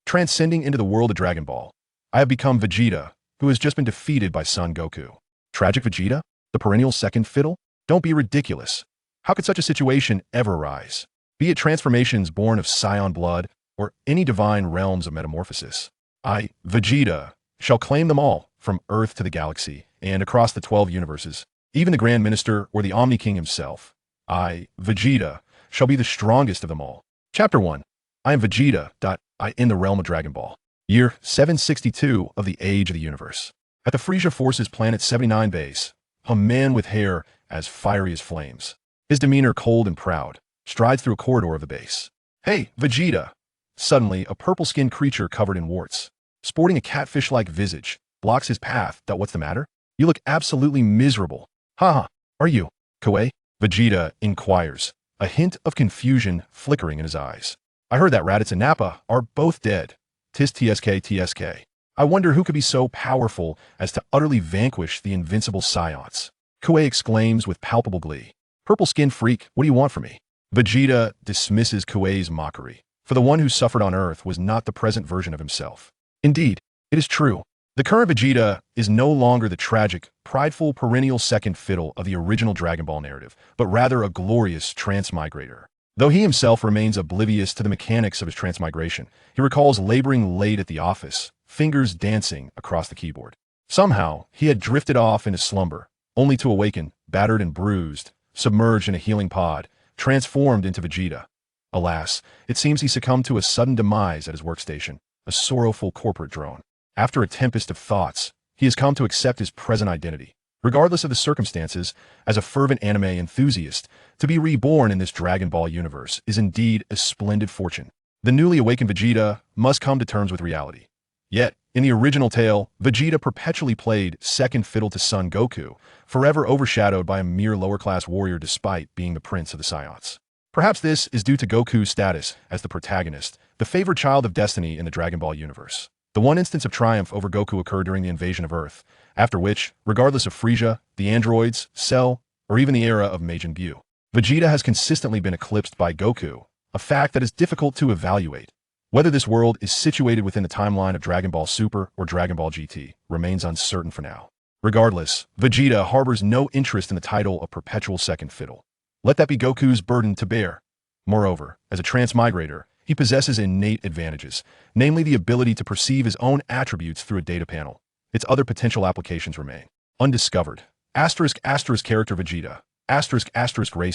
Transcending into the world of Dragon Ball, I have become Vegeta, who has just been defeated by Son Goku. Tragic Vegeta? The perennial second fiddle? Don't be ridiculous. How could such a situation ever arise? Be it transformations born of Saiyan blood, or any divine realms of metamorphosis. I, Vegeta, shall claim them all, from Earth to the galaxy, and across the 12 universes, even the Grand Minister or the Omni King himself. I, Vegeta, shall be the strongest of them all. Chapter 1. I am Vegeta. I in the realm of Dragon Ball. Year 762 of the Age of the Universe. At the Frisia Forces Planet 79 base, a man with hair as fiery as flames, his demeanor cold and proud, strides through a corridor of the base. Hey, Vegeta! Suddenly, a purple-skinned creature covered in warts, sporting a catfish-like visage, blocks his path. What's the matter? You look absolutely miserable. Haha, are you? Koei? Vegeta inquires, a hint of confusion flickering in his eyes. I heard that Raditz and Nappa are both dead. Tis TSK. I wonder who could be so powerful as to utterly vanquish the invincible Saiyans. Koei exclaims with palpable glee. Purple-skinned freak, what do you want from me? Vegeta dismisses Koei's mockery, for the one who suffered on Earth was not the present version of himself. Indeed, it is true. The current Vegeta is no longer the tragic, prideful, perennial second fiddle of the original Dragon Ball narrative, but rather a glorious transmigrator. Though he himself remains oblivious to the mechanics of his transmigration, he recalls laboring late at the office, fingers dancing across the keyboard. Somehow, he had drifted off into slumber, only to awaken, battered and bruised, submerged in a healing pod, transformed into Vegeta. Alas, it seems he succumbed to a sudden demise at his workstation, a sorrowful corporate drone. After a tempest of thoughts, he has come to accept his present identity. Regardless of the circumstances, as a fervent anime enthusiast, to be reborn in this Dragon Ball universe is indeed a splendid fortune. The newly awakened Vegeta must come to terms with reality. Yet, in the original tale, Vegeta perpetually played second fiddle to Son Goku, forever overshadowed by a mere lower-class warrior despite being the prince of the Saiyans. Perhaps this is due to Goku's status as the protagonist, the favored child of destiny in the Dragon Ball universe. The one instance of triumph over Goku occurred during the invasion of Earth, after which, regardless of Frisia, the androids, Cell, or even the era of Majin Buu, Vegeta has consistently been eclipsed by Goku, a fact that is difficult to evaluate. Whether this world is situated within the timeline of Dragon Ball Super or Dragon Ball GT remains uncertain for now. Regardless, Vegeta harbors no interest in the title of perpetual second fiddle. Let that be Goku's burden to bear. Moreover, as a transmigrator, he possesses innate advantages, namely the ability to perceive his own attributes through a data panel. Its other potential applications remain undiscovered. Character Vegeta. Race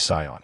Saiyan.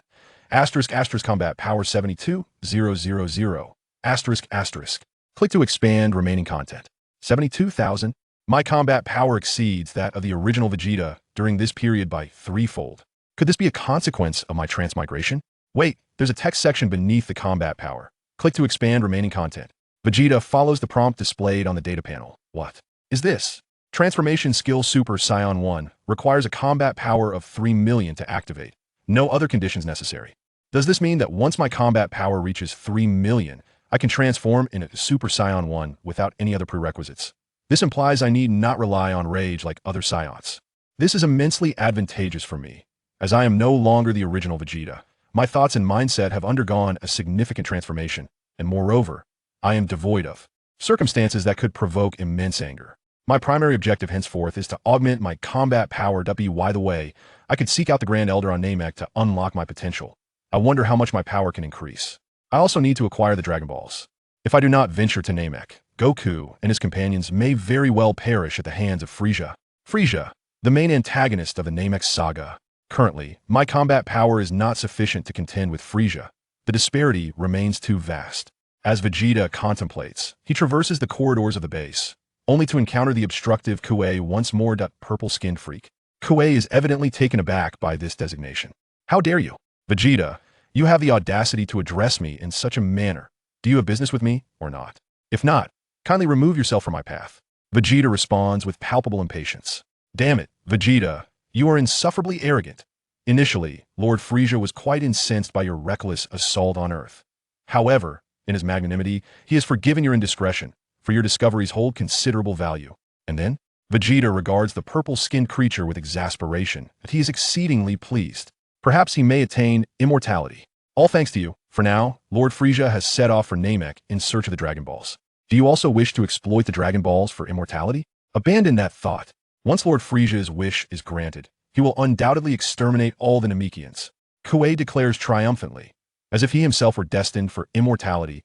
Combat Power 72,000. Click to expand remaining content. 72,000. My combat power exceeds that of the original Vegeta during this period by threefold. Could this be a consequence of my transmigration? Wait, there's a text section beneath the combat power. Click to expand remaining content. Vegeta follows the prompt displayed on the data panel. What is this? Transformation skill Super Saiyan 1 requires a combat power of 3 million to activate. No other conditions necessary. Does this mean that once my combat power reaches 3 million, I can transform into Super Saiyan 1 without any other prerequisites? This implies I need not rely on rage like other Saiyans. This is immensely advantageous for me, as I am no longer the original Vegeta. My thoughts and mindset have undergone a significant transformation, and moreover, I am devoid of circumstances that could provoke immense anger. My primary objective henceforth is to augment my combat power. By the way, I could seek out the Grand Elder on Namek to unlock my potential. I wonder how much my power can increase. I also need to acquire the Dragon Balls. If I do not venture to Namek, Goku and his companions may very well perish at the hands of Frisia. Frisia, the main antagonist of the Namek saga. Currently, my combat power is not sufficient to contend with Frisia. The disparity remains too vast. As Vegeta contemplates, he traverses the corridors of the base, only to encounter the obstructive Koei once more. Purple-skinned freak. Koei is evidently taken aback by this designation. How dare you? Vegeta, you have the audacity to address me in such a manner. Do you have business with me, or not? If not, kindly remove yourself from my path. Vegeta responds with palpable impatience. Damn it, Vegeta, you are insufferably arrogant. Initially, Lord Frisia was quite incensed by your reckless assault on Earth. However, in his magnanimity, he has forgiven your indiscretion, for your discoveries hold considerable value. And then, Vegeta regards the purple-skinned creature with exasperation, and he is exceedingly pleased. Perhaps he may attain immortality. All thanks to you. For now, Lord Frisia has set off for Namek in search of the Dragon Balls. Do you also wish to exploit the Dragon Balls for immortality? Abandon that thought. Once Lord Frisia's wish is granted, he will undoubtedly exterminate all the Namekians. Kuei declares triumphantly, as if he himself were destined for immortality.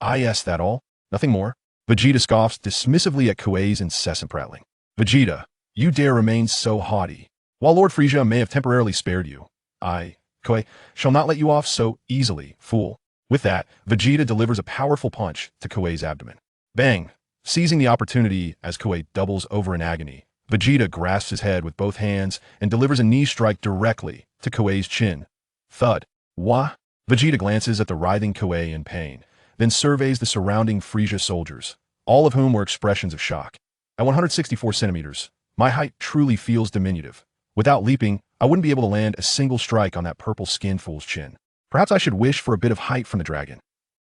Yes, that all? Nothing more? Vegeta scoffs dismissively at Kuei's incessant prattling. Vegeta, you dare remain so haughty. While Lord Frisia may have temporarily spared you, Kuei, shall not let you off so easily, fool. With that, Vegeta delivers a powerful punch to Kuei's abdomen. Bang! Seizing the opportunity as Kuei doubles over in agony, Vegeta grasps his head with both hands and delivers a knee strike directly to Kuei's chin. Thud. Wah! Vegeta glances at the writhing Kuei in pain, then surveys the surrounding Frisia soldiers, all of whom were expressions of shock. At 164 centimeters, my height truly feels diminutive. Without leaping, I wouldn't be able to land a single strike on that purple-skinned fool's chin. Perhaps I should wish for a bit of height from the dragon.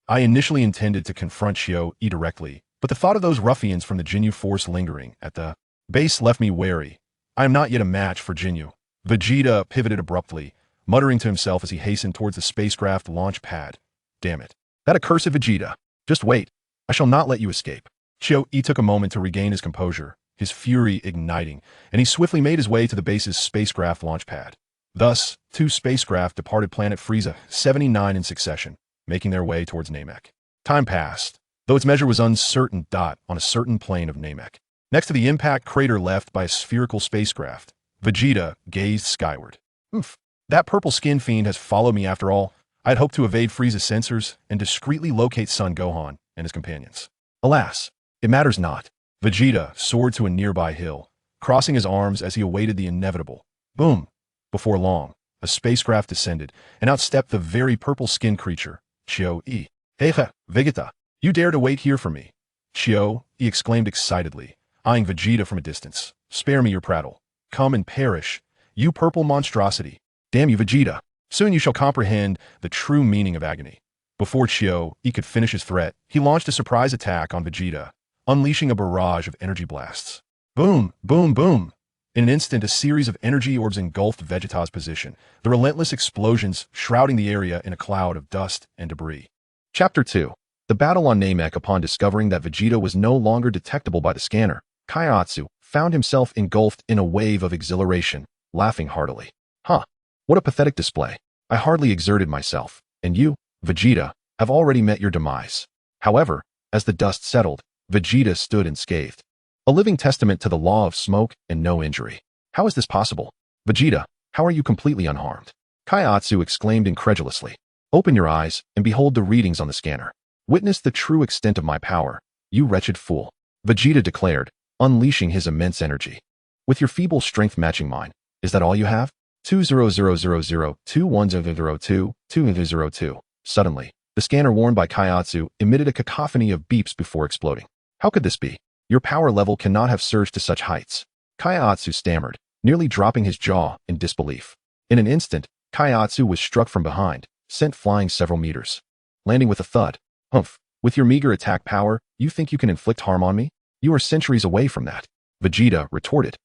I initially intended to confront Xiao-E directly, but the thought of those ruffians from the Jinyu force lingering at the base left me wary. I am not yet a match for Jinyu. Vegeta pivoted abruptly, muttering to himself as he hastened towards the spacecraft launch pad. Damn it. That accursed Vegeta. Just wait. I shall not let you escape. Xiao-E took a moment to regain his composure, his fury igniting, and he swiftly made his way to the base's spacecraft launch pad. Thus, 2 spacecraft departed planet Frieza 79 in succession, making their way towards Namek. Time passed, though its measure was uncertain. On a certain plane of Namek. Next to the impact crater left by a spherical spacecraft, Vegeta gazed skyward. Oof, that purple skin fiend has followed me after all. I had hoped to evade Frieza's sensors and discreetly locate Son Gohan and his companions. Alas, it matters not. Vegeta soared to a nearby hill, crossing his arms as he awaited the inevitable. Boom! Before long, a spacecraft descended and outstepped the very purple-skinned creature, Xiao-E. Hey, Vegeta, you dare to wait here for me? Xiao-E exclaimed excitedly, eyeing Vegeta from a distance. Spare me your prattle. Come and perish, you purple monstrosity. Damn you, Vegeta. Soon you shall comprehend the true meaning of agony. Before Xiao-E could finish his threat, he launched a surprise attack on Vegeta, unleashing a barrage of energy blasts. Boom, boom, boom. In an instant, a series of energy orbs engulfed Vegeta's position, the relentless explosions shrouding the area in a cloud of dust and debris. Chapter 2. The battle on Namek. Upon discovering that Vegeta was no longer detectable by the scanner, Kaiatsu found himself engulfed in a wave of exhilaration, laughing heartily. Huh. What a pathetic display. I hardly exerted myself, and you, Vegeta, have already met your demise. However, as the dust settled, Vegeta stood unscathed. A living testament to the law of smoke and no injury. How is this possible? Vegeta, how are you completely unharmed? Kaiatsu exclaimed incredulously. Open your eyes and behold the readings on the scanner. Witness the true extent of my power, you wretched fool. Vegeta declared, unleashing his immense energy. With your feeble strength matching mine, is that all you have? 2000021002202. Suddenly, the scanner worn by Kaiatsu emitted a cacophony of beeps before exploding. How could this be? Your power level cannot have surged to such heights. Kaiatsu stammered, nearly dropping his jaw in disbelief. In an instant, Kaiatsu was struck from behind, sent flying several meters. Landing with a thud. Humph, with your meager attack power, you think you can inflict harm on me? You are centuries away from that. Vegeta retorted,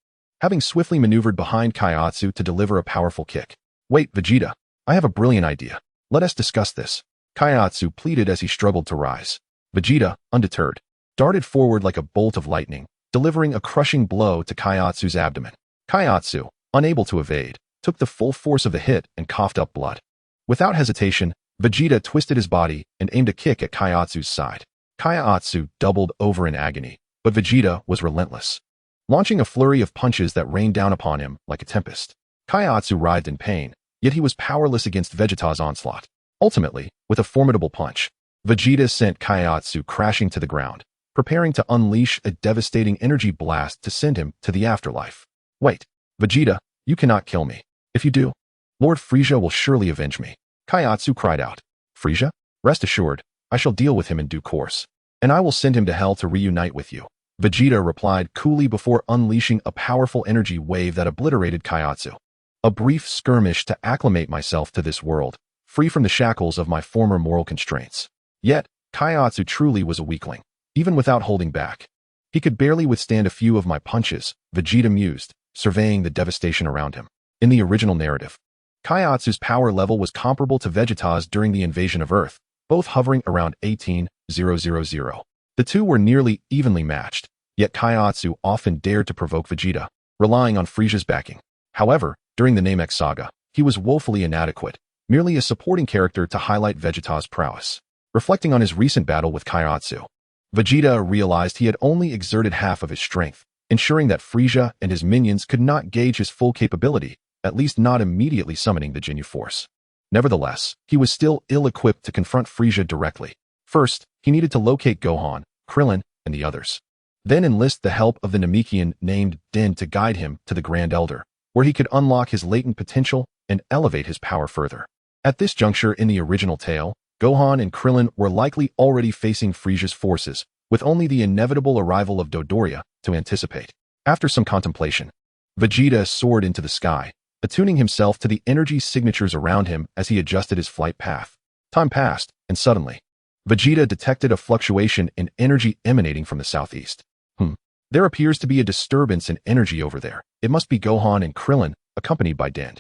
having swiftly maneuvered behind Kaiatsu to deliver a powerful kick. Wait, Vegeta, I have a brilliant idea. Let us discuss this. Kaiatsu pleaded as he struggled to rise. Vegeta, undeterred, darted forward like a bolt of lightning, delivering a crushing blow to Kaiatsu's abdomen. Kaiatsu, unable to evade, took the full force of the hit and coughed up blood. Without hesitation, Vegeta twisted his body and aimed a kick at Kaiatsu's side. Kaiatsu doubled over in agony, but Vegeta was relentless, launching a flurry of punches that rained down upon him like a tempest. Kaiatsu writhed in pain, yet he was powerless against Vegeta's onslaught. Ultimately, with a formidable punch, Vegeta sent Kaiatsu crashing to the ground, preparing to unleash a devastating energy blast to send him to the afterlife. Wait, Vegeta, you cannot kill me. If you do, Lord Frieza will surely avenge me. Kaiatsu cried out. Frieza? Rest assured, I shall deal with him in due course, and I will send him to hell to reunite with you. Vegeta replied coolly before unleashing a powerful energy wave that obliterated Kaiatsu. A brief skirmish to acclimate myself to this world, free from the shackles of my former moral constraints. Yet, Kaiatsu truly was a weakling. Even without holding back, he could barely withstand a few of my punches, Vegeta mused, surveying the devastation around him. In the original narrative, Kaiatsu's power level was comparable to Vegeta's during the invasion of Earth, both hovering around 18,000. The two were nearly evenly matched, yet Kaiatsu often dared to provoke Vegeta, relying on Frisia's backing. However, during the Namek saga, he was woefully inadequate, merely a supporting character to highlight Vegeta's prowess. Reflecting on his recent battle with Kaiatsu, Vegeta realized he had only exerted half of his strength, ensuring that Frieza and his minions could not gauge his full capability, at least not immediately summoning the Ginyu Force. Nevertheless, he was still ill-equipped to confront Frieza directly. First, he needed to locate Gohan, Krillin, and the others. Then enlist the help of the Namekian named Din to guide him to the Grand Elder, where he could unlock his latent potential and elevate his power further. At this juncture in the original tale, Gohan and Krillin were likely already facing Frieza's forces, with only the inevitable arrival of Dodoria to anticipate. After some contemplation, Vegeta soared into the sky, attuning himself to the energy signatures around him as he adjusted his flight path. Time passed, and suddenly, Vegeta detected a fluctuation in energy emanating from the southeast. There appears to be a disturbance in energy over there. It must be Gohan and Krillin, accompanied by Din,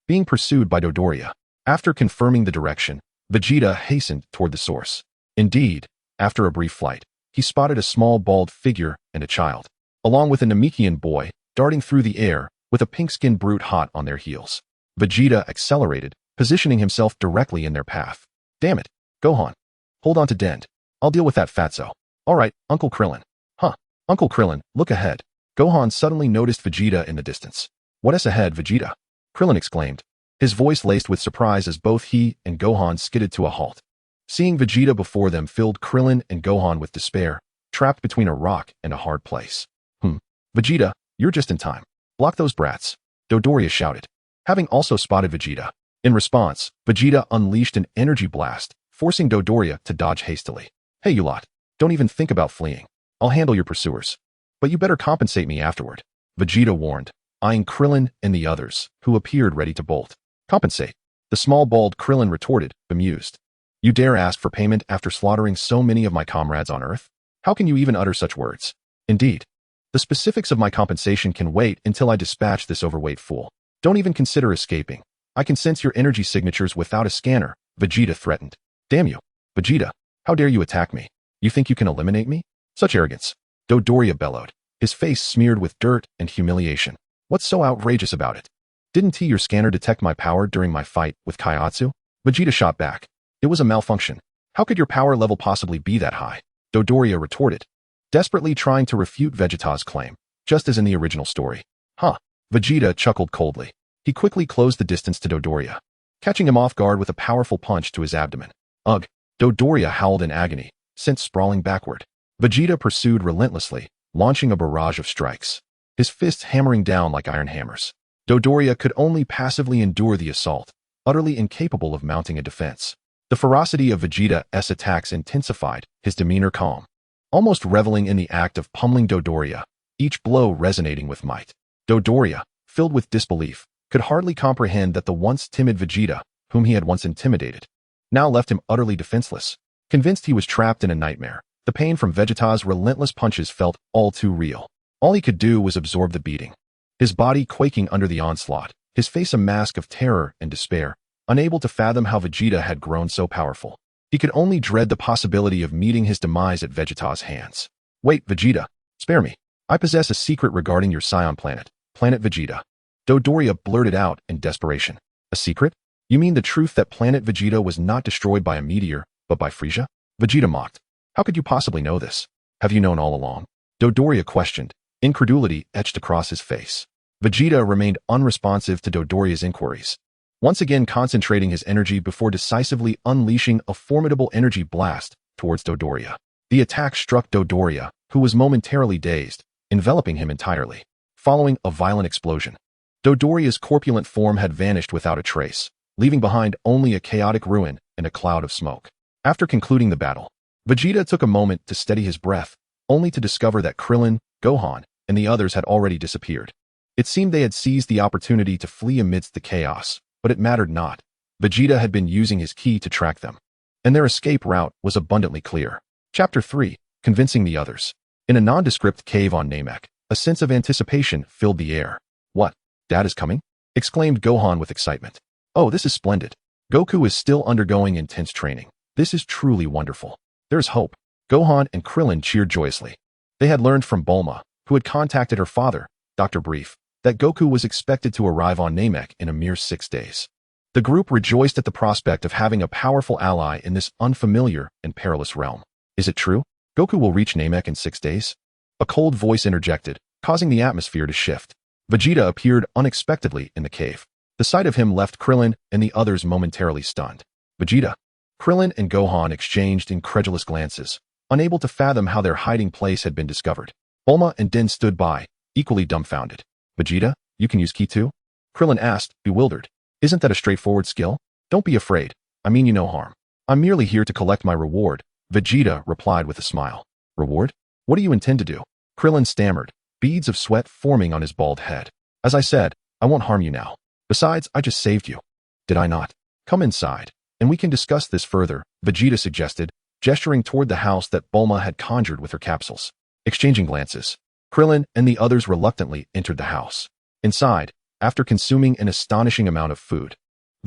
being pursued by Dodoria. After confirming the direction, Vegeta hastened toward the source. Indeed, after a brief flight, he spotted a small bald figure and a child, along with a Namekian boy, darting through the air, with a pink-skinned brute hot on their heels. Vegeta accelerated, positioning himself directly in their path. Damn it, Gohan. Hold on to Dend. I'll deal with that fatso. All right, Uncle Krillin. Uncle Krillin, look ahead. Gohan suddenly noticed Vegeta in the distance. What is ahead, Vegeta? Krillin exclaimed, his voice laced with surprise as both he and Gohan skidded to a halt. Seeing Vegeta before them filled Krillin and Gohan with despair, trapped between a rock and a hard place. Vegeta, you're just in time. Block those brats, Dodoria shouted, having also spotted Vegeta. In response, Vegeta unleashed an energy blast, forcing Dodoria to dodge hastily. Hey you lot, don't even think about fleeing. I'll handle your pursuers. But you better compensate me afterward, Vegeta warned, eyeing Krillin and the others, who appeared ready to bolt. Compensate? The small bald Krillin retorted, bemused. You dare ask for payment after slaughtering so many of my comrades on Earth? How can you even utter such words? Indeed. The specifics of my compensation can wait until I dispatch this overweight fool. Don't even consider escaping. I can sense your energy signatures without a scanner, Vegeta threatened. Damn you, Vegeta, how dare you attack me? You think you can eliminate me? Such arrogance, Dodoria bellowed, his face smeared with dirt and humiliation. What's so outrageous about it? Didn't your scanner detect my power during my fight with Kaiatsu? Vegeta shot back. It was a malfunction. How could your power level possibly be that high? Dodoria retorted, desperately trying to refute Vegeta's claim, just as in the original story. Vegeta chuckled coldly. He quickly closed the distance to Dodoria, catching him off guard with a powerful punch to his abdomen. Ugh! Dodoria howled in agony, sent sprawling backward. Vegeta pursued relentlessly, launching a barrage of strikes, his fists hammering down like iron hammers. Dodoria could only passively endure the assault, utterly incapable of mounting a defense. The ferocity of Vegeta's attacks intensified, his demeanor calm, almost reveling in the act of pummeling Dodoria, each blow resonating with might. Dodoria, filled with disbelief, could hardly comprehend that the once timid Vegeta, whom he had once intimidated, now left him utterly defenseless. Convinced he was trapped in a nightmare, the pain from Vegeta's relentless punches felt all too real. All he could do was absorb the beating, his body quaking under the onslaught, his face a mask of terror and despair, unable to fathom how Vegeta had grown so powerful. He could only dread the possibility of meeting his demise at Vegeta's hands. Wait, Vegeta, spare me. I possess a secret regarding your Saiyan planet, Planet Vegeta. Dodoria blurted out in desperation. A secret? You mean the truth that Planet Vegeta was not destroyed by a meteor, but by Frieza? Vegeta mocked. How could you possibly know this? Have you known all along? Dodoria questioned, incredulity etched across his face. Vegeta remained unresponsive to Dodoria's inquiries, once again concentrating his energy before decisively unleashing a formidable energy blast towards Dodoria. The attack struck Dodoria, who was momentarily dazed, enveloping him entirely. Following a violent explosion, Dodoria's corpulent form had vanished without a trace, leaving behind only a chaotic ruin and a cloud of smoke. After concluding the battle, Vegeta took a moment to steady his breath, only to discover that Krillin, Gohan, and the others had already disappeared. It seemed they had seized the opportunity to flee amidst the chaos, but it mattered not. Vegeta had been using his ki to track them, and their escape route was abundantly clear. Chapter 3. Convincing the others. In a nondescript cave on Namek, a sense of anticipation filled the air. What? Dad is coming? Exclaimed Gohan with excitement. Oh, this is splendid. Goku is still undergoing intense training. This is truly wonderful. There's hope. Gohan and Krillin cheered joyously. They had learned from Bulma, who had contacted her father, Dr. Brief, that Goku was expected to arrive on Namek in a mere 6 days. The group rejoiced at the prospect of having a powerful ally in this unfamiliar and perilous realm. Is it true? Goku will reach Namek in 6 days? A cold voice interjected, causing the atmosphere to shift. Vegeta appeared unexpectedly in the cave. The sight of him left Krillin and the others momentarily stunned. Vegeta. Krillin and Gohan exchanged incredulous glances, unable to fathom how their hiding place had been discovered. Bulma and Din stood by, equally dumbfounded. Vegeta, you can use Ki too? Krillin asked, bewildered. Isn't that a straightforward skill? Don't be afraid. I mean you no harm. I'm merely here to collect my reward, Vegeta replied with a smile. Reward? What do you intend to do? Krillin stammered, beads of sweat forming on his bald head. As I said, I won't harm you now. Besides, I just saved you. Did I not? Come inside, and we can discuss this further, Vegeta suggested, gesturing toward the house that Bulma had conjured with her capsules. Exchanging glances, Krillin and the others reluctantly entered the house. Inside, after consuming an astonishing amount of food,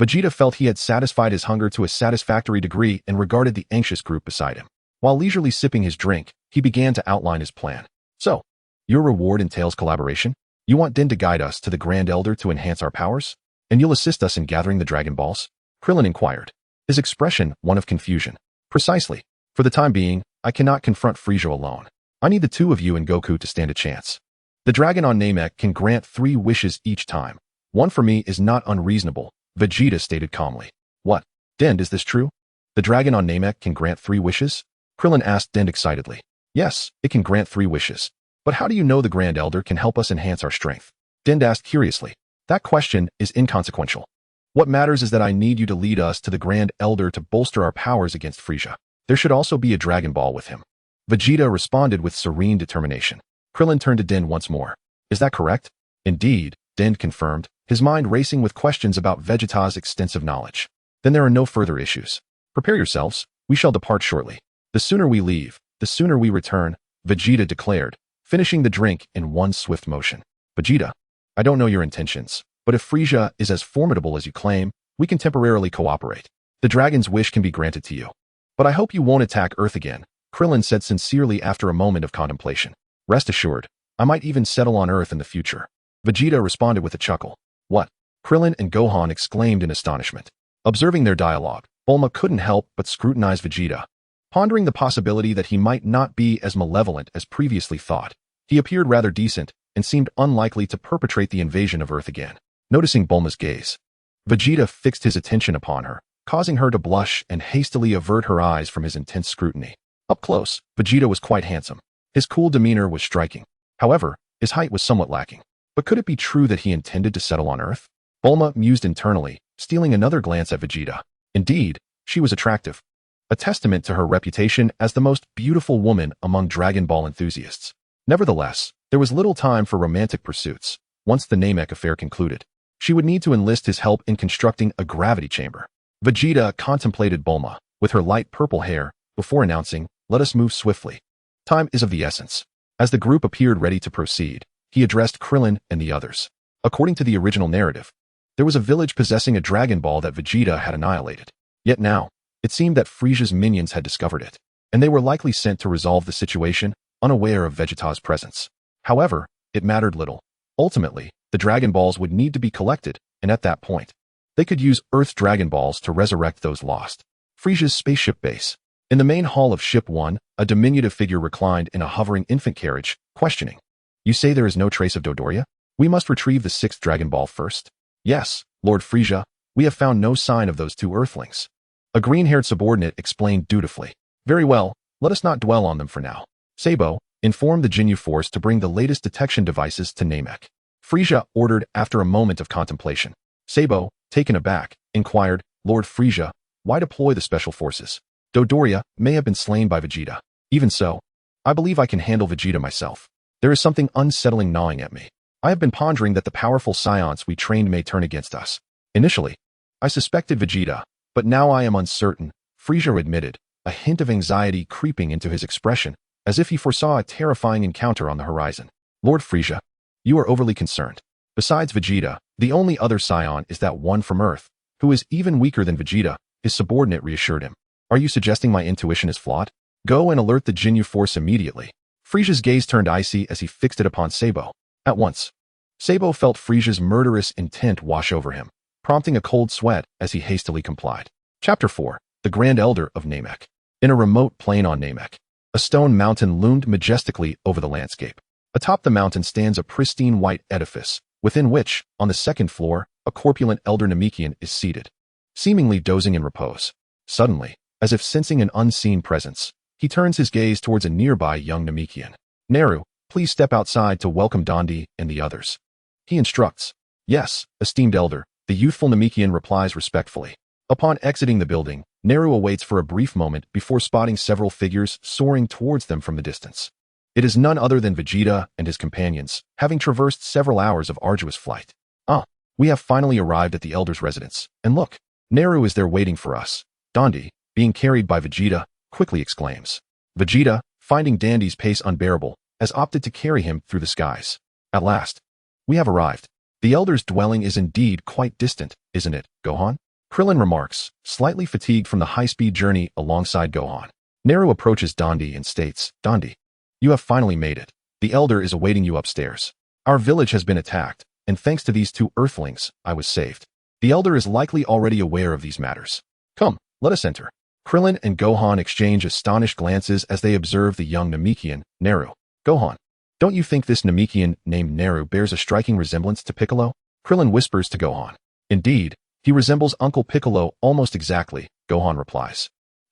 Vegeta felt he had satisfied his hunger to a satisfactory degree and regarded the anxious group beside him. While leisurely sipping his drink, he began to outline his plan. So, your reward entails collaboration? You want Din to guide us to the Grand Elder to enhance our powers? And you'll assist us in gathering the Dragon Balls? Krillin inquired, his expression one of confusion. Precisely. For the time being, I cannot confront Frieza alone. I need the two of you and Goku to stand a chance. The dragon on Namek can grant 3 wishes each time. One for me is not unreasonable, Vegeta stated calmly. What? Din, is this true? The dragon on Namek can grant 3 wishes? Krillin asked Din excitedly. Yes, it can grant 3 wishes. But how do you know the Grand Elder can help us enhance our strength? Din asked curiously. That question is inconsequential. What matters is that I need you to lead us to the Grand Elder to bolster our powers against Frieza. There should also be a Dragon Ball with him. Vegeta responded with serene determination. Krillin turned to Din once more. Is that correct? Indeed, Din confirmed, his mind racing with questions about Vegeta's extensive knowledge. Then there are no further issues. Prepare yourselves, we shall depart shortly. The sooner we leave, the sooner we return, Vegeta declared, finishing the drink in one swift motion. Vegeta, I don't know your intentions, but if Frieza is as formidable as you claim, we can temporarily cooperate. The dragon's wish can be granted to you. But I hope you won't attack Earth again, Krillin said sincerely after a moment of contemplation. Rest assured, I might even settle on Earth in the future. Vegeta responded with a chuckle. What? Krillin and Gohan exclaimed in astonishment. Observing their dialogue, Bulma couldn't help but scrutinize Vegeta. Pondering the possibility that he might not be as malevolent as previously thought, he appeared rather decent and seemed unlikely to perpetrate the invasion of Earth again. Noticing Bulma's gaze, Vegeta fixed his attention upon her, causing her to blush and hastily avert her eyes from his intense scrutiny. Up close, Vegeta was quite handsome. His cool demeanor was striking. However, his height was somewhat lacking. But could it be true that he intended to settle on Earth? Bulma mused internally, stealing another glance at Vegeta. Indeed, she was attractive. A testament to her reputation as the most beautiful woman among Dragon Ball enthusiasts. Nevertheless, there was little time for romantic pursuits. Once the Namek affair concluded, she would need to enlist his help in constructing a gravity chamber. Vegeta contemplated Bulma, with her light purple hair, before announcing, let us move swiftly. Time is of the essence. As the group appeared ready to proceed, he addressed Krillin and the others. According to the original narrative, there was a village possessing a Dragon Ball that Vegeta had annihilated. Yet now, it seemed that Frieza's minions had discovered it, and they were likely sent to resolve the situation, unaware of Vegeta's presence. However, it mattered little. Ultimately, the Dragon Balls would need to be collected, and at that point, they could use Earth's Dragon Balls to resurrect those lost. Frieza's spaceship base. In the main hall of Ship 1, a diminutive figure reclined in a hovering infant carriage, questioning. You say there is no trace of Dodoria? We must retrieve the 6th Dragon Ball first. Yes, Lord Frieza, we have found no sign of those 2 Earthlings. A green-haired subordinate explained dutifully. Very well, let us not dwell on them for now. Sabo, inform the Jinyu Force to bring the latest detection devices to Namek. Frieza ordered after a moment of contemplation. Sabo, taken aback, inquired, Lord Frieza, why deploy the special forces? Dodoria may have been slain by Vegeta. Even so, I believe I can handle Vegeta myself. There is something unsettling gnawing at me. I have been pondering that the powerful Saiyans we trained may turn against us. Initially, I suspected Vegeta, but now I am uncertain, Frieza admitted, a hint of anxiety creeping into his expression, as if he foresaw a terrifying encounter on the horizon. Lord Frieza, you are overly concerned. Besides Vegeta, the only other Saiyan is that one from Earth, who is even weaker than Vegeta, his subordinate reassured him. Are you suggesting my intuition is flawed? Go and alert the Jinyu force immediately. Frisia's gaze turned icy as he fixed it upon Sabo. At once, Sabo felt Frisia's murderous intent wash over him, prompting a cold sweat as he hastily complied. Chapter 4. The Grand Elder of Namek. In a remote plain on Namek, a stone mountain loomed majestically over the landscape. Atop the mountain stands a pristine white edifice, within which, on the second floor, a corpulent elder Namekian is seated, seemingly dozing in repose. Suddenly, as if sensing an unseen presence, he turns his gaze towards a nearby young Namekian. Neru, please step outside to welcome Dondi and the others. He instructs. Yes, esteemed elder, the youthful Namekian replies respectfully. Upon exiting the building, Neru awaits for a brief moment before spotting several figures soaring towards them from the distance. It is none other than Vegeta and his companions, having traversed several hours of arduous flight. We have finally arrived at the elder's residence, and look, Neru is there waiting for us. Dondi, being carried by Vegeta, quickly exclaims. Vegeta, finding Dandy's pace unbearable, has opted to carry him through the skies. At last, we have arrived. The elder's dwelling is indeed quite distant, isn't it, Gohan? Krillin remarks, slightly fatigued from the high-speed journey alongside Gohan. Neru approaches Dondi and states, Dondi, you have finally made it. The elder is awaiting you upstairs. Our village has been attacked, and thanks to these two earthlings, I was saved. The elder is likely already aware of these matters. Come, let us enter. Krillin and Gohan exchange astonished glances as they observe the young Namekian, Neru. Gohan, don't you think this Namekian named Neru bears a striking resemblance to Piccolo? Krillin whispers to Gohan. Indeed, he resembles Uncle Piccolo almost exactly, Gohan replies,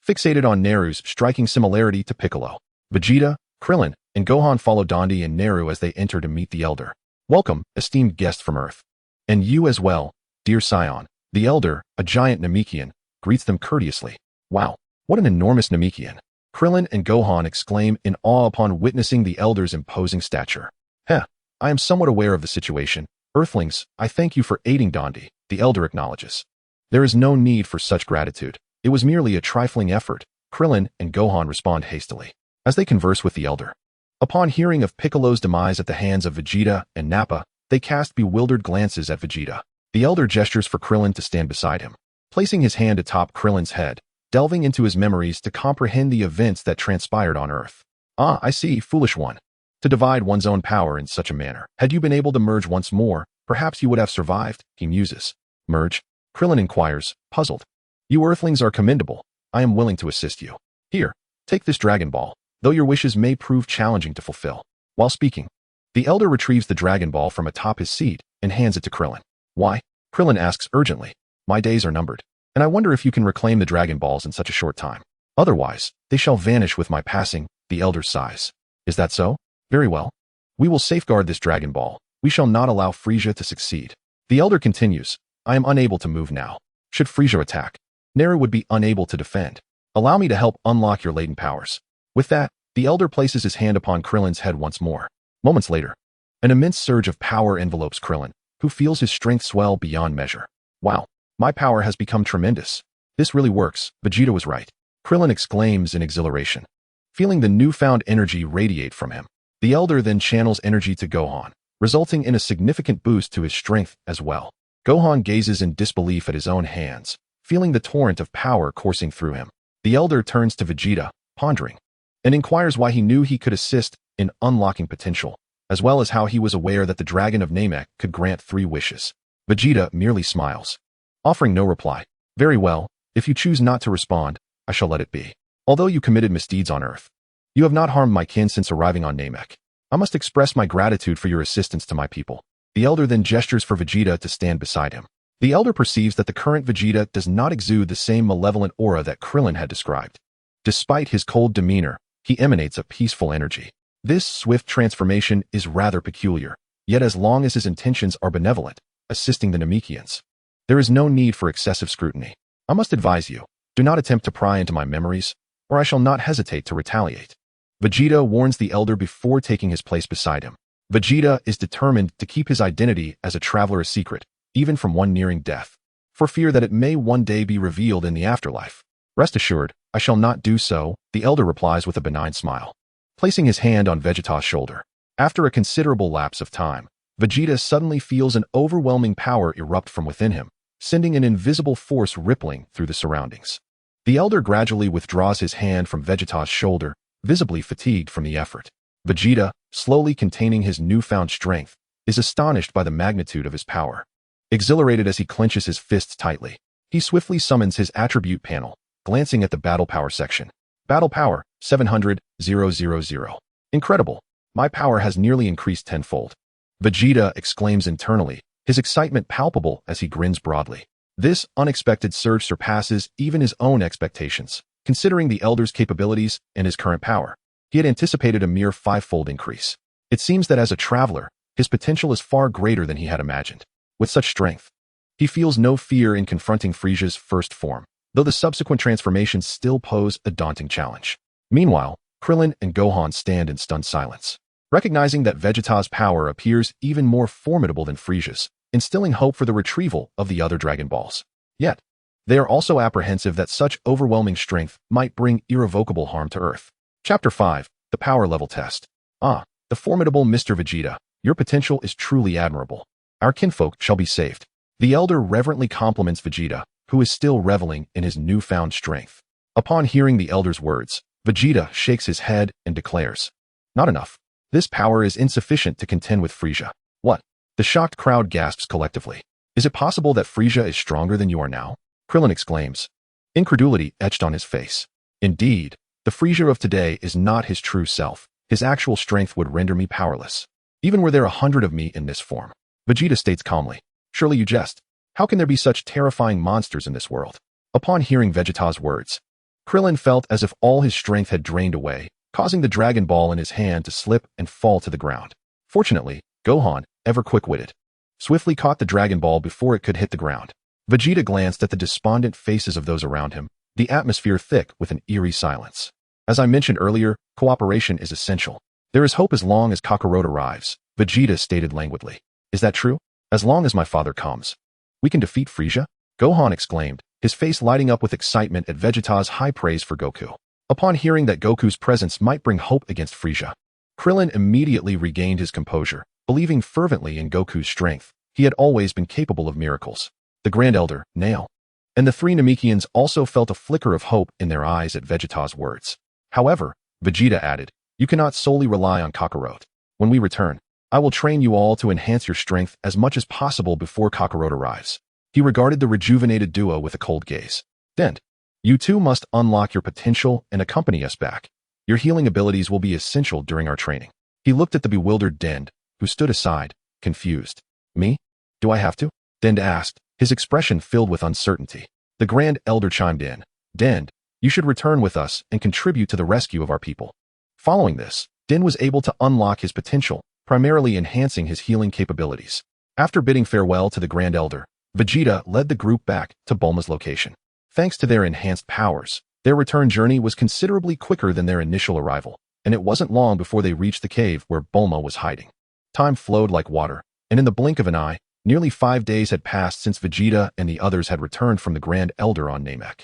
fixated on Neru's striking similarity to Piccolo. Vegeta, Krillin, and Gohan follow Dondi and Neru as they enter to meet the elder. Welcome, esteemed guest from Earth. And you as well, dear Saiyan. The elder, a giant Namekian, greets them courteously. Wow, what an enormous Namekian. Krillin and Gohan exclaim in awe upon witnessing the elder's imposing stature. I am somewhat aware of the situation. Earthlings, I thank you for aiding Dondi, the elder acknowledges. There is no need for such gratitude. It was merely a trifling effort. Krillin and Gohan respond hastily, as they converse with the elder. Upon hearing of Piccolo's demise at the hands of Vegeta and Nappa, they cast bewildered glances at Vegeta. The elder gestures for Krillin to stand beside him, placing his hand atop Krillin's head, delving into his memories to comprehend the events that transpired on Earth. I see, foolish one. To divide one's own power in such a manner. Had you been able to merge once more, perhaps you would have survived, he muses. Merge? Krillin inquires, puzzled. You earthlings are commendable. I am willing to assist you. Here, take this Dragon Ball, though your wishes may prove challenging to fulfill. While speaking, the elder retrieves the Dragon Ball from atop his seat and hands it to Krillin. Why? Krillin asks urgently. My days are numbered, and I wonder if you can reclaim the Dragon Balls in such a short time. Otherwise, they shall vanish with my passing, the elder sighs. Is that so? Very well. We will safeguard this Dragon Ball. We shall not allow Frieza to succeed. The elder continues. I am unable to move now. Should Frieza attack, Neru would be unable to defend. Allow me to help unlock your latent powers. With that, the elder places his hand upon Krillin's head once more. Moments later, an immense surge of power envelopes Krillin, who feels his strength swell beyond measure. Wow, my power has become tremendous. This really works. Vegeta was right. Krillin exclaims in exhilaration, feeling the newfound energy radiate from him. The elder then channels energy to Gohan, resulting in a significant boost to his strength as well. Gohan gazes in disbelief at his own hands, feeling the torrent of power coursing through him. The elder turns to Vegeta, pondering, and inquires why he knew he could assist in unlocking potential, as well as how he was aware that the Dragon of Namek could grant 3 wishes. Vegeta merely smiles, offering no reply. Very well, if you choose not to respond, I shall let it be. Although you committed misdeeds on Earth, you have not harmed my kin since arriving on Namek. I must express my gratitude for your assistance to my people. The elder then gestures for Vegeta to stand beside him. The elder perceives that the current Vegeta does not exude the same malevolent aura that Krillin had described. Despite his cold demeanor, he emanates a peaceful energy. This swift transformation is rather peculiar, yet as long as his intentions are benevolent, assisting the Namekians, there is no need for excessive scrutiny. I must advise you, do not attempt to pry into my memories, or I shall not hesitate to retaliate. Vegeta warns the elder before taking his place beside him. Vegeta is determined to keep his identity as a traveler a secret, even from one nearing death, for fear that it may one day be revealed in the afterlife. Rest assured, I shall not do so, the elder replies with a benign smile, placing his hand on Vegeta's shoulder. After a considerable lapse of time, Vegeta suddenly feels an overwhelming power erupt from within him, sending an invisible force rippling through the surroundings. The elder gradually withdraws his hand from Vegeta's shoulder, visibly fatigued from the effort. Vegeta, slowly containing his newfound strength, is astonished by the magnitude of his power. Exhilarated as he clenches his fists tightly, he swiftly summons his attribute panel, glancing at the battle power section. Battle power, 700,000. Incredible. My power has nearly increased tenfold. Vegeta exclaims internally, his excitement palpable as he grins broadly. This unexpected surge surpasses even his own expectations, considering the Elder's capabilities and his current power. He had anticipated a mere five-fold increase. It seems that as a traveler, his potential is far greater than he had imagined. With such strength, he feels no fear in confronting Frieza's first form, though the subsequent transformations still pose a daunting challenge. Meanwhile, Krillin and Gohan stand in stunned silence, recognizing that Vegeta's power appears even more formidable than Frieza's, instilling hope for the retrieval of the other Dragon Balls. Yet, they are also apprehensive that such overwhelming strength might bring irrevocable harm to Earth. Chapter 5, The Power Level Test. The formidable Mr. Vegeta, your potential is truly admirable. Our kinfolk shall be saved. The elder reverently compliments Vegeta, who is still reveling in his newfound strength. Upon hearing the elder's words, Vegeta shakes his head and declares, "Not enough. This power is insufficient to contend with Frieza." What? The shocked crowd gasps collectively. Is it possible that Frieza is stronger than you are now? Krillin exclaims, incredulity etched on his face. Indeed, the Frieza of today is not his true self. His actual strength would render me powerless. Even were there 100 of me in this form. Vegeta states calmly, surely you jest. How can there be such terrifying monsters in this world? Upon hearing Vegeta's words, Krillin felt as if all his strength had drained away, causing the Dragon Ball in his hand to slip and fall to the ground. Fortunately, Gohan, ever quick-witted, swiftly caught the Dragon Ball before it could hit the ground. Vegeta glanced at the despondent faces of those around him, the atmosphere thick with an eerie silence. As I mentioned earlier, cooperation is essential. There is hope as long as Kakarot arrives, Vegeta stated languidly. Is that true? As long as my father comes, we can defeat Frieza? Gohan exclaimed, his face lighting up with excitement at Vegeta's high praise for Goku. Upon hearing that Goku's presence might bring hope against Frieza, Krillin immediately regained his composure, believing fervently in Goku's strength. He had always been capable of miracles. The Grand Elder, Nail, and the three Namekians also felt a flicker of hope in their eyes at Vegeta's words. However, Vegeta added, you cannot solely rely on Kakarot. When we return, I will train you all to enhance your strength as much as possible before Kakarot arrives. He regarded the rejuvenated duo with a cold gaze. Dent, you two must unlock your potential and accompany us back. Your healing abilities will be essential during our training. He looked at the bewildered Dend, who stood aside, confused. Me? Do I have to? Dend asked, his expression filled with uncertainty. The Grand Elder chimed in. Dend, you should return with us and contribute to the rescue of our people. Following this, Dend was able to unlock his potential, primarily enhancing his healing capabilities. After bidding farewell to the Grand Elder, Vegeta led the group back to Bulma's location. Thanks to their enhanced powers, their return journey was considerably quicker than their initial arrival, and it wasn't long before they reached the cave where Bulma was hiding. Time flowed like water, and in the blink of an eye, nearly 5 days had passed since Vegeta and the others had returned from the Grand Elder on Namek.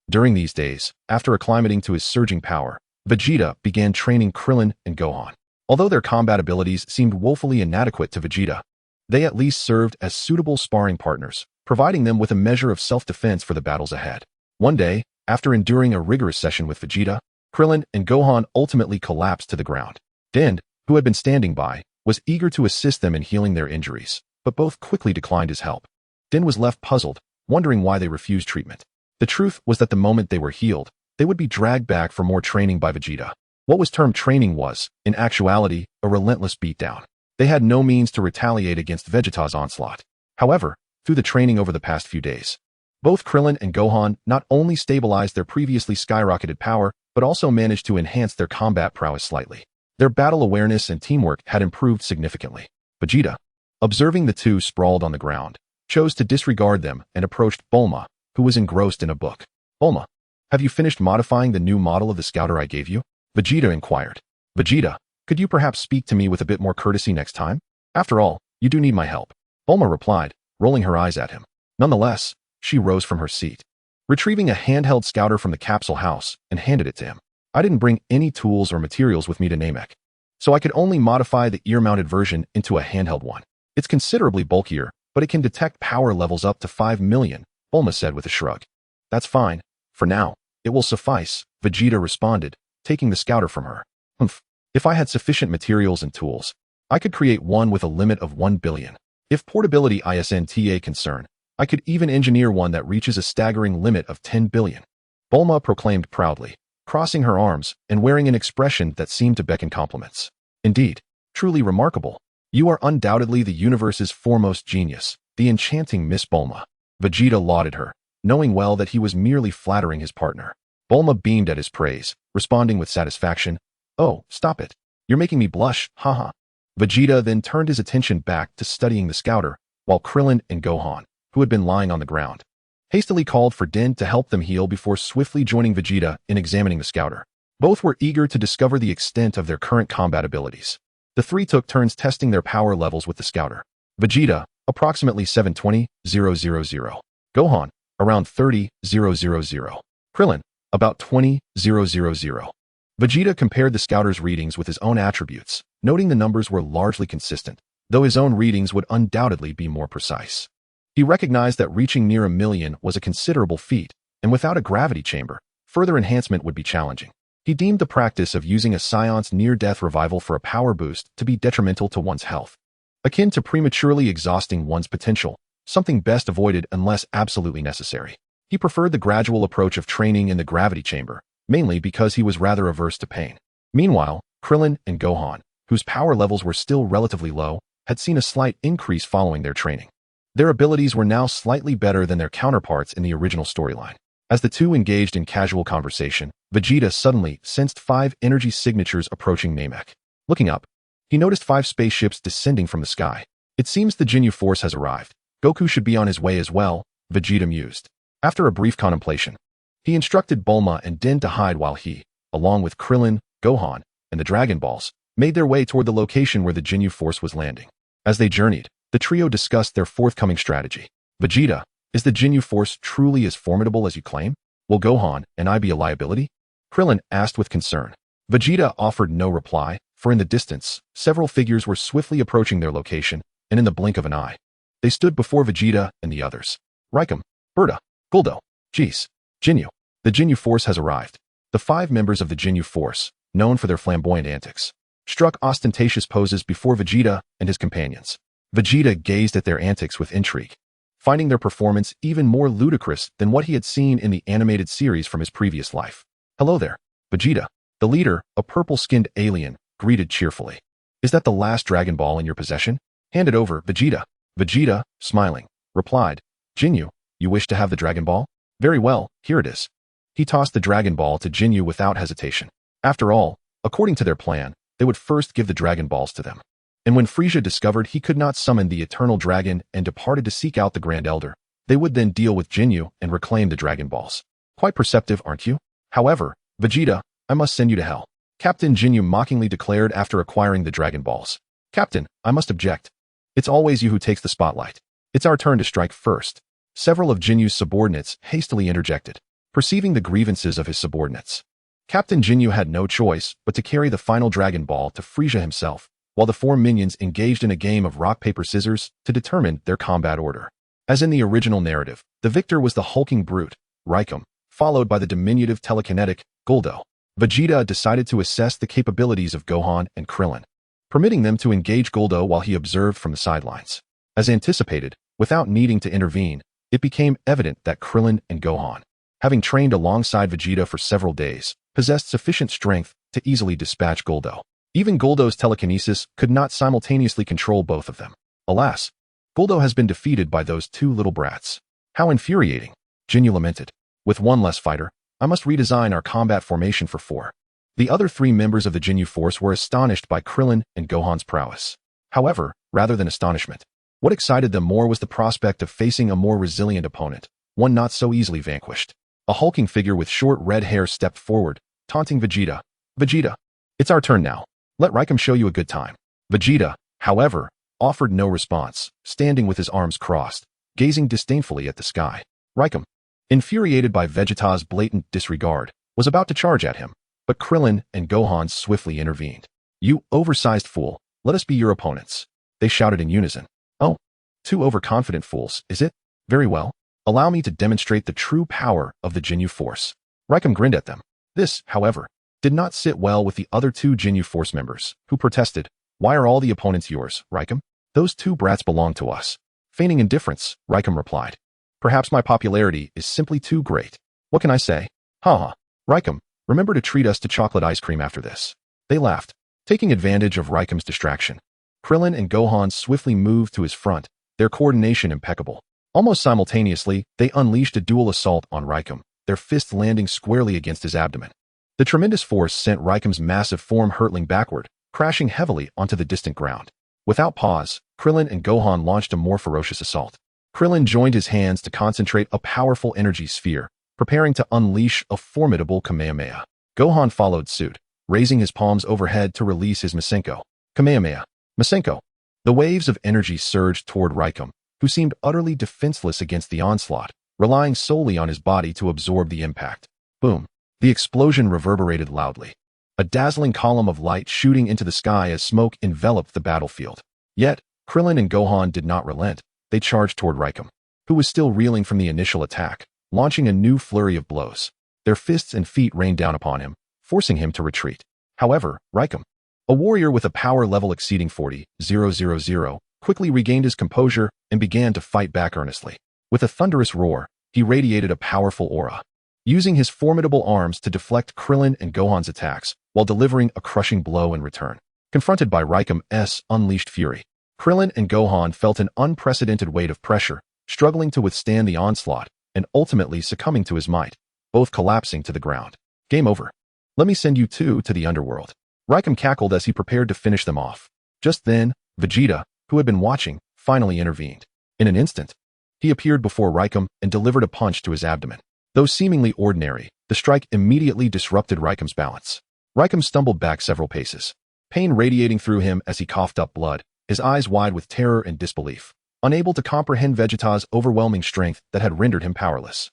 During these days, after acclimating to his surging power, Vegeta began training Krillin and Gohan. Although their combat abilities seemed woefully inadequate to Vegeta, they at least served as suitable sparring partners, providing them with a measure of self-defense for the battles ahead. One day, after enduring a rigorous session with Vegeta, Krillin and Gohan ultimately collapsed to the ground. Dend, who had been standing by, was eager to assist them in healing their injuries, but both quickly declined his help. Dend was left puzzled, wondering why they refused treatment. The truth was that the moment they were healed, they would be dragged back for more training by Vegeta. What was termed training was, in actuality, a relentless beatdown. They had no means to retaliate against Vegeta's onslaught. However, through the training over the past few days, both Krillin and Gohan not only stabilized their previously skyrocketed power, but also managed to enhance their combat prowess slightly. Their battle awareness and teamwork had improved significantly. Vegeta, observing the two sprawled on the ground, chose to disregard them and approached Bulma, who was engrossed in a book. Bulma, have you finished modifying the new model of the scouter I gave you? Vegeta inquired. Vegeta, could you perhaps speak to me with a bit more courtesy next time? After all, you do need my help. Bulma replied, rolling her eyes at him. Nonetheless, she rose from her seat, retrieving a handheld scouter from the capsule house, and handed it to him. I didn't bring any tools or materials with me to Namek, so I could only modify the ear-mounted version into a handheld one. It's considerably bulkier, but it can detect power levels up to 5 million, Bulma said with a shrug. That's fine, for now. It will suffice, Vegeta responded, taking the scouter from her. Humph. If I had sufficient materials and tools, I could create one with a limit of 1 billion. If portability isn't a concern, I could even engineer one that reaches a staggering limit of 10 billion. Bulma proclaimed proudly, crossing her arms and wearing an expression that seemed to beckon compliments. Indeed, truly remarkable. You are undoubtedly the universe's foremost genius, the enchanting Miss Bulma. Vegeta lauded her, knowing well that he was merely flattering his partner. Bulma beamed at his praise, responding with satisfaction, "Oh, stop it. You're making me blush, haha." Vegeta then turned his attention back to studying the scouter, while Krillin and Gohan, who had been lying on the ground, hastily called for Din to help them heal before swiftly joining Vegeta in examining the scouter. Both were eager to discover the extent of their current combat abilities. The three took turns testing their power levels with the scouter. Vegeta, approximately 720,000. Gohan, around 30,000. Krillin, about 20,000. Vegeta compared the scouter's readings with his own attributes, noting the numbers were largely consistent, though his own readings would undoubtedly be more precise. He recognized that reaching near 1,000,000 was a considerable feat, and without a gravity chamber, further enhancement would be challenging. He deemed the practice of using a Saiyan's near-death revival for a power boost to be detrimental to one's health, akin to prematurely exhausting one's potential, something best avoided unless absolutely necessary. He preferred the gradual approach of training in the gravity chamber, mainly because he was rather averse to pain. Meanwhile, Krillin and Gohan, whose power levels were still relatively low, had seen a slight increase following their training. Their abilities were now slightly better than their counterparts in the original storyline. As the two engaged in casual conversation, Vegeta suddenly sensed 5 energy signatures approaching Namek. Looking up, he noticed 5 spaceships descending from the sky. It seems the Ginyu Force has arrived. Goku should be on his way as well, Vegeta mused. After a brief contemplation, he instructed Bulma and Din to hide while he, along with Krillin, Gohan, and the Dragon Balls, made their way toward the location where the Ginyu Force was landing. As they journeyed, the trio discussed their forthcoming strategy. Vegeta, is the Ginyu Force truly as formidable as you claim? Will Gohan and I be a liability? Krillin asked with concern. Vegeta offered no reply, for in the distance, several figures were swiftly approaching their location, and in the blink of an eye, they stood before Vegeta and the others. Raikum, Berta, Guldo, Jeez, Ginyu. The Ginyu Force has arrived. The 5 members of the Ginyu Force, known for their flamboyant antics, struck ostentatious poses before Vegeta and his companions. Vegeta gazed at their antics with intrigue, finding their performance even more ludicrous than what he had seen in the animated series from his previous life. Hello there, Vegeta. The leader, a purple-skinned alien, greeted cheerfully. Is that the last Dragon Ball in your possession? Hand it over, Vegeta. Vegeta, smiling, replied, Ginyu, you wish to have the Dragon Ball? Very well, here it is. He tossed the Dragon Ball to Ginyu without hesitation. After all, according to their plan, they would first give the Dragon Balls to them. And when Frieza discovered he could not summon the Eternal Dragon and departed to seek out the Grand Elder, they would then deal with Ginyu and reclaim the Dragon Balls. Quite perceptive, aren't you? However, Vegeta, I must send you to hell. Captain Ginyu mockingly declared after acquiring the Dragon Balls. Captain, I must object. It's always you who takes the spotlight. It's our turn to strike first. Several of Jinyu's subordinates hastily interjected, perceiving the grievances of his subordinates. Captain Ginyu had no choice but to carry the final Dragon Ball to Frieza himself, while the 4 minions engaged in a game of rock-paper-scissors to determine their combat order. As in the original narrative, the victor was the hulking brute, Raikum, followed by the diminutive telekinetic, Guldo. Vegeta decided to assess the capabilities of Gohan and Krillin, permitting them to engage Guldo while he observed from the sidelines. As anticipated, without needing to intervene, it became evident that Krillin and Gohan, having trained alongside Vegeta for several days, possessed sufficient strength to easily dispatch Guldo. Even Guldo's telekinesis could not simultaneously control both of them. Alas, Guldo has been defeated by those 2 little brats. How infuriating, Ginyu lamented. With 1 less fighter, I must redesign our combat formation for 4. The other 3 members of the Ginyu Force were astonished by Krillin and Gohan's prowess. However, rather than astonishment, what excited them more was the prospect of facing a more resilient opponent, one not so easily vanquished. A hulking figure with short red hair stepped forward, taunting Vegeta. Vegeta, it's our turn now. Let Raikum show you a good time. Vegeta, however, offered no response, standing with his arms crossed, gazing disdainfully at the sky. Raikum, infuriated by Vegeta's blatant disregard, was about to charge at him, but Krillin and Gohan swiftly intervened. You oversized fool, let us be your opponents, they shouted in unison. Oh, 2 overconfident fools, is it? Very well. Allow me to demonstrate the true power of the Ginyu Force. Raikam grinned at them. This, however, did not sit well with the other two Jinyu Force members, who protested, "Why are all the opponents yours, Raikam? Those two brats belong to us." Feigning indifference, Raikam replied, "Perhaps my popularity is simply too great. What can I say? Haha. Raikam, remember to treat us to chocolate ice cream after this." They laughed, taking advantage of Raikam's distraction. Krillin and Gohan swiftly moved to his front, their coordination impeccable. Almost simultaneously, they unleashed a dual assault on Raikam, their fists landing squarely against his abdomen. The tremendous force sent Raikam's massive form hurtling backward, crashing heavily onto the distant ground. Without pause, Krillin and Gohan launched a more ferocious assault. Krillin joined his hands to concentrate a powerful energy sphere, preparing to unleash a formidable Kamehameha. Gohan followed suit, raising his palms overhead to release his Masenko. Kamehameha. Masenko. The waves of energy surged toward Raikam, who seemed utterly defenseless against the onslaught, relying solely on his body to absorb the impact. Boom. The explosion reverberated loudly, a dazzling column of light shooting into the sky as smoke enveloped the battlefield. Yet, Krillin and Gohan did not relent. They charged toward Raikam, who was still reeling from the initial attack, launching a new flurry of blows. Their fists and feet rained down upon him, forcing him to retreat. However, Raikam, a warrior with a power level exceeding 40,000, quickly regained his composure and began to fight back earnestly. With a thunderous roar, he radiated a powerful aura, using his formidable arms to deflect Krillin and Gohan's attacks while delivering a crushing blow in return. Confronted by Raikam's unleashed fury, Krillin and Gohan felt an unprecedented weight of pressure, struggling to withstand the onslaught and ultimately succumbing to his might, both collapsing to the ground. Game over. Let me send you two to the underworld. Raikam cackled as he prepared to finish them off. Just then, Vegeta, who had been watching, finally intervened. In an instant, he appeared before Raikam and delivered a punch to his abdomen. Though seemingly ordinary, the strike immediately disrupted Raikam's balance. Raikam stumbled back several paces, pain radiating through him as he coughed up blood, his eyes wide with terror and disbelief, unable to comprehend Vegeta's overwhelming strength that had rendered him powerless.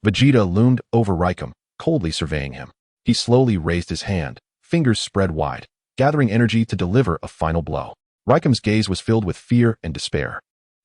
Vegeta loomed over Raikam, coldly surveying him. He slowly raised his hand, fingers spread wide, gathering energy to deliver a final blow. Raikam's gaze was filled with fear and despair,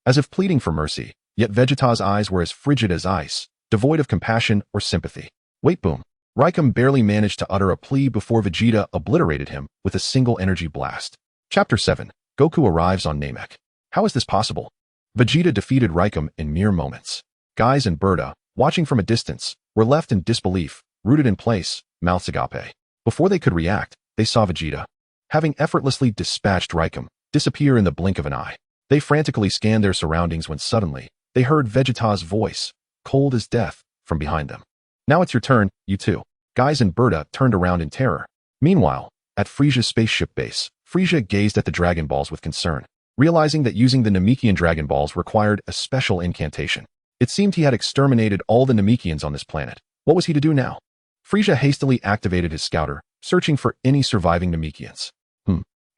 as if pleading for mercy, yet Vegeta's eyes were as frigid as ice, devoid of compassion or sympathy. Wait, boom. Raikam barely managed to utter a plea before Vegeta obliterated him with a single energy blast. Chapter 7. Goku arrives on Namek. How is this possible? Vegeta defeated Raikam in mere moments. Guys and Berta, watching from a distance, were left in disbelief, rooted in place, mouths agape. Before they could react, they saw Vegeta, having effortlessly dispatched Raikam, disappear in the blink of an eye. They frantically scanned their surroundings when suddenly, they heard Vegeta's voice, cold as death, from behind them. Now it's your turn, you two. Guys and Berta turned around in terror. Meanwhile, at Frisia's spaceship base, Frisia gazed at the Dragon Balls with concern, realizing that using the Namekian Dragon Balls required a special incantation. It seemed he had exterminated all the Namekians on this planet. What was he to do now? Frisia hastily activated his scouter, searching for any surviving Namekians.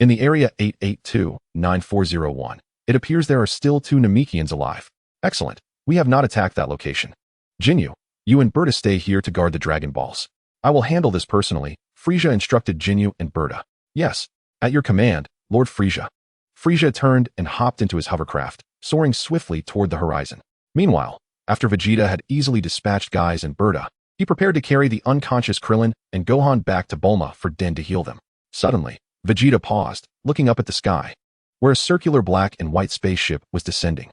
In the area 882-9401, it appears there are still 2 Namekians alive. Excellent. We have not attacked that location. Jinyu, you and Berta stay here to guard the Dragon Balls. I will handle this personally, Frisia instructed Jinyu and Berta. Yes, at your command, Lord Frisia. Frisia turned and hopped into his hovercraft, soaring swiftly toward the horizon. Meanwhile, after Vegeta had easily dispatched Guys and Berta, he prepared to carry the unconscious Krillin and Gohan back to Bulma for Den to heal them. Suddenly, Vegeta paused, looking up at the sky, where a circular black and white spaceship was descending.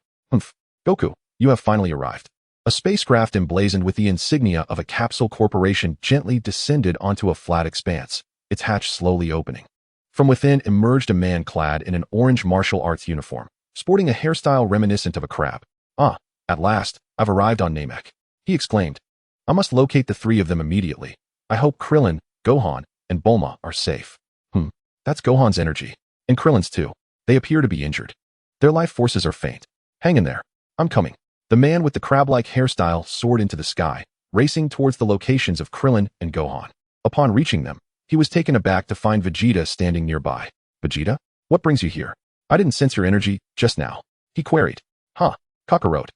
Goku, you have finally arrived. A spacecraft emblazoned with the insignia of a capsule corporation gently descended onto a flat expanse, its hatch slowly opening. From within emerged a man clad in an orange martial arts uniform, sporting a hairstyle reminiscent of a crab. Ah, at last, I've arrived on Namek, he exclaimed. I must locate the 3 of them immediately. I hope Krillin, Gohan, and Bulma are safe. That's Gohan's energy. And Krillin's too. They appear to be injured. Their life forces are faint. Hang in there. I'm coming. The man with the crab-like hairstyle soared into the sky, racing towards the locations of Krillin and Gohan. Upon reaching them, he was taken aback to find Vegeta standing nearby. Vegeta? What brings you here? I didn't sense your energy just now, he queried. Kakarot.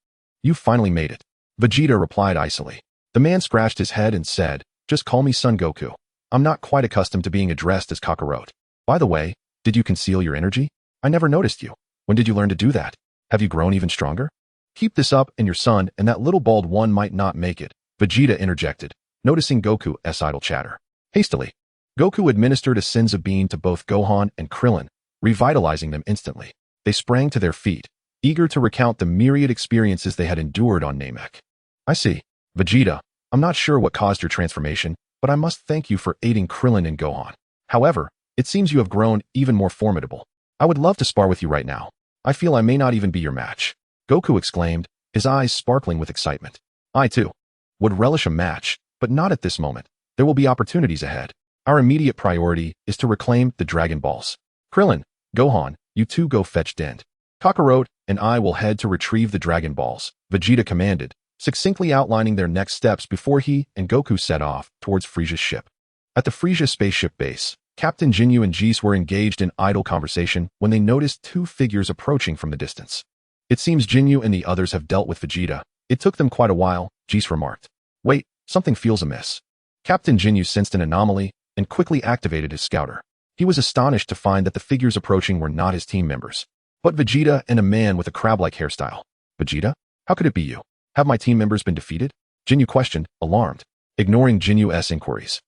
You finally made it. Vegeta replied icily. The man scratched his head and said, just call me Son Goku. I'm not quite accustomed to being addressed as Kakarot. By the way, did you conceal your energy? I never noticed you. When did you learn to do that? Have you grown even stronger? Keep this up and your son and that little bald one might not make it, Vegeta interjected, noticing Goku's idle chatter. Hastily, Goku administered a Senzu bean to both Gohan and Krillin, revitalizing them instantly. They sprang to their feet, eager to recount the myriad experiences they had endured on Namek. I see. Vegeta, I'm not sure what caused your transformation, but I must thank you for aiding Krillin and Gohan. However, it seems you have grown even more formidable. I would love to spar with you right now. I feel I may not even be your match. Goku exclaimed, his eyes sparkling with excitement. I, too, would relish a match, but not at this moment. There will be opportunities ahead. Our immediate priority is to reclaim the Dragon Balls. Krillin, Gohan, you two go fetch Dent. Kakarot and I will head to retrieve the Dragon Balls, Vegeta commanded, succinctly outlining their next steps before he and Goku set off towards Frieza's ship. At the Frieza spaceship base, Captain Ginyu and Jis were engaged in idle conversation when they noticed two figures approaching from the distance. It seems Ginyu and the others have dealt with Vegeta. It took them quite a while, Jis remarked. Wait, something feels amiss. Captain Ginyu sensed an anomaly and quickly activated his scouter. He was astonished to find that the figures approaching were not his team members, but Vegeta and a man with a crab-like hairstyle. Vegeta? How could it be you? Have my team members been defeated? Ginyu questioned, alarmed, ignoring Jinyu's inquiries.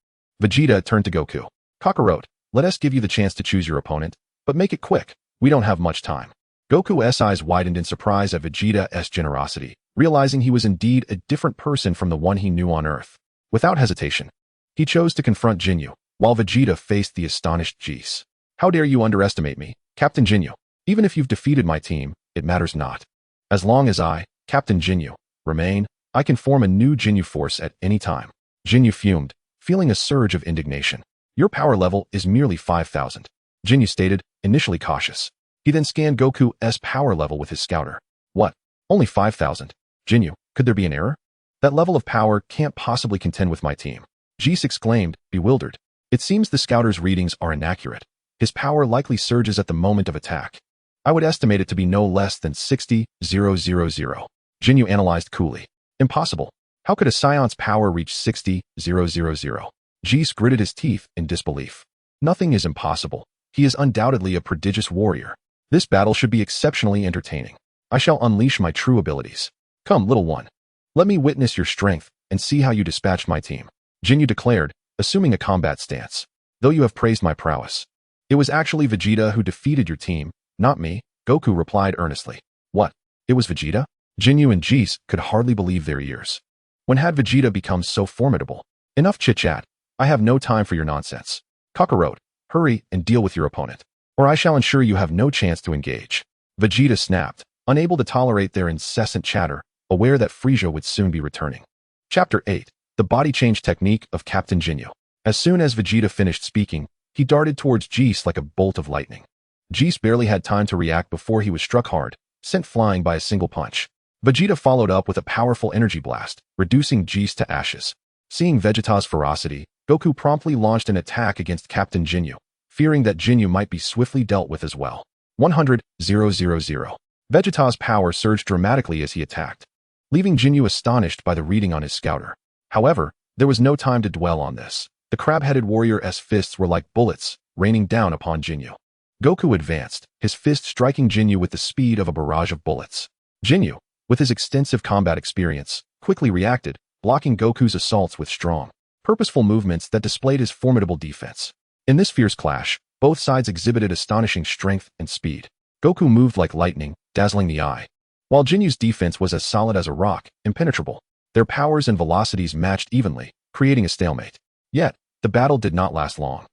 Vegeta turned to Goku. Kakarot, let us give you the chance to choose your opponent, but make it quick. We don't have much time. Goku's eyes widened in surprise at Vegeta's generosity, realizing he was indeed a different person from the one he knew on Earth. Without hesitation, he chose to confront Ginyu, while Vegeta faced the astonished Jis. How dare you underestimate me, Captain Ginyu? Even if you've defeated my team, it matters not. As long as I, Captain Ginyu, remain, I can form a new Ginyu force at any time. Ginyu fumed, feeling a surge of indignation. Your power level is merely 5,000. Ginyu stated, initially cautious. He then scanned Goku's power level with his scouter. What? Only 5,000? Ginyu, could there be an error? That level of power can't possibly contend with my team. Jis exclaimed, bewildered. It seems the scouter's readings are inaccurate. His power likely surges at the moment of attack. I would estimate it to be no less than 60,000. Ginyu analyzed coolly. Impossible. How could a Saiyans power reach 60,000? Jis gritted his teeth in disbelief. Nothing is impossible. He is undoubtedly a prodigious warrior. This battle should be exceptionally entertaining. I shall unleash my true abilities. Come, little one. Let me witness your strength and see how you dispatched my team. Ginyu declared, assuming a combat stance. Though you have praised my prowess. It was actually Vegeta who defeated your team, not me, Goku replied earnestly. What? It was Vegeta? Ginyu and Jis could hardly believe their ears. When had Vegeta become so formidable? Enough chit-chat. I have no time for your nonsense. Kakarot, hurry and deal with your opponent, or I shall ensure you have no chance to engage. Vegeta snapped, unable to tolerate their incessant chatter, aware that Frieza would soon be returning. Chapter 8. The Body Change Technique of Captain Ginyu. As soon as Vegeta finished speaking, he darted towards Jis like a bolt of lightning. Jis barely had time to react before he was struck hard, sent flying by a single punch. Vegeta followed up with a powerful energy blast, reducing Jis to ashes. Seeing Vegeta's ferocity, Goku promptly launched an attack against Captain Ginyu, fearing that Ginyu might be swiftly dealt with as well. 100,000. Vegeta's power surged dramatically as he attacked, leaving Ginyu astonished by the reading on his scouter. However, there was no time to dwell on this. The crab-headed warrior's fists were like bullets, raining down upon Ginyu. Goku advanced, his fist striking Ginyu with the speed of a barrage of bullets. Ginyu, with his extensive combat experience, quickly reacted, blocking Goku's assaults with strong, purposeful movements that displayed his formidable defense. In this fierce clash, both sides exhibited astonishing strength and speed. Goku moved like lightning, dazzling the eye, while Jinyu's defense was as solid as a rock, impenetrable. Their powers and velocities matched evenly, creating a stalemate. Yet, the battle did not last long.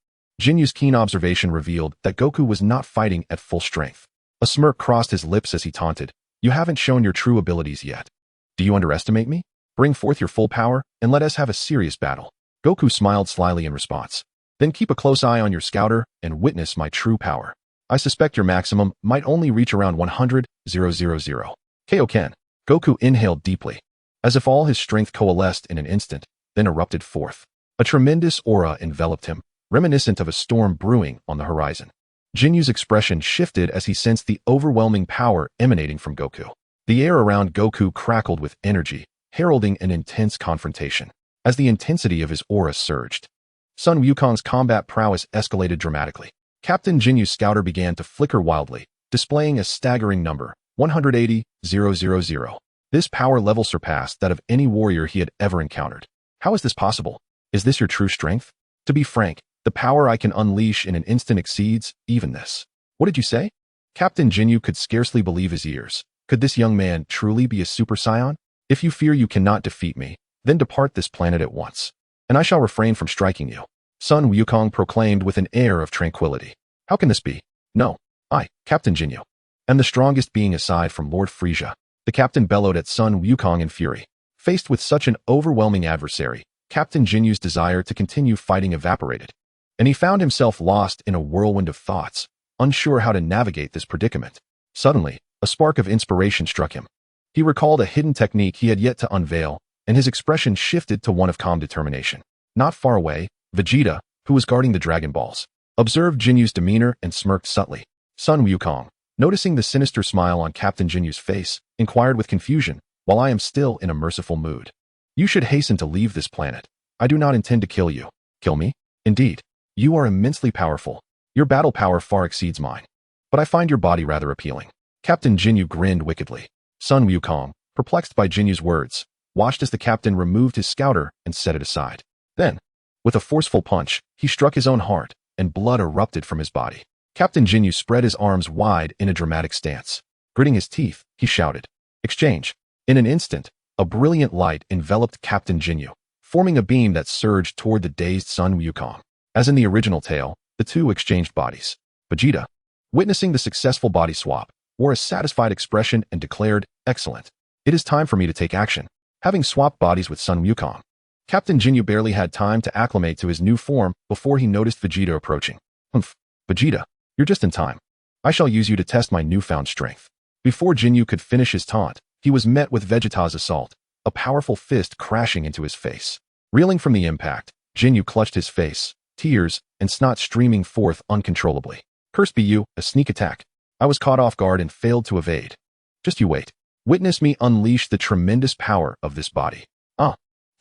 Jinyu's keen observation revealed that Goku was not fighting at full strength. A smirk crossed his lips as he taunted, "You haven't shown your true abilities yet. Do you underestimate me? Bring forth your full power, and let us have a serious battle." Goku smiled slyly in response. "Then keep a close eye on your scouter and witness my true power. I suspect your maximum might only reach around 100,000. Kaioken." Goku inhaled deeply, as if all his strength coalesced in an instant, then erupted forth. A tremendous aura enveloped him, reminiscent of a storm brewing on the horizon. Jinyu's expression shifted as he sensed the overwhelming power emanating from Goku. The air around Goku crackled with energy, heralding an intense confrontation. As the intensity of his aura surged, Sun Wukong's combat prowess escalated dramatically. Captain Jinyu's scouter began to flicker wildly, displaying a staggering number, 180,000. This power level surpassed that of any warrior he had ever encountered. How is this possible? Is this your true strength? To be frank, the power I can unleash in an instant exceeds even this. What did you say? Captain Jinyu could scarcely believe his ears. Could this young man truly be a Super Saiyan? If you fear you cannot defeat me, then depart this planet at once, and I shall refrain from striking you. Sun Wukong proclaimed with an air of tranquility. How can this be? No, I, Captain Jinyu, am the strongest being aside from Lord Frieza. The captain bellowed at Sun Wukong in fury. Faced with such an overwhelming adversary, Captain Jinyu's desire to continue fighting evaporated, and he found himself lost in a whirlwind of thoughts, unsure how to navigate this predicament. Suddenly, a spark of inspiration struck him. He recalled a hidden technique he had yet to unveil, and his expression shifted to one of calm determination. Not far away, Vegeta, who was guarding the Dragon Balls, observed Jinyu's demeanor and smirked subtly. Sun Wukong, noticing the sinister smile on Captain Jinyu's face, inquired with confusion, while I am still in a merciful mood. You should hasten to leave this planet. I do not intend to kill you. Kill me? Indeed. You are immensely powerful. Your battle power far exceeds mine. But I find your body rather appealing. Captain Jinyu grinned wickedly. Sun Wukong, perplexed by Jinyu's words, watched as the captain removed his scouter and set it aside. Then, with a forceful punch, he struck his own heart, and blood erupted from his body. Captain Jinyu spread his arms wide in a dramatic stance. Gritting his teeth, he shouted, "Exchange!" In an instant, a brilliant light enveloped Captain Jinyu, forming a beam that surged toward the dazed Sun Wukong. As in the original tale, the two exchanged bodies. Vegeta, witnessing the successful body swap, wore a satisfied expression and declared, "Excellent. It is time for me to take action." Having swapped bodies with Sun Wukong, Captain Jinyu barely had time to acclimate to his new form before he noticed Vegeta approaching. "Humph, Vegeta, you're just in time. I shall use you to test my newfound strength." Before Jinyu could finish his taunt, he was met with Vegeta's assault, a powerful fist crashing into his face. Reeling from the impact, Jinyu clutched his face, tears and snot streaming forth uncontrollably. "Cursed be you, a sneak attack. I was caught off guard and failed to evade. Just you wait. Witness me unleash the tremendous power of this body."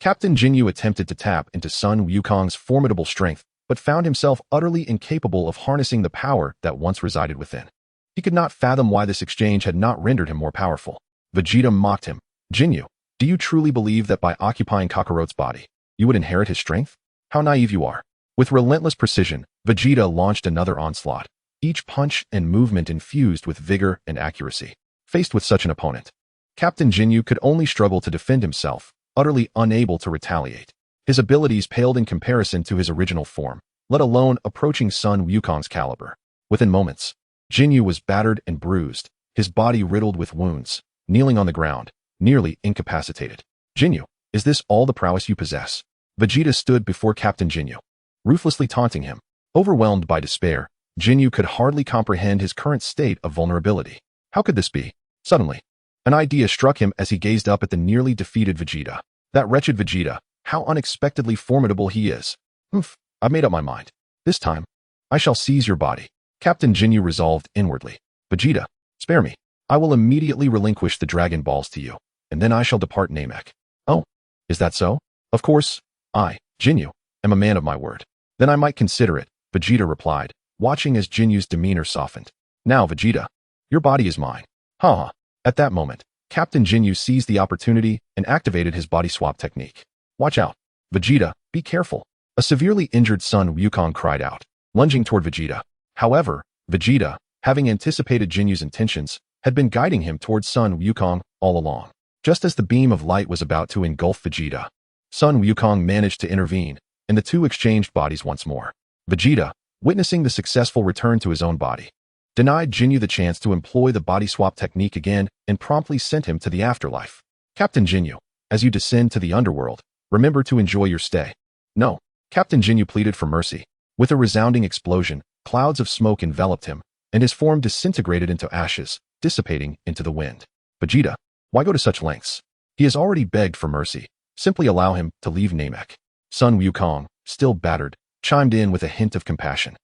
Captain Jinyu attempted to tap into Sun Wukong's formidable strength, but found himself utterly incapable of harnessing the power that once resided within. He could not fathom why this exchange had not rendered him more powerful. Vegeta mocked him. "Jinyu, do you truly believe that by occupying Kakarot's body, you would inherit his strength? How naive you are." With relentless precision, Vegeta launched another onslaught, each punch and movement infused with vigor and accuracy. Faced with such an opponent, Captain Jinyu could only struggle to defend himself, utterly unable to retaliate. His abilities paled in comparison to his original form, let alone approaching Sun Wukong's caliber. Within moments, Jinyu was battered and bruised, his body riddled with wounds, kneeling on the ground, nearly incapacitated. "Jinyu, is this all the prowess you possess?" Vegeta stood before Captain Jinyu, ruthlessly taunting him. Overwhelmed by despair, Jinyu could hardly comprehend his current state of vulnerability. How could this be? Suddenly, an idea struck him as he gazed up at the nearly defeated Vegeta. That wretched Vegeta, how unexpectedly formidable he is. I've made up my mind. This time, I shall seize your body. Captain Jinyu resolved inwardly. "Vegeta, spare me. I will immediately relinquish the Dragon Balls to you, and then I shall depart Namek." "Oh, is that so? Of course, I, Jinyu, am a man of my word. Then I might consider it," Vegeta replied, watching as Jinyu's demeanor softened. "Now, Vegeta, your body is mine." Ha! At that moment, Captain Jinyu seized the opportunity and activated his body swap technique. "Watch out. Vegeta, be careful." A severely injured Sun Wukong cried out, lunging toward Vegeta. However, Vegeta, having anticipated Jinyu's intentions, had been guiding him towards Sun Wukong all along. Just as the beam of light was about to engulf Vegeta, Sun Wukong managed to intervene, and the two exchanged bodies once more. Vegeta, witnessing the successful return to his own body, denied Jinyu the chance to employ the body swap technique again and promptly sent him to the afterlife. "Captain Jinyu, as you descend to the underworld, remember to enjoy your stay." "No." Captain Jinyu pleaded for mercy. With a resounding explosion, clouds of smoke enveloped him, and his form disintegrated into ashes, dissipating into the wind. "Vegeta, why go to such lengths? He has already begged for mercy. Simply allow him to leave Namek." Sun Wukong, still battered, chimed in with a hint of compassion.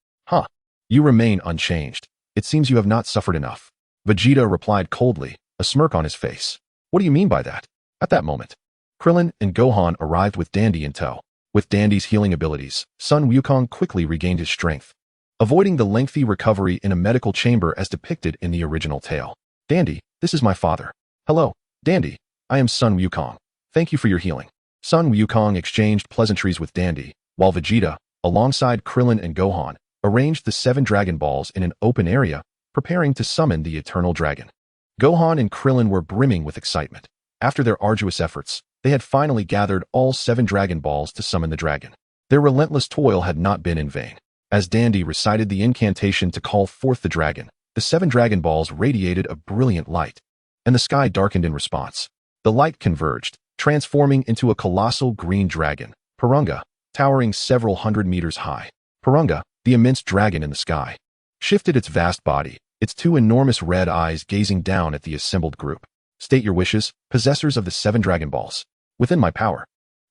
You remain unchanged. It seems you have not suffered enough." Vegeta replied coldly, a smirk on his face. "What do you mean by that?" At that moment, Krillin and Gohan arrived with Dandy in tow. With Dandy's healing abilities, Sun Wukong quickly regained his strength, avoiding the lengthy recovery in a medical chamber as depicted in the original tale. "Dandy, this is my father." "Hello, Dandy. I am Sun Wukong. Thank you for your healing." Sun Wukong exchanged pleasantries with Dandy, while Vegeta, alongside Krillin and Gohan, arranged the 7 Dragon Balls in an open area, preparing to summon the Eternal Dragon. Gohan and Krillin were brimming with excitement. After their arduous efforts, they had finally gathered all 7 Dragon Balls to summon the dragon. Their relentless toil had not been in vain. As Dandy recited the incantation to call forth the dragon, the 7 Dragon Balls radiated a brilliant light, and the sky darkened in response. The light converged, transforming into a colossal green dragon, Purunga, towering several hundred meters high. Purunga, the immense dragon in the sky, shifted its vast body, its 2 enormous red eyes gazing down at the assembled group. State your wishes, possessors of the 7 Dragon Balls. Within my power,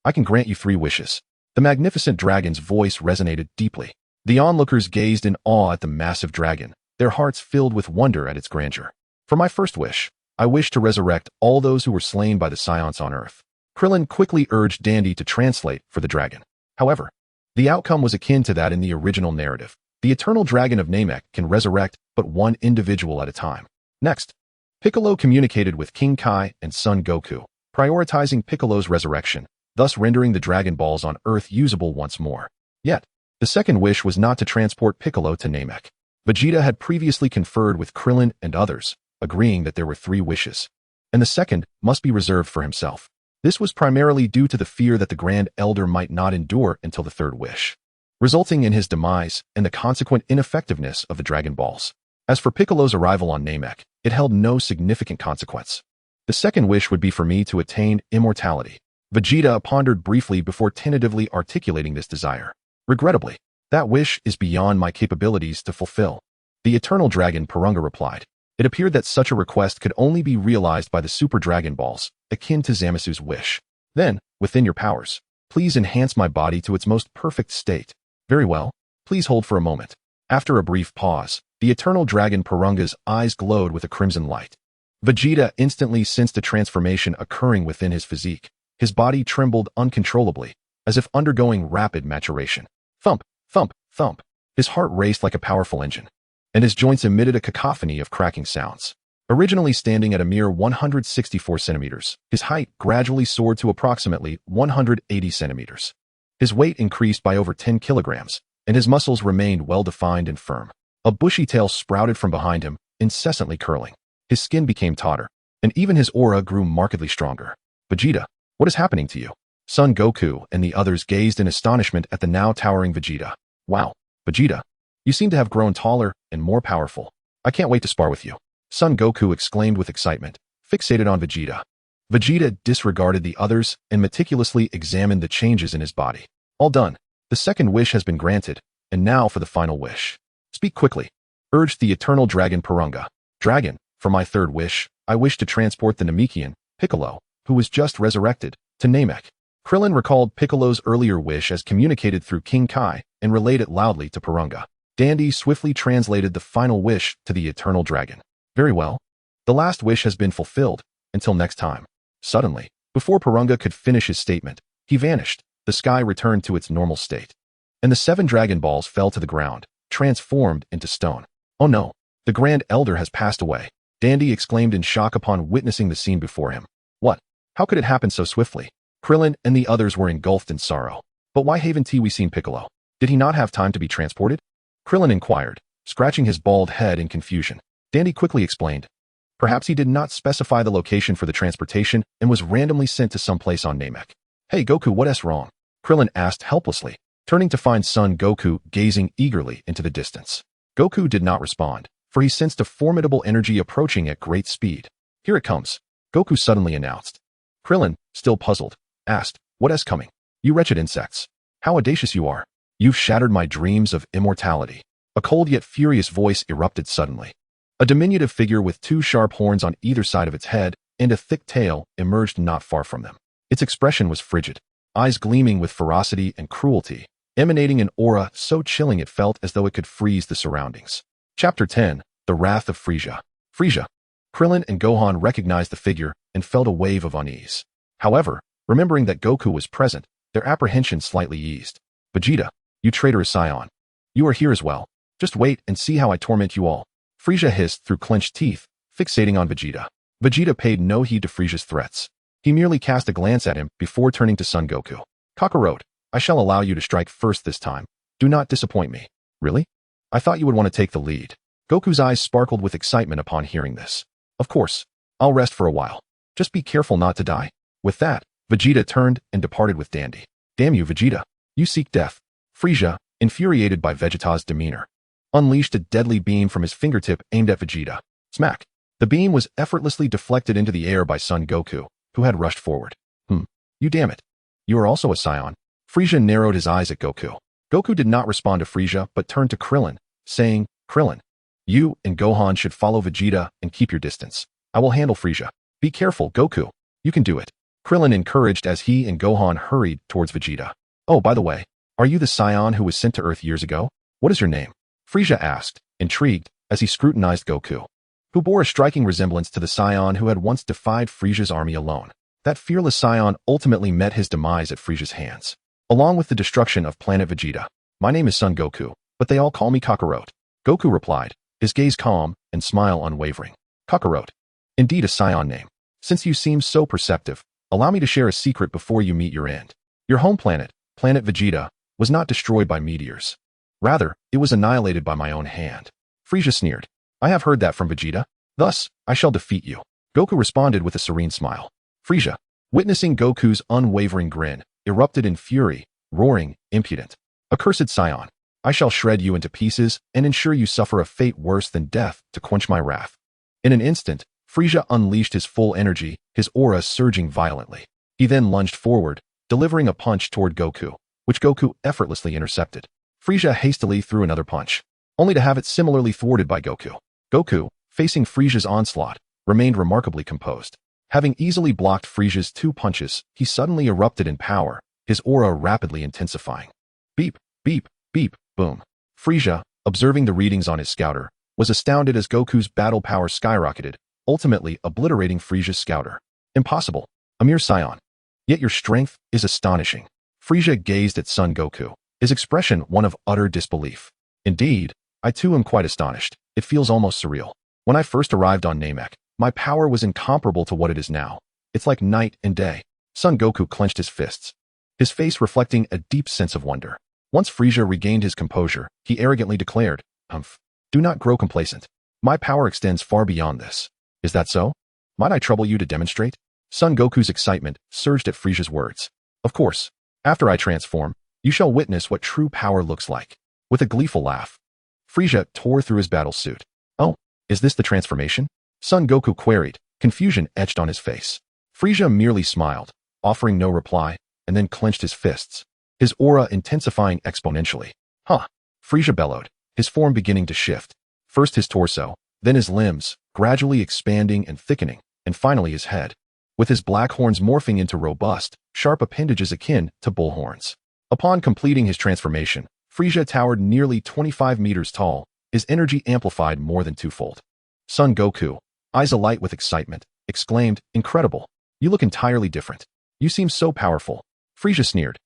I can grant you 3 wishes. The magnificent dragon's voice resonated deeply. The onlookers gazed in awe at the massive dragon, their hearts filled with wonder at its grandeur. For my first wish, I wish to resurrect all those who were slain by the Saiyans on Earth. Krillin quickly urged Dandy to translate for the dragon. However, the outcome was akin to that in the original narrative. The eternal dragon of Namek can resurrect but one individual at a time. Next, Piccolo communicated with King Kai and Son Goku, prioritizing Piccolo's resurrection, thus rendering the Dragon Balls on Earth usable once more. Yet, the second wish was not to transport Piccolo to Namek. Vegeta had previously conferred with Krillin and others, agreeing that there were 3 wishes, and the second must be reserved for himself. This was primarily due to the fear that the Grand Elder might not endure until the 3rd wish, resulting in his demise and the consequent ineffectiveness of the Dragon Balls. As for Piccolo's arrival on Namek, it held no significant consequence. The second wish would be for me to attain immortality. Vegeta pondered briefly before tentatively articulating this desire. Regrettably, that wish is beyond my capabilities to fulfill. The Eternal Dragon Purunga replied. It appeared that such a request could only be realized by the Super Dragon Balls, akin to Zamasu's wish. Then, within your powers, please enhance my body to its most perfect state. Very well, please hold for a moment. After a brief pause, the Eternal Dragon Purunga's eyes glowed with a crimson light. Vegeta instantly sensed a transformation occurring within his physique. His body trembled uncontrollably, as if undergoing rapid maturation. Thump, thump, thump. His heart raced like a powerful engine, and his joints emitted a cacophony of cracking sounds. Originally standing at a mere 164 centimeters, his height gradually soared to approximately 180 centimeters. His weight increased by over 10 kilograms, and his muscles remained well-defined and firm. A bushy tail sprouted from behind him, incessantly curling. His skin became tauter, and even his aura grew markedly stronger. Vegeta, what is happening to you? Son Goku and the others gazed in astonishment at the now towering Vegeta. Wow, Vegeta, you seem to have grown taller and more powerful. I can't wait to spar with you. Son Goku exclaimed with excitement, fixated on Vegeta. Vegeta disregarded the others and meticulously examined the changes in his body. All done. The second wish has been granted, and now for the final wish. Speak quickly, urged the Eternal Dragon Purunga. Dragon, for my 3rd wish, I wish to transport the Namekian, Piccolo, who was just resurrected, to Namek. Krillin recalled Piccolo's earlier wish as communicated through King Kai and relayed it loudly to Purunga. Dandy swiftly translated the final wish to the Eternal Dragon. Very well. The last wish has been fulfilled. Until next time. Suddenly, before Purunga could finish his statement, he vanished. The sky returned to its normal state, and the 7 Dragon Balls fell to the ground, transformed into stone. Oh no, the Grand Elder has passed away. Dandy exclaimed in shock upon witnessing the scene before him. What? How could it happen so swiftly? Krillin and the others were engulfed in sorrow. But why haven't we seen Piccolo? Did he not have time to be transported? Krillin inquired, scratching his bald head in confusion. Dandy quickly explained. Perhaps he did not specify the location for the transportation and was randomly sent to some place on Namek. Hey Goku, what's wrong? Krillin asked helplessly, turning to find Son Goku gazing eagerly into the distance. Goku did not respond, for he sensed a formidable energy approaching at great speed. Here it comes, Goku suddenly announced. Krillin, still puzzled, asked, What's coming? You wretched insects. How audacious you are. You've shattered my dreams of immortality. A cold yet furious voice erupted suddenly. A diminutive figure with 2 sharp horns on either side of its head and a thick tail emerged not far from them. Its expression was frigid, eyes gleaming with ferocity and cruelty, emanating an aura so chilling it felt as though it could freeze the surroundings. Chapter 10, The Wrath of Frieza. Frieza. Krillin and Gohan recognized the figure and felt a wave of unease. However, remembering that Goku was present, their apprehension slightly eased. Vegeta, you traitorous Saiyan. You are here as well. Just wait and see how I torment you all. Frieza hissed through clenched teeth, fixating on Vegeta. Vegeta paid no heed to Frieza's threats. He merely cast a glance at him before turning to Son Goku. Kakarot, I shall allow you to strike first this time. Do not disappoint me. Really? I thought you would want to take the lead. Goku's eyes sparkled with excitement upon hearing this. Of course. I'll rest for a while. Just be careful not to die. With that, Vegeta turned and departed with Dandy. Damn you, Vegeta. You seek death. Frieza, infuriated by Vegeta's demeanor, unleashed a deadly beam from his fingertip aimed at Vegeta. Smack! The beam was effortlessly deflected into the air by Son Goku, who had rushed forward. You damn it. You are also a Saiyan. Frieza narrowed his eyes at Goku. Goku did not respond to Frieza but turned to Krillin, saying, Krillin, you and Gohan should follow Vegeta and keep your distance. I will handle Frieza. Be careful, Goku. You can do it. Krillin encouraged as he and Gohan hurried towards Vegeta. Oh, by the way, are you the Saiyan who was sent to Earth years ago? What is your name? Frieza asked, intrigued, as he scrutinized Goku, who bore a striking resemblance to the Saiyan who had once defied Frieza's army alone. That fearless Saiyan ultimately met his demise at Frieza's hands, along with the destruction of planet Vegeta. My name is Son Goku, but they all call me Kakarot. Goku replied, his gaze calm and smile unwavering. Kakarot. Indeed a Saiyan name. Since you seem so perceptive, allow me to share a secret before you meet your end. Your home planet, planet Vegeta, was not destroyed by meteors. Rather, it was annihilated by my own hand. Frieza sneered. I have heard that from Vegeta. Thus, I shall defeat you. Goku responded with a serene smile. Frieza, witnessing Goku's unwavering grin, erupted in fury, roaring, impudent. Accursed Saiyan, I shall shred you into pieces and ensure you suffer a fate worse than death to quench my wrath. In an instant, Frieza unleashed his full energy, his aura surging violently. He then lunged forward, delivering a punch toward Goku, which Goku effortlessly intercepted. Frieza hastily threw another punch, only to have it similarly thwarted by Goku. Goku, facing Frieza's onslaught, remained remarkably composed. Having easily blocked Frieza's 2 punches, he suddenly erupted in power, his aura rapidly intensifying. Beep, beep, beep, boom. Frieza, observing the readings on his scouter, was astounded as Goku's battle power skyrocketed, ultimately obliterating Frieza's scouter. Impossible. A mere Saiyan. Yet your strength is astonishing. Frieza gazed at Son Goku, his expression one of utter disbelief. Indeed, I too am quite astonished. It feels almost surreal. When I first arrived on Namek, my power was incomparable to what it is now. It's like night and day. Son Goku clenched his fists, his face reflecting a deep sense of wonder. Once Frieza regained his composure, he arrogantly declared, do not grow complacent. My power extends far beyond this. Is that so? Might I trouble you to demonstrate? Son Goku's excitement surged at Frieza's words. Of course. After I transform, you shall witness what true power looks like. With a gleeful laugh, Frieza tore through his battle suit. Oh, is this the transformation? Son Goku queried, confusion etched on his face. Frieza merely smiled, offering no reply, and then clenched his fists, his aura intensifying exponentially. Frieza bellowed, his form beginning to shift. First his torso, then his limbs, gradually expanding and thickening, and finally his head, with his black horns morphing into robust, sharp appendages akin to bull horns. Upon completing his transformation, Frieza towered nearly 25 meters tall, his energy amplified more than twofold. Son Goku, eyes alight with excitement, exclaimed, incredible. You look entirely different. You seem so powerful. Frieza sneered.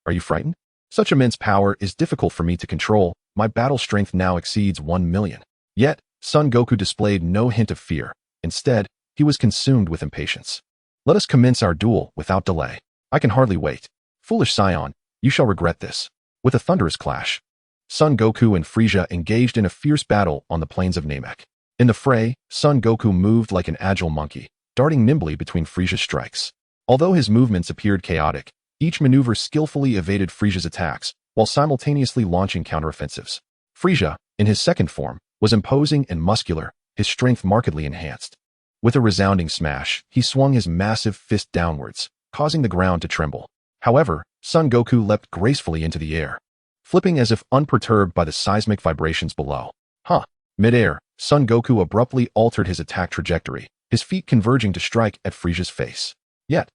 Are you frightened? Such immense power is difficult for me to control. My battle strength now exceeds 1 million. Yet, Son Goku displayed no hint of fear. Instead, he was consumed with impatience. Let us commence our duel without delay. I can hardly wait. Foolish Saiyan, you shall regret this. With a thunderous clash, Son Goku and Frieza engaged in a fierce battle on the plains of Namek. In the fray, Son Goku moved like an agile monkey, darting nimbly between Frieza's strikes. Although his movements appeared chaotic, each maneuver skillfully evaded Frieza's attacks, while simultaneously launching counteroffensives. Frieza, in his second form, was imposing and muscular, his strength markedly enhanced. With a resounding smash, he swung his massive fist downwards, causing the ground to tremble. However, Son Goku leapt gracefully into the air, flipping as if unperturbed by the seismic vibrations below. Mid-air, Son Goku abruptly altered his attack trajectory, his feet converging to strike at Frieza's face. Yet,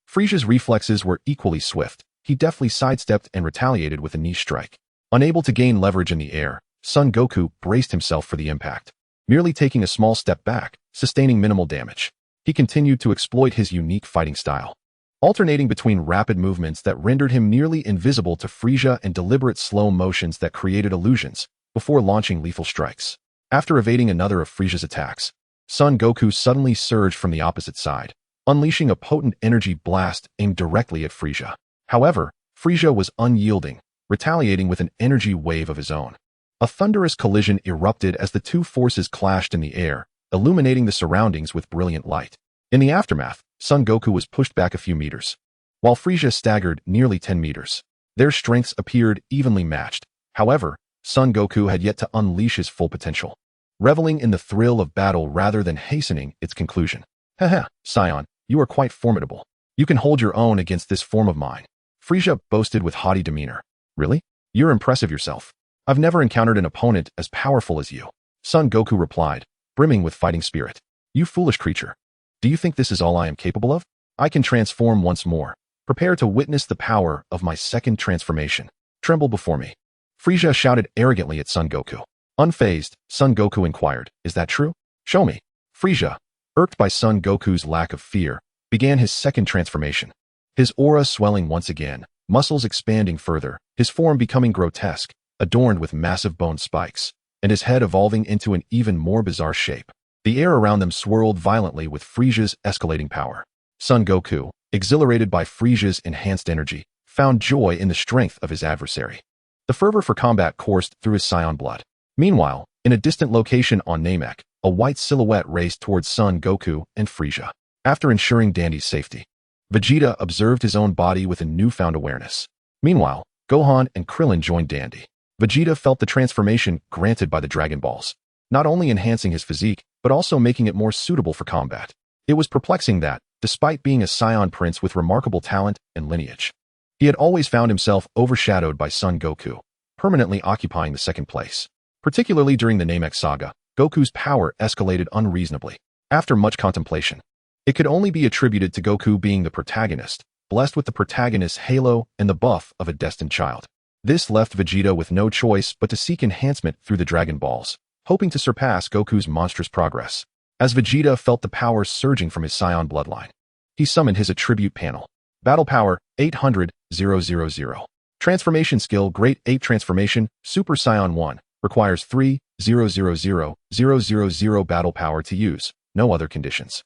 Frieza's reflexes were equally swift. He deftly sidestepped and retaliated with a knee strike. Unable to gain leverage in the air, Son Goku braced himself for the impact, merely taking a small step back, sustaining minimal damage. He continued to exploit his unique fighting style, alternating between rapid movements that rendered him nearly invisible to Frieza and deliberate slow motions that created illusions, before launching lethal strikes. After evading another of Frieza's attacks, Son Goku suddenly surged from the opposite side, unleashing a potent energy blast aimed directly at Frieza. However, Frieza was unyielding, retaliating with an energy wave of his own. A thunderous collision erupted as the two forces clashed in the air, illuminating the surroundings with brilliant light. In the aftermath, Son Goku was pushed back a few meters, while Frieza staggered nearly 10 meters. Their strengths appeared evenly matched. However, Son Goku had yet to unleash his full potential, reveling in the thrill of battle rather than hastening its conclusion. Haha, Saiyan, you are quite formidable. You can hold your own against this form of mine, Frieza boasted with haughty demeanor. Really? You're impressive yourself. I've never encountered an opponent as powerful as you, Son Goku replied, brimming with fighting spirit. You foolish creature. Do you think this is all I am capable of? I can transform once more. Prepare to witness the power of my second transformation. Tremble before me. Frieza shouted arrogantly at Son Goku. Unfazed, Son Goku inquired, is that true? Show me. Frieza, irked by Son Goku's lack of fear, began his second transformation. His aura swelling once again, muscles expanding further, his form becoming grotesque, adorned with massive bone spikes, and his head evolving into an even more bizarre shape. The air around them swirled violently with Frieza's escalating power. Son Goku, exhilarated by Frieza's enhanced energy, found joy in the strength of his adversary. The fervor for combat coursed through his Saiyan blood. Meanwhile, in a distant location on Namek, a white silhouette raced towards Son Goku and Frieza. After ensuring Dandy's safety, Vegeta observed his own body with a newfound awareness. Meanwhile, Gohan and Krillin joined Dandy. Vegeta felt the transformation granted by the Dragon Balls, not only enhancing his physique, but also making it more suitable for combat. It was perplexing that, despite being a Saiyan prince with remarkable talent and lineage, he had always found himself overshadowed by Son Goku, permanently occupying the second place. Particularly during the Namek saga, Goku's power escalated unreasonably. After much contemplation, it could only be attributed to Goku being the protagonist, blessed with the protagonist's halo and the buff of a destined child. This left Vegeta with no choice but to seek enhancement through the Dragon Balls, hoping to surpass Goku's monstrous progress. As Vegeta felt the power surging from his Saiyan bloodline, he summoned his attribute panel. Battle Power 800,000. Transformation Skill Great Ape Transformation Super Saiyan 1 requires 3,000,000 battle power to use, no other conditions.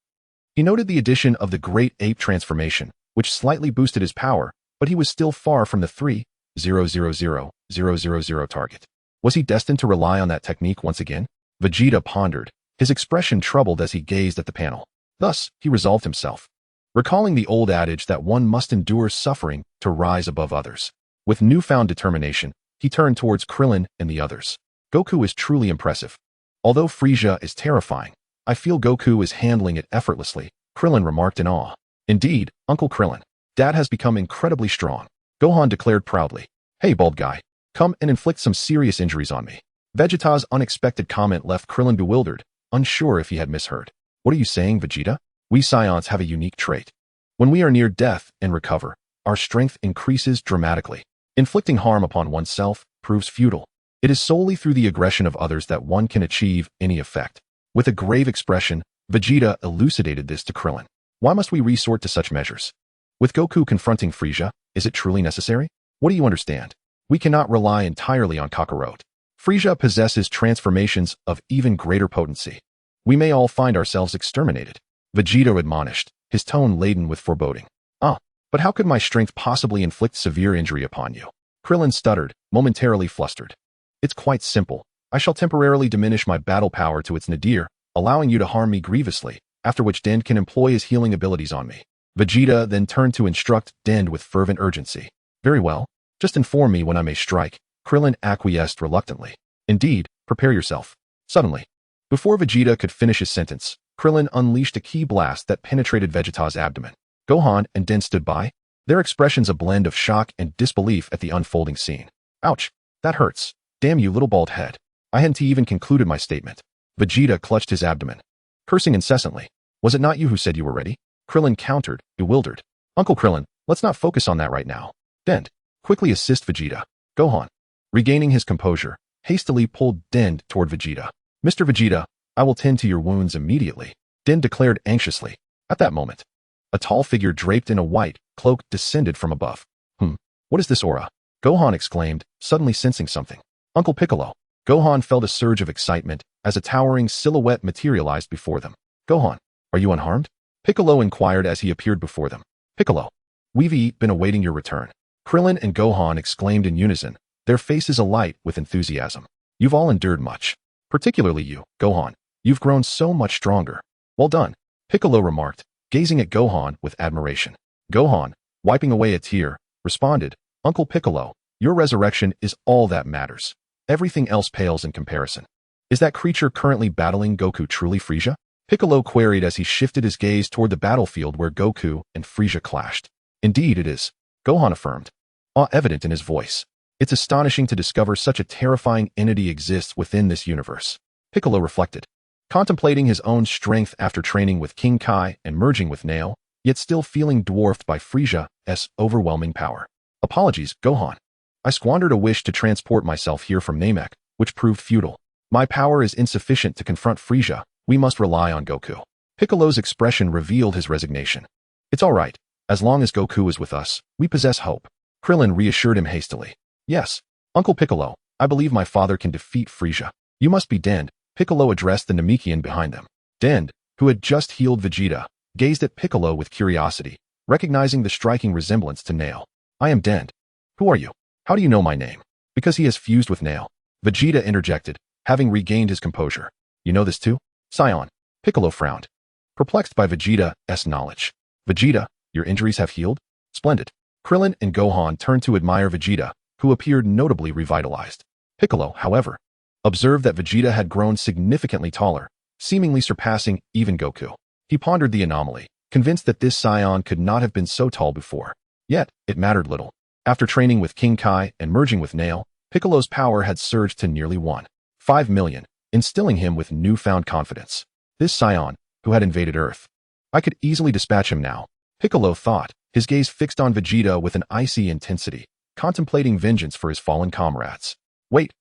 He noted the addition of the Great Ape Transformation, which slightly boosted his power, but he was still far from the 3,000,000 target. Was he destined to rely on that technique once again? Vegeta pondered, his expression troubled as he gazed at the panel. Thus, he resolved himself, recalling the old adage that one must endure suffering to rise above others. With newfound determination, he turned towards Krillin and the others. Goku is truly impressive. Although Frieza is terrifying, I feel Goku is handling it effortlessly, Krillin remarked in awe. Indeed, Uncle Krillin, Dad has become incredibly strong, Gohan declared proudly. Hey bald guy, come and inflict some serious injuries on me. Vegeta's unexpected comment left Krillin bewildered, unsure if he had misheard. What are you saying, Vegeta? We Saiyans have a unique trait. When we are near death and recover, our strength increases dramatically. Inflicting harm upon oneself proves futile. It is solely through the aggression of others that one can achieve any effect. With a grave expression, Vegeta elucidated this to Krillin. Why must we resort to such measures? With Goku confronting Frieza, is it truly necessary? What do you understand? We cannot rely entirely on Kakarot. Frieza possesses transformations of even greater potency. We may all find ourselves exterminated. Vegeta admonished, his tone laden with foreboding. But how could my strength possibly inflict severe injury upon you? Krillin stuttered, momentarily flustered. It's quite simple. I shall temporarily diminish my battle power to its nadir, allowing you to harm me grievously, after which Dend can employ his healing abilities on me. Vegeta then turned to instruct Dend with fervent urgency. Very well. Just inform me when I may strike. Krillin acquiesced reluctantly. Indeed, prepare yourself. Suddenly, before Vegeta could finish his sentence, Krillin unleashed a ki blast that penetrated Vegeta's abdomen. Gohan and Dend stood by, their expressions a blend of shock and disbelief at the unfolding scene. Ouch, that hurts. Damn you little bald head. I hadn't even concluded my statement. Vegeta clutched his abdomen, cursing incessantly. Was it not you who said you were ready? Krillin countered, bewildered. Uncle Krillin, let's not focus on that right now. Dend, quickly assist Vegeta. Gohan, regaining his composure, hastily pulled Dend toward Vegeta. Mr. Vegeta, I will tend to your wounds immediately, Dend declared anxiously. At that moment, a tall figure draped in a white cloak descended from above. What is this aura? Gohan exclaimed, suddenly sensing something. Uncle Piccolo. Gohan felt a surge of excitement as a towering silhouette materialized before them. Gohan, are you unharmed? Piccolo inquired as he appeared before them. Piccolo, we've been awaiting your return. Krillin and Gohan exclaimed in unison, their faces alight with enthusiasm. You've all endured much. Particularly you, Gohan. You've grown so much stronger. Well done, Piccolo remarked, gazing at Gohan with admiration. Gohan, wiping away a tear, responded, Uncle Piccolo, your resurrection is all that matters. Everything else pales in comparison. Is that creature currently battling Goku truly Frieza? Piccolo queried as he shifted his gaze toward the battlefield where Goku and Frieza clashed. Indeed it is, Gohan affirmed, awe evident in his voice. It's astonishing to discover such a terrifying entity exists within this universe. Piccolo reflected, contemplating his own strength after training with King Kai and merging with Nail, yet still feeling dwarfed by Frieza's overwhelming power. Apologies, Gohan. I squandered a wish to transport myself here from Namek, which proved futile. My power is insufficient to confront Frieza. We must rely on Goku. Piccolo's expression revealed his resignation. It's all right. As long as Goku is with us, we possess hope. Krillin reassured him hastily. Yes, Uncle Piccolo, I believe my father can defeat Frieza. You must be Dend. Piccolo addressed the Namekian behind them. Dend, who had just healed Vegeta, gazed at Piccolo with curiosity, recognizing the striking resemblance to Nail. I am Dend. Who are you? How do you know my name? Because he has fused with Nail. Vegeta interjected, having regained his composure. You know this too? Saiyan. Piccolo frowned, perplexed by Vegeta's knowledge. Vegeta, your injuries have healed? Splendid. Krillin and Gohan turned to admire Vegeta, who appeared notably revitalized. Piccolo, however, observed that Vegeta had grown significantly taller, seemingly surpassing even Goku. He pondered the anomaly, convinced that this Saiyan could not have been so tall before. Yet, it mattered little. After training with King Kai and merging with Nail, Piccolo's power had surged to nearly 1.5 million, instilling him with newfound confidence. This Saiyan, who had invaded Earth. I could easily dispatch him now, Piccolo thought, his gaze fixed on Vegeta with an icy intensity, contemplating vengeance for his fallen comrades. Wait,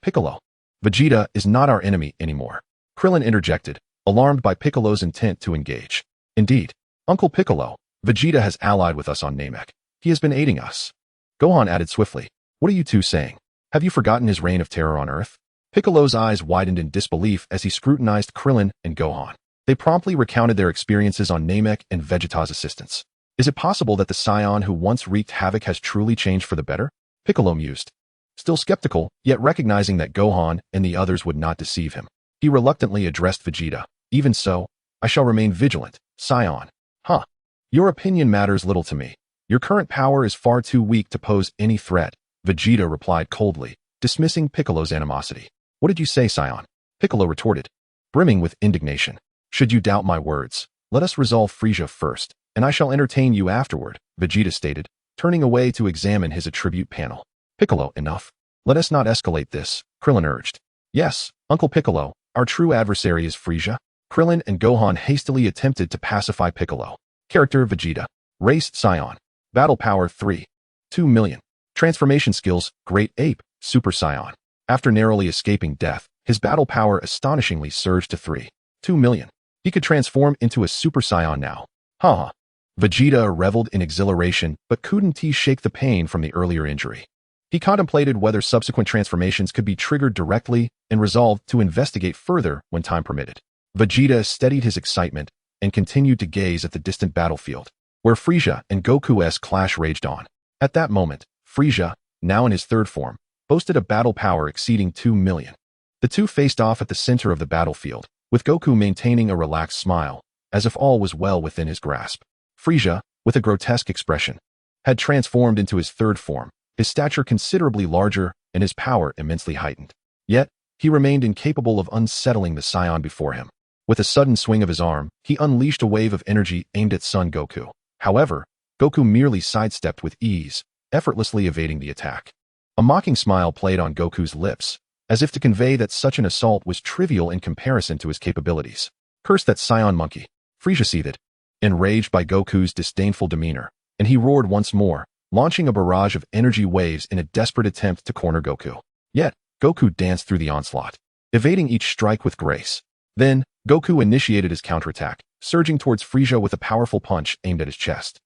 Piccolo. Vegeta is not our enemy anymore. Krillin interjected, alarmed by Piccolo's intent to engage. Indeed, Uncle Piccolo, Vegeta has allied with us on Namek. He has been aiding us. Gohan added swiftly, what are you two saying? Have you forgotten his reign of terror on Earth? Piccolo's eyes widened in disbelief as he scrutinized Krillin and Gohan. They promptly recounted their experiences on Namek and Vegeta's assistance. Is it possible that the Saiyan who once wreaked havoc has truly changed for the better? Piccolo mused. Still skeptical, yet recognizing that Gohan and the others would not deceive him. He reluctantly addressed Vegeta. Even so, I shall remain vigilant, Saiyan. Huh. Your opinion matters little to me. Your current power is far too weak to pose any threat, Vegeta replied coldly, dismissing Piccolo's animosity. What did you say, Saiyan? Piccolo retorted, brimming with indignation. Should you doubt my words, let us resolve Frieza first, and I shall entertain you afterward, Vegeta stated, turning away to examine his attribute panel. Piccolo, enough. Let us not escalate this, Krillin urged. Yes, Uncle Piccolo, our true adversary is Frieza. Krillin and Gohan hastily attempted to pacify Piccolo. Character Vegeta. Race Saiyan. Battle power 3.2 million. Transformation skills, Great Ape, Super Saiyan. After narrowly escaping death, his battle power astonishingly surged to 3.2 million. He could transform into a Super Saiyan now. Haha. Vegeta reveled in exhilaration but couldn't shake the pain from the earlier injury. He contemplated whether subsequent transformations could be triggered directly and resolved to investigate further when time permitted. Vegeta steadied his excitement and continued to gaze at the distant battlefield, where Frieza and Goku's clash raged on. At that moment, Frieza, now in his third form, boasted a battle power exceeding 2 million. The two faced off at the center of the battlefield, with Goku maintaining a relaxed smile, as if all was well within his grasp. Frieza, with a grotesque expression, had transformed into his third form, his stature considerably larger and his power immensely heightened. Yet, he remained incapable of unsettling the Saiyan before him. With a sudden swing of his arm, he unleashed a wave of energy aimed at Son Goku. However, Goku merely sidestepped with ease, effortlessly evading the attack. A mocking smile played on Goku's lips, as if to convey that such an assault was trivial in comparison to his capabilities. Curse that Saiyan monkey, Frieza seethed, enraged by Goku's disdainful demeanor, and he roared once more, launching a barrage of energy waves in a desperate attempt to corner Goku. Yet, Goku danced through the onslaught, evading each strike with grace. Then, Goku initiated his counterattack, surging towards Frieza with a powerful punch aimed at his chest.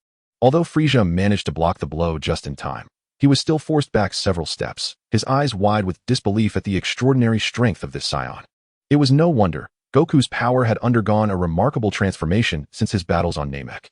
Although Frieza managed to block the blow just in time, he was still forced back several steps, his eyes wide with disbelief at the extraordinary strength of this Saiyan. It was no wonder Goku's power had undergone a remarkable transformation since his battles on Namek,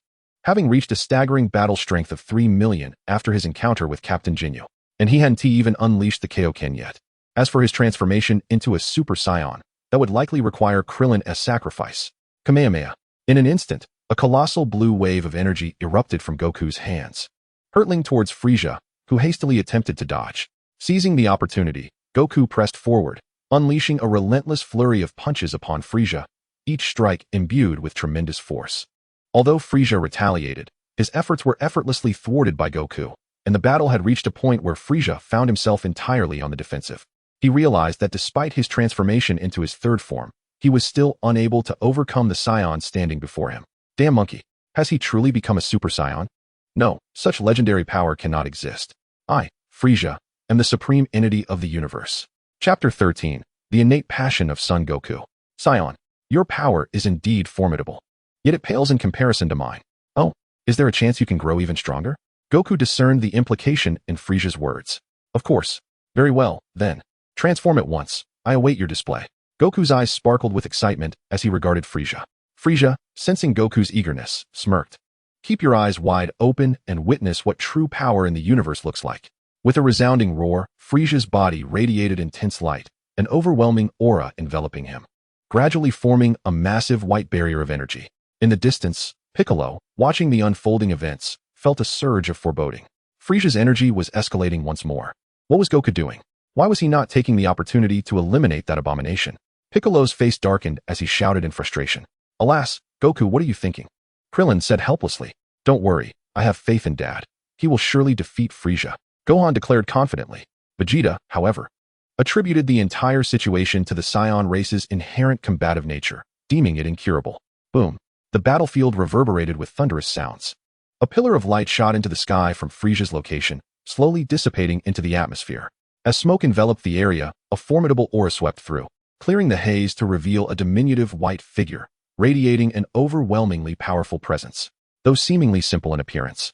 having reached a staggering battle strength of 3 million after his encounter with Captain Ginyu, and he hadn't even unleashed the Kaioken yet. As for his transformation into a Super Saiyan, that would likely require Krillin as sacrifice. Kamehameha. In an instant, a colossal blue wave of energy erupted from Goku's hands, hurtling towards Frieza, who hastily attempted to dodge. Seizing the opportunity, Goku pressed forward, unleashing a relentless flurry of punches upon Frieza, each strike imbued with tremendous force. Although Frieza retaliated, his efforts were effortlessly thwarted by Goku, and the battle had reached a point where Frieza found himself entirely on the defensive. He realized that despite his transformation into his third form, he was still unable to overcome the Saiyan standing before him. Damn monkey, has he truly become a Super Saiyan? No, such legendary power cannot exist. I, Frieza, am the supreme entity of the universe. Chapter 13, The Innate Passion of Son Goku. Saiyan, your power is indeed formidable, yet it pales in comparison to mine. Oh, is there a chance you can grow even stronger? Goku discerned the implication in Frieza's words. Of course. Very well, then. Transform at once. I await your display. Goku's eyes sparkled with excitement as he regarded Frieza. Frieza, sensing Goku's eagerness, smirked. Keep your eyes wide open and witness what true power in the universe looks like. With a resounding roar, Frieza's body radiated intense light, an overwhelming aura enveloping him, gradually forming a massive white barrier of energy. In the distance, Piccolo, watching the unfolding events, felt a surge of foreboding. Frieza's energy was escalating once more. What was Goku doing? Why was he not taking the opportunity to eliminate that abomination? Piccolo's face darkened as he shouted in frustration. Alas, Goku, what are you thinking? Krillin said helplessly. Don't worry, I have faith in Dad. He will surely defeat Frieza. Gohan declared confidently. Vegeta, however, attributed the entire situation to the Saiyan race's inherent combative nature, deeming it incurable. Boom. The battlefield reverberated with thunderous sounds. A pillar of light shot into the sky from Frieza's location, slowly dissipating into the atmosphere. As smoke enveloped the area, a formidable aura swept through, clearing the haze to reveal a diminutive white figure, radiating an overwhelmingly powerful presence, though seemingly simple in appearance.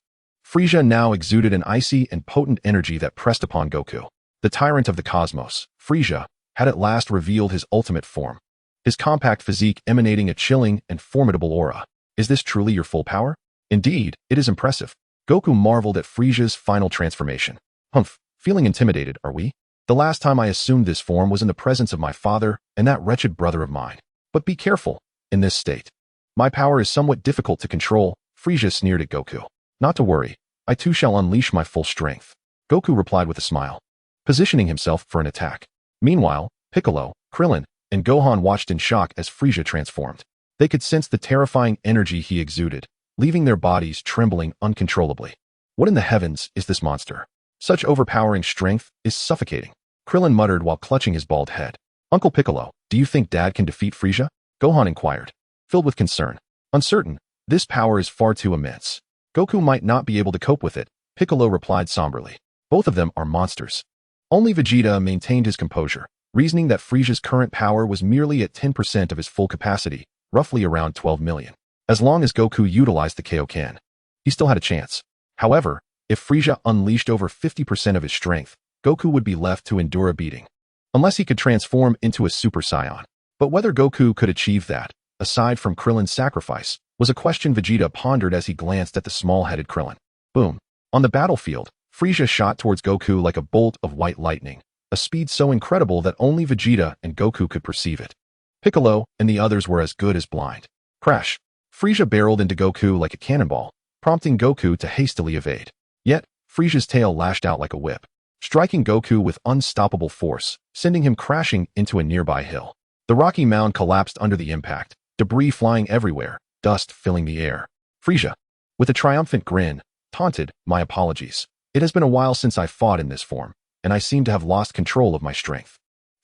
Frieza now exuded an icy and potent energy that pressed upon Goku. The tyrant of the cosmos, Frieza, had at last revealed his ultimate form, his compact physique emanating a chilling and formidable aura. Is this truly your full power? Indeed, it is impressive. Goku marveled at Frieza's final transformation. Humph. Feeling intimidated, are we? The last time I assumed this form was in the presence of my father and that wretched brother of mine. But be careful, in this state. My power is somewhat difficult to control, Frieza sneered at Goku. Not to worry, I too shall unleash my full strength. Goku replied with a smile, positioning himself for an attack. Meanwhile, Piccolo, Krillin, and Gohan watched in shock as Frieza transformed. They could sense the terrifying energy he exuded, leaving their bodies trembling uncontrollably. What in the heavens is this monster? Such overpowering strength is suffocating. Krillin muttered while clutching his bald head. Uncle Piccolo, do you think Dad can defeat Frieza? Gohan inquired, filled with concern. Uncertain, this power is far too immense. Goku might not be able to cope with it, Piccolo replied somberly. Both of them are monsters. Only Vegeta maintained his composure, reasoning that Frieza's current power was merely at 10% of his full capacity, roughly around 12 million. As long as Goku utilized the Kaioken, he still had a chance. However, if Frieza unleashed over 50% of his strength, Goku would be left to endure a beating. Unless he could transform into a Super Saiyan. But whether Goku could achieve that, aside from Krillin's sacrifice, was a question Vegeta pondered as he glanced at the small-headed Krillin. Boom. On the battlefield, Frieza shot towards Goku like a bolt of white lightning, a speed so incredible that only Vegeta and Goku could perceive it. Piccolo and the others were as good as blind. Crash. Frieza barreled into Goku like a cannonball, prompting Goku to hastily evade. Yet, Frieza's tail lashed out like a whip, striking Goku with unstoppable force, sending him crashing into a nearby hill. The rocky mound collapsed under the impact, debris flying everywhere, dust filling the air. Frieza, with a triumphant grin, taunted, my apologies. It has been a while since I fought in this form, and I seem to have lost control of my strength.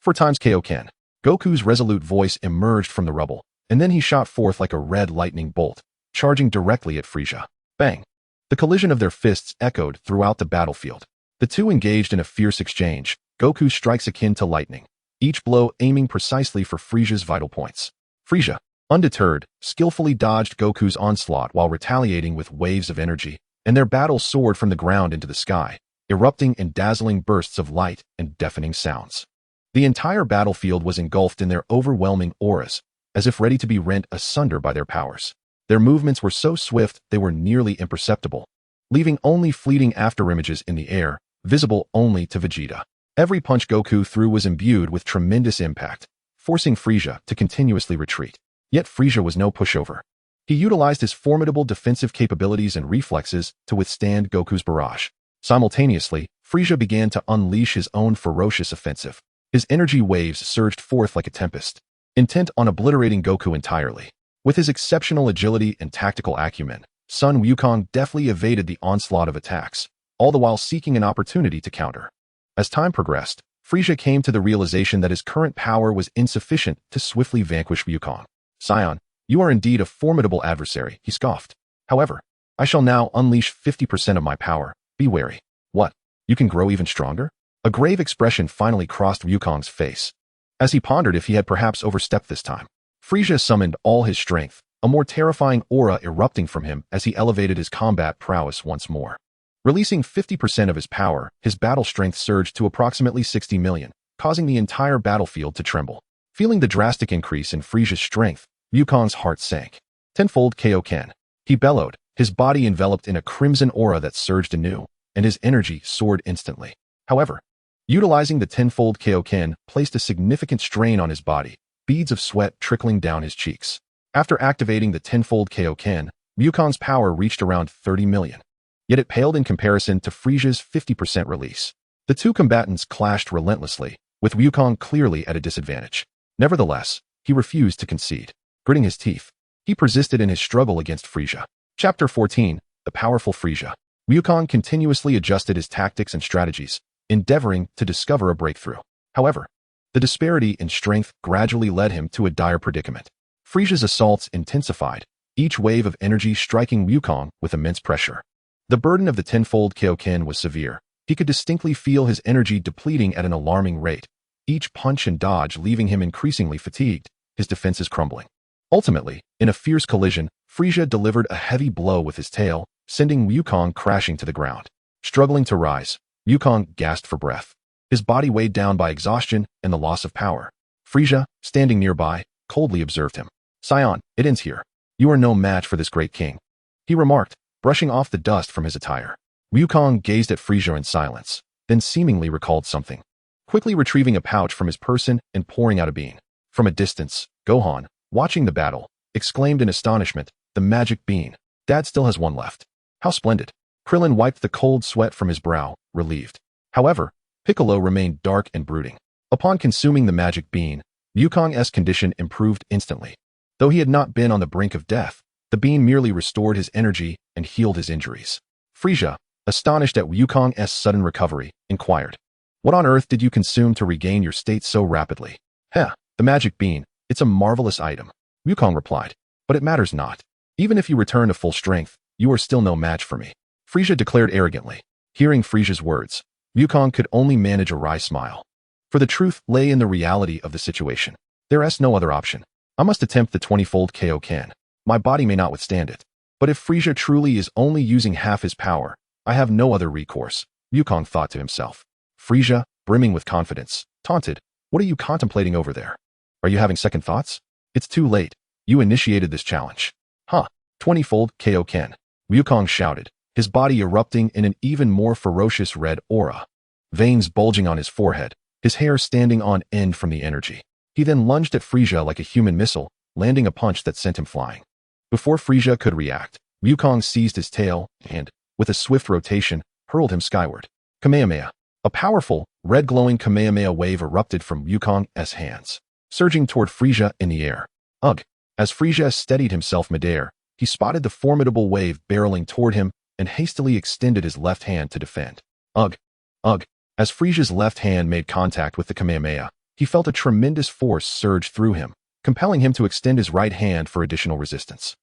4x Kaioken. Goku's resolute voice emerged from the rubble, and then he shot forth like a red lightning bolt, charging directly at Frieza. Bang! The collision of their fists echoed throughout the battlefield. The two engaged in a fierce exchange, Goku's strikes akin to lightning, each blow aiming precisely for Frieza's vital points. Frieza, undeterred, skillfully dodged Goku's onslaught while retaliating with waves of energy, and their battle soared from the ground into the sky, erupting in dazzling bursts of light and deafening sounds. The entire battlefield was engulfed in their overwhelming auras, as if ready to be rent asunder by their powers. Their movements were so swift they were nearly imperceptible, leaving only fleeting afterimages in the air, visible only to Vegeta. Every punch Goku threw was imbued with tremendous impact, forcing Frieza to continuously retreat. Yet Frieza was no pushover. He utilized his formidable defensive capabilities and reflexes to withstand Goku's barrage. Simultaneously, Frieza began to unleash his own ferocious offensive. His energy waves surged forth like a tempest, intent on obliterating Goku entirely. With his exceptional agility and tactical acumen, Sun Wukong deftly evaded the onslaught of attacks, all the while seeking an opportunity to counter. As time progressed, Frieza came to the realization that his current power was insufficient to swiftly vanquish Wukong. "Saiyan, you are indeed a formidable adversary," he scoffed. "However, I shall now unleash 50% of my power. Be wary." "What? You can grow even stronger?" A grave expression finally crossed Wukong's face, as he pondered if he had perhaps overstepped this time. Frieza summoned all his strength, a more terrifying aura erupting from him as he elevated his combat prowess once more. Releasing 50% of his power, his battle strength surged to approximately 60 million, causing the entire battlefield to tremble. Feeling the drastic increase in Frieza's strength, Wukong's heart sank. "Tenfold Kaioken," he bellowed, his body enveloped in a crimson aura that surged anew, and his energy soared instantly. However, utilizing the tenfold Kaioken placed a significant strain on his body, beads of sweat trickling down his cheeks. After activating the tenfold Kaioken, Wukong's power reached around 30 million. Yet it paled in comparison to Frieza's 50% release. The two combatants clashed relentlessly, with Wukong clearly at a disadvantage. Nevertheless, he refused to concede. Gritting his teeth, he persisted in his struggle against Frieza. Chapter 14, The Powerful Frieza. Wukong continuously adjusted his tactics and strategies, endeavoring to discover a breakthrough. However, the disparity in strength gradually led him to a dire predicament. Frieza's assaults intensified, each wave of energy striking Wukong with immense pressure. The burden of the tenfold Kaioken was severe. He could distinctly feel his energy depleting at an alarming rate, each punch and dodge leaving him increasingly fatigued, his defenses crumbling. Ultimately, in a fierce collision, Frieza delivered a heavy blow with his tail, sending Wukong crashing to the ground. Struggling to rise, Wukong gasped for breath, his body weighed down by exhaustion and the loss of power. Frieza, standing nearby, coldly observed him. "Saiyan, it ends here. You are no match for this great king," he remarked, brushing off the dust from his attire. Wukong gazed at Frieza in silence, then seemingly recalled something. Quickly retrieving a pouch from his person and pouring out a bean. From a distance, Gohan, watching the battle, exclaimed in astonishment, "The magic bean. Dad still has one left. How splendid." Krillin wiped the cold sweat from his brow, relieved. However, Piccolo remained dark and brooding. Upon consuming the magic bean, Wukong's condition improved instantly. Though he had not been on the brink of death, the bean merely restored his energy and healed his injuries. Frieza, astonished at Wukong's sudden recovery, inquired, "What on earth did you consume to regain your state so rapidly?" "Heh, the magic bean. It's a marvelous item," Wukong replied. "But it matters not. Even if you return to full strength, you are still no match for me," Frieza declared arrogantly. Hearing Frieza's words, Wukong could only manage a wry smile. For the truth lay in the reality of the situation. There is no other option. I must attempt the 20-fold Kaioken. My body may not withstand it. But if Frieza truly is only using half his power, I have no other recourse, Wukong thought to himself. Frieza, brimming with confidence, taunted, "What are you contemplating over there? Are you having second thoughts? It's too late. You initiated this challenge." "Huh, 20-fold Kaioken," Wukong shouted, his body erupting in an even more ferocious red aura. Veins bulging on his forehead, his hair standing on end from the energy. He then lunged at Frieza like a human missile, landing a punch that sent him flying. Before Frieza could react, Wukong seized his tail and, with a swift rotation, hurled him skyward. Kamehameha. A powerful, red-glowing Kamehameha wave erupted from Wukong's hands, surging toward Frieza in the air. Ugh! As Frieza steadied himself midair, he spotted the formidable wave barreling toward him and hastily extended his left hand to defend. Ugh! Ugh! As Frieza's left hand made contact with the Kamehameha, he felt a tremendous force surge through him, compelling him to extend his right hand for additional resistance.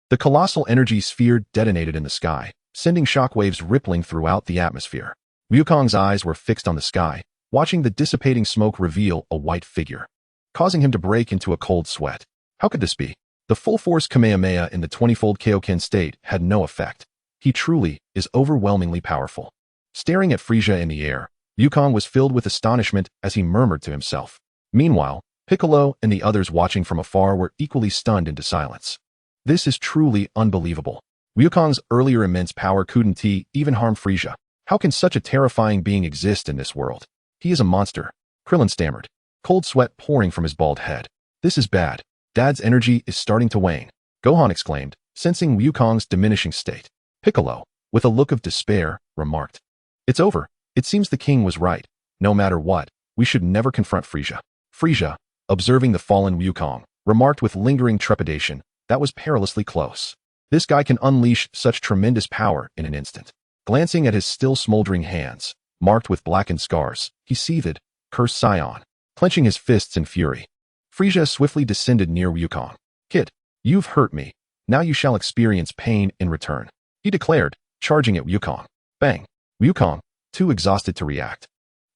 The colossal energy sphere detonated in the sky, sending shockwaves rippling throughout the atmosphere. Wukong's eyes were fixed on the sky, watching the dissipating smoke reveal a white figure, causing him to break into a cold sweat. How could this be? The full-force Kamehameha in the 20-fold Kaioken state had no effect. He truly is overwhelmingly powerful. Staring at Frieza in the air, Wukong was filled with astonishment as he murmured to himself. Meanwhile, Piccolo and the others watching from afar were equally stunned into silence. This is truly unbelievable. Wukong's earlier immense power couldn't even harm Frieza. How can such a terrifying being exist in this world? He is a monster, Krillin stammered, cold sweat pouring from his bald head. This is bad. Dad's energy is starting to wane, Gohan exclaimed, sensing Wukong's diminishing state. Piccolo, with a look of despair, remarked, "It's over. It seems the king was right. No matter what, we should never confront Frieza." Frieza, observing the fallen Wukong, remarked with lingering trepidation, "That was perilously close. This guy can unleash such tremendous power in an instant." Glancing at his still smoldering hands, marked with blackened scars, he seethed, "Curse Saiyan," clenching his fists in fury. Frieza swiftly descended near Wukong. "Kid, you've hurt me. Now you shall experience pain in return," he declared, charging at Wukong. Bang! Wukong, too exhausted to react,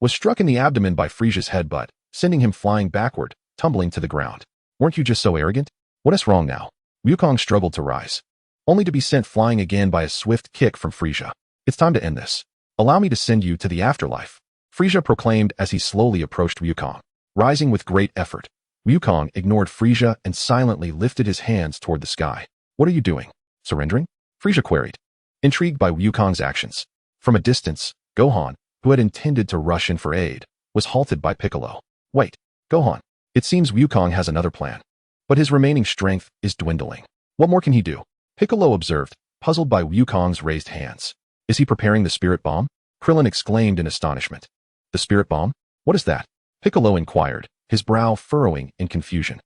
was struck in the abdomen by Frieza's headbutt, sending him flying backward, tumbling to the ground. "Weren't you just so arrogant? What is wrong now?" Wukong struggled to rise, only to be sent flying again by a swift kick from Frieza. "It's time to end this. Allow me to send you to the afterlife," Frieza proclaimed as he slowly approached Wukong. Rising with great effort, Wukong ignored Frieza and silently lifted his hands toward the sky. "What are you doing? Surrendering?" Frieza queried, intrigued by Wukong's actions. From a distance, Gohan, who had intended to rush in for aid, was halted by Piccolo. "Wait, Gohan. It seems Wukong has another plan. But his remaining strength is dwindling. What more can he do?" Piccolo observed, puzzled by Wukong's raised hands. "Is he preparing the spirit bomb?" Krillin exclaimed in astonishment. "The spirit bomb? What is that?" Piccolo inquired, his brow furrowing in confusion.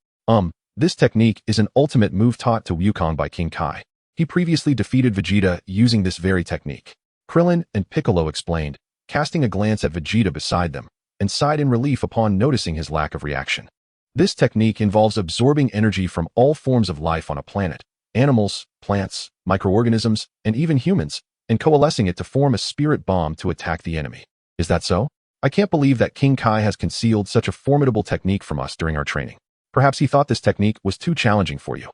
This technique is an ultimate move taught to Wukong by King Kai. He previously defeated Vegeta using this very technique. Krillin and Piccolo explained, casting a glance at Vegeta beside them, and sighed in relief upon noticing his lack of reaction. This technique involves absorbing energy from all forms of life on a planet, animals, plants, microorganisms, and even humans, and coalescing it to form a spirit bomb to attack the enemy. Is that so? I can't believe that King Kai has concealed such a formidable technique from us during our training. Perhaps he thought this technique was too challenging for you.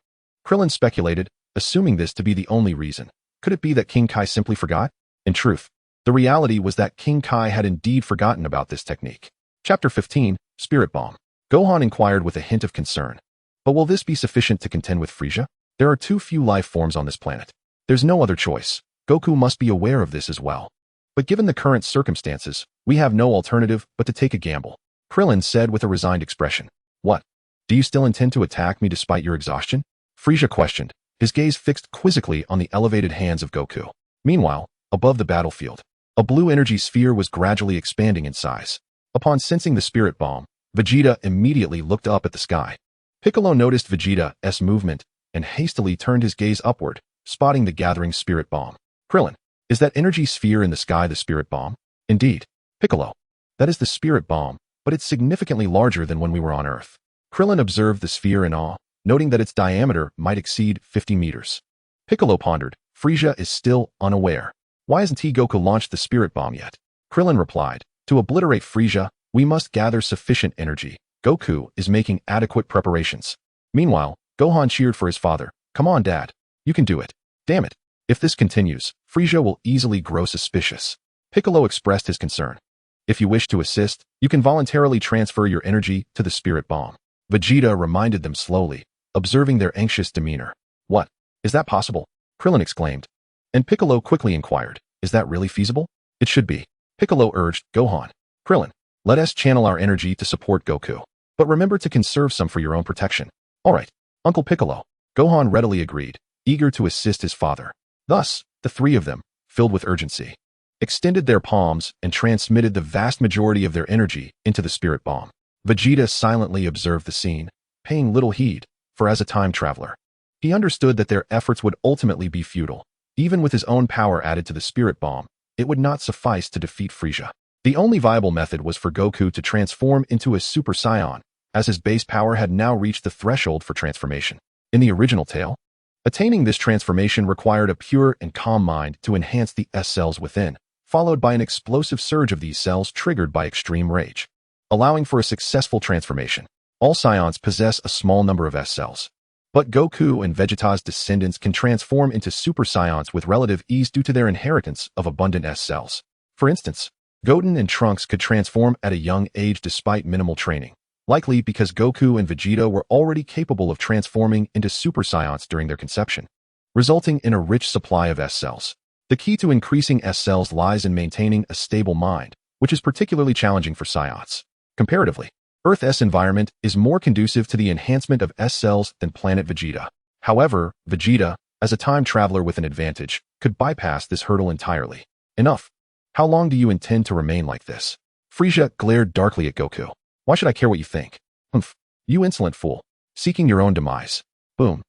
Krillin speculated, assuming this to be the only reason. Could it be that King Kai simply forgot? In truth, the reality was that King Kai had indeed forgotten about this technique. Chapter 15, Spirit Bomb. Gohan inquired with a hint of concern. But will this be sufficient to contend with Frieza? There are too few life forms on this planet. There's no other choice. Goku must be aware of this as well. But given the current circumstances, we have no alternative but to take a gamble. Krillin said with a resigned expression. "What? Do you still intend to attack me despite your exhaustion?" Frieza questioned, his gaze fixed quizzically on the elevated hands of Goku. Meanwhile, above the battlefield, a blue energy sphere was gradually expanding in size. Upon sensing the spirit bomb, Vegeta immediately looked up at the sky. Piccolo noticed Vegeta's movement and hastily turned his gaze upward, spotting the gathering spirit bomb. "Krillin, is that energy sphere in the sky the spirit bomb?" "Indeed, Piccolo. That is the spirit bomb, but it's significantly larger than when we were on Earth." Krillin observed the sphere in awe, noting that its diameter might exceed 50 meters. Piccolo pondered, Frieza is still unaware. Why hasn't Goku launched the spirit bomb yet? Krillin replied, "To obliterate Frieza, we must gather sufficient energy. Goku is making adequate preparations." Meanwhile, Gohan cheered for his father. "Come on, Dad. You can do it. Damn it. If this continues, Frieza will easily grow suspicious." Piccolo expressed his concern. "If you wish to assist, you can voluntarily transfer your energy to the spirit bomb." Vegeta reminded them slowly, observing their anxious demeanor. "What? Is that possible?" Krillin exclaimed. And Piccolo quickly inquired, "Is that really feasible?" "It should be." Piccolo urged, "Gohan, Krillin, let us channel our energy to support Goku. But remember to conserve some for your own protection." "All right, Uncle Piccolo." Gohan readily agreed, eager to assist his father. Thus, the three of them, filled with urgency, extended their palms and transmitted the vast majority of their energy into the spirit bomb. Vegeta silently observed the scene, paying little heed, for as a time traveler, he understood that their efforts would ultimately be futile. Even with his own power added to the spirit bomb, it would not suffice to defeat Frieza. The only viable method was for Goku to transform into a Super Saiyan, as his base power had now reached the threshold for transformation. In the original tale, attaining this transformation required a pure and calm mind to enhance the S cells within, followed by an explosive surge of these cells triggered by extreme rage, allowing for a successful transformation. All Saiyans possess a small number of S cells, but Goku and Vegeta's descendants can transform into Super Saiyans with relative ease due to their inheritance of abundant S cells. For instance, Goten and Trunks could transform at a young age despite minimal training, likely because Goku and Vegeta were already capable of transforming into Super Saiyans during their conception, resulting in a rich supply of S cells. The key to increasing S cells lies in maintaining a stable mind, which is particularly challenging for Saiyans. Comparatively, Earth's environment is more conducive to the enhancement of S cells than planet Vegeta. However, Vegeta, as a time traveler with an advantage, could bypass this hurdle entirely. Enough. How long do you intend to remain like this? Frieza glared darkly at Goku. Why should I care what you think? Humph. You insolent fool. Seeking your own demise. Boom.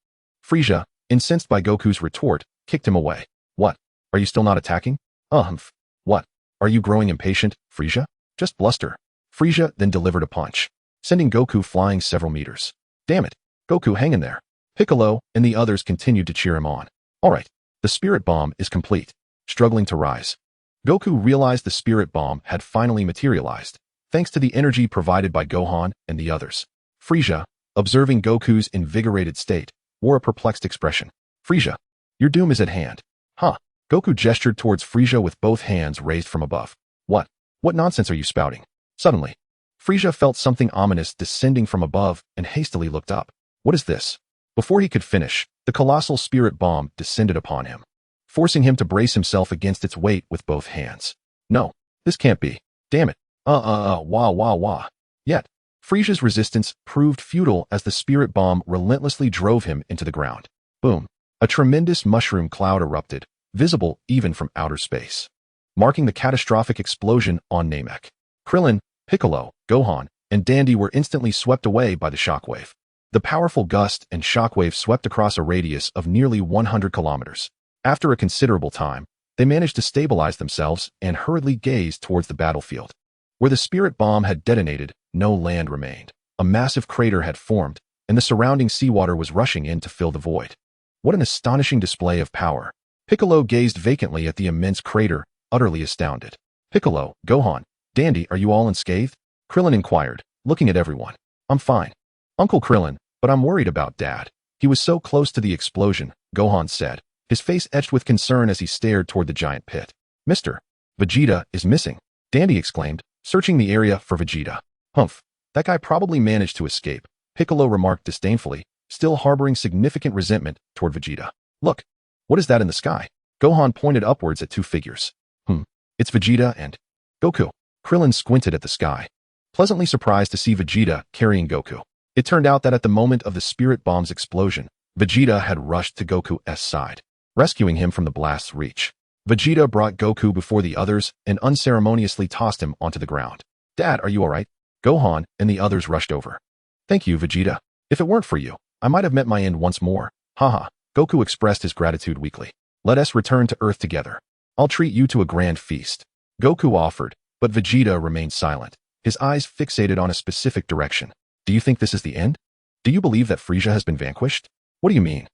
Frieza, incensed by Goku's retort, kicked him away. What? Are you still not attacking? Humph. What? Are you growing impatient, Frieza? Just bluster. Frieza then delivered a punch, sending Goku flying several meters. Damn it. Goku, hang in there. Piccolo and the others continued to cheer him on. All right. The spirit bomb is complete. Struggling to rise. Goku realized the spirit bomb had finally materialized, thanks to the energy provided by Gohan and the others. Frieza, observing Goku's invigorated state, wore a perplexed expression. Frieza, your doom is at hand. Huh. Goku gestured towards Frieza with both hands raised from above. What? What nonsense are you spouting? Suddenly, Frieza felt something ominous descending from above and hastily looked up. What is this? Before he could finish, the colossal spirit bomb descended upon him, forcing him to brace himself against its weight with both hands. No, this can't be. Damn it. Wah. Yet, Frieza's resistance proved futile as the spirit bomb relentlessly drove him into the ground. Boom. A tremendous mushroom cloud erupted, visible even from outer space, marking the catastrophic explosion on Namek. Krillin, Piccolo, Gohan, and Dandy were instantly swept away by the shockwave. The powerful gust and shockwave swept across a radius of nearly 100 kilometers. After a considerable time, they managed to stabilize themselves and hurriedly gazed towards the battlefield. Where the spirit bomb had detonated, no land remained. A massive crater had formed, and the surrounding seawater was rushing in to fill the void. What an astonishing display of power. Piccolo gazed vacantly at the immense crater, utterly astounded. Piccolo, Gohan, Dandy, are you all unscathed? Krillin inquired, looking at everyone. I'm fine. Uncle Krillin, but I'm worried about Dad. He was so close to the explosion, Gohan said, his face etched with concern as he stared toward the giant pit. Mr. Vegeta is missing, Dandy exclaimed, searching the area for Vegeta. Humph, that guy probably managed to escape, Piccolo remarked disdainfully, still harboring significant resentment toward Vegeta. Look, what is that in the sky? Gohan pointed upwards at two figures. It's Vegeta and Goku. Krillin squinted at the sky, pleasantly surprised to see Vegeta carrying Goku. It turned out that at the moment of the spirit bomb's explosion, Vegeta had rushed to Goku's side, rescuing him from the blast's reach. Vegeta brought Goku before the others and unceremoniously tossed him onto the ground. Dad, are you alright? Gohan and the others rushed over. Thank you, Vegeta. If it weren't for you, I might have met my end once more. Haha. Goku expressed his gratitude weakly. Let us return to Earth together. I'll treat you to a grand feast. Goku offered, but Vegeta remained silent, his eyes fixated on a specific direction. Do you think this is the end? Do you believe that Frieza has been vanquished? What do you mean?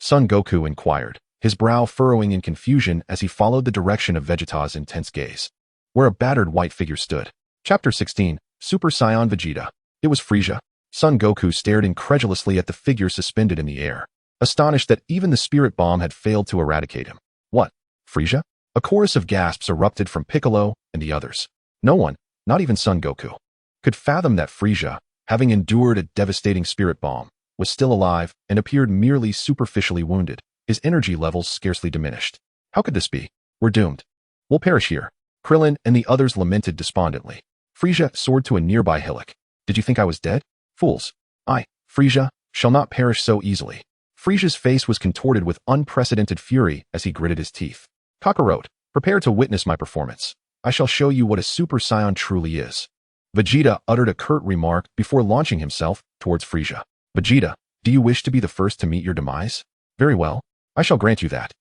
Son Goku inquired, his brow furrowing in confusion as he followed the direction of Vegeta's intense gaze, where a battered white figure stood. Chapter 16, Super Saiyan Vegeta. It was Frieza. Son Goku stared incredulously at the figure suspended in the air, astonished that even the spirit bomb had failed to eradicate him. What? Frieza? A chorus of gasps erupted from Piccolo and the others. No one, not even Son Goku, could fathom that Frieza, having endured a devastating spirit bomb, was still alive and appeared merely superficially wounded, his energy levels scarcely diminished. How could this be? We're doomed. We'll perish here. Krillin and the others lamented despondently. Frieza soared to a nearby hillock. Did you think I was dead? Fools. I, Frieza, shall not perish so easily. Frieza's face was contorted with unprecedented fury as he gritted his teeth. Kakarot, prepare to witness my performance. I shall show you what a Super Saiyan truly is. Vegeta uttered a curt remark before launching himself towards Frieza. Vegeta, do you wish to be the first to meet your demise? Very well, I shall grant you that.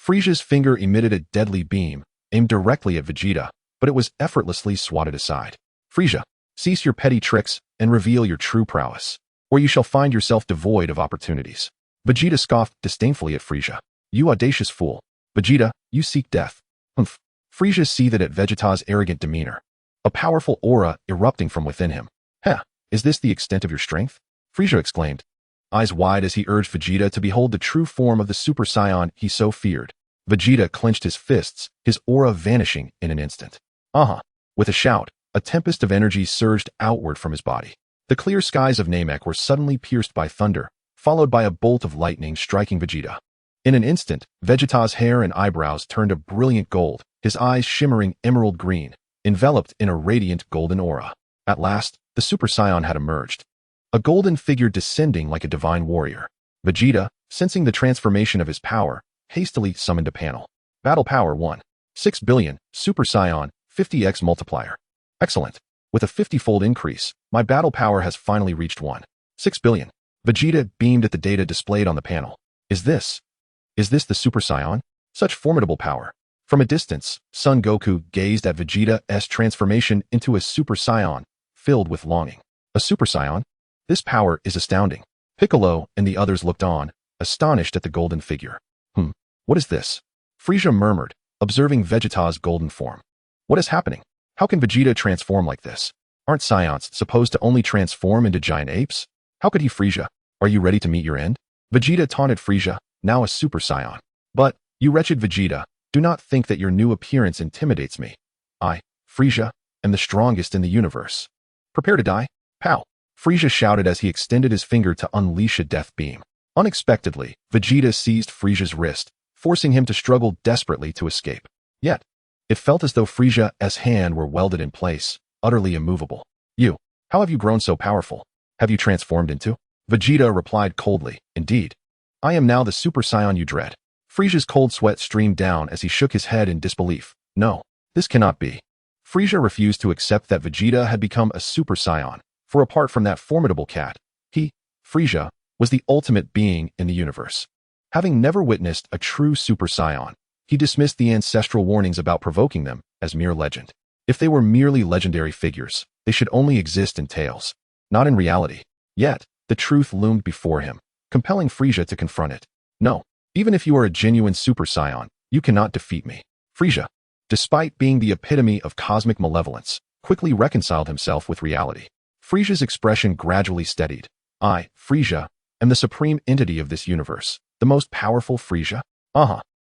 Frieza's finger emitted a deadly beam, aimed directly at Vegeta, but it was effortlessly swatted aside. Frieza, cease your petty tricks and reveal your true prowess, or you shall find yourself devoid of opportunities. Vegeta scoffed disdainfully at Frieza. You audacious fool. Vegeta, you seek death. Humph. Frieza seethed at Vegeta's arrogant demeanor, a powerful aura erupting from within him. Is this the extent of your strength? Frieza exclaimed, eyes wide as he urged Vegeta to behold the true form of the Super Saiyan he so feared. Vegeta clenched his fists, his aura vanishing in an instant. With a shout, a tempest of energy surged outward from his body. The clear skies of Namek were suddenly pierced by thunder, followed by a bolt of lightning striking Vegeta. In an instant, Vegeta's hair and eyebrows turned a brilliant gold, his eyes shimmering emerald green, enveloped in a radiant golden aura. At last, the Super Saiyan had emerged. A golden figure descending like a divine warrior. Vegeta, sensing the transformation of his power, hastily summoned a panel. Battle Power 1. 6 billion, Super Saiyan, 50x multiplier. Excellent. With a 50-fold increase, my battle power has finally reached 6 billion. Vegeta beamed at the data displayed on the panel. Is this the Super Saiyan? Such formidable power. From a distance, Son Goku gazed at Vegeta's transformation into a Super Saiyan, filled with longing. A Super Saiyan? This power is astounding. Piccolo and the others looked on, astonished at the golden figure. What is this? Frieza murmured, observing Vegeta's golden form. What is happening? How can Vegeta transform like this? Aren't Saiyans supposed to only transform into giant apes? How could he? Frieza, are you ready to meet your end? Vegeta taunted Frieza, now a Super Saiyan. But, you wretched Vegeta, do not think that your new appearance intimidates me. I, Frieza, am the strongest in the universe. Prepare to die? Pow! Frieza shouted as he extended his finger to unleash a death beam. Unexpectedly, Vegeta seized Frieza's wrist, forcing him to struggle desperately to escape. Yet, it felt as though Frieza's hand were welded in place, utterly immovable. How have you grown so powerful? Have you transformed into? Vegeta replied coldly, indeed. I am now the Super Saiyan you dread. Frieza's cold sweat streamed down as he shook his head in disbelief. No, this cannot be. Frieza refused to accept that Vegeta had become a Super Saiyan, for apart from that formidable cat, he, Frieza, was the ultimate being in the universe. Having never witnessed a true Super Saiyan, he dismissed the ancestral warnings about provoking them as mere legend. If they were merely legendary figures, they should only exist in tales, not in reality. Yet, the truth loomed before him, compelling Frieza to confront it. No, even if you are a genuine Super Saiyan, you cannot defeat me. Frieza, despite being the epitome of cosmic malevolence, quickly reconciled himself with reality. Frieza's expression gradually steadied. I, Frieza, am the supreme entity of this universe, the most powerful Frieza.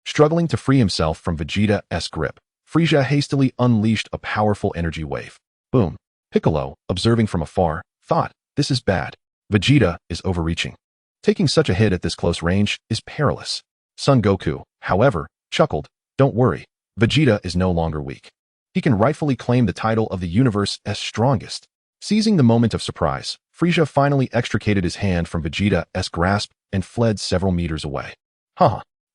Struggling to free himself from Vegeta's grip, Frieza hastily unleashed a powerful energy wave. Boom. Piccolo, observing from afar, thought, this is bad. Vegeta is overreaching. Taking such a hit at this close range is perilous. Son Goku, however, chuckled, don't worry, Vegeta is no longer weak. He can rightfully claim the title of the universe's strongest. Seizing the moment of surprise, Frieza finally extricated his hand from Vegeta's grasp and fled several meters away.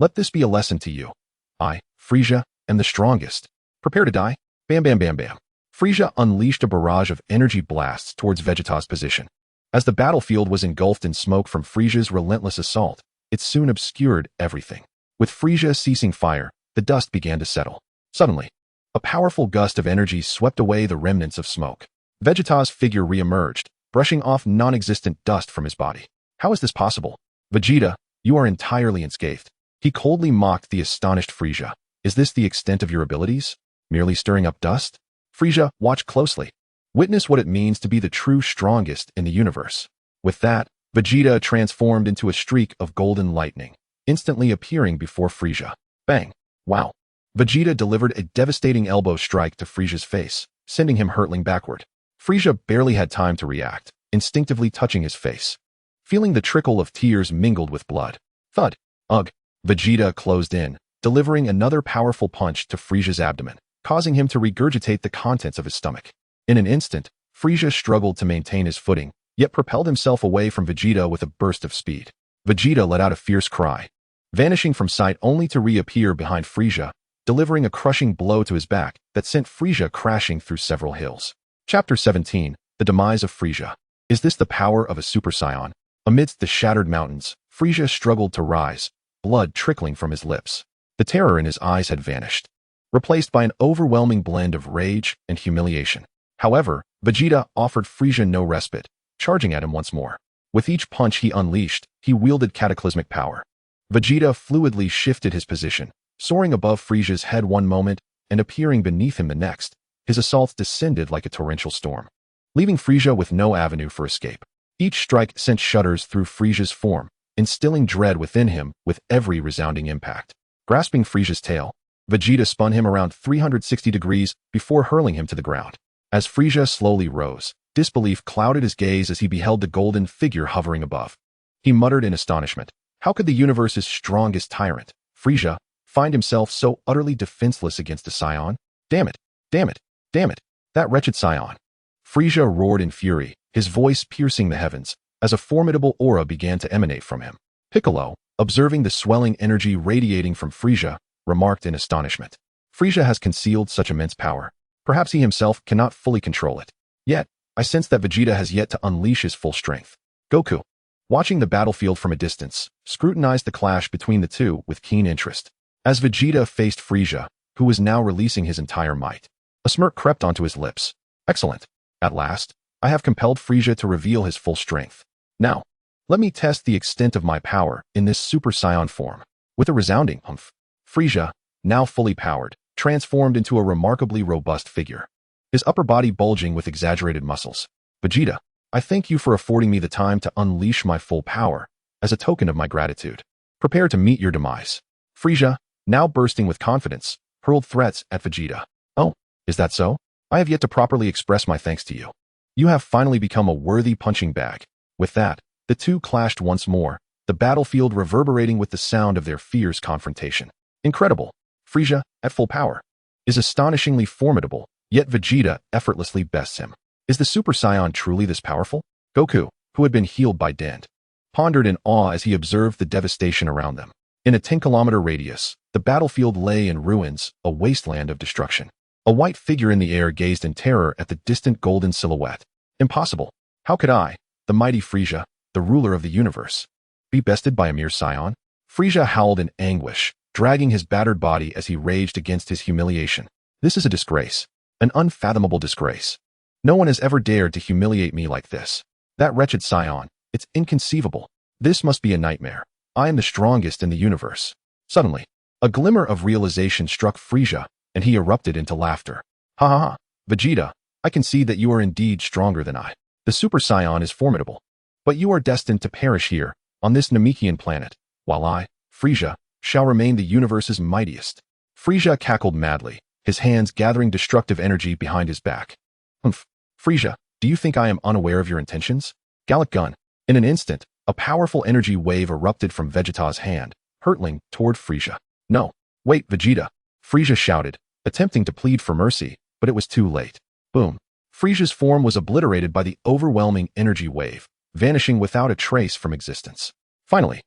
Let this be a lesson to you. I, Frieza, am the strongest. Prepare to die. Bam bam bam bam. Frieza unleashed a barrage of energy blasts towards Vegeta's position. As the battlefield was engulfed in smoke from Frieza's relentless assault, it soon obscured everything. With Frieza ceasing fire, the dust began to settle. Suddenly, a powerful gust of energy swept away the remnants of smoke. Vegeta's figure re-emerged, brushing off non-existent dust from his body. How is this possible? Vegeta, you are entirely unscathed. He coldly mocked the astonished Frieza. Is this the extent of your abilities? Merely stirring up dust? Frieza, watch closely. Witness what it means to be the true strongest in the universe. With that, Vegeta transformed into a streak of golden lightning, instantly appearing before Frieza. Bang! Wow! Vegeta delivered a devastating elbow strike to Frieza's face, sending him hurtling backward. Frieza barely had time to react, instinctively touching his face. Feeling the trickle of tears mingled with blood. Thud! Ugh! Vegeta closed in, delivering another powerful punch to Frieza's abdomen, causing him to regurgitate the contents of his stomach. In an instant, Frieza struggled to maintain his footing, yet propelled himself away from Vegeta with a burst of speed. Vegeta let out a fierce cry, vanishing from sight only to reappear behind Frieza, delivering a crushing blow to his back that sent Frieza crashing through several hills. Chapter 17, The Demise of Frieza. Is this the power of a Super Saiyan? Amidst the shattered mountains, Frieza struggled to rise, blood trickling from his lips. The terror in his eyes had vanished, replaced by an overwhelming blend of rage and humiliation. However, Vegeta offered Frieza no respite, charging at him once more. With each punch he unleashed, he wielded cataclysmic power. Vegeta fluidly shifted his position, soaring above Frieza's head one moment and appearing beneath him the next. His assaults descended like a torrential storm, leaving Frieza with no avenue for escape. Each strike sent shudders through Frieza's form, instilling dread within him with every resounding impact. Grasping Frieza's tail, Vegeta spun him around 360 degrees before hurling him to the ground. As Frieza slowly rose, Disbelief clouded his gaze as he beheld the golden figure hovering above. He muttered in astonishment. How could the universe's strongest tyrant, Frieza, find himself so utterly defenseless against a Saiyan? Damn it! Damn it! Damn it! That wretched Saiyan! Frieza roared in fury, his voice piercing the heavens, as a formidable aura began to emanate from him. Piccolo, observing the swelling energy radiating from Frieza, remarked in astonishment. Frieza has concealed such immense power. Perhaps he himself cannot fully control it. Yet, I sense that Vegeta has yet to unleash his full strength. Goku, watching the battlefield from a distance, scrutinized the clash between the two with keen interest. As Vegeta faced Frieza, who was now releasing his entire might, a smirk crept onto his lips. Excellent. At last, I have compelled Frieza to reveal his full strength. Now, let me test the extent of my power in this Super Saiyan form. With a resounding humph, Frieza, now fully powered, transformed into a remarkably robust figure, his upper body bulging with exaggerated muscles. Vegeta, I thank you for affording me the time to unleash my full power, as a token of my gratitude. Prepare to meet your demise. Frieza, now bursting with confidence, hurled threats at Vegeta. Oh, is that so? I have yet to properly express my thanks to you. You have finally become a worthy punching bag. With that, the two clashed once more, the battlefield reverberating with the sound of their fierce confrontation. Incredible! Frieza, at full power, is astonishingly formidable, yet Vegeta effortlessly bests him. Is the Super Saiyan truly this powerful? Goku, who had been healed by Dent, pondered in awe as he observed the devastation around them. In a 10-kilometer radius, the battlefield lay in ruins, a wasteland of destruction. A white figure in the air gazed in terror at the distant golden silhouette. Impossible! How could I, the mighty Frieza, the ruler of the universe, be bested by a mere Saiyan? Frieza howled in anguish, dragging his battered body as he raged against his humiliation. This is a disgrace. An unfathomable disgrace. No one has ever dared to humiliate me like this. That wretched Saiyan, it's inconceivable. This must be a nightmare. I am the strongest in the universe. Suddenly, a glimmer of realization struck Frieza, and he erupted into laughter. Ha ha ha, Vegeta, I can see that you are indeed stronger than I. The Super Saiyan is formidable. But you are destined to perish here, on this Namekian planet, while I, Frieza, shall remain the universe's mightiest. Frieza cackled madly, his hands gathering destructive energy behind his back. Humph. Frieza, do you think I am unaware of your intentions? Gallic gun. In an instant, a powerful energy wave erupted from Vegeta's hand, hurtling toward Frieza. No. Wait, Vegeta. Frieza shouted, attempting to plead for mercy, but it was too late. Boom. Frieza's form was obliterated by the overwhelming energy wave, vanishing without a trace from existence. Finally,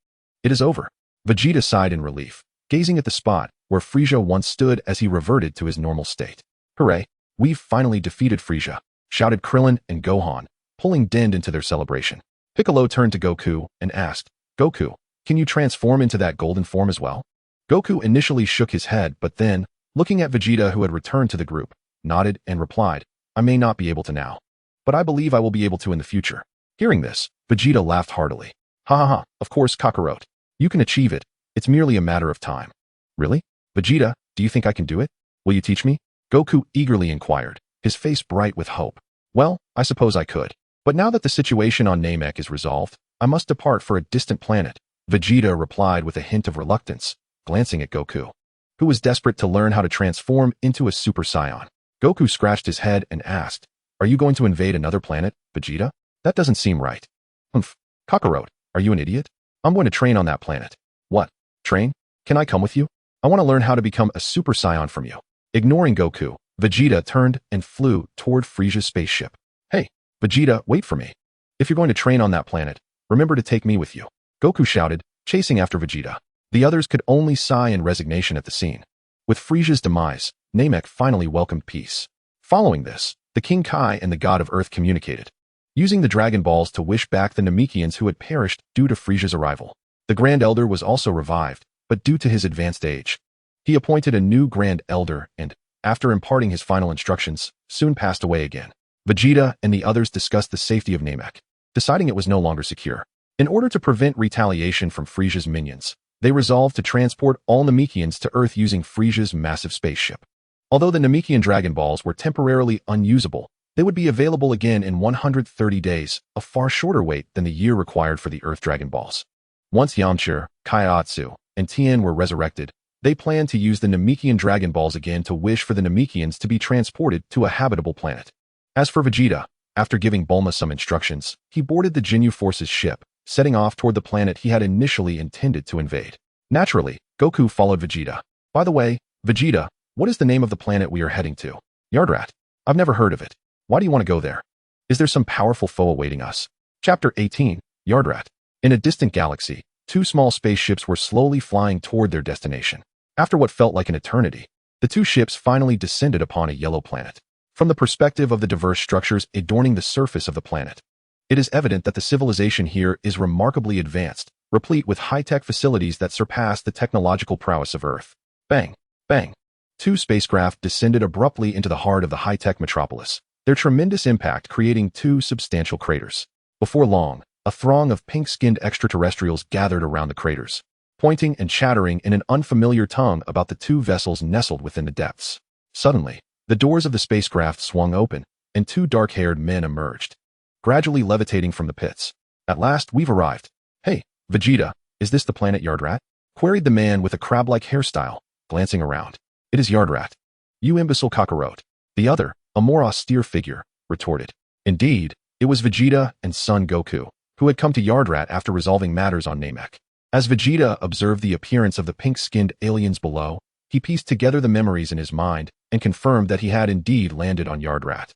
it is over. Vegeta sighed in relief, gazing at the spot where Frieza once stood as he reverted to his normal state. Hooray, we've finally defeated Frieza, shouted Krillin and Gohan, pulling Dend into their celebration. Piccolo turned to Goku and asked, Goku, can you transform into that golden form as well? Goku initially shook his head, but then, looking at Vegeta who had returned to the group, nodded and replied, I may not be able to now, but I believe I will be able to in the future. Hearing this, Vegeta laughed heartily. Ha ha ha, of course, Kakarot. You can achieve it. It's merely a matter of time. Really? Vegeta, do you think I can do it? Will you teach me? Goku eagerly inquired, his face bright with hope. Well, I suppose I could. But now that the situation on Namek is resolved, I must depart for a distant planet. Vegeta replied with a hint of reluctance, glancing at Goku, who was desperate to learn how to transform into a Super Saiyan. Goku scratched his head and asked, Are you going to invade another planet, Vegeta? That doesn't seem right. Humph. Kakarot, are you an idiot? I'm going to train on that planet. What? Train? Can I come with you? I want to learn how to become a Super Saiyan from you. Ignoring Goku, Vegeta turned and flew toward Frieza's spaceship. Hey, Vegeta, wait for me. If you're going to train on that planet, remember to take me with you. Goku shouted, chasing after Vegeta. The others could only sigh in resignation at the scene. With Frieza's demise, Namek finally welcomed peace. Following this, the King Kai and the God of Earth communicated, using the Dragon Balls to wish back the Namekians who had perished due to Frieza's arrival. The Grand Elder was also revived, but due to his advanced age, he appointed a new Grand Elder and, after imparting his final instructions, soon passed away again. Vegeta and the others discussed the safety of Namek, deciding it was no longer secure. In order to prevent retaliation from Frieza's minions, they resolved to transport all Namekians to Earth using Frieza's massive spaceship. Although the Namekian Dragon Balls were temporarily unusable, they would be available again in 130 days, a far shorter wait than the year required for the Earth Dragon Balls. Once Yamcha, Kaiatsu, and Tien were resurrected, they planned to use the Namekian Dragon Balls again to wish for the Namekians to be transported to a habitable planet. As for Vegeta, After giving Bulma some instructions, he boarded the Ginyu Force's ship, setting off toward the planet he had initially intended to invade. Naturally, Goku followed Vegeta. By the way, Vegeta, what is the name of the planet we are heading to? Yardrat. I've never heard of it. Why do you want to go there? Is there some powerful foe awaiting us? Chapter 18, Yardrat. In a distant galaxy, two small spaceships were slowly flying toward their destination. After what felt like an eternity, the two ships finally descended upon a yellow planet. From the perspective of the diverse structures adorning the surface of the planet, it is evident that the civilization here is remarkably advanced, replete with high-tech facilities that surpass the technological prowess of Earth. Bang! Bang! Two spacecraft descended abruptly into the heart of the high-tech metropolis, their tremendous impact creating two substantial craters. Before long, a throng of pink-skinned extraterrestrials gathered around the craters, pointing and chattering in an unfamiliar tongue about the two vessels nestled within the depths. Suddenly, the doors of the spacecraft swung open, and two dark-haired men emerged, gradually levitating from the pits. At last, we've arrived. Hey, Vegeta, is this the planet Yardrat? Queried the man with a crab-like hairstyle, glancing around. It is Yardrat. You imbecile cockroach. The other, a more austere figure, retorted. Indeed, it was Vegeta and Son Goku, who had come to Yardrat after resolving matters on Namek. As Vegeta observed the appearance of the pink-skinned aliens below, he pieced together the memories in his mind and confirmed that he had indeed landed on Yardrat,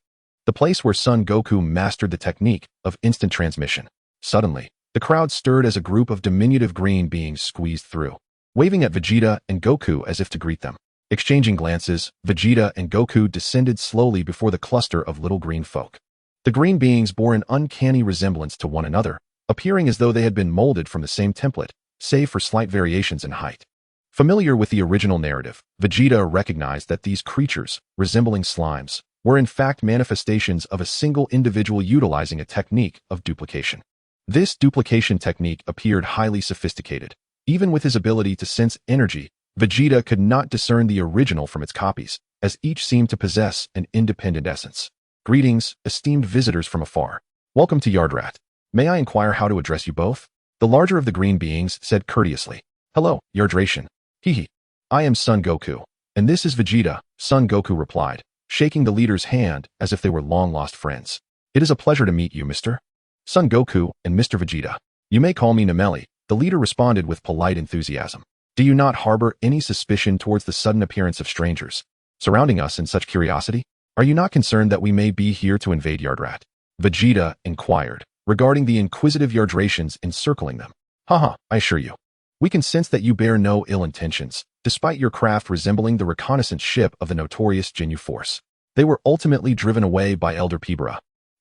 the place where Son Goku mastered the technique of instant transmission. Suddenly, the crowd stirred as a group of diminutive green beings squeezed through, waving at Vegeta and Goku as if to greet them. Exchanging glances, Vegeta and Goku descended slowly before the cluster of little green folk. The green beings bore an uncanny resemblance to one another, appearing as though they had been molded from the same template, save for slight variations in height. Familiar with the original narrative, Vegeta recognized that these creatures, resembling slimes, were in fact manifestations of a single individual utilizing a technique of duplication. This duplication technique appeared highly sophisticated. Even with his ability to sense energy, Vegeta could not discern the original from its copies, as each seemed to possess an independent essence. Greetings, esteemed visitors from afar. Welcome to Yardrat. May I inquire how to address you both? The larger of the green beings said courteously. Hello, Yardration. Hehe. I am Son Goku, and this is Vegeta, Son Goku replied, shaking the leader's hand as if they were long-lost friends. It is a pleasure to meet you, Mr. Son Goku and Mr. Vegeta. You may call me Nemeli, the leader responded with polite enthusiasm. Do you not harbor any suspicion towards the sudden appearance of strangers surrounding us in such curiosity? Are you not concerned that we may be here to invade Yardrat? Vegeta inquired, regarding the inquisitive Yardratians encircling them. Haha, I assure you. We can sense that you bear no ill intentions, despite your craft resembling the reconnaissance ship of the notorious Ginyu Force. They were ultimately driven away by Elder Pibra.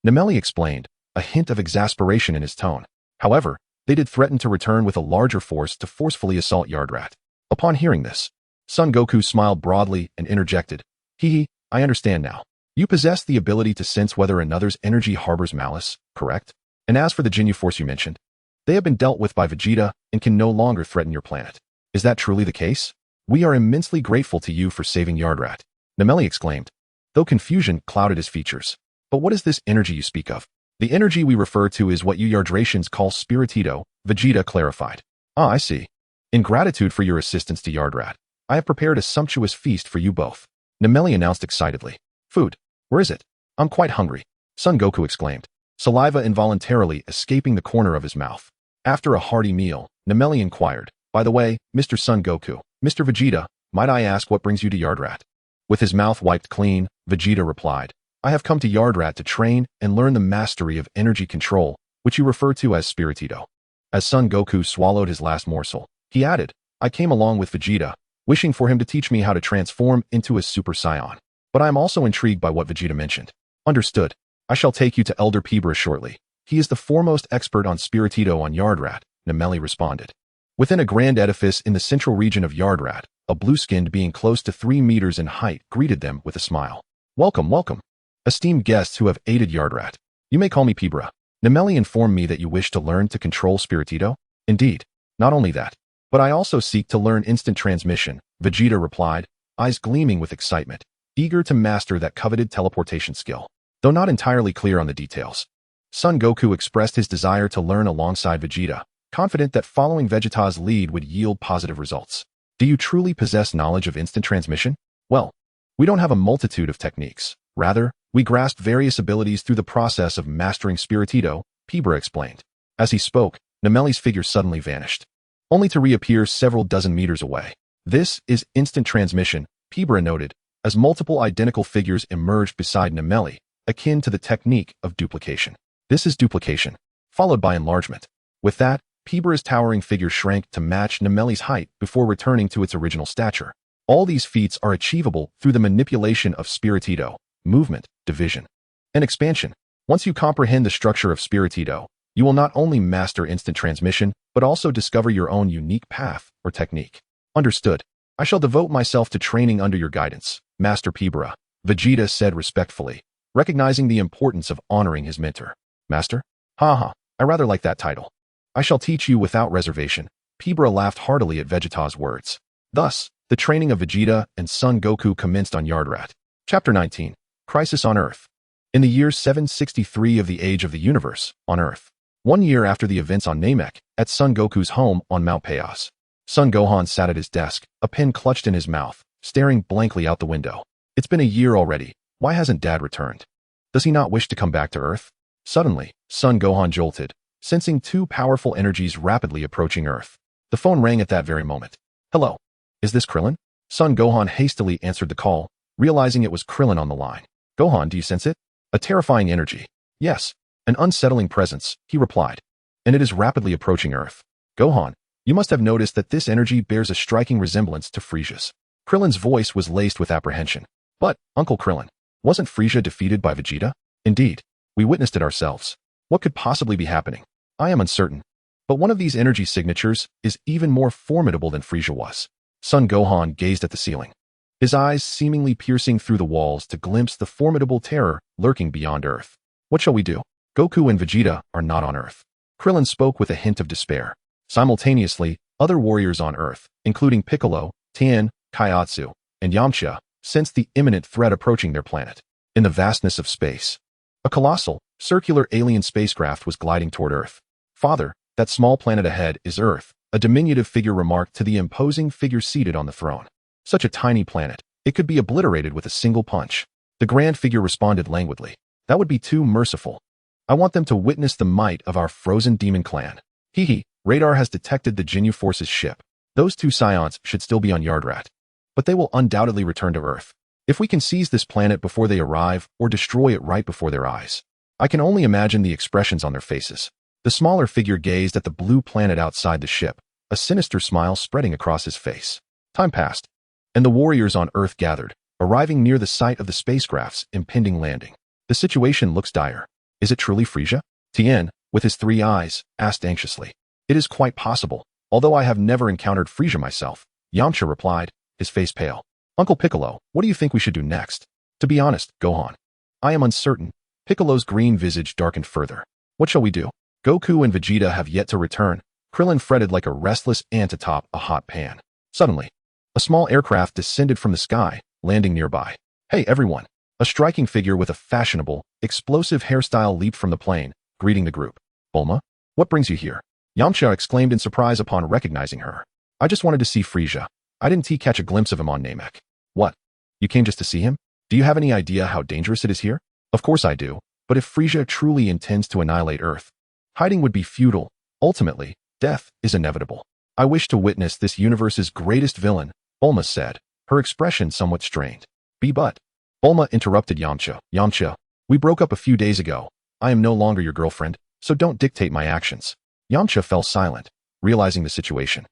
Nemeli explained, a hint of exasperation in his tone. However, they did threaten to return with a larger force to forcefully assault Yardrat. Upon hearing this, Son Goku smiled broadly and interjected. Hehe, I understand now. You possess the ability to sense whether another's energy harbors malice, correct? And as for the Ginyu Force you mentioned, they have been dealt with by Vegeta and can no longer threaten your planet. Is that truly the case? We are immensely grateful to you for saving Yardrat, Nemeli exclaimed, though confusion clouded his features. But what is this energy you speak of? The energy we refer to is what you Yardratians call Spiritito, Vegeta clarified. Ah, I see. In gratitude for your assistance to Yardrat, I have prepared a sumptuous feast for you both, Nemeli announced excitedly. Food. Where is it? I'm quite hungry, Son Goku exclaimed, saliva involuntarily escaping the corner of his mouth. After a hearty meal, Nemeli inquired, by the way, Mr. Son Goku, Mr. Vegeta, might I ask what brings you to Yardrat? With his mouth wiped clean, Vegeta replied, I have come to Yardrat to train and learn the mastery of energy control, which you refer to as Spiritito. As Son Goku swallowed his last morsel, he added, I came along with Vegeta, wishing for him to teach me how to transform into a Super Saiyan. But I am also intrigued by what Vegeta mentioned. Understood. I shall take you to Elder Pibra shortly. He is the foremost expert on Spiritito on Yardrat, Nemeli responded. Within a grand edifice in the central region of Yardrat, a blue-skinned being close to 3 meters in height greeted them with a smile. Welcome, welcome. Esteemed guests who have aided Yardrat. You may call me Pibra. Nemeli informed me that you wish to learn to control Spiritito? Indeed. Not only that, but I also seek to learn instant transmission, Vegeta replied, eyes gleaming with excitement, eager to master that coveted teleportation skill. Though not entirely clear on the details, Son Goku expressed his desire to learn alongside Vegeta, confident that following Vegeta's lead would yield positive results. Do you truly possess knowledge of instant transmission? Well, we don't have a multitude of techniques. Rather, We grasped various abilities through the process of mastering Spiritito, Pibra explained. As he spoke, Nemeli's figure suddenly vanished, only to reappear several dozen meters away. This is instant transmission, Pibra noted, as multiple identical figures emerged beside Nemeli, akin to the technique of duplication. This is duplication, followed by enlargement. With that, Pibra's towering figure shrank to match Nemeli's height before returning to its original stature. All these feats are achievable through the manipulation of Spiritito, movement, division, and expansion. Once you comprehend the structure of Spiritito, you will not only master instant transmission, but also discover your own unique path or technique. Understood. I shall devote myself to training under your guidance, Master Pibra, Vegeta said respectfully, recognizing the importance of honoring his mentor. Master? Haha, I rather like that title. I shall teach you without reservation. Pibra laughed heartily at Vegeta's words. Thus, the training of Vegeta and Son Goku commenced on Yardrat. Chapter 19. Crisis on Earth. In the year 763 of the Age of the Universe, on Earth, 1 year after the events on Namek, at Son Goku's home on Mount Payos, Son Gohan sat at his desk, a pen clutched in his mouth, staring blankly out the window. It's been a year already. Why hasn't Dad returned? Does he not wish to come back to Earth? Suddenly, Son Gohan jolted, sensing two powerful energies rapidly approaching Earth. The phone rang at that very moment. Hello. Is this Krillin? Son Gohan hastily answered the call, realizing it was Krillin on the line. Gohan, do you sense it? A terrifying energy. Yes. An unsettling presence, he replied. And it is rapidly approaching Earth. Gohan, you must have noticed that this energy bears a striking resemblance to Frisia's. Krillin's voice was laced with apprehension. But, Uncle Krillin, wasn't Frisia defeated by Vegeta? Indeed. We witnessed it ourselves. What could possibly be happening? I am uncertain. But one of these energy signatures is even more formidable than Frisia was. Son Gohan gazed at the ceiling, his eyes seemingly piercing through the walls to glimpse the formidable terror lurking beyond Earth. What shall we do? Goku and Vegeta are not on Earth. Krillin spoke with a hint of despair. Simultaneously, other warriors on Earth, including Piccolo, Tien, Kaiatsu, and Yamcha, sensed the imminent threat approaching their planet. In the vastness of space, a colossal, circular alien spacecraft was gliding toward Earth. Father, that small planet ahead is Earth, a diminutive figure remarked to the imposing figure seated on the throne. Such a tiny planet, it could be obliterated with a single punch. The grand figure responded languidly. That would be too merciful. I want them to witness the might of our frozen demon clan. Hee. Radar has detected the Ginyu Force's ship. Those two Saiyans should still be on Yardrat. But they will undoubtedly return to Earth. If we can seize this planet before they arrive or destroy it right before their eyes. I can only imagine the expressions on their faces. The smaller figure gazed at the blue planet outside the ship, a sinister smile spreading across his face. Time passed, and the warriors on Earth gathered, arriving near the site of the spacecraft's impending landing. The situation looks dire. Is it truly Frisia? Tien, with his 3 eyes, asked anxiously. It is quite possible, although I have never encountered Frisia myself, Yamcha replied, his face pale. Uncle Piccolo, what do you think we should do next? To be honest, Gohan, I am uncertain. Piccolo's green visage darkened further. What shall we do? Goku and Vegeta have yet to return. Krillin fretted like a restless ant atop a hot pan. Suddenly, a small aircraft descended from the sky, landing nearby. Hey everyone! A striking figure with a fashionable, explosive hairstyle leaped from the plane, greeting the group. Bulma? What brings you here? Yamcha exclaimed in surprise upon recognizing her. I just wanted to see Frisia. I didn't catch a glimpse of him on Namek. What? You came just to see him? Do you have any idea how dangerous it is here? Of course I do, but if Frisia truly intends to annihilate Earth, hiding would be futile. Ultimately, death is inevitable. I wish to witness this universe's greatest villain, Bulma said, her expression somewhat strained. But. Bulma interrupted Yamcha. Yamcha, we broke up a few days ago. I am no longer your girlfriend, so don't dictate my actions. Yamcha fell silent, realizing the situation.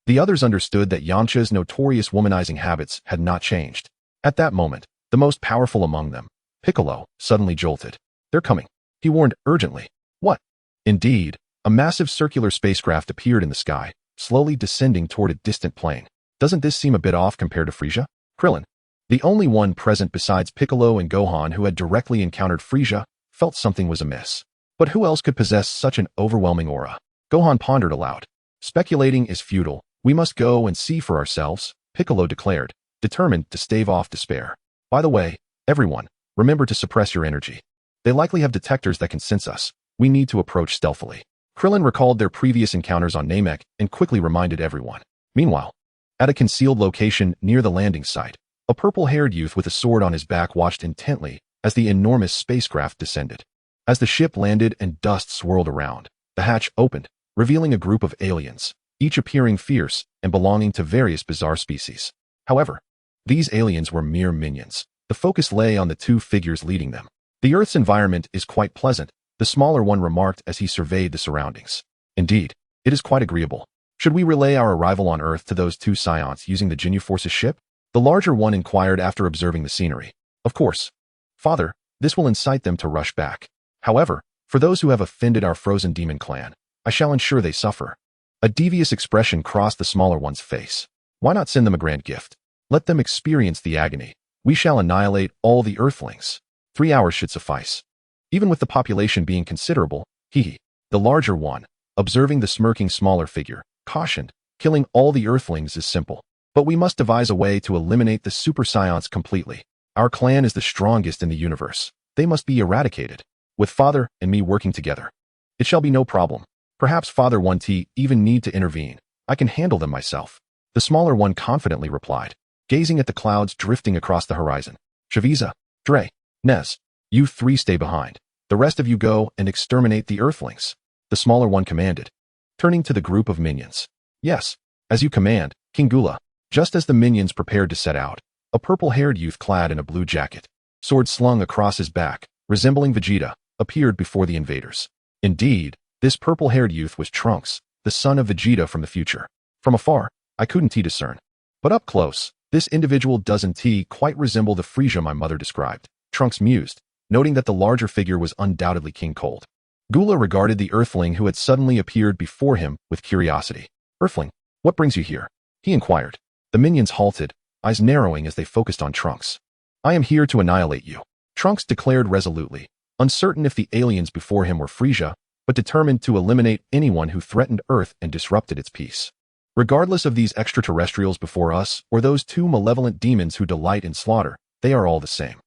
The others understood that Yamcha's notorious womanizing habits had not changed. At that moment, the most powerful among them, Piccolo, suddenly jolted. They're coming, he warned urgently. What? Indeed, a massive circular spacecraft appeared in the sky, slowly descending toward a distant plane. Doesn't this seem a bit off compared to Frisia? Krillin, the only one present besides Piccolo and Gohan who had directly encountered Frisia, felt something was amiss. But who else could possess such an overwhelming aura? Gohan pondered aloud. Speculating is futile. We must go and see for ourselves, Piccolo declared, determined to stave off despair. By the way, everyone, remember to suppress your energy. They likely have detectors that can sense us. We need to approach stealthily. Krillin recalled their previous encounters on Namek and quickly reminded everyone. Meanwhile, at a concealed location near the landing site, a purple-haired youth with a sword on his back watched intently as the enormous spacecraft descended. As the ship landed and dust swirled around, the hatch opened, revealing a group of aliens, each appearing fierce and belonging to various bizarre species. However, these aliens were mere minions. The focus lay on the two figures leading them. The Earth's environment is quite pleasant, the smaller one remarked as he surveyed the surroundings. Indeed, it is quite agreeable. Should we relay our arrival on Earth to those two Scions using the Ginyu Force's ship? The larger one inquired after observing the scenery. Of course. Father, this will incite them to rush back. However, for those who have offended our frozen demon clan, I shall ensure they suffer. A devious expression crossed the smaller one's face. Why not send them a grand gift? Let them experience the agony. We shall annihilate all the Earthlings. 3 hours should suffice. Even with the population being considerable, the larger one, observing the smirking smaller figure, cautioned, killing all the Earthlings is simple. But we must devise a way to eliminate the Super Saiyans completely. Our clan is the strongest in the universe. They must be eradicated. With Father and me working together, it shall be no problem. Perhaps Father 1T even need to intervene. I can handle them myself. The smaller one confidently replied, gazing at the clouds drifting across the horizon. Shaviza, Dre, Nez, you three stay behind. The rest of you go and exterminate the Earthlings. The smaller one commanded, turning to the group of minions. Yes, as you command, King Gula. Just as the minions prepared to set out, a purple-haired youth clad in a blue jacket, sword slung across his back, resembling Vegeta, appeared before the invaders. Indeed, this purple-haired youth was Trunks, the son of Vegeta from the future. From afar, I couldn't discern. But up close, this individual doesn't quite resemble the Frieza my mother described. Trunks mused, noting that the larger figure was undoubtedly King Cold. Gula regarded the Earthling who had suddenly appeared before him with curiosity. Earthling, what brings you here? He inquired. The minions halted, eyes narrowing as they focused on Trunks. I am here to annihilate you, Trunks declared resolutely, uncertain if the aliens before him were Frieza, but determined to eliminate anyone who threatened Earth and disrupted its peace. Regardless of these extraterrestrials before us or those two malevolent demons who delight in slaughter, they are all the same.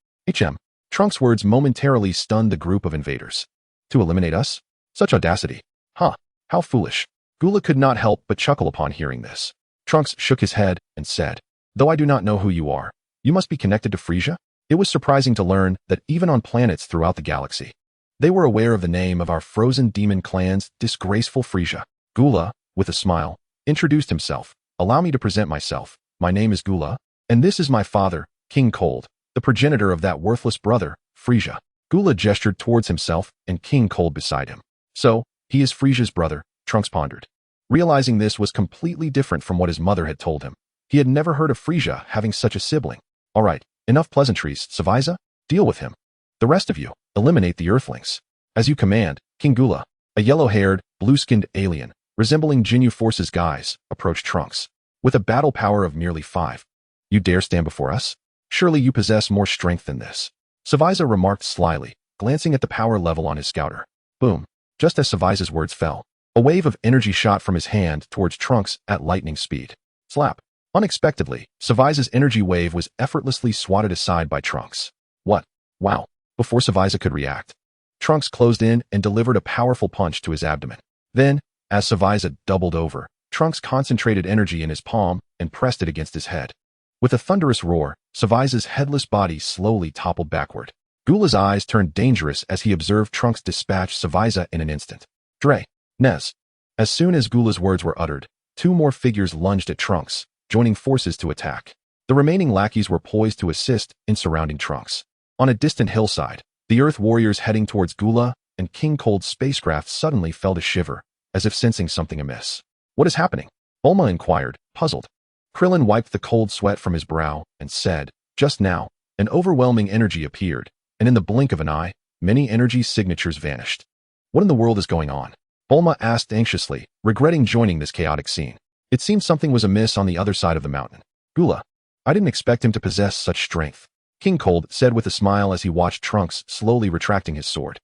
Trunks' words momentarily stunned the group of invaders. To eliminate us? Such audacity. Huh, how foolish. Gula could not help but chuckle upon hearing this. Trunks shook his head and said, though I do not know who you are, you must be connected to Frieza? It was surprising to learn that even on planets throughout the galaxy, they were aware of the name of our frozen demon clan's disgraceful Frieza. Gula, with a smile, introduced himself. Allow me to present myself. My name is Gula, and this is my father, King Cold, the progenitor of that worthless brother, Frieza. Gula gestured towards himself and King Cold beside him. So, he is Frieza's brother, Trunks pondered. Realizing this was completely different from what his mother had told him. He had never heard of Frieza having such a sibling. All right, enough pleasantries, Saviza. Deal with him. The rest of you, eliminate the Earthlings. As you command, King Gula, a yellow-haired, blue-skinned alien, resembling Ginyu Force's guise, approached Trunks. With a battle power of nearly 5. You dare stand before us? Surely you possess more strength than this. Saviza remarked slyly, glancing at the power level on his scouter. Boom. Just as Saviza's words fell, a wave of energy shot from his hand towards Trunks at lightning speed. Slap. Unexpectedly, Saviza's energy wave was effortlessly swatted aside by Trunks. What? Wow. Before Saviza could react, Trunks closed in and delivered a powerful punch to his abdomen. Then, as Saviza doubled over, Trunks concentrated energy in his palm and pressed it against his head. With a thunderous roar, Saviza's headless body slowly toppled backward. Gula's eyes turned dangerous as he observed Trunks dispatch Saviza in an instant. Dre, Nez. As soon as Gula's words were uttered, 2 more figures lunged at Trunks, joining forces to attack. The remaining lackeys were poised to assist in surrounding Trunks. On a distant hillside, the Earth warriors heading towards Gula and King Cold's spacecraft suddenly fell to shiver, as if sensing something amiss. What is happening? Bulma inquired, puzzled. Krillin wiped the cold sweat from his brow and said, just now, an overwhelming energy appeared, and in the blink of an eye, many energy signatures vanished. What in the world is going on? Bulma asked anxiously, regretting joining this chaotic scene. It seemed something was amiss on the other side of the mountain. Gula, I didn't expect him to possess such strength, King Cold said with a smile as he watched Trunks slowly retracting his sword.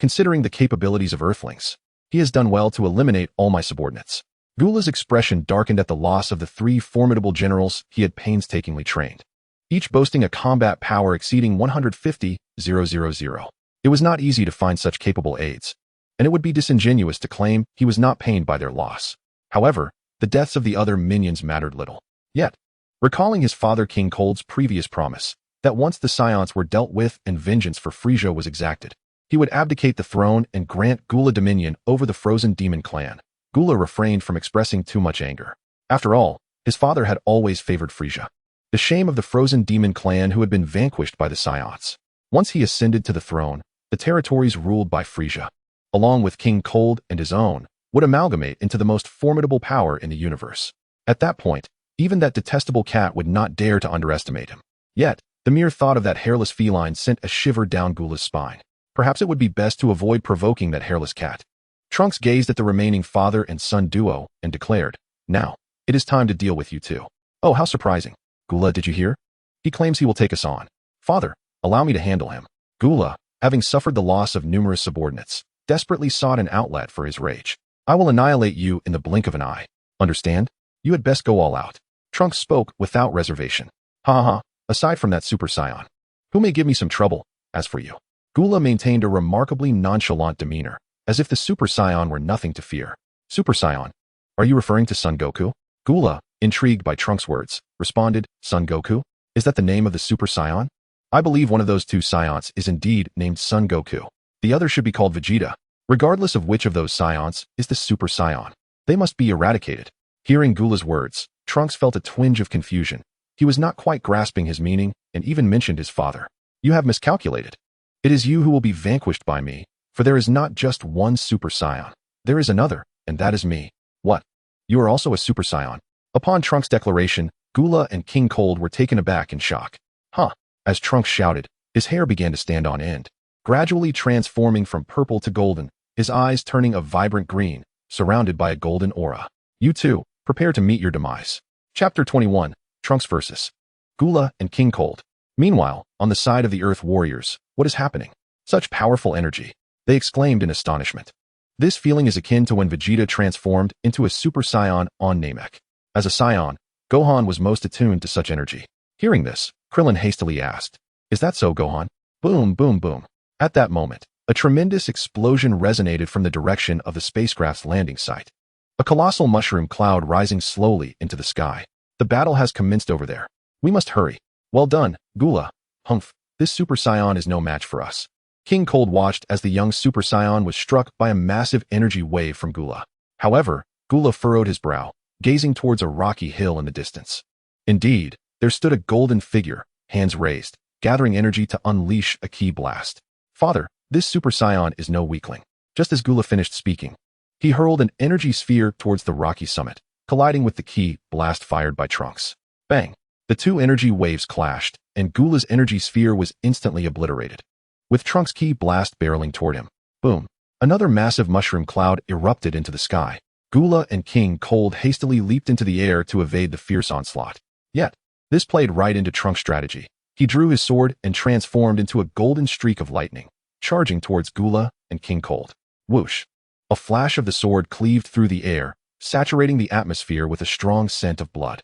Considering the capabilities of Earthlings, he has done well to eliminate all my subordinates. Gula's expression darkened at the loss of the 3 formidable generals he had painstakingly trained, each boasting a combat power exceeding 150,000. It was not easy to find such capable aides, and it would be disingenuous to claim he was not pained by their loss. However, the deaths of the other minions mattered little. Yet, recalling his father King Cold's previous promise, that once the Saiyans were dealt with and vengeance for Frieza was exacted, he would abdicate the throne and grant Gula dominion over the frozen demon clan. Gula refrained from expressing too much anger. After all, his father had always favored Frieza. The shame of the frozen demon clan who had been vanquished by the Saiyans. Once he ascended to the throne, the territories ruled by Frieza, along with King Cold and his own, would amalgamate into the most formidable power in the universe. At that point, even that detestable cat would not dare to underestimate him. Yet, the mere thought of that hairless feline sent a shiver down Gula's spine. Perhaps it would be best to avoid provoking that hairless cat. Trunks gazed at the remaining father and son duo and declared, "Now, it is time to deal with you two." "Oh, how surprising. Gula, did you hear? He claims he will take us on. Father, allow me to handle him." Gula, having suffered the loss of numerous subordinates, desperately sought an outlet for his rage. "I will annihilate you in the blink of an eye. Understand? You had best go all out." Trunks spoke without reservation. "Ha ha, aside from that Super Saiyan, who may give me some trouble, as for you." Gula maintained a remarkably nonchalant demeanor, as if the Super Saiyan were nothing to fear. "Super Saiyan? Are you referring to Son Goku?" Gula, intrigued by Trunks' words, responded, "Son Goku? Is that the name of the Super Saiyan? I believe one of those two Saiyans is indeed named Son Goku. The other should be called Vegeta. Regardless of which of those Saiyans is the Super Saiyan, they must be eradicated." Hearing Gula's words, Trunks felt a twinge of confusion. He was not quite grasping his meaning and even mentioned his father. "You have miscalculated. It is you who will be vanquished by me, for there is not just one Super Saiyan. There is another, and that is me." "What? You are also a Super Saiyan?" Upon Trunks' declaration, Gula and King Cold were taken aback in shock. "Huh?" As Trunks shouted, his hair began to stand on end, gradually transforming from purple to golden, his eyes turning a vibrant green, surrounded by a golden aura. "You two, prepare to meet your demise." Chapter 21, Trunks vs. Gula and King Cold. Meanwhile, on the side of the Earth Warriors, what is happening? Such powerful energy, they exclaimed in astonishment. This feeling is akin to when Vegeta transformed into a Super Saiyan on Namek. As a Saiyan, Gohan was most attuned to such energy. Hearing this, Krillin hastily asked, "Is that so, Gohan?" Boom, boom, boom. At that moment, a tremendous explosion resonated from the direction of the spacecraft's landing site. A colossal mushroom cloud rising slowly into the sky. "The battle has commenced over there. We must hurry." "Well done, Gula." "Humph, this Super Saiyan is no match for us." King Cold watched as the young Super Saiyan was struck by a massive energy wave from Gula. However, Gula furrowed his brow, gazing towards a rocky hill in the distance. Indeed, there stood a golden figure, hands raised, gathering energy to unleash a ki blast. "Father, this Super Saiyan is no weakling." Just as Gula finished speaking, he hurled an energy sphere towards the rocky summit, colliding with the ki blast fired by Trunks. Bang! The two energy waves clashed, and Gula's energy sphere was instantly obliterated. With Trunks' ki blast barreling toward him, boom! Another massive mushroom cloud erupted into the sky. Gula and King Cold hastily leaped into the air to evade the fierce onslaught. Yet, this played right into Trunks' strategy. He drew his sword and transformed into a golden streak of lightning, charging towards Gula and King Cold. Whoosh! A flash of the sword cleaved through the air, saturating the atmosphere with a strong scent of blood.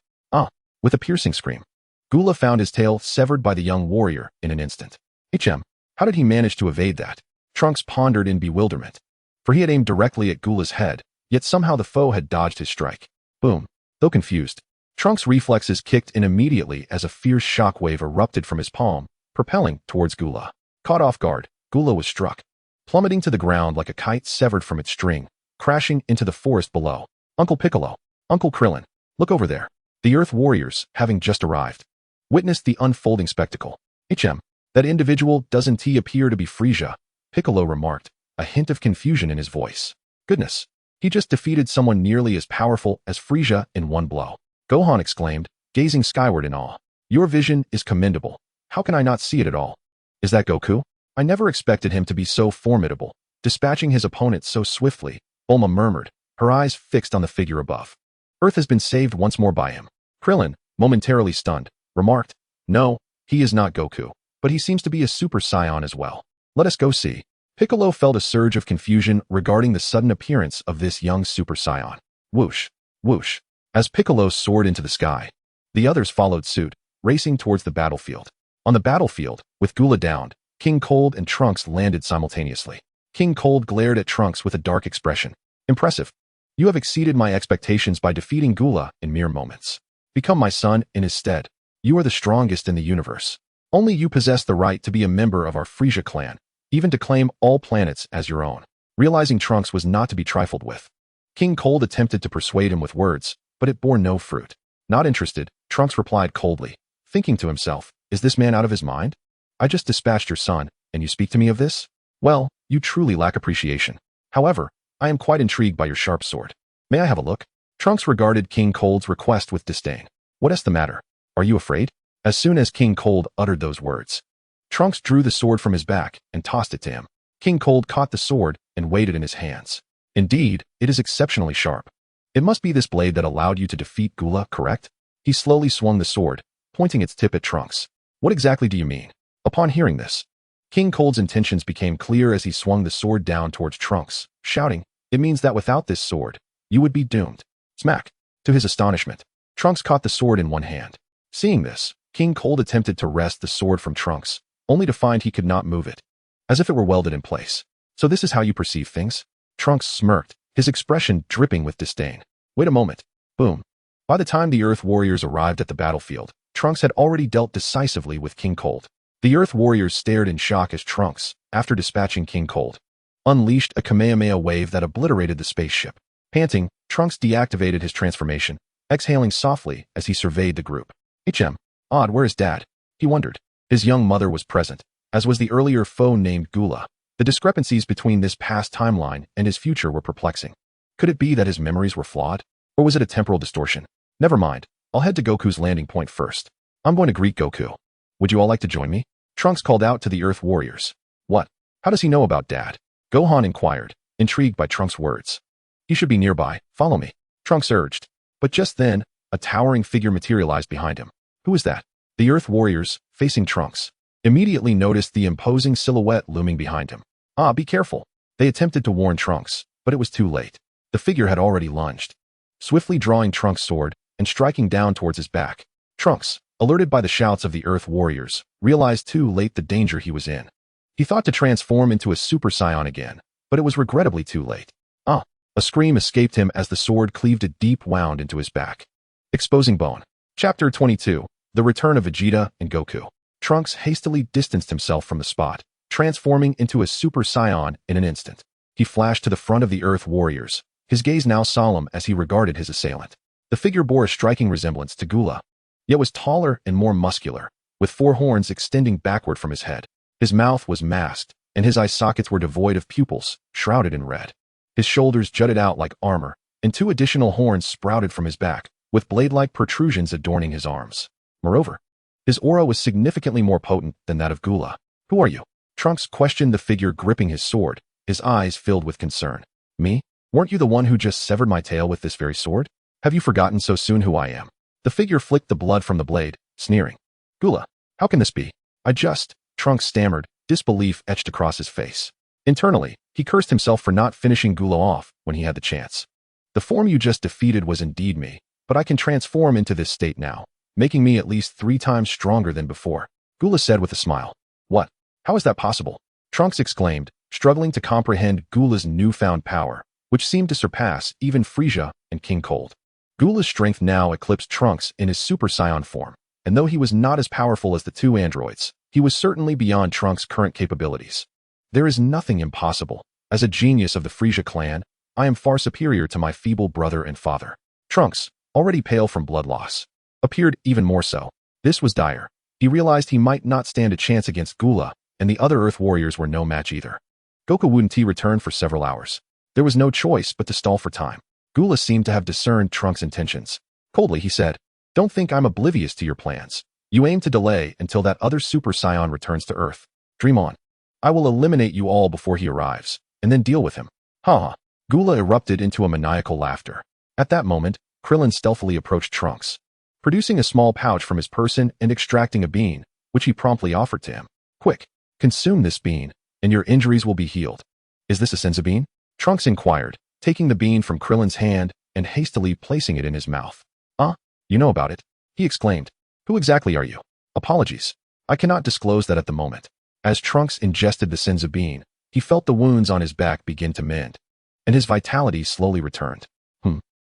With a piercing scream, Gula found his tail severed by the young warrior in an instant. How did he manage to evade that? Trunks pondered in bewilderment, for he had aimed directly at Gula's head, yet somehow the foe had dodged his strike. Boom! Though confused, Trunks' reflexes kicked in immediately as a fierce shockwave erupted from his palm, propelling towards Gula. Caught off guard, Gula was struck, plummeting to the ground like a kite severed from its string, crashing into the forest below. "Uncle Piccolo, Uncle Krillin, look over there." The Earth Warriors, having just arrived, witnessed the unfolding spectacle. That individual doesn't appear to be Frieza," Piccolo remarked, a hint of confusion in his voice. "Goodness, he just defeated someone nearly as powerful as Frieza in one blow." Gohan exclaimed, gazing skyward in awe. "Your vision is commendable. How can I not see it at all?" "Is that Goku? I never expected him to be so formidable, dispatching his opponent so swiftly," Bulma murmured, her eyes fixed on the figure above. "Earth has been saved once more by him." Krillin, momentarily stunned, remarked, "No, he is not Goku, but he seems to be a Super Saiyan as well. Let us go see." Piccolo felt a surge of confusion regarding the sudden appearance of this young Super Saiyan. Whoosh, whoosh. As Piccolo soared into the sky, the others followed suit, racing towards the battlefield. On the battlefield, with Gula downed, King Cold and Trunks landed simultaneously. King Cold glared at Trunks with a dark expression. "Impressive. You have exceeded my expectations by defeating Gula in mere moments. Become my son in his stead. You are the strongest in the universe." Only you possess the right to be a member of our Frisia clan, even to claim all planets as your own. Realizing Trunks was not to be trifled with, King Cold attempted to persuade him with words, but it bore no fruit. Not interested, Trunks replied coldly, thinking to himself, is this man out of his mind? I just dispatched your son, and you speak to me of this? Well, you truly lack appreciation. However, I am quite intrigued by your sharp sword. May I have a look? Trunks regarded King Cold's request with disdain. What is the matter? Are you afraid? As soon as King Cold uttered those words, Trunks drew the sword from his back and tossed it to him. King Cold caught the sword and weighed it in his hands. Indeed, it is exceptionally sharp. It must be this blade that allowed you to defeat Gula, correct? He slowly swung the sword, pointing its tip at Trunks. What exactly do you mean? Upon hearing this, King Cold's intentions became clear as he swung the sword down towards Trunks, shouting, it means that without this sword, you would be doomed. Smack! To his astonishment, Trunks caught the sword in one hand. Seeing this, King Cold attempted to wrest the sword from Trunks, only to find he could not move it, as if it were welded in place. So this is how you perceive things? Trunks smirked, his expression dripping with disdain. Wait a moment. Boom. By the time the Earth Warriors arrived at the battlefield, Trunks had already dealt decisively with King Cold. The Earth Warriors stared in shock as Trunks, after dispatching King Cold, unleashed a Kamehameha wave that obliterated the spaceship. Panting, Trunks deactivated his transformation, exhaling softly as he surveyed the group. Odd, where is Dad? He wondered. His young mother was present, as was the earlier foe named Gula. The discrepancies between this past timeline and his future were perplexing. Could it be that his memories were flawed? Or was it a temporal distortion? Never mind, I'll head to Goku's landing point first. I'm going to greet Goku. Would you all like to join me? Trunks called out to the Earth Warriors. What? How does he know about Dad? Gohan inquired, intrigued by Trunks' words. He should be nearby, follow me, Trunks urged. But just then, a towering figure materialized behind him. Who is that? The Earth Warriors, facing Trunks, immediately noticed the imposing silhouette looming behind him. Be careful. They attempted to warn Trunks, but it was too late. The figure had already lunged, swiftly drawing Trunks' sword and striking down towards his back. Trunks, alerted by the shouts of the Earth Warriors, realized too late the danger he was in. He thought to transform into a Super Saiyan again, but it was regrettably too late. A scream escaped him as the sword cleaved a deep wound into his back, exposing bone. Chapter 22, The Return of Vegeta and Goku. Trunks hastily distanced himself from the spot, transforming into a Super Saiyan in an instant. He flashed to the front of the Earth Warriors, his gaze now solemn as he regarded his assailant. The figure bore a striking resemblance to Gula, yet was taller and more muscular, with 4 horns extending backward from his head. His mouth was masked, and his eye sockets were devoid of pupils, shrouded in red. His shoulders jutted out like armor, and 2 additional horns sprouted from his back, with blade-like protrusions adorning his arms. Moreover, his aura was significantly more potent than that of Gula. Who are you? Trunks questioned the figure gripping his sword, his eyes filled with concern. Me? Weren't you the one who just severed my tail with this very sword? Have you forgotten so soon who I am? The figure flicked the blood from the blade, sneering. Gula, how can this be? Trunks stammered, disbelief etched across his face. Internally, he cursed himself for not finishing Gula off when he had the chance. The form you just defeated was indeed me, but I can transform into this state now, making me at least 3 times stronger than before, Gula said with a smile. What? How is that possible? Trunks exclaimed, struggling to comprehend Gula's newfound power, which seemed to surpass even Frisia and King Cold. Gula's strength now eclipsed Trunks in his Super Saiyan form, and though he was not as powerful as the 2 androids, he was certainly beyond Trunks' current capabilities. There is nothing impossible. As a genius of the Frisia clan, I am far superior to my feeble brother and father. Trunks, already pale from blood loss, appeared even more so. This was dire. He realized he might not stand a chance against Gula, and the other Earth Warriors were no match either. Goku wouldn't return for several hours. There was no choice but to stall for time. Gula seemed to have discerned Trunks' intentions. Coldly, he said, Don't think I'm oblivious to your plans. You aim to delay until that other Super Saiyan returns to Earth. Dream on. I will eliminate you all before he arrives, and then deal with him. Ha! Gula erupted into a maniacal laughter. At that moment, Krillin stealthily approached Trunks, producing a small pouch from his person and extracting a bean, which he promptly offered to him. Quick, consume this bean, and your injuries will be healed. Is this a senzu bean? Trunks inquired, taking the bean from Krillin's hand and hastily placing it in his mouth. You know about it, he exclaimed. Who exactly are you? Apologies. I cannot disclose that at the moment. As Trunks ingested the senzu bean, he felt the wounds on his back begin to mend, and his vitality slowly returned.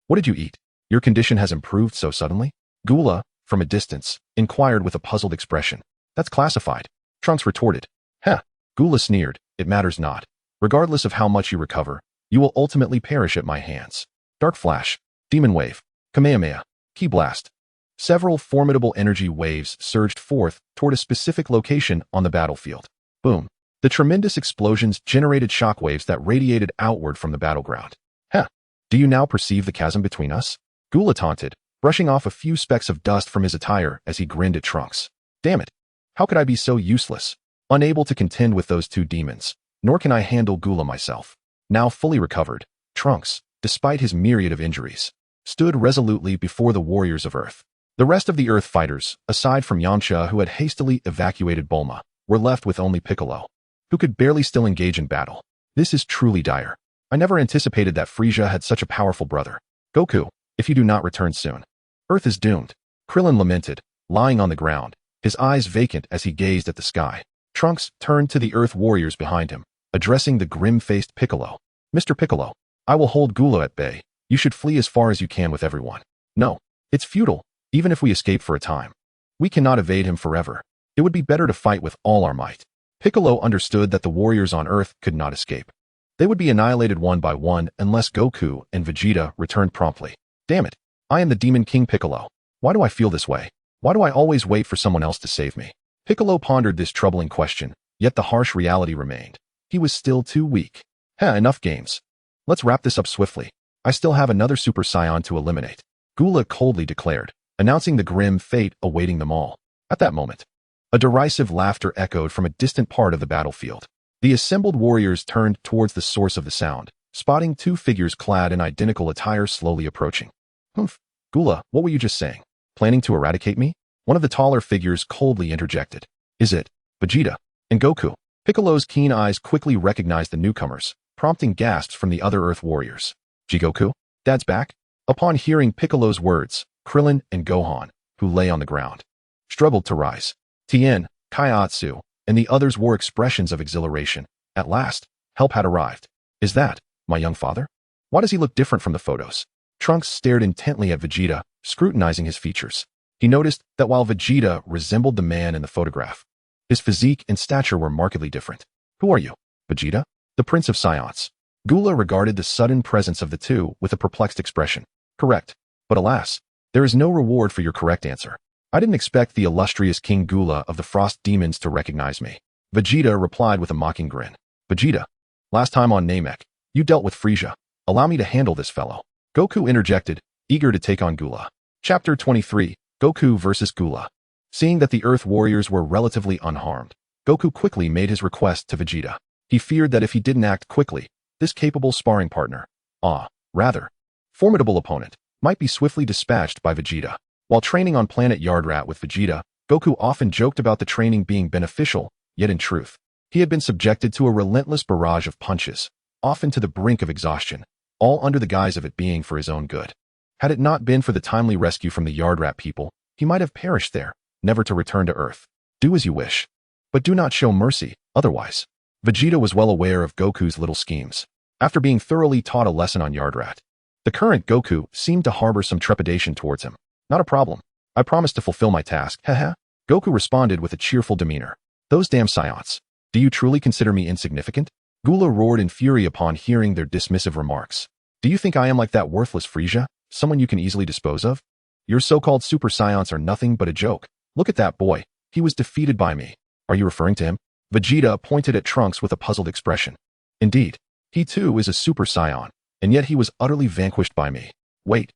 What did you eat? Your condition has improved so suddenly? Gula, from a distance, inquired with a puzzled expression. That's classified. Trunks retorted. Heh. Gula sneered. It matters not. Regardless of how much you recover, you will ultimately perish at my hands. Dark Flash. Demon Wave. Kamehameha. Ki Blast. Several formidable energy waves surged forth toward a specific location on the battlefield. Boom. The tremendous explosions generated shockwaves that radiated outward from the battleground. Heh. Do you now perceive the chasm between us? Gula taunted, brushing off a few specks of dust from his attire as he grinned at Trunks. Damn it. How could I be so useless? Unable to contend with those two demons, nor can I handle Gula myself. Now fully recovered, Trunks, despite his myriad of injuries, stood resolutely before the warriors of Earth. The rest of the Earth fighters, aside from Yamcha who had hastily evacuated Bulma, were left with only Piccolo, who could barely still engage in battle. This is truly dire. I never anticipated that Frieza had such a powerful brother. Goku, if you do not return soon, Earth is doomed. Krillin lamented, lying on the ground, his eyes vacant as he gazed at the sky. Trunks turned to the Earth warriors behind him, addressing the grim-faced Piccolo. Mr. Piccolo, I will hold Gula at bay. You should flee as far as you can with everyone. No, it's futile, even if we escape for a time. We cannot evade him forever. It would be better to fight with all our might. Piccolo understood that the warriors on Earth could not escape. They would be annihilated one by one unless Goku and Vegeta returned promptly. Damn it, I am the Demon King Piccolo. Why do I feel this way? Why do I always wait for someone else to save me? Piccolo pondered this troubling question, yet the harsh reality remained. He was still too weak. Enough games. Let's wrap this up swiftly. I still have another Super Saiyan to eliminate. Gula coldly declared, announcing the grim fate awaiting them all. At that moment, a derisive laughter echoed from a distant part of the battlefield. The assembled warriors turned towards the source of the sound, spotting two figures clad in identical attire slowly approaching. Humph. Gula, what were you just saying? Planning to eradicate me? One of the taller figures coldly interjected. Is it Vegeta and Goku? Piccolo's keen eyes quickly recognized the newcomers, prompting gasps from the other Earth warriors. Jigoku? Dad's back? Upon hearing Piccolo's words, Krillin and Gohan, who lay on the ground, struggled to rise. Tien, Kaiatsu, and the others wore expressions of exhilaration. At last, help had arrived. Is that my young father? Why does he look different from the photos? Trunks stared intently at Vegeta, scrutinizing his features. He noticed that while Vegeta resembled the man in the photograph, his physique and stature were markedly different. Who are you? Vegeta? The Prince of Saiyans. Gula regarded the sudden presence of the two with a perplexed expression. Correct. But alas, there is no reward for your correct answer. I didn't expect the illustrious King Gula of the Frost Demons to recognize me. Vegeta replied with a mocking grin. Vegeta, last time on Namek, you dealt with Frieza. Allow me to handle this fellow. Goku interjected, eager to take on Gula. Chapter 23, Goku vs. Gula. Seeing that the Earth warriors were relatively unharmed, Goku quickly made his request to Vegeta. He feared that if he didn't act quickly, this capable sparring partner, rather, formidable opponent, might be swiftly dispatched by Vegeta. While training on planet Yardrat with Vegeta, Goku often joked about the training being beneficial, yet in truth, he had been subjected to a relentless barrage of punches, often to the brink of exhaustion, all under the guise of it being for his own good. Had it not been for the timely rescue from the Yardrat people, he might have perished there, never to return to Earth. Do as you wish, but do not show mercy, otherwise. Vegeta was well aware of Goku's little schemes. After being thoroughly taught a lesson on Yardrat, the current Goku seemed to harbor some trepidation towards him. Not a problem. I promise to fulfill my task, haha. Goku responded with a cheerful demeanor. Those damn Saiyans. Do you truly consider me insignificant? Gula roared in fury upon hearing their dismissive remarks. Do you think I am like that worthless Frieza, someone you can easily dispose of? Your so-called Super Saiyans are nothing but a joke. Look at that boy. He was defeated by me. Are you referring to him? Vegeta pointed at Trunks with a puzzled expression. Indeed, he too is a Super Saiyan, and yet he was utterly vanquished by me. Wait.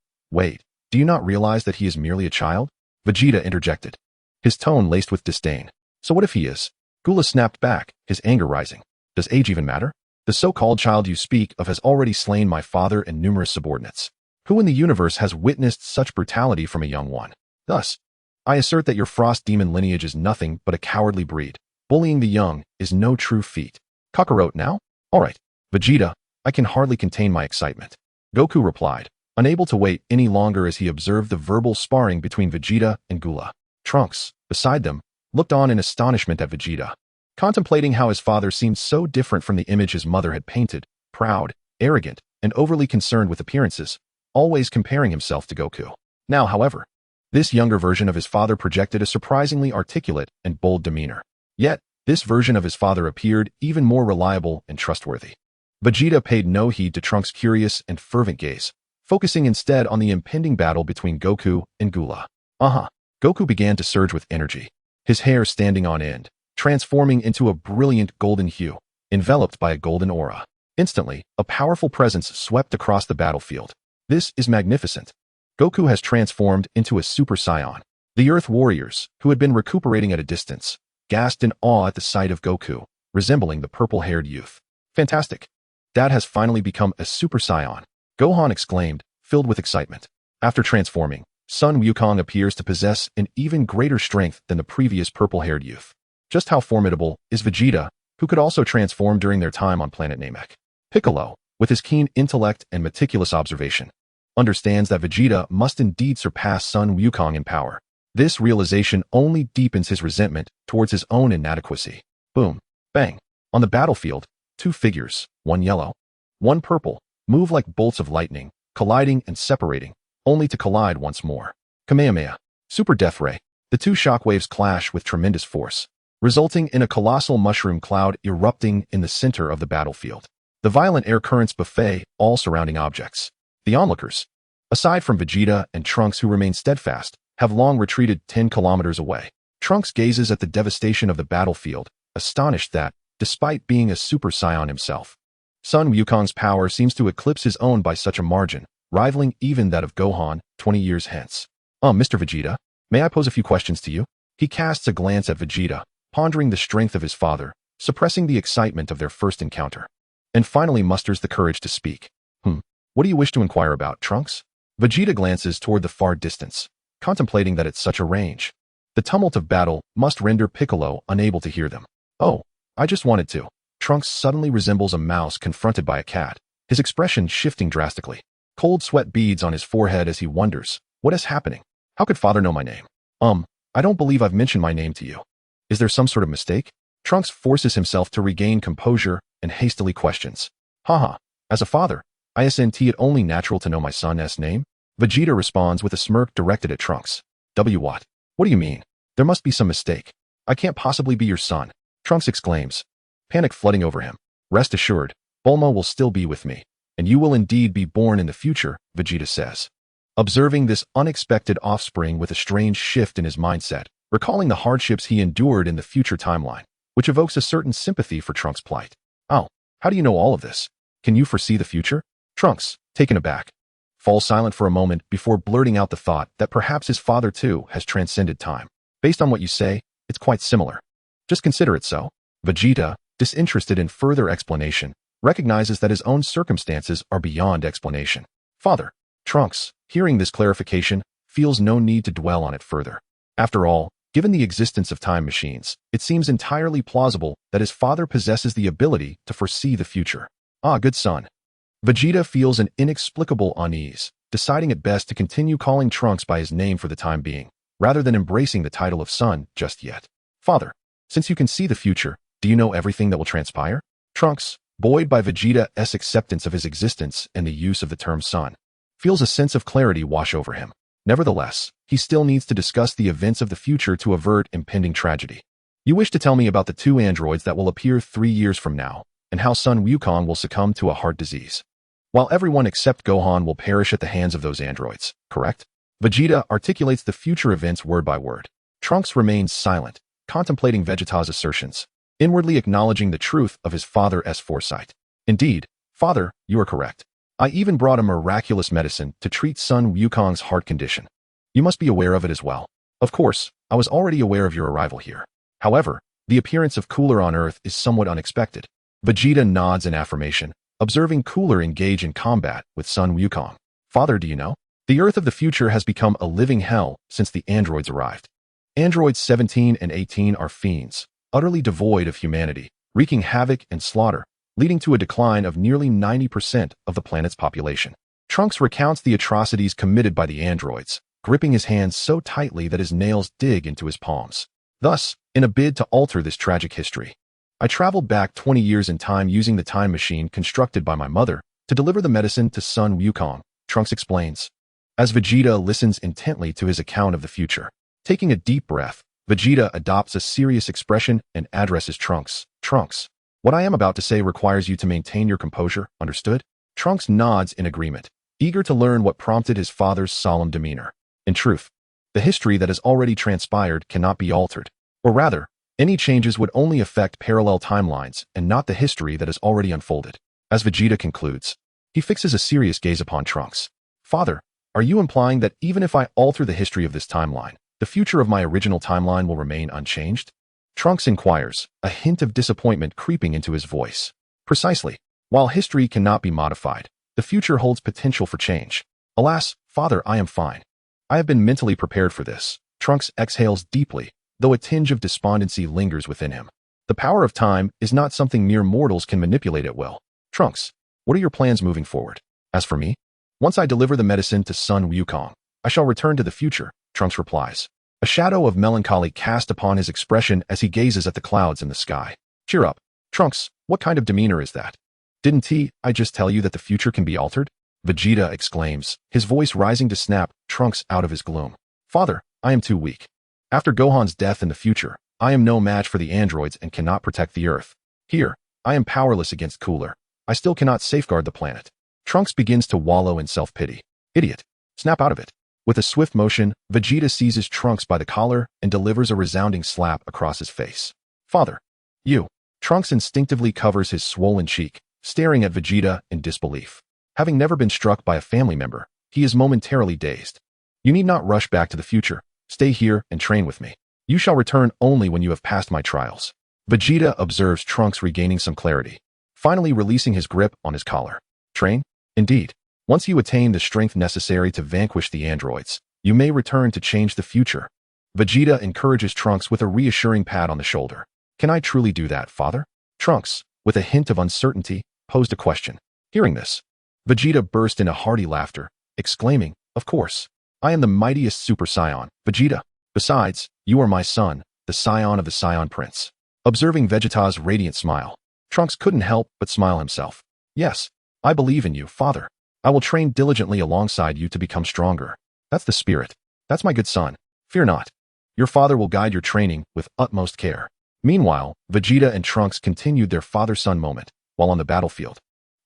Do you not realize that he is merely a child? Vegeta interjected, his tone laced with disdain. So what if he is? Gula snapped back, his anger rising. Does age even matter? The so-called child you speak of has already slain my father and numerous subordinates. Who in the universe has witnessed such brutality from a young one? Thus, I assert that your Frost Demon lineage is nothing but a cowardly breed. Bullying the young is no true feat. Kakarot now? Alright, Vegeta, I can hardly contain my excitement. Goku replied, unable to wait any longer as he observed the verbal sparring between Vegeta and Gula. Trunks, beside them, looked on in astonishment at Vegeta, contemplating how his father seemed so different from the image his mother had painted, proud, arrogant, and overly concerned with appearances, always comparing himself to Goku. Now, however, This younger version of his father projected a surprisingly articulate and bold demeanor. Yet, this version of his father appeared even more reliable and trustworthy. Vegeta paid no heed to Trunks' curious and fervent gaze, focusing instead on the impending battle between Goku and Gula. Goku began to surge with energy, his hair standing on end, transforming into a brilliant golden hue, enveloped by a golden aura. Instantly, a powerful presence swept across the battlefield. This is magnificent. Goku has transformed into a Super Saiyan. The Earth warriors, who had been recuperating at a distance, gasped in awe at the sight of Goku, resembling the purple-haired youth. Fantastic! Dad has finally become a Super Saiyan, Gohan exclaimed, filled with excitement. After transforming, Sun Wukong appears to possess an even greater strength than the previous purple-haired youth. Just how formidable is Vegeta, who could also transform during their time on planet Namek? Piccolo, with his keen intellect and meticulous observation, understands that Vegeta must indeed surpass Sun Wukong in power. This realization only deepens his resentment towards his own inadequacy. Boom. Bang. On the battlefield, two figures, one yellow, one purple, move like bolts of lightning, colliding and separating, only to collide once more. Kamehameha. Super Death Ray. The two shockwaves clash with tremendous force, resulting in a colossal mushroom cloud erupting in the center of the battlefield. The violent air currents buffet all surrounding objects. The onlookers, aside from Vegeta and Trunks who remain steadfast, have long retreated 10 kilometers away. Trunks gazes at the devastation of the battlefield, astonished that, despite being a Super Saiyan himself, Sun Wukong's power seems to eclipse his own by such a margin, rivaling even that of Gohan 20 years hence. Mr. Vegeta, may I pose a few questions to you? He casts a glance at Vegeta, pondering the strength of his father, suppressing the excitement of their first encounter, and finally musters the courage to speak. What do you wish to inquire about, Trunks? Vegeta glances toward the far distance, contemplating that at such a range, the tumult of battle must render Piccolo unable to hear them. Oh, I just wanted to. Trunks suddenly resembles a mouse confronted by a cat, his expression shifting drastically. Cold sweat beads on his forehead as he wonders, what is happening? How could father know my name? I don't believe I've mentioned my name to you. Is there some sort of mistake? Trunks forces himself to regain composure and hastily questions. As a father, isn't it only natural to know my son's name? Vegeta responds with a smirk directed at Trunks. What? What do you mean? There must be some mistake. I can't possibly be your son, Trunks exclaims, panic flooding over him. Rest assured, Bulma will still be with me, and you will indeed be born in the future, Vegeta says. Observing this unexpected offspring with a strange shift in his mindset, recalling the hardships he endured in the future timeline, which evokes a certain sympathy for Trunks' plight. Oh, how do you know all of this? Can you foresee the future? Trunks, taken aback, falls silent for a moment before blurting out the thought that perhaps his father too has transcended time. Based on what you say, it's quite similar. Just consider it so. Vegeta, disinterested in further explanation, recognizes that his own circumstances are beyond explanation. Father. Trunks, hearing this clarification, feels no need to dwell on it further. After all, given the existence of time machines, it seems entirely plausible that his father possesses the ability to foresee the future. Good son. Vegeta feels an inexplicable unease, deciding it best to continue calling Trunks by his name for the time being, rather than embracing the title of son just yet. Father, since you can see the future, do you know everything that will transpire? Trunks, buoyed by Vegeta's acceptance of his existence and the use of the term son, feels a sense of clarity wash over him. Nevertheless, he still needs to discuss the events of the future to avert impending tragedy. You wish to tell me about the two androids that will appear 3 years from now, and how Sun Wukong will succumb to a heart disease, while everyone except Gohan will perish at the hands of those androids, correct? Vegeta articulates the future events word by word. Trunks remains silent, contemplating Vegeta's assertions, inwardly acknowledging the truth of his father's foresight. Indeed, father, you are correct. I even brought a miraculous medicine to treat Sun Wukong's heart condition. You must be aware of it as well. Of course, I was already aware of your arrival here. However, the appearance of Cooler on Earth is somewhat unexpected. Vegeta nods in affirmation, observing Cooler engage in combat with Sun Wukong. Father, do you know? The Earth of the future has become a living hell since the androids arrived. Androids 17 and 18 are fiends, utterly devoid of humanity, wreaking havoc and slaughter, leading to a decline of nearly 90% of the planet's population. Trunks recounts the atrocities committed by the androids, gripping his hands so tightly that his nails dig into his palms. Thus, in a bid to alter this tragic history, I traveled back 20 years in time using the time machine constructed by my mother to deliver the medicine to Sun Wukong, Trunks explains. as Vegeta listens intently to his account of the future. Taking a deep breath, Vegeta adopts a serious expression and addresses Trunks. Trunks, what I am about to say requires you to maintain your composure, understood? Trunks nods in agreement, eager to learn what prompted his father's solemn demeanor. In truth, the history that has already transpired cannot be altered. Or rather, any changes would only affect parallel timelines and not the history that has already unfolded. As Vegeta concludes, he fixes a serious gaze upon Trunks. Father, are you implying that even if I alter the history of this timeline, the future of my original timeline will remain unchanged? Trunks inquires, a hint of disappointment creeping into his voice. Precisely. While history cannot be modified, the future holds potential for change. Alas, Father, I am fine. I have been mentally prepared for this. Trunks exhales deeply, though a tinge of despondency lingers within him. The power of time is not something mere mortals can manipulate at will. Trunks, what are your plans moving forward? As for me, once I deliver the medicine to Sun Wukong, I shall return to the future, Trunks replies. A shadow of melancholy cast upon his expression as he gazes at the clouds in the sky. Cheer up. Trunks, what kind of demeanor is that? Didn't I just tell you that the future can be altered? Vegeta exclaims, his voice rising to snap Trunks out of his gloom. Father, I am too weak. After Gohan's death in the future, I am no match for the androids and cannot protect the Earth. Here, I am powerless against Cooler. I still cannot safeguard the planet. Trunks begins to wallow in self-pity. Idiot. Snap out of it. With a swift motion, Vegeta seizes Trunks by the collar and delivers a resounding slap across his face. Father. You. Trunks instinctively covers his swollen cheek, staring at Vegeta in disbelief. Having never been struck by a family member, he is momentarily dazed. You need not rush back to the future. Stay here and train with me. You shall return only when you have passed my trials. Vegeta observes Trunks regaining some clarity, finally releasing his grip on his collar. Train? Indeed. Once you attain the strength necessary to vanquish the androids, you may return to change the future. Vegeta encourages Trunks with a reassuring pat on the shoulder. Can I truly do that, Father? Trunks, with a hint of uncertainty, posed a question. Hearing this, Vegeta burst into hearty laughter, exclaiming, Of course. I am the mightiest Super Saiyan, Vegeta. Besides, you are my son, the scion of the Saiyan Prince. Observing Vegeta's radiant smile, Trunks couldn't help but smile himself. Yes, I believe in you, Father. I will train diligently alongside you to become stronger. That's the spirit. That's my good son. Fear not. Your father will guide your training with utmost care. Meanwhile, Vegeta and Trunks continued their father-son moment, while on the battlefield.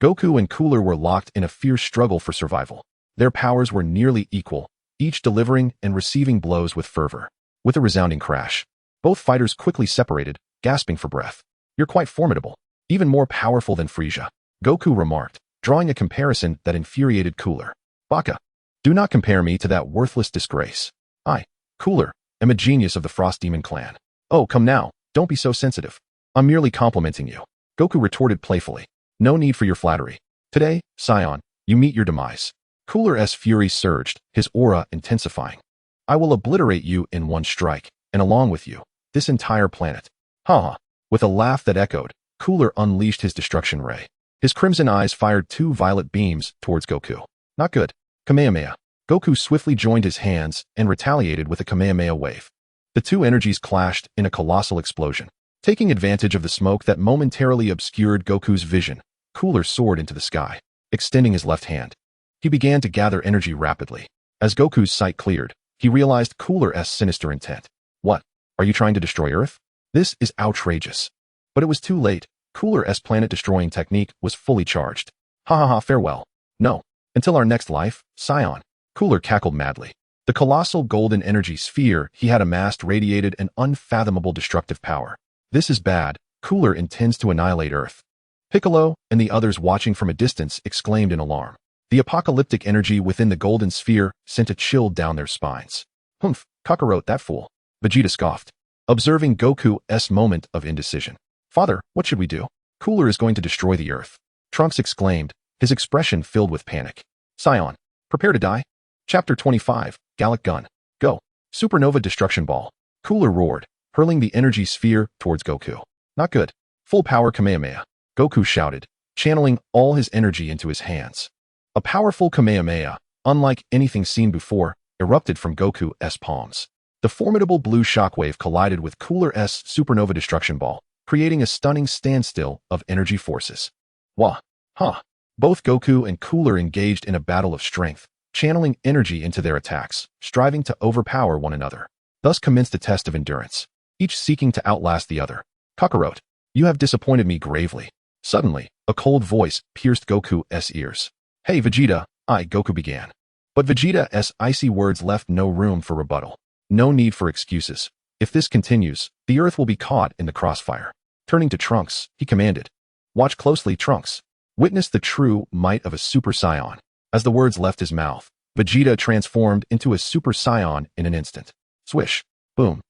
Goku and Cooler were locked in a fierce struggle for survival. Their powers were nearly equal, each delivering and receiving blows with fervor. With a resounding crash, both fighters quickly separated, gasping for breath. You're quite formidable, even more powerful than Frieza, Goku remarked, drawing a comparison that infuriated Cooler. Baka, do not compare me to that worthless disgrace. I, Cooler, am a genius of the Frost Demon clan. Oh, come now, don't be so sensitive. I'm merely complimenting you. Goku retorted playfully. No need for your flattery. Today, Saiyan, you meet your demise. Cooler's fury surged, his aura intensifying. I will obliterate you in one strike, and along with you, this entire planet. Ha ha. With a laugh that echoed, Cooler unleashed his destruction ray. His crimson eyes fired two violet beams towards Goku. Not good. Kamehameha. Goku swiftly joined his hands and retaliated with a Kamehameha wave. The two energies clashed in a colossal explosion. Taking advantage of the smoke that momentarily obscured Goku's vision, Cooler soared into the sky, extending his left hand. He began to gather energy rapidly. As Goku's sight cleared, he realized Cooler's sinister intent. What? Are you trying to destroy Earth? This is outrageous. But it was too late. Cooler's planet-destroying technique was fully charged. Ha ha ha, farewell. No. Until our next life, Saiyan. Cooler cackled madly. The colossal golden energy sphere he had amassed radiated an unfathomable destructive power. This is bad. Cooler intends to annihilate Earth. Piccolo and the others watching from a distance exclaimed in alarm. The apocalyptic energy within the golden sphere sent a chill down their spines. Humph, Kakarot, that fool. Vegeta scoffed, observing Goku's moment of indecision. Father, what should we do? Cooler is going to destroy the Earth. Trunks exclaimed, his expression filled with panic. Saiyan, prepare to die. Chapter 25, Gallic Gun. Go. Supernova Destruction Ball. Cooler roared, hurling the energy sphere towards Goku. Not good. Full power Kamehameha. Goku shouted, channeling all his energy into his hands. A powerful Kamehameha, unlike anything seen before, erupted from Goku's palms. The formidable blue shockwave collided with Cooler's Supernova Destruction Ball, creating a stunning standstill of energy forces. Wah! Ha! Both Goku and Cooler engaged in a battle of strength, channeling energy into their attacks, striving to overpower one another. Thus commenced a test of endurance, each seeking to outlast the other. Kakarot, you have disappointed me gravely. Suddenly, a cold voice pierced Goku's ears. Hey Vegeta, Goku began. But Vegeta's icy words left no room for rebuttal. No need for excuses. If this continues, the Earth will be caught in the crossfire. Turning to Trunks, he commanded. Watch closely, Trunks. Witness the true might of a Super Saiyan. As the words left his mouth, Vegeta transformed into a Super Saiyan in an instant. Swish. Boom.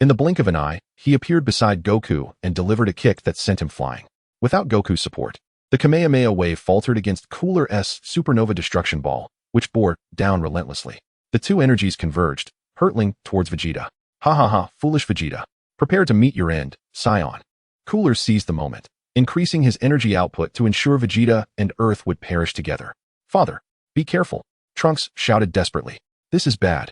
In the blink of an eye, he appeared beside Goku and delivered a kick that sent him flying. Without Goku's support, the Kamehameha wave faltered against Cooler's supernova destruction ball, which bore down relentlessly. The two energies converged, hurtling towards Vegeta. Ha ha ha, foolish Vegeta. Prepare to meet your end, Saiyan. Cooler seized the moment, increasing his energy output to ensure Vegeta and Earth would perish together. Father, be careful, Trunks shouted desperately. This is bad.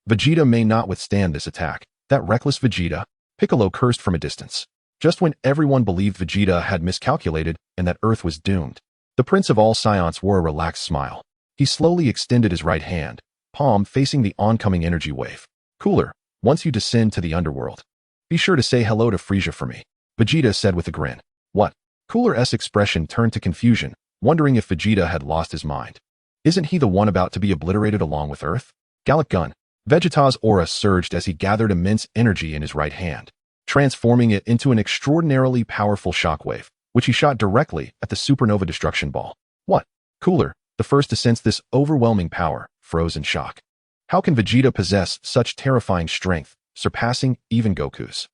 Vegeta may not withstand this attack. That reckless Vegeta, Piccolo cursed from a distance. Just when everyone believed Vegeta had miscalculated and that Earth was doomed, the Prince of all Saiyans wore a relaxed smile. He slowly extended his right hand, palm facing the oncoming energy wave. Cooler, once you descend to the underworld, be sure to say hello to Frieza for me, Vegeta said with a grin. What? Cooler's expression turned to confusion, wondering if Vegeta had lost his mind. Isn't he the one about to be obliterated along with Earth? Gallic Gun. Vegeta's aura surged as he gathered immense energy in his right hand, transforming it into an extraordinarily powerful shockwave, which he shot directly at the supernova destruction ball. What? Cooler, the first to sense this overwhelming power, froze in shock. How can Vegeta possess such terrifying strength, surpassing even Goku's?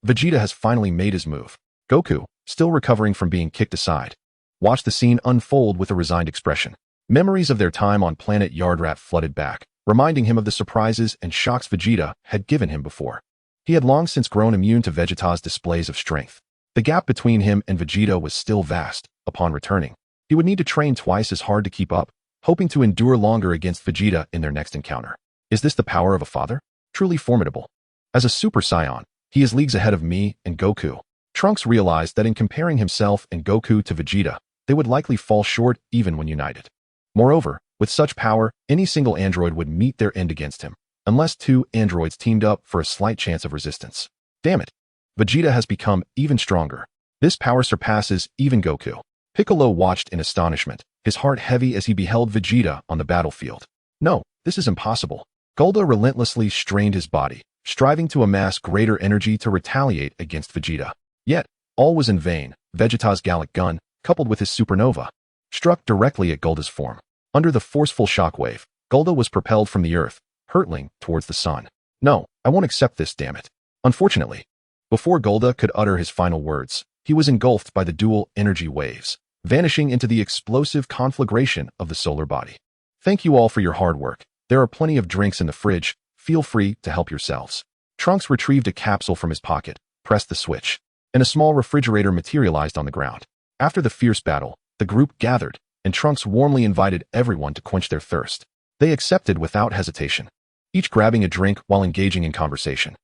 Vegeta has finally made his move. Goku, still recovering from being kicked aside, watched the scene unfold with a resigned expression. Memories of their time on planet Yardrat flooded back, reminding him of the surprises and shocks Vegeta had given him before. He had long since grown immune to Vegeta's displays of strength. The gap between him and Vegeta was still vast. Upon returning, he would need to train twice as hard to keep up, hoping to endure longer against Vegeta in their next encounter. Is this the power of a father? Truly formidable. As a Super Saiyan, he is leagues ahead of me and Goku. Trunks realized that in comparing himself and Goku to Vegeta, they would likely fall short even when united. Moreover, with such power, any single android would meet their end against him, unless two androids teamed up for a slight chance of resistance. Damn it. Vegeta has become even stronger. This power surpasses even Goku. Piccolo watched in astonishment, his heart heavy as he beheld Vegeta on the battlefield. No, this is impossible. Gulda relentlessly strained his body, striving to amass greater energy to retaliate against Vegeta. Yet, all was in vain. Vegeta's Gallic Gun, coupled with his supernova, struck directly at Gulda's form. Under the forceful shockwave, Gulda was propelled from the Earth, hurtling towards the sun. No, I won't accept this, damn it. Unfortunately, before Gulda could utter his final words, he was engulfed by the dual energy waves, vanishing into the explosive conflagration of the solar body. Thank you all for your hard work. There are plenty of drinks in the fridge. Feel free to help yourselves. Trunks retrieved a capsule from his pocket, pressed the switch, and a small refrigerator materialized on the ground. After the fierce battle, the group gathered, and Trunks warmly invited everyone to quench their thirst. They accepted without hesitation, each grabbing a drink while engaging in conversation.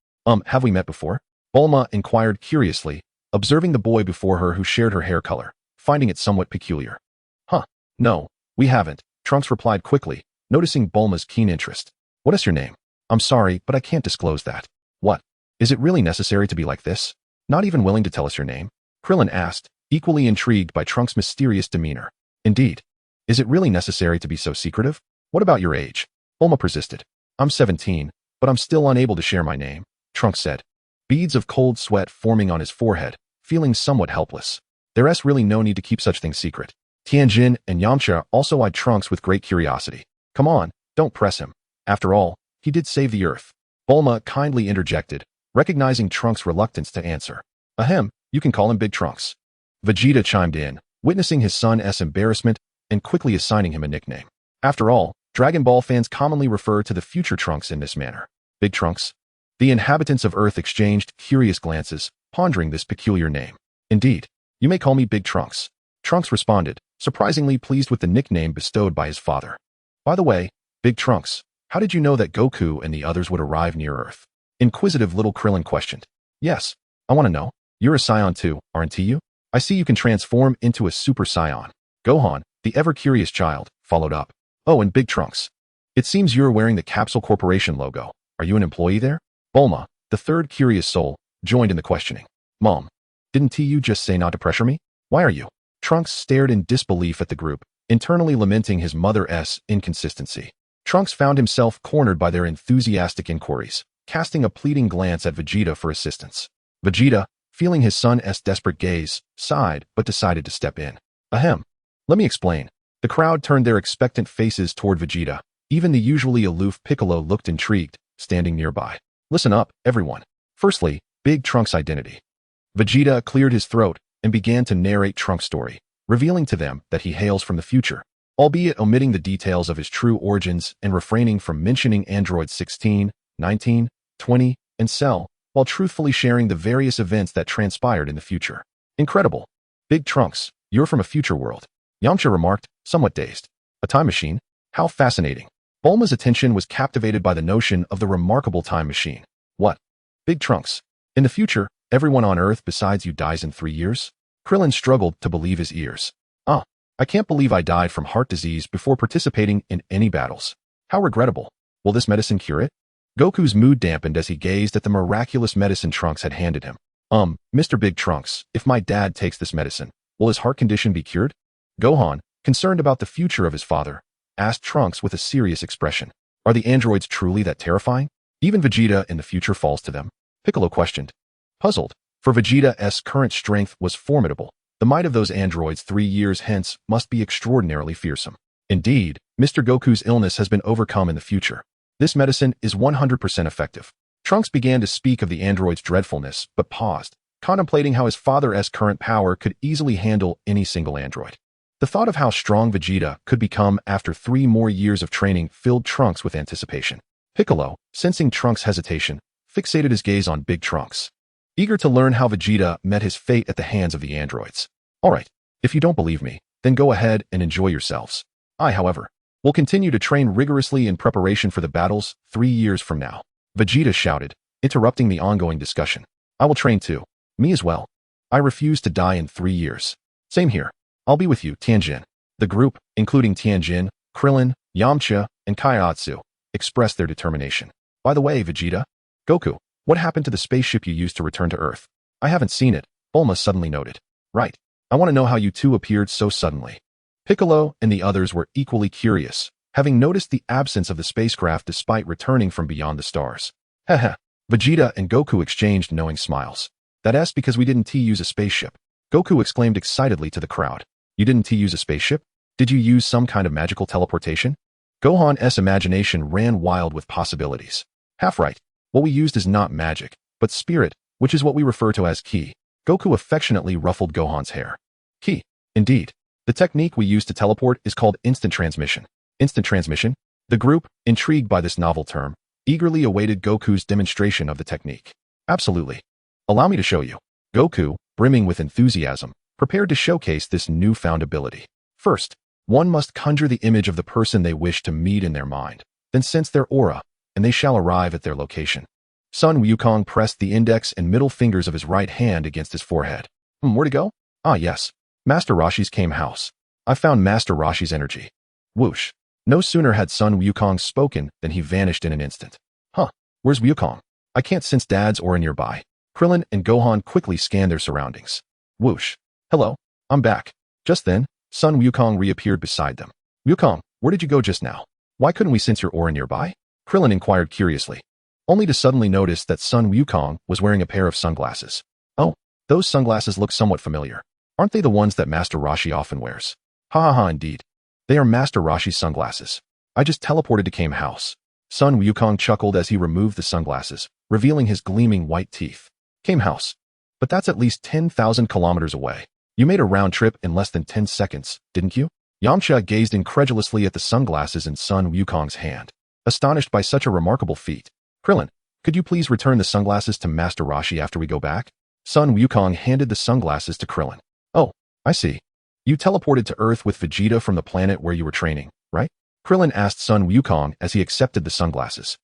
Have we met before? Bulma inquired curiously, observing the boy before her who shared her hair color, finding it somewhat peculiar. No, we haven't, Trunks replied quickly, noticing Bulma's keen interest. What is your name? I'm sorry, but I can't disclose that. What? Is it really necessary to be like this? Not even willing to tell us your name? Krillin asked, equally intrigued by Trunks' mysterious demeanor. Indeed. Is it really necessary to be so secretive? What about your age? Bulma persisted. I'm 17, but I'm still unable to share my name, Trunks said, beads of cold sweat forming on his forehead, feeling somewhat helpless. There's really no need to keep such things secret. Tianjin and Yamcha also eyed Trunks with great curiosity. Come on, don't press him. After all, he did save the Earth. Bulma kindly interjected, recognizing Trunks' reluctance to answer. Ahem, you can call him Big Trunks. Vegeta chimed in, witnessing his son's embarrassment and quickly assigning him a nickname. After all, Dragon Ball fans commonly refer to the future Trunks in this manner. Big Trunks. The inhabitants of Earth exchanged curious glances, pondering this peculiar name. Indeed, you may call me Big Trunks. Trunks responded, surprisingly pleased with the nickname bestowed by his father. By the way, Big Trunks, how did you know that Goku and the others would arrive near Earth? Inquisitive little Krillin questioned. Yes, I want to know. You're a Saiyan too, aren't you? I see you can transform into a Super Saiyan. Gohan, the ever-curious child, followed up. Oh, and big trunks. It seems you're wearing the Capsule Corporation logo. Are you an employee there? Bulma, the third curious soul, joined in the questioning. Mom, didn't TU just say not to pressure me? Why are you? Trunks stared in disbelief at the group, internally lamenting his mother's inconsistency. Trunks found himself cornered by their enthusiastic inquiries, casting a pleading glance at Vegeta for assistance. Vegeta, feeling his son's desperate gaze, sighed but decided to step in. Ahem. Let me explain. The crowd turned their expectant faces toward Vegeta. Even the usually aloof Piccolo looked intrigued, standing nearby. Listen up, everyone. Firstly, Big Trunks' identity. Vegeta cleared his throat and began to narrate Trunks' story, revealing to them that he hails from the future, albeit omitting the details of his true origins and refraining from mentioning androids 16, 19, 20, and Cell, while truthfully sharing the various events that transpired in the future. Incredible. Big Trunks, you're from a future world. Yamcha remarked, somewhat dazed. A time machine? How fascinating. Bulma's attention was captivated by the notion of the remarkable time machine. What? Big Trunks. In the future, everyone on Earth besides you dies in 3 years? Krillin struggled to believe his ears. I can't believe I died from heart disease before participating in any battles. How regrettable. Will this medicine cure it? Goku's mood dampened as he gazed at the miraculous medicine Trunks had handed him. Mr. Big Trunks, if my dad takes this medicine, will his heart condition be cured? Gohan, concerned about the future of his father, asked Trunks with a serious expression. Are the androids truly that terrifying? Even Vegeta in the future falls to them? Piccolo questioned. Puzzled, for Vegeta's current strength was formidable. The might of those androids 3 years hence must be extraordinarily fearsome. Indeed, Mr. Goku's illness has been overcome in the future. This medicine is 100% effective. Trunks began to speak of the android's dreadfulness, but paused, contemplating how his father's current power could easily handle any single android. The thought of how strong Vegeta could become after 3 more years of training filled Trunks with anticipation. Piccolo, sensing Trunks' hesitation, fixated his gaze on Big Trunks, eager to learn how Vegeta met his fate at the hands of the androids. All right, if you don't believe me, then go ahead and enjoy yourselves. I, however, will continue to train rigorously in preparation for the battles 3 years from now. Vegeta shouted, interrupting the ongoing discussion. I will train too. Me as well. I refuse to die in 3 years. Same here. I'll be with you, Tianjin. The group, including Tianjin, Krillin, Yamcha, and Kaiatsu, expressed their determination. By the way, Vegeta, Goku, what happened to the spaceship you used to return to Earth? I haven't seen it, Bulma suddenly noted. Right. I want to know how you two appeared so suddenly. Piccolo and the others were equally curious, having noticed the absence of the spacecraft despite returning from beyond the stars. Haha. Vegeta and Goku exchanged knowing smiles. That's because we didn't use a spaceship. Goku exclaimed excitedly to the crowd. You didn't use a spaceship? Did you use some kind of magical teleportation? Gohan's imagination ran wild with possibilities. Half right. What we used is not magic, but spirit, which is what we refer to as ki. Goku affectionately ruffled Gohan's hair. Ki. Indeed. The technique we use to teleport is called instant transmission. Instant transmission? The group, intrigued by this novel term, eagerly awaited Goku's demonstration of the technique. Absolutely. Allow me to show you. Goku, brimming with enthusiasm, prepared to showcase this newfound ability. First, one must conjure the image of the person they wish to meet in their mind, then sense their aura, and they shall arrive at their location. Sun Wukong pressed the index and middle fingers of his right hand against his forehead. Where to go? Ah, yes. Master Roshi's came house. I found Master Roshi's energy. Whoosh. No sooner had Sun Wukong spoken than he vanished in an instant. Where's Wukong? I can't sense Dad's aura nearby. Krillin and Gohan quickly scanned their surroundings. Whoosh. Hello, I'm back. Just then, Sun Wukong reappeared beside them. Wukong, where did you go just now? Why couldn't we sense your aura nearby? Krillin inquired curiously, only to suddenly notice that Sun Wukong was wearing a pair of sunglasses. Oh, those sunglasses look somewhat familiar. Aren't they the ones that Master Roshi often wears? Ha, indeed. They are Master Roshi's sunglasses. I just teleported to Kame House. Sun Wukong chuckled as he removed the sunglasses, revealing his gleaming white teeth. Kame House. But that's at least 10,000 kilometers away. You made a round trip in less than 10 seconds, didn't you? Yamcha gazed incredulously at the sunglasses in Sun Wukong's hand, astonished by such a remarkable feat. Krillin, could you please return the sunglasses to Master Roshi after we go back? Sun Wukong handed the sunglasses to Krillin. Oh, I see. You teleported to Earth with Vegeta from the planet where you were training, right? Krillin asked Sun Wukong as he accepted the sunglasses.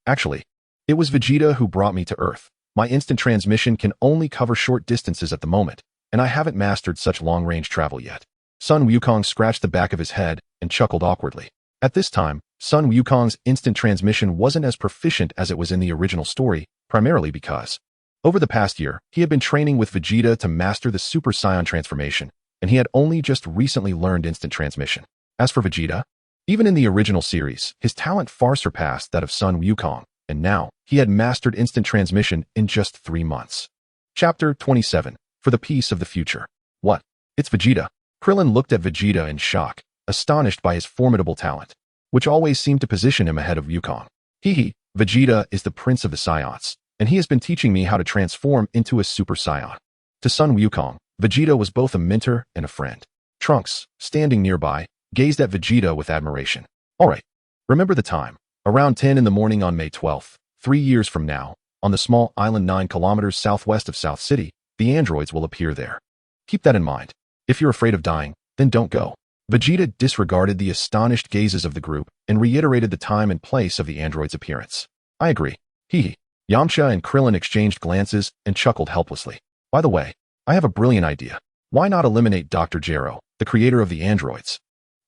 Actually, it was Vegeta who brought me to Earth. My instant transmission can only cover short distances at the moment, and I haven't mastered such long-range travel yet. Sun Wukong scratched the back of his head and chuckled awkwardly. At this time, Sun Wukong's instant transmission wasn't as proficient as it was in the original story, primarily because, over the past year, he had been training with Vegeta to master the Super Saiyan transformation, and he had only just recently learned instant transmission. As for Vegeta, even in the original series, his talent far surpassed that of Sun Wukong, and now, he had mastered instant transmission in just 3 months. Chapter 27. For the Peace of the Future. What? It's Vegeta. Krillin looked at Vegeta in shock, astonished by his formidable talent, which always seemed to position him ahead of Wukong. Vegeta is the Prince of the Saiyans, and he has been teaching me how to transform into a Super Saiyan. To Sun Wukong, Vegeta was both a mentor and a friend. Trunks, standing nearby, gazed at Vegeta with admiration. Alright, remember the time. Around 10 in the morning on May 12th, 3 years from now, on the small island 9 kilometers southwest of South City, the androids will appear there. Keep that in mind. If you're afraid of dying, then don't go. Vegeta disregarded the astonished gazes of the group and reiterated the time and place of the android's appearance. I agree. Yamcha and Krillin exchanged glances and chuckled helplessly. By the way, I have a brilliant idea. Why not eliminate Dr. Gero, the creator of the androids?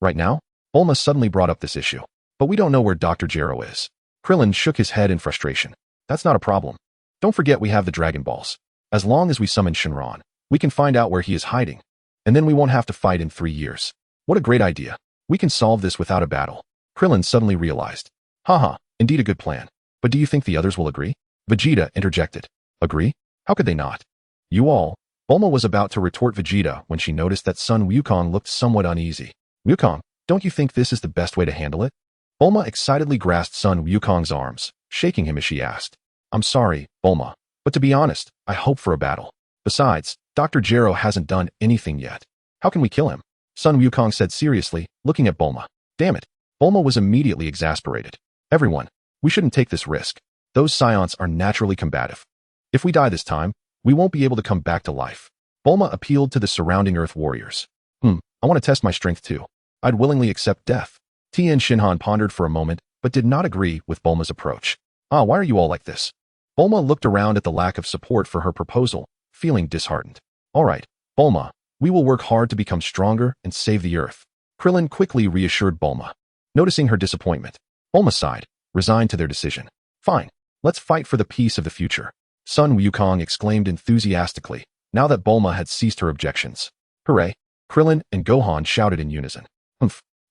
Right now, Bulma suddenly brought up this issue. But we don't know where Dr. Gero is. Krillin shook his head in frustration. That's not a problem. Don't forget we have the Dragon Balls. As long as we summon Shenron, we can find out where he is hiding. And then we won't have to fight in 3 years. What a great idea. We can solve this without a battle. Krillin suddenly realized. Haha, indeed a good plan. But do you think the others will agree? Vegeta interjected. Agree? How could they not? You all. Bulma was about to retort Vegeta when she noticed that Sun Wukong looked somewhat uneasy. Wukong, don't you think this is the best way to handle it? Bulma excitedly grasped Sun Wukong's arms, shaking him as she asked. I'm sorry, Bulma, but to be honest, I hope for a battle. Besides, Dr. Gero hasn't done anything yet. How can we kill him? Sun Wukong said seriously, looking at Bulma. Damn it. Bulma was immediately exasperated. Everyone, we shouldn't take this risk. Those Saiyans are naturally combative. If we die this time, we won't be able to come back to life. Bulma appealed to the surrounding Earth warriors. I want to test my strength too. I'd willingly accept death. Tien Shinhan pondered for a moment, but did not agree with Bulma's approach. Why are you all like this? Bulma looked around at the lack of support for her proposal, feeling disheartened. All right, Bulma, we will work hard to become stronger and save the Earth. Krillin quickly reassured Bulma. Noticing her disappointment, Bulma sighed, resigned to their decision. Fine, let's fight for the peace of the future. Sun Wukong exclaimed enthusiastically, now that Bulma had ceased her objections. Hooray! Krillin and Gohan shouted in unison.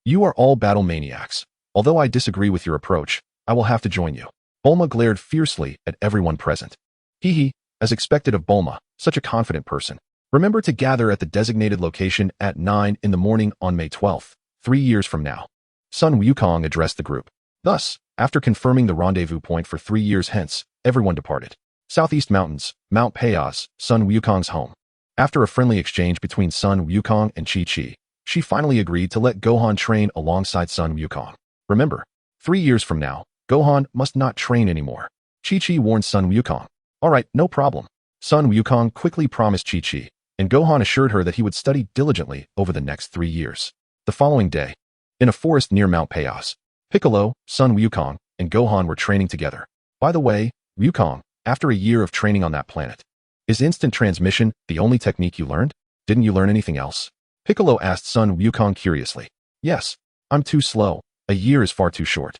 You are all battle maniacs. Although I disagree with your approach, I will have to join you. Bulma glared fiercely at everyone present. As expected of Bulma, such a confident person. Remember to gather at the designated location at 9 in the morning on May 12th, 3 years from now. Sun Wukong addressed the group. Thus, after confirming the rendezvous point for 3 years hence, everyone departed. Southeast Mountains, Mount Payas, Sun Wukong's home. After a friendly exchange between Sun Wukong and Chi-Chi, she finally agreed to let Gohan train alongside Sun Wukong. Remember, 3 years from now, Gohan must not train anymore. Chi-Chi warned Sun Wukong. Alright, no problem. Sun Wukong quickly promised Chi-Chi, and Gohan assured her that he would study diligently over the next 3 years. The following day, in a forest near Mount Payas, Piccolo, Sun Wukong, and Gohan were training together. By the way, Wukong, after a year of training on that planet, is instant transmission the only technique you learned? Didn't you learn anything else? Piccolo asked Sun Wukong curiously. Yes, I'm too slow. A year is far too short.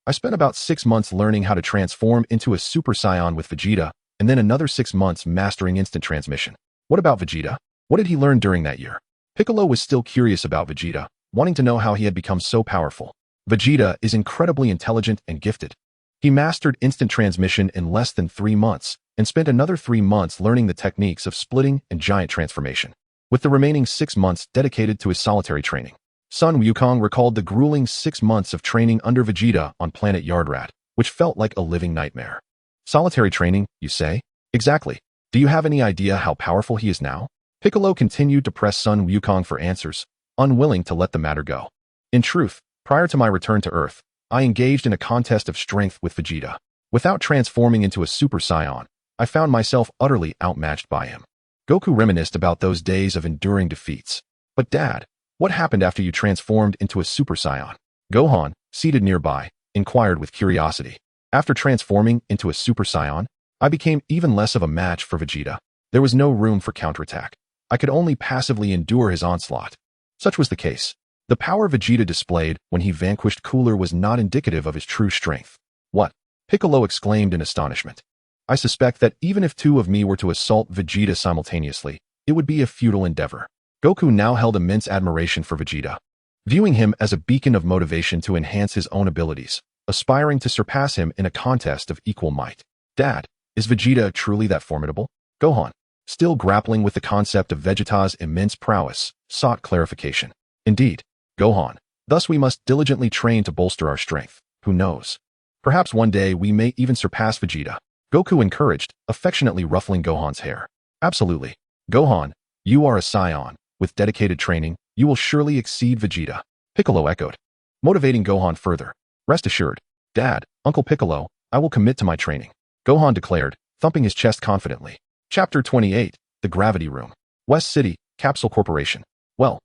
I spent about 6 months learning how to transform into a Super Saiyan with Vegeta, and then another 6 months mastering instant transmission. What about Vegeta? What did he learn during that year? Piccolo was still curious about Vegeta, wanting to know how he had become so powerful. Vegeta is incredibly intelligent and gifted. He mastered instant transmission in less than 3 months, and spent another 3 months learning the techniques of splitting and giant transformation, with the remaining 6 months dedicated to his solitary training. Sun Wukong recalled the grueling 6 months of training under Vegeta on planet Yardrat, which felt like a living nightmare. Solitary training, you say? Exactly. Do you have any idea how powerful he is now? Piccolo continued to press Sun Wukong for answers, unwilling to let the matter go. In truth, prior to my return to Earth, I engaged in a contest of strength with Vegeta. Without transforming into a Super Saiyan, I found myself utterly outmatched by him. Goku reminisced about those days of enduring defeats. But Dad, what happened after you transformed into a Super Saiyan? Gohan, seated nearby, inquired with curiosity. After transforming into a Super Saiyan, I became even less of a match for Vegeta. There was no room for counterattack. I could only passively endure his onslaught. Such was the case. The power Vegeta displayed when he vanquished Cooler was not indicative of his true strength. What? Piccolo exclaimed in astonishment. I suspect that even if two of me were to assault Vegeta simultaneously, it would be a futile endeavor. Goku now held immense admiration for Vegeta, viewing him as a beacon of motivation to enhance his own abilities, aspiring to surpass him in a contest of equal might. Dad, is Vegeta truly that formidable? Gohan, still grappling with the concept of Vegeta's immense prowess, sought clarification. Indeed, Gohan, thus we must diligently train to bolster our strength. Who knows? Perhaps one day we may even surpass Vegeta. Goku encouraged, affectionately ruffling Gohan's hair. Absolutely. Gohan, you are a Saiyan. With dedicated training, you will surely exceed Vegeta. Piccolo echoed, motivating Gohan further. Rest assured, Dad, Uncle Piccolo, I will commit to my training. Gohan declared, thumping his chest confidently. Chapter 28, The Gravity Room. West City, Capsule Corporation. Well,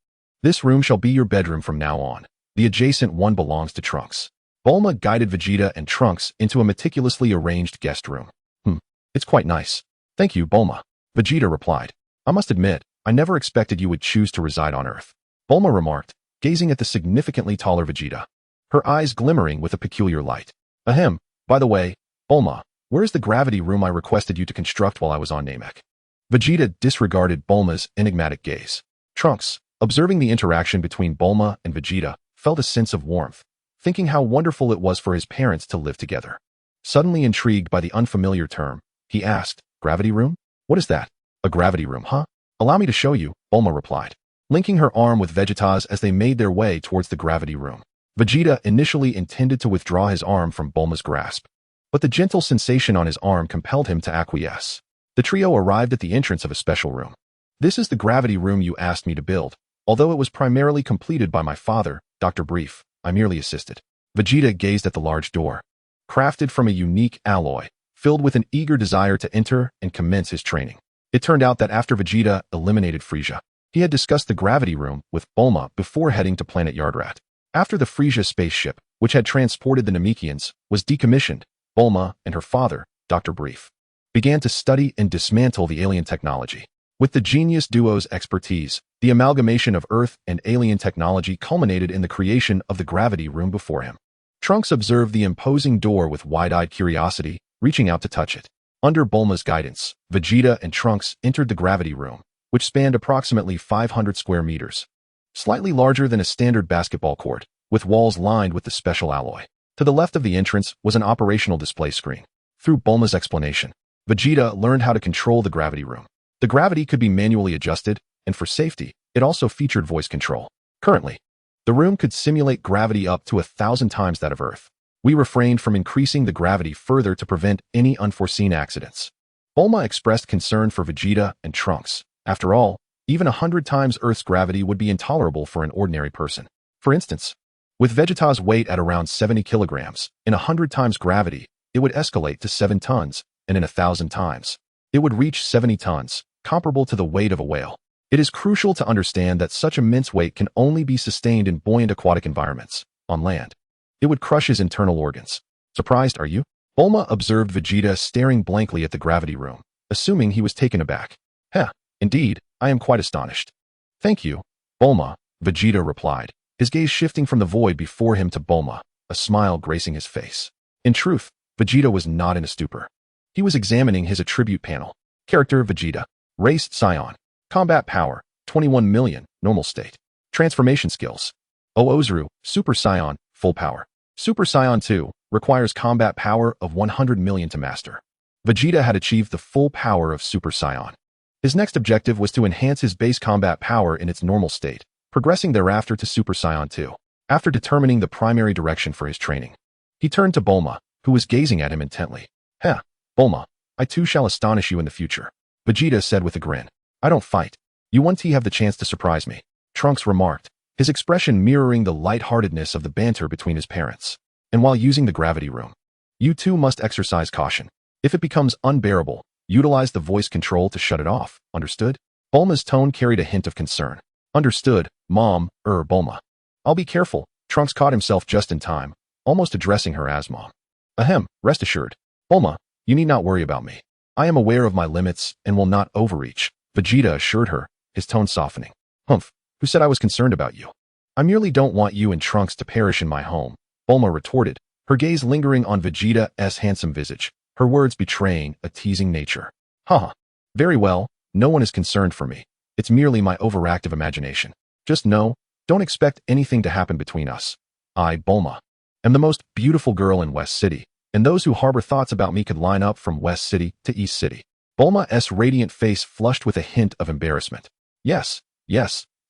this room shall be your bedroom from now on. The adjacent one belongs to Trunks. Bulma guided Vegeta and Trunks into a meticulously arranged guest room. It's quite nice. Thank you, Bulma. Vegeta replied. I must admit, I never expected you would choose to reside on Earth. Bulma remarked, gazing at the significantly taller Vegeta, her eyes glimmering with a peculiar light. Ahem, by the way, Bulma, where is the gravity room I requested you to construct while I was on Namek? Vegeta disregarded Bulma's enigmatic gaze. Trunks, observing the interaction between Bulma and Vegeta, felt a sense of warmth, thinking how wonderful it was for his parents to live together. Suddenly intrigued by the unfamiliar term, he asked, Gravity room? What is that? A gravity room, huh? Allow me to show you, Bulma replied, linking her arm with Vegeta's as they made their way towards the gravity room. Vegeta initially intended to withdraw his arm from Bulma's grasp, but the gentle sensation on his arm compelled him to acquiesce. The trio arrived at the entrance of a special room. This is the gravity room you asked me to build. Although it was primarily completed by my father, Dr. Brief, I merely assisted. Vegeta gazed at the large door, crafted from a unique alloy, filled with an eager desire to enter and commence his training. It turned out that after Vegeta eliminated Frieza, he had discussed the gravity room with Bulma before heading to planet Yardrat. After the Frieza spaceship, which had transported the Namekians, was decommissioned, Bulma and her father, Dr. Brief, began to study and dismantle the alien technology. With the genius duo's expertise, the amalgamation of Earth and alien technology culminated in the creation of the gravity room before him. Trunks observed the imposing door with wide-eyed curiosity, reaching out to touch it. Under Bulma's guidance, Vegeta and Trunks entered the gravity room, which spanned approximately 500 square meters, slightly larger than a standard basketball court, with walls lined with the special alloy. To the left of the entrance was an operational display screen. Through Bulma's explanation, Vegeta learned how to control the gravity room. The gravity could be manually adjusted, and for safety, it also featured voice control. Currently, the room could simulate gravity up to 1,000 times that of Earth. We refrained from increasing the gravity further to prevent any unforeseen accidents. Bulma expressed concern for Vegeta and Trunks. After all, even 100 times Earth's gravity would be intolerable for an ordinary person. For instance, with Vegeta's weight at around 70 kilograms, in 100 times gravity, it would escalate to 7 tons, and in 1,000 times, it would reach 70 tons, comparable to the weight of a whale. It is crucial to understand that such immense weight can only be sustained in buoyant aquatic environments. On land, it would crush his internal organs. Surprised, are you? Bulma observed Vegeta staring blankly at the gravity room, assuming he was taken aback. Indeed, I am quite astonished. Thank you, Bulma, Vegeta replied, his gaze shifting from the void before him to Bulma, a smile gracing his face. In truth, Vegeta was not in a stupor. He was examining his attribute panel. Character Vegeta. Race Saiyan. Combat power 21 million, normal state. Transformation skills. Oozuru, Super Saiyan, full power. Super Saiyan 2 requires combat power of 100 million to master. Vegeta had achieved the full power of Super Saiyan. His next objective was to enhance his base combat power in its normal state, progressing thereafter to Super Saiyan 2. After determining the primary direction for his training, he turned to Bulma, who was gazing at him intently. Bulma, I too shall astonish you in the future, Vegeta said with a grin. I don't fight. You won't have the chance to surprise me, Trunks remarked, his expression mirroring the lightheartedness of the banter between his parents. And while using the gravity room, you too must exercise caution. If it becomes unbearable, utilize the voice control to shut it off, understood? Bulma's tone carried a hint of concern. Understood, Mom, Bulma. I'll be careful, Trunks caught himself just in time, almost addressing her as Mom. Rest assured. Bulma, you need not worry about me. I am aware of my limits and will not overreach, Vegeta assured her, his tone softening. Who said I was concerned about you? I merely don't want you and Trunks to perish in my home, Bulma retorted, her gaze lingering on Vegeta's handsome visage, her words betraying a teasing nature. Haha. Very well, no one is concerned for me. It's merely my overactive imagination. Just know, don't expect anything to happen between us. I, Bulma, am the most beautiful girl in West City, and those who harbor thoughts about me could line up from West City to East City. Bulma's radiant face flushed with a hint of embarrassment. Yes,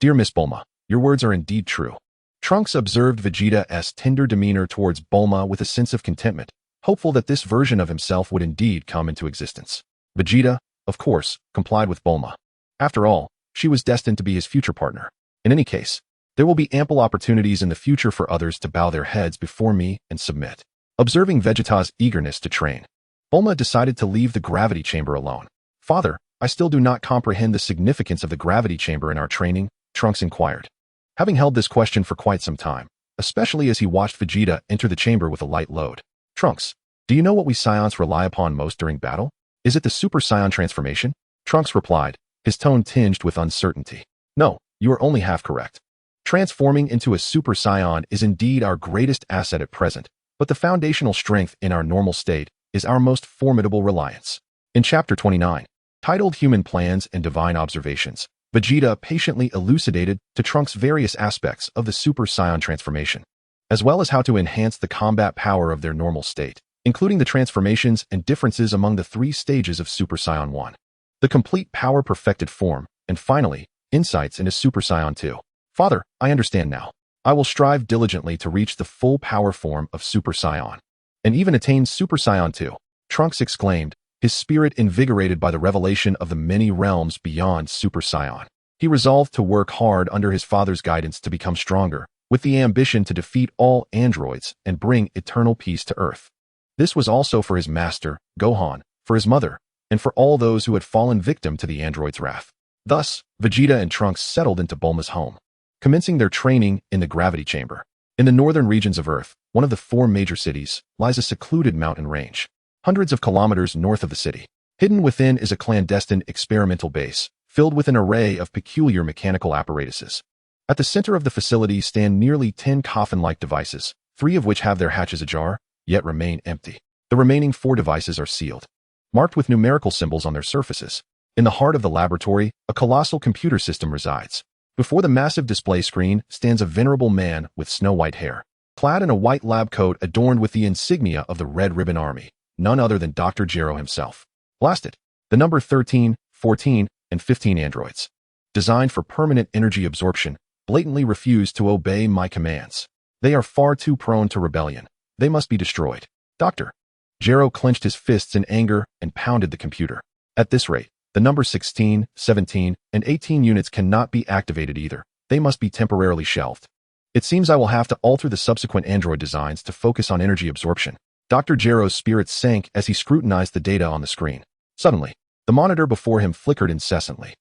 dear Miss Bulma, your words are indeed true. Trunks observed Vegeta's tender demeanor towards Bulma with a sense of contentment, hopeful that this version of himself would indeed come into existence. Vegeta, of course, complied with Bulma. After all, she was destined to be his future partner. In any case, there will be ample opportunities in the future for others to bow their heads before me and submit. Observing Vegeta's eagerness to train, Bulma decided to leave the gravity chamber alone. Father, I still do not comprehend the significance of the gravity chamber in our training, Trunks inquired. Having held this question for quite some time, especially as he watched Vegeta enter the chamber with a light load. Trunks, do you know what we Saiyans rely upon most during battle? Is it the Super Saiyan transformation? Trunks replied, his tone tinged with uncertainty. No, you are only half correct. Transforming into a Super Saiyan is indeed our greatest asset at present, but the foundational strength in our normal state is our most formidable reliance. In Chapter 29, titled Human Plans and Divine Observations, Vegeta patiently elucidated to Trunks various aspects of the Super Saiyan transformation, as well as how to enhance the combat power of their normal state, including the transformations and differences among the 3 stages of Super Saiyan 1, the complete power-perfected form, and finally, insights into Super Saiyan 2. Father, I understand now. I will strive diligently to reach the full power form of Super Saiyan, and even attain Super Saiyan 2, Trunks exclaimed, his spirit invigorated by the revelation of the many realms beyond Super Saiyan. He resolved to work hard under his father's guidance to become stronger, with the ambition to defeat all androids and bring eternal peace to Earth. This was also for his master, Gohan, for his mother, and for all those who had fallen victim to the android's wrath. Thus, Vegeta and Trunks settled into Bulma's home, commencing their training in the gravity chamber. In the northern regions of Earth, one of the 4 major cities, lies a secluded mountain range, hundreds of kilometers north of the city. Hidden within is a clandestine experimental base, filled with an array of peculiar mechanical apparatuses. At the center of the facility stand nearly 10 coffin-like devices, 3 of which have their hatches ajar, yet remain empty. The remaining 4 devices are sealed, marked with numerical symbols on their surfaces. In the heart of the laboratory, a colossal computer system resides. Before the massive display screen stands a venerable man with snow-white hair, clad in a white lab coat adorned with the insignia of the Red Ribbon Army, none other than Dr. Gero himself. Blast it! The number 13, 14, and 15 androids, designed for permanent energy absorption, blatantly refuse to obey my commands. They are far too prone to rebellion. They must be destroyed. Dr. Gero clenched his fists in anger and pounded the computer. At this rate, the number 16, 17, and 18 units cannot be activated either. They must be temporarily shelved. It seems I will have to alter the subsequent android designs to focus on energy absorption. Dr. Gero's spirits sank as he scrutinized the data on the screen. Suddenly, the monitor before him flickered incessantly.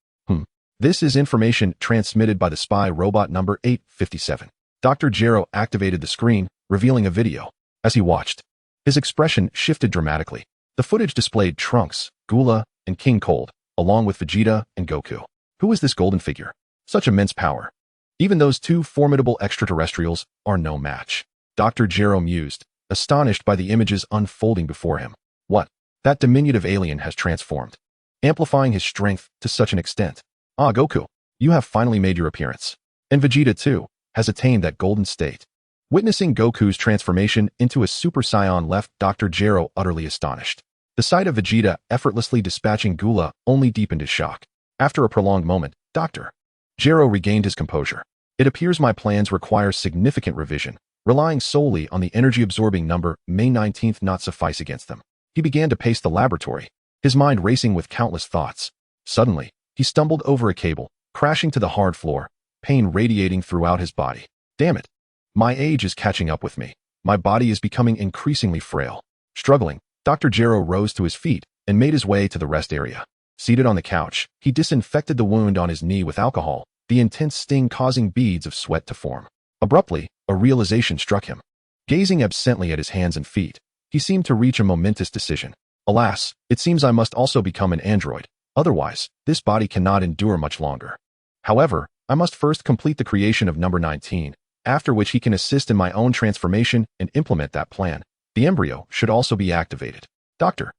This is information transmitted by the spy robot number 857. Dr. Gero activated the screen, revealing a video. As he watched, his expression shifted dramatically. The footage displayed Trunks, Gula, and King Cold, along with Vegeta and Goku. Who is this golden figure? Such immense power. Even those 2 formidable extraterrestrials are no match. Dr. Gero mused, astonished by the images unfolding before him. What? That diminutive alien has transformed, amplifying his strength to such an extent. Ah, Goku, you have finally made your appearance. And Vegeta, too, has attained that golden state. Witnessing Goku's transformation into a Super Saiyan left Dr. Gero utterly astonished. The sight of Vegeta effortlessly dispatching Gula only deepened his shock. After a prolonged moment, Dr. Gero regained his composure. It appears my plans require significant revision. Relying solely on the energy-absorbing number May 19th not suffice against them. He began to pace the laboratory, his mind racing with countless thoughts. Suddenly, he stumbled over a cable, crashing to the hard floor, pain radiating throughout his body. Damn it! My age is catching up with me. My body is becoming increasingly frail. Struggling, Dr. Gero rose to his feet and made his way to the rest area. Seated on the couch, he disinfected the wound on his knee with alcohol, the intense sting causing beads of sweat to form. Abruptly, a realization struck him. Gazing absently at his hands and feet, he seemed to reach a momentous decision. Alas, it seems I must also become an android. Otherwise, this body cannot endure much longer. However, I must first complete the creation of number 19, after which he can assist in my own transformation and implement that plan. The embryo should also be activated. Doctor.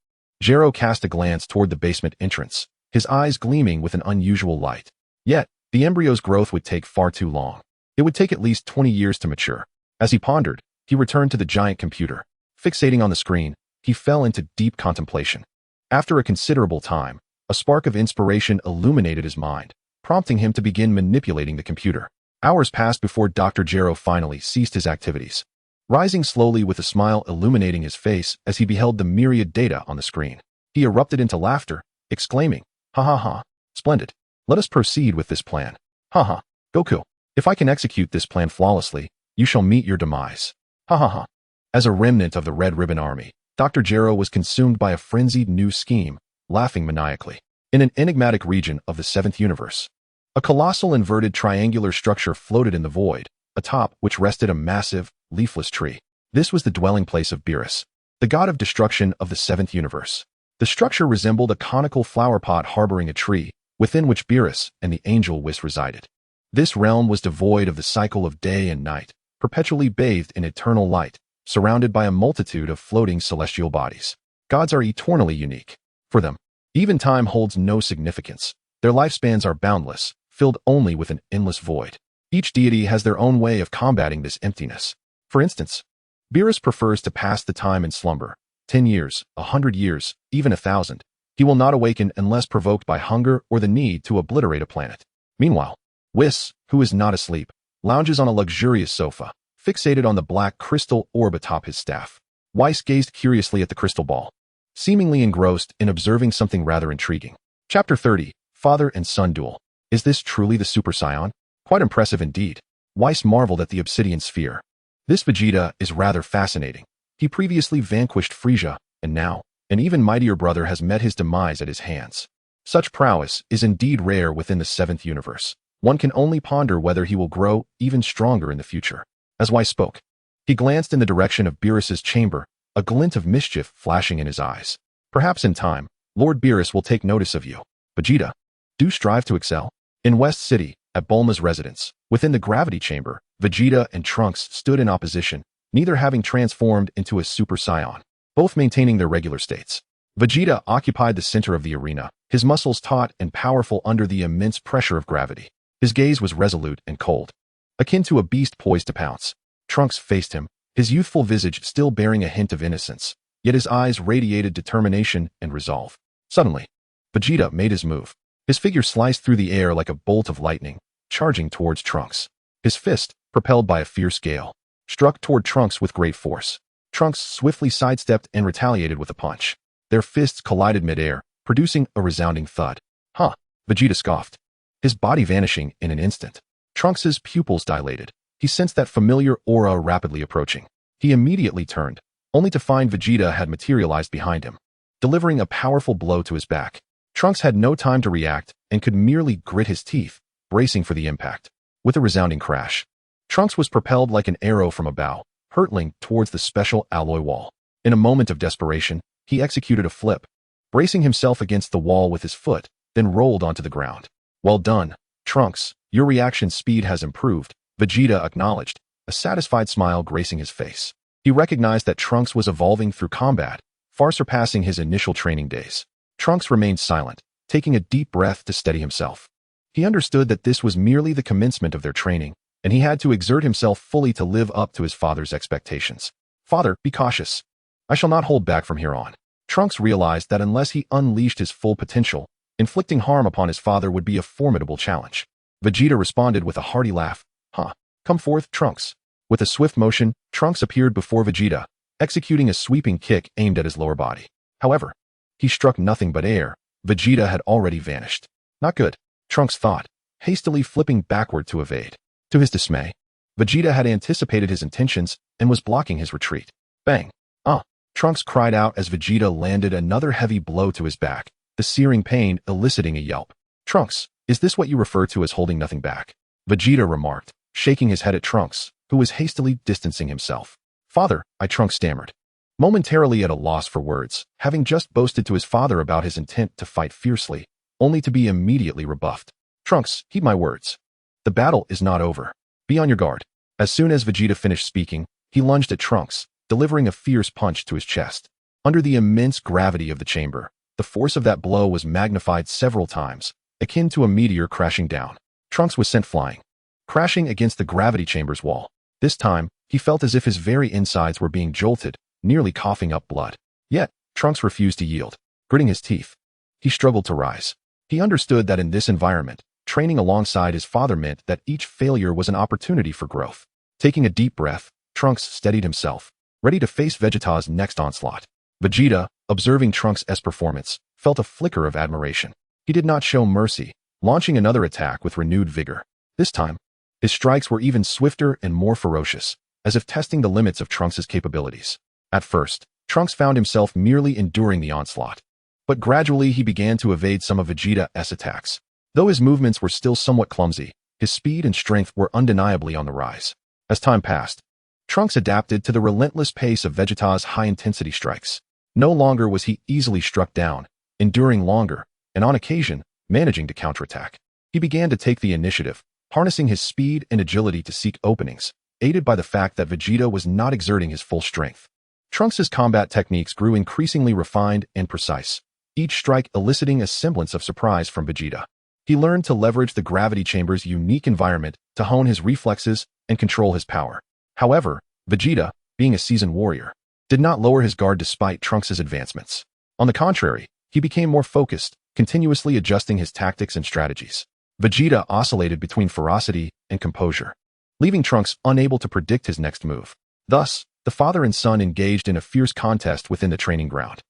Zero cast a glance toward the basement entrance, his eyes gleaming with an unusual light. Yet, the embryo's growth would take far too long. It would take at least 20 years to mature. As he pondered, he returned to the giant computer. Fixating on the screen, he fell into deep contemplation. After a considerable time, a spark of inspiration illuminated his mind, prompting him to begin manipulating the computer. Hours passed before Dr. Zero finally ceased his activities, rising slowly with a smile illuminating his face as he beheld the myriad data on the screen. He erupted into laughter, exclaiming, "Ha ha ha, splendid. Let us proceed with this plan. Ha ha, Goku. If I can execute this plan flawlessly, you shall meet your demise. Ha ha ha." As a remnant of the Red Ribbon Army, Dr. Zero was consumed by a frenzied new scheme, laughing maniacally. In an enigmatic region of the 7th universe, a colossal inverted triangular structure floated in the void, atop which rested a massive, leafless tree. This was the dwelling place of Beerus, the god of destruction of the 7th universe. The structure resembled a conical flower pot harboring a tree, within which Beerus and the angel Whis resided. This realm was devoid of the cycle of day and night, perpetually bathed in eternal light, surrounded by a multitude of floating celestial bodies. Gods are eternally unique. For them, even time holds no significance. Their lifespans are boundless, filled only with an endless void. Each deity has their own way of combating this emptiness. For instance, Beerus prefers to pass the time in slumber. 10 years, 100 years, even 1,000. He will not awaken unless provoked by hunger or the need to obliterate a planet. Meanwhile, Whis, who is not asleep, lounges on a luxurious sofa, fixated on the black crystal orb atop his staff. Whis gazed curiously at the crystal ball, seemingly engrossed in observing something rather intriguing. Chapter 30, Father and Son Duel. Is this truly the Super Saiyan? Quite impressive indeed. Whis marveled at the obsidian sphere. This Vegeta is rather fascinating. He previously vanquished Frieza, and now, an even mightier brother has met his demise at his hands. Such prowess is indeed rare within the 7th universe. One can only ponder whether he will grow even stronger in the future. As Whis spoke, he glanced in the direction of Beerus's chamber, a glint of mischief flashing in his eyes. Perhaps in time, Lord Beerus will take notice of you. Vegeta, do strive to excel. In West City, at Bulma's residence, within the gravity chamber, Vegeta and Trunks stood in opposition, neither having transformed into a Super Saiyan, both maintaining their regular states. Vegeta occupied the center of the arena, his muscles taut and powerful under the immense pressure of gravity. His gaze was resolute and cold, akin to a beast poised to pounce. Trunks faced him, his youthful visage still bearing a hint of innocence, yet his eyes radiated determination and resolve. Suddenly, Vegeta made his move. His figure sliced through the air like a bolt of lightning, charging towards Trunks. His fist, propelled by a fierce gale, struck toward Trunks with great force. Trunks swiftly sidestepped and retaliated with a punch. Their fists collided midair, producing a resounding thud. Huh, Vegeta scoffed, his body vanishing in an instant. Trunks's pupils dilated. He sensed that familiar aura rapidly approaching. He immediately turned, only to find Vegeta had materialized behind him, delivering a powerful blow to his back. Trunks had no time to react and could merely grit his teeth, bracing for the impact. With a resounding crash, Trunks was propelled like an arrow from a bow, hurtling towards the special alloy wall. In a moment of desperation, he executed a flip, bracing himself against the wall with his foot, then rolled onto the ground. Well done, Trunks, your reaction speed has improved, Vegeta acknowledged, a satisfied smile gracing his face. He recognized that Trunks was evolving through combat, far surpassing his initial training days. Trunks remained silent, taking a deep breath to steady himself. He understood that this was merely the commencement of their training, and he had to exert himself fully to live up to his father's expectations. Father, be cautious. I shall not hold back from here on. Trunks realized that unless he unleashed his full potential, inflicting harm upon his father would be a formidable challenge. Vegeta responded with a hearty laugh. Huh. Come forth, Trunks. With a swift motion, Trunks appeared before Vegeta, executing a sweeping kick aimed at his lower body. However, he struck nothing but air. Vegeta had already vanished. Not good, Trunks thought, hastily flipping backward to evade. To his dismay, Vegeta had anticipated his intentions and was blocking his retreat. Bang! Trunks cried out as Vegeta landed another heavy blow to his back, the searing pain eliciting a yelp. Trunks, is this what you refer to as holding nothing back? Vegeta remarked, shaking his head at Trunks, who was hastily distancing himself. Father, Trunks stammered, momentarily at a loss for words, having just boasted to his father about his intent to fight fiercely, only to be immediately rebuffed. Trunks, heed my words. The battle is not over. Be on your guard. As soon as Vegeta finished speaking, he lunged at Trunks, delivering a fierce punch to his chest. Under the immense gravity of the chamber, the force of that blow was magnified several times, akin to a meteor crashing down. Trunks was sent flying, crashing against the gravity chamber's wall. This time, he felt as if his very insides were being jolted, nearly coughing up blood. Yet, Trunks refused to yield. Gritting his teeth, he struggled to rise. He understood that in this environment, training alongside his father meant that each failure was an opportunity for growth. Taking a deep breath, Trunks steadied himself, ready to face Vegeta's next onslaught. Vegeta, observing Trunks' performance, felt a flicker of admiration. He did not show mercy, launching another attack with renewed vigor. This time, his strikes were even swifter and more ferocious, as if testing the limits of Trunks' capabilities. At first, Trunks found himself merely enduring the onslaught. But gradually he began to evade some of Vegeta's attacks. Though his movements were still somewhat clumsy, his speed and strength were undeniably on the rise. As time passed, Trunks adapted to the relentless pace of Vegeta's high-intensity strikes. No longer was he easily struck down, enduring longer, and on occasion, managing to counterattack. He began to take the initiative, harnessing his speed and agility to seek openings, aided by the fact that Vegeta was not exerting his full strength. Trunks' combat techniques grew increasingly refined and precise, each strike eliciting a semblance of surprise from Vegeta. He learned to leverage the gravity chamber's unique environment to hone his reflexes and control his power. However, Vegeta, being a seasoned warrior, did not lower his guard despite Trunks' advancements. On the contrary, he became more focused, continuously adjusting his tactics and strategies. Vegeta oscillated between ferocity and composure, leaving Trunks unable to predict his next move. Thus, the father and son engaged in a fierce contest within the training ground.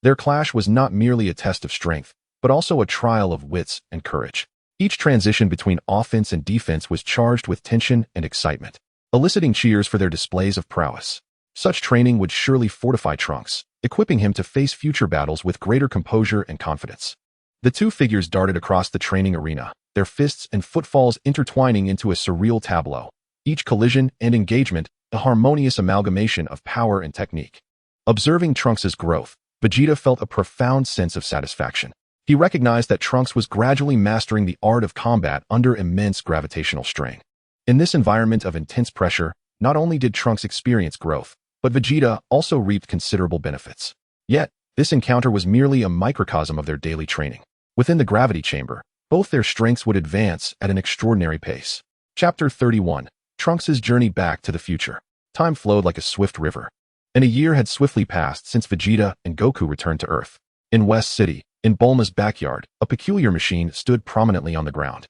Their clash was not merely a test of strength, but also a trial of wits and courage. Each transition between offense and defense was charged with tension and excitement, eliciting cheers for their displays of prowess. Such training would surely fortify Trunks, equipping him to face future battles with greater composure and confidence. The two figures darted across the training arena, their fists and footfalls intertwining into a surreal tableau, each collision and engagement a harmonious amalgamation of power and technique. Observing Trunks' growth, Vegeta felt a profound sense of satisfaction. He recognized that Trunks was gradually mastering the art of combat under immense gravitational strain. In this environment of intense pressure, not only did Trunks experience growth, but Vegeta also reaped considerable benefits. Yet, this encounter was merely a microcosm of their daily training. Within the gravity chamber, both their strengths would advance at an extraordinary pace. Chapter 31. Trunks' Journey Back to the Future. Time flowed like a swift river, and a year had swiftly passed since Vegeta and Goku returned to Earth. In West City, in Bulma's backyard, a peculiar machine stood prominently on the ground,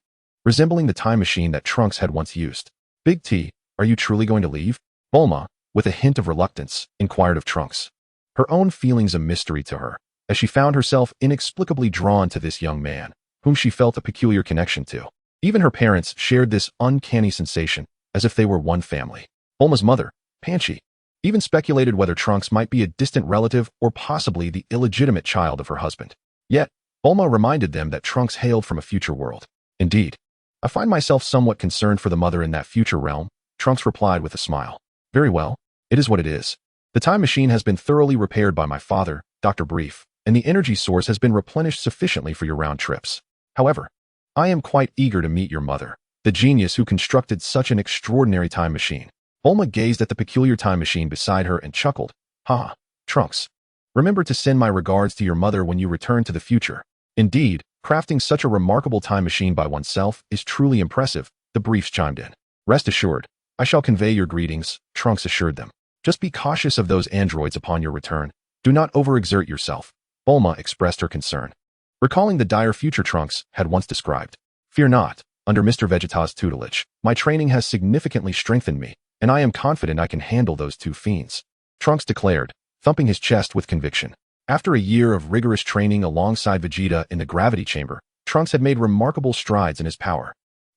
resembling the time machine that Trunks had once used. "Big T, are you truly going to leave?" Bulma, with a hint of reluctance, inquired of Trunks, her own feelings a mystery to her, as she found herself inexplicably drawn to this young man, whom she felt a peculiar connection to. Even her parents shared this uncanny sensation, as if they were one family. Bulma's mother, Panchi, even speculated whether Trunks might be a distant relative or possibly the illegitimate child of her husband. Yet, Bulma reminded them that Trunks hailed from a future world. "Indeed, I find myself somewhat concerned for the mother in that future realm," Trunks replied with a smile. "Very well, it is what it is. The time machine has been thoroughly repaired by my father, Dr. Brief, and the energy source has been replenished sufficiently for your round trips. However, I am quite eager to meet your mother, the genius who constructed such an extraordinary time machine." Bulma gazed at the peculiar time machine beside her and chuckled. "Ha, Trunks. Remember to send my regards to your mother when you return to the future. Indeed, crafting such a remarkable time machine by oneself is truly impressive," the Briefs chimed in. "Rest assured, I shall convey your greetings," Trunks assured them. "Just be cautious of those androids upon your return. Do not overexert yourself," Bulma expressed her concern, recalling the dire future Trunks had once described. "Fear not, under Mr. Vegeta's tutelage, my training has significantly strengthened me, and I am confident I can handle those two fiends," Trunks declared, thumping his chest with conviction. After a year of rigorous training alongside Vegeta in the gravity chamber, Trunks had made remarkable strides in his power.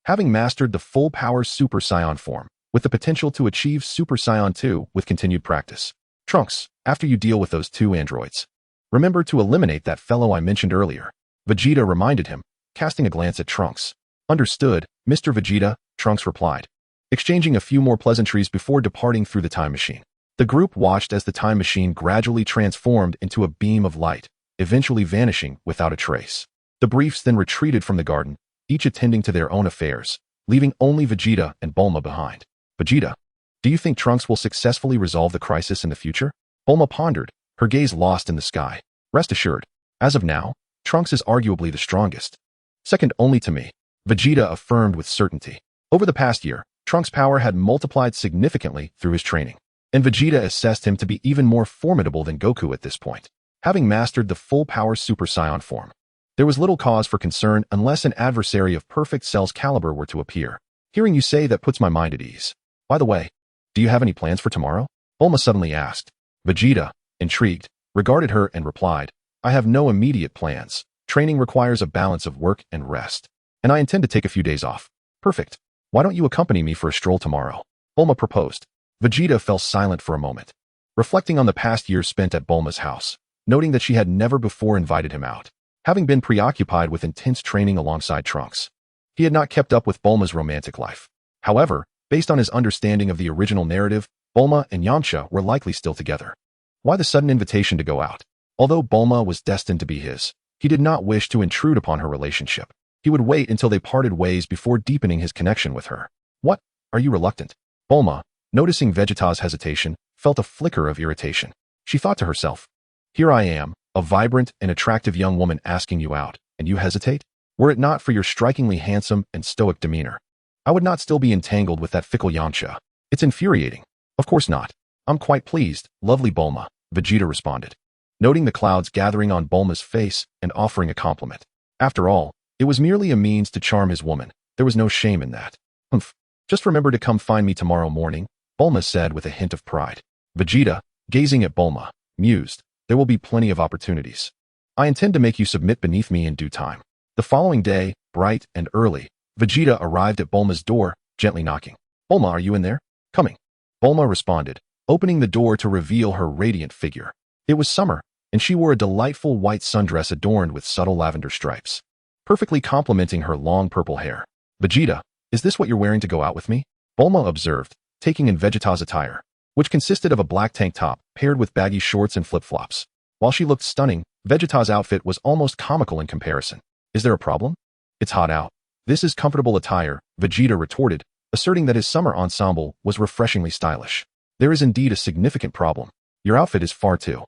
Having mastered the full-power Super Saiyan form, with the potential to achieve Super Saiyan 2 with continued practice. "Trunks, after you deal with those two androids, remember to eliminate that fellow I mentioned earlier," Vegeta reminded him, casting a glance at Trunks. "Understood, Mr. Vegeta," Trunks replied, exchanging a few more pleasantries before departing through the time machine. The group watched as the time machine gradually transformed into a beam of light, eventually vanishing without a trace. The Briefs then retreated from the garden, each attending to their own affairs, leaving only Vegeta and Bulma behind. Vegeta, do you think Trunks will successfully resolve the crisis in the future? Bulma pondered, her gaze lost in the sky. Rest assured, as of now, Trunks is arguably the strongest. Second only to me, Vegeta affirmed with certainty. Over the past year, Trunks' power had multiplied significantly through his training, and Vegeta assessed him to be even more formidable than Goku at this point, having mastered the full-power Super Saiyan form. There was little cause for concern unless an adversary of perfect Cell's caliber were to appear. Hearing you say that puts my mind at ease. By the way, do you have any plans for tomorrow? Bulma suddenly asked. Vegeta, intrigued, regarded her and replied, I have no immediate plans. Training requires a balance of work and rest, and I intend to take a few days off. Perfect. Why don't you accompany me for a stroll tomorrow? Bulma proposed. Vegeta fell silent for a moment, reflecting on the past years spent at Bulma's house, noting that she had never before invited him out, having been preoccupied with intense training alongside Trunks. He had not kept up with Bulma's romantic life. However, based on his understanding of the original narrative, Bulma and Yamcha were likely still together. Why the sudden invitation to go out? Although Bulma was destined to be his, he did not wish to intrude upon her relationship. He would wait until they parted ways before deepening his connection with her. What? Are you reluctant? Bulma, noticing Vegeta's hesitation, felt a flicker of irritation. She thought to herself, here I am, a vibrant and attractive young woman asking you out, and you hesitate? Were it not for your strikingly handsome and stoic demeanor, I would not still be entangled with that fickle Yamcha. It's infuriating. Of course not. I'm quite pleased, lovely Bulma, Vegeta responded, noting the clouds gathering on Bulma's face and offering a compliment. After all, it was merely a means to charm his woman. There was no shame in that. Humph. Just remember to come find me tomorrow morning, Bulma said with a hint of pride. Vegeta, gazing at Bulma, mused, there will be plenty of opportunities. I intend to make you submit beneath me in due time. The following day, bright and early, Vegeta arrived at Bulma's door, gently knocking. Bulma, are you in there? Coming. Bulma responded, opening the door to reveal her radiant figure. It was summer, and she wore a delightful white sundress adorned with subtle lavender stripes, perfectly complementing her long purple hair. Vegeta, is this what you're wearing to go out with me? Bulma observed, taking in Vegeta's attire, which consisted of a black tank top paired with baggy shorts and flip-flops. While she looked stunning, Vegeta's outfit was almost comical in comparison. Is there a problem? It's hot out. This is comfortable attire, Vegeta retorted, asserting that his summer ensemble was refreshingly stylish. There is indeed a significant problem. Your outfit is far too.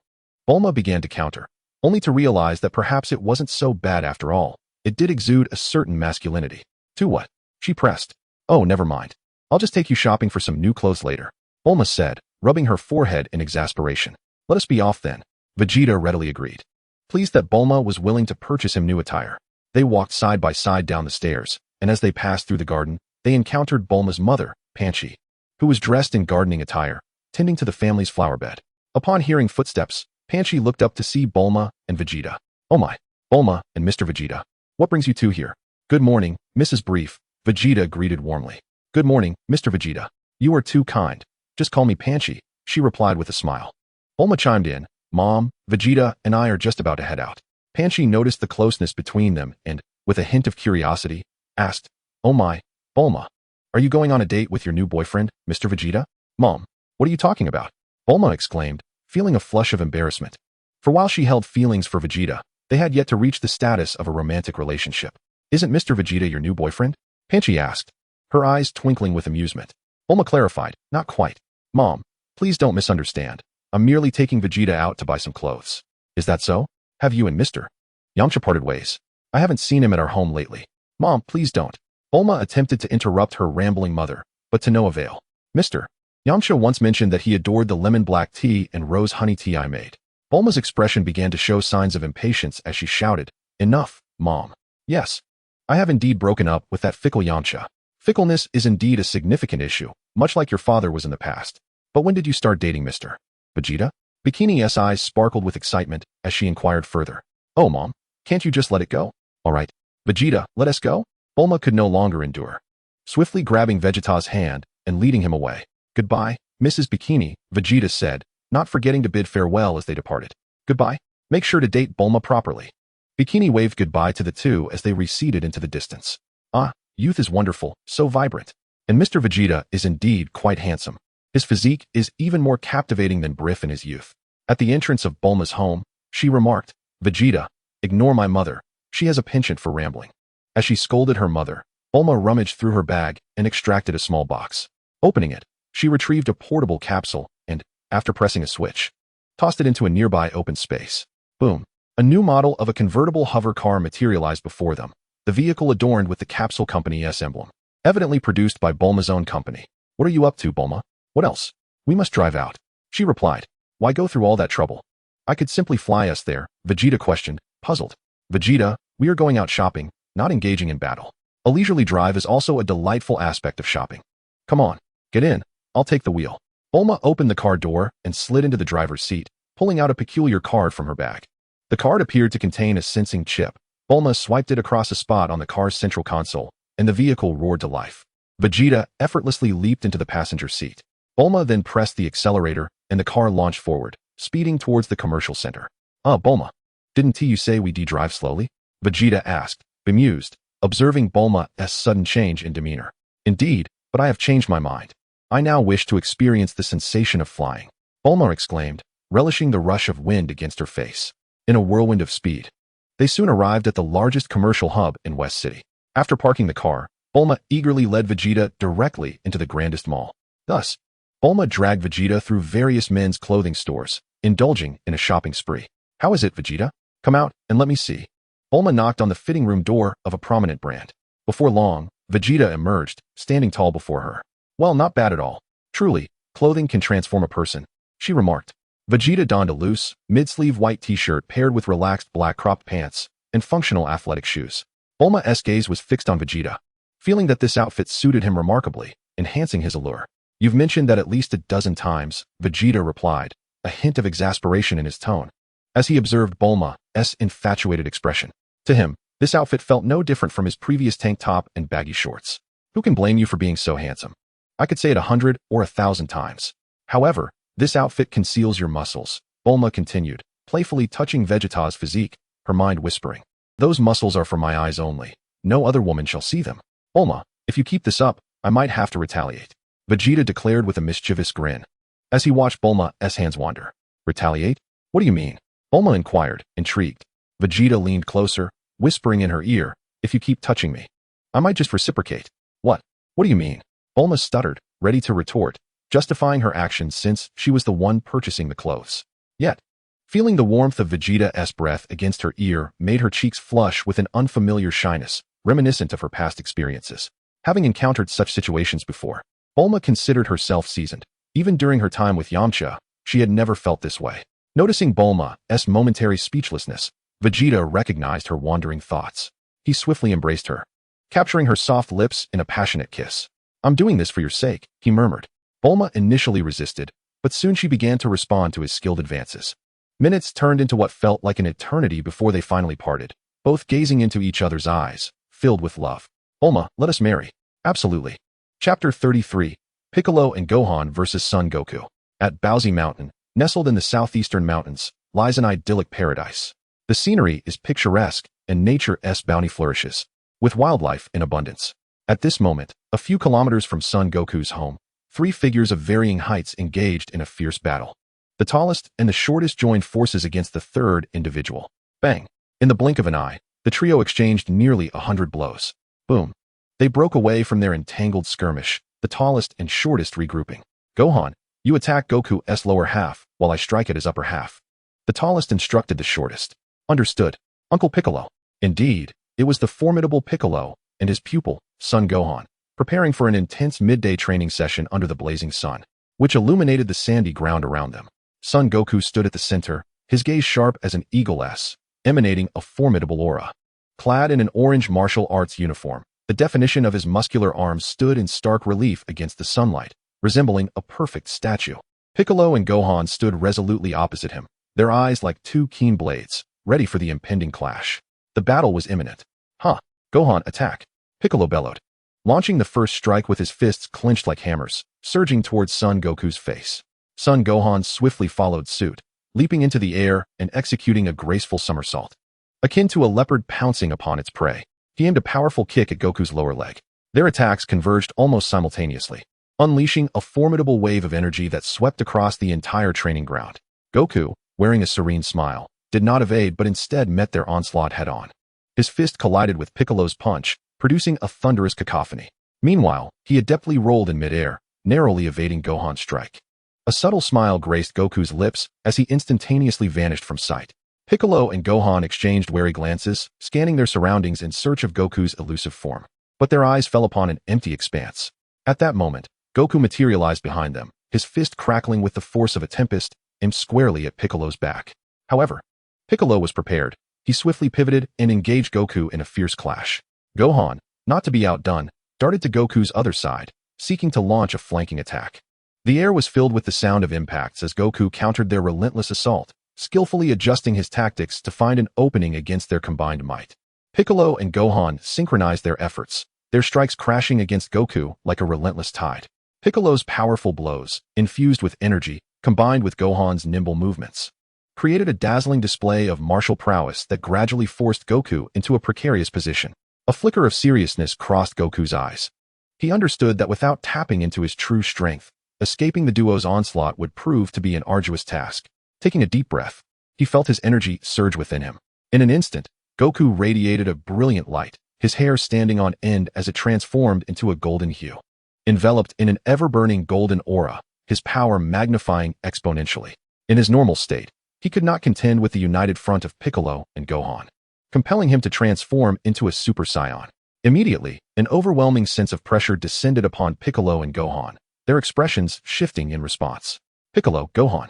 Bulma began to counter, only to realize that perhaps it wasn't so bad after all. It did exude a certain masculinity. To what? She pressed. Oh, never mind. I'll just take you shopping for some new clothes later, Bulma said, rubbing her forehead in exasperation. Let us be off then. Vegeta readily agreed, pleased that Bulma was willing to purchase him new attire. They walked side by side down the stairs, and as they passed through the garden, they encountered Bulma's mother, Panchi, who was dressed in gardening attire, tending to the family's flower bed. Upon hearing footsteps, Panchi looked up to see Bulma and Vegeta. Oh my, Bulma and Mr. Vegeta. What brings you two here? Good morning, Mrs. Brief, Vegeta greeted warmly. Good morning, Mr. Vegeta. You are too kind. Just call me Panchi, she replied with a smile. Bulma chimed in, Mom, Vegeta and I are just about to head out. Panchi noticed the closeness between them and, with a hint of curiosity, asked, Oh my, Bulma, are you going on a date with your new boyfriend, Mr. Vegeta? Mom, what are you talking about? Bulma exclaimed, feeling a flush of embarrassment. For while she held feelings for Vegeta, they had yet to reach the status of a romantic relationship. Isn't Mr. Vegeta your new boyfriend? Panchi asked, her eyes twinkling with amusement. Bulma clarified, not quite. Mom, please don't misunderstand. I'm merely taking Vegeta out to buy some clothes. Is that so? Have you and Mr. Yamcha parted ways? I haven't seen him at our home lately. Mom, please don't. Bulma attempted to interrupt her rambling mother, but to no avail. Mr. Yamcha once mentioned that he adored the lemon black tea and rose honey tea I made. Bulma's expression began to show signs of impatience as she shouted, Enough, Mom. Yes, I have indeed broken up with that fickle Yamcha. Fickleness is indeed a significant issue, much like your father was in the past. But when did you start dating Mr. Vegeta? Bikini's eyes sparkled with excitement as she inquired further. Oh, Mom, can't you just let it go? All right, Vegeta, let us go? Bulma could no longer endure. Swiftly grabbing Vegeta's hand and leading him away. Goodbye, Mrs. Bikini, Vegeta said, not forgetting to bid farewell as they departed. Goodbye. Make sure to date Bulma properly. Bikini waved goodbye to the two as they receded into the distance. Ah, youth is wonderful, so vibrant. And Mr. Vegeta is indeed quite handsome. His physique is even more captivating than Briff in his youth. At the entrance of Bulma's home, she remarked, Vegeta, ignore my mother. She has a penchant for rambling. As she scolded her mother, Bulma rummaged through her bag and extracted a small box. Opening it, she retrieved a portable capsule and, after pressing a switch, tossed it into a nearby open space. Boom. A new model of a convertible hover car materialized before them, the vehicle adorned with the Capsule Company's emblem, evidently produced by Bulma's own company. What are you up to, Bulma? What else? We must drive out. She replied. Why go through all that trouble? I could simply fly us there, Vegeta questioned, puzzled. Vegeta, we are going out shopping, not engaging in battle. A leisurely drive is also a delightful aspect of shopping. Come on, get in. I'll take the wheel. Bulma opened the car door and slid into the driver's seat, pulling out a peculiar card from her bag. The card appeared to contain a sensing chip. Bulma swiped it across a spot on the car's central console, and the vehicle roared to life. Vegeta effortlessly leaped into the passenger seat. Bulma then pressed the accelerator, and the car launched forward, speeding towards the commercial center. Bulma, didn't you say we drive slowly? Vegeta asked, bemused, observing Bulma's sudden change in demeanor. Indeed, but I have changed my mind. I now wish to experience the sensation of flying, Bulma exclaimed, relishing the rush of wind against her face. In a whirlwind of speed, they soon arrived at the largest commercial hub in West City. After parking the car, Bulma eagerly led Vegeta directly into the grandest mall. Thus, Bulma dragged Vegeta through various men's clothing stores, indulging in a shopping spree. How is it, Vegeta? Come out and let me see. Bulma knocked on the fitting room door of a prominent brand. Before long, Vegeta emerged, standing tall before her. Well, not bad at all. Truly, clothing can transform a person, she remarked. Vegeta donned a loose, mid-sleeve white t-shirt paired with relaxed black cropped pants and functional athletic shoes. Bulma's gaze was fixed on Vegeta, feeling that this outfit suited him remarkably, enhancing his allure. You've mentioned that at least a dozen times, Vegeta replied, a hint of exasperation in his tone, as he observed Bulma's infatuated expression. To him, this outfit felt no different from his previous tank top and baggy shorts. Who can blame you for being so handsome? I could say it 100 or 1,000 times. However, this outfit conceals your muscles, Bulma continued, playfully touching Vegeta's physique, her mind whispering. Those muscles are for my eyes only. No other woman shall see them. Bulma, if you keep this up, I might have to retaliate, Vegeta declared with a mischievous grin, as he watched Bulma's hands wander. Retaliate? What do you mean? Bulma inquired, intrigued. Vegeta leaned closer, whispering in her ear, if you keep touching me, I might just reciprocate. What? What do you mean? Bulma stuttered, ready to retort, justifying her actions since she was the one purchasing the clothes. Yet, feeling the warmth of Vegeta's breath against her ear made her cheeks flush with an unfamiliar shyness, reminiscent of her past experiences. Having encountered such situations before, Bulma considered herself seasoned. Even during her time with Yamcha, she had never felt this way. Noticing Bulma's momentary speechlessness, Vegeta recognized her wandering thoughts. He swiftly embraced her, capturing her soft lips in a passionate kiss. I'm doing this for your sake, he murmured. Bulma initially resisted, but soon she began to respond to his skilled advances. Minutes turned into what felt like an eternity before they finally parted, both gazing into each other's eyes, filled with love. Bulma, let us marry. Absolutely. Chapter 33, Piccolo and Gohan vs. Son Goku. At Baozi Mountain, nestled in the southeastern mountains, lies an idyllic paradise. The scenery is picturesque, and nature's bounty flourishes, with wildlife in abundance. At this moment, a few kilometers from Son Goku's home, three figures of varying heights engaged in a fierce battle. The tallest and the shortest joined forces against the third individual. Bang! In the blink of an eye, the trio exchanged nearly 100 blows. Boom! They broke away from their entangled skirmish, the tallest and shortest regrouping. Gohan, you attack Goku's lower half, while I strike at his upper half. The tallest instructed the shortest. Understood, Uncle Piccolo. Indeed, it was the formidable Piccolo and his pupil, Son Gohan, preparing for an intense midday training session under the blazing sun, which illuminated the sandy ground around them. Son Goku stood at the center, his gaze sharp as an eagle's, emanating a formidable aura. Clad in an orange martial arts uniform, the definition of his muscular arms stood in stark relief against the sunlight, resembling a perfect statue. Piccolo and Gohan stood resolutely opposite him, their eyes like two keen blades, ready for the impending clash. The battle was imminent. Gohan, attack! Piccolo bellowed, launching the first strike with his fists clenched like hammers, surging towards Son Goku's face. Son Gohan swiftly followed suit, leaping into the air and executing a graceful somersault. Akin to a leopard pouncing upon its prey, he aimed a powerful kick at Goku's lower leg. Their attacks converged almost simultaneously, unleashing a formidable wave of energy that swept across the entire training ground. Goku, wearing a serene smile, did not evade but instead met their onslaught head-on. His fist collided with Piccolo's punch, producing a thunderous cacophony. Meanwhile, he adeptly rolled in midair, narrowly evading Gohan's strike. A subtle smile graced Goku's lips as he instantaneously vanished from sight. Piccolo and Gohan exchanged wary glances, scanning their surroundings in search of Goku's elusive form. But their eyes fell upon an empty expanse. At that moment, Goku materialized behind them, his fist crackling with the force of a tempest, aimed squarely at Piccolo's back. However, Piccolo was prepared. He swiftly pivoted and engaged Goku in a fierce clash. Gohan, not to be outdone, darted to Goku's other side, seeking to launch a flanking attack. The air was filled with the sound of impacts as Goku countered their relentless assault, skillfully adjusting his tactics to find an opening against their combined might. Piccolo and Gohan synchronized their efforts, their strikes crashing against Goku like a relentless tide. Piccolo's powerful blows, infused with energy, combined with Gohan's nimble movements, created a dazzling display of martial prowess that gradually forced Goku into a precarious position. A flicker of seriousness crossed Goku's eyes. He understood that without tapping into his true strength, escaping the duo's onslaught would prove to be an arduous task. Taking a deep breath, he felt his energy surge within him. In an instant, Goku radiated a brilliant light, his hair standing on end as it transformed into a golden hue. Enveloped in an ever-burning golden aura, his power magnifying exponentially. In his normal state, he could not contend with the united front of Piccolo and Gohan, compelling him to transform into a Super Saiyan. Immediately, an overwhelming sense of pressure descended upon Piccolo and Gohan, their expressions shifting in response. Piccolo, Gohan,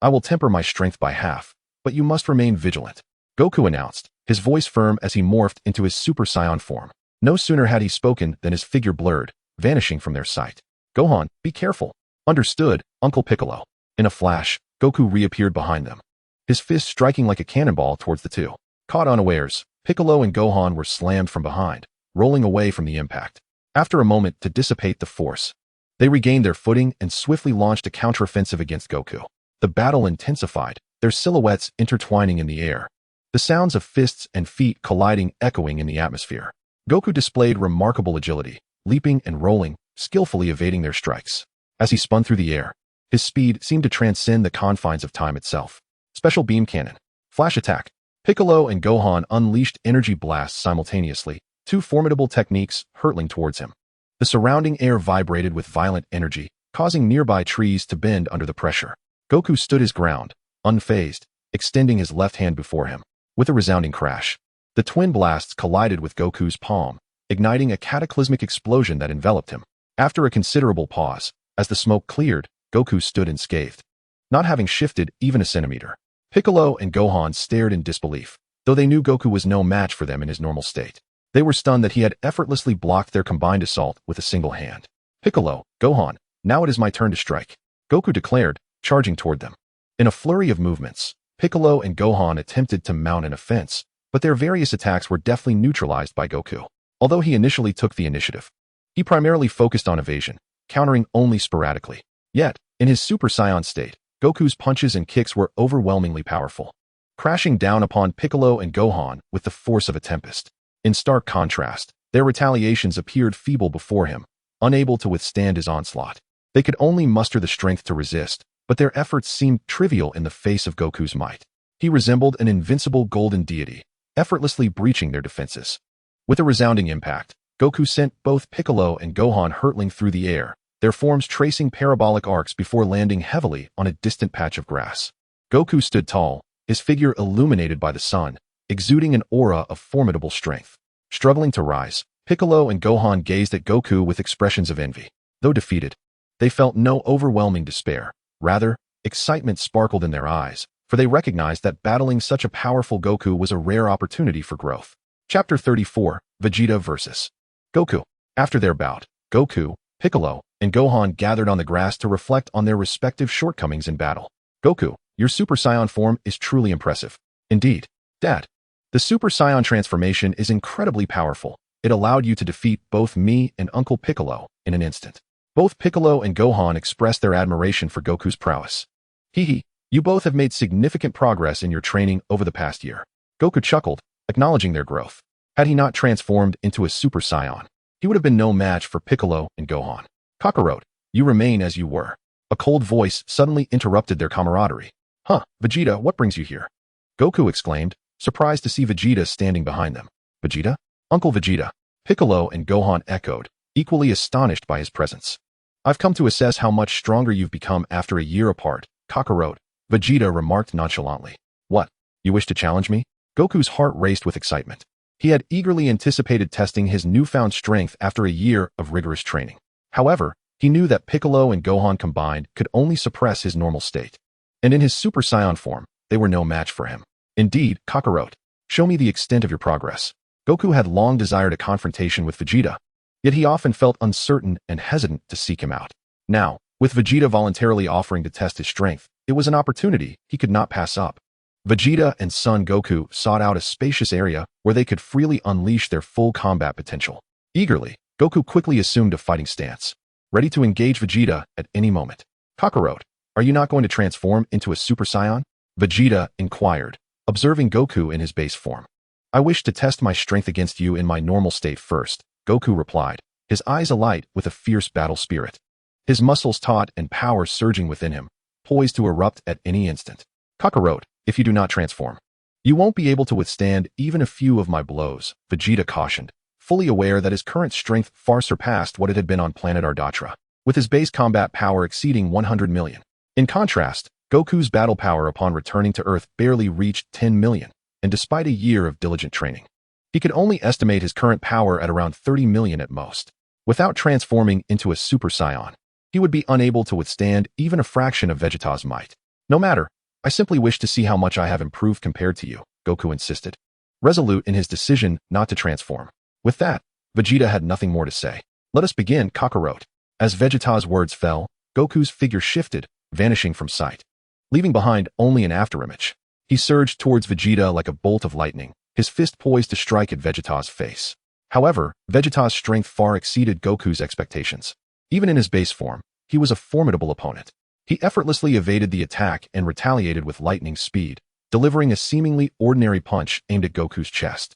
I will temper my strength by half, but you must remain vigilant, Goku announced, his voice firm as he morphed into his Super Saiyan form. No sooner had he spoken than his figure blurred, vanishing from their sight. Gohan, be careful. Understood, Uncle Piccolo. In a flash, Goku reappeared behind them, his fist striking like a cannonball towards the two. Caught unawares, Piccolo and Gohan were slammed from behind, rolling away from the impact. After a moment to dissipate the force, they regained their footing and swiftly launched a counteroffensive against Goku. The battle intensified, their silhouettes intertwining in the air, the sounds of fists and feet colliding echoing in the atmosphere. Goku displayed remarkable agility, leaping and rolling, skillfully evading their strikes. As he spun through the air, his speed seemed to transcend the confines of time itself. Special Beam Cannon. Flash Attack. Piccolo and Gohan unleashed energy blasts simultaneously, two formidable techniques hurtling towards him. The surrounding air vibrated with violent energy, causing nearby trees to bend under the pressure. Goku stood his ground, unfazed, extending his left hand before him. With a resounding crash, the twin blasts collided with Goku's palm, igniting a cataclysmic explosion that enveloped him. After a considerable pause, as the smoke cleared, Goku stood unscathed, not having shifted even a centimeter. Piccolo and Gohan stared in disbelief, though they knew Goku was no match for them in his normal state. They were stunned that he had effortlessly blocked their combined assault with a single hand. Piccolo, Gohan, now it is my turn to strike, Goku declared, charging toward them. In a flurry of movements, Piccolo and Gohan attempted to mount an offense, but their various attacks were deftly neutralized by Goku. Although he initially took the initiative, he primarily focused on evasion, countering only sporadically. Yet, in his Super Saiyan state, Goku's punches and kicks were overwhelmingly powerful, crashing down upon Piccolo and Gohan with the force of a tempest. In stark contrast, their retaliations appeared feeble before him, unable to withstand his onslaught. They could only muster the strength to resist, but their efforts seemed trivial in the face of Goku's might. He resembled an invincible golden deity, effortlessly breaching their defenses. With a resounding impact, Goku sent both Piccolo and Gohan hurtling through the air, their forms tracing parabolic arcs before landing heavily on a distant patch of grass. Goku stood tall, his figure illuminated by the sun, exuding an aura of formidable strength. Struggling to rise, Piccolo and Gohan gazed at Goku with expressions of envy. Though defeated, they felt no overwhelming despair. Rather, excitement sparkled in their eyes, for they recognized that battling such a powerful Goku was a rare opportunity for growth. Chapter 34, Vegeta vs. Goku. After their bout, Goku, Piccolo, and Gohan gathered on the grass to reflect on their respective shortcomings in battle. Goku, your Super Saiyan form is truly impressive. Indeed, Dad. The Super Saiyan transformation is incredibly powerful. It allowed you to defeat both me and Uncle Piccolo in an instant. Both Piccolo and Gohan expressed their admiration for Goku's prowess. Hee, you both have made significant progress in your training over the past year. Goku chuckled, acknowledging their growth. Had he not transformed into a Super Saiyan, he would have been no match for Piccolo and Gohan. Kakarot, you remain as you were. A cold voice suddenly interrupted their camaraderie. Huh, Vegeta, what brings you here? Goku exclaimed, surprised to see Vegeta standing behind them. Vegeta? Uncle Vegeta. Piccolo and Gohan echoed, equally astonished by his presence. I've come to assess how much stronger you've become after a year apart, Kakarot, Vegeta remarked nonchalantly. What? You wish to challenge me? Goku's heart raced with excitement. He had eagerly anticipated testing his newfound strength after a year of rigorous training. However, he knew that Piccolo and Gohan combined could only suppress his normal state. And in his Super Saiyan form, they were no match for him. Indeed, Kakarot, show me the extent of your progress. Goku had long desired a confrontation with Vegeta, yet he often felt uncertain and hesitant to seek him out. Now, with Vegeta voluntarily offering to test his strength, it was an opportunity he could not pass up. Vegeta and Son Goku sought out a spacious area where they could freely unleash their full combat potential. Eagerly, Goku quickly assumed a fighting stance, ready to engage Vegeta at any moment. Kakarot, are you not going to transform into a Super Saiyan? Vegeta inquired, observing Goku in his base form. I wish to test my strength against you in my normal state first, Goku replied, his eyes alight with a fierce battle spirit. His muscles taut and power surging within him, poised to erupt at any instant. Kakarot, if you do not transform, you won't be able to withstand even a few of my blows, Vegeta cautioned, fully aware that his current strength far surpassed what it had been on planet Ardatra, with his base combat power exceeding 100 million. In contrast, Goku's battle power upon returning to Earth barely reached 10 million, and despite a year of diligent training, he could only estimate his current power at around 30 million at most. Without transforming into a Super Saiyan, he would be unable to withstand even a fraction of Vegeta's might. No matter, I simply wish to see how much I have improved compared to you, Goku insisted, resolute in his decision not to transform. With that, Vegeta had nothing more to say. Let us begin, Kakarot. As Vegeta's words fell, Goku's figure shifted, vanishing from sight, leaving behind only an afterimage. He surged towards Vegeta like a bolt of lightning, his fist poised to strike at Vegeta's face. However, Vegeta's strength far exceeded Goku's expectations. Even in his base form, he was a formidable opponent. He effortlessly evaded the attack and retaliated with lightning speed, delivering a seemingly ordinary punch aimed at Goku's chest.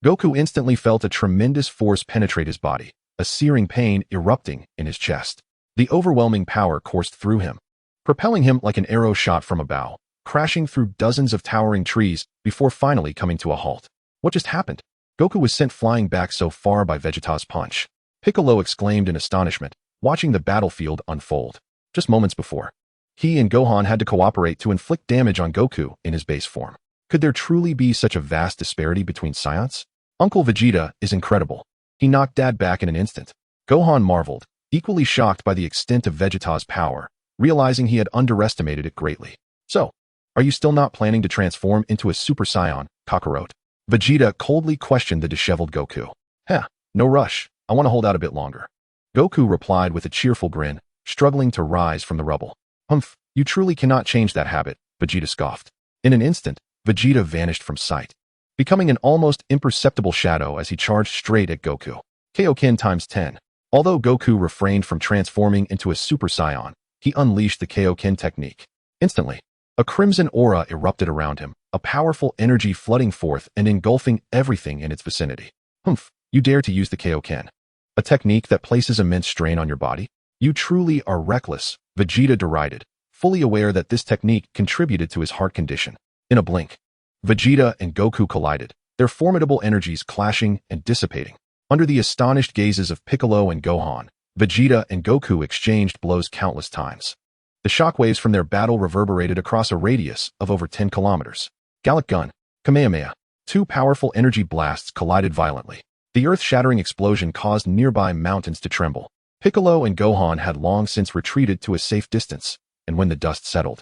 Goku instantly felt a tremendous force penetrate his body, a searing pain erupting in his chest. The overwhelming power coursed through him, propelling him like an arrow shot from a bow, crashing through dozens of towering trees before finally coming to a halt. What just happened? Goku was sent flying back so far by Vegeta's punch. Piccolo exclaimed in astonishment, watching the battlefield unfold. Just moments before, he and Gohan had to cooperate to inflict damage on Goku in his base form. Could there truly be such a vast disparity between Saiyans? Uncle Vegeta is incredible. He knocked Dad back in an instant. Gohan marveled, equally shocked by the extent of Vegeta's power, realizing he had underestimated it greatly. So, are you still not planning to transform into a Super Saiyan, Kakarot? Vegeta coldly questioned the disheveled Goku. No rush. I want to hold out a bit longer. Goku replied with a cheerful grin, struggling to rise from the rubble. You truly cannot change that habit, Vegeta scoffed. In an instant, Vegeta vanished from sight, becoming an almost imperceptible shadow as he charged straight at Goku. Kaioken times 10. Although Goku refrained from transforming into a Super Saiyan, he unleashed the Kaioken technique. Instantly, a crimson aura erupted around him, a powerful energy flooding forth and engulfing everything in its vicinity. You dare to use the Kaioken, a technique that places immense strain on your body? You truly are reckless, Vegeta derided, fully aware that this technique contributed to his heart condition. In a blink, Vegeta and Goku collided, their formidable energies clashing and dissipating. Under the astonished gazes of Piccolo and Gohan, Vegeta and Goku exchanged blows countless times. The shockwaves from their battle reverberated across a radius of over 10 kilometers. Gallic Gun, Kamehameha. Two powerful energy blasts collided violently. The earth-shattering explosion caused nearby mountains to tremble. Piccolo and Gohan had long since retreated to a safe distance, and when the dust settled,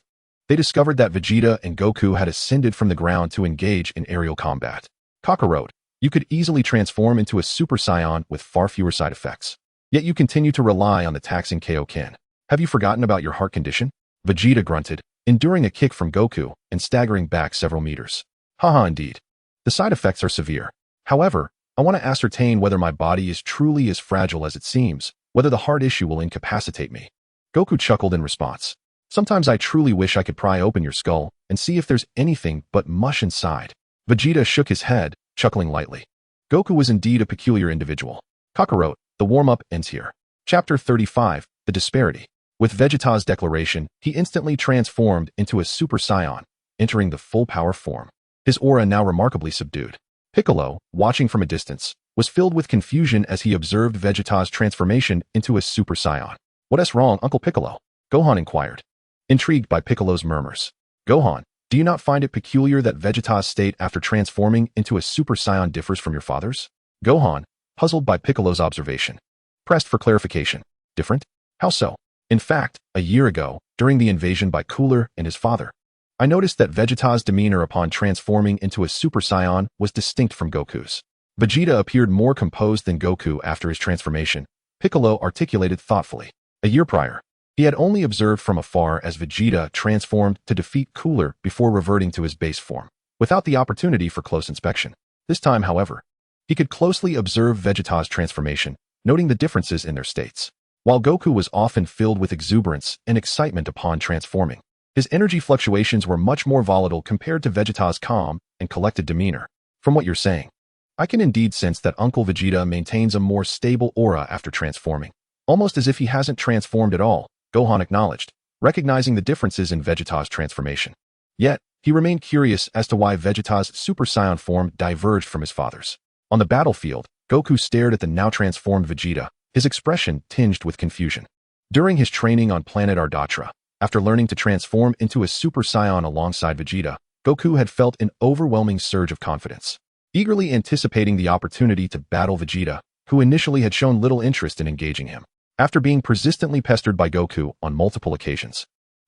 they discovered that Vegeta and Goku had ascended from the ground to engage in aerial combat. Kakarot, you could easily transform into a Super Saiyan with far fewer side effects. Yet you continue to rely on the taxing Kaioken. Have you forgotten about your heart condition? Vegeta grunted, enduring a kick from Goku and staggering back several meters. Haha, indeed. The side effects are severe. However, I want to ascertain whether my body is truly as fragile as it seems, whether the heart issue will incapacitate me. Goku chuckled in response. Sometimes I truly wish I could pry open your skull and see if there's anything but mush inside. Vegeta shook his head, chuckling lightly. Goku was indeed a peculiar individual. Kakarot, the warm-up ends here. Chapter 35, The Disparity. With Vegeta's declaration, he instantly transformed into a Super Saiyan, entering the full power form. His aura now remarkably subdued. Piccolo, watching from a distance, was filled with confusion as he observed Vegeta's transformation into a Super Saiyan. "What's wrong, Uncle Piccolo?" Gohan inquired, intrigued by Piccolo's murmurs. "Gohan, do you not find it peculiar that Vegeta's state after transforming into a Super Saiyan differs from your father's?" Gohan, puzzled by Piccolo's observation, pressed for clarification. "Different? How so?" "In fact, a year ago, during the invasion by Cooler and his father, I noticed that Vegeta's demeanor upon transforming into a Super Saiyan was distinct from Goku's. Vegeta appeared more composed than Goku after his transformation," Piccolo articulated thoughtfully. A year prior, he had only observed from afar as Vegeta transformed to defeat Cooler before reverting to his base form, without the opportunity for close inspection. This time, however, he could closely observe Vegeta's transformation, noting the differences in their states. While Goku was often filled with exuberance and excitement upon transforming, his energy fluctuations were much more volatile compared to Vegeta's calm and collected demeanor. "From what you're saying, I can indeed sense that Uncle Vegeta maintains a more stable aura after transforming, almost as if he hasn't transformed at all," Gohan acknowledged, recognizing the differences in Vegeta's transformation. Yet, he remained curious as to why Vegeta's Super Saiyan form diverged from his father's. On the battlefield, Goku stared at the now transformed Vegeta, his expression tinged with confusion. During his training on planet Ardatra, after learning to transform into a Super Saiyan alongside Vegeta, Goku had felt an overwhelming surge of confidence, eagerly anticipating the opportunity to battle Vegeta, who initially had shown little interest in engaging him. After being persistently pestered by Goku on multiple occasions,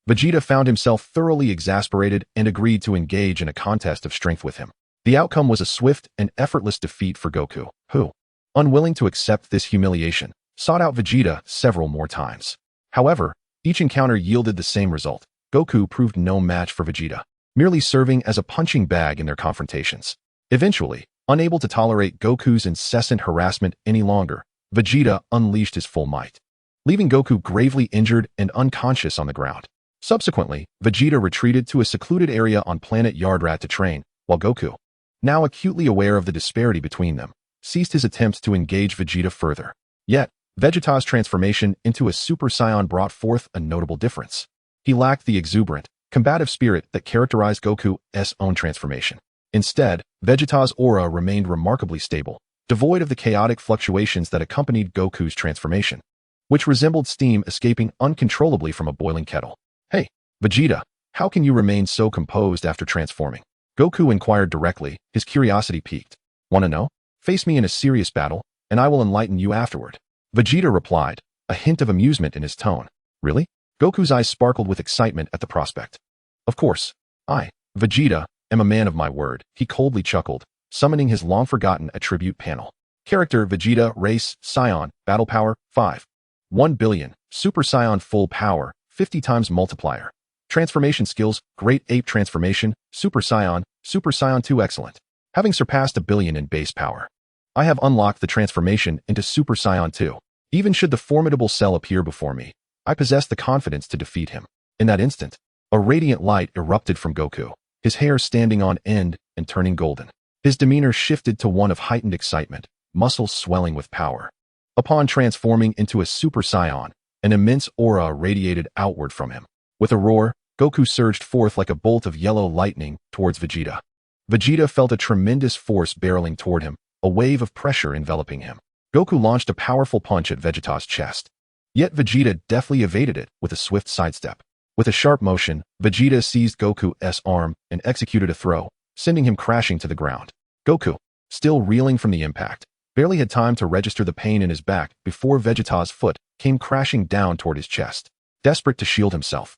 Vegeta found himself thoroughly exasperated and agreed to engage in a contest of strength with him. The outcome was a swift and effortless defeat for Goku, who, unwilling to accept this humiliation, sought out Vegeta several more times. However, each encounter yielded the same result. Goku proved no match for Vegeta, merely serving as a punching bag in their confrontations. Eventually, unable to tolerate Goku's incessant harassment any longer, Vegeta unleashed his full might, leaving Goku gravely injured and unconscious on the ground. Subsequently, Vegeta retreated to a secluded area on planet Yardrat to train, while Goku, now acutely aware of the disparity between them, ceased his attempts to engage Vegeta further. Yet, Vegeta's transformation into a Super Saiyan brought forth a notable difference. He lacked the exuberant, combative spirit that characterized Goku's own transformation. Instead, Vegeta's aura remained remarkably stable, devoid of the chaotic fluctuations that accompanied Goku's transformation, which resembled steam escaping uncontrollably from a boiling kettle. "Hey, Vegeta, how can you remain so composed after transforming?" Goku inquired directly, his curiosity piqued. "Want to know? Face me in a serious battle, and I will enlighten you afterward." Vegeta replied, a hint of amusement in his tone. "Really?" Goku's eyes sparkled with excitement at the prospect. "Of course. I, Vegeta, am a man of my word," he coldly chuckled, summoning his long-forgotten attribute panel. Character Vegeta Race Saiyan Battle Power 5. 1 billion. Super Saiyan Full Power 50 times Multiplier. Transformation Skills Great Ape Transformation Super Saiyan 2 Excellent. Having surpassed 1 billion in base power, I have unlocked the transformation into Super Saiyan 2. Even should the formidable Cell appear before me, I possess the confidence to defeat him. In that instant, a radiant light erupted from Goku, his hair standing on end and turning golden. His demeanor shifted to one of heightened excitement, muscles swelling with power. Upon transforming into a Super Saiyan, an immense aura radiated outward from him. With a roar, Goku surged forth like a bolt of yellow lightning towards Vegeta. Vegeta felt a tremendous force barreling toward him, a wave of pressure enveloping him. Goku launched a powerful punch at Vegeta's chest. Yet Vegeta deftly evaded it with a swift sidestep. With a sharp motion, Vegeta seized Goku's arm and executed a throw, sending him crashing to the ground. Goku, still reeling from the impact, barely had time to register the pain in his back before Vegeta's foot came crashing down toward his chest. Desperate to shield himself,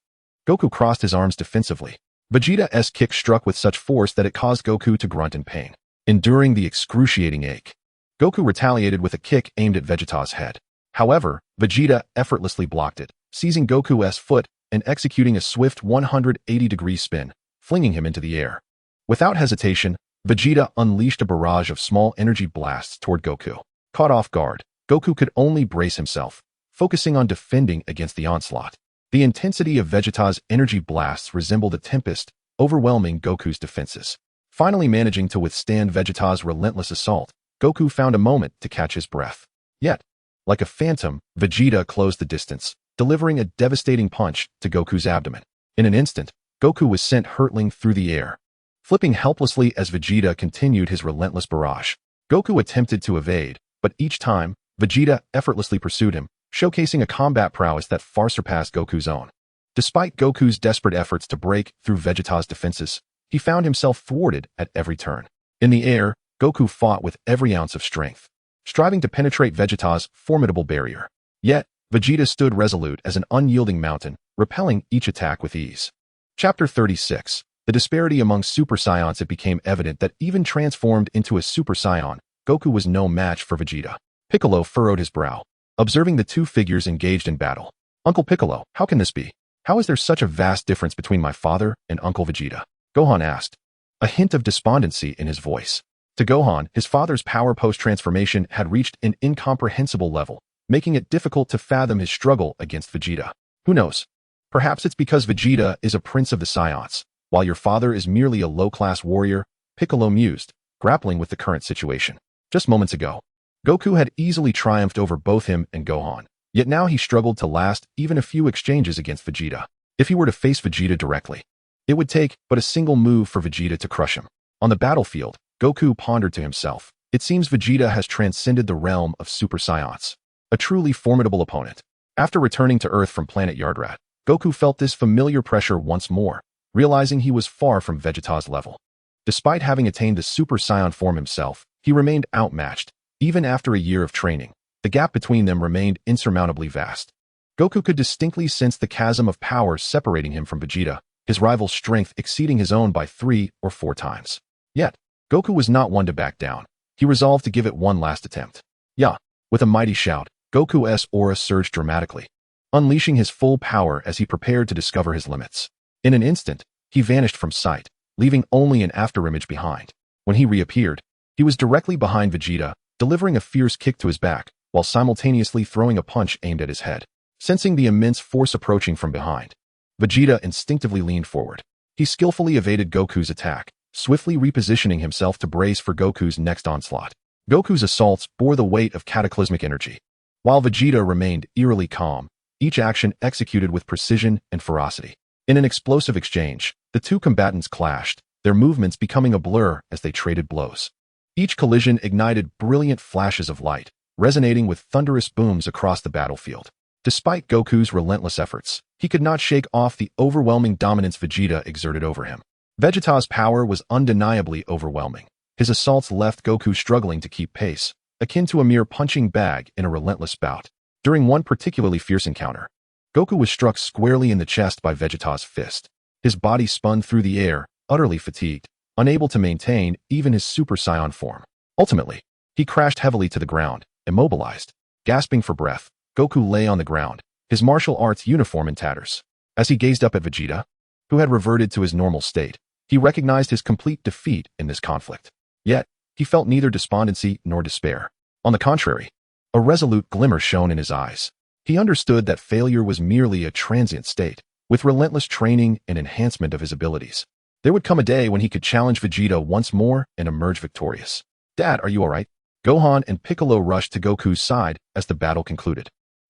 Goku crossed his arms defensively. Vegeta's kick struck with such force that it caused Goku to grunt in pain. Enduring the excruciating ache, Goku retaliated with a kick aimed at Vegeta's head. However, Vegeta effortlessly blocked it, seizing Goku's foot and executing a swift 180-degree spin, flinging him into the air. Without hesitation, Vegeta unleashed a barrage of small energy blasts toward Goku. Caught off guard, Goku could only brace himself, focusing on defending against the onslaught. The intensity of Vegeta's energy blasts resembled a tempest, overwhelming Goku's defenses. Finally managing to withstand Vegeta's relentless assault, Goku found a moment to catch his breath. Yet, like a phantom, Vegeta closed the distance, delivering a devastating punch to Goku's abdomen. In an instant, Goku was sent hurtling through the air, flipping helplessly as Vegeta continued his relentless barrage. Goku attempted to evade, but each time, Vegeta effortlessly pursued him, showcasing a combat prowess that far surpassed Goku's own. Despite Goku's desperate efforts to break through Vegeta's defenses, he found himself thwarted at every turn. In the air, Goku fought with every ounce of strength, striving to penetrate Vegeta's formidable barrier. Yet, Vegeta stood resolute as an unyielding mountain, repelling each attack with ease. Chapter 36. The disparity among Super Saiyans. It became evident that even transformed into a Super Saiyan, Goku was no match for Vegeta. Piccolo furrowed his brow, observing the two figures engaged in battle. Uncle Piccolo, how can this be? How is there such a vast difference between my father and Uncle Vegeta? Gohan asked, a hint of despondency in his voice. To Gohan, his father's power post-transformation had reached an incomprehensible level, making it difficult to fathom his struggle against Vegeta. Who knows? Perhaps it's because Vegeta is a prince of the Saiyans, while your father is merely a low-class warrior, Piccolo mused, grappling with the current situation. Just moments ago, Goku had easily triumphed over both him and Gohan, yet now he struggled to last even a few exchanges against Vegeta. If he were to face Vegeta directly, it would take but a single move for Vegeta to crush him. On the battlefield, Goku pondered to himself, it seems Vegeta has transcended the realm of Super Saiyans. A truly formidable opponent. After returning to Earth from planet Yardrat, Goku felt this familiar pressure once more, realizing he was far from Vegeta's level. Despite having attained the Super Saiyan form himself, he remained outmatched. Even after a year of training, the gap between them remained insurmountably vast. Goku could distinctly sense the chasm of power separating him from Vegeta, his rival's strength exceeding his own by 3 or 4 times. Yet, Goku was not one to back down. He resolved to give it one last attempt. Yeah! With a mighty shout, Goku's aura surged dramatically, unleashing his full power as he prepared to discover his limits. In an instant, he vanished from sight, leaving only an afterimage behind. When he reappeared, he was directly behind Vegeta, delivering a fierce kick to his back, while simultaneously throwing a punch aimed at his head. Sensing the immense force approaching from behind, Vegeta instinctively leaned forward. He skillfully evaded Goku's attack, swiftly repositioning himself to brace for Goku's next onslaught. Goku's assaults bore the weight of cataclysmic energy, while Vegeta remained eerily calm, each action executed with precision and ferocity. In an explosive exchange, the two combatants clashed, their movements becoming a blur as they traded blows. Each collision ignited brilliant flashes of light, resonating with thunderous booms across the battlefield. Despite Goku's relentless efforts, he could not shake off the overwhelming dominance Vegeta exerted over him. Vegeta's power was undeniably overwhelming. His assaults left Goku struggling to keep pace, akin to a mere punching bag in a relentless bout. During one particularly fierce encounter, Goku was struck squarely in the chest by Vegeta's fist. His body spun through the air, utterly fatigued, unable to maintain even his Super Saiyan form. Ultimately, he crashed heavily to the ground, immobilized. Gasping for breath, Goku lay on the ground, his martial arts uniform in tatters. As he gazed up at Vegeta, who had reverted to his normal state, he recognized his complete defeat in this conflict. Yet, he felt neither despondency nor despair. On the contrary, a resolute glimmer shone in his eyes. He understood that failure was merely a transient state. With relentless training and enhancement of his abilities, there would come a day when he could challenge Vegeta once more and emerge victorious. Dad, are you alright? Gohan and Piccolo rushed to Goku's side as the battle concluded.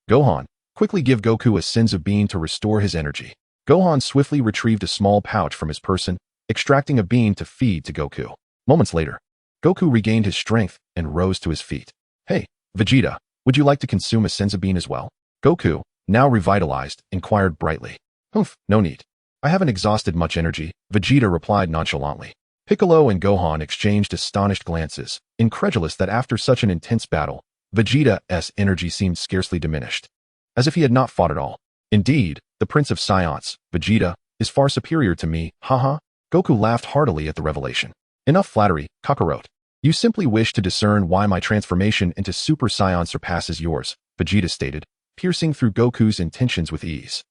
Gohan, quickly give Goku a senzu bean to restore his energy. Gohan swiftly retrieved a small pouch from his person, extracting a bean to feed to Goku. Moments later, Goku regained his strength and rose to his feet. Hey, Vegeta, would you like to consume a senzu bean as well? Goku, now revitalized, inquired brightly. Humph, no need. I haven't exhausted much energy, Vegeta replied nonchalantly. Piccolo and Gohan exchanged astonished glances, incredulous that after such an intense battle, Vegeta's energy seemed scarcely diminished. As if he had not fought at all. Indeed, the Prince of Saiyans, Vegeta, is far superior to me, haha. Goku laughed heartily at the revelation. Enough flattery, Kakarot. You simply wish to discern why my transformation into Super Saiyan surpasses yours, Vegeta stated, piercing through Goku's intentions with ease.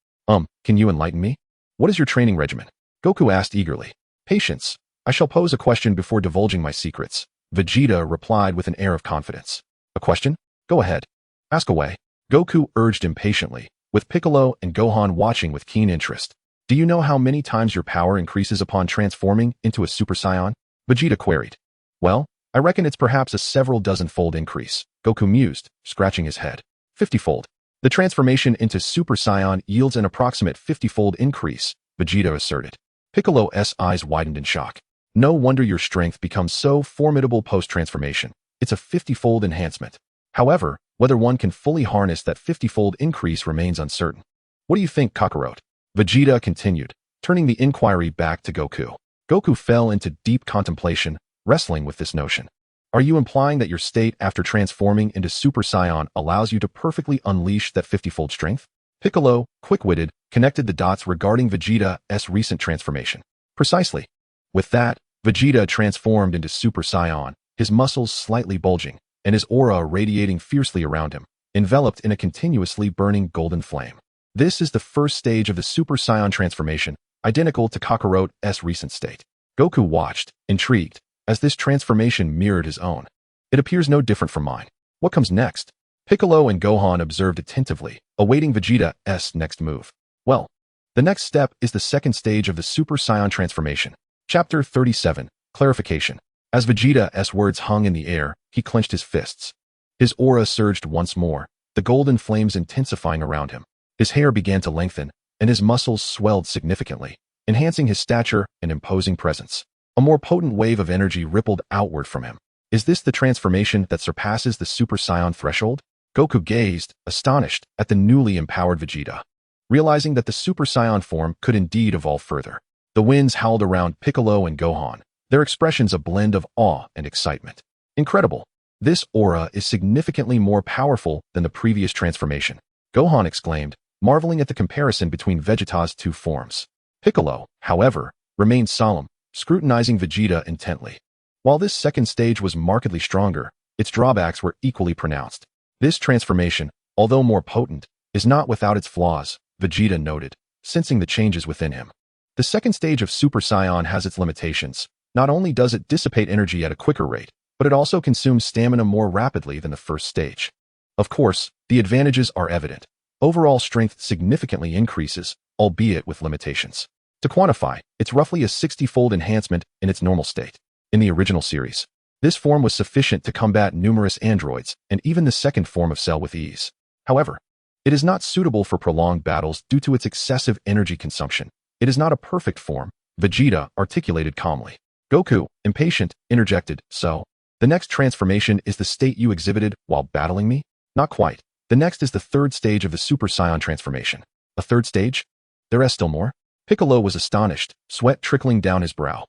Can you enlighten me? What is your training regimen? Goku asked eagerly. Patience. I shall pose a question before divulging my secrets, Vegeta replied with an air of confidence. A question? Go ahead. Ask away. Goku urged impatiently, with Piccolo and Gohan watching with keen interest. Do you know how many times your power increases upon transforming into a Super Saiyan? Vegeta queried. Well, I reckon it's perhaps a several dozen-fold increase, Goku mused, scratching his head. 50-fold. The transformation into Super Saiyan yields an approximate 50-fold increase, Vegeta asserted. Piccolo's eyes widened in shock. No wonder your strength becomes so formidable post-transformation. it's a 50-fold enhancement. However, whether one can fully harness that 50-fold increase remains uncertain. What do you think, Kakarot? Vegeta continued, turning the inquiry back to Goku. Goku fell into deep contemplation, wrestling with this notion. Are you implying that your state after transforming into Super Saiyan allows you to perfectly unleash that 50-fold strength? Piccolo, quick-witted, connected the dots regarding Vegeta's recent transformation. Precisely. With that, Vegeta transformed into Super Saiyan, his muscles slightly bulging, and his aura radiating fiercely around him, enveloped in a continuously burning golden flame. This is the first stage of the Super Saiyan transformation, identical to Kakarot's recent state. Goku watched, intrigued, as this transformation mirrored his own. It appears no different from mine. What comes next? Piccolo and Gohan observed attentively, awaiting Vegeta's next move. Well, the next step is the second stage of the Super Saiyan transformation. Chapter 37, Clarification. As Vegeta's words hung in the air, he clenched his fists. His aura surged once more, the golden flames intensifying around him. His hair began to lengthen, and his muscles swelled significantly, enhancing his stature and imposing presence. A more potent wave of energy rippled outward from him. Is this the transformation that surpasses the Super Saiyan threshold? Goku gazed, astonished, at the newly empowered Vegeta, realizing that the Super Saiyan form could indeed evolve further. The winds howled around Piccolo and Gohan, their expressions a blend of awe and excitement. Incredible! This aura is significantly more powerful than the previous transformation, Gohan exclaimed, marveling at the comparison between Vegeta's two forms. Piccolo, however, remained solemn, scrutinizing Vegeta intently. While this second stage was markedly stronger, its drawbacks were equally pronounced. This transformation, although more potent, is not without its flaws, Vegeta noted, sensing the changes within him. The second stage of Super Saiyan has its limitations. Not only does it dissipate energy at a quicker rate, but it also consumes stamina more rapidly than the first stage. Of course, the advantages are evident. Overall strength significantly increases, albeit with limitations. To quantify, it's roughly a 60-fold enhancement in its normal state. In the original series, this form was sufficient to combat numerous androids and even the second form of Cell with ease. However, it is not suitable for prolonged battles due to its excessive energy consumption. It is not a perfect form, Vegeta articulated calmly. Goku, impatient, interjected, so, the next transformation is the state you exhibited while battling me? Not quite. The next is the third stage of the Super Saiyan transformation. A third stage? There is still more? Piccolo was astonished, sweat trickling down his brow.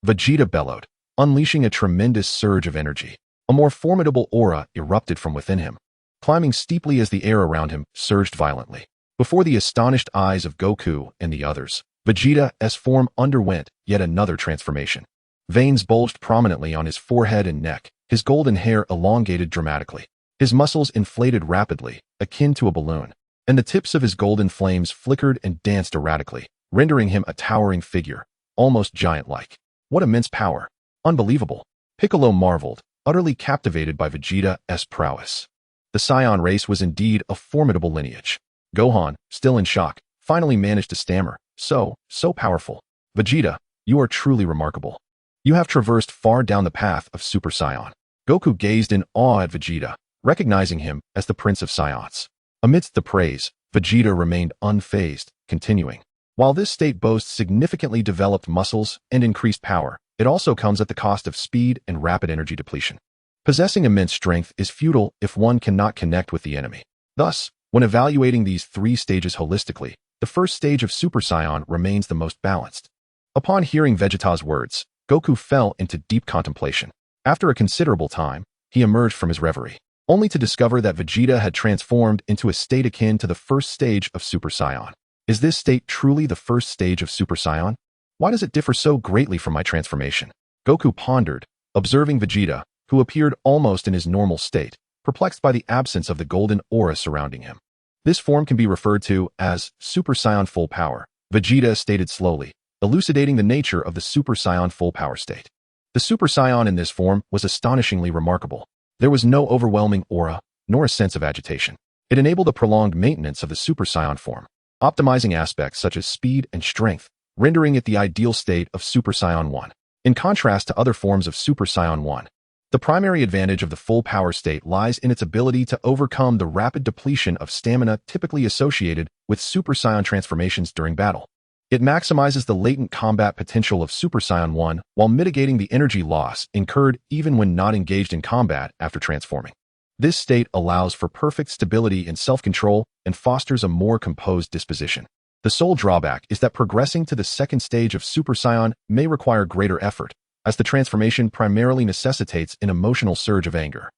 Vegeta bellowed, unleashing a tremendous surge of energy. A more formidable aura erupted from within him, climbing steeply as the air around him surged violently. Before the astonished eyes of Goku and the others, Vegeta's form underwent yet another transformation. Veins bulged prominently on his forehead and neck, his golden hair elongated dramatically. His muscles inflated rapidly, akin to a balloon, and the tips of his golden flames flickered and danced erratically, rendering him a towering figure, almost giant-like. What immense power! Unbelievable! Piccolo marveled, utterly captivated by Vegeta's prowess. The Saiyan race was indeed a formidable lineage. Gohan, still in shock, finally managed to stammer, so powerful. Vegeta, you are truly remarkable. You have traversed far down the path of Super Saiyan. Goku gazed in awe at Vegeta, recognizing him as the Prince of Saiyans. Amidst the praise, Vegeta remained unfazed, continuing. While this state boasts significantly developed muscles and increased power, it also comes at the cost of speed and rapid energy depletion. Possessing immense strength is futile if one cannot connect with the enemy. Thus, when evaluating these three stages holistically, the first stage of Super Saiyan remains the most balanced. Upon hearing Vegeta's words, Goku fell into deep contemplation. After a considerable time, he emerged from his reverie, only to discover that Vegeta had transformed into a state akin to the first stage of Super Saiyan. Is this state truly the first stage of Super Saiyan? Why does it differ so greatly from my transformation? Goku pondered, observing Vegeta, who appeared almost in his normal state, perplexed by the absence of the golden aura surrounding him. This form can be referred to as Super Saiyan Full Power, Vegeta stated slowly, elucidating the nature of the Super Saiyan Full Power state. The Super Saiyan in this form was astonishingly remarkable. There was no overwhelming aura, nor a sense of agitation. It enabled a prolonged maintenance of the Super Saiyan form, optimizing aspects such as speed and strength, rendering it the ideal state of Super Saiyan 1. In contrast to other forms of Super Saiyan 1, the primary advantage of the full power state lies in its ability to overcome the rapid depletion of stamina typically associated with Super Saiyan transformations during battle. It maximizes the latent combat potential of Super Saiyan 1 while mitigating the energy loss incurred even when not engaged in combat after transforming. This state allows for perfect stability and self-control and fosters a more composed disposition. The sole drawback is that progressing to the second stage of Super Saiyan may require greater effort, as the transformation primarily necessitates an emotional surge of anger.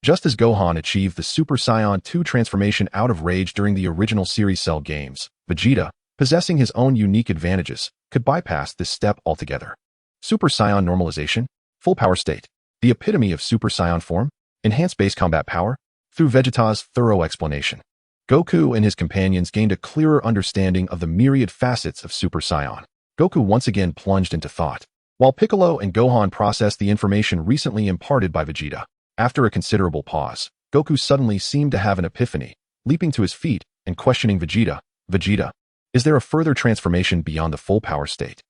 Just as Gohan achieved the Super Saiyan 2 transformation out of rage during the original Series Cell games, Vegeta, possessing his own unique advantages, could bypass this step altogether. Super Saiyan normalization, full power state, the epitome of Super Saiyan form, enhanced base combat power, through Vegeta's thorough explanation. Goku and his companions gained a clearer understanding of the myriad facets of Super Saiyan. Goku once again plunged into thought, while Piccolo and Gohan processed the information recently imparted by Vegeta. After a considerable pause, Goku suddenly seemed to have an epiphany, leaping to his feet and questioning Vegeta. Vegeta, is there a further transformation beyond the full power state?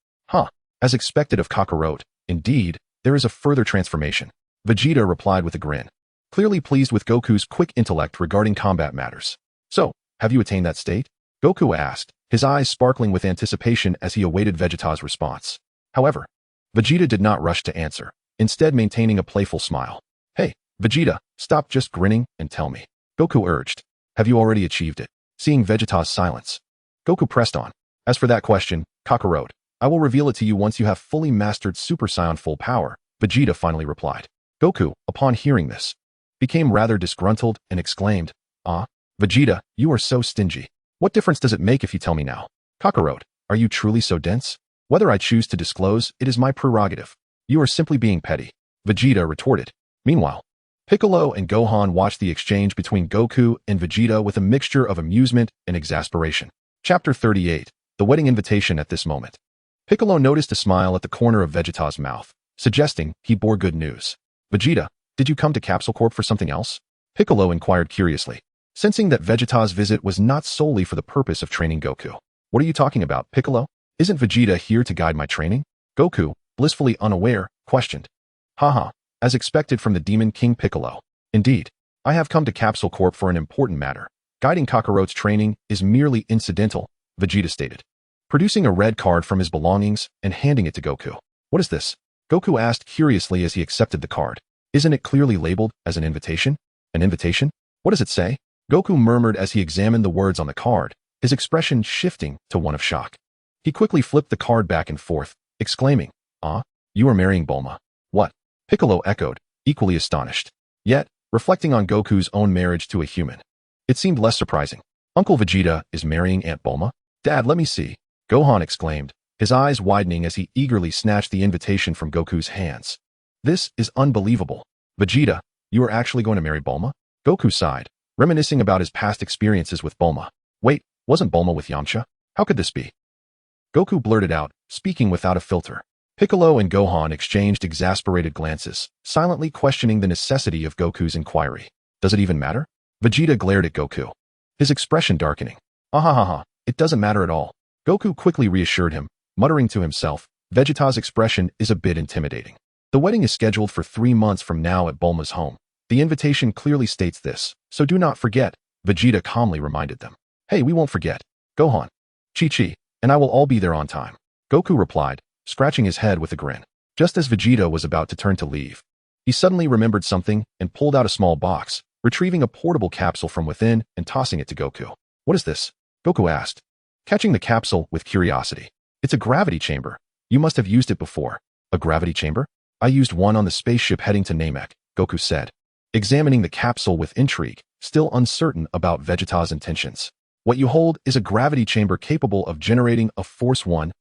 As expected of Kakarot, indeed, there is a further transformation. Vegeta replied with a grin, clearly pleased with Goku's quick intellect regarding combat matters. So, have you attained that state? Goku asked, his eyes sparkling with anticipation as he awaited Vegeta's response. However, Vegeta did not rush to answer, instead maintaining a playful smile. Hey, Vegeta, stop just grinning and tell me. Goku urged. Have you already achieved it? Seeing Vegeta's silence, Goku pressed on. As for that question, Kakarot, I will reveal it to you once you have fully mastered Super Saiyan full power, Vegeta finally replied. Goku, upon hearing this, became rather disgruntled and exclaimed, Vegeta, you are so stingy. What difference does it make if you tell me now? Kakarot, are you truly so dense? Whether I choose to disclose, it is my prerogative. You are simply being petty, Vegeta retorted. Meanwhile, Piccolo and Gohan watched the exchange between Goku and Vegeta with a mixture of amusement and exasperation. Chapter 38, The Wedding Invitation. At this moment, Piccolo noticed a smile at the corner of Vegeta's mouth, suggesting he bore good news. Vegeta, did you come to Capsule Corp for something else? Piccolo inquired curiously, sensing that Vegeta's visit was not solely for the purpose of training Goku. What are you talking about, Piccolo? Isn't Vegeta here to guide my training? Goku, blissfully unaware, questioned. As expected from the Demon King Piccolo. Indeed, I have come to Capsule Corp for an important matter. Guiding Kakarot's training is merely incidental, Vegeta stated, producing a red card from his belongings and handing it to Goku. What is this? Goku asked curiously as he accepted the card. Isn't it clearly labeled as an invitation? An invitation? What does it say? Goku murmured as he examined the words on the card, his expression shifting to one of shock. He quickly flipped the card back and forth, exclaiming, you are marrying Bulma. What? Piccolo echoed, equally astonished. Yet, reflecting on Goku's own marriage to a human, it seemed less surprising. Uncle Vegeta is marrying Aunt Bulma? Dad, let me see. Gohan exclaimed, his eyes widening as he eagerly snatched the invitation from Goku's hands. This is unbelievable. Vegeta, you are actually going to marry Bulma? Goku sighed, reminiscing about his past experiences with Bulma. Wait, wasn't Bulma with Yamcha? How could this be? Goku blurted out, speaking without a filter. Piccolo and Gohan exchanged exasperated glances, silently questioning the necessity of Goku's inquiry. Does it even matter? Vegeta glared at Goku, his expression darkening. It doesn't matter at all. Goku quickly reassured him, muttering to himself, Vegeta's expression is a bit intimidating. The wedding is scheduled for 3 months from now at Bulma's home. The invitation clearly states this, so do not forget, Vegeta calmly reminded them. Hey, we won't forget. Gohan, Chi-Chi, and I will all be there on time. Goku replied, scratching his head with a grin. Just as Vegeta was about to turn to leave, he suddenly remembered something and pulled out a small box, retrieving a portable capsule from within and tossing it to Goku. What is this? Goku asked, catching the capsule with curiosity. It's a gravity chamber. You must have used it before. A gravity chamber? I used one on the spaceship heading to Namek, Goku said, examining the capsule with intrigue, still uncertain about Vegeta's intentions. What you hold is a gravity chamber capable of generating a force 1,000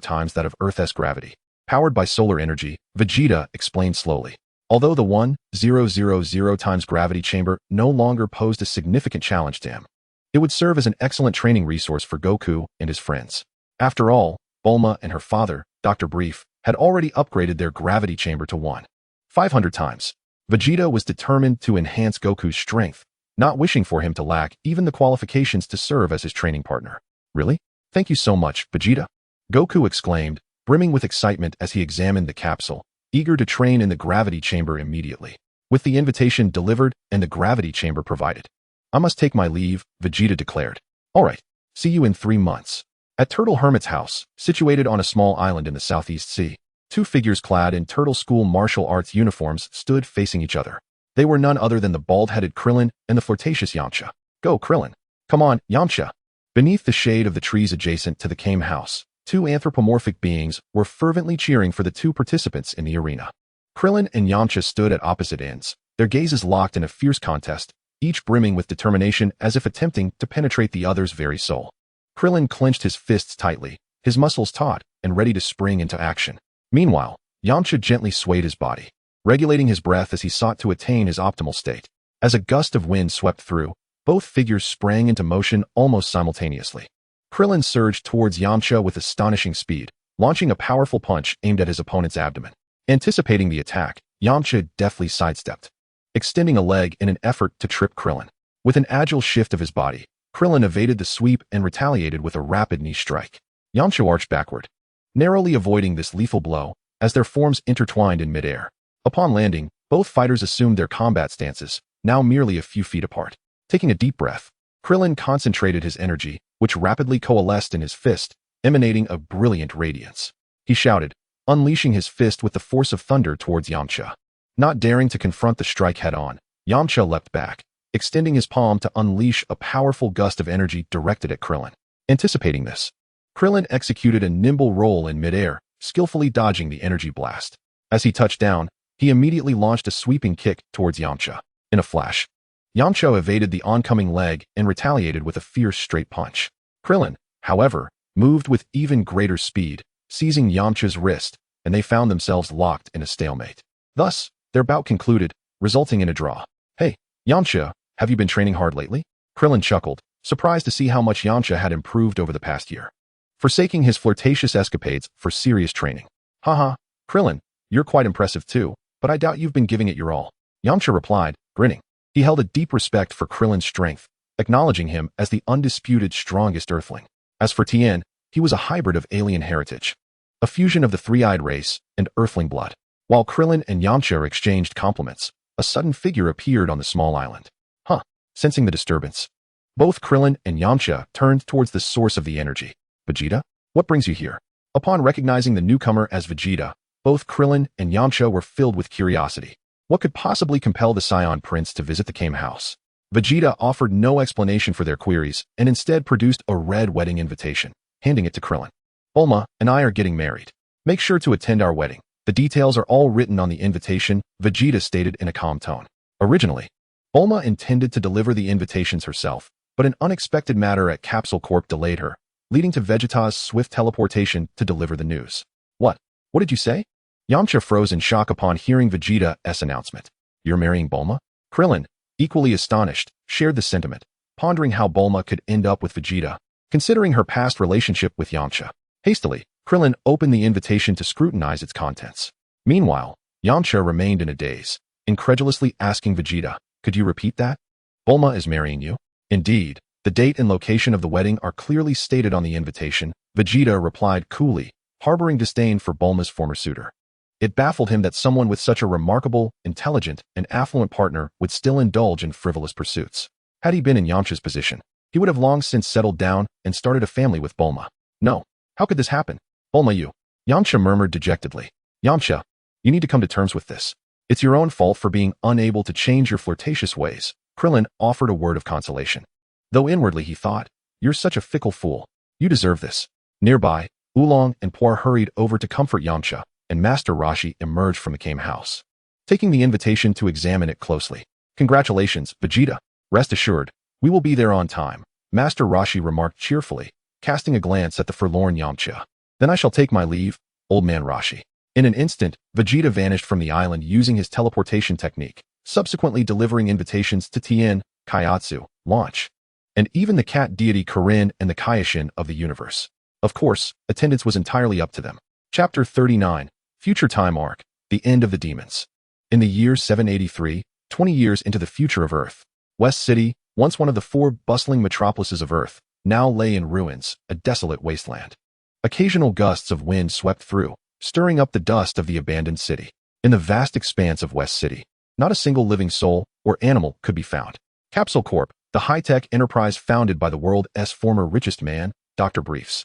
times that of Earth's gravity. Powered by solar energy, Vegeta explained slowly. Although the 1,000 times gravity chamber no longer posed a significant challenge to him, it would serve as an excellent training resource for Goku and his friends. After all, Bulma and her father, Dr. Brief, had already upgraded their gravity chamber to 1,500 times. Vegeta was determined to enhance Goku's strength, not wishing for him to lack even the qualifications to serve as his training partner. Really? Thank you so much, Vegeta. Goku exclaimed, brimming with excitement as he examined the capsule, eager to train in the gravity chamber immediately. With the invitation delivered and the gravity chamber provided, I must take my leave, Vegeta declared. All right, see you in 3 months. At Turtle Hermit's house, situated on a small island in the Southeast Sea, two figures clad in Turtle School martial arts uniforms stood facing each other. They were none other than the bald-headed Krillin and the flirtatious Yamcha. Go, Krillin. Come on, Yamcha. Beneath the shade of the trees adjacent to the Kame house, two anthropomorphic beings were fervently cheering for the two participants in the arena. Krillin and Yamcha stood at opposite ends, their gazes locked in a fierce contest, each brimming with determination as if attempting to penetrate the other's very soul. Krillin clenched his fists tightly, his muscles taut and ready to spring into action. Meanwhile, Yamcha gently swayed his body, regulating his breath as he sought to attain his optimal state. As a gust of wind swept through, both figures sprang into motion almost simultaneously. Krillin surged towards Yamcha with astonishing speed, launching a powerful punch aimed at his opponent's abdomen. Anticipating the attack, Yamcha deftly sidestepped, extending a leg in an effort to trip Krillin. With an agile shift of his body, Krillin evaded the sweep and retaliated with a rapid knee strike. Yamcha arched backward, narrowly avoiding this lethal blow as their forms intertwined in midair. Upon landing, both fighters assumed their combat stances, now merely a few feet apart. Taking a deep breath, Krillin concentrated his energy, which rapidly coalesced in his fist, emanating a brilliant radiance. He shouted, unleashing his fist with the force of thunder towards Yamcha. Not daring to confront the strike head-on, Yamcha leapt back, extending his palm to unleash a powerful gust of energy directed at Krillin. Anticipating this, Krillin executed a nimble roll in midair, skillfully dodging the energy blast. As he touched down, he immediately launched a sweeping kick towards Yamcha. In a flash, Yamcha evaded the oncoming leg and retaliated with a fierce straight punch. Krillin, however, moved with even greater speed, seizing Yamcha's wrist, and they found themselves locked in a stalemate. Thus, their bout concluded, resulting in a draw. Hey, Yamcha, have you been training hard lately? Krillin chuckled, surprised to see how much Yamcha had improved over the past year, forsaking his flirtatious escapades for serious training. Haha, Krillin, you're quite impressive too, but I doubt you've been giving it your all. Yamcha replied, grinning. He held a deep respect for Krillin's strength, acknowledging him as the undisputed strongest Earthling. As for Tien, he was a hybrid of alien heritage, a fusion of the three-eyed race and Earthling blood. While Krillin and Yamcha exchanged compliments, a sudden figure appeared on the small island. Sensing the disturbance, both Krillin and Yamcha turned towards the source of the energy. Vegeta, what brings you here? Upon recognizing the newcomer as Vegeta, both Krillin and Yamcha were filled with curiosity. What could possibly compel the Saiyan Prince to visit the Kame house? Vegeta offered no explanation for their queries and instead produced a red wedding invitation, handing it to Krillin. Bulma and I are getting married. Make sure to attend our wedding. The details are all written on the invitation, Vegeta stated in a calm tone. Originally, Bulma intended to deliver the invitations herself, but an unexpected matter at Capsule Corp delayed her, leading to Vegeta's swift teleportation to deliver the news. What? What did you say? Yamcha froze in shock upon hearing Vegeta's announcement. You're marrying Bulma? Krillin, equally astonished, shared the sentiment, pondering how Bulma could end up with Vegeta, considering her past relationship with Yamcha. Hastily, Krillin opened the invitation to scrutinize its contents. Meanwhile, Yamcha remained in a daze, incredulously asking Vegeta, could you repeat that? Bulma is marrying you? Indeed, the date and location of the wedding are clearly stated on the invitation, Vegeta replied coolly, harboring disdain for Bulma's former suitor. It baffled him that someone with such a remarkable, intelligent, and affluent partner would still indulge in frivolous pursuits. Had he been in Yamcha's position, he would have long since settled down and started a family with Bulma. No, how could this happen? Bulma, you. Yamcha murmured dejectedly. Yamcha, you need to come to terms with this. It's your own fault for being unable to change your flirtatious ways. Krillin offered a word of consolation. Though inwardly he thought, you're such a fickle fool. You deserve this. Nearby, Oolong and Puar hurried over to comfort Yamcha, and Master Roshi emerged from the Kame house, taking the invitation to examine it closely. Congratulations, Vegeta. Rest assured, we will be there on time, Master Roshi remarked cheerfully, casting a glance at the forlorn Yamcha. Then I shall take my leave, old man Roshi. In an instant, Vegeta vanished from the island using his teleportation technique, subsequently delivering invitations to Tien, Kaiatsu, Launch, and even the cat deity Kirin and the Kaioshin of the universe. Of course, attendance was entirely up to them. Chapter 39, Future Time Arc, The End of the Demons. In the year 783, 20 years into the future of Earth, West City, once one of the four bustling metropolises of Earth, now lay in ruins, a desolate wasteland. Occasional gusts of wind swept through, stirring up the dust of the abandoned city. In the vast expanse of West City, not a single living soul or animal could be found. Capsule Corp, the high-tech enterprise founded by the world's former richest man, Dr. Briefs,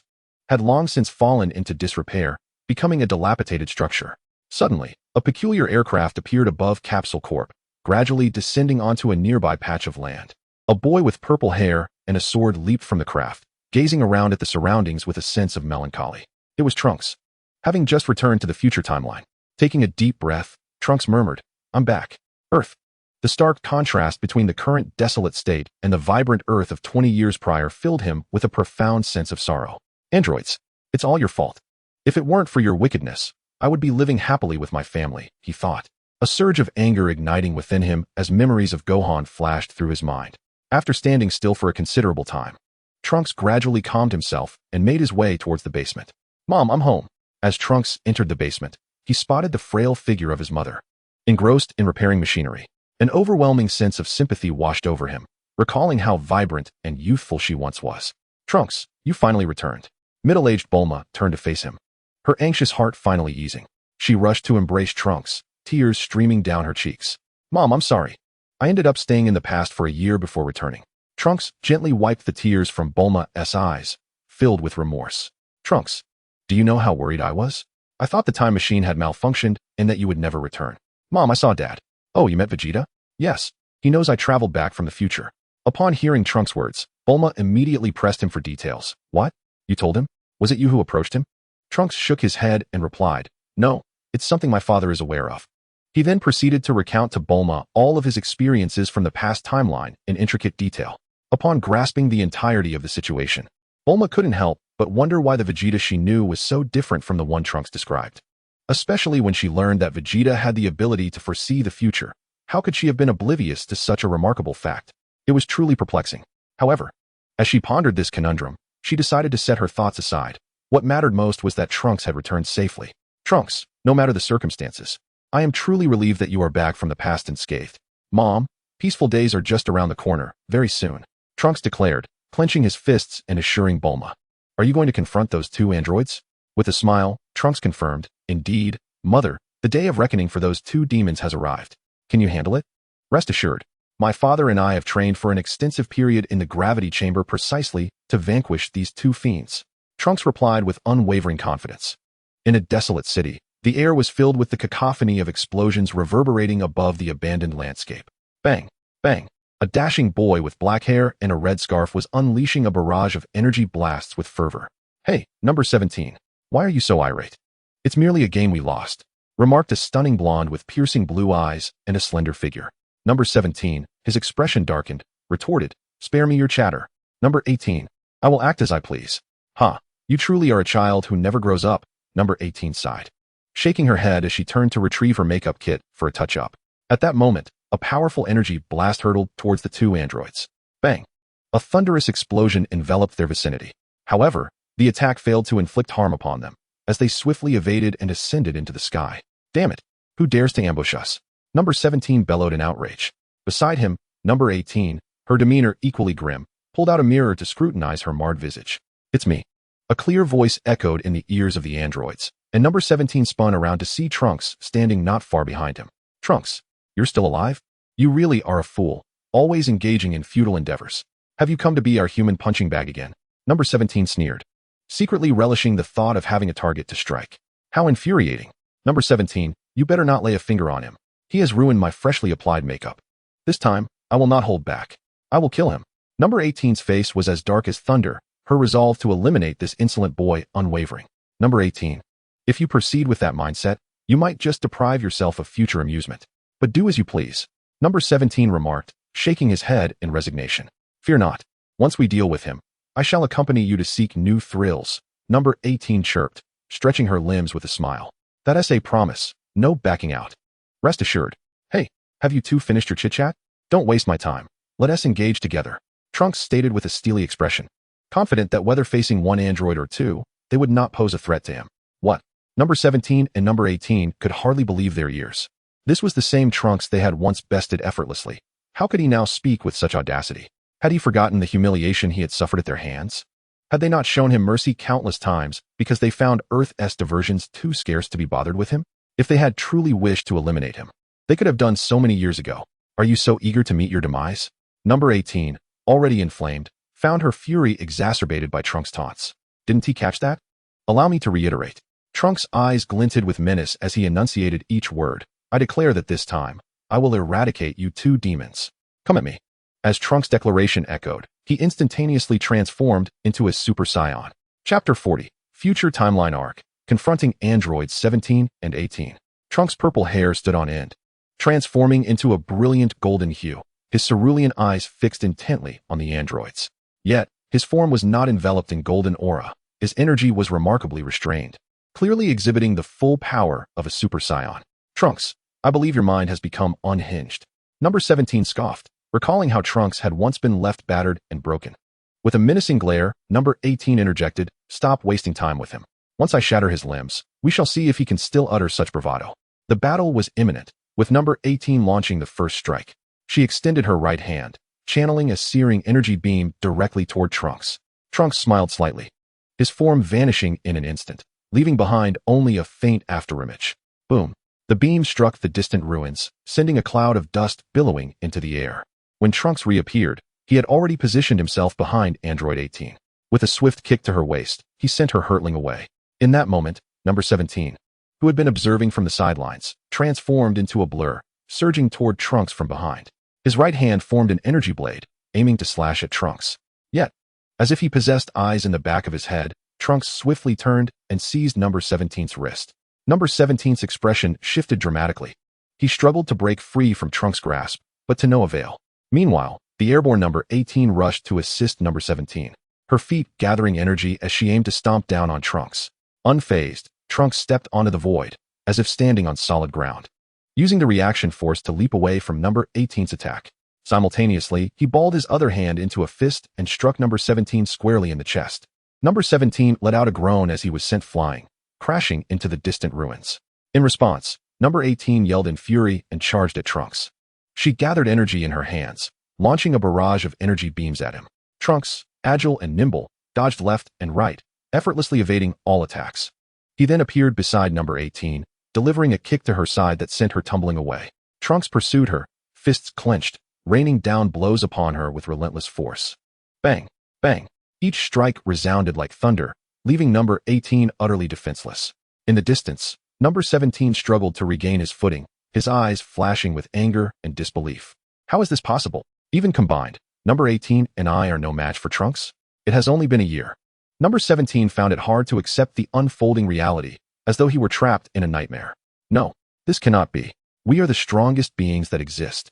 had long since fallen into disrepair, becoming a dilapidated structure. Suddenly, a peculiar aircraft appeared above Capsule Corp, gradually descending onto a nearby patch of land. A boy with purple hair and a sword leaped from the craft, gazing around at the surroundings with a sense of melancholy. It was Trunks. Having just returned to the future timeline. Taking a deep breath, Trunks murmured, "I'm back. Earth." The stark contrast between the current desolate state and the vibrant Earth of 20 years prior filled him with a profound sense of sorrow. "Androids, it's all your fault. If it weren't for your wickedness, I would be living happily with my family," he thought. A surge of anger igniting within him as memories of Gohan flashed through his mind. After standing still for a considerable time, Trunks gradually calmed himself and made his way towards the basement. "Mom, I'm home." As Trunks entered the basement, he spotted the frail figure of his mother, engrossed in repairing machinery. An overwhelming sense of sympathy washed over him, recalling how vibrant and youthful she once was. "Trunks, you finally returned." Middle-aged Bulma turned to face him, her anxious heart finally easing. She rushed to embrace Trunks, tears streaming down her cheeks. "Mom, I'm sorry. I ended up staying in the past for a year before returning." Trunks gently wiped the tears from Bulma's eyes, filled with remorse. "Trunks, do you know how worried I was? I thought the time machine had malfunctioned and that you would never return." "Mom, I saw Dad." "Oh, you met Vegeta?" "Yes. He knows I traveled back from the future." Upon hearing Trunks' words, Bulma immediately pressed him for details. "What? You told him? Was it you who approached him?" Trunks shook his head and replied, "No, it's something my father is aware of." He then proceeded to recount to Bulma all of his experiences from the past timeline in intricate detail. Upon grasping the entirety of the situation, Bulma couldn't help but wonder why the Vegeta she knew was so different from the one Trunks described. Especially when she learned that Vegeta had the ability to foresee the future. How could she have been oblivious to such a remarkable fact? It was truly perplexing. However, as she pondered this conundrum, she decided to set her thoughts aside. What mattered most was that Trunks had returned safely. "Trunks, no matter the circumstances, I am truly relieved that you are back from the past unscathed." "Mom, peaceful days are just around the corner, very soon," Trunks declared, clenching his fists and assuring Bulma. "Are you going to confront those two androids?" With a smile, Trunks confirmed, "Indeed, Mother, the day of reckoning for those two demons has arrived. Can you handle it?" "Rest assured, my father and I have trained for an extensive period in the gravity chamber precisely to vanquish these two fiends," Trunks replied with unwavering confidence. In a desolate city, the air was filled with the cacophony of explosions reverberating above the abandoned landscape. Bang! Bang! A dashing boy with black hair and a red scarf was unleashing a barrage of energy blasts with fervor. "Hey, number 17. Why are you so irate?" "It's merely a game we lost," remarked a stunning blonde with piercing blue eyes and a slender figure. Number 17, his expression darkened, retorted, "Spare me your chatter." Number 18, "I will act as I please." "Ha, you truly are a child who never grows up," Number 18 sighed, shaking her head as she turned to retrieve her makeup kit for a touch-up. At that moment, a powerful energy blast hurtled towards the two androids. Bang! A thunderous explosion enveloped their vicinity. However, the attack failed to inflict harm upon them, as they swiftly evaded and ascended into the sky. "Damn it! Who dares to ambush us?" Number 17 bellowed in outrage. Beside him, Number 18, her demeanor equally grim, pulled out a mirror to scrutinize her marred visage. "It's me." A clear voice echoed in the ears of the androids, and Number 17 spun around to see Trunks standing not far behind him. "Trunks, you're still alive? You really are a fool, always engaging in futile endeavors. Have you come to be our human punching bag again?" Number 17 sneered, secretly relishing the thought of having a target to strike. "How infuriating. Number 17, you better not lay a finger on him. He has ruined my freshly applied makeup. This time, I will not hold back. I will kill him." Number 18's face was as dark as thunder, her resolve to eliminate this insolent boy unwavering. Number 18, if you proceed with that mindset, you might just deprive yourself of future amusement. But do as you please. Number 17 remarked, shaking his head in resignation. "Fear not. Once we deal with him, I shall accompany you to seek new thrills." Number 18 chirped, stretching her limbs with a smile. "That's a promise, no backing out. Rest assured. Hey, have you two finished your chit-chat? Don't waste my time. Let us engage together," Trunks stated with a steely expression, confident that whether facing one android or two, they would not pose a threat to him. What? Number 17 and Number 18 could hardly believe their ears. This was the same Trunks they had once bested effortlessly. How could he now speak with such audacity? Had he forgotten the humiliation he had suffered at their hands? Had they not shown him mercy countless times because they found Earth's diversions too scarce to be bothered with him? If they had truly wished to eliminate him, they could have done so many years ago. Are you so eager to meet your demise? Number 18, already inflamed, found her fury exacerbated by Trunks' taunts. Didn't he catch that? Allow me to reiterate. Trunks' eyes glinted with menace as he enunciated each word. I declare that this time, I will eradicate you two demons. Come at me. As Trunks' declaration echoed, he instantaneously transformed into a Super Saiyan. Chapter 40, Future Timeline Arc, confronting androids 17 and 18. Trunks' purple hair stood on end, transforming into a brilliant golden hue, his cerulean eyes fixed intently on the androids. Yet, his form was not enveloped in golden aura. His energy was remarkably restrained, clearly exhibiting the full power of a Super Saiyan. Trunks, I believe your mind has become unhinged. Number 17 scoffed, recalling how Trunks had once been left battered and broken. With a menacing glare, number 18 interjected, stop wasting time with him. Once I shatter his limbs, we shall see if he can still utter such bravado. The battle was imminent, with number 18 launching the first strike. She extended her right hand, channeling a searing energy beam directly toward Trunks. Trunks smiled slightly, his form vanishing in an instant, leaving behind only a faint afterimage. Boom. The beam struck the distant ruins, sending a cloud of dust billowing into the air. When Trunks reappeared, he had already positioned himself behind Android 18. With a swift kick to her waist, he sent her hurtling away. In that moment, number 17, who had been observing from the sidelines, transformed into a blur, surging toward Trunks from behind. His right hand formed an energy blade, aiming to slash at Trunks. Yet, as if he possessed eyes in the back of his head, Trunks swiftly turned and seized number 17's wrist. Number 17's expression shifted dramatically. He struggled to break free from Trunks' grasp, but to no avail. Meanwhile, the airborne number 18 rushed to assist number 17, her feet gathering energy as she aimed to stomp down on Trunks. Unfazed, Trunks stepped onto the void, as if standing on solid ground, using the reaction force to leap away from number 18's attack. Simultaneously, he balled his other hand into a fist and struck number 17 squarely in the chest. Number 17 let out a groan as he was sent flying, crashing into the distant ruins. In response, number 18 yelled in fury and charged at Trunks. She gathered energy in her hands, launching a barrage of energy beams at him. Trunks, agile and nimble, dodged left and right, effortlessly evading all attacks. He then appeared beside number 18, delivering a kick to her side that sent her tumbling away. Trunks pursued her, fists clenched, raining down blows upon her with relentless force. Bang! Bang! Each strike resounded like thunder, leaving number 18 utterly defenseless. In the distance, number 17 struggled to regain his footing, his eyes flashing with anger and disbelief. How is this possible? Even combined, number 18 and I are no match for Trunks? It has only been a year. Number 17 found it hard to accept the unfolding reality, as though he were trapped in a nightmare. No, this cannot be. We are the strongest beings that exist.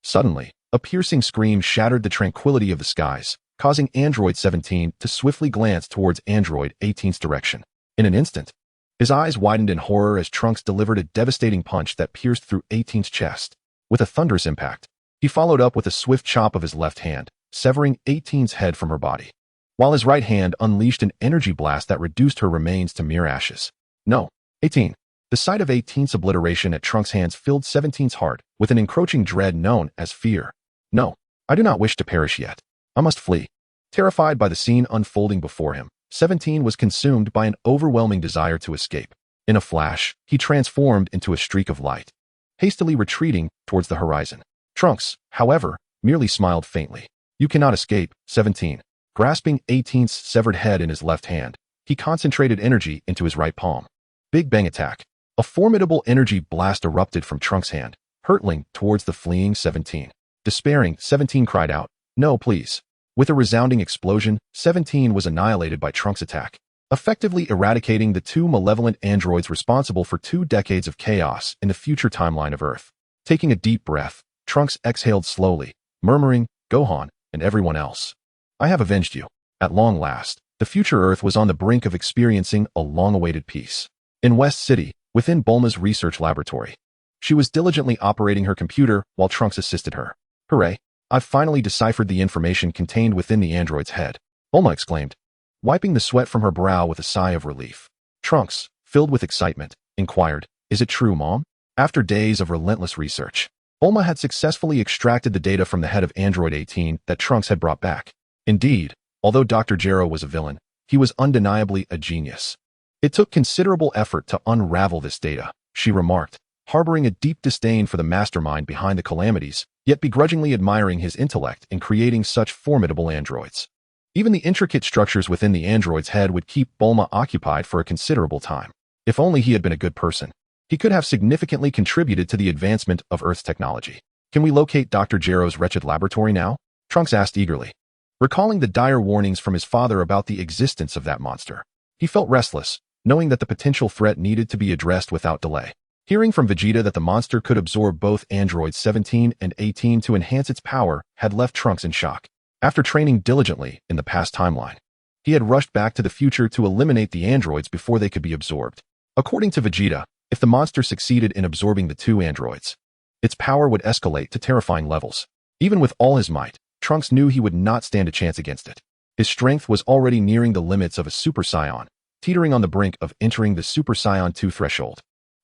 Suddenly, a piercing scream shattered the tranquility of the skies, causing Android 17 to swiftly glance towards Android 18's direction. In an instant, his eyes widened in horror as Trunks delivered a devastating punch that pierced through 18's chest. With a thunderous impact, he followed up with a swift chop of his left hand, severing 18's head from her body, while his right hand unleashed an energy blast that reduced her remains to mere ashes. No, 18. The sight of 18's obliteration at Trunks' hands filled 17's heart with an encroaching dread known as fear. No, I do not wish to perish yet. I must flee. Terrified by the scene unfolding before him, 17 was consumed by an overwhelming desire to escape. In a flash, he transformed into a streak of light, hastily retreating towards the horizon. Trunks, however, merely smiled faintly. You cannot escape, 17. Grasping 18's severed head in his left hand, he concentrated energy into his right palm. Big Bang Attack. A formidable energy blast erupted from Trunks' hand, hurtling towards the fleeing 17. Despairing, 17 cried out, "No, please." With a resounding explosion, 17 was annihilated by Trunks' attack, effectively eradicating the two malevolent androids responsible for 2 decades of chaos in the future timeline of Earth. Taking a deep breath, Trunks exhaled slowly, murmuring, "Gohan, and everyone else. I have avenged you." At long last, the future Earth was on the brink of experiencing a long-awaited peace. In West City, within Bulma's research laboratory, she was diligently operating her computer while Trunks assisted her. "Hooray, I've finally deciphered the information contained within the android's head," Bulma exclaimed, wiping the sweat from her brow with a sigh of relief. Trunks, filled with excitement, inquired, "Is it true, Mom?" After days of relentless research, Bulma had successfully extracted the data from the head of Android 18 that Trunks had brought back. Indeed, although Dr. Gero was a villain, he was undeniably a genius. "It took considerable effort to unravel this data," she remarked, harboring a deep disdain for the mastermind behind the calamities, yet begrudgingly admiring his intellect in creating such formidable androids. Even the intricate structures within the android's head would keep Bulma occupied for a considerable time. If only he had been a good person, he could have significantly contributed to the advancement of Earth's technology. Can we locate Dr. Gero's wretched laboratory now? Trunks asked eagerly, recalling the dire warnings from his father about the existence of that monster. He felt restless, knowing that the potential threat needed to be addressed without delay. Hearing from Vegeta that the monster could absorb both androids 17 and 18 to enhance its power had left Trunks in shock. After training diligently in the past timeline, he had rushed back to the future to eliminate the androids before they could be absorbed. According to Vegeta, if the monster succeeded in absorbing the two androids, its power would escalate to terrifying levels. Even with all his might, Trunks knew he would not stand a chance against it. His strength was already nearing the limits of a Super Saiyan, teetering on the brink of entering the Super Saiyan 2 threshold.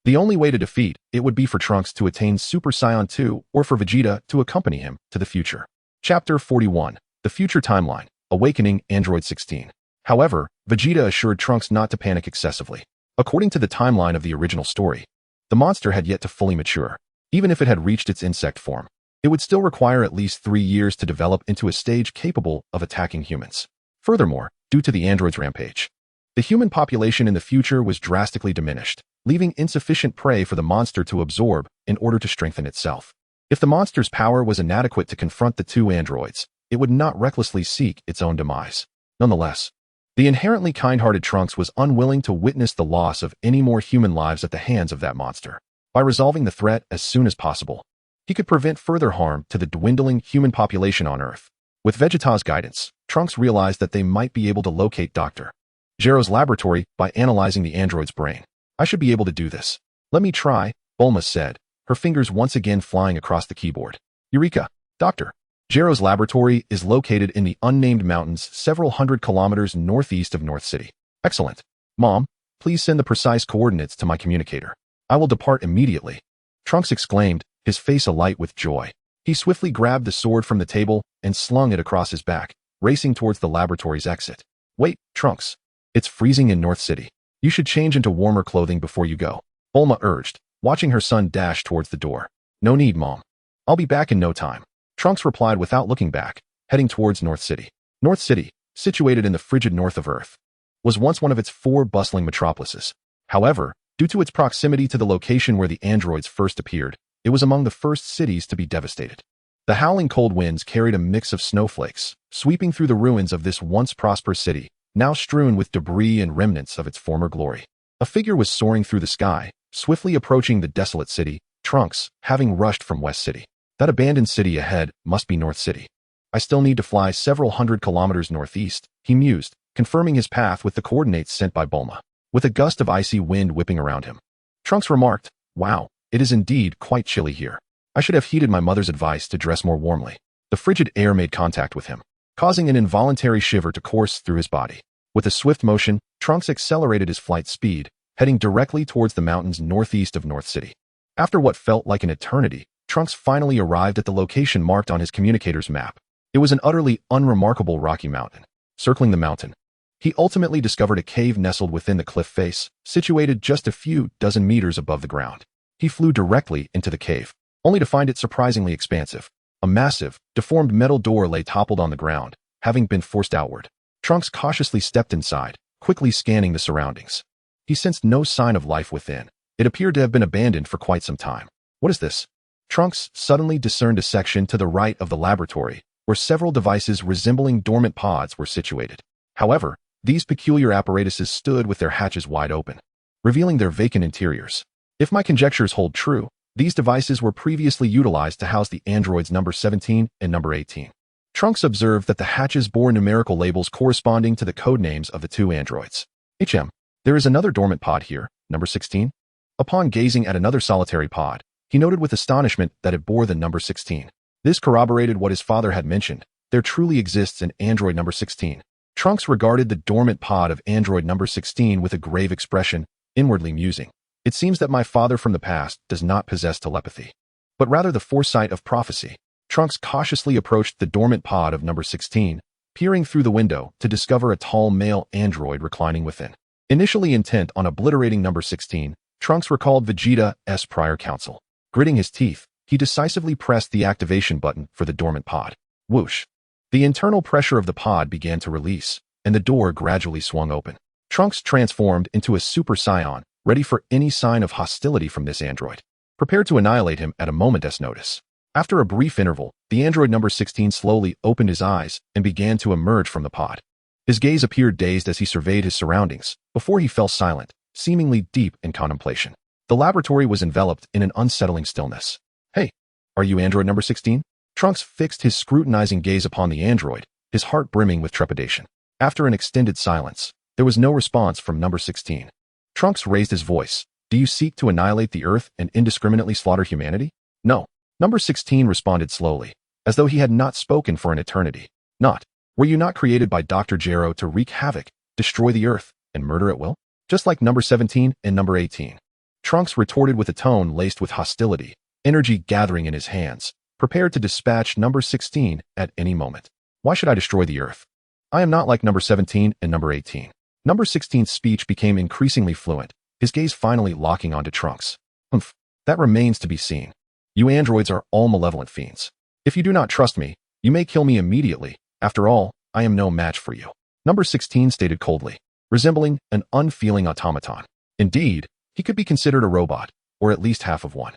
The only way to defeat it would be for Trunks to attain Super Saiyan 2 or for Vegeta to accompany him to the future. Chapter 41. The Future Timeline. Awakening Android 16. However, Vegeta assured Trunks not to panic excessively. According to the timeline of the original story, the monster had yet to fully mature. Even if it had reached its insect form, it would still require at least 3 years to develop into a stage capable of attacking humans. Furthermore, due to the android's rampage, the human population in the future was drastically diminished, leaving insufficient prey for the monster to absorb in order to strengthen itself. If the monster's power was inadequate to confront the two androids, it would not recklessly seek its own demise. Nonetheless, the inherently kind-hearted Trunks was unwilling to witness the loss of any more human lives at the hands of that monster. By resolving the threat as soon as possible, he could prevent further harm to the dwindling human population on Earth. With Vegeta's guidance, Trunks realized that they might be able to locate Dr. Gero's laboratory by analyzing the android's brain. I should be able to do this. Let me try, Bulma said, her fingers once again flying across the keyboard. Eureka! Dr. Gero's laboratory is located in the unnamed mountains several hundred kilometers northeast of North City. Excellent. Mom, please send the precise coordinates to my communicator. I will depart immediately. Trunks exclaimed, his face alight with joy. He swiftly grabbed the sword from the table and slung it across his back, racing towards the laboratory's exit. Wait, Trunks. It's freezing in North City. You should change into warmer clothing before you go, Bulma urged, watching her son dash towards the door. No need, Mom. I'll be back in no time. Trunks replied without looking back, heading towards North City. North City, situated in the frigid north of Earth, was once one of its 4 bustling metropolises. However, due to its proximity to the location where the androids first appeared, it was among the first cities to be devastated. The howling cold winds carried a mix of snowflakes, sweeping through the ruins of this once prosperous city, now strewn with debris and remnants of its former glory. A figure was soaring through the sky, swiftly approaching the desolate city, Trunks, having rushed from West City. That abandoned city ahead must be North City. I still need to fly several hundred kilometers northeast, he mused, confirming his path with the coordinates sent by Bulma. With a gust of icy wind whipping around him, Trunks remarked, Wow, it is indeed quite chilly here. I should have heeded my mother's advice to dress more warmly. The frigid air made contact with him, causing an involuntary shiver to course through his body. With a swift motion, Trunks accelerated his flight speed, heading directly towards the mountains northeast of North City. After what felt like an eternity, Trunks finally arrived at the location marked on his communicator's map. It was an utterly unremarkable rocky mountain. Circling the mountain, he ultimately discovered a cave nestled within the cliff face, situated just a few dozen meters above the ground. He flew directly into the cave, only to find it surprisingly expansive. A massive, deformed metal door lay toppled on the ground, having been forced outward. Trunks cautiously stepped inside, quickly scanning the surroundings. He sensed no sign of life within. It appeared to have been abandoned for quite some time. What is this? Trunks suddenly discerned a section to the right of the laboratory, where several devices resembling dormant pods were situated. However, these peculiar apparatuses stood with their hatches wide open, revealing their vacant interiors. If my conjectures hold true, these devices were previously utilized to house the androids number 17 and number 18. Trunks observed that the hatches bore numerical labels corresponding to the codenames of the two androids. There is another dormant pod here, number 16. Upon gazing at another solitary pod, he noted with astonishment that it bore the number 16. This corroborated what his father had mentioned. There truly exists an android number 16. Trunks regarded the dormant pod of android number 16 with a grave expression, inwardly musing. It seems that my father from the past does not possess telepathy, but rather the foresight of prophecy. Trunks cautiously approached the dormant pod of number 16, peering through the window to discover a tall male android reclining within. Initially intent on obliterating number 16, Trunks recalled Vegeta's prior counsel. Gritting his teeth, he decisively pressed the activation button for the dormant pod. Whoosh! The internal pressure of the pod began to release, and the door gradually swung open. Trunks transformed into a Super Saiyan, ready for any sign of hostility from this android, prepared to annihilate him at a moment's notice. After a brief interval, the android number 16 slowly opened his eyes and began to emerge from the pod. His gaze appeared dazed as he surveyed his surroundings, before he fell silent, seemingly deep in contemplation. The laboratory was enveloped in an unsettling stillness. Hey, are you android number 16? Trunks fixed his scrutinizing gaze upon the android, his heart brimming with trepidation. After an extended silence, there was no response from number 16. Trunks raised his voice. Do you seek to annihilate the Earth and indiscriminately slaughter humanity? No. Number 16 responded slowly, as though he had not spoken for an eternity. Not. Were you not created by Dr. Zeno to wreak havoc, destroy the Earth, and murder at will? Just like number 17 and number 18. Trunks retorted with a tone laced with hostility, energy gathering in his hands, prepared to dispatch number 16 at any moment. Why should I destroy the Earth? I am not like number 17 and number 18. Number 16's speech became increasingly fluent, his gaze finally locking onto Trunks. That remains to be seen. You androids are all malevolent fiends. If you do not trust me, you may kill me immediately. After all, I am no match for you. Number 16 stated coldly, resembling an unfeeling automaton. Indeed, he could be considered a robot, or at least half of one.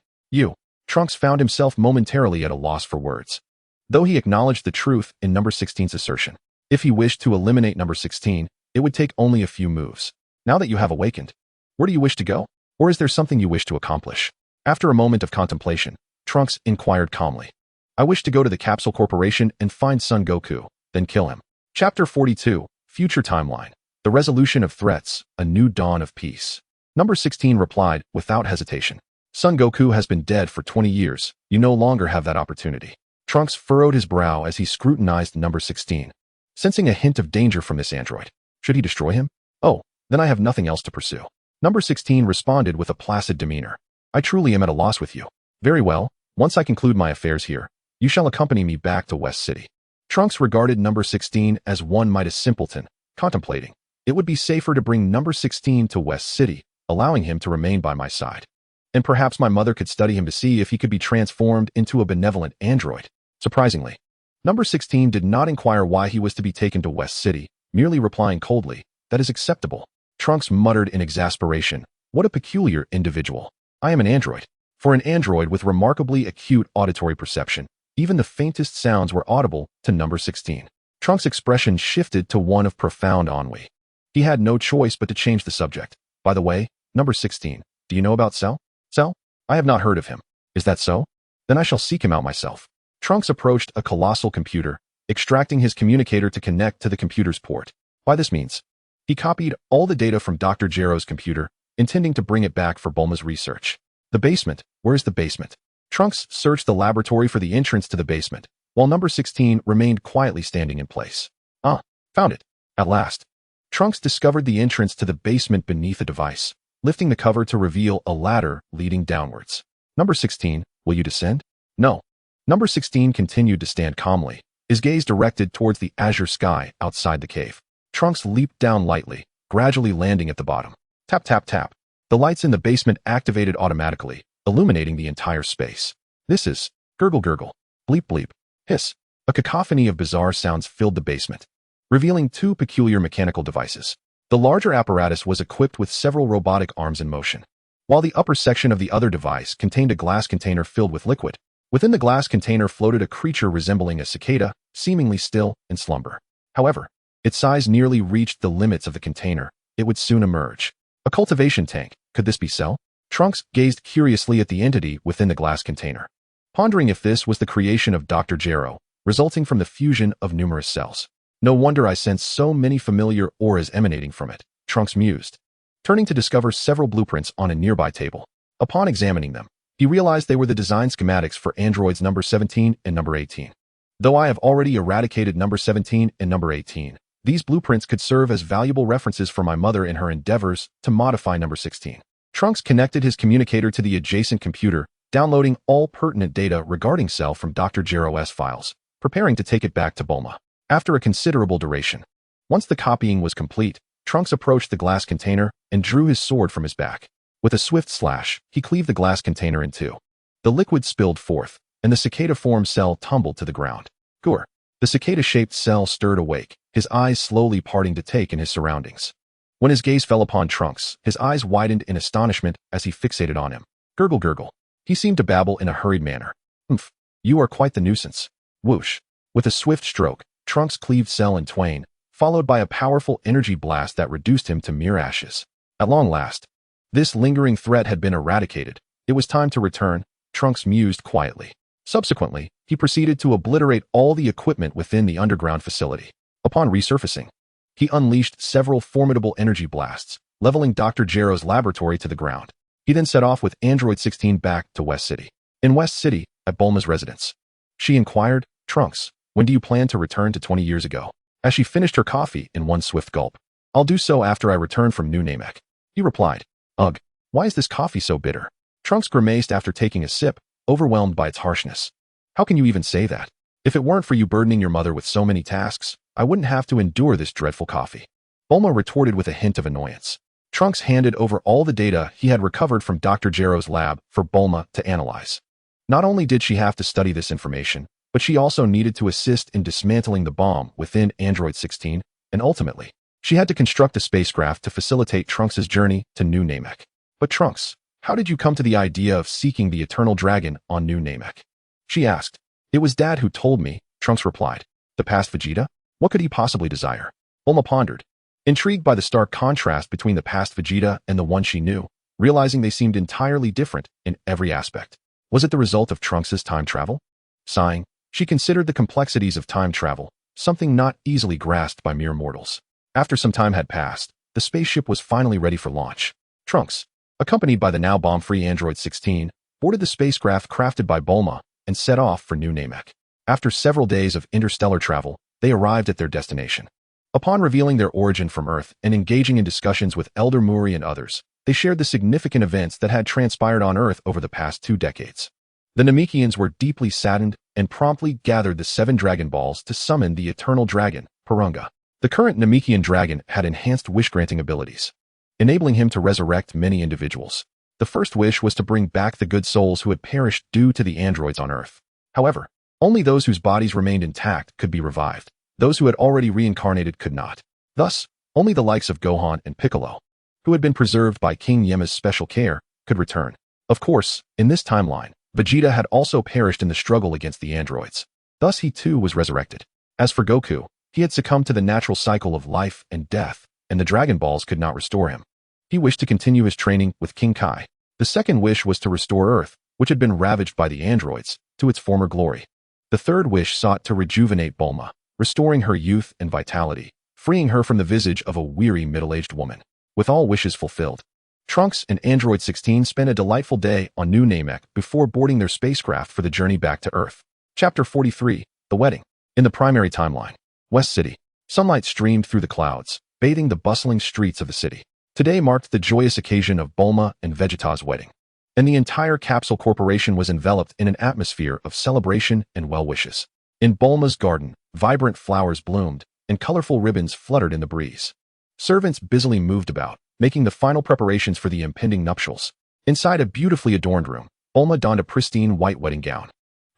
Trunks found himself momentarily at a loss for words. Though he acknowledged the truth in number 16's assertion, if he wished to eliminate number 16, it would take only a few moves. Now that you have awakened, where do you wish to go? Or is there something you wish to accomplish? After a moment of contemplation, Trunks inquired calmly. I wish to go to the Capsule Corporation and find Son Goku, then kill him. Chapter 42, Future Timeline. The Resolution of Threats, A New Dawn of Peace. Number 16 replied, without hesitation. Son Goku has been dead for 20 years. You no longer have that opportunity. Trunks furrowed his brow as he scrutinized number 16, sensing a hint of danger from this android. Should he destroy him? Oh, then I have nothing else to pursue. Number 16 responded with a placid demeanor. I truly am at a loss with you. Very well, once I conclude my affairs here, you shall accompany me back to West City. Trunks regarded number 16 as one might a simpleton, contemplating. It would be safer to bring number 16 to West City, allowing him to remain by my side. And perhaps my mother could study him to see if he could be transformed into a benevolent android. Surprisingly, number 16 did not inquire why he was to be taken to West City, merely replying coldly, that is acceptable. Trunks muttered in exasperation, what a peculiar individual. I am an android. For an android with remarkably acute auditory perception, even the faintest sounds were audible to number 16. Trunks' expression shifted to one of profound ennui. He had no choice but to change the subject. By the way, number 16, do you know about Cell? Cell? I have not heard of him. Is that so? Then I shall seek him out myself. Trunks approached a colossal computer, extracting his communicator to connect to the computer's port. By this means, he copied all the data from Dr. Zero's computer, intending to bring it back for Bulma's research. The basement. Where is the basement? Trunks searched the laboratory for the entrance to the basement, while number 16 remained quietly standing in place. Found it. At last. Trunks discovered the entrance to the basement beneath a device, lifting the cover to reveal a ladder leading downwards. Number 16, will you descend? No. Number 16 continued to stand calmly, his gaze directed towards the azure sky outside the cave. Trunks leaped down lightly, gradually landing at the bottom. Tap, tap, tap. The lights in the basement activated automatically, illuminating the entire space. This is gurgle gurgle, bleep bleep, hiss. A cacophony of bizarre sounds filled the basement, revealing two peculiar mechanical devices. The larger apparatus was equipped with several robotic arms in motion, while the upper section of the other device contained a glass container filled with liquid. Within the glass container floated a creature resembling a cicada, seemingly still in slumber. However, its size nearly reached the limits of the container. It would soon emerge. A cultivation tank. Could this be Cell? Trunks gazed curiously at the entity within the glass container, pondering if this was the creation of Dr. Zeno, resulting from the fusion of numerous cells. No wonder I sense so many familiar auras emanating from it, Trunks mused, turning to discover several blueprints on a nearby table. Upon examining them, he realized they were the design schematics for androids number 17 and number 18. Though I have already eradicated number 17 and number 18, these blueprints could serve as valuable references for my mother in her endeavors to modify number 16. Trunks connected his communicator to the adjacent computer, downloading all pertinent data regarding Cell from Dr. Zero's files, preparing to take it back to Bulma. After a considerable duration, once the copying was complete, Trunks approached the glass container and drew his sword from his back. With a swift slash, he cleaved the glass container in two. The liquid spilled forth, and the cicada form Cell tumbled to the ground. Goor. The cicada-shaped cell stirred awake, his eyes slowly parting to take in his surroundings. When his gaze fell upon Trunks, his eyes widened in astonishment as he fixated on him. Gurgle gurgle. He seemed to babble in a hurried manner. Humph, you are quite the nuisance. Whoosh. With a swift stroke, Trunks cleaved Cell in twain, followed by a powerful energy blast that reduced him to mere ashes. At long last, this lingering threat had been eradicated. It was time to return, Trunks mused quietly. Subsequently, he proceeded to obliterate all the equipment within the underground facility. Upon resurfacing, he unleashed several formidable energy blasts, leveling Dr. Gero's laboratory to the ground. He then set off with Android 16 back to West City. In West City, at Bulma's residence, she inquired, Trunks, when do you plan to return to 20 years ago? As she finished her coffee in one swift gulp. I'll do so after I return from New Namek. He replied. Ugh, why is this coffee so bitter? Trunks grimaced after taking a sip, overwhelmed by its harshness. How can you even say that? If it weren't for you burdening your mother with so many tasks, I wouldn't have to endure this dreadful coffee. Bulma retorted with a hint of annoyance. Trunks handed over all the data he had recovered from Dr. Gero's lab for Bulma to analyze. Not only did she have to study this information, but she also needed to assist in dismantling the bomb within Android 16, and ultimately, she had to construct a spacecraft to facilitate Trunks' journey to New Namek. But Trunks, how did you come to the idea of seeking the Eternal Dragon on New Namek? She asked. It was Dad who told me, Trunks replied. The past Vegeta? What could he possibly desire? Bulma pondered, intrigued by the stark contrast between the past Vegeta and the one she knew, realizing they seemed entirely different in every aspect. Was it the result of Trunks' time travel? Sighing, she considered the complexities of time travel, something not easily grasped by mere mortals. After some time had passed, the spaceship was finally ready for launch. Trunks, accompanied by the now bomb-free Android 16, boarded the spacecraft crafted by Bulma and set off for New Namek. After several days of interstellar travel, they arrived at their destination. Upon revealing their origin from Earth and engaging in discussions with Elder Muri and others, they shared the significant events that had transpired on Earth over the past 2 decades. The Namekians were deeply saddened and promptly gathered the 7 Dragon Balls to summon the Eternal Dragon, Purunga. The current Namekian dragon had enhanced wish-granting abilities, enabling him to resurrect many individuals. The first wish was to bring back the good souls who had perished due to the androids on Earth. However, only those whose bodies remained intact could be revived. Those who had already reincarnated could not. Thus, only the likes of Gohan and Piccolo, who had been preserved by King Yema's special care, could return. Of course, in this timeline, Vegeta had also perished in the struggle against the androids. Thus he too was resurrected. As for Goku, he had succumbed to the natural cycle of life and death, and the Dragon Balls could not restore him. He wished to continue his training with King Kai. The second wish was to restore Earth, which had been ravaged by the androids, to its former glory. The third wish sought to rejuvenate Bulma, restoring her youth and vitality, freeing her from the visage of a weary middle-aged woman. With all wishes fulfilled, Trunks and Android 16 spent a delightful day on New Namek before boarding their spacecraft for the journey back to Earth. Chapter 43, The Wedding. In the primary timeline, West City, sunlight streamed through the clouds, bathing the bustling streets of the city. Today marked the joyous occasion of Bulma and Vegeta's wedding, and the entire Capsule Corporation was enveloped in an atmosphere of celebration and well wishes. In Bulma's garden, vibrant flowers bloomed, and colorful ribbons fluttered in the breeze. Servants busily moved about, making the final preparations for the impending nuptials. Inside a beautifully adorned room, Bulma donned a pristine white wedding gown,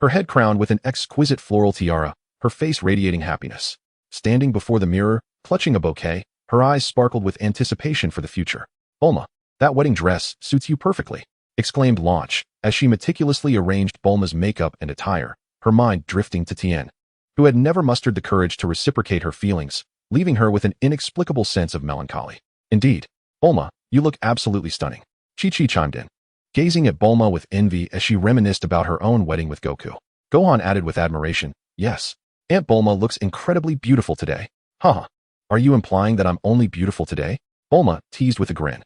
her head crowned with an exquisite floral tiara, her face radiating happiness. Standing before the mirror, clutching a bouquet, her eyes sparkled with anticipation for the future. Bulma, that wedding dress suits you perfectly, exclaimed Launch, as she meticulously arranged Bulma's makeup and attire, her mind drifting to Tien, who had never mustered the courage to reciprocate her feelings, leaving her with an inexplicable sense of melancholy. Indeed, Bulma, you look absolutely stunning, Chi-Chi chimed in, gazing at Bulma with envy as she reminisced about her own wedding with Goku. Gohan added with admiration, yes, Aunt Bulma looks incredibly beautiful today. Haha. Are you implying that I'm only beautiful today? Bulma teased with a grin.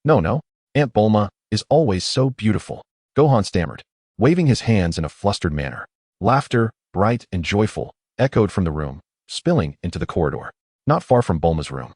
No. Aunt Bulma is always so beautiful, Gohan stammered, waving his hands in a flustered manner. Laughter, bright and joyful, echoed from the room, spilling into the corridor. Not far from Bulma's room,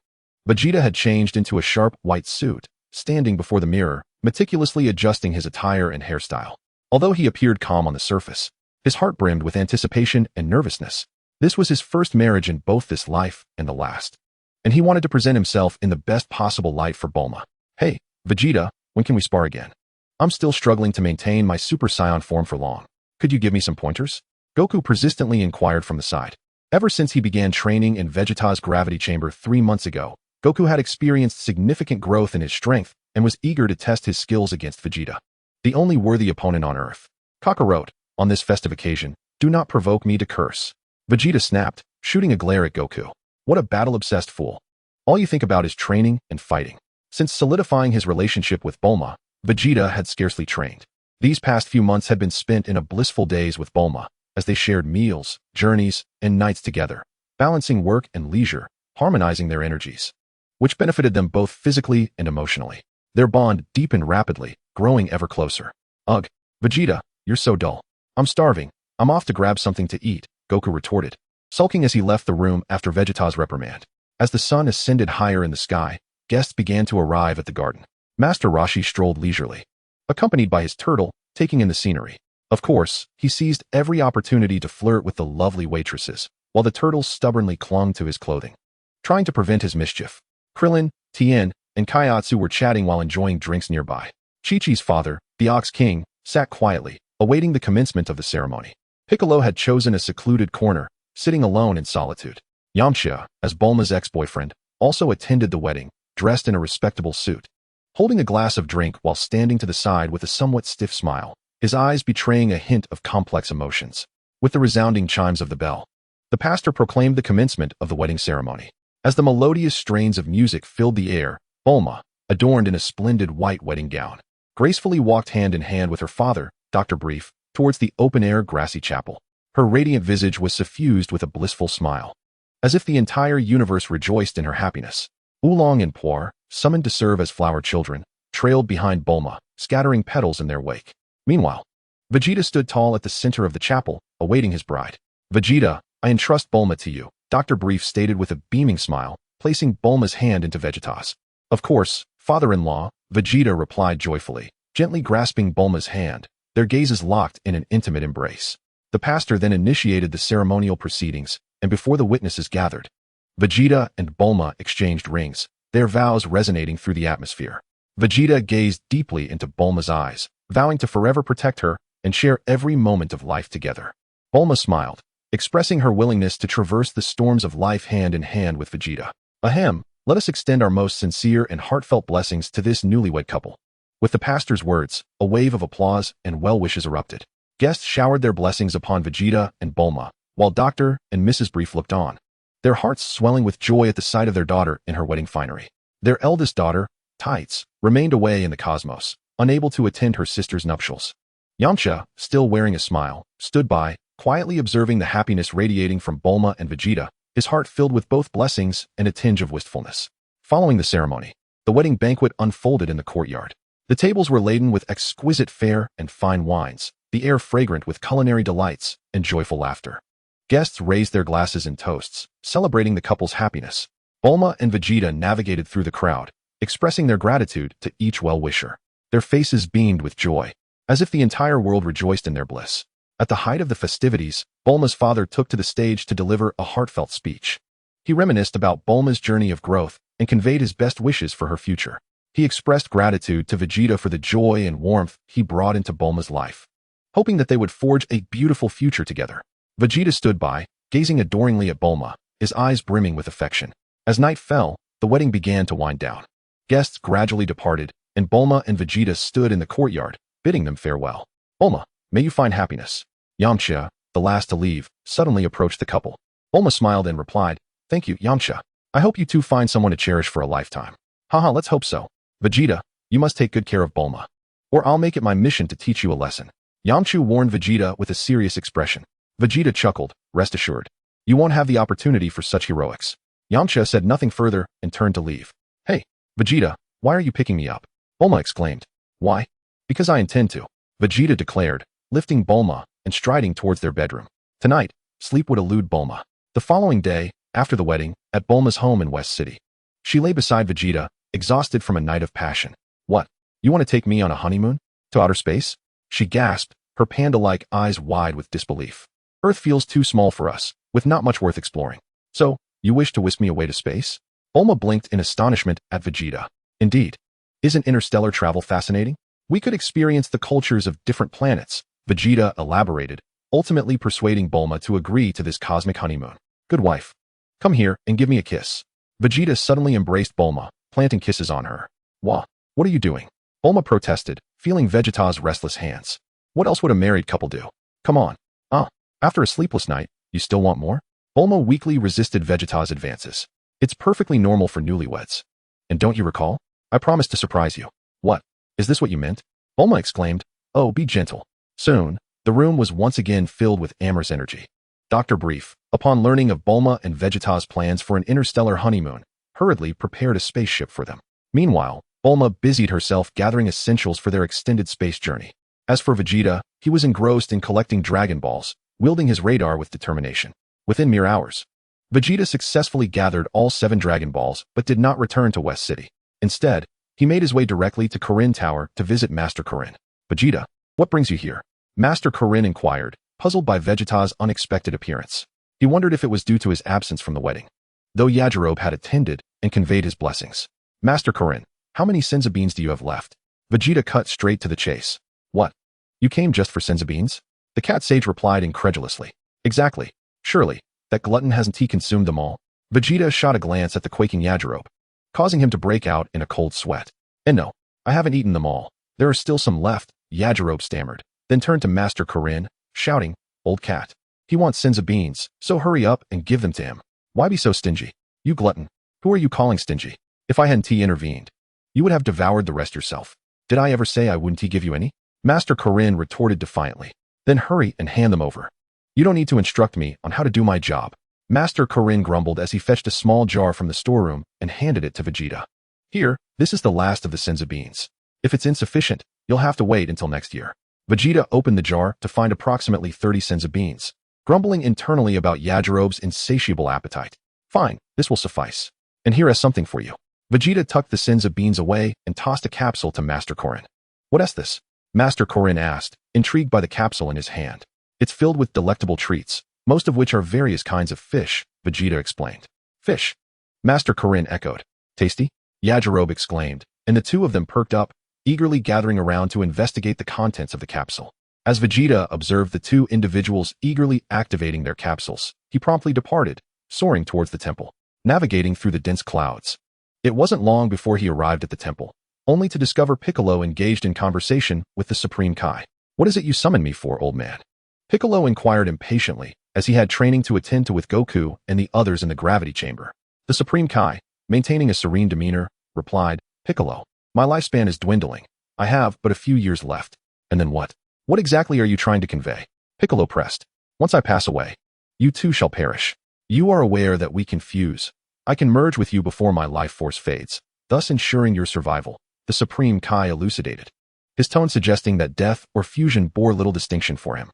Vegeta had changed into a sharp white suit, standing before the mirror, meticulously adjusting his attire and hairstyle. Although he appeared calm on the surface, his heart brimmed with anticipation and nervousness. This was his first marriage in both this life and the last, and he wanted to present himself in the best possible light for Bulma. Hey, Vegeta, when can we spar again? I'm still struggling to maintain my Super Saiyan form for long. Could you give me some pointers? Goku persistently inquired from the side. Ever since he began training in Vegeta's gravity chamber 3 months ago, Goku had experienced significant growth in his strength and was eager to test his skills against Vegeta, the only worthy opponent on Earth. Kakarot, on this festive occasion, do not provoke me to curse. Vegeta snapped, shooting a glare at Goku. What a battle-obsessed fool. All you think about is training and fighting. Since solidifying his relationship with Bulma, Vegeta had scarcely trained. These past few months had been spent in a blissful days with Bulma, as they shared meals, journeys, and nights together, balancing work and leisure, harmonizing their energies, which benefited them both physically and emotionally. Their bond deepened rapidly, growing ever closer. Ugh, Vegeta, you're so dull. I'm starving. I'm off to grab something to eat, Goku retorted, sulking as he left the room after Vegeta's reprimand. As the sun ascended higher in the sky, guests began to arrive at the garden. Master Roshi strolled leisurely, accompanied by his turtle, taking in the scenery. Of course, he seized every opportunity to flirt with the lovely waitresses, while the turtle stubbornly clung to his clothing, trying to prevent his mischief. Krillin, Tien, and Kaiatsu were chatting while enjoying drinks nearby. Chi-Chi's father, the Ox King, sat quietly, awaiting the commencement of the ceremony. Piccolo had chosen a secluded corner, sitting alone in solitude. Yamcha, as Bulma's ex-boyfriend, also attended the wedding, dressed in a respectable suit, holding a glass of drink while standing to the side with a somewhat stiff smile, his eyes betraying a hint of complex emotions. With the resounding chimes of the bell, the pastor proclaimed the commencement of the wedding ceremony. As the melodious strains of music filled the air, Bulma, adorned in a splendid white wedding gown, gracefully walked hand in hand with her father, Dr. Brief, towards the open-air grassy chapel. Her radiant visage was suffused with a blissful smile, as if the entire universe rejoiced in her happiness. Oolong and Puar, summoned to serve as flower children, trailed behind Bulma, scattering petals in their wake. Meanwhile, Vegeta stood tall at the center of the chapel, awaiting his bride. Vegeta, I entrust Bulma to you, Dr. Brief stated with a beaming smile, placing Bulma's hand into Vegeta's. Of course, father-in-law, Vegeta replied joyfully, gently grasping Bulma's hand, their gazes locked in an intimate embrace. The pastor then initiated the ceremonial proceedings, and before the witnesses gathered, Vegeta and Bulma exchanged rings, their vows resonating through the atmosphere. Vegeta gazed deeply into Bulma's eyes, vowing to forever protect her and share every moment of life together. Bulma smiled, expressing her willingness to traverse the storms of life hand in hand with Vegeta. Ahem, let us extend our most sincere and heartfelt blessings to this newlywed couple. With the pastor's words, a wave of applause and well wishes erupted. Guests showered their blessings upon Vegeta and Bulma, while Dr. and Mrs. Brief looked on, their hearts swelling with joy at the sight of their daughter in her wedding finery. Their eldest daughter, Tights, remained away in the cosmos, unable to attend her sister's nuptials. Yamcha, still wearing a smile, stood by, quietly observing the happiness radiating from Bulma and Vegeta, his heart filled with both blessings and a tinge of wistfulness. Following the ceremony, the wedding banquet unfolded in the courtyard. The tables were laden with exquisite fare and fine wines, the air fragrant with culinary delights and joyful laughter. Guests raised their glasses in toasts, celebrating the couple's happiness. Bulma and Vegeta navigated through the crowd, expressing their gratitude to each well-wisher. Their faces beamed with joy, as if the entire world rejoiced in their bliss. At the height of the festivities, Bulma's father took to the stage to deliver a heartfelt speech. He reminisced about Bulma's journey of growth and conveyed his best wishes for her future. He expressed gratitude to Vegeta for the joy and warmth he brought into Bulma's life, hoping that they would forge a beautiful future together. Vegeta stood by, gazing adoringly at Bulma, his eyes brimming with affection. As night fell, the wedding began to wind down. Guests gradually departed, and Bulma and Vegeta stood in the courtyard, bidding them farewell. Bulma, may you find happiness. Yamcha, the last to leave, suddenly approached the couple. Bulma smiled and replied, Thank you, Yamcha. I hope you two find someone to cherish for a lifetime. Haha, let's hope so. Vegeta, you must take good care of Bulma, or I'll make it my mission to teach you a lesson. Yamcha warned Vegeta with a serious expression. Vegeta chuckled, rest assured. You won't have the opportunity for such heroics. Yamcha said nothing further and turned to leave. Hey, Vegeta, why are you picking me up? Bulma exclaimed. Why? Because I intend to, Vegeta declared, lifting Bulma and striding towards their bedroom. Tonight, sleep would elude Bulma. The following day, after the wedding, at Bulma's home in West City, she lay beside Vegeta, exhausted from a night of passion. What? You want to take me on a honeymoon? To outer space? She gasped, her panda-like eyes wide with disbelief. Earth feels too small for us, with not much worth exploring. So, you wish to whisk me away to space? Bulma blinked in astonishment at Vegeta. Indeed. Isn't interstellar travel fascinating? We could experience the cultures of different planets, Vegeta elaborated, ultimately persuading Bulma to agree to this cosmic honeymoon. Good wife. Come here and give me a kiss. Vegeta suddenly embraced Bulma, planting kisses on her. What are you doing? Bulma protested, feeling Vegeta's restless hands. What else would a married couple do? Come on. After a sleepless night, you still want more? Bulma weakly resisted Vegeta's advances. It's perfectly normal for newlyweds. And don't you recall? I promised to surprise you. What? Is this what you meant? Bulma exclaimed. Oh, be gentle. Soon, the room was once again filled with amorous energy. Dr. Brief, upon learning of Bulma and Vegeta's plans for an interstellar honeymoon, hurriedly prepared a spaceship for them. Meanwhile, Bulma busied herself gathering essentials for their extended space journey. As for Vegeta, he was engrossed in collecting Dragon Balls, wielding his radar with determination. Within mere hours, Vegeta successfully gathered all 7 Dragon Balls but did not return to West City. Instead, he made his way directly to Korin Tower to visit Master Korin. Vegeta, what brings you here? Master Korin inquired, puzzled by Vegeta's unexpected appearance. He wondered if it was due to his absence from the wedding, though Yajirobe had attended and conveyed his blessings. Master Korin, how many senzu beans do you have left? Vegeta cut straight to the chase. What? You came just for senzu beans? The cat sage replied incredulously. Exactly. Surely, that glutton hasn't he consumed them all? Vegeta shot a glance at the quaking Yajirobe, causing him to break out in a cold sweat. And no, I haven't eaten them all. There are still some left, Yajirobe stammered, then turned to Master Korin, shouting, Old cat. He wants senzu beans, so hurry up and give them to him. Why be so stingy? You glutton. Who are you calling stingy? If I hadn't intervened, you would have devoured the rest yourself. Did I ever say I wouldn't give you any? Master Korin retorted defiantly. Then hurry and hand them over. You don't need to instruct me on how to do my job. Master Korin grumbled as he fetched a small jar from the storeroom and handed it to Vegeta. Here, this is the last of the senzu beans. If it's insufficient, you'll have to wait until next year. Vegeta opened the jar to find approximately 30 senzu beans, grumbling internally about Yajirobe's insatiable appetite. Fine, this will suffice. And here is something for you. Vegeta tucked the senzu beans away and tossed a capsule to Master Korin. What is this? Master Korin asked, intrigued by the capsule in his hand. It's filled with delectable treats, most of which are various kinds of fish, Vegeta explained. Fish? Master Korin echoed. Tasty? Yajirobe exclaimed, and the two of them perked up, eagerly gathering around to investigate the contents of the capsule. As Vegeta observed the two individuals eagerly activating their capsules, he promptly departed, soaring towards the temple, navigating through the dense clouds. It wasn't long before he arrived at the temple, only to discover Piccolo engaged in conversation with the Supreme Kai. What is it you summoned me for, old man? Piccolo inquired impatiently, as he had training to attend to with Goku and the others in the gravity chamber. The Supreme Kai, maintaining a serene demeanor, replied, Piccolo, my lifespan is dwindling. I have but a few years left. And then what? What exactly are you trying to convey? Piccolo pressed. Once I pass away, you too shall perish. You are aware that we can fuse. I can merge with you before my life force fades, thus ensuring your survival, the Supreme Kai elucidated, his tone suggesting that death or fusion bore little distinction for him.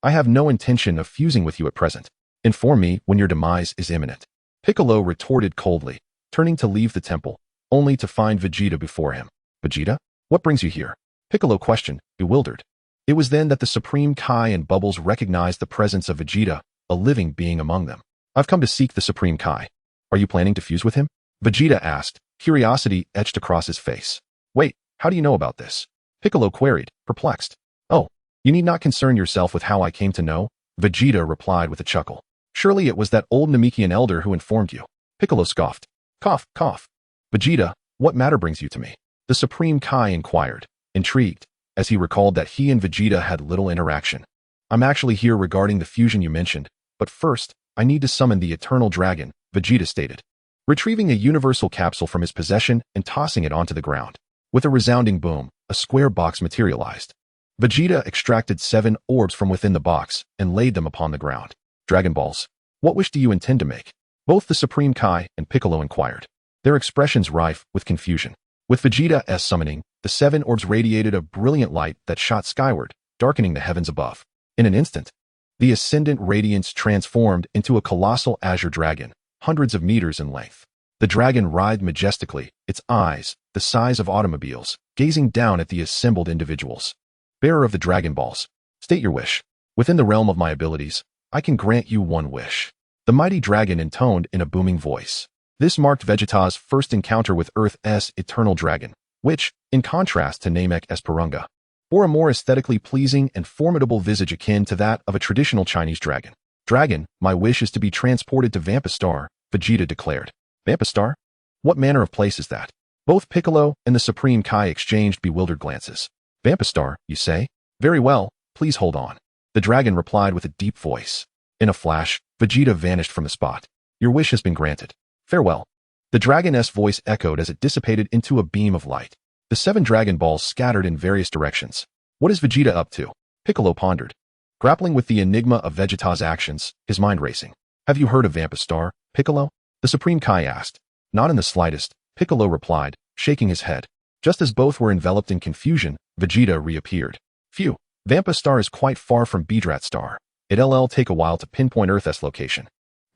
I have no intention of fusing with you at present. Inform me when your demise is imminent. Piccolo retorted coldly, turning to leave the temple, only to find Vegeta before him. Vegeta? What brings you here? Piccolo questioned, bewildered. It was then that the Supreme Kai and Bubbles recognized the presence of Vegeta, a living being among them. I've come to seek the Supreme Kai. Are you planning to fuse with him? Vegeta asked, curiosity etched across his face. Wait, how do you know about this? Piccolo queried, perplexed. Oh, you need not concern yourself with how I came to know, Vegeta replied with a chuckle. Surely it was that old Namekian elder who informed you. Piccolo scoffed. Cough, cough. Vegeta, what matter brings you to me? The Supreme Kai inquired, intrigued, as he recalled that he and Vegeta had little interaction. I'm actually here regarding the fusion you mentioned, but first, I need to summon the Eternal Dragon, Vegeta stated, retrieving a universal capsule from his possession and tossing it onto the ground. With a resounding boom, a square box materialized. Vegeta extracted 7 orbs from within the box and laid them upon the ground. Dragon Balls. What wish do you intend to make? Both the Supreme Kai and Piccolo inquired, their expressions rife with confusion. With Vegeta's summoning, the 7 orbs radiated a brilliant light that shot skyward, darkening the heavens above. In an instant, the ascendant radiance transformed into a colossal azure dragon, hundreds of meters in length. The dragon writhed majestically, its eyes, the size of automobiles, gazing down at the assembled individuals. Bearer of the Dragon Balls, state your wish. Within the realm of my abilities, I can grant you one wish. The mighty dragon intoned in a booming voice. This marked Vegeta's first encounter with Earth's Eternal Dragon, which, in contrast to Namek Esperunga, or a more aesthetically pleasing and formidable visage akin to that of a traditional Chinese dragon. Dragon, my wish is to be transported to Vampistar, Vegeta declared. Vampistar? What manner of place is that? Both Piccolo and the Supreme Kai exchanged bewildered glances. Vampistar, you say? Very well, please hold on. The dragon replied with a deep voice. In a flash, Vegeta vanished from the spot. Your wish has been granted. Farewell. The dragoness voice echoed as it dissipated into a beam of light. The 7 Dragon Balls scattered in various directions. What is Vegeta up to? Piccolo pondered. Grappling with the enigma of Vegeta's actions, his mind racing. Have you heard of Vampistar, Piccolo? The Supreme Kai asked. Not in the slightest, Piccolo replied, shaking his head. Just as both were enveloped in confusion, Vegeta reappeared. Phew, Vampistar is quite far from Bedrat Star. It'll take a while to pinpoint Earth's location.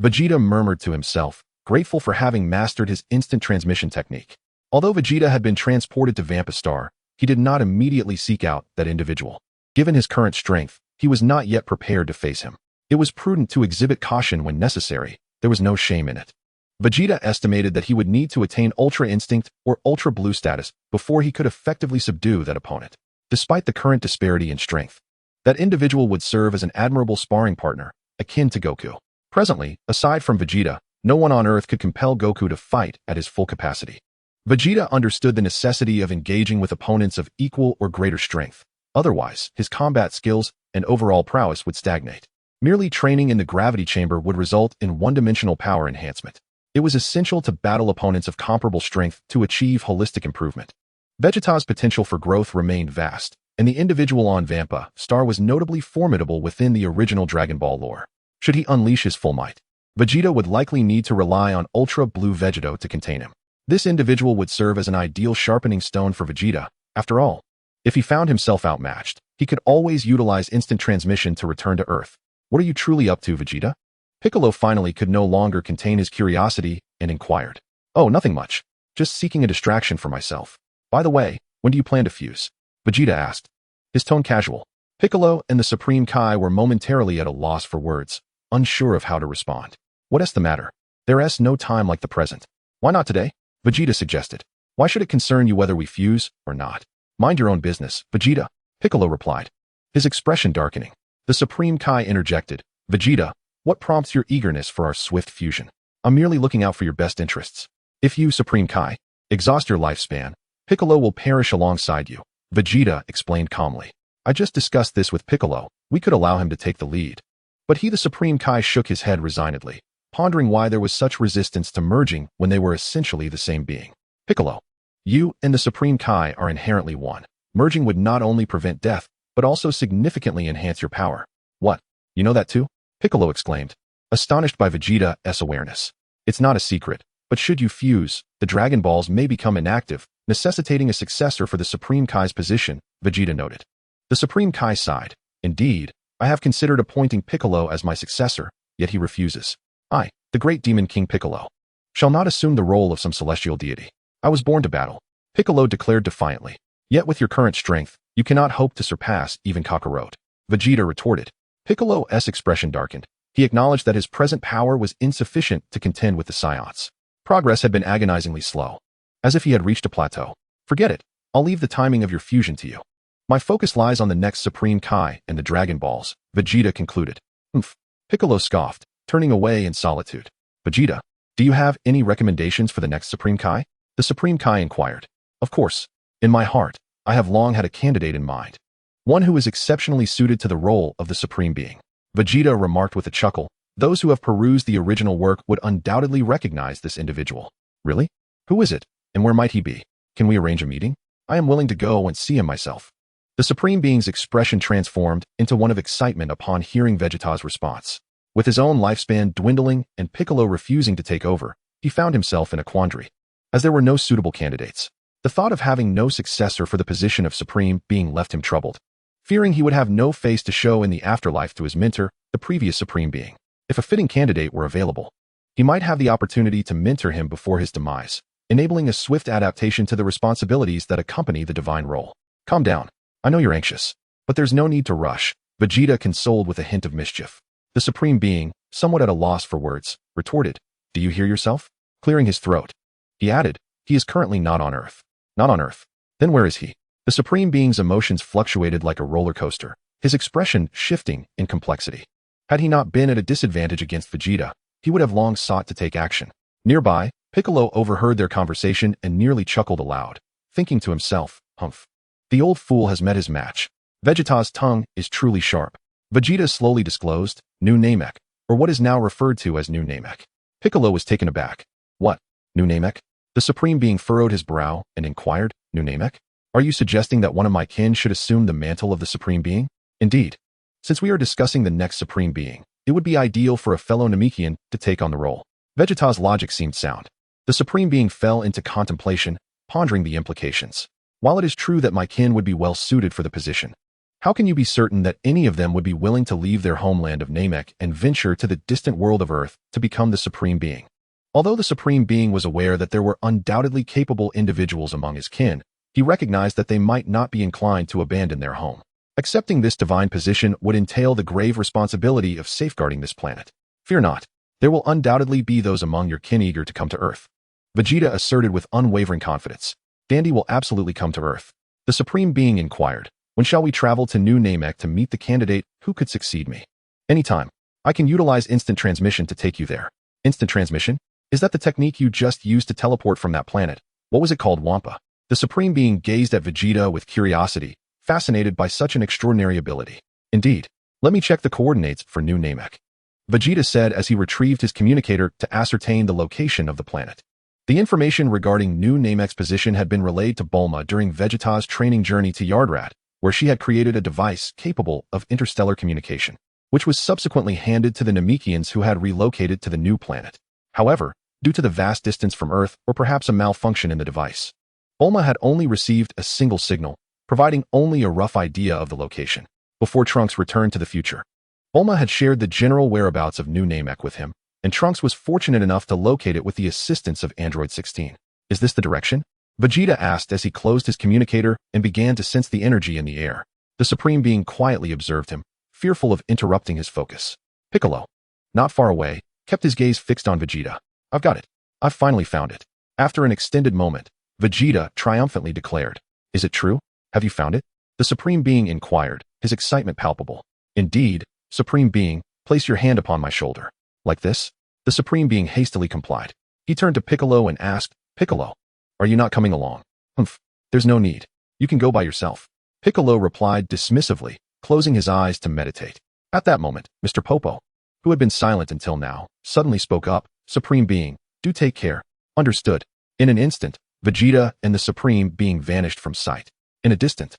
Vegeta murmured to himself, grateful for having mastered his instant transmission technique. Although Vegeta had been transported to Vampistar, he did not immediately seek out that individual. Given his current strength, he was not yet prepared to face him. It was prudent to exhibit caution when necessary. There was no shame in it. Vegeta estimated that he would need to attain Ultra Instinct or Ultra Blue status before he could effectively subdue that opponent. Despite the current disparity in strength, that individual would serve as an admirable sparring partner, akin to Goku. Presently, aside from Vegeta, no one on Earth could compel Goku to fight at his full capacity. Vegeta understood the necessity of engaging with opponents of equal or greater strength. Otherwise, his combat skills and overall prowess would stagnate. Merely training in the gravity chamber would result in one-dimensional power enhancement. It was essential to battle opponents of comparable strength to achieve holistic improvement. Vegeta's potential for growth remained vast, and the individual on Vampistar was notably formidable within the original Dragon Ball lore. Should he unleash his full might, Vegeta would likely need to rely on Ultra Blue Vegeta to contain him. This individual would serve as an ideal sharpening stone for Vegeta. After all, if he found himself outmatched, he could always utilize instant transmission to return to Earth. What are you truly up to, Vegeta? Piccolo finally could no longer contain his curiosity and inquired. Oh, nothing much. Just seeking a distraction for myself. By the way, when do you plan to fuse? Vegeta asked. His tone casual. Piccolo and the Supreme Kai were momentarily at a loss for words, unsure of how to respond. What's the matter? There's no time like the present. Why not today? Vegeta suggested. Why should it concern you whether we fuse or not? Mind your own business, Vegeta, Piccolo replied, his expression darkening. The Supreme Kai interjected. Vegeta, what prompts your eagerness for our swift fusion? I'm merely looking out for your best interests. If you, Supreme Kai, exhaust your lifespan, Piccolo will perish alongside you, Vegeta explained calmly. I just discussed this with Piccolo. We could allow him to take the lead. But he, the Supreme Kai, shook his head resignedly, pondering why there was such resistance to merging when they were essentially the same being. Piccolo, you and the Supreme Kai are inherently one. Merging would not only prevent death, but also significantly enhance your power. What? You know that too? Piccolo exclaimed, astonished by Vegeta's awareness. It's not a secret, but should you fuse, the Dragon Balls may become inactive, necessitating a successor for the Supreme Kai's position, Vegeta noted. The Supreme Kai sighed. Indeed, I have considered appointing Piccolo as my successor, yet he refuses. I, the great demon King Piccolo, shall not assume the role of some celestial deity. I was born to battle, Piccolo declared defiantly. Yet with your current strength, you cannot hope to surpass even Kakarot. Vegeta retorted. Piccolo's expression darkened. He acknowledged that his present power was insufficient to contend with the Saiyans. Progress had been agonizingly slow, as if he had reached a plateau. Forget it. I'll leave the timing of your fusion to you. My focus lies on the next Supreme Kai and the Dragon Balls, Vegeta concluded. Piccolo scoffed, turning away in solitude. Vegeta, do you have any recommendations for the next Supreme Kai? The Supreme Kai inquired. Of course. In my heart, I have long had a candidate in mind. One who is exceptionally suited to the role of the Supreme Being. Vegeta remarked with a chuckle. Those who have perused the original work would undoubtedly recognize this individual. Really? Who is it? And where might he be? Can we arrange a meeting? I am willing to go and see him myself. The Supreme Being's expression transformed into one of excitement upon hearing Vegeta's response. With his own lifespan dwindling and Piccolo refusing to take over, he found himself in a quandary. As there were no suitable candidates, the thought of having no successor for the position of Supreme Being left him troubled, fearing he would have no face to show in the afterlife to his mentor, the previous Supreme Being. If a fitting candidate were available, he might have the opportunity to mentor him before his demise, enabling a swift adaptation to the responsibilities that accompany the divine role. Calm down. I know you're anxious, but there's no need to rush, Vegeta consoled with a hint of mischief. The Supreme Being, somewhat at a loss for words, retorted, Do you hear yourself? Clearing his throat, he added, He is currently not on Earth. Not on Earth. Then where is he? The Supreme Being's emotions fluctuated like a roller coaster, his expression shifting in complexity. Had he not been at a disadvantage against Vegeta, he would have long sought to take action. Nearby, Piccolo overheard their conversation and nearly chuckled aloud, thinking to himself, humph. The old fool has met his match. Vegeta's tongue is truly sharp. Vegeta slowly disclosed, New Namek, or what is now referred to as New Namek. Piccolo was taken aback. What? New Namek? The Supreme Being furrowed his brow and inquired, New Namek? Are you suggesting that one of my kin should assume the mantle of the Supreme Being? Indeed. Since we are discussing the next Supreme Being, it would be ideal for a fellow Namekian to take on the role. Vegeta's logic seemed sound. The Supreme Being fell into contemplation, pondering the implications. While it is true that my kin would be well suited for the position, how can you be certain that any of them would be willing to leave their homeland of Namek and venture to the distant world of Earth to become the Supreme Being? Although the Supreme Being was aware that there were undoubtedly capable individuals among his kin, he recognized that they might not be inclined to abandon their home. Accepting this divine position would entail the grave responsibility of safeguarding this planet. Fear not. There will undoubtedly be those among your kin eager to come to Earth. Vegeta asserted with unwavering confidence. Dandy will absolutely come to Earth. The Supreme Being inquired, when shall we travel to New Namek to meet the candidate who could succeed me? Anytime. I can utilize instant transmission to take you there. Instant transmission? Is that the technique you just used to teleport from that planet? What was it called, Wampa? The Supreme Being gazed at Vegeta with curiosity, fascinated by such an extraordinary ability. Indeed. Let me check the coordinates for New Namek. Vegeta said as he retrieved his communicator to ascertain the location of the planet. The information regarding New Namek's position had been relayed to Bulma during Vegeta's training journey to Yardrat, where she had created a device capable of interstellar communication, which was subsequently handed to the Namekians who had relocated to the new planet. However, due to the vast distance from Earth or perhaps a malfunction in the device, Bulma had only received a single signal, providing only a rough idea of the location. Before Trunks returned to the future, Bulma had shared the general whereabouts of New Namek with him, and Trunks was fortunate enough to locate it with the assistance of Android 16. Is this the direction? Vegeta asked as he closed his communicator and began to sense the energy in the air. The Supreme Being quietly observed him, fearful of interrupting his focus. Piccolo, not far away, kept his gaze fixed on Vegeta. I've got it. I've finally found it. After an extended moment, Vegeta triumphantly declared. Is it true? Have you found it? The Supreme Being inquired, his excitement palpable. Indeed, Supreme Being, place your hand upon my shoulder. Like this? The Supreme Being hastily complied. He turned to Piccolo and asked, Piccolo, are you not coming along? Humph, there's no need. You can go by yourself. Piccolo replied dismissively, closing his eyes to meditate. At that moment, Mr. Popo, who had been silent until now, suddenly spoke up. Supreme Being, do take care. Understood. In an instant, Vegeta and the Supreme Being vanished from sight. In a distant,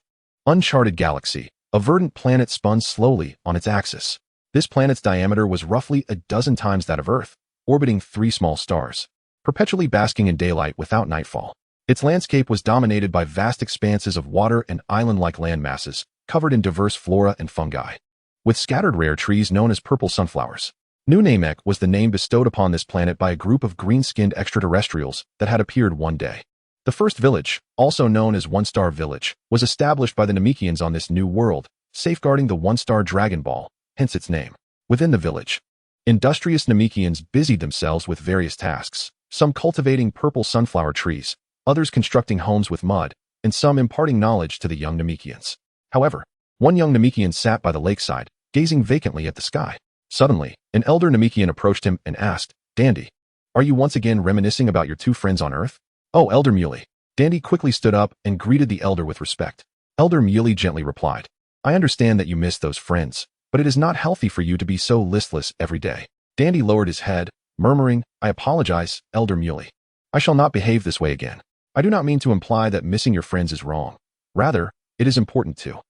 uncharted galaxy, a verdant planet spun slowly on its axis. This planet's diameter was roughly a dozen times that of Earth, orbiting 3 small stars, perpetually basking in daylight without nightfall. Its landscape was dominated by vast expanses of water and island-like landmasses, covered in diverse flora and fungi, with scattered rare trees known as purple sunflowers. New Namek was the name bestowed upon this planet by a group of green-skinned extraterrestrials that had appeared one day. The first village, also known as One-Star Village, was established by the Namekians on this new world, safeguarding the One-Star Dragon Ball, hence its name. Within the village, industrious Namekians busied themselves with various tasks, some cultivating purple sunflower trees, others constructing homes with mud, and some imparting knowledge to the young Namekians. However, one young Namekian sat by the lakeside, gazing vacantly at the sky. Suddenly, an elder Namekian approached him and asked, Dandy, are you once again reminiscing about your 2 friends on Earth? Oh, Elder Muley. Dandy quickly stood up and greeted the elder with respect. Elder Muley gently replied, I understand that you miss those friends, but it is not healthy for you to be so listless every day. Dandy lowered his head, murmuring, I apologize, Elder Muley. I shall not behave this way again. I do not mean to imply that missing your friends is wrong. Rather, it is important too.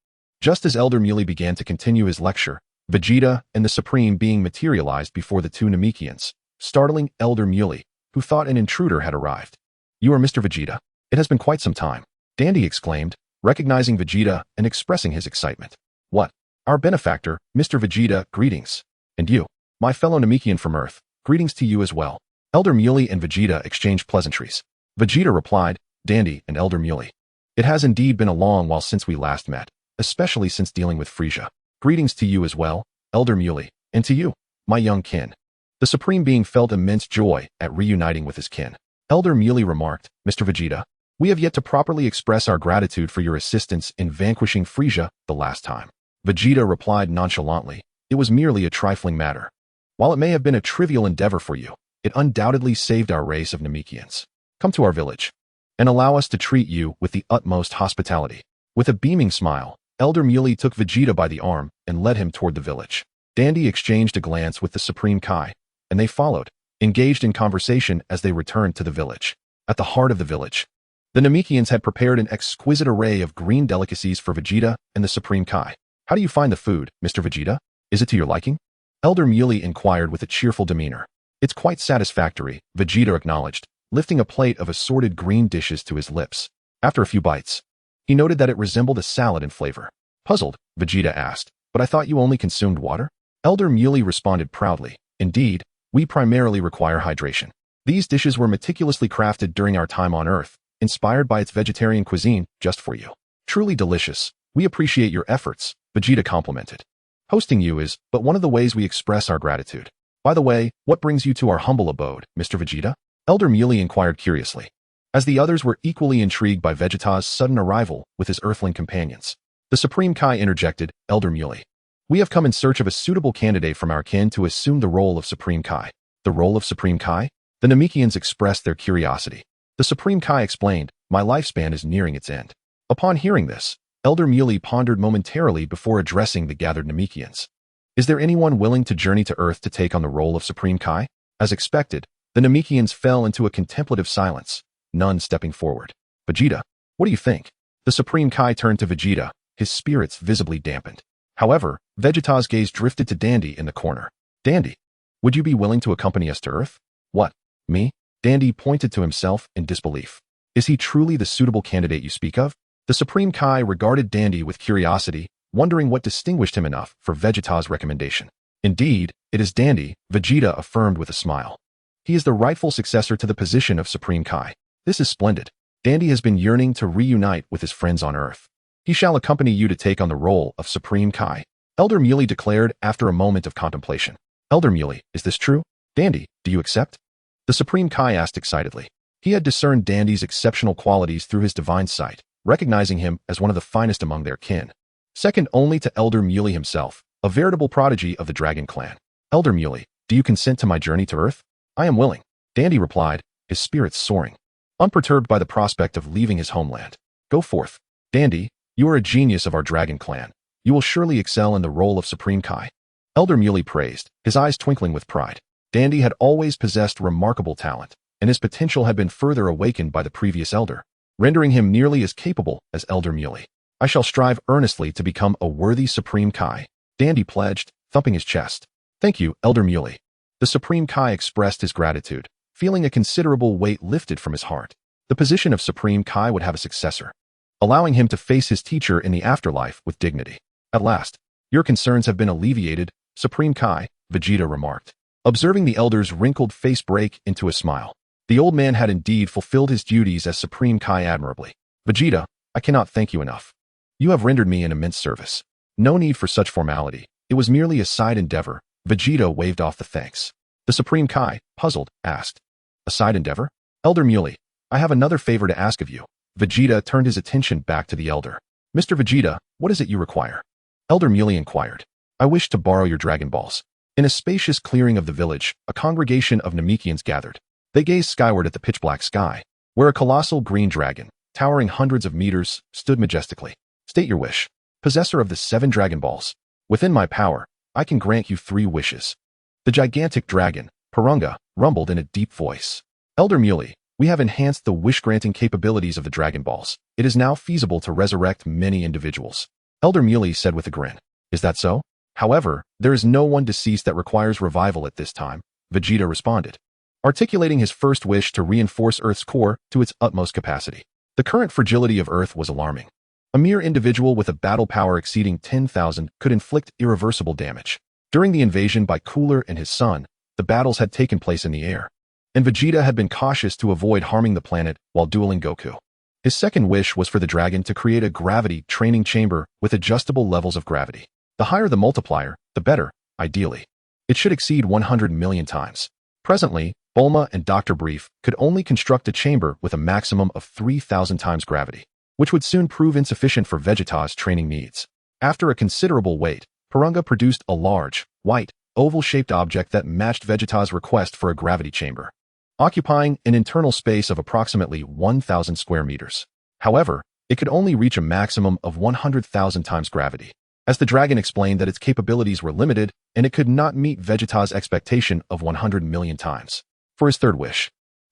Just as Elder Muley began to continue his lecture, Vegeta and the Supreme Being materialized before the 2 Namekians, startling Elder Muley, who thought an intruder had arrived. You are Mr. Vegeta? It has been quite some time. Dandy exclaimed, recognizing Vegeta and expressing his excitement. What? Our benefactor, Mr. Vegeta, greetings. And you, my fellow Namekian from Earth, greetings to you as well. Elder Muley and Vegeta exchanged pleasantries. Vegeta replied, Dandy and Elder Muley. It has indeed been a long while since we last met, especially since dealing with Frieza. Greetings to you as well, Elder Muley, and to you, my young kin. The Supreme Being felt immense joy at reuniting with his kin. Elder Muley remarked, Mr. Vegeta, We have yet to properly express our gratitude for your assistance in vanquishing Frieza the last time. Vegeta replied nonchalantly, it was merely a trifling matter. While it may have been a trivial endeavor for you, it undoubtedly saved our race of Namekians. Come to our village, and allow us to treat you with the utmost hospitality. With a beaming smile, Elder Muley took Vegeta by the arm and led him toward the village. Dandy exchanged a glance with the Supreme Kai, and they followed, engaged in conversation as they returned to the village. At the heart of the village, the Namekians had prepared an exquisite array of green delicacies for Vegeta and the Supreme Kai. How do you find the food, Mr. Vegeta? Is it to your liking? Elder Muley inquired with a cheerful demeanor. It's quite satisfactory, Vegeta acknowledged, lifting a plate of assorted green dishes to his lips. After a few bites, he noted that it resembled a salad in flavor. Puzzled, Vegeta asked, but I thought you only consumed water? Elder Muley responded proudly, indeed, we primarily require hydration. These dishes were meticulously crafted during our time on Earth, inspired by its vegetarian cuisine, just for you. Truly delicious. We appreciate your efforts, Vegeta complimented. Hosting you is but one of the ways we express our gratitude. By the way, what brings you to our humble abode, Mr. Vegeta? Elder Muley inquired curiously, as the others were equally intrigued by Vegeta's sudden arrival with his Earthling companions. The Supreme Kai interjected, Elder Muley. We have come in search of a suitable candidate from our kin to assume the role of Supreme Kai. The role of Supreme Kai? The Namekians expressed their curiosity. The Supreme Kai explained, my lifespan is nearing its end. Upon hearing this, Elder Muley pondered momentarily before addressing the gathered Namekians. Is there anyone willing to journey to Earth to take on the role of Supreme Kai? As expected, the Namekians fell into a contemplative silence, none stepping forward. Vegeta, what do you think? The Supreme Kai turned to Vegeta, his spirits visibly dampened. However, Vegeta's gaze drifted to Dandy in the corner. Dandy, would you be willing to accompany us to Earth? What, me? Dandy pointed to himself in disbelief. Is he truly the suitable candidate you speak of? The Supreme Kai regarded Dandy with curiosity, wondering what distinguished him enough for Vegeta's recommendation. Indeed, it is Dandy, Vegeta affirmed with a smile. He is the rightful successor to the position of Supreme Kai. This is splendid. Dandy has been yearning to reunite with his friends on Earth. He shall accompany you to take on the role of Supreme Kai, Elder Muley declared after a moment of contemplation. Elder Muley, is this true? Dandy, do you accept? The Supreme Kai asked excitedly. He had discerned Dandy's exceptional qualities through his divine sight, recognizing him as one of the finest among their kin. Second only to Elder Muley himself, a veritable prodigy of the Dragon Clan. Elder Muley, do you consent to my journey to Earth? I am willing, Dandy replied, his spirits soaring, unperturbed by the prospect of leaving his homeland. Go forth. Dandy, you are a genius of our Dragon Clan. You will surely excel in the role of Supreme Kai. Elder Muley praised, his eyes twinkling with pride. Dandy had always possessed remarkable talent, and his potential had been further awakened by the previous elder, rendering him nearly as capable as Elder Muley. I shall strive earnestly to become a worthy Supreme Kai, Dandy pledged, thumping his chest. Thank you, Elder Muley. The Supreme Kai expressed his gratitude, feeling a considerable weight lifted from his heart. The position of Supreme Kai would have a successor, allowing him to face his teacher in the afterlife with dignity. At last, your concerns have been alleviated, Supreme Kai, Vegeta remarked, observing the elder's wrinkled face break into a smile. The old man had indeed fulfilled his duties as Supreme Kai admirably. Vegeta, I cannot thank you enough. You have rendered me an immense service. No need for such formality. It was merely a side endeavor. Vegeta waved off the thanks. The Supreme Kai, puzzled, asked, a side endeavor? Elder Muley, I have another favor to ask of you. Vegeta turned his attention back to the elder. Mr. Vegeta, what is it you require? Elder Muley inquired. I wish to borrow your Dragon Balls. In a spacious clearing of the village, a congregation of Namekians gathered. They gazed skyward at the pitch-black sky, where a colossal green dragon, towering hundreds of meters, stood majestically. State your wish. Possessor of the 7 Dragon Balls. Within my power, I can grant you 3 wishes. The gigantic dragon, Purunga, rumbled in a deep voice. Elder Muley, we have enhanced the wish-granting capabilities of the Dragon Balls. It is now feasible to resurrect many individuals. Elder Muley said with a grin. Is that so? However, there is no one deceased that requires revival at this time, Vegeta responded, articulating his first wish to reinforce Earth's core to its utmost capacity. The current fragility of Earth was alarming. A mere individual with a battle power exceeding 10,000 could inflict irreversible damage. During the invasion by Cooler and his son, the battles had taken place in the air, and Vegeta had been cautious to avoid harming the planet while dueling Goku. His second wish was for the dragon to create a gravity training chamber with adjustable levels of gravity. The higher the multiplier, the better, ideally. It should exceed 100 million times. Presently, Bulma and Dr. Brief could only construct a chamber with a maximum of 3,000 times gravity, which would soon prove insufficient for Vegeta's training needs. After a considerable wait, Porunga produced a large, white, oval-shaped object that matched Vegeta's request for a gravity chamber, occupying an internal space of approximately 1,000 square meters. However, it could only reach a maximum of 100,000 times gravity, as the dragon explained that its capabilities were limited and it could not meet Vegeta's expectation of 100 million times. For his third wish,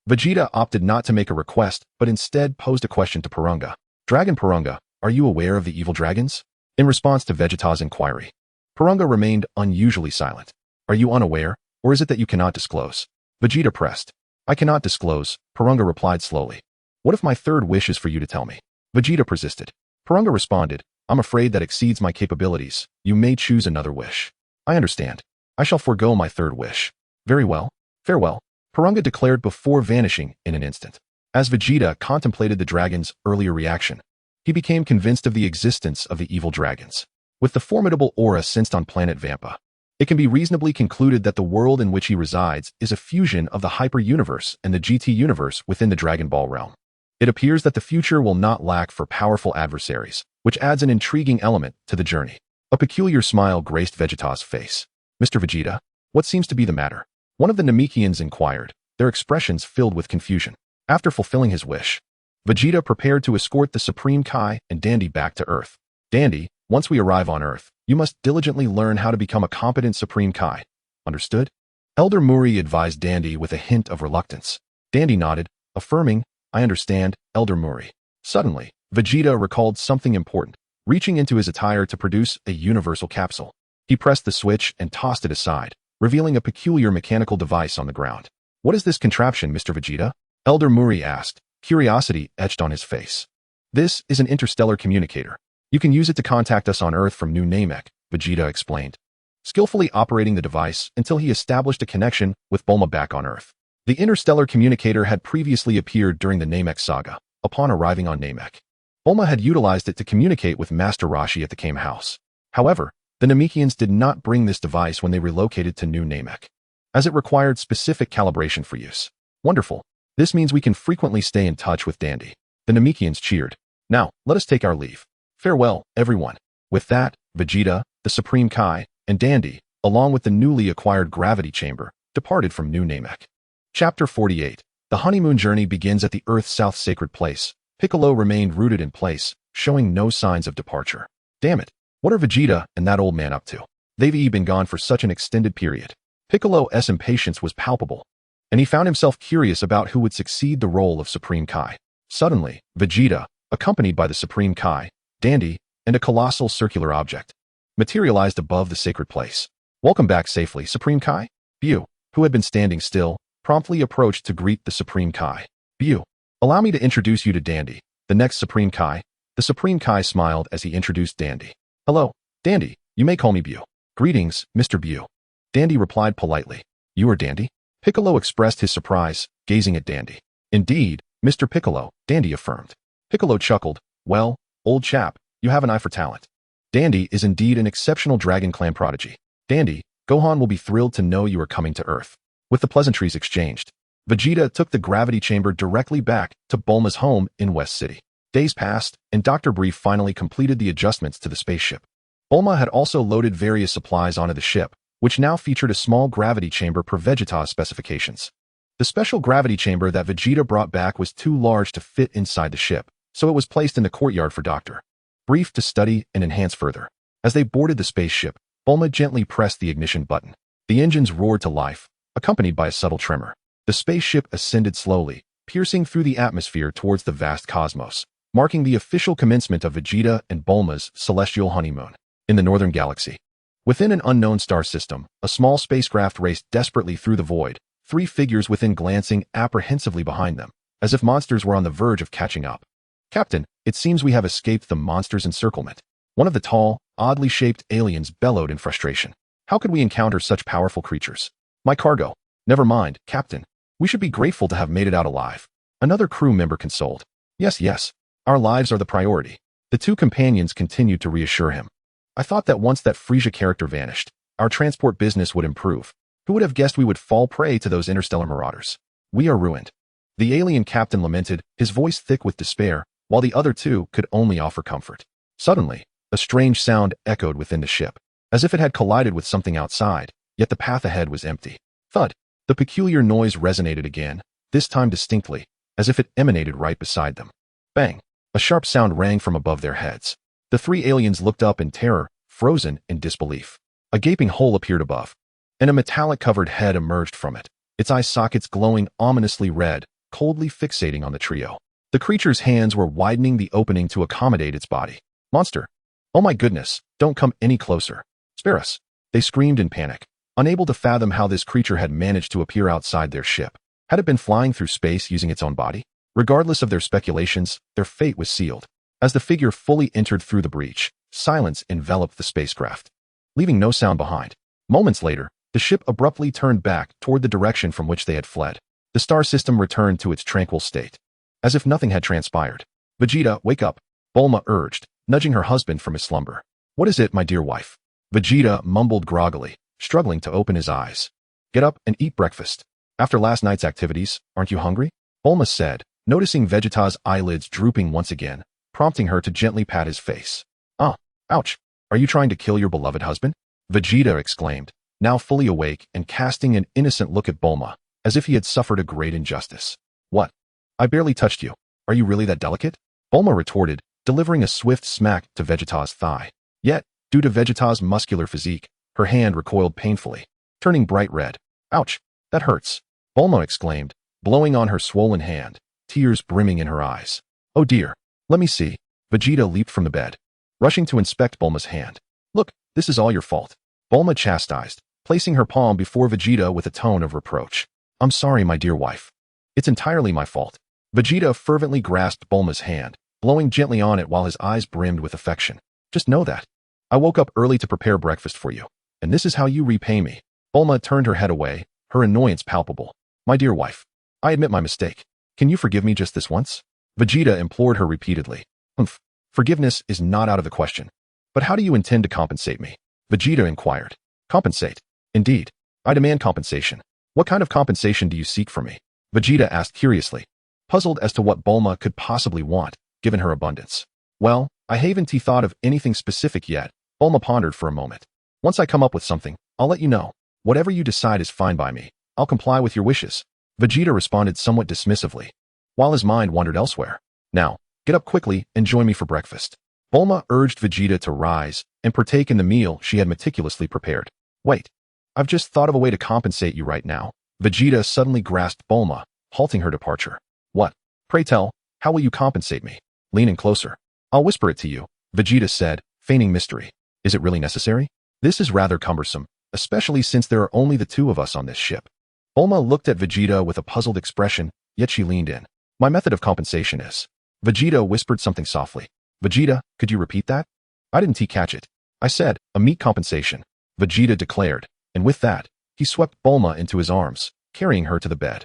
Vegeta opted not to make a request but instead posed a question to Porunga. Dragon Porunga, are you aware of the evil dragons? In response to Vegeta's inquiry, Porunga remained unusually silent. Are you unaware, or is it that you cannot disclose? Vegeta pressed. I cannot disclose, Porunga replied slowly. What if my third wish is for you to tell me? Vegeta persisted. Porunga responded, I'm afraid that exceeds my capabilities. You may choose another wish. I understand. I shall forego my third wish. Very well. Farewell, Porunga declared before vanishing in an instant. As Vegeta contemplated the dragon's earlier reaction, he became convinced of the existence of the evil dragons. With the formidable aura sensed on planet Vampa, it can be reasonably concluded that the world in which he resides is a fusion of the Hyper-Universe and the GT Universe within the Dragon Ball realm. It appears that the future will not lack for powerful adversaries, which adds an intriguing element to the journey. A peculiar smile graced Vegeta's face. Mr. Vegeta, what seems to be the matter? One of the Namekians inquired, their expressions filled with confusion. After fulfilling his wish, Vegeta prepared to escort the Supreme Kai and Dandy back to Earth. Dandy, once we arrive on Earth, you must diligently learn how to become a competent Supreme Kai. Understood? Elder Muri advised Dandy with a hint of reluctance. Dandy nodded, affirming, I understand, Elder Muri. Suddenly, Vegeta recalled something important, reaching into his attire to produce a universal capsule. He pressed the switch and tossed it aside, revealing a peculiar mechanical device on the ground. What is this contraption, Mr. Vegeta? Elder Muri asked, curiosity etched on his face. This is an interstellar communicator. You can use it to contact us on Earth from New Namek, Vegeta explained, skillfully operating the device until he established a connection with Bulma back on Earth. The interstellar communicator had previously appeared during the Namek saga. Upon arriving on Namek, Bulma had utilized it to communicate with Master Roshi at the Kame House. However, the Namekians did not bring this device when they relocated to New Namek, as it required specific calibration for use. Wonderful. This means we can frequently stay in touch with Dandy. The Namekians cheered. Now, let us take our leave. Farewell, everyone. With that, Vegeta, the Supreme Kai, and Dandy, along with the newly acquired gravity chamber, departed from New Namek. Chapter 48. The honeymoon journey begins at the Earth's South Sacred Place. Piccolo remained rooted in place, showing no signs of departure. Damn it. What are Vegeta and that old man up to? They've been gone for such an extended period. Piccolo's impatience was palpable, and he found himself curious about who would succeed the role of Supreme Kai. Suddenly, Vegeta, accompanied by the Supreme Kai, Dandy, and a colossal circular object, materialized above the sacred place. Welcome back safely, Supreme Kai? Bu, who had been standing still, promptly approached to greet the Supreme Kai. Bu, allow me to introduce you to Dandy, the next Supreme Kai. The Supreme Kai smiled as he introduced Dandy. Hello, Dandy, you may call me Bu. Greetings, Mr. Bu. Dandy replied politely. You are Dandy? Piccolo expressed his surprise, gazing at Dandy. Indeed, Mr. Piccolo, Dandy affirmed. Piccolo chuckled. Well, old chap, you have an eye for talent. Dandy is indeed an exceptional Dragon Clan prodigy. Dandy, Gohan will be thrilled to know you are coming to Earth. With the pleasantries exchanged, Vegeta took the gravity chamber directly back to Bulma's home in West City. Days passed, and Dr. Brief finally completed the adjustments to the spaceship. Bulma had also loaded various supplies onto the ship, which now featured a small gravity chamber per Vegeta's specifications. The special gravity chamber that Vegeta brought back was too large to fit inside the ship, so it was placed in the courtyard for Dr. Brief to study and enhance further. As they boarded the spaceship, Bulma gently pressed the ignition button. The engines roared to life, accompanied by a subtle tremor. The spaceship ascended slowly, piercing through the atmosphere towards the vast cosmos, marking the official commencement of Vegeta and Bulma's celestial honeymoon. In the northern galaxy, within an unknown star system, a small spacecraft raced desperately through the void, three figures within glancing apprehensively behind them, as if monsters were on the verge of catching up. Captain, it seems we have escaped the monster's encirclement. One of the tall, oddly shaped aliens bellowed in frustration. How could we encounter such powerful creatures? My cargo. Never mind, Captain. We should be grateful to have made it out alive. Another crew member consoled. Yes. Our lives are the priority. The two companions continued to reassure him. I thought that once that Frisia character vanished, our transport business would improve. Who would have guessed we would fall prey to those interstellar marauders? We are ruined. The alien captain lamented, his voice thick with despair, while the other two could only offer comfort. Suddenly, a strange sound echoed within the ship, as if it had collided with something outside, yet the path ahead was empty. Thud! The peculiar noise resonated again, this time distinctly, as if it emanated right beside them. Bang! A sharp sound rang from above their heads. The three aliens looked up in terror, frozen in disbelief. A gaping hole appeared above, and a metallic-covered head emerged from it, its eye sockets glowing ominously red, coldly fixating on the trio. The creature's hands were widening the opening to accommodate its body. Monster! Oh my goodness, don't come any closer. Spare us! They screamed in panic, unable to fathom how this creature had managed to appear outside their ship. Had it been flying through space using its own body? Regardless of their speculations, their fate was sealed. As the figure fully entered through the breach, silence enveloped the spacecraft, leaving no sound behind. Moments later, the ship abruptly turned back toward the direction from which they had fled. The star system returned to its tranquil state, as if nothing had transpired. Vegeta, wake up, Bulma urged, nudging her husband from his slumber. What is it, my dear wife? Vegeta mumbled groggily, struggling to open his eyes. Get up and eat breakfast. After last night's activities, aren't you hungry? Bulma said, noticing Vegeta's eyelids drooping once again, prompting her to gently pat his face. Ouch! Are you trying to kill your beloved husband? Vegeta exclaimed, now fully awake and casting an innocent look at Bulma, as if he had suffered a great injustice. What? I barely touched you. Are you really that delicate? Bulma retorted, delivering a swift smack to Vegeta's thigh. Yet, due to Vegeta's muscular physique, her hand recoiled painfully, turning bright red. Ouch! That hurts! Bulma exclaimed, blowing on her swollen hand, tears brimming in her eyes. Oh dear! Let me see. Vegeta leaped from the bed, rushing to inspect Bulma's hand. Look, this is all your fault. Bulma chastised, placing her palm before Vegeta with a tone of reproach. I'm sorry, my dear wife. It's entirely my fault. Vegeta fervently grasped Bulma's hand, blowing gently on it while his eyes brimmed with affection. Just know that. I woke up early to prepare breakfast for you, and this is how you repay me. Bulma turned her head away, her annoyance palpable. My dear wife, I admit my mistake. Can you forgive me just this once? Vegeta implored her repeatedly. Forgiveness is not out of the question. But how do you intend to compensate me? Vegeta inquired. Compensate? Indeed. I demand compensation. What kind of compensation do you seek from me? Vegeta asked curiously, puzzled as to what Bulma could possibly want, given her abundance. Well, I haven't thought of anything specific yet. Bulma pondered for a moment. Once I come up with something, I'll let you know. Whatever you decide is fine by me. I'll comply with your wishes. Vegeta responded somewhat dismissively, while his mind wandered elsewhere. Now, get up quickly and join me for breakfast. Bulma urged Vegeta to rise and partake in the meal she had meticulously prepared. Wait, I've just thought of a way to compensate you right now. Vegeta suddenly grasped Bulma, halting her departure. What? Pray tell, how will you compensate me? Lean in closer. I'll whisper it to you, Vegeta said, feigning mystery. Is it really necessary? This is rather cumbersome, especially since there are only the two of us on this ship. Bulma looked at Vegeta with a puzzled expression, yet she leaned in. My method of compensation is... Vegeta whispered something softly. Vegeta, could you repeat that? I didn't catch it. I said, a meat compensation, Vegeta declared, and with that, he swept Bulma into his arms, carrying her to the bed.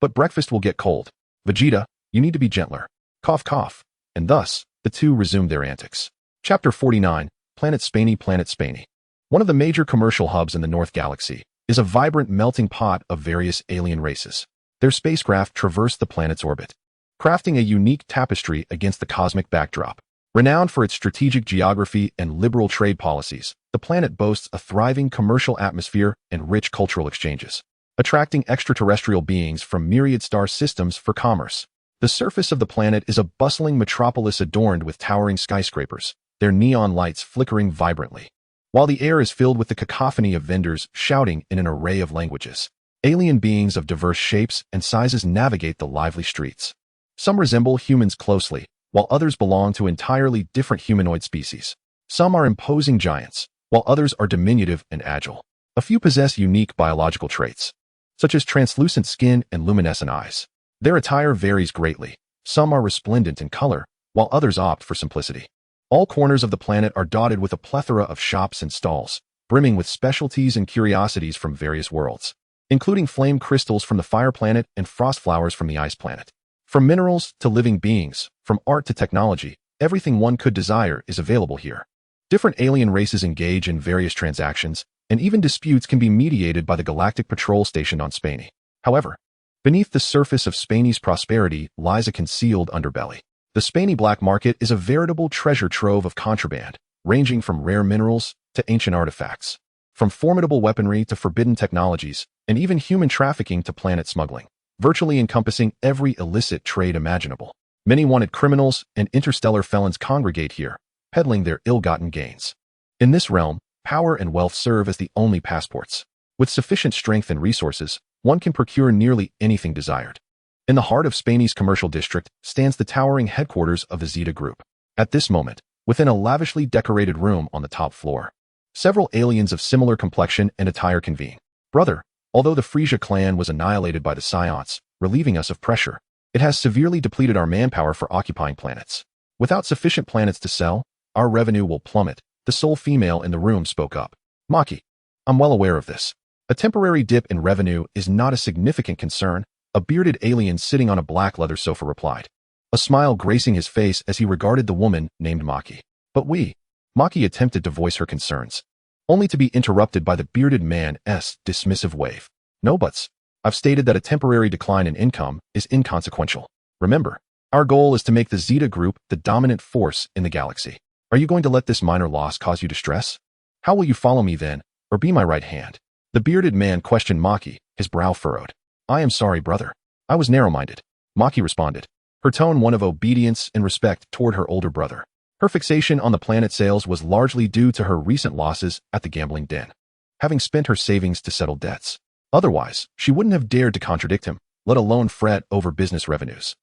But breakfast will get cold. Vegeta, you need to be gentler. Cough cough. And thus, the two resumed their antics. Chapter 49, Planet Spainy. One of the major commercial hubs in the North Galaxy is a vibrant melting pot of various alien races. Their spacecraft traverse the planet's orbit, crafting a unique tapestry against the cosmic backdrop. Renowned for its strategic geography and liberal trade policies, the planet boasts a thriving commercial atmosphere and rich cultural exchanges, attracting extraterrestrial beings from myriad star systems for commerce. The surface of the planet is a bustling metropolis adorned with towering skyscrapers, their neon lights flickering vibrantly, while the air is filled with the cacophony of vendors shouting in an array of languages. Alien beings of diverse shapes and sizes navigate the lively streets. Some resemble humans closely, while others belong to entirely different humanoid species. Some are imposing giants, while others are diminutive and agile. A few possess unique biological traits, such as translucent skin and luminescent eyes. Their attire varies greatly. Some are resplendent in color, while others opt for simplicity. All corners of the planet are dotted with a plethora of shops and stalls, brimming with specialties and curiosities from various worlds, including flame crystals from the fire planet and frost flowers from the ice planet. From minerals to living beings, from art to technology, everything one could desire is available here. Different alien races engage in various transactions, and even disputes can be mediated by the Galactic Patrol stationed on Spani. However, beneath the surface of Spani's prosperity lies a concealed underbelly. The Spani black market is a veritable treasure trove of contraband, ranging from rare minerals to ancient artifacts, from formidable weaponry to forbidden technologies, and even human trafficking to planet smuggling, virtually encompassing every illicit trade imaginable. Many wanted criminals and interstellar felons congregate here, peddling their ill-gotten gains. In this realm, power and wealth serve as the only passports. With sufficient strength and resources, one can procure nearly anything desired. In the heart of Spani's commercial district stands the towering headquarters of the Zeta Group. At this moment, within a lavishly decorated room on the top floor, several aliens of similar complexion and attire convene. Brother, although the Frisia clan was annihilated by the Scions, relieving us of pressure, it has severely depleted our manpower for occupying planets. Without sufficient planets to sell, our revenue will plummet. The sole female in the room spoke up. Maki, I'm well aware of this. A temporary dip in revenue is not a significant concern, a bearded alien sitting on a black leather sofa replied, a smile gracing his face as he regarded the woman named Maki. But Maki attempted to voice her concerns, only to be interrupted by the bearded man's dismissive wave. No buts. I've stated that a temporary decline in income is inconsequential. Remember, our goal is to make the Zeta Group the dominant force in the galaxy. Are you going to let this minor loss cause you distress? How will you follow me then, or be my right hand? The bearded man questioned Maki, his brow furrowed. I am sorry, brother. I was narrow-minded. Maki responded, her tone one of obedience and respect toward her older brother. Her fixation on the planet sales was largely due to her recent losses at the gambling den, having spent her savings to settle debts. Otherwise, she wouldn't have dared to contradict him, let alone fret over business revenues.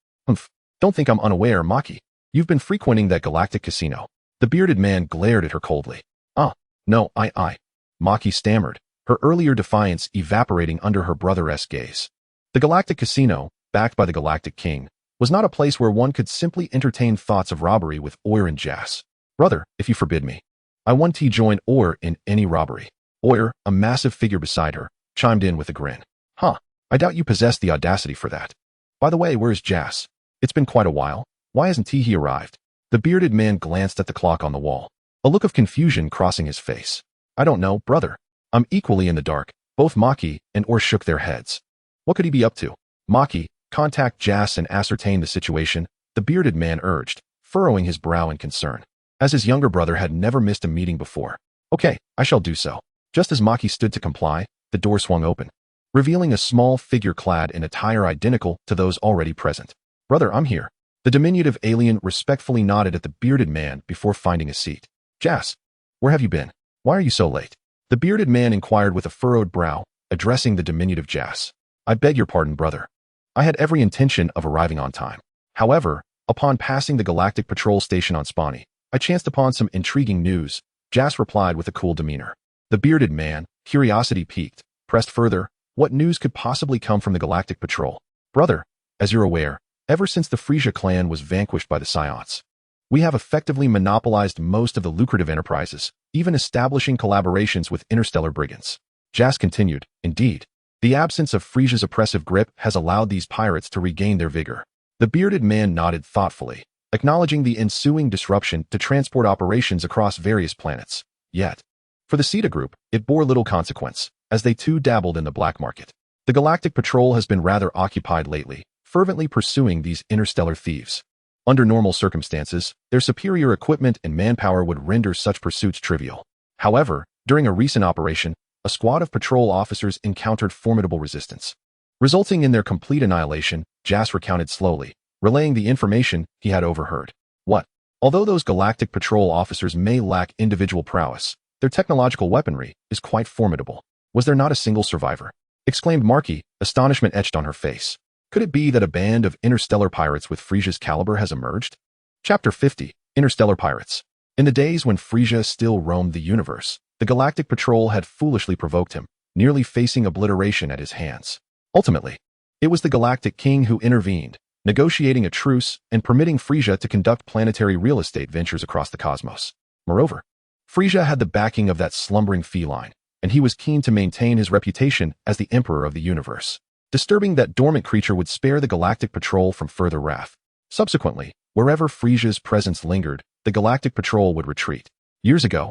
Don't think I'm unaware, Maki. You've been frequenting that galactic casino. The bearded man glared at her coldly. No, Maki stammered, her earlier defiance evaporating under her brother's gaze. The galactic casino, backed by the Galactic King, was not a place where one could simply entertain thoughts of robbery with Oyer and Jas. Brother, if you forbid me, I won't join Oyer in any robbery. Oyer, a massive figure beside her, chimed in with a grin. I doubt you possess the audacity for that. By the way, where's Jas? It's been quite a while. Why hasn't he arrived? The bearded man glanced at the clock on the wall, a look of confusion crossing his face. I don't know, brother. I'm equally in the dark. Both Maki and Oyer shook their heads. What could he be up to? Maki, contact Jas and ascertain the situation, the bearded man urged, furrowing his brow in concern, as his younger brother had never missed a meeting before. Okay, I shall do so. Just as Maki stood to comply, the door swung open, revealing a small figure clad in attire identical to those already present. Brother, I'm here. The diminutive alien respectfully nodded at the bearded man before finding a seat. Jas, where have you been? Why are you so late? The bearded man inquired with a furrowed brow, addressing the diminutive Jas. I beg your pardon, brother. I had every intention of arriving on time. However, upon passing the Galactic Patrol station on Spani, I chanced upon some intriguing news. Jas replied with a cool demeanor. The bearded man, curiosity piqued, pressed further. What news could possibly come from the Galactic Patrol? Brother, as you're aware, ever since the Frisia clan was vanquished by the Scions, we have effectively monopolized most of the lucrative enterprises, even establishing collaborations with interstellar brigands. Jas continued, indeed, the absence of Frisia's oppressive grip has allowed these pirates to regain their vigor. The bearded man nodded thoughtfully, acknowledging the ensuing disruption to transport operations across various planets. Yet, for the Zeta Group, it bore little consequence, as they too dabbled in the black market. The Galactic Patrol has been rather occupied lately, fervently pursuing these interstellar thieves. Under normal circumstances, their superior equipment and manpower would render such pursuits trivial. However, during a recent operation, a squad of patrol officers encountered formidable resistance, resulting in their complete annihilation. Jas recounted slowly, relaying the information he had overheard. Although those Galactic Patrol officers may lack individual prowess, their technological weaponry is quite formidable. Was there not a single survivor? Exclaimed Maki, astonishment etched on her face. Could it be that a band of interstellar pirates with Frisia's caliber has emerged? Chapter 50, Interstellar Pirates. In the days when Frisia still roamed the universe, the Galactic Patrol had foolishly provoked him, nearly facing obliteration at his hands. Ultimately, it was the Galactic King who intervened, negotiating a truce and permitting Frisia to conduct planetary real estate ventures across the cosmos. Moreover, Frisia had the backing of that slumbering feline, and he was keen to maintain his reputation as the Emperor of the universe. Disturbing that dormant creature would spare the Galactic Patrol from further wrath. Subsequently, wherever Frisia's presence lingered, the Galactic Patrol would retreat. Years ago,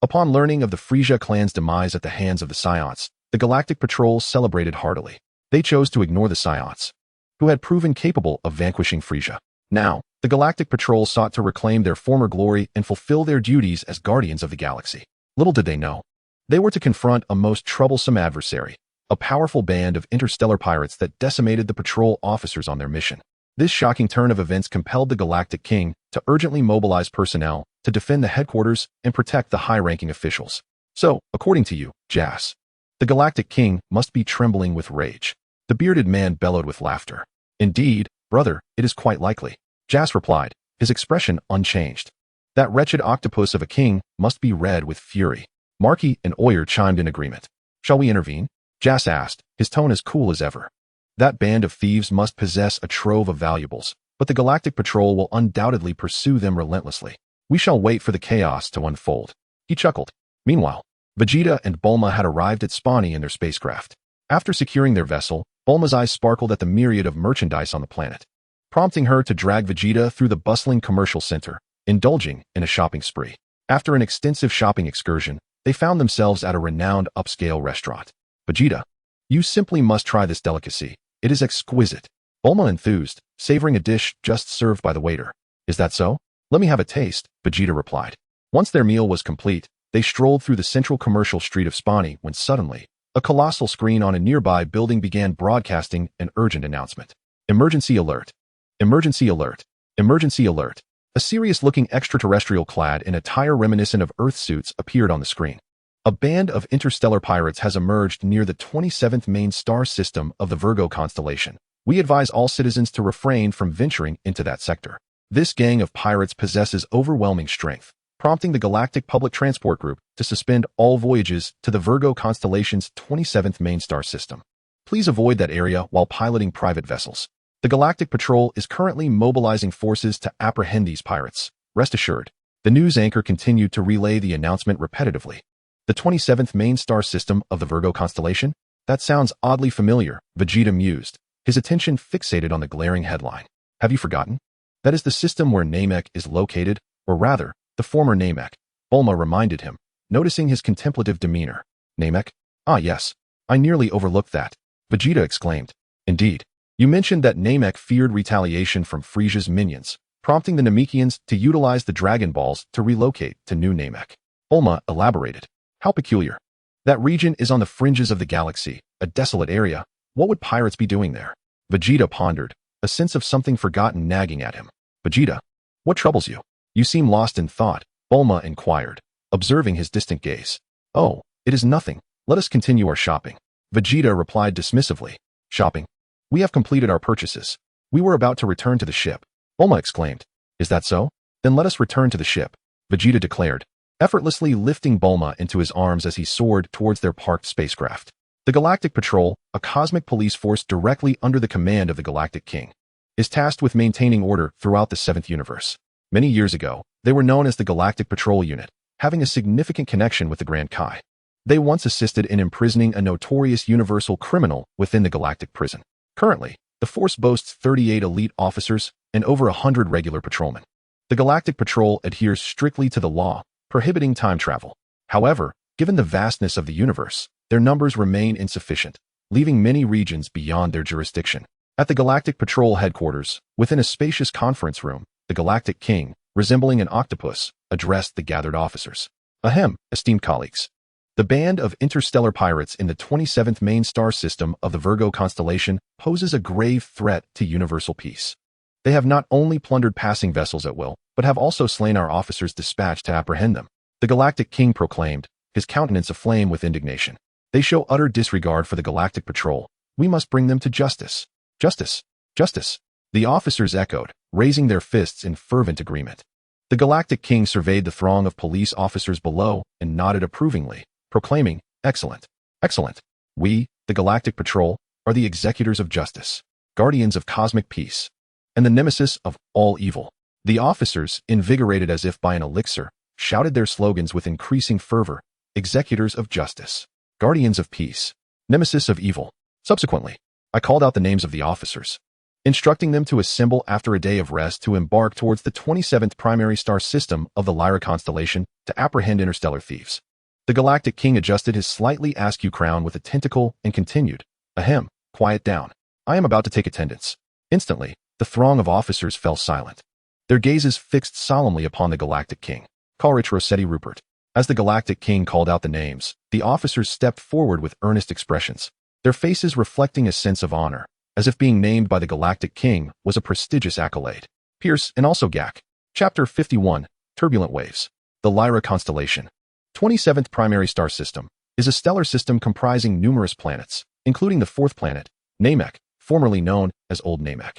Upon learning of the Frisia clan's demise at the hands of the Scions, the Galactic Patrol celebrated heartily. They chose to ignore the Scions, who had proven capable of vanquishing Frisia. Now, the Galactic Patrol sought to reclaim their former glory and fulfill their duties as guardians of the galaxy. Little did they know, they were to confront a most troublesome adversary, a powerful band of interstellar pirates that decimated the patrol officers on their mission. This shocking turn of events compelled the Galactic King to urgently mobilize personnel to defend the headquarters and protect the high-ranking officials. So, according to you, Jas, the Galactic King must be trembling with rage. The bearded man bellowed with laughter. Indeed, brother, it is quite likely, Jas replied, his expression unchanged. That wretched octopus of a king must be red with fury. Markey and Oyer chimed in agreement. Shall we intervene? Jas asked, his tone as cool as ever. That band of thieves must possess a trove of valuables, but the Galactic Patrol will undoubtedly pursue them relentlessly. We shall wait for the chaos to unfold. He chuckled. Meanwhile, Vegeta and Bulma had arrived at Spani in their spacecraft. After securing their vessel, Bulma's eyes sparkled at the myriad of merchandise on the planet, prompting her to drag Vegeta through the bustling commercial center, indulging in a shopping spree. After an extensive shopping excursion, they found themselves at a renowned upscale restaurant. Vegeta, you simply must try this delicacy. It is exquisite. Bulma enthused, savoring a dish just served by the waiter. Is that so? Let me have a taste, Vegeta replied. Once their meal was complete, they strolled through the central commercial street of Spani when suddenly, a colossal screen on a nearby building began broadcasting an urgent announcement. Emergency alert. Emergency alert. Emergency alert. A serious-looking extraterrestrial clad in attire reminiscent of Earth suits appeared on the screen. A band of interstellar pirates has emerged near the 27th main star system of the Virgo constellation. We advise all citizens to refrain from venturing into that sector. This gang of pirates possesses overwhelming strength, prompting the Galactic Public Transport Group to suspend all voyages to the Virgo constellation's 27th main star system. Please avoid that area while piloting private vessels. The Galactic Patrol is currently mobilizing forces to apprehend these pirates. Rest assured. The news anchor continued to relay the announcement repetitively. The 27th main star system of the Virgo constellation? That sounds oddly familiar, Vegeta mused, his attention fixated on the glaring headline. Have you forgotten? That is the system where Namek is located, or rather, the former Namek. Bulma reminded him, noticing his contemplative demeanor. Namek? Ah yes, I nearly overlooked that, Vegeta exclaimed. Indeed. You mentioned that Namek feared retaliation from Frisia's minions, prompting the Namekians to utilize the Dragon Balls to relocate to New Namek. Bulma elaborated. How peculiar. That region is on the fringes of the galaxy, a desolate area. What would pirates be doing there? Vegeta pondered, a sense of something forgotten nagging at him. Vegeta, what troubles you? You seem lost in thought, Bulma inquired, observing his distant gaze. Oh, it is nothing. Let us continue our shopping. Vegeta replied dismissively. Shopping? We have completed our purchases. We were about to return to the ship. Bulma exclaimed. Is that so? Then let us return to the ship, Vegeta declared, effortlessly lifting Bulma into his arms as he soared towards their parked spacecraft. The Galactic Patrol, a cosmic police force directly under the command of the Galactic King, is tasked with maintaining order throughout the 7th universe. Many years ago, they were known as the Galactic Patrol Unit, having a significant connection with the Grand Kai. They once assisted in imprisoning a notorious universal criminal within the Galactic Prison. Currently, the force boasts 38 elite officers and over 100 regular patrolmen. The Galactic Patrol adheres strictly to the law, prohibiting time travel. However, given the vastness of the universe, their numbers remain insufficient, leaving many regions beyond their jurisdiction. At the Galactic Patrol headquarters, within a spacious conference room, the Galactic King, resembling an octopus, addressed the gathered officers. Ahem, esteemed colleagues. The band of interstellar pirates in the 27th main star system of the Virgo constellation poses a grave threat to universal peace. They have not only plundered passing vessels at will, but have also slain our officers dispatched to apprehend them, the Galactic King proclaimed, his countenance aflame with indignation. They show utter disregard for the Galactic Patrol. We must bring them to justice. Justice. Justice. The officers echoed, raising their fists in fervent agreement. The Galactic King surveyed the throng of police officers below and nodded approvingly, proclaiming, Excellent. Excellent. We, the Galactic Patrol, are the executors of justice, guardians of cosmic peace, and the nemesis of all evil. The officers, invigorated as if by an elixir, shouted their slogans with increasing fervor, executors of justice, guardians of peace, nemesis of evil. Subsequently, I called out the names of the officers. instructing them to assemble after a day of rest to embark towards the 27th primary star system of the Lyra constellation to apprehend interstellar thieves. The Galactic King adjusted his slightly askew crown with a tentacle and continued, "Ahem, quiet down. I am about to take attendance." Instantly, the throng of officers fell silent, their gazes fixed solemnly upon the Galactic King. Coleridge, Rossetti, Rupert. As the Galactic King called out the names, the officers stepped forward with earnest expressions, their faces reflecting a sense of honor, as if being named by the Galactic King was a prestigious accolade. Pierce and also Gak. Chapter 51, Turbulent Waves. The Lyra constellation, 27th primary star system, is a stellar system comprising numerous planets, including the fourth planet, Namek, formerly known as Old Namek.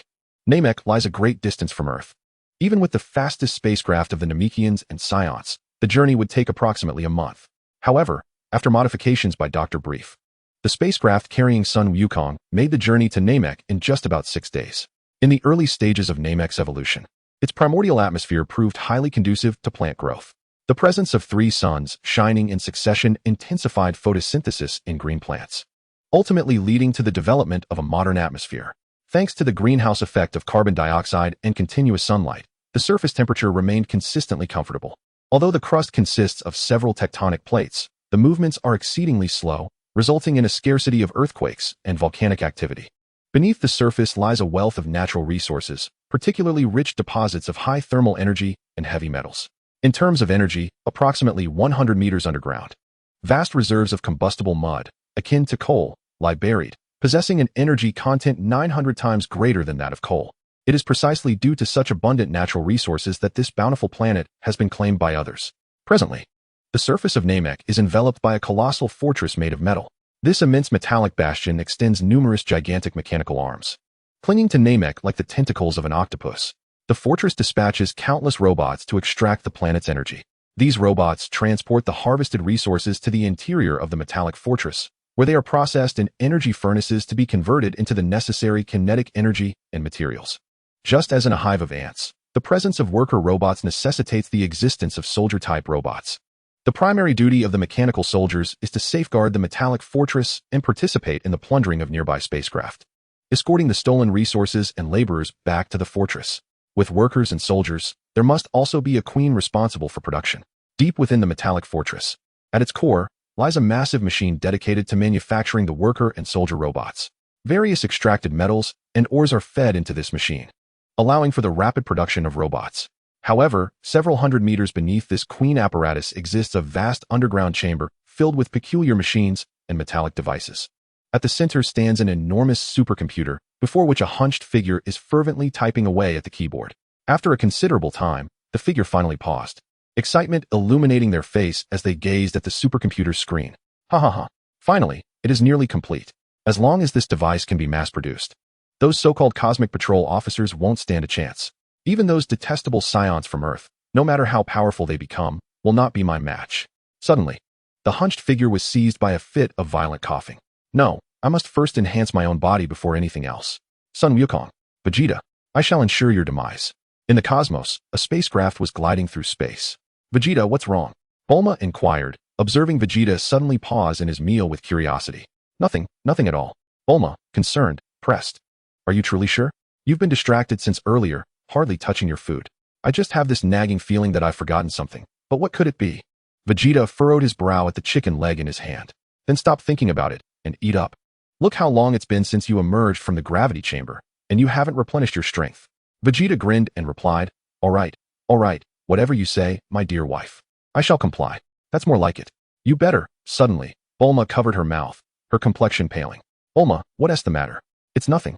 Namek lies a great distance from Earth. Even with the fastest spacecraft of the Namekians and Scions, the journey would take approximately a month. However, after modifications by Dr. Brief, the spacecraft carrying Sun Wukong made the journey to Namek in just about 6 days. In the early stages of Namek's evolution, its primordial atmosphere proved highly conducive to plant growth. The presence of 3 suns shining in succession intensified photosynthesis in green plants, ultimately leading to the development of a modern atmosphere. Thanks to the greenhouse effect of carbon dioxide and continuous sunlight, the surface temperature remained consistently comfortable. Although the crust consists of several tectonic plates, the movements are exceedingly slow, resulting in a scarcity of earthquakes and volcanic activity. Beneath the surface lies a wealth of natural resources, particularly rich deposits of high thermal energy and heavy metals. In terms of energy, approximately 100 meters underground, vast reserves of combustible mud, akin to coal, lie buried, possessing an energy content 900 times greater than that of coal. It is precisely due to such abundant natural resources that this bountiful planet has been claimed by others. Presently, the surface of Namek is enveloped by a colossal fortress made of metal. This immense metallic bastion extends numerous gigantic mechanical arms. Clinging to Namek like the tentacles of an octopus, the fortress dispatches countless robots to extract the planet's energy. These robots transport the harvested resources to the interior of the metallic fortress, where they are processed in energy furnaces to be converted into the necessary kinetic energy and materials. Just as in a hive of ants, the presence of worker robots necessitates the existence of soldier-type robots. The primary duty of the mechanical soldiers is to safeguard the metallic fortress and participate in the plundering of nearby spacecraft, escorting the stolen resources and laborers back to the fortress. With workers and soldiers, there must also be a queen responsible for production. Deep within the metallic fortress, at its core, lies a massive machine dedicated to manufacturing the worker and soldier robots. Various extracted metals and ores are fed into this machine, allowing for the rapid production of robots. However, several hundred meters beneath this queen apparatus exists a vast underground chamber filled with peculiar machines and metallic devices. At the center stands an enormous supercomputer, before which a hunched figure is fervently typing away at the keyboard. After a considerable time, the figure finally paused, excitement illuminating their face as they gazed at the supercomputer's screen. Ha ha ha. Finally, it is nearly complete. As long as this device can be mass-produced, those so-called Cosmic Patrol officers won't stand a chance. Even those detestable scions from Earth, no matter how powerful they become, will not be my match. Suddenly, the hunched figure was seized by a fit of violent coughing. No, I must first enhance my own body before anything else. Sun Wukong, Vegeta, I shall ensure your demise. In the cosmos, a spacecraft was gliding through space. Vegeta, what's wrong? Bulma inquired, observing Vegeta suddenly pause in his meal with curiosity. Nothing at all. Bulma, concerned, pressed. Are you truly sure? You've been distracted since earlier, hardly touching your food. I just have this nagging feeling that I've forgotten something. But what could it be? Vegeta furrowed his brow at the chicken leg in his hand. Then stop thinking about it and eat up. Look how long it's been since you emerged from the gravity chamber, and you haven't replenished your strength. Vegeta grinned and replied, all right, whatever you say, my dear wife. I shall comply. That's more like it. You better. Suddenly, Bulma covered her mouth, her complexion paling. Bulma, what's the matter? It's nothing.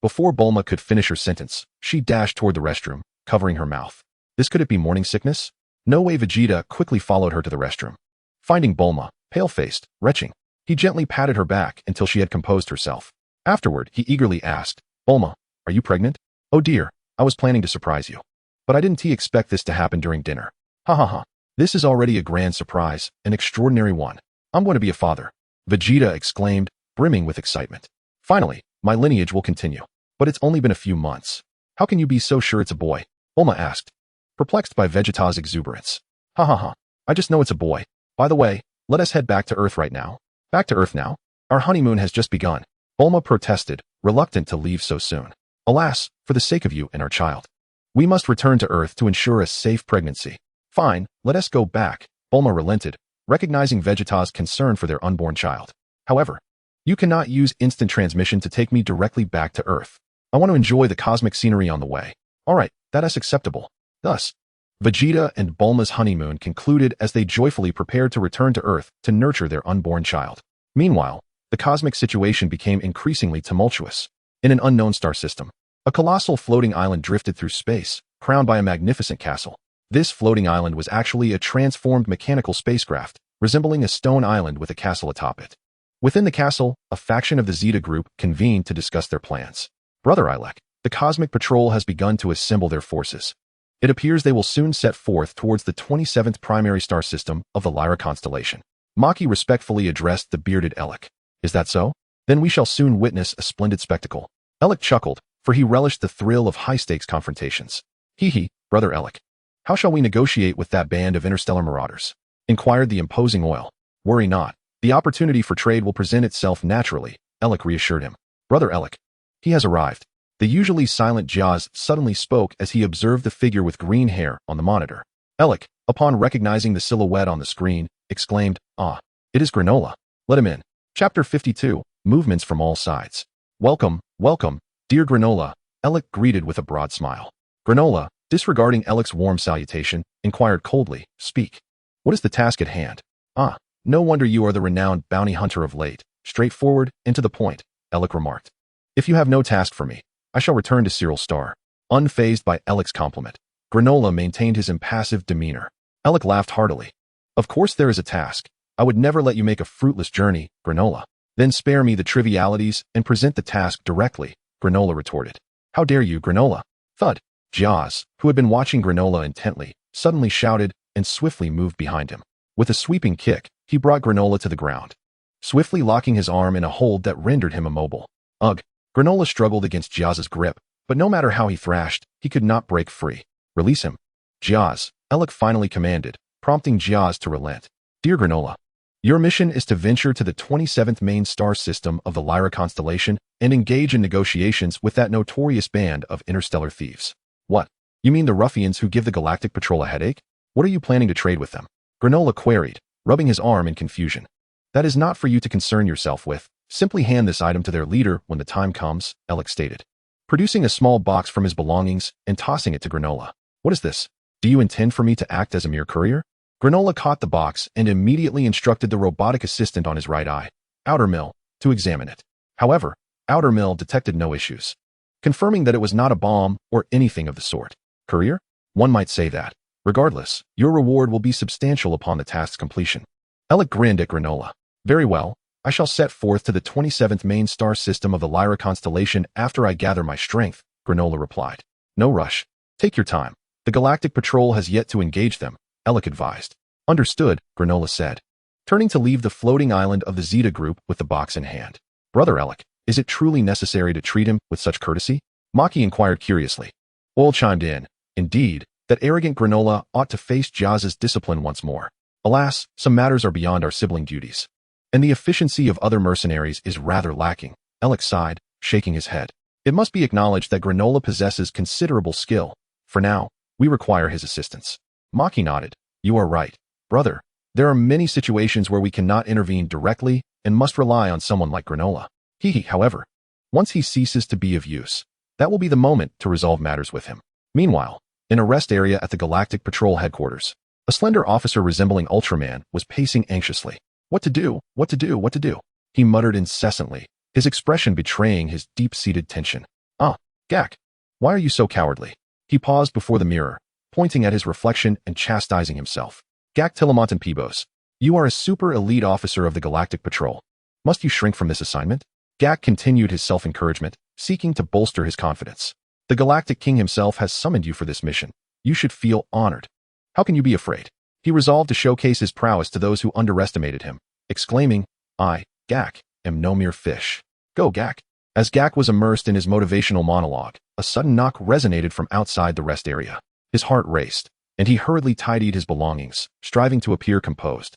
Before Bulma could finish her sentence, she dashed toward the restroom, covering her mouth. Could it be morning sickness? No way. Vegeta quickly followed her to the restroom. Finding Bulma, pale-faced, retching, he gently patted her back until she had composed herself. Afterward, he eagerly asked, Bulma, are you pregnant? Oh dear, I was planning to surprise you. But I didn't expect this to happen during dinner. Ha ha ha. This is already a grand surprise, an extraordinary one. I'm going to be a father. Vegeta exclaimed, brimming with excitement. Finally, my lineage will continue. But it's only been a few months. How can you be so sure it's a boy? Bulma asked, perplexed by Vegeta's exuberance. Ha ha ha. I just know it's a boy. By the way, let us head back to Earth right now. Back to Earth now? Our honeymoon has just begun. Bulma protested, reluctant to leave so soon. Alas, for the sake of you and our child. We must return to Earth to ensure a safe pregnancy. Fine, let us go back, Bulma relented, recognizing Vegeta's concern for their unborn child. However, you cannot use instant transmission to take me directly back to Earth. I want to enjoy the cosmic scenery on the way. Alright, that is acceptable. Thus, Vegeta and Bulma's honeymoon concluded as they joyfully prepared to return to Earth to nurture their unborn child. Meanwhile, the cosmic situation became increasingly tumultuous. In an unknown star system, a colossal floating island drifted through space, crowned by a magnificent castle. This floating island was actually a transformed mechanical spacecraft, resembling a stone island with a castle atop it. Within the castle, a faction of the Zeta group convened to discuss their plans. Brother Ilek, the Cosmic Patrol has begun to assemble their forces. It appears they will soon set forth towards the 27th primary star system of the Lyra constellation. Maki respectfully addressed the bearded Ilek. Is that so? Then we shall soon witness a splendid spectacle. Ilek chuckled, for he relished the thrill of high-stakes confrontations. Hee, Brother Ilek. How shall we negotiate with that band of interstellar marauders? Inquired the imposing oil. Worry not. The opportunity for trade will present itself naturally, Ilek reassured him. Brother Ilek. He has arrived. The usually silent Jaz suddenly spoke as he observed the figure with green hair on the monitor. Ilek, upon recognizing the silhouette on the screen, exclaimed, Ah, it is Granola. Let him in. Chapter 52, Movements from All Sides. Welcome, dear Granola, Ilek greeted with a broad smile. Granola, disregarding Ilek's warm salutation, inquired coldly, Speak. What is the task at hand? Ah, no wonder you are the renowned bounty hunter of late. Straightforward, and to the point, Ilek remarked. If you have no task for me, I shall return to Cyril Star. Unfazed by Ilek's compliment, Granola maintained his impassive demeanor. Ilek laughed heartily. Of course there is a task. I would never let you make a fruitless journey, Granola. Then spare me the trivialities and present the task directly, Granola retorted. How dare you, Granola? Thud. Jaz, who had been watching Granola intently, suddenly shouted and swiftly moved behind him. With a sweeping kick, he brought Granola to the ground, swiftly locking his arm in a hold that rendered him immobile. Ugh! Granola struggled against Jaz's grip, but no matter how he thrashed, he could not break free. Release him. Jaz, Ilek finally commanded, prompting Jaz to relent. Dear Granola, your mission is to venture to the 27th main star system of the Lyra constellation and engage in negotiations with that notorious band of interstellar thieves. What? You mean the ruffians who give the Galactic Patrol a headache? What are you planning to trade with them? Granola queried, rubbing his arm in confusion. That is not for you to concern yourself with. Simply hand this item to their leader when the time comes, Ilek stated, producing a small box from his belongings and tossing it to Granola. What is this? Do you intend for me to act as a mere courier? Granola caught the box and immediately instructed the robotic assistant on his right eye, Outer Mill, to examine it. However, Outer Mill detected no issues, confirming that it was not a bomb or anything of the sort. Courier? One might say that. Regardless, your reward will be substantial upon the task's completion. Ilek grinned at Granola. Very well. I shall set forth to the 27th main star system of the Lyra constellation after I gather my strength, Granola replied. No rush. Take your time. The Galactic Patrol has yet to engage them, Ilek advised. Understood, Granola said, turning to leave the floating island of the Zeta group with the box in hand. Brother Ilek, is it truly necessary to treat him with such courtesy? Maki inquired curiously. Oil chimed in. Indeed, that arrogant Granola ought to face Jaz's discipline once more. Alas, some matters are beyond our sibling duties. And the efficiency of other mercenaries is rather lacking, Ilek sighed, shaking his head. It must be acknowledged that Granola possesses considerable skill. For now, we require his assistance. Maki nodded. You are right, brother. There are many situations where we cannot intervene directly and must rely on someone like Granola. However, once he ceases to be of use, that will be the moment to resolve matters with him. Meanwhile, in a rest area at the Galactic Patrol headquarters, a slender officer resembling Ultraman was pacing anxiously. What to do? He muttered incessantly, his expression betraying his deep-seated tension. Ah, Gak, why are you so cowardly? He paused before the mirror, pointing at his reflection and chastising himself. Gak Tillamontan Pibos, you are a super elite officer of the Galactic Patrol. Must you shrink from this assignment? Gak continued his self-encouragement, seeking to bolster his confidence. The Galactic King himself has summoned you for this mission. You should feel honored. How can you be afraid? He resolved to showcase his prowess to those who underestimated him, exclaiming, I, Gak, am no mere fish. Go, Gak. As Gak was immersed in his motivational monologue, a sudden knock resonated from outside the rest area. His heart raced, and he hurriedly tidied his belongings, striving to appear composed.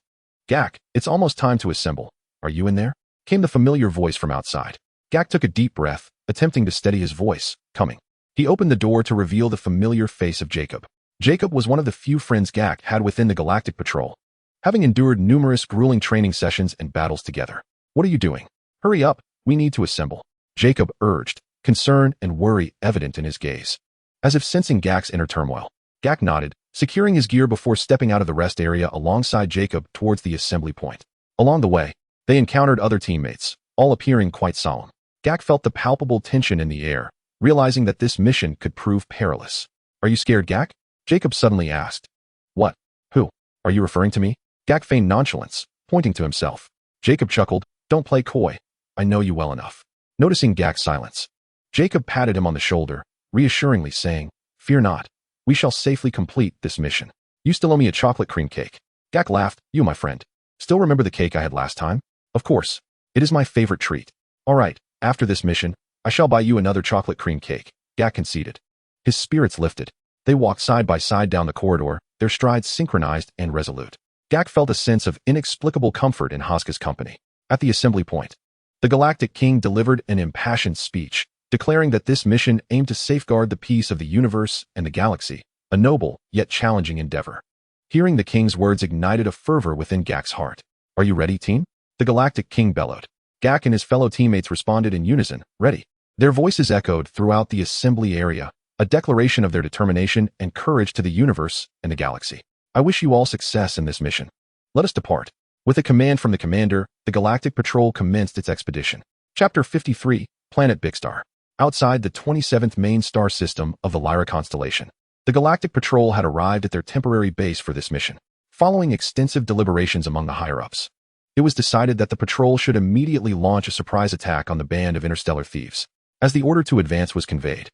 Gak, it's almost time to assemble. Are you in there? Came the familiar voice from outside. Gak took a deep breath, attempting to steady his voice. Coming. He opened the door to reveal the familiar face of Jacob. Jacob was one of the few friends Gak had within the Galactic Patrol, having endured numerous grueling training sessions and battles together. What are you doing? Hurry up, we need to assemble. Jacob urged, concern and worry evident in his gaze. As if sensing Gak's inner turmoil, Gak nodded, securing his gear before stepping out of the rest area alongside Jacob towards the assembly point. Along the way, they encountered other teammates, all appearing quite solemn. Gak felt the palpable tension in the air, realizing that this mission could prove perilous. Are you scared, Gak? Jacob suddenly asked. What? Who? Are you referring to me? Gak feigned nonchalance, pointing to himself. Jacob chuckled, don't play coy. I know you well enough. Noticing Gak's silence, Jacob patted him on the shoulder, reassuringly saying, fear not. We shall safely complete this mission. You still owe me a chocolate cream cake. Gak laughed. You, my friend. Still remember the cake I had last time? Of course. It is my favorite treat. All right, after this mission, I shall buy you another chocolate cream cake. Gak conceded. His spirits lifted. They walked side by side down the corridor, their strides synchronized and resolute. Gak felt a sense of inexplicable comfort in Haska's company. At the assembly point, the Galactic King delivered an impassioned speech, declaring that this mission aimed to safeguard the peace of the universe and the galaxy, a noble yet challenging endeavor. Hearing the king's words ignited a fervor within Gak's heart. Are you ready, team? The Galactic King bellowed. Gak and his fellow teammates responded in unison, ready. Their voices echoed throughout the assembly area, a declaration of their determination and courage to the universe and the galaxy. I wish you all success in this mission. Let us depart. With a command from the commander, the Galactic Patrol commenced its expedition. Chapter 53, Planet Bigstar. Outside the 27th main star system of the Lyra constellation, the Galactic Patrol had arrived at their temporary base for this mission. Following extensive deliberations among the higher-ups, it was decided that the patrol should immediately launch a surprise attack on the band of interstellar thieves. As the order to advance was conveyed,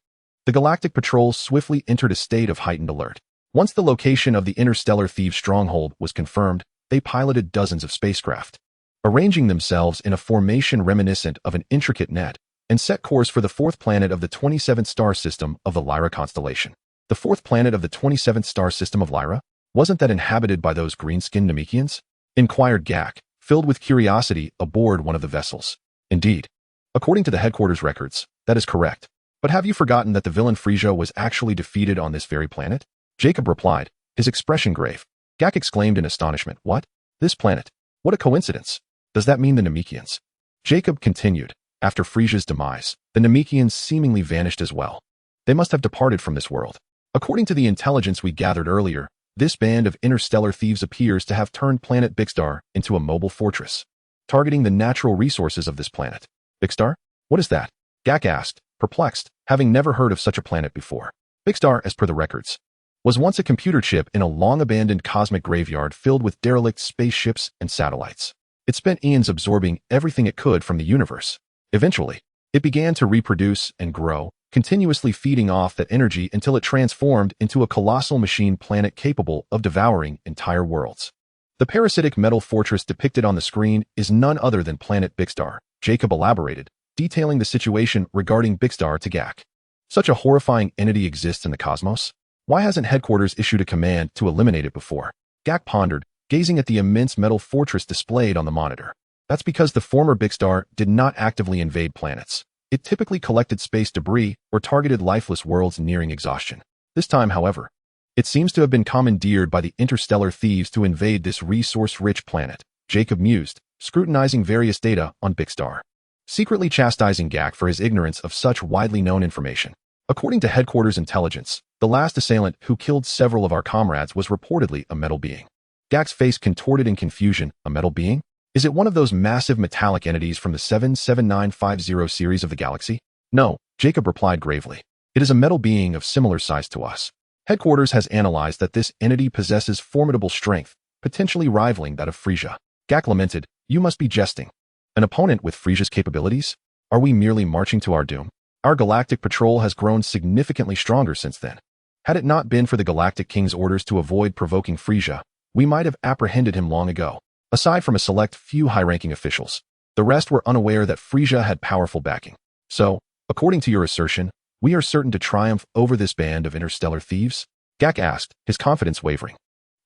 the Galactic Patrol swiftly entered a state of heightened alert. Once the location of the interstellar thieves' stronghold was confirmed, they piloted dozens of spacecraft, arranging themselves in a formation reminiscent of an intricate net, and set course for the fourth planet of the 27th star system of the Lyra constellation. The fourth planet of the 27th star system of Lyra? Wasn't that inhabited by those green-skinned Namekians? Inquired Gak, filled with curiosity aboard one of the vessels. Indeed. According to the headquarters records, that is correct. But have you forgotten that the villain Frisia was actually defeated on this very planet? Jacob replied, his expression grave. Gak exclaimed in astonishment, what? This planet? What a coincidence. Does that mean the Namekians? Jacob continued, after Frisia's demise, the Namekians seemingly vanished as well. They must have departed from this world. According to the intelligence we gathered earlier, this band of interstellar thieves appears to have turned planet Bigstar into a mobile fortress, targeting the natural resources of this planet. Bigstar? What is that? Gak asked, perplexed, having never heard of such a planet before. Bigstar, as per the records, was once a computer chip in a long-abandoned cosmic graveyard filled with derelict spaceships and satellites. It spent eons absorbing everything it could from the universe. Eventually, it began to reproduce and grow, continuously feeding off that energy until it transformed into a colossal machine planet capable of devouring entire worlds. The parasitic metal fortress depicted on the screen is none other than planet Bigstar, Jacob elaborated, detailing the situation regarding Bigstar to Gak. Such a horrifying entity exists in the cosmos? Why hasn't headquarters issued a command to eliminate it before? Gak pondered, gazing at the immense metal fortress displayed on the monitor. That's because the former Bigstar did not actively invade planets. It typically collected space debris or targeted lifeless worlds nearing exhaustion. This time, however, it seems to have been commandeered by the interstellar thieves to invade this resource-rich planet, Jacob mused, scrutinizing various data on Bigstar, secretly chastising Gak for his ignorance of such widely known information. According to headquarters intelligence, the last assailant who killed several of our comrades was reportedly a metal being. Gak's face contorted in confusion. A metal being? Is it one of those massive metallic entities from the 77950 series of the galaxy? No, Jacob replied gravely. It is a metal being of similar size to us. Headquarters has analyzed that this entity possesses formidable strength, potentially rivaling that of Frisia. Gak lamented, you must be jesting. An opponent with Frisia's capabilities? Are we merely marching to our doom? Our galactic patrol has grown significantly stronger since then. Had it not been for the Galactic King's orders to avoid provoking Frisia, we might have apprehended him long ago. Aside from a select few high-ranking officials, the rest were unaware that Frisia had powerful backing. So, according to your assertion, we are certain to triumph over this band of interstellar thieves? Gak asked, his confidence wavering.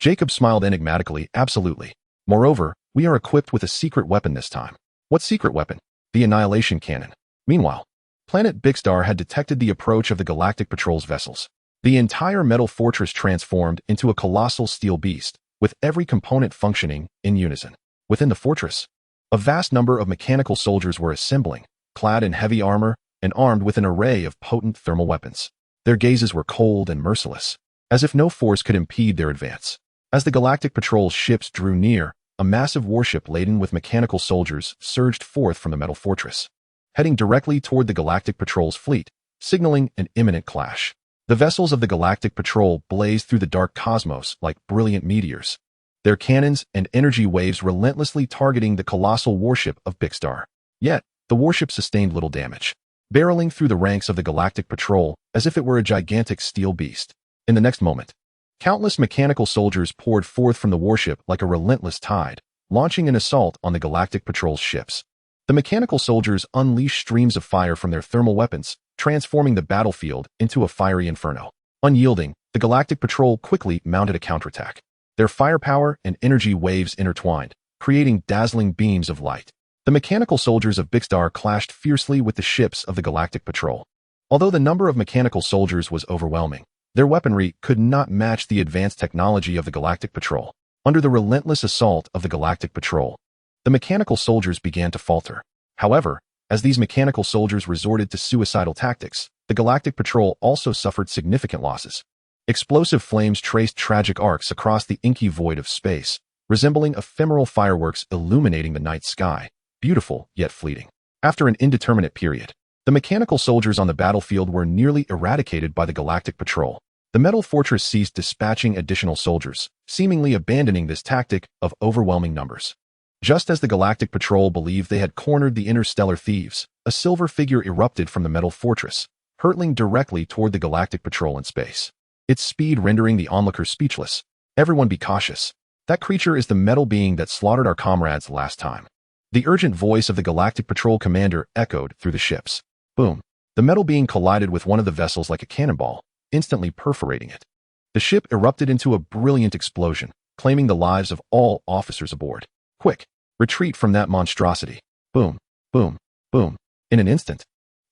Jacob smiled enigmatically, absolutely. Moreover, we are equipped with a secret weapon this time. What secret weapon? The Annihilation Cannon. Meanwhile, planet Bixstar had detected the approach of the Galactic Patrol's vessels. The entire metal fortress transformed into a colossal steel beast, with every component functioning in unison. Within the fortress, a vast number of mechanical soldiers were assembling, clad in heavy armor and armed with an array of potent thermal weapons. Their gazes were cold and merciless, as if no force could impede their advance. As the Galactic Patrol's ships drew near, a massive warship laden with mechanical soldiers surged forth from the metal fortress, heading directly toward the Galactic Patrol's fleet, signaling an imminent clash. The vessels of the Galactic Patrol blazed through the dark cosmos like brilliant meteors, their cannons and energy waves relentlessly targeting the colossal warship of Bixstar. Yet, the warship sustained little damage, barreling through the ranks of the Galactic Patrol as if it were a gigantic steel beast. In the next moment, countless mechanical soldiers poured forth from the warship like a relentless tide, launching an assault on the Galactic Patrol's ships. The mechanical soldiers unleashed streams of fire from their thermal weapons, transforming the battlefield into a fiery inferno. Unyielding, the Galactic Patrol quickly mounted a counterattack. Their firepower and energy waves intertwined, creating dazzling beams of light. The mechanical soldiers of Bixstar clashed fiercely with the ships of the Galactic Patrol. Although the number of mechanical soldiers was overwhelming, their weaponry could not match the advanced technology of the Galactic Patrol. Under the relentless assault of the Galactic Patrol, the mechanical soldiers began to falter. However, as these mechanical soldiers resorted to suicidal tactics, the Galactic Patrol also suffered significant losses. Explosive flames traced tragic arcs across the inky void of space, resembling ephemeral fireworks illuminating the night sky, beautiful yet fleeting. After an indeterminate period, the mechanical soldiers on the battlefield were nearly eradicated by the Galactic Patrol. The metal fortress ceased dispatching additional soldiers, seemingly abandoning this tactic of overwhelming numbers. Just as the Galactic Patrol believed they had cornered the interstellar thieves, a silver figure erupted from the metal fortress, hurtling directly toward the Galactic Patrol in space. Its speed rendering the onlookers speechless. Everyone be cautious. That creature is the metal being that slaughtered our comrades last time. The urgent voice of the Galactic Patrol commander echoed through the ships. Boom. The metal being collided with one of the vessels like a cannonball, instantly perforating it. The ship erupted into a brilliant explosion, claiming the lives of all officers aboard. Quick, retreat from that monstrosity. Boom, boom, boom. In an instant,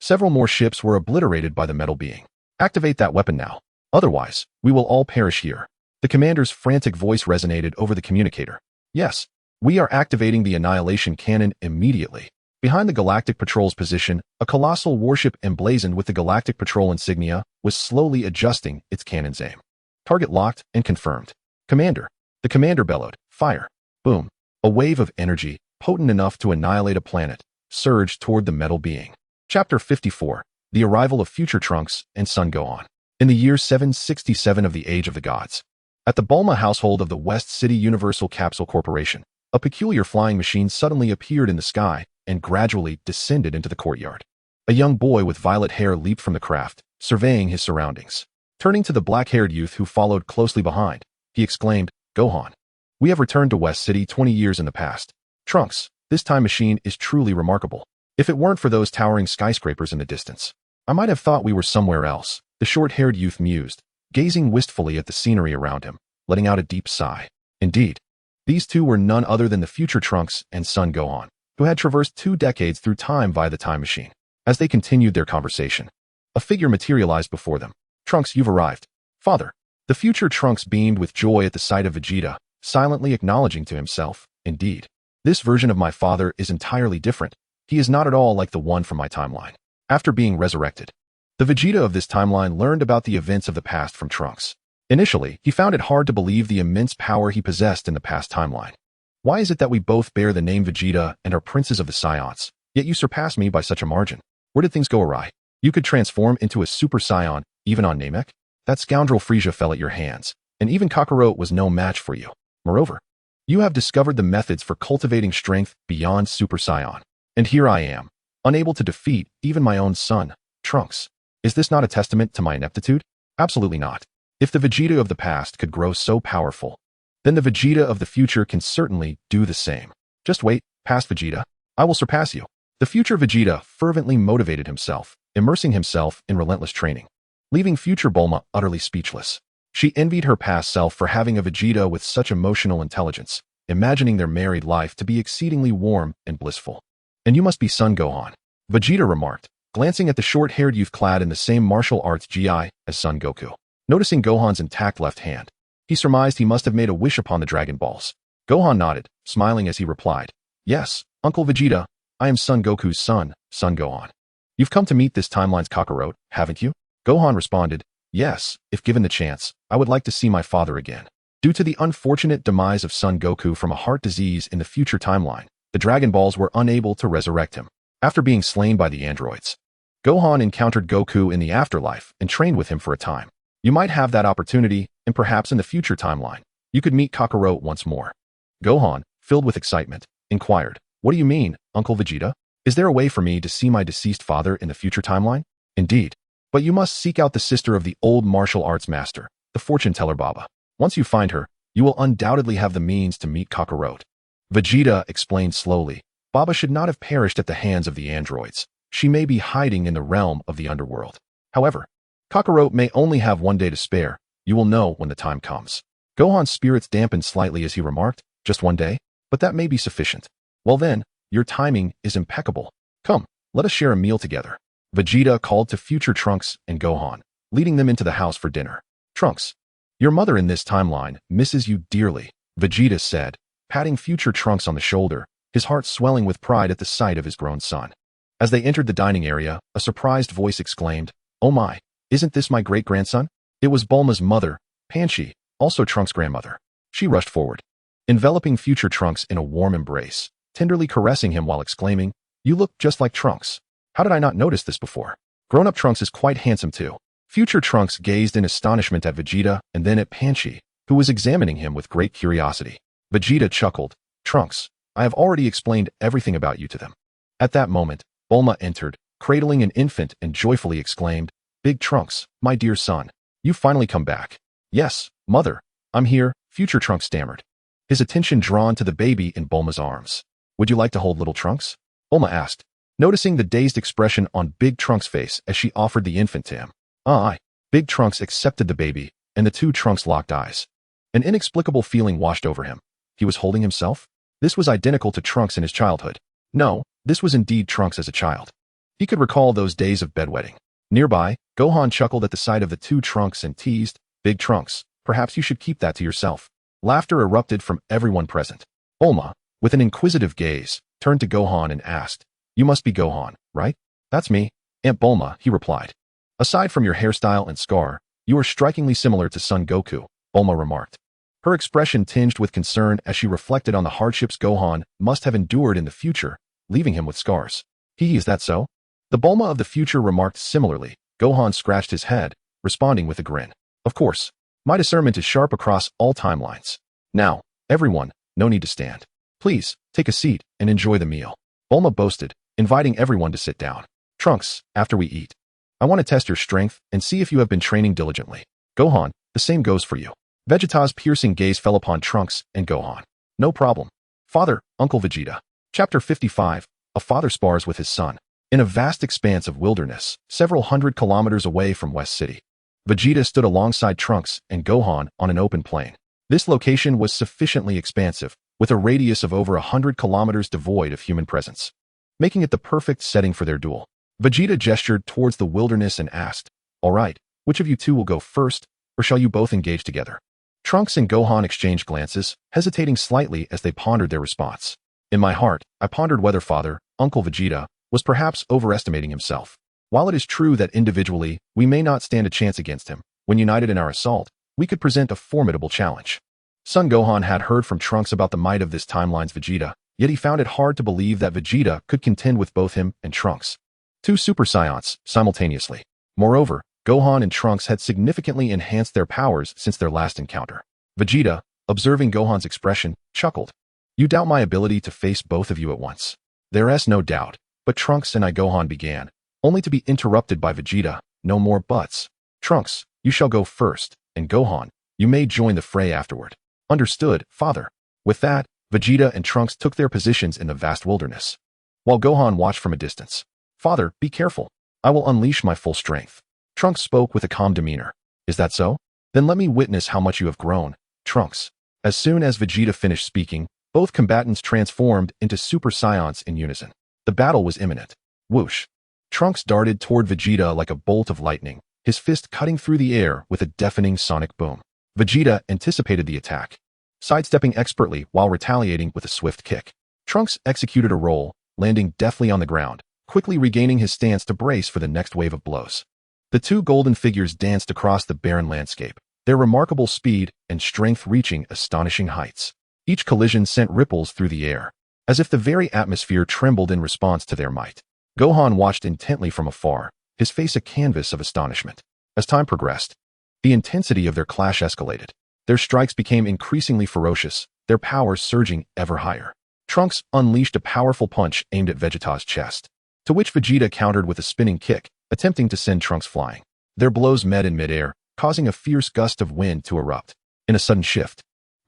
several more ships were obliterated by the metal being. Activate that weapon now. Otherwise, we will all perish here. The commander's frantic voice resonated over the communicator. Yes, we are activating the annihilation cannon immediately. Behind the Galactic Patrol's position, a colossal warship emblazoned with the Galactic Patrol insignia was slowly adjusting its cannon's aim. Target locked and confirmed. Commander. The commander bellowed. Fire. Boom. A wave of energy, potent enough to annihilate a planet, surged toward the metal being. Chapter 54. The Arrival of Future Trunks and Son Gohan. In the year 767 of the Age of the Gods, at the Bulma household of the West City Universal Capsule Corporation, a peculiar flying machine suddenly appeared in the sky and gradually descended into the courtyard. A young boy with violet hair leaped from the craft, surveying his surroundings. Turning to the black-haired youth who followed closely behind, he exclaimed, Gohan. We have returned to West City 20 years in the past. Trunks, this time machine is truly remarkable. If it weren't for those towering skyscrapers in the distance, I might have thought we were somewhere else, the short-haired youth mused, gazing wistfully at the scenery around him, letting out a deep sigh. Indeed, these two were none other than the future Trunks and Son Gohan, who had traversed 2 decades through time via the time machine. As they continued their conversation, a figure materialized before them. Trunks, you've arrived. Father. The future Trunks beamed with joy at the sight of Vegeta, silently acknowledging to himself, indeed, this version of my father is entirely different. He is not at all like the one from my timeline. After being resurrected, the Vegeta of this timeline learned about the events of the past from Trunks. Initially, he found it hard to believe the immense power he possessed in the past timeline. Why is it that we both bear the name Vegeta and are princes of the Saiyans, yet you surpass me by such a margin? Where did things go awry? You could transform into a Super Saiyan, even on Namek? That scoundrel Frieza fell at your hands, and even Kakarot was no match for you. Moreover, you have discovered the methods for cultivating strength beyond Super Saiyan. And here I am, unable to defeat even my own son, Trunks. Is this not a testament to my ineptitude? Absolutely not. If the Vegeta of the past could grow so powerful, then the Vegeta of the future can certainly do the same. Just wait, past Vegeta. I will surpass you. The future Vegeta fervently motivated himself, immersing himself in relentless training, leaving future Bulma utterly speechless. She envied her past self for having a Vegeta with such emotional intelligence, imagining their married life to be exceedingly warm and blissful. And you must be Son Gohan. Vegeta remarked, glancing at the short-haired youth clad in the same martial arts gi as Son Goku. Noticing Gohan's intact left hand, he surmised he must have made a wish upon the Dragon Balls. Gohan nodded, smiling as he replied, "Yes, Uncle Vegeta, I am Son Goku's son, Son Gohan. You've come to meet this timeline's Kakarot, haven't you?" Gohan responded, "Yes, if given the chance, I would like to see my father again." Due to the unfortunate demise of Son Goku from a heart disease in the future timeline, the Dragon Balls were unable to resurrect him. After being slain by the androids, Gohan encountered Goku in the afterlife and trained with him for a time. You might have that opportunity, and perhaps in the future timeline, you could meet Kakarot once more. Gohan, filled with excitement, inquired, "What do you mean, Uncle Vegeta? Is there a way for me to see my deceased father in the future timeline?" "Indeed. But you must seek out the sister of the old martial arts master, the fortune teller Baba. Once you find her, you will undoubtedly have the means to meet Kakarot." Vegeta explained slowly, "Baba should not have perished at the hands of the androids. She may be hiding in the realm of the underworld. However, Kakarot may only have one day to spare. You will know when the time comes." Gohan's spirits dampened slightly as he remarked, "Just one day? But that may be sufficient. Well then, your timing is impeccable. Come, let us share a meal together." Vegeta called to future Trunks and Gohan, leading them into the house for dinner. "Trunks, your mother in this timeline misses you dearly," Vegeta said, patting future Trunks on the shoulder, his heart swelling with pride at the sight of his grown son. As they entered the dining area, a surprised voice exclaimed, "Oh my, isn't this my great-grandson?" It was Bulma's mother, Panchi, also Trunks' grandmother. She rushed forward, enveloping future Trunks in a warm embrace, tenderly caressing him while exclaiming, "You look just like Trunks. How did I not notice this before? Grown-up Trunks is quite handsome too." Future Trunks gazed in astonishment at Vegeta and then at Panchi, who was examining him with great curiosity. Vegeta chuckled, "Trunks, I have already explained everything about you to them." At that moment, Bulma entered, cradling an infant and joyfully exclaimed, "Big Trunks, my dear son, you've finally come back." "Yes, mother, I'm here," future Trunks stammered, his attention drawn to the baby in Bulma's arms. "Would you like to hold little Trunks?" Bulma asked, noticing the dazed expression on Big Trunks' face as she offered the infant to him. Aye. Big Trunks accepted the baby, and the two Trunks locked eyes. An inexplicable feeling washed over him. He was holding himself? This was identical to Trunks in his childhood. No, this was indeed Trunks as a child. He could recall those days of bedwetting. Nearby, Gohan chuckled at the sight of the two Trunks and teased, "Big Trunks, perhaps you should keep that to yourself." Laughter erupted from everyone present. Bulma, with an inquisitive gaze, turned to Gohan and asked, "You must be Gohan, right?" "That's me, Aunt Bulma," he replied. "Aside from your hairstyle and scar, you are strikingly similar to Son Goku," Bulma remarked. Her expression tinged with concern as she reflected on the hardships Gohan must have endured in the future, leaving him with scars. "Is that so?" The Bulma of the future remarked similarly. Gohan scratched his head, responding with a grin. "Of course, my discernment is sharp across all timelines. Now, everyone, no need to stand. Please, take a seat and enjoy the meal," Bulma boasted, inviting everyone to sit down. "Trunks, after we eat, I want to test your strength and see if you have been training diligently." "Gohan, the same goes for you." Vegeta's piercing gaze fell upon Trunks and Gohan. "No problem. Father, Uncle Vegeta." Chapter 55, A Father Spars with His Son. In a vast expanse of wilderness, several hundred kilometers away from West City, Vegeta stood alongside Trunks and Gohan on an open plain. This location was sufficiently expansive, with a radius of over 100 kilometers devoid of human presence, making it the perfect setting for their duel. Vegeta gestured towards the wilderness and asked, "All right, which of you two will go first, or shall you both engage together?" Trunks and Gohan exchanged glances, hesitating slightly as they pondered their response. In my heart, I pondered whether Father, Uncle Vegeta, was perhaps overestimating himself. While it is true that individually, we may not stand a chance against him, when united in our assault, we could present a formidable challenge. Son Gohan had heard from Trunks about the might of this timeline's Vegeta, yet he found it hard to believe that Vegeta could contend with both him and Trunks, two Super Saiyans, simultaneously. Moreover, Gohan and Trunks had significantly enhanced their powers since their last encounter. Vegeta, observing Gohan's expression, chuckled. "You doubt my ability to face both of you at once." "There's no doubt," but Trunks and Gohan began, only to be interrupted by Vegeta. "No more buts. Trunks, you shall go first, and Gohan, you may join the fray afterward." "Understood, Father." With that, Vegeta and Trunks took their positions in the vast wilderness, while Gohan watched from a distance. "Father, be careful. I will unleash my full strength." Trunks spoke with a calm demeanor. "Is that so? Then let me witness how much you have grown, Trunks." As soon as Vegeta finished speaking, both combatants transformed into Super Saiyans in unison. The battle was imminent. Whoosh! Trunks darted toward Vegeta like a bolt of lightning, his fist cutting through the air with a deafening sonic boom. Vegeta anticipated the attack, sidestepping expertly while retaliating with a swift kick. Trunks executed a roll, landing deftly on the ground, quickly regaining his stance to brace for the next wave of blows. The two golden figures danced across the barren landscape, their remarkable speed and strength reaching astonishing heights. Each collision sent ripples through the air, as if the very atmosphere trembled in response to their might. Gohan watched intently from afar, his face a canvas of astonishment. As time progressed, the intensity of their clash escalated. Their strikes became increasingly ferocious, their power surging ever higher. Trunks unleashed a powerful punch aimed at Vegeta's chest, to which Vegeta countered with a spinning kick, attempting to send Trunks flying. Their blows met in midair, causing a fierce gust of wind to erupt. In a sudden shift,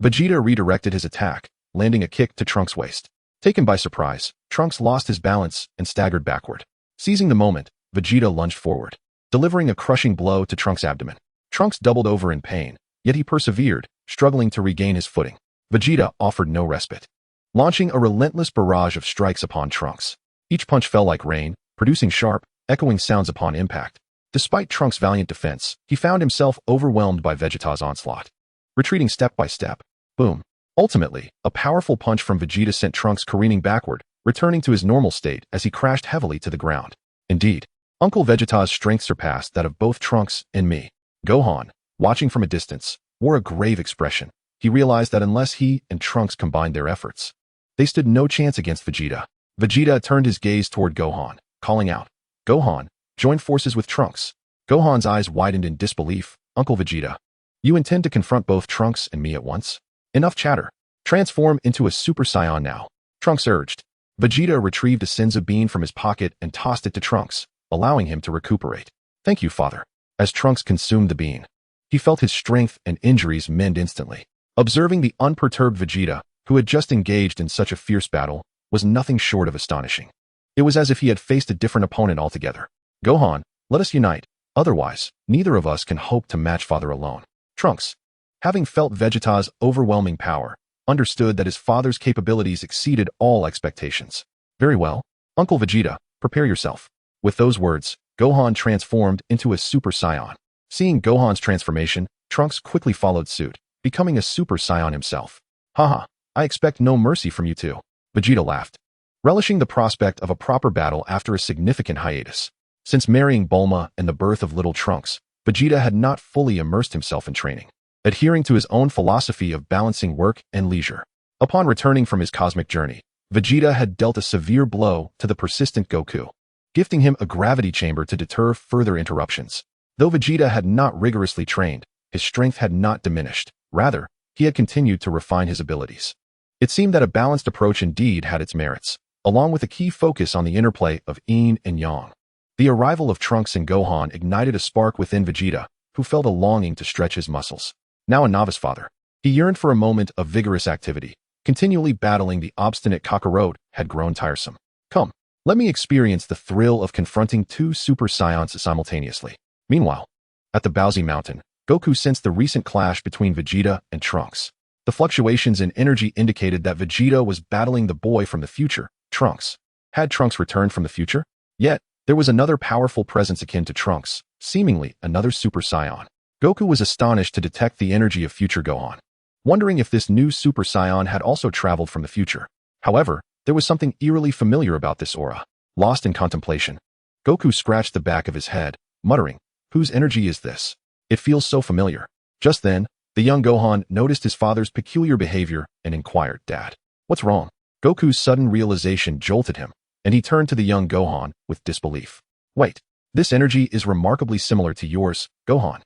Vegeta redirected his attack, landing a kick to Trunks' waist. Taken by surprise, Trunks lost his balance and staggered backward. Seizing the moment, Vegeta lunged forward, delivering a crushing blow to Trunks' abdomen. Trunks doubled over in pain, yet he persevered, struggling to regain his footing. Vegeta offered no respite, launching a relentless barrage of strikes upon Trunks. Each punch fell like rain, producing sharp, echoing sounds upon impact. Despite Trunks' valiant defense, he found himself overwhelmed by Vegeta's onslaught. Retreating step by step, boom. Ultimately, a powerful punch from Vegeta sent Trunks careening backward, returning to his normal state as he crashed heavily to the ground. Indeed, Uncle Vegeta's strength surpassed that of both Trunks and me. Gohan, watching from a distance, wore a grave expression. He realized that unless he and Trunks combined their efforts, they stood no chance against Vegeta. Vegeta turned his gaze toward Gohan, calling out, "Gohan, join forces with Trunks." Gohan's eyes widened in disbelief. "Uncle Vegeta, you intend to confront both Trunks and me at once? Enough chatter. Transform into a Super Saiyan now," Trunks urged. Vegeta retrieved a Senzu bean from his pocket and tossed it to Trunks, allowing him to recuperate. "Thank you, father." As Trunks consumed the bean, he felt his strength and injuries mend instantly. Observing the unperturbed Vegeta, who had just engaged in such a fierce battle, was nothing short of astonishing. It was as if he had faced a different opponent altogether. "Gohan, let us unite. Otherwise, neither of us can hope to match father alone." Trunks, having felt Vegeta's overwhelming power, understood that his father's capabilities exceeded all expectations. "Very well, Uncle Vegeta, prepare yourself." With those words, Gohan transformed into a Super Saiyan. Seeing Gohan's transformation, Trunks quickly followed suit, becoming a Super Saiyan himself. "Haha, I expect no mercy from you two," Vegeta laughed, relishing the prospect of a proper battle after a significant hiatus. Since marrying Bulma and the birth of little Trunks, Vegeta had not fully immersed himself in training, adhering to his own philosophy of balancing work and leisure. Upon returning from his cosmic journey, Vegeta had dealt a severe blow to the persistent Goku, gifting him a gravity chamber to deter further interruptions. Though Vegeta had not rigorously trained, his strength had not diminished. Rather, he had continued to refine his abilities. It seemed that a balanced approach indeed had its merits, along with a key focus on the interplay of yin and yang. The arrival of Trunks and Gohan ignited a spark within Vegeta, who felt a longing to stretch his muscles. Now a novice father, he yearned for a moment of vigorous activity. Continually battling the obstinate Kakarot had grown tiresome. "Come, let me experience the thrill of confronting two Super Saiyans simultaneously." Meanwhile, at the Bowsy Mountain, Goku sensed the recent clash between Vegeta and Trunks. The fluctuations in energy indicated that Vegeta was battling the boy from the future, Trunks. Had Trunks returned from the future? Yet, there was another powerful presence akin to Trunks, seemingly another Super Saiyan. Goku was astonished to detect the energy of future Gohan, wondering if this new Super Saiyan had also traveled from the future. However, there was something eerily familiar about this aura. Lost in contemplation, Goku scratched the back of his head, muttering, "Whose energy is this? It feels so familiar." Just then, the young Gohan noticed his father's peculiar behavior and inquired, "Dad, what's wrong?" Goku's sudden realization jolted him, and he turned to the young Gohan with disbelief. "Wait, this energy is remarkably similar to yours, Gohan.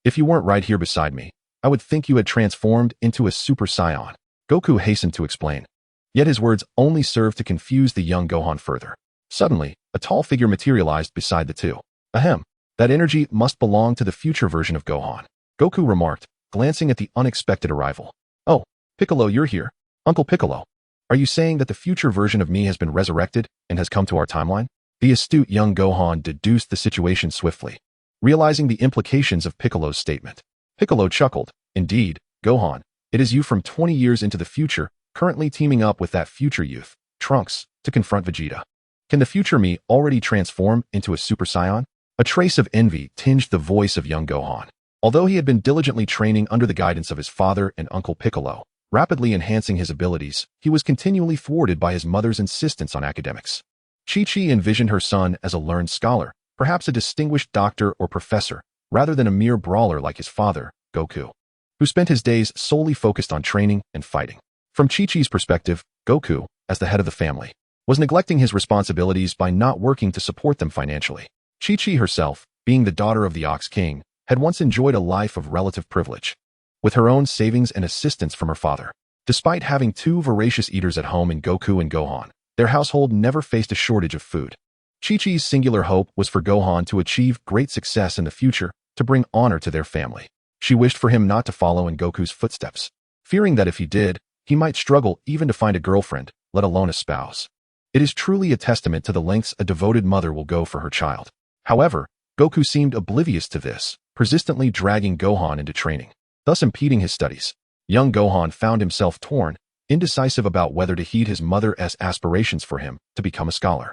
If you weren't right here beside me, I would think you had transformed into a Super Saiyan." Goku hastened to explain. Yet his words only served to confuse the young Gohan further. Suddenly, a tall figure materialized beside the two. "Ahem, that energy must belong to the future version of Gohan," Goku remarked, glancing at the unexpected arrival. "Oh, Piccolo, you're here. Uncle Piccolo, are you saying that the future version of me has been resurrected and has come to our timeline?" The astute young Gohan deduced the situation swiftly, realizing the implications of Piccolo's statement. Piccolo chuckled. "Indeed, Gohan, it is you from 20 years into the future, currently teaming up with that future youth, Trunks, to confront Vegeta. Can the future me already transform into a Super Saiyan? A trace of envy tinged the voice of young Gohan. Although he had been diligently training under the guidance of his father and Uncle Piccolo, rapidly enhancing his abilities, he was continually thwarted by his mother's insistence on academics. Chi-Chi envisioned her son as a learned scholar, perhaps a distinguished doctor or professor, rather than a mere brawler like his father, Goku, who spent his days solely focused on training and fighting. From Chi-Chi's perspective, Goku, as the head of the family, was neglecting his responsibilities by not working to support them financially. Chi-Chi herself, being the daughter of the Ox King, had once enjoyed a life of relative privilege, with her own savings and assistance from her father. Despite having two voracious eaters at home in Goku and Gohan, their household never faced a shortage of food. Chi-Chi's singular hope was for Gohan to achieve great success in the future, to bring honor to their family. She wished for him not to follow in Goku's footsteps, fearing that if he did, he might struggle even to find a girlfriend, let alone a spouse. It is truly a testament to the lengths a devoted mother will go for her child. However, Goku seemed oblivious to this, persistently dragging Gohan into training, thus impeding his studies. Young Gohan found himself torn, indecisive about whether to heed his mother's aspirations for him to become a scholar.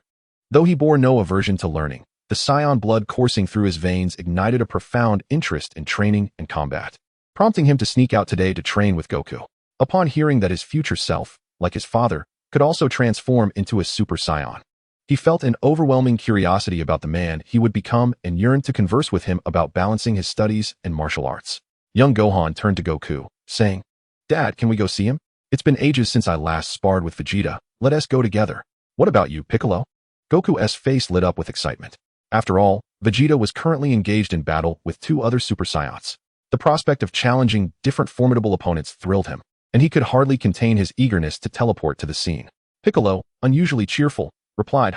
Though he bore no aversion to learning, the Saiyan blood coursing through his veins ignited a profound interest in training and combat, prompting him to sneak out today to train with Goku. Upon hearing that his future self, like his father, could also transform into a Super Saiyan, he felt an overwhelming curiosity about the man he would become and yearned to converse with him about balancing his studies and martial arts. Young Gohan turned to Goku, saying, "Dad, can we go see him? It's been ages since I last sparred with Vegeta. Let us go together." "What about you, Piccolo?" Goku's face lit up with excitement. After all, Vegeta was currently engaged in battle with two other Super Saiyans. The prospect of challenging different formidable opponents thrilled him, and he could hardly contain his eagerness to teleport to the scene. Piccolo, unusually cheerful, replied,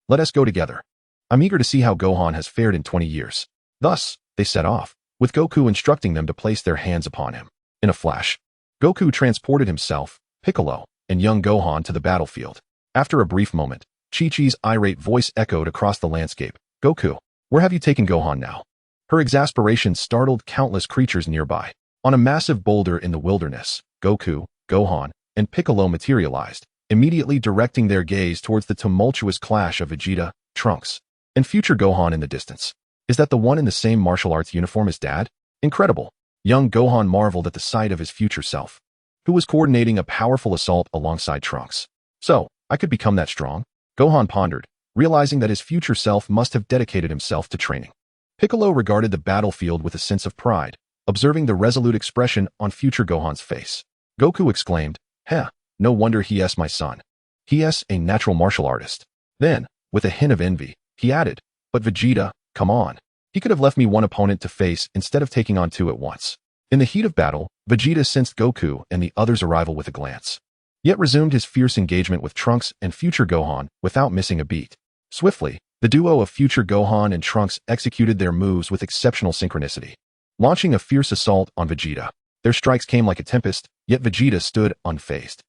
"Let us go together. I'm eager to see how Gohan has fared in 20 years. Thus, they set off, with Goku instructing them to place their hands upon him. In a flash, Goku transported himself, Piccolo, and young Gohan to the battlefield. After a brief moment, Chi-Chi's irate voice echoed across the landscape. "Goku, where have you taken Gohan now?" Her exasperation startled countless creatures nearby. On a massive boulder in the wilderness, Goku, Gohan, and Piccolo materialized, immediately directing their gaze towards the tumultuous clash of Vegeta, Trunks, and future Gohan in the distance. "Is that the one in the same martial arts uniform as Dad? Incredible." Young Gohan marveled at the sight of his future self, who was coordinating a powerful assault alongside Trunks. "So, I could become that strong?" Gohan pondered, realizing that his future self must have dedicated himself to training. Piccolo regarded the battlefield with a sense of pride, observing the resolute expression on future Gohan's face. Goku exclaimed, "No wonder he's my son. He's a natural martial artist." Then, with a hint of envy, he added, "But Vegeta, come on. He could have left me one opponent to face instead of taking on two at once." In the heat of battle, Vegeta sensed Goku and the others' arrival with a glance, yet resumed his fierce engagement with Trunks and future Gohan without missing a beat. Swiftly, the duo of future Gohan and Trunks executed their moves with exceptional synchronicity, launching a fierce assault on Vegeta. Their strikes came like a tempest, yet Vegeta stood unfazed.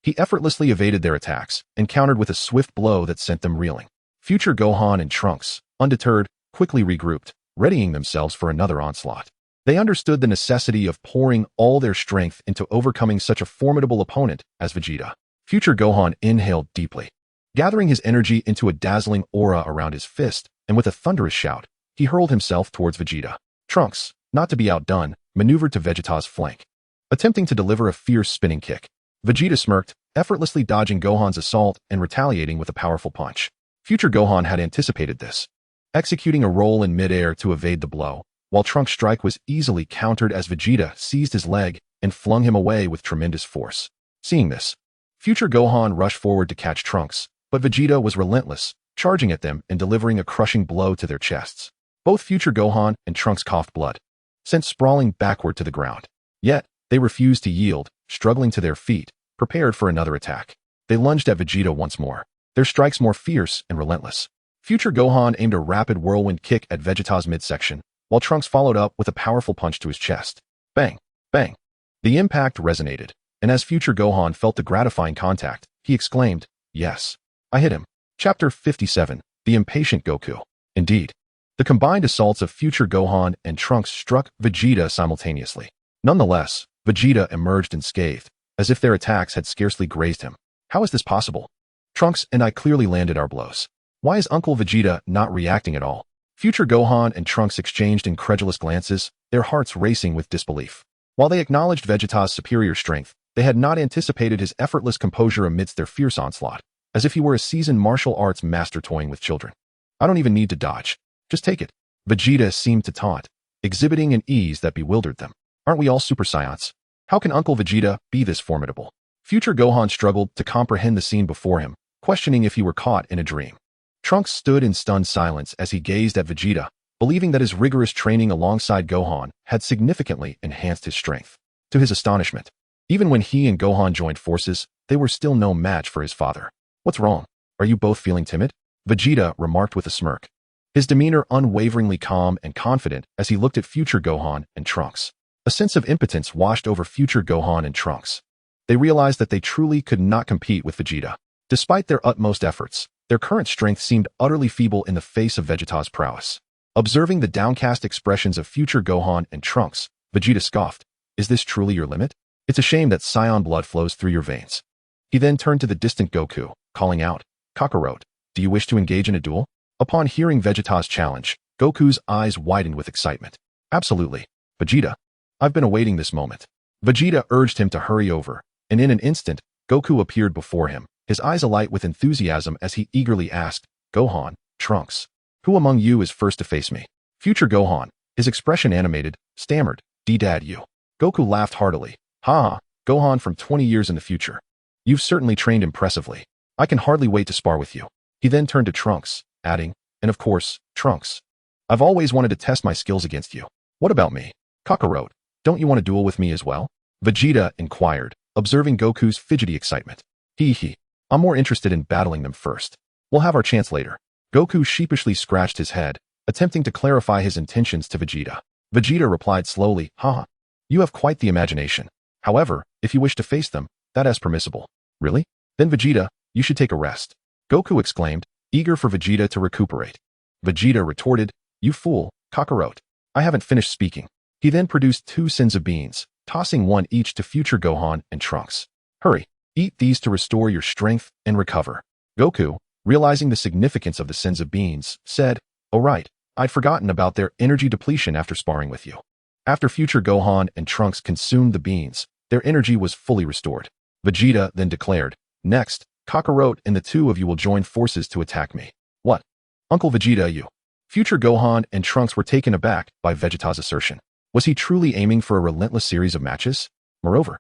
He effortlessly evaded their attacks and countered with a swift blow that sent them reeling. Future Gohan and Trunks, undeterred, quickly regrouped, readying themselves for another onslaught. They understood the necessity of pouring all their strength into overcoming such a formidable opponent as Vegeta. Future Gohan inhaled deeply, gathering his energy into a dazzling aura around his fist, and with a thunderous shout, he hurled himself towards Vegeta. Trunks, not to be outdone, maneuvered to Vegeta's flank, attempting to deliver a fierce spinning kick. Vegeta smirked, effortlessly dodging Gohan's assault and retaliating with a powerful punch. Future Gohan had anticipated this, executing a roll in midair to evade the blow, while Trunks' strike was easily countered as Vegeta seized his leg and flung him away with tremendous force. Seeing this, future Gohan rushed forward to catch Trunks, but Vegeta was relentless, charging at them and delivering a crushing blow to their chests. Both future Gohan and Trunks coughed blood, sent sprawling backward to the ground. Yet, they refused to yield, struggling to their feet, prepared for another attack. They lunged at Vegeta once more, their strikes more fierce and relentless. Future Gohan aimed a rapid whirlwind kick at Vegeta's midsection, while Trunks followed up with a powerful punch to his chest. Bang! Bang! The impact resonated, and as future Gohan felt the gratifying contact, he exclaimed, "Yes, I hit him." Chapter 57, The Impatient Goku. Indeed, the combined assaults of future Gohan and Trunks struck Vegeta simultaneously. Nonetheless, Vegeta emerged unscathed, as if their attacks had scarcely grazed him. "How is this possible? Trunks and I clearly landed our blows." Why is Uncle Vegeta not reacting at all? Future Gohan and Trunks exchanged incredulous glances, their hearts racing with disbelief. While they acknowledged Vegeta's superior strength, they had not anticipated his effortless composure amidst their fierce onslaught, as if he were a seasoned martial arts master toying with children. I don't even need to dodge. Just take it. Vegeta seemed to taunt, exhibiting an ease that bewildered them. Aren't we all Super Saiyans? How can Uncle Vegeta be this formidable? Future Gohan struggled to comprehend the scene before him, questioning if he were caught in a dream. Trunks stood in stunned silence as he gazed at Vegeta, believing that his rigorous training alongside Gohan had significantly enhanced his strength. To his astonishment, even when he and Gohan joined forces, they were still no match for his father. What's wrong? Are you both feeling timid? Vegeta remarked with a smirk, his demeanor unwaveringly calm and confident as he looked at future Gohan and Trunks. A sense of impotence washed over future Gohan and Trunks. They realized that they truly could not compete with Vegeta. Despite their utmost efforts, their current strength seemed utterly feeble in the face of Vegeta's prowess. Observing the downcast expressions of future Gohan and Trunks, Vegeta scoffed, "Is this truly your limit? It's a shame that Saiyan blood flows through your veins." He then turned to the distant Goku, calling out, "Kakarot, do you wish to engage in a duel?" Upon hearing Vegeta's challenge, Goku's eyes widened with excitement. "Absolutely, Vegeta. I've been awaiting this moment." Vegeta urged him to hurry over, and in an instant, Goku appeared before him, his eyes alight with enthusiasm as he eagerly asked, "Gohan, Trunks, who among you is first to face me?" Future Gohan, his expression animated, stammered, "D-Dad, you." Goku laughed heartily. "Ha ha, Gohan from 20 years in the future. You've certainly trained impressively. I can hardly wait to spar with you." He then turned to Trunks, adding, "And of course, Trunks, I've always wanted to test my skills against you. What about me? Kakarot, don't you want to duel with me as well?" Vegeta inquired, observing Goku's fidgety excitement. Hee, I'm more interested in battling them first. We'll have our chance later." Goku sheepishly scratched his head, attempting to clarify his intentions to Vegeta. Vegeta replied slowly, "Haha, you have quite the imagination. However, if you wish to face them, that is permissible." "Really? Then Vegeta, you should take a rest," Goku exclaimed, eager for Vegeta to recuperate. Vegeta retorted, "You fool, Kakarot. I haven't finished speaking." He then produced 2 sins of beans, tossing one each to future Gohan and Trunks. "Hurry, eat these to restore your strength and recover." Goku, realizing the significance of the sins of beans, said, "Oh right, I'd forgotten about their energy depletion after sparring with you." After future Gohan and Trunks consumed the beans, their energy was fully restored. Vegeta then declared, "Next, Kakarot and the 2 of you will join forces to attack me." "What? Uncle Vegeta, you?" Future Gohan and Trunks were taken aback by Vegeta's assertion. Was he truly aiming for a relentless series of matches? Moreover,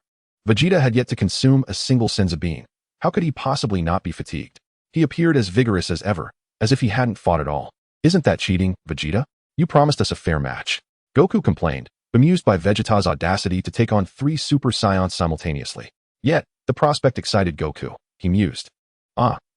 Vegeta had yet to consume a single senzu bean. How could he possibly not be fatigued? He appeared as vigorous as ever, as if he hadn't fought at all. "Isn't that cheating, Vegeta? You promised us a fair match." Goku complained, bemused by Vegeta's audacity to take on 3 Super Saiyans simultaneously. Yet, the prospect excited Goku. He mused,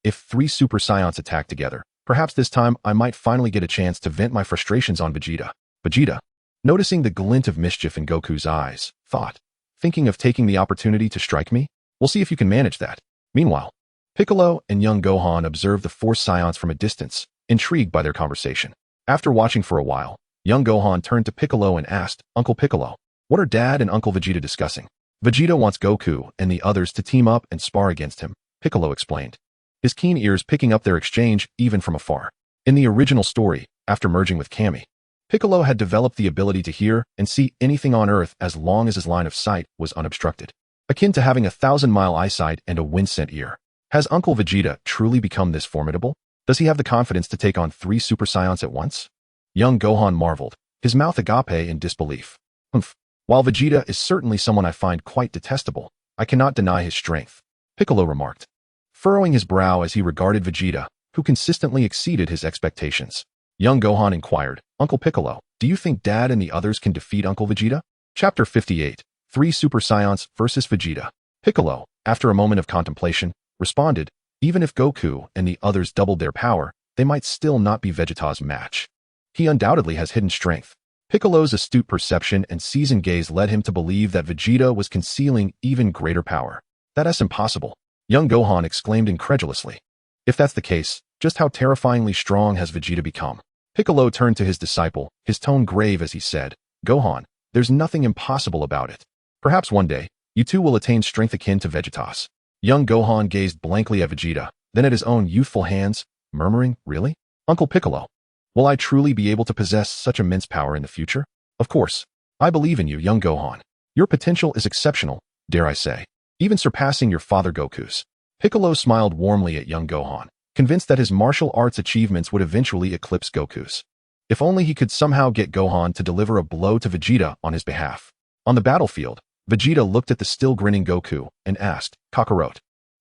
If 3 Super Saiyans attack together, perhaps this time I might finally get a chance to vent my frustrations on Vegeta." Vegeta, noticing the glint of mischief in Goku's eyes, thought, "Thinking of taking the opportunity to strike me? We'll see if you can manage that." Meanwhile, Piccolo and young Gohan observed the 4 Saiyans from a distance, intrigued by their conversation. After watching for a while, young Gohan turned to Piccolo and asked, "Uncle Piccolo, what are Dad and Uncle Vegeta discussing?" "Vegeta wants Goku and the others to team up and spar against him," Piccolo explained, his keen ears picking up their exchange even from afar. In the original story, after merging with Kami, Piccolo had developed the ability to hear and see anything on Earth as long as his line of sight was unobstructed, akin to having a 1,000-mile eyesight and a wind-sent ear. Has Uncle Vegeta truly become this formidable? Does he have the confidence to take on 3 Super Saiyans at once? Young Gohan marveled, his mouth agape in disbelief. While Vegeta is certainly someone I find quite detestable, I cannot deny his strength," Piccolo remarked, furrowing his brow as he regarded Vegeta, who consistently exceeded his expectations. Young Gohan inquired, "Uncle Piccolo, do you think Dad and the others can defeat Uncle Vegeta?" Chapter 58, 3 Super Saiyans versus Vegeta. Piccolo, after a moment of contemplation, responded, "Even if Goku and the others doubled their power, they might still not be Vegeta's match. He undoubtedly has hidden strength." Piccolo's astute perception and seasoned gaze led him to believe that Vegeta was concealing even greater power. "That's impossible," young Gohan exclaimed incredulously. "If that's the case, just how terrifyingly strong has Vegeta become?" Piccolo turned to his disciple, his tone grave as he said, "Gohan, there's nothing impossible about it. Perhaps one day, you two will attain strength akin to Vegeta's." Young Gohan gazed blankly at Vegeta, then at his own youthful hands, murmuring, "Really? Uncle Piccolo? Will I truly be able to possess such immense power in the future? Of course. I believe in you, young Gohan. Your potential is exceptional, dare I say, even surpassing your father Goku's." Piccolo smiled warmly at young Gohan, convinced that his martial arts achievements would eventually eclipse Goku's. If only he could somehow get Gohan to deliver a blow to Vegeta on his behalf. On the battlefield, Vegeta looked at the still grinning Goku and asked, "Kakarot,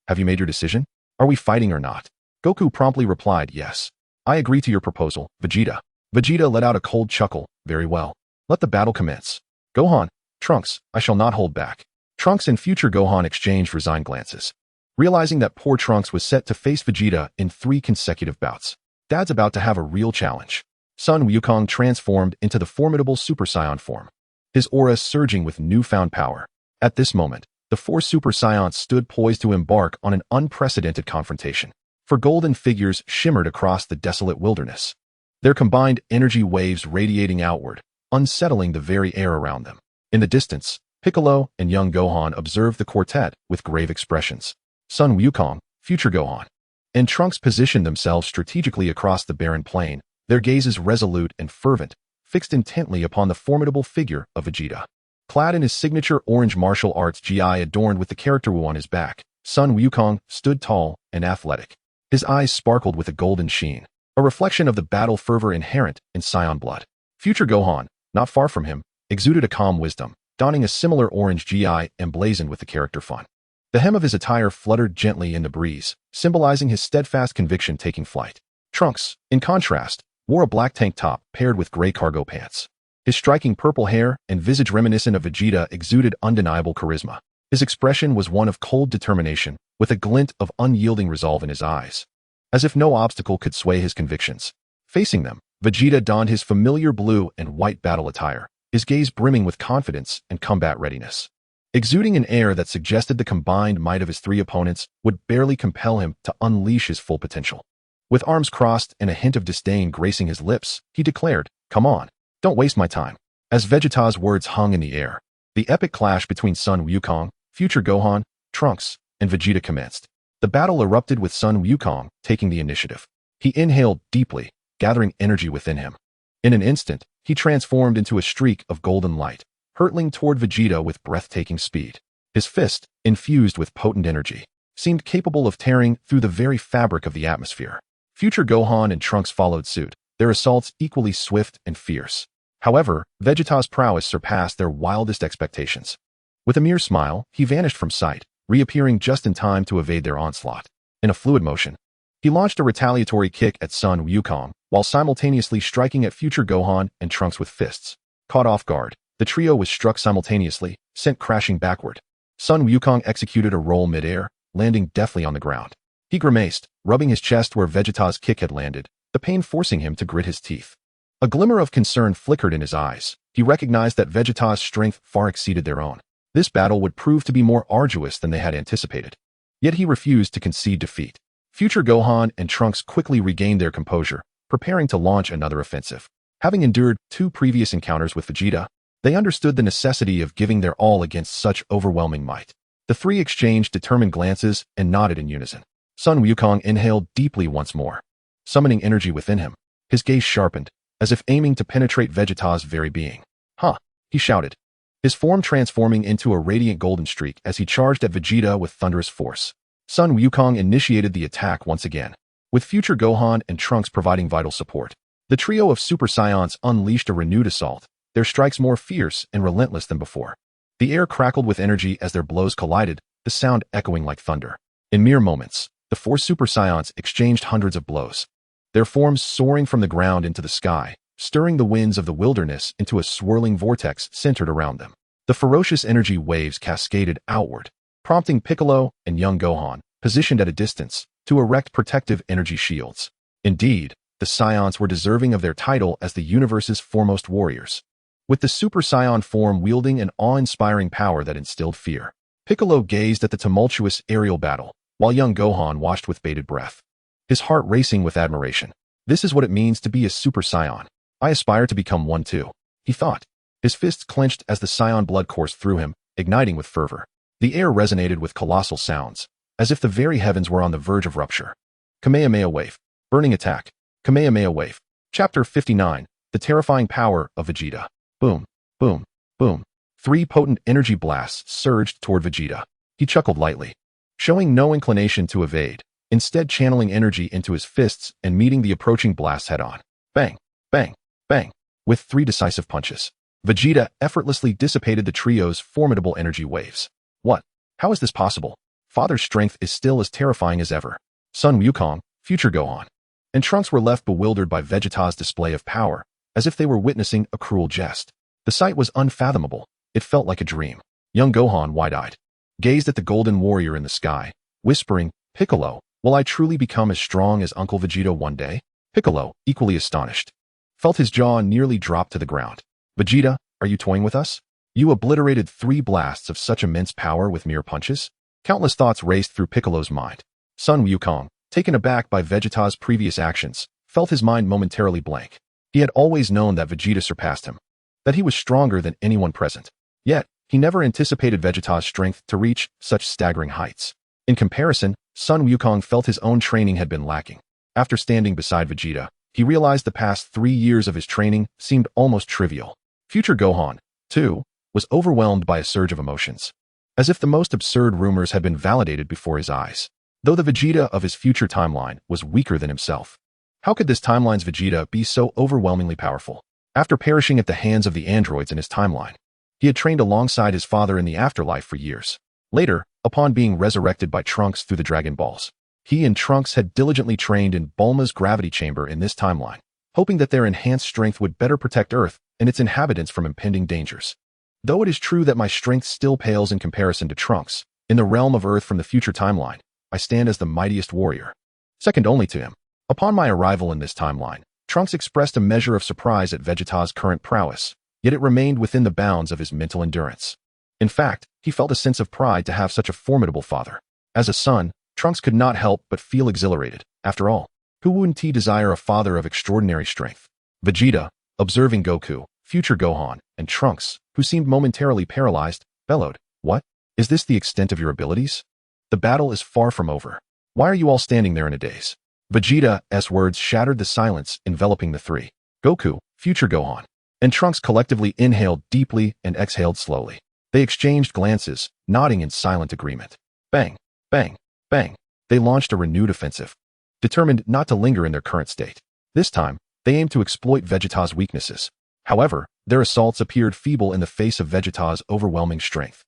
have you made your decision? Are we fighting or not?" Goku promptly replied, "Yes. I agree to your proposal, Vegeta." Vegeta let out a cold chuckle. "Very well. Let the battle commence. Gohan, Trunks, I shall not hold back." Trunks and future Gohan exchanged resigned glances, realizing that poor Trunks was set to face Vegeta in 3 consecutive bouts. Dad's about to have a real challenge. Sun Wukong transformed into the formidable Super Saiyan form, his aura surging with newfound power. At this moment, the 4 Super Saiyans stood poised to embark on an unprecedented confrontation. For golden figures shimmered across the desolate wilderness, their combined energy waves radiating outward, unsettling the very air around them. In the distance, Piccolo and young Gohan observed the quartet with grave expressions. Sun Wukong, future Gohan, and Trunks positioned themselves strategically across the barren plain, their gazes resolute and fervent, fixed intently upon the formidable figure of Vegeta. Clad in his signature orange martial arts gi adorned with the character Wu on his back, Sun Wukong stood tall and athletic. His eyes sparkled with a golden sheen, a reflection of the battle fervor inherent in Saiyan blood. Future Gohan, not far from him, exuded a calm wisdom, donning a similar orange gi emblazoned with the character Fun. The hem of his attire fluttered gently in the breeze, symbolizing his steadfast conviction taking flight. Trunks, in contrast, wore a black tank top paired with gray cargo pants. His striking purple hair and visage reminiscent of Vegeta exuded undeniable charisma. His expression was one of cold determination, with a glint of unyielding resolve in his eyes, as if no obstacle could sway his convictions. Facing them, Vegeta donned his familiar blue and white battle attire, his gaze brimming with confidence and combat readiness. Exuding an air that suggested the combined might of his 3 opponents would barely compel him to unleash his full potential. With arms crossed and a hint of disdain gracing his lips, he declared, "Come on, don't waste my time." As Vegeta's words hung in the air, the epic clash between Sun Wukong, future Gohan, Trunks, and Vegeta commenced. The battle erupted with Sun Wukong taking the initiative. He inhaled deeply, gathering energy within him. In an instant, he transformed into a streak of golden light, hurtling toward Vegeta with breathtaking speed. His fist, infused with potent energy, seemed capable of tearing through the very fabric of the atmosphere. Future Gohan and Trunks followed suit, their assaults equally swift and fierce. However, Vegeta's prowess surpassed their wildest expectations. With a mere smile, he vanished from sight, reappearing just in time to evade their onslaught. In a fluid motion, he launched a retaliatory kick at Sun Wukong, while simultaneously striking at future Gohan and Trunks with fists. Caught off guard, the trio was struck simultaneously, sent crashing backward. Sun Wukong executed a roll mid-air, landing deftly on the ground. He grimaced, rubbing his chest where Vegeta's kick had landed, the pain forcing him to grit his teeth. A glimmer of concern flickered in his eyes. He recognized that Vegeta's strength far exceeded their own. This battle would prove to be more arduous than they had anticipated. Yet he refused to concede defeat. Future Gohan and Trunks quickly regained their composure, preparing to launch another offensive. Having endured 2 previous encounters with Vegeta, they understood the necessity of giving their all against such overwhelming might. The 3 exchanged determined glances and nodded in unison. Sun Wukong inhaled deeply once more, summoning energy within him. His gaze sharpened, as if aiming to penetrate Vegeta's very being. "Huh!" he shouted, his form transforming into a radiant golden streak as he charged at Vegeta with thunderous force. Sun Wukong initiated the attack once again, with future Gohan and Trunks providing vital support. The trio of Super Saiyans unleashed a renewed assault, their strikes more fierce and relentless than before. The air crackled with energy as their blows collided, the sound echoing like thunder. In mere moments, the 4 Super Saiyans exchanged hundreds of blows, their forms soaring from the ground into the sky, stirring the winds of the wilderness into a swirling vortex centered around them. The ferocious energy waves cascaded outward, prompting Piccolo and young Gohan, positioned at a distance, to erect protective energy shields. Indeed, the Saiyans were deserving of their title as the universe's foremost warriors, with the Super Saiyan form wielding an awe-inspiring power that instilled fear. Piccolo gazed at the tumultuous aerial battle, while young Gohan watched with bated breath, his heart racing with admiration. "This is what it means to be a Super Saiyan. I aspire to become one too," he thought. His fists clenched as the Saiyan blood coursed through him, igniting with fervor. The air resonated with colossal sounds, as if the very heavens were on the verge of rupture. Kamehameha wave. Burning attack. Kamehameha wave. Chapter 59. The terrifying power of Vegeta. Boom, boom, boom. 3 potent energy blasts surged toward Vegeta. He chuckled lightly, showing no inclination to evade, instead channeling energy into his fists and meeting the approaching blasts head-on. Bang, bang, bang. With 3 decisive punches, Vegeta effortlessly dissipated the trio's formidable energy waves. What? How is this possible? Father's strength is still as terrifying as ever. Son Wukong, future Gohan, and Trunks were left bewildered by Vegeta's display of power, as if they were witnessing a cruel jest. The sight was unfathomable. It felt like a dream. Young Gohan, wide-eyed, gazed at the golden warrior in the sky, whispering, "Piccolo, will I truly become as strong as Uncle Vegeta one day?" Piccolo, equally astonished, felt his jaw nearly drop to the ground. "Vegeta, are you toying with us? You obliterated 3 blasts of such immense power with mere punches?" Countless thoughts raced through Piccolo's mind. Son Wukong, taken aback by Vegeta's previous actions, felt his mind momentarily blank. He had always known that Vegeta surpassed him, that he was stronger than anyone present. Yet, he never anticipated Vegeta's strength to reach such staggering heights. In comparison, Son Wukong felt his own training had been lacking. After standing beside Vegeta, he realized the past 3 years of his training seemed almost trivial. Future Gohan, too, was overwhelmed by a surge of emotions, as if the most absurd rumors had been validated before his eyes. Though the Vegeta of his future timeline was weaker than himself, how could this timeline's Vegeta be so overwhelmingly powerful? After perishing at the hands of the androids in his timeline, he had trained alongside his father in the afterlife for years. Later, upon being resurrected by Trunks through the Dragon Balls, he and Trunks had diligently trained in Bulma's gravity chamber in this timeline, hoping that their enhanced strength would better protect Earth and its inhabitants from impending dangers. Though it is true that my strength still pales in comparison to Trunks, in the realm of Earth from the future timeline, I stand as the mightiest warrior, second only to him. Upon my arrival in this timeline, Trunks expressed a measure of surprise at Vegeta's current prowess, yet it remained within the bounds of his mental endurance. In fact, he felt a sense of pride to have such a formidable father. As a son, Trunks could not help but feel exhilarated. After all, who wouldn't he desire a father of extraordinary strength? Vegeta, observing Goku, future Gohan, and Trunks, who seemed momentarily paralyzed, bellowed, "What? Is this the extent of your abilities? The battle is far from over. Why are you all standing there in a daze?" Vegeta's words shattered the silence enveloping the 3. Goku, future Gohan, and Trunks collectively inhaled deeply and exhaled slowly. They exchanged glances, nodding in silent agreement. Bang, bang, bang. They launched a renewed offensive, determined not to linger in their current state. This time, they aimed to exploit Vegeta's weaknesses. However, their assaults appeared feeble in the face of Vegeta's overwhelming strength.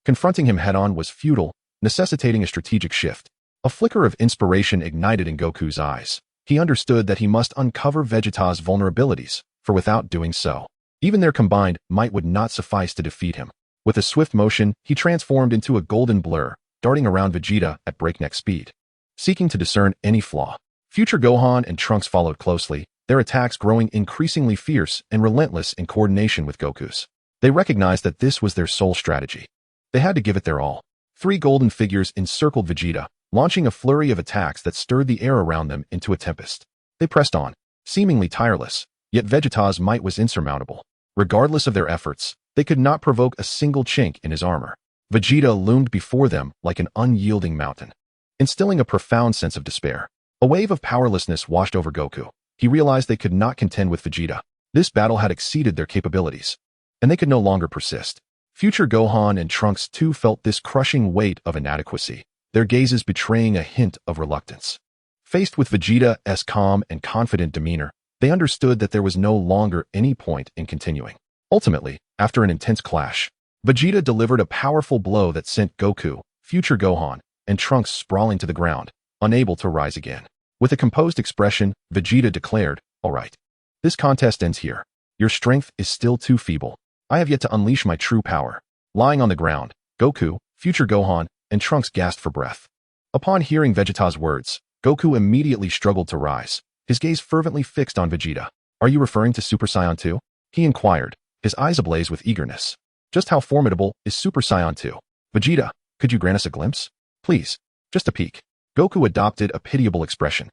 Confronting him head-on was futile, necessitating a strategic shift. A flicker of inspiration ignited in Goku's eyes. He understood that he must uncover Vegeta's vulnerabilities, for without doing so, even their combined might would not suffice to defeat him. With a swift motion, he transformed into a golden blur, darting around Vegeta at breakneck speed, seeking to discern any flaw. Future Gohan and Trunks followed closely, their attacks growing increasingly fierce and relentless in coordination with Goku's. They recognized that this was their sole strategy. They had to give it their all. 3 golden figures encircled Vegeta, launching a flurry of attacks that stirred the air around them into a tempest. They pressed on, seemingly tireless, yet Vegeta's might was insurmountable. Regardless of their efforts, they could not provoke a single chink in his armor. Vegeta loomed before them like an unyielding mountain, instilling a profound sense of despair. A wave of powerlessness washed over Goku. He realized they could not contend with Vegeta. This battle had exceeded their capabilities, and they could no longer persist. Future Gohan and Trunks too felt this crushing weight of inadequacy, their gazes betraying a hint of reluctance. Faced with Vegeta's calm and confident demeanor, they understood that there was no longer any point in continuing. Ultimately, after an intense clash, Vegeta delivered a powerful blow that sent Goku, future Gohan, and Trunks sprawling to the ground, unable to rise again. With a composed expression, Vegeta declared, "All right. This contest ends here. Your strength is still too feeble. I have yet to unleash my true power." Lying on the ground, Goku, future Gohan, and Trunks gasped for breath. Upon hearing Vegeta's words, Goku immediately struggled to rise, his gaze fervently fixed on Vegeta. "Are you referring to Super Saiyan 2? He inquired, his eyes ablaze with eagerness. "Just how formidable is Super Saiyan 2? Vegeta, could you grant us a glimpse? Please, just a peek." Goku adopted a pitiable expression,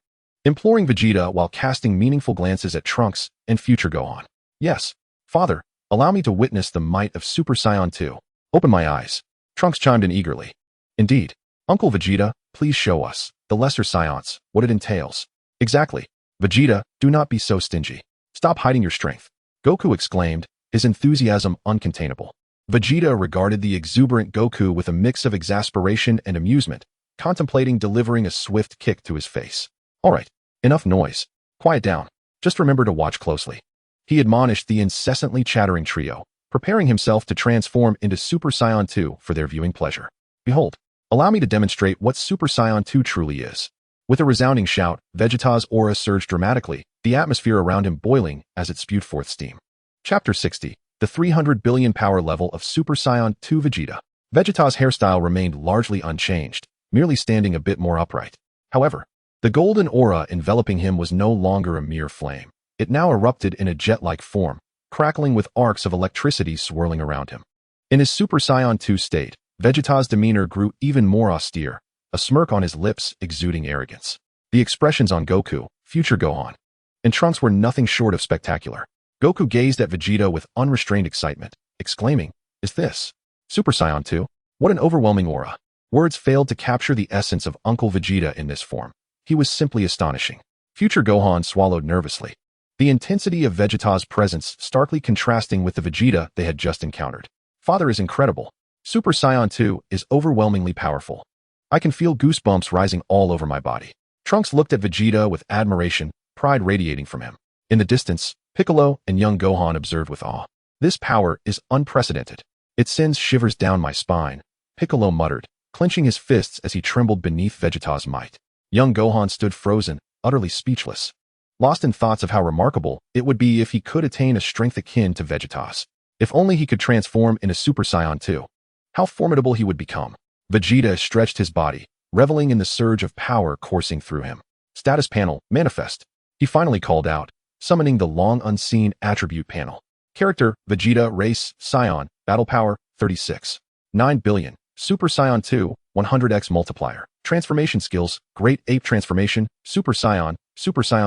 imploring Vegeta while casting meaningful glances at Trunks and future Gohan. "Yes, father, allow me to witness the might of Super Saiyan 2. Open my eyes." Trunks chimed in eagerly. "Indeed, Uncle Vegeta, please show us, the lesser Saiyans, what it entails." Exactly. Vegeta, do not be so stingy. Stop hiding your strength. Goku exclaimed, his enthusiasm uncontainable. Vegeta regarded the exuberant Goku with a mix of exasperation and amusement, contemplating delivering a swift kick to his face. All right, enough noise. Quiet down. Just remember to watch closely. He admonished the incessantly chattering trio, preparing himself to transform into Super Saiyan 2 for their viewing pleasure. Behold, allow me to demonstrate what Super Saiyan 2 truly is. With a resounding shout, Vegeta's aura surged dramatically, the atmosphere around him boiling as it spewed forth steam. Chapter 60. The 300 billion power level of Super Saiyan 2 Vegeta. Vegeta's hairstyle remained largely unchanged, merely standing a bit more upright. However, the golden aura enveloping him was no longer a mere flame. It now erupted in a jet-like form, crackling with arcs of electricity swirling around him. In his Super Saiyan 2 state, Vegeta's demeanor grew even more austere, a smirk on his lips exuding arrogance. The expressions on Goku, future Gohan, and Trunks were nothing short of spectacular. Goku gazed at Vegeta with unrestrained excitement, exclaiming, "Is this Super Saiyan 2? What an overwhelming aura!" Words failed to capture the essence of Uncle Vegeta in this form. He was simply astonishing. Future Gohan swallowed nervously, the intensity of Vegeta's presence starkly contrasting with the Vegeta they had just encountered. Father is incredible. Super Saiyan 2 is overwhelmingly powerful. I can feel goosebumps rising all over my body. Trunks looked at Vegeta with admiration, pride radiating from him. In the distance, Piccolo and young Gohan observed with awe. This power is unprecedented. It sends shivers down my spine, Piccolo muttered, clenching his fists as he trembled beneath Vegeta's might. Young Gohan stood frozen, utterly speechless, lost in thoughts of how remarkable it would be if he could attain a strength akin to Vegeta's. If only he could transform into Super Saiyan 2. How formidable he would become. Vegeta stretched his body, reveling in the surge of power coursing through him. Status panel, manifest. He finally called out, summoning the long-unseen attribute panel. Character, Vegeta, race, Saiyan, battle power, 36. 9 billion. Super Saiyan 2, 100x multiplier. Transformation skills, Great Ape Transformation, Super Saiyan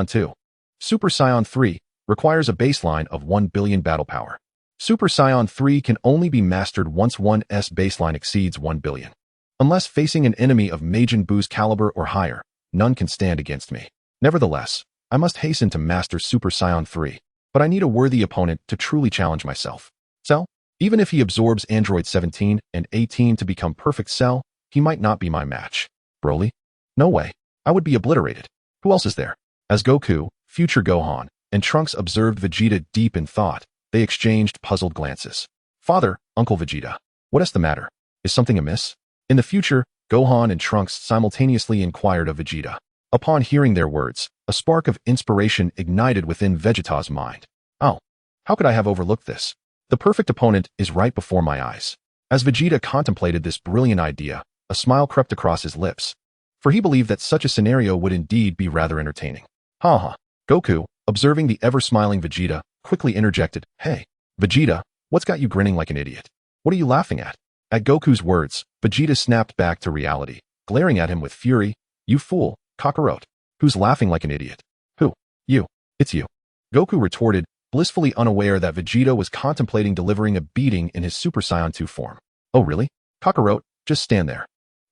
2. Super Saiyan 3, requires a baseline of 1 billion battle power. Super Saiyan 3 can only be mastered once 1's baseline exceeds 1 billion. Unless facing an enemy of Majin Buu's caliber or higher, none can stand against me. Nevertheless, I must hasten to master Super Saiyan 3, but I need a worthy opponent to truly challenge myself. Cell? Even if he absorbs Android 17 and 18 to become perfect Cell, he might not be my match. Broly? No way. I would be obliterated. Who else is there? As Goku, future Gohan, and Trunks observed Vegeta deep in thought, they exchanged puzzled glances. Father, Uncle Vegeta, what is the matter? Is something amiss? In the future, Gohan and Trunks simultaneously inquired of Vegeta. Upon hearing their words, a spark of inspiration ignited within Vegeta's mind. Oh, how could I have overlooked this? The perfect opponent is right before my eyes. As Vegeta contemplated this brilliant idea, a smile crept across his lips, for he believed that such a scenario would indeed be rather entertaining. Ha ha. Goku, observing the ever-smiling Vegeta, quickly interjected, "Hey, Vegeta, what's got you grinning like an idiot? What are you laughing at?" At Goku's words, Vegeta snapped back to reality, glaring at him with fury. "You fool, Kakarot. Who's laughing like an idiot?" "Who? You. It's you." Goku retorted, blissfully unaware that Vegeta was contemplating delivering a beating in his Super Saiyan 2 form. "Oh really? Kakarot, just stand there.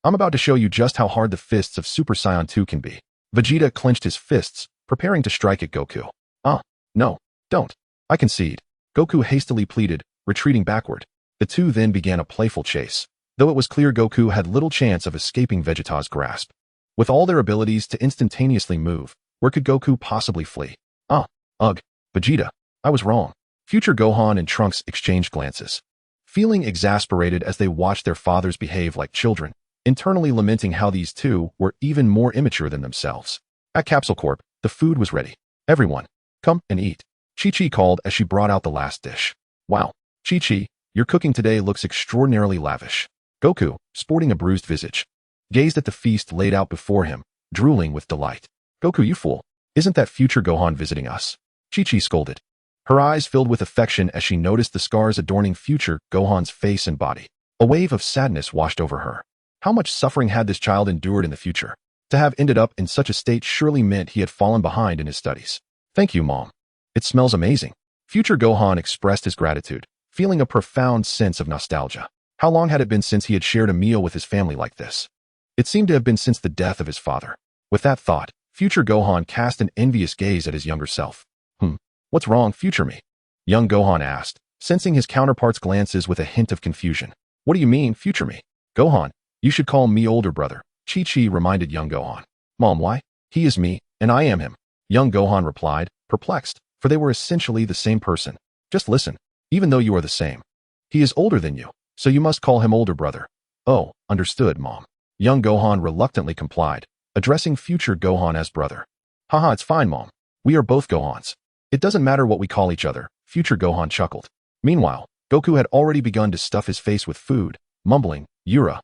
I'm about to show you just how hard the fists of Super Saiyan 2 can be." Vegeta clenched his fists, preparing to strike at Goku. No, don't. I concede." Goku hastily pleaded, retreating backward. The two then began a playful chase, though it was clear Goku had little chance of escaping Vegeta's grasp. With all their abilities to instantaneously move, where could Goku possibly flee? Ugh, Vegeta, I was wrong. Future Gohan and Trunks exchanged glances, feeling exasperated as they watched their fathers behave like children, internally lamenting how these two were even more immature than themselves. At Capsule Corp, the food was ready. "Everyone, come and eat," Chi-Chi called as she brought out the last dish. "Wow, Chi-Chi, your cooking today looks extraordinarily lavish." Goku, sporting a bruised visage, gazed at the feast laid out before him, drooling with delight. "Goku, you fool. Isn't that future Gohan visiting us?" Chi-Chi scolded. Her eyes filled with affection as she noticed the scars adorning future Gohan's face and body. A wave of sadness washed over her. How much suffering had this child endured in the future? To have ended up in such a state surely meant he had fallen behind in his studies. "Thank you, Mom. It smells amazing." Future Gohan expressed his gratitude, feeling a profound sense of nostalgia. How long had it been since he had shared a meal with his family like this? It seemed to have been since the death of his father. With that thought, Future Gohan cast an envious gaze at his younger self. What's wrong, future me? Young Gohan asked, sensing his counterpart's glances with a hint of confusion. What do you mean, future me? Gohan, you should call me older brother, Chi-Chi reminded young Gohan. Mom, why? He is me, and I am him. Young Gohan replied, perplexed, for they were essentially the same person. Just listen, even though you are the same. He is older than you, so you must call him older brother. Oh, understood, Mom. Young Gohan reluctantly complied, addressing future Gohan as brother. Haha, it's fine, Mom. We are both Gohans. It doesn't matter what we call each other, future Gohan chuckled. Meanwhile, Goku had already begun to stuff his face with food, mumbling, Yura,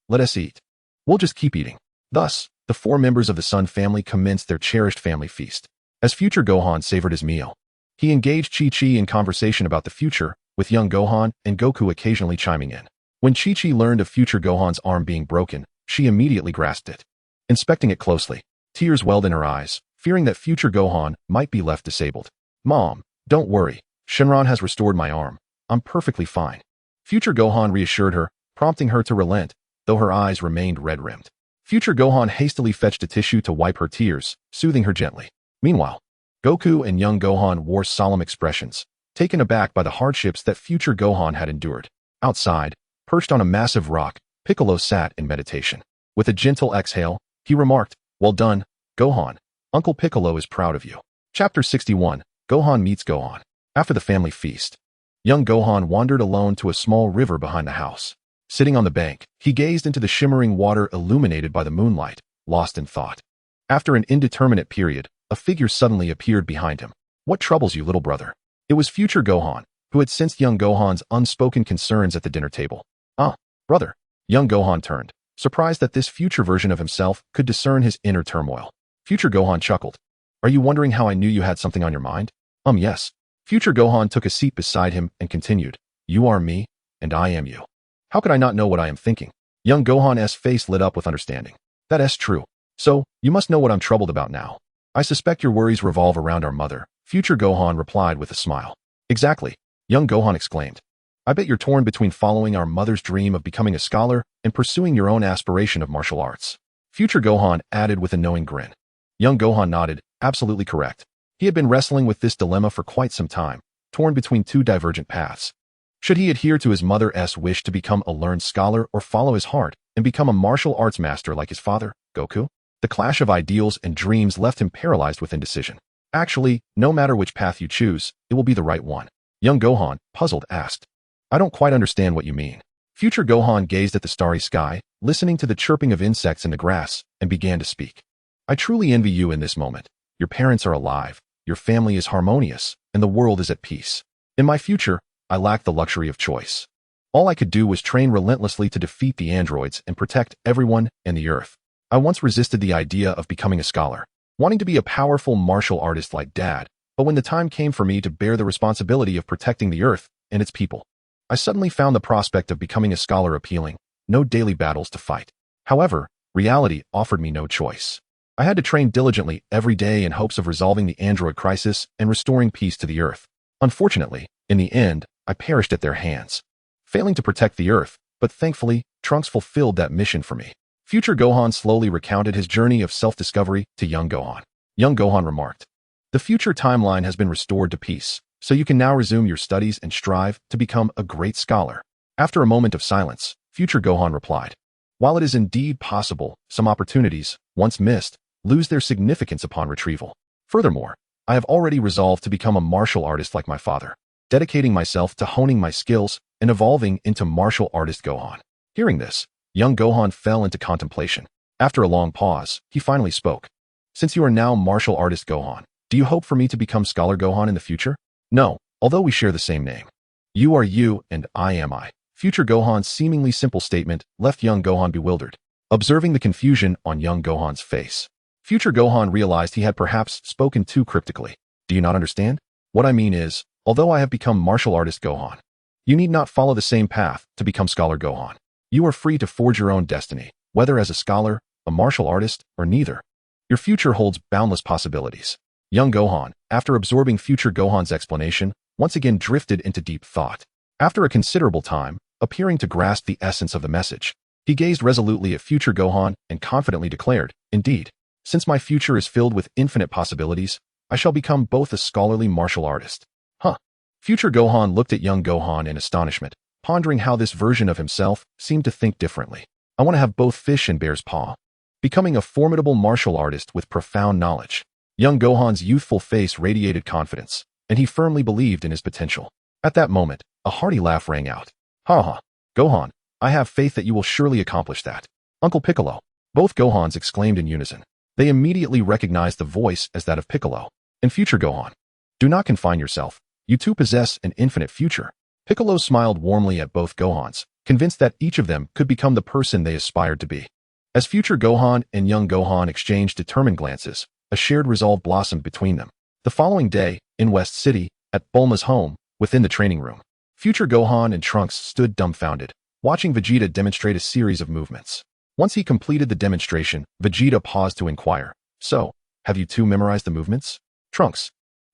let us eat. We'll just keep eating. Thus, the 4 members of the Sun family commenced their cherished family feast. As future Gohan savored his meal, he engaged Chi-Chi in conversation about the future, with young Gohan and Goku occasionally chiming in. When Chi-Chi learned of future Gohan's arm being broken, she immediately grasped it. Inspecting it closely, tears welled in her eyes, fearing that future Gohan might be left disabled. Mom, don't worry. Shenron has restored my arm. I'm perfectly fine. Future Gohan reassured her, prompting her to relent, though her eyes remained red-rimmed. Future Gohan hastily fetched a tissue to wipe her tears, soothing her gently. Meanwhile, Goku and young Gohan wore solemn expressions, taken aback by the hardships that future Gohan had endured. Outside, perched on a massive rock, Piccolo sat in meditation. With a gentle exhale, he remarked, Well done, Gohan. Uncle Piccolo is proud of you. Chapter 61, Gohan meets Gohan. After the family feast, young Gohan wandered alone to a small river behind the house. Sitting on the bank, he gazed into the shimmering water illuminated by the moonlight, lost in thought. After an indeterminate period, a figure suddenly appeared behind him. What troubles you, little brother? It was future Gohan, who had sensed young Gohan's unspoken concerns at the dinner table. Ah, brother. Young Gohan turned, surprised that this future version of himself could discern his inner turmoil. Future Gohan chuckled. Are you wondering how I knew you had something on your mind? Yes. Future Gohan took a seat beside him and continued. You are me, and I am you. How could I not know what I am thinking? Young Gohan's face lit up with understanding. That's true. So, you must know what I'm troubled about now. I suspect your worries revolve around our mother, future Gohan replied with a smile. Exactly, young Gohan exclaimed. I bet you're torn between following our mother's dream of becoming a scholar and pursuing your own aspiration of martial arts. Future Gohan added with a knowing grin. Young Gohan nodded, absolutely correct. He had been wrestling with this dilemma for quite some time, torn between 2 divergent paths. Should he adhere to his mother's wish to become a learned scholar or follow his heart and become a martial arts master like his father, Goku? The clash of ideals and dreams left him paralyzed with indecision. Actually, no matter which path you choose, it will be the right one. Young Gohan, puzzled, asked. I don't quite understand what you mean. Future Gohan gazed at the starry sky, listening to the chirping of insects in the grass, and began to speak. I truly envy you in this moment. Your parents are alive, your family is harmonious, and the world is at peace. In my future, I lack the luxury of choice. All I could do was train relentlessly to defeat the androids and protect everyone and the Earth. I once resisted the idea of becoming a scholar, wanting to be a powerful martial artist like Dad, but when the time came for me to bear the responsibility of protecting the Earth and its people, I suddenly found the prospect of becoming a scholar appealing, no daily battles to fight. However, reality offered me no choice. I had to train diligently every day in hopes of resolving the android crisis and restoring peace to the Earth. Unfortunately, in the end, I perished at their hands, failing to protect the Earth, but thankfully, Trunks fulfilled that mission for me. Future Gohan slowly recounted his journey of self-discovery to young Gohan. Young Gohan remarked, The future timeline has been restored to peace, so you can now resume your studies and strive to become a great scholar. After a moment of silence, future Gohan replied, While it is indeed possible, some opportunities, once missed, lose their significance upon retrieval. Furthermore, I have already resolved to become a martial artist like my father, dedicating myself to honing my skills and evolving into martial artist Gohan. Hearing this, young Gohan fell into contemplation. After a long pause, he finally spoke. Since you are now martial artist Gohan, do you hope for me to become scholar Gohan in the future? No, although we share the same name. You are you and I am I. Future Gohan's seemingly simple statement left young Gohan bewildered. Observing the confusion on young Gohan's face, future Gohan realized he had perhaps spoken too cryptically. Do you not understand? What I mean is, although I have become martial artist Gohan, you need not follow the same path to become scholar Gohan. You are free to forge your own destiny, whether as a scholar, a martial artist, or neither. Your future holds boundless possibilities. Young Gohan, after absorbing future Gohan's explanation, once again drifted into deep thought. After a considerable time, appearing to grasp the essence of the message, he gazed resolutely at future Gohan and confidently declared, Indeed, Since my future is filled with infinite possibilities, I shall become both a scholarly martial artist. Huh. Future Gohan looked at young Gohan in astonishment, pondering how this version of himself seemed to think differently. I want to have both fish and bear's paw. Becoming a formidable martial artist with profound knowledge. Young Gohan's youthful face radiated confidence, and he firmly believed in his potential. At that moment, a hearty laugh rang out. Ha ha. Gohan, I have faith that you will surely accomplish that. Uncle Piccolo. Both Gohans exclaimed in unison. They immediately recognized the voice as that of Piccolo. And future Gohan. Do not confine yourself. You two possess an infinite future. Piccolo smiled warmly at both Gohans, convinced that each of them could become the person they aspired to be. As future Gohan and young Gohan exchanged determined glances, a shared resolve blossomed between them. The following day, in West City, at Bulma's home, within the training room, future Gohan and Trunks stood dumbfounded, watching Vegeta demonstrate a series of movements. Once he completed the demonstration, Vegeta paused to inquire, "So, have you two memorized the movements?" Trunks,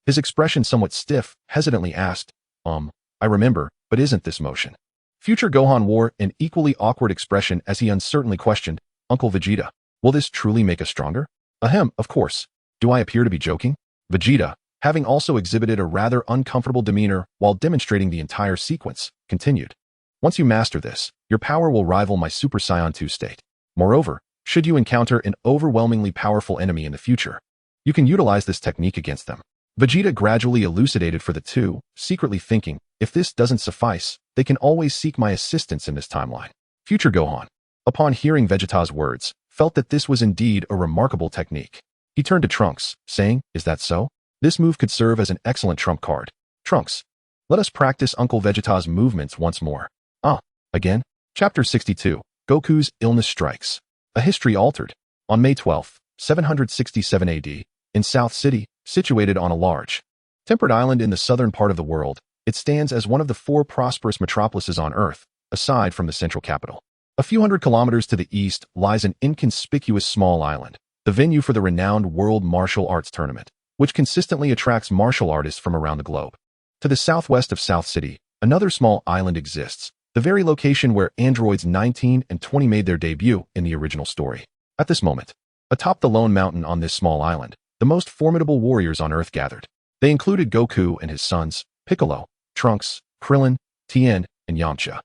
his expression somewhat stiff, hesitantly asked, I remember, but isn't this motion?" Future Gohan wore an equally awkward expression as he uncertainly questioned, "Uncle Vegeta, will this truly make us stronger?" "Ahem, of course. Do I appear to be joking?" Vegeta, having also exhibited a rather uncomfortable demeanor while demonstrating the entire sequence, continued. "Once you master this, your power will rival my Super Saiyan 2 state. Moreover, should you encounter an overwhelmingly powerful enemy in the future, you can utilize this technique against them." Vegeta gradually elucidated for the two, secretly thinking, if this doesn't suffice, they can always seek my assistance in this timeline. Future Gohan, upon hearing Vegeta's words, felt that this was indeed a remarkable technique. He turned to Trunks, saying, "Is that so? This move could serve as an excellent trump card. Trunks, let us practice Uncle Vegeta's movements once more." Again? Chapter 62, Goku's Illness Strikes. A history altered. On May 12, 767 AD, in South City, situated on a large, temperate island in the southern part of the world, it stands as one of the 4 prosperous metropolises on Earth, aside from the central capital. A few hundred kilometers to the east lies an inconspicuous small island, the venue for the renowned World Martial Arts Tournament, which consistently attracts martial artists from around the globe. To the southwest of South City, another small island exists, the very location where androids 19 and 20 made their debut in the original story. At this moment, atop the lone mountain on this small island, the most formidable warriors on Earth gathered. They included Goku and his sons, Piccolo, Trunks, Krillin, Tien, and Yamcha.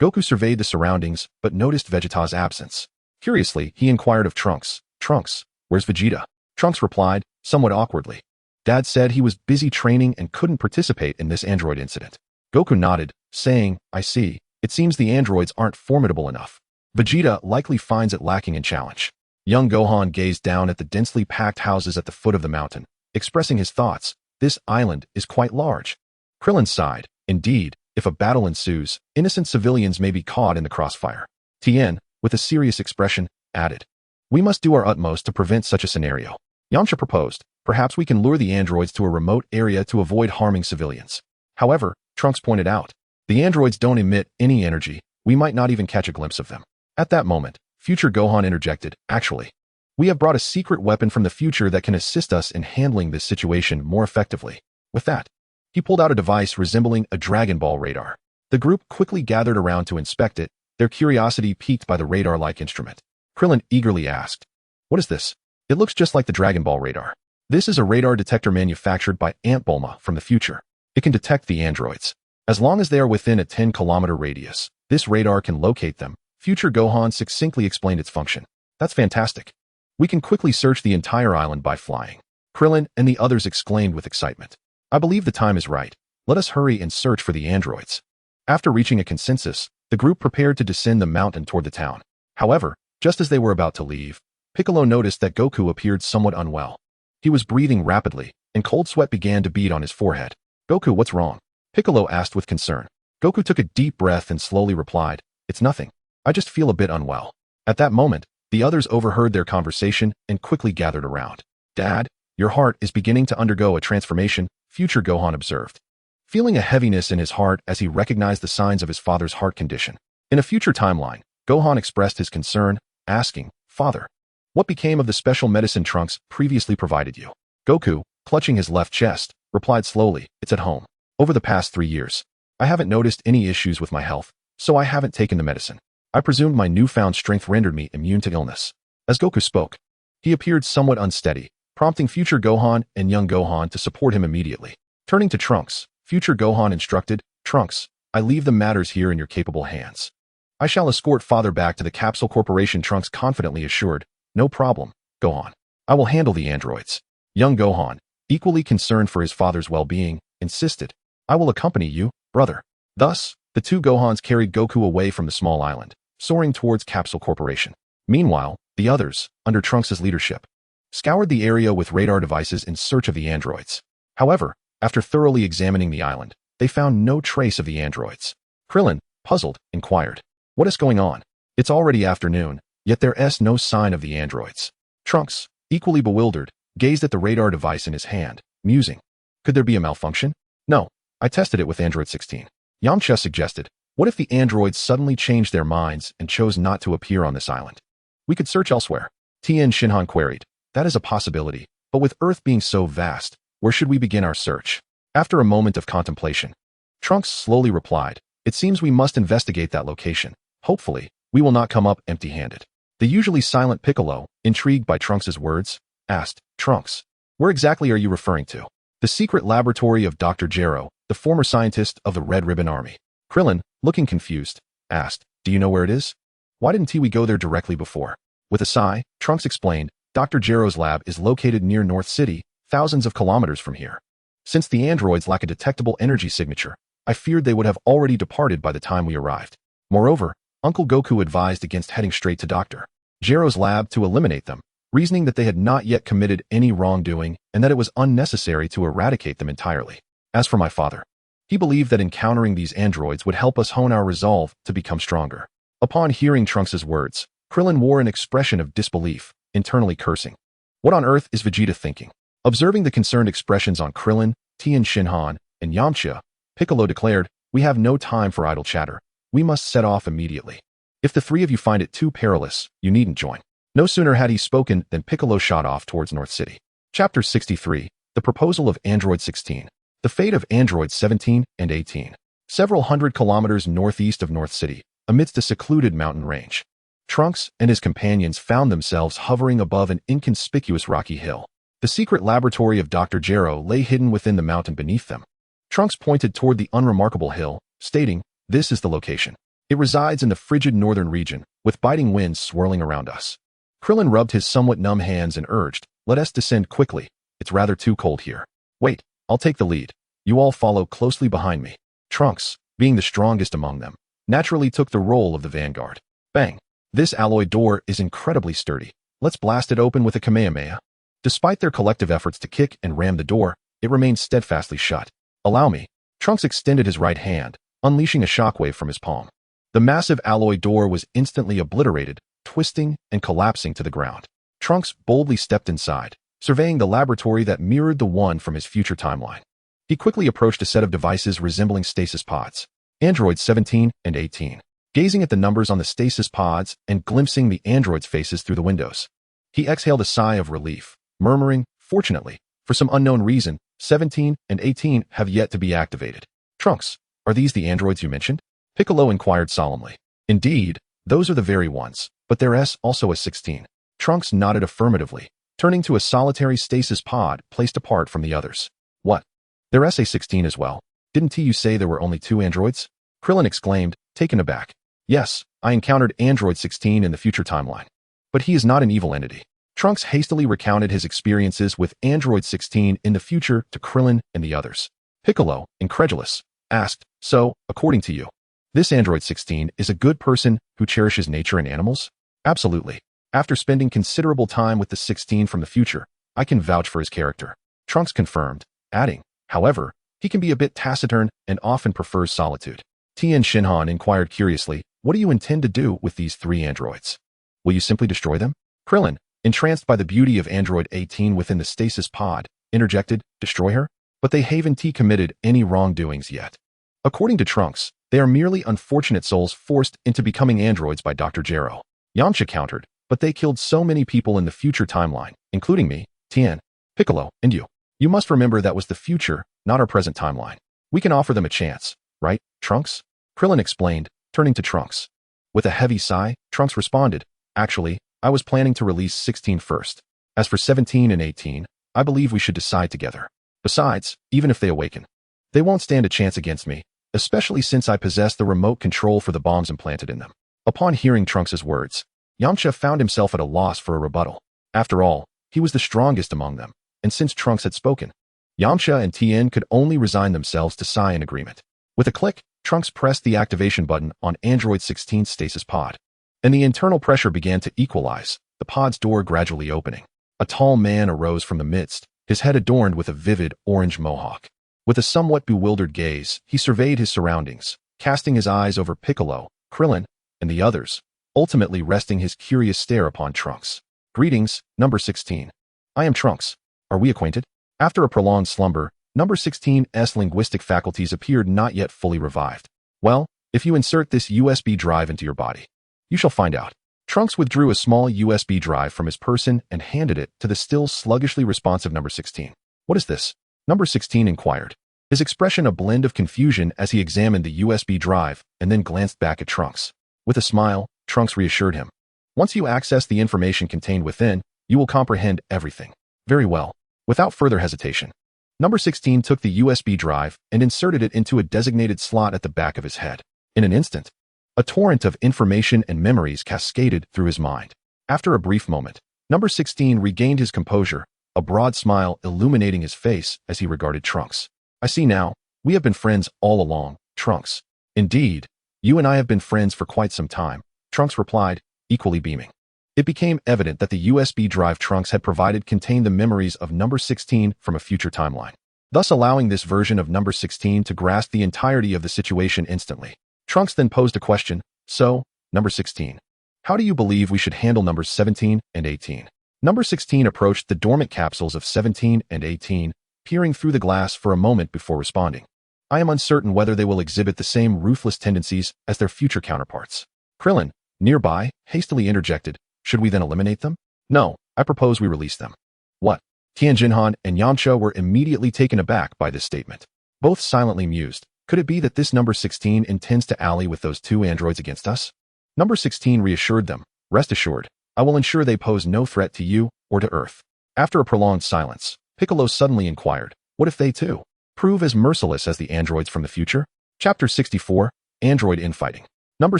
Goku surveyed the surroundings, but noticed Vegeta's absence. Curiously, he inquired of Trunks, "Trunks, where's Vegeta?" Trunks replied, somewhat awkwardly, "Dad said he was busy training and couldn't participate in this android incident." Goku nodded, saying, "I see. It seems the androids aren't formidable enough. Vegeta likely finds it lacking in challenge." Young Gohan gazed down at the densely packed houses at the foot of the mountain, expressing his thoughts. This island is quite large. Krillin sighed. Indeed, if a battle ensues, innocent civilians may be caught in the crossfire. Tien, with a serious expression, added, "We must do our utmost to prevent such a scenario." Yamcha proposed, "Perhaps we can lure the androids to a remote area to avoid harming civilians." However, Trunks pointed out, "The androids don't emit any energy, we might not even catch a glimpse of them." At that moment, future Gohan interjected, "Actually, we have brought a secret weapon from the future that can assist us in handling this situation more effectively." With that, he pulled out a device resembling a Dragon Ball radar. The group quickly gathered around to inspect it, their curiosity piqued by the radar-like instrument. Krillin eagerly asked, "What is this?" "It looks just like the Dragon Ball radar. This is a radar detector manufactured by Aunt Bulma from the future. It can detect the androids. As long as they are within a 10-kilometer radius, this radar can locate them." Future Gohan succinctly explained its function. "That's fantastic. We can quickly search the entire island by flying." Krillin and the others exclaimed with excitement. "I believe the time is right. Let us hurry and search for the androids." After reaching a consensus, the group prepared to descend the mountain toward the town. However, just as they were about to leave, Piccolo noticed that Goku appeared somewhat unwell. He was breathing rapidly, and cold sweat began to bead on his forehead. "Goku, what's wrong?" Piccolo asked with concern. Goku took a deep breath and slowly replied, "It's nothing. I just feel a bit unwell." At that moment, the others overheard their conversation and quickly gathered around. "Dad, your heart is beginning to undergo a transformation," future Gohan observed, feeling a heaviness in his heart as he recognized the signs of his father's heart condition. In a future timeline, Gohan expressed his concern, asking, "Father, what became of the special medicine Trunks previously provided you?" Goku, clutching his left chest, replied slowly, "It's at home. Over the past 3 years, I haven't noticed any issues with my health, so I haven't taken the medicine. I presumed my newfound strength rendered me immune to illness." As Goku spoke, He appeared somewhat unsteady, prompting future Gohan and young Gohan to support him immediately. Turning to Trunks, future Gohan instructed, Trunks, I leave the matters here in your capable hands. I shall escort father back to the Capsule Corporation. Trunks confidently assured, no problem, Gohan. I will handle the androids. Young Gohan, equally concerned for his father's well-being, insisted, I will accompany you, brother. Thus, the two Gohans carried Goku away from the small island, soaring towards Capsule Corporation. Meanwhile, the others, under Trunks' leadership, scoured the area with radar devices in search of the androids. However, after thoroughly examining the island, they found no trace of the androids. Krillin, puzzled, inquired, what is going on? It's already afternoon, yet there's no sign of the androids. Trunks, equally bewildered, gazed at the radar device in his hand, musing. Could there be a malfunction? No, I tested it with Android 16. Yamcha suggested, what if the androids suddenly changed their minds and chose not to appear on this island? We could search elsewhere. Tien Shinhan queried. That is a possibility, but with Earth being so vast, where should we begin our search? After a moment of contemplation, Trunks slowly replied, it seems we must investigate that location. Hopefully, we will not come up empty-handed. The usually silent Piccolo, intrigued by Trunks' words, asked, Trunks, where exactly are you referring to? The secret laboratory of Dr. Gero, the former scientist of the Red Ribbon Army. Krillin, looking confused, asked, do you know where it is? Why didn't we go there directly before? With a sigh, Trunks explained, Dr. Gero's lab is located near North City, thousands of kilometers from here. Since the androids lack a detectable energy signature, I feared they would have already departed by the time we arrived. Moreover, Uncle Goku advised against heading straight to Dr. Gero's lab to eliminate them, reasoning that they had not yet committed any wrongdoing and that it was unnecessary to eradicate them entirely. As for my father, he believed that encountering these androids would help us hone our resolve to become stronger. Upon hearing Trunks' words, Krillin wore an expression of disbelief, internally cursing. What on earth is Vegeta thinking? Observing the concerned expressions on Krillin, Tien Shinhan, and Yamcha, Piccolo declared, we have no time for idle chatter. We must set off immediately. If the three of you find it too perilous, you needn't join. No sooner had he spoken than Piccolo shot off towards North City. Chapter 63, The Proposal of Android 16. The fate of Androids 17 and 18. Several hundred kilometers northeast of North City, amidst a secluded mountain range, Trunks and his companions found themselves hovering above an inconspicuous rocky hill. The secret laboratory of Dr. Gero lay hidden within the mountain beneath them. Trunks pointed toward the unremarkable hill, stating, this is the location. It resides in the frigid northern region, with biting winds swirling around us. Krillin rubbed his somewhat numb hands and urged, let us descend quickly. It's rather too cold here. Wait, I'll take the lead. You all follow closely behind me. Trunks, being the strongest among them, naturally took the role of the vanguard. Bang! This alloy door is incredibly sturdy. Let's blast it open with a Kamehameha. Despite their collective efforts to kick and ram the door, it remained steadfastly shut. Allow me. Trunks extended his right hand, unleashing a shockwave from his palm. The massive alloy door was instantly obliterated, twisting and collapsing to the ground. Trunks boldly stepped inside, surveying the laboratory that mirrored the one from his future timeline. He quickly approached a set of devices resembling stasis pods, androids 17 and 18. Gazing at the numbers on the stasis pods and glimpsing the androids' faces through the windows, he exhaled a sigh of relief, murmuring, fortunately, for some unknown reason, 17 and 18 have yet to be activated. Trunks, are these the androids you mentioned? Piccolo inquired solemnly. Indeed, those are the very ones, but there's also a 16. Trunks nodded affirmatively, turning to a solitary stasis pod placed apart from the others. What? There's a 16 as well. Didn't you say there were only 2 androids? Krillin exclaimed, taken aback. Yes, I encountered Android 16 in the future timeline. But he is not an evil entity. Trunks hastily recounted his experiences with Android 16 in the future to Krillin and the others. Piccolo, incredulous, asked, so, according to you, this Android 16 is a good person who cherishes nature and animals? Absolutely. After spending considerable time with the 16 from the future, I can vouch for his character. Trunks confirmed, adding, however, he can be a bit taciturn and often prefers solitude. Tien Shinhan inquired curiously, what do you intend to do with these 3 androids? Will you simply destroy them? Krillin, entranced by the beauty of Android 18 within the stasis pod, interjected, destroy her? But they haven't committed any wrongdoings yet. According to Trunks, they are merely unfortunate souls forced into becoming androids by Dr. Gero. Yamcha countered, but they killed so many people in the future timeline, including me, Tien, Piccolo, and you. You must remember that was the future, not our present timeline. We can offer them a chance, right, Trunks? Krillin explained, turning to Trunks. With a heavy sigh, Trunks responded, actually, I was planning to release 16 first. As for 17 and 18, I believe we should decide together. Besides, even if they awaken, they won't stand a chance against me, especially since I possess the remote control for the bombs implanted in them. Upon hearing Trunks' words, Yamcha found himself at a loss for a rebuttal. After all, he was the strongest among them, and since Trunks had spoken, Yamcha and Tien could only resign themselves to sigh in agreement. With a click, Trunks pressed the activation button on Android 16's stasis pod, and the internal pressure began to equalize, the pod's door gradually opening. A tall man arose from the midst, his head adorned with a vivid orange mohawk. With a somewhat bewildered gaze, he surveyed his surroundings, casting his eyes over Piccolo, Krillin, and the others, ultimately resting his curious stare upon Trunks. Greetings, number 16. I am Trunks. Are we acquainted? After a prolonged slumber, number 16's linguistic faculties appeared not yet fully revived. Well, if you insert this USB drive into your body, you shall find out. Trunks withdrew a small USB drive from his person and handed it to the still sluggishly responsive number 16. What is this? Number 16 inquired, his expression a blend of confusion as he examined the USB drive and then glanced back at Trunks. With a smile, Trunks reassured him. Once you access the information contained within, you will comprehend everything. Very well. Without further hesitation, number 16 took the USB drive and inserted it into a designated slot at the back of his head. In an instant, a torrent of information and memories cascaded through his mind. After a brief moment, number 16 regained his composure, a broad smile illuminating his face as he regarded Trunks. I see now, we have been friends all along, Trunks. Indeed, you and I have been friends for quite some time, Trunks replied, equally beaming. It became evident that the USB drive Trunks had provided contained the memories of number 16 from a future timeline, thus allowing this version of number 16 to grasp the entirety of the situation instantly. Trunks then posed a question, so, number 16, how do you believe we should handle numbers 17 and 18? Number 16 approached the dormant capsules of 17 and 18, peering through the glass for a moment before responding. I am uncertain whether they will exhibit the same ruthless tendencies as their future counterparts. Krillin, nearby, hastily interjected, should we then eliminate them? No, I propose we release them. What? Tianjinhan and Yamcha were immediately taken aback by this statement. Both silently mused. Could it be that this number 16 intends to ally with those two androids against us? Number 16 reassured them. Rest assured, I will ensure they pose no threat to you or to Earth. After a prolonged silence, Piccolo suddenly inquired, what if they too prove as merciless as the androids from the future? Chapter 64, Android Infighting. Number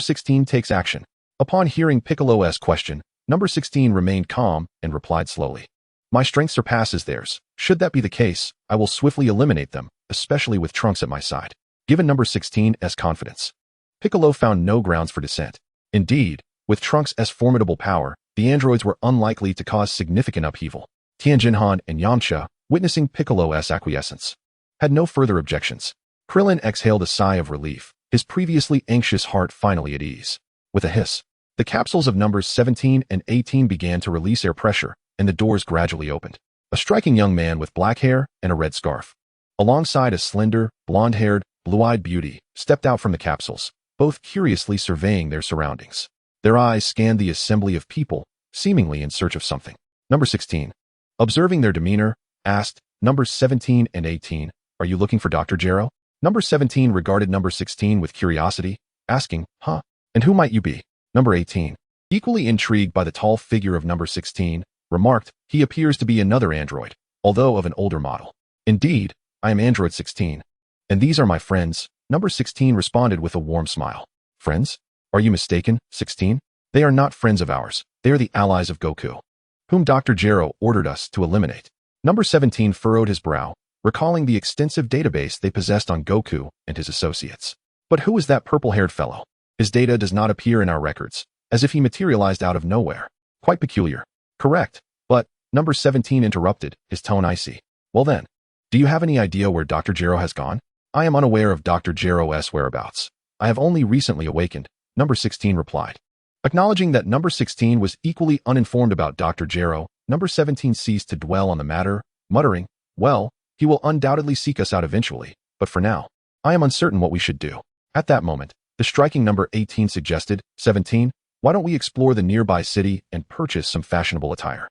16 takes action. Upon hearing Piccolo's question, number 16 remained calm and replied slowly. My strength surpasses theirs. Should that be the case, I will swiftly eliminate them, especially with Trunks at my side. Given number 16's confidence, Piccolo found no grounds for dissent. Indeed, with Trunks' formidable power, the androids were unlikely to cause significant upheaval. Tianjinhan and Yamcha, witnessing Piccolo's acquiescence, had no further objections. Krillin exhaled a sigh of relief, his previously anxious heart finally at ease. With a hiss, the capsules of numbers 17 and 18 began to release air pressure, and the doors gradually opened. A striking young man with black hair and a red scarf, alongside a slender, blonde-haired, blue-eyed beauty, stepped out from the capsules, both curiously surveying their surroundings. Their eyes scanned the assembly of people, seemingly in search of something. Number 16, observing their demeanor, asked, numbers 17 and 18, are you looking for Dr. Gero? Number 17 regarded number 16 with curiosity, asking, huh? And who might you be? Number 18, equally intrigued by the tall figure of number 16, remarked, he appears to be another android, although of an older model. Indeed, I am Android 16. And these are my friends, number 16 responded with a warm smile. Friends? Are you mistaken, 16? They are not friends of ours, they are the allies of Goku, whom Dr. Gero ordered us to eliminate. Number 17 furrowed his brow, recalling the extensive database they possessed on Goku and his associates. But who is that purple-haired fellow? His data does not appear in our records, as if he materialized out of nowhere. Quite peculiar. Correct, but, number 17 interrupted, his tone icy. Well then, do you have any idea where Dr. Gero has gone? I am unaware of Dr. Gero's whereabouts. I have only recently awakened, number 16 replied. Acknowledging that number 16 was equally uninformed about Dr. Gero, number 17 ceased to dwell on the matter, muttering, well, he will undoubtedly seek us out eventually, but for now, I am uncertain what we should do. At that moment, the striking number 18 suggested, 17, why don't we explore the nearby city and purchase some fashionable attire?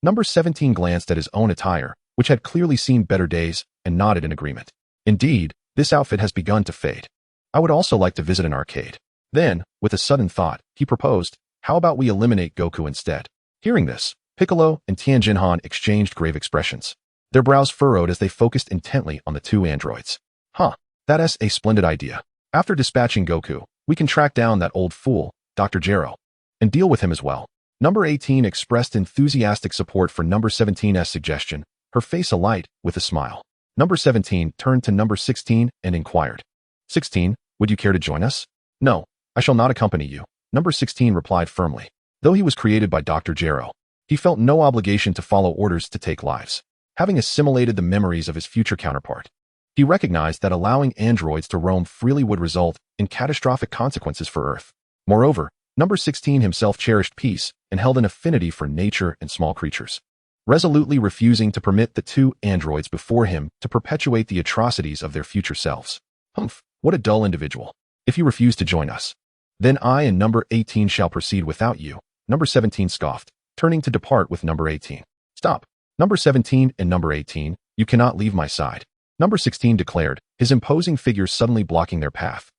Number 17 glanced at his own attire, which had clearly seen better days, and nodded in agreement. Indeed, this outfit has begun to fade. I would also like to visit an arcade. Then, with a sudden thought, he proposed, how about we eliminate Goku instead? Hearing this, Piccolo and Tianjinhan exchanged grave expressions. Their brows furrowed as they focused intently on the two androids. Huh, that's a splendid idea. After dispatching Goku, we can track down that old fool, Dr. Zero, and deal with him as well. Number 18 expressed enthusiastic support for number 17's suggestion, her face alight with a smile. Number 17 turned to number 16 and inquired. 16, would you care to join us? No, I shall not accompany you, number 16 replied firmly. Though he was created by Dr. Zero, he felt no obligation to follow orders to take lives. Having assimilated the memories of his future counterpart, he recognized that allowing androids to roam freely would result in catastrophic consequences for Earth. Moreover, number 16 himself cherished peace and held an affinity for nature and small creatures, resolutely refusing to permit the two androids before him to perpetuate the atrocities of their future selves. Humph, what a dull individual. If you refuse to join us, then I and number 18 shall proceed without you, number 17 scoffed, turning to depart with number 18. Stop. Number 17 and number 18, you cannot leave my side, number 16 declared, his imposing figure suddenly blocking their path.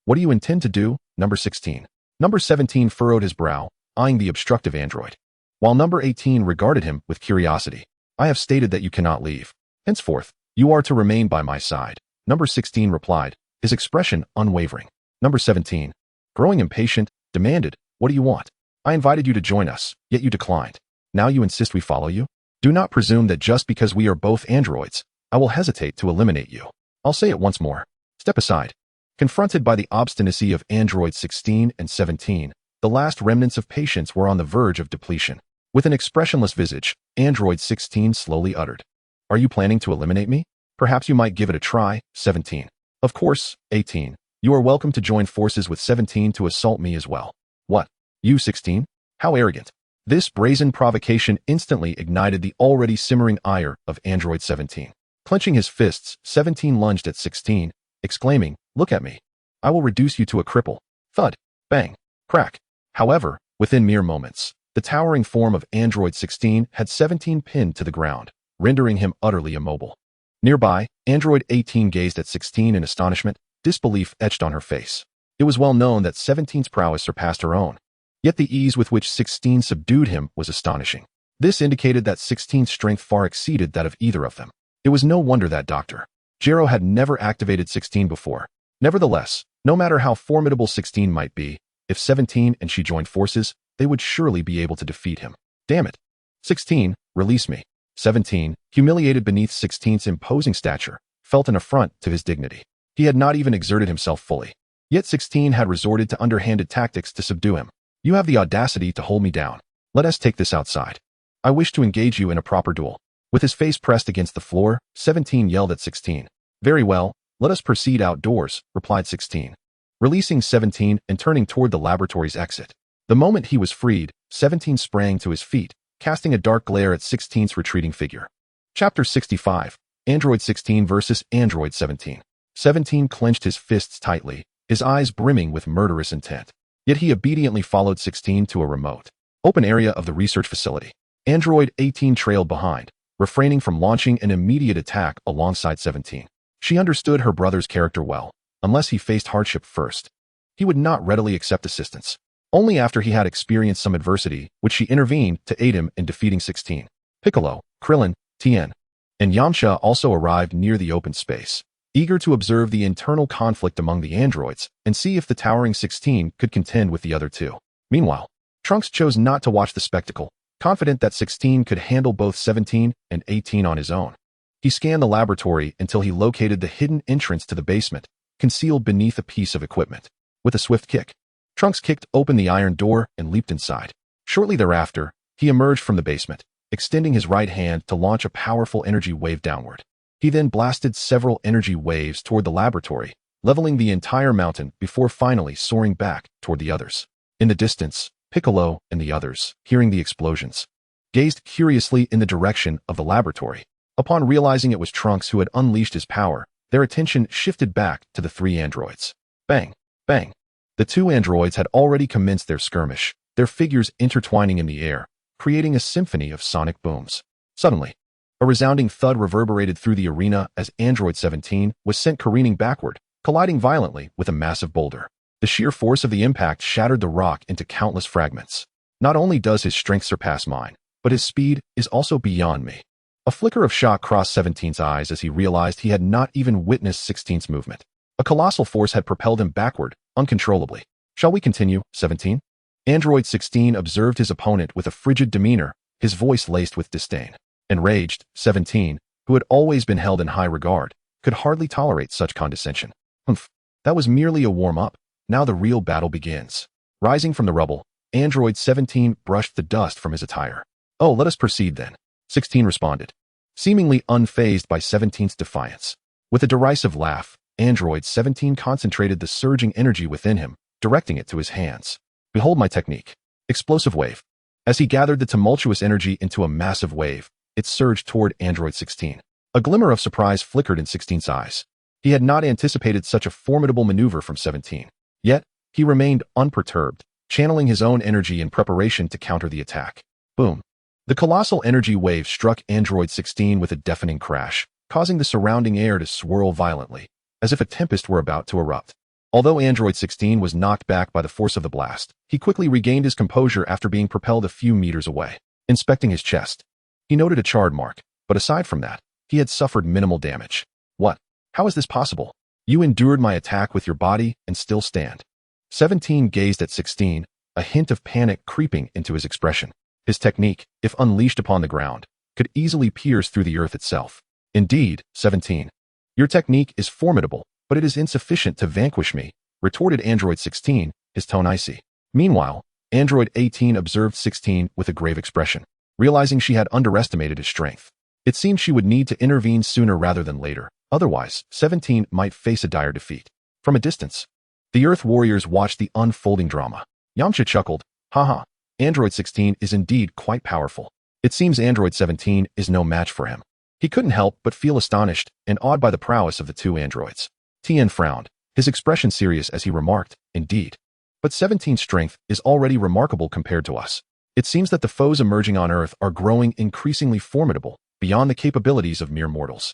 What do you intend to do, number 16? Number 17 furrowed his brow, eyeing the obstructive android, while number 18 regarded him with curiosity. I have stated that you cannot leave. Henceforth, you are to remain by my side, number 16 replied, his expression unwavering. Number 17, growing impatient, demanded, what do you want? I invited you to join us, yet you declined. Now you insist we follow you? Do not presume that just because we are both androids, I will hesitate to eliminate you. I'll say it once more. Step aside. Confronted by the obstinacy of androids 16 and 17, the last remnants of patience were on the verge of depletion. With an expressionless visage, android 16 slowly uttered, are you planning to eliminate me? Perhaps you might give it a try, 17. Of course, 18. You are welcome to join forces with 17 to assault me as well. What? You 16? How arrogant. This brazen provocation instantly ignited the already simmering ire of android 17. Clenching his fists, 17 lunged at 16, exclaiming, look at me. I will reduce you to a cripple. Thud. Bang. Crack. However, within mere moments, the towering form of android 16 had 17 pinned to the ground, rendering him utterly immobile. Nearby, android 18 gazed at 16 in astonishment, disbelief etched on her face. It was well known that 17's prowess surpassed her own. Yet the ease with which 16 subdued him was astonishing. This indicated that 16's strength far exceeded that of either of them. It was no wonder that Dr. Zero had never activated 16 before. Nevertheless, no matter how formidable 16 might be, if 17 and she joined forces, they would surely be able to defeat him. Damn it. 16, release me. 17, humiliated beneath 16's imposing stature, felt an affront to his dignity. He had not even exerted himself fully. Yet 16 had resorted to underhanded tactics to subdue him. You have the audacity to hold me down. Let us take this outside. I wish to engage you in a proper duel. With his face pressed against the floor, 17 yelled at 16. Very well, let us proceed outdoors, replied 16, releasing 17 and turning toward the laboratory's exit. The moment he was freed, 17 sprang to his feet, casting a dark glare at 16's retreating figure. Chapter 65, Android 16 versus Android 17. 17 clenched his fists tightly, his eyes brimming with murderous intent. Yet he obediently followed 16 to a remote, open area of the research facility. Android 18 trailed behind, refraining from launching an immediate attack alongside 17. She understood her brother's character well. Unless he faced hardship first, he would not readily accept assistance. Only after he had experienced some adversity would she intervene to aid him in defeating 16. Piccolo, Krillin, Tien, and Yamcha also arrived near the open space, eager to observe the internal conflict among the androids and see if the towering 16 could contend with the other two. Meanwhile, Trunks chose not to watch the spectacle, confident that 16 could handle both 17 and 18 on his own. He scanned the laboratory until he located the hidden entrance to the basement, concealed beneath a piece of equipment. With a swift kick, Trunks kicked open the iron door and leaped inside. Shortly thereafter, he emerged from the basement, extending his right hand to launch a powerful energy wave downward. He then blasted several energy waves toward the laboratory, leveling the entire mountain before finally soaring back toward the others. In the distance, Piccolo and the others, hearing the explosions, gazed curiously in the direction of the laboratory. Upon realizing it was Trunks who had unleashed his power, their attention shifted back to the three androids. Bang! Bang! The two androids had already commenced their skirmish, their figures intertwining in the air, creating a symphony of sonic booms. Suddenly, a resounding thud reverberated through the arena as Android 17 was sent careening backward, colliding violently with a massive boulder. The sheer force of the impact shattered the rock into countless fragments. Not only does his strength surpass mine, but his speed is also beyond me. A flicker of shock crossed 17's eyes as he realized he had not even witnessed 16's movement. A colossal force had propelled him backward, uncontrollably. Shall we continue, 17? Android 16 observed his opponent with a frigid demeanor, his voice laced with disdain. Enraged, 17, who had always been held in high regard, could hardly tolerate such condescension. Humph, that was merely a warm-up. Now the real battle begins. Rising from the rubble, Android 17 brushed the dust from his attire. Oh, let us proceed then, 16 responded, seemingly unfazed by 17's defiance. With a derisive laugh, Android 17 concentrated the surging energy within him, directing it to his hands. Behold my technique. Explosive wave. As he gathered the tumultuous energy into a massive wave, it surged toward Android 16. A glimmer of surprise flickered in 16's eyes. He had not anticipated such a formidable maneuver from 17. Yet, he remained unperturbed, channeling his own energy in preparation to counter the attack. Boom. The colossal energy wave struck Android 16 with a deafening crash, causing the surrounding air to swirl violently, as if a tempest were about to erupt. Although Android 16 was knocked back by the force of the blast, he quickly regained his composure after being propelled a few meters away. Inspecting his chest, he noted a charred mark, but aside from that, he had suffered minimal damage. What? How is this possible? You endured my attack with your body and still stand. 17 gazed at 16, a hint of panic creeping into his expression. His technique, if unleashed upon the ground, could easily pierce through the earth itself. Indeed, 17. Your technique is formidable, but it is insufficient to vanquish me, retorted Android 16, his tone icy. Meanwhile, Android 18 observed 16 with a grave expression, realizing she had underestimated his strength. It seemed she would need to intervene sooner rather than later, otherwise, 17 might face a dire defeat. From a distance, the Earth warriors watched the unfolding drama. Yamcha chuckled, haha, Android 16 is indeed quite powerful. It seems Android 17 is no match for him. He couldn't help but feel astonished and awed by the prowess of the two androids. Tien frowned, his expression serious as he remarked, indeed. But 17's strength is already remarkable compared to us. It seems that the foes emerging on Earth are growing increasingly formidable, beyond the capabilities of mere mortals.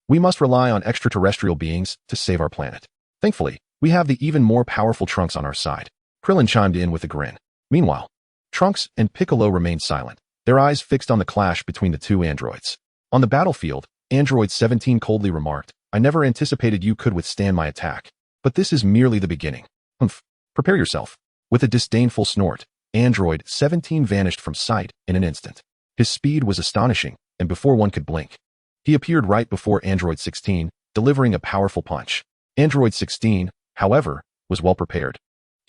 We must rely on extraterrestrial beings to save our planet. Thankfully, we have the even more powerful Trunks on our side. Krillin chimed in with a grin. Meanwhile, Trunks and Piccolo remained silent, their eyes fixed on the clash between the two androids. On the battlefield, Android 17 coldly remarked, I never anticipated you could withstand my attack. But this is merely the beginning. Humph. Prepare yourself. With a disdainful snort, Android 17 vanished from sight in an instant. His speed was astonishing, and before one could blink, he appeared right before Android 16, delivering a powerful punch. Android 16, however, was well prepared.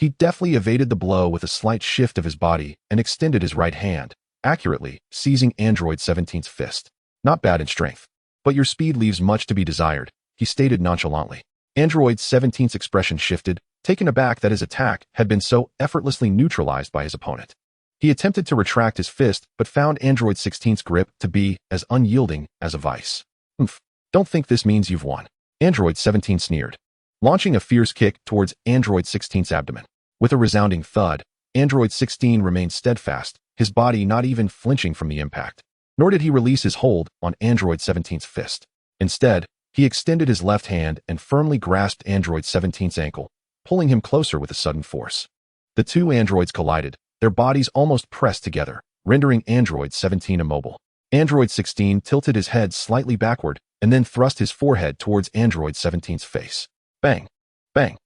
He deftly evaded the blow with a slight shift of his body and extended his right hand, accurately seizing Android 17's fist. Not bad in strength. But your speed leaves much to be desired, he stated nonchalantly. Android 17's expression shifted, taken aback that his attack had been so effortlessly neutralized by his opponent. He attempted to retract his fist, but found Android 16's grip to be as unyielding as a vice. Humph. Don't think this means you've won. Android 17 sneered, launching a fierce kick towards Android 16's abdomen. With a resounding thud, Android 16 remained steadfast, his body not even flinching from the impact. Nor did he release his hold on Android 17's fist. Instead, he extended his left hand and firmly grasped Android 17's ankle, pulling him closer with a sudden force. The two androids collided, their bodies almost pressed together, rendering Android 17 immobile. Android 16 tilted his head slightly backward and then thrust his forehead towards Android 17's face. Bang! Bang!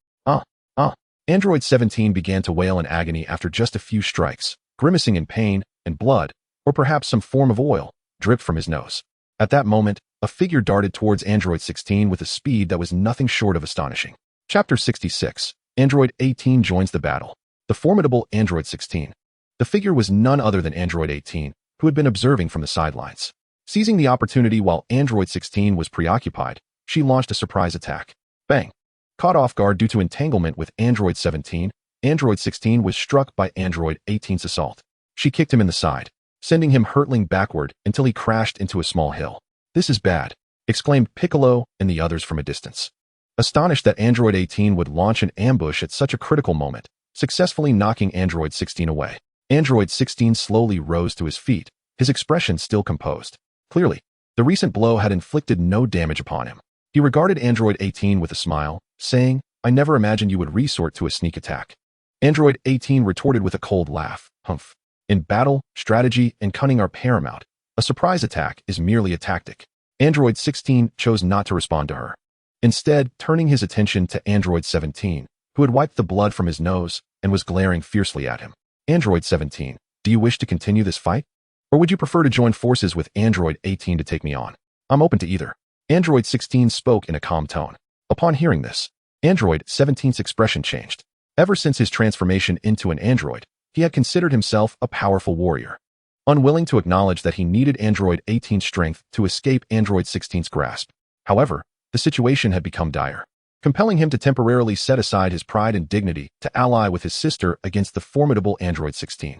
Android 17 began to wail in agony after just a few strikes, grimacing in pain, and blood, or perhaps some form of oil, dripped from his nose. At that moment, a figure darted towards Android 16 with a speed that was nothing short of astonishing. Chapter 66. Android 18 joins the battle. The formidable Android 16. The figure was none other than Android 18, who had been observing from the sidelines. Seizing the opportunity while Android 16 was preoccupied, she launched a surprise attack. Bang! Caught off guard due to entanglement with Android 17, Android 16 was struck by Android 18's assault. She kicked him in the side, sending him hurtling backward until he crashed into a small hill. This is bad, exclaimed Piccolo and the others from a distance. Astonished that Android 18 would launch an ambush at such a critical moment, successfully knocking Android 16 away. Android 16 slowly rose to his feet, his expression still composed. Clearly, the recent blow had inflicted no damage upon him. He regarded Android 18 with a smile, saying, I never imagined you would resort to a sneak attack. Android 18 retorted with a cold laugh. Humph. In battle, strategy and cunning are paramount. A surprise attack is merely a tactic. Android 16 chose not to respond to her. Instead, turning his attention to Android 17, who had wiped the blood from his nose and was glaring fiercely at him. Android 17, do you wish to continue this fight? Or would you prefer to join forces with Android 18 to take me on? I'm open to either. Android 16 spoke in a calm tone. Upon hearing this, Android 17's expression changed. Ever since his transformation into an android, he had considered himself a powerful warrior. Unwilling to acknowledge that he needed Android 18's strength to escape Android 16's grasp. However, the situation had become dire, compelling him to temporarily set aside his pride and dignity to ally with his sister against the formidable Android 16.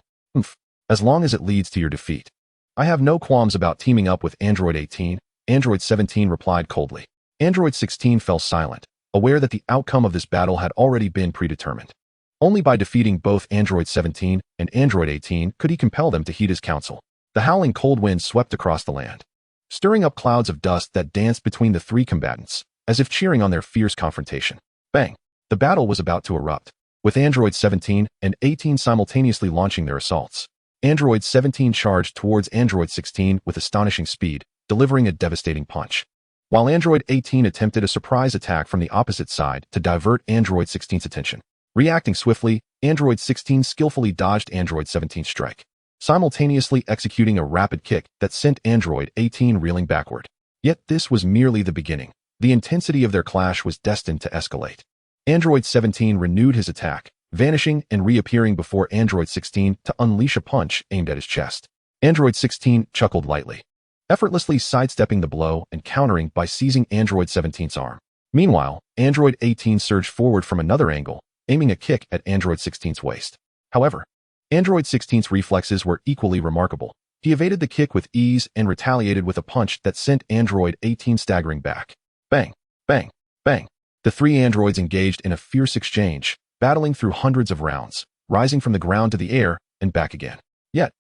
As long as it leads to your defeat. I have no qualms about teaming up with Android 18, Android 17 replied coldly. Android 16 fell silent, aware that the outcome of this battle had already been predetermined. Only by defeating both Android 17 and Android 18 could he compel them to heed his counsel. The howling cold wind swept across the land, stirring up clouds of dust that danced between the three combatants, as if cheering on their fierce confrontation. Bang! The battle was about to erupt, with Android 17 and 18 simultaneously launching their assaults. Android 17 charged towards Android 16 with astonishing speed, delivering a devastating punch, while Android 18 attempted a surprise attack from the opposite side to divert Android 16's attention. Reacting swiftly, Android 16 skillfully dodged Android 17's strike, simultaneously executing a rapid kick that sent Android 18 reeling backward. Yet this was merely the beginning. The intensity of their clash was destined to escalate. Android 17 renewed his attack, vanishing and reappearing before Android 16 to unleash a punch aimed at his chest. Android 16 chuckled lightly, effortlessly sidestepping the blow and countering by seizing Android 17's arm. Meanwhile, Android 18 surged forward from another angle, aiming a kick at Android 16's waist. However, Android 16's reflexes were equally remarkable. He evaded the kick with ease and retaliated with a punch that sent Android 18 staggering back. Bang! Bang! Bang! The three androids engaged in a fierce exchange, battling through hundreds of rounds, rising from the ground to the air and back again. Yet,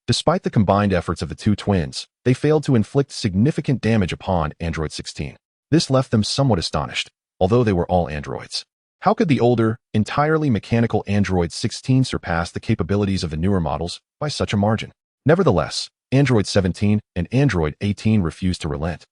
despite the combined efforts of the two twins, they failed to inflict significant damage upon Android 16. This left them somewhat astonished, although they were all androids. How could the older, entirely mechanical Android 16 surpass the capabilities of the newer models by such a margin? Nevertheless, Android 17 and Android 18 refused to relent,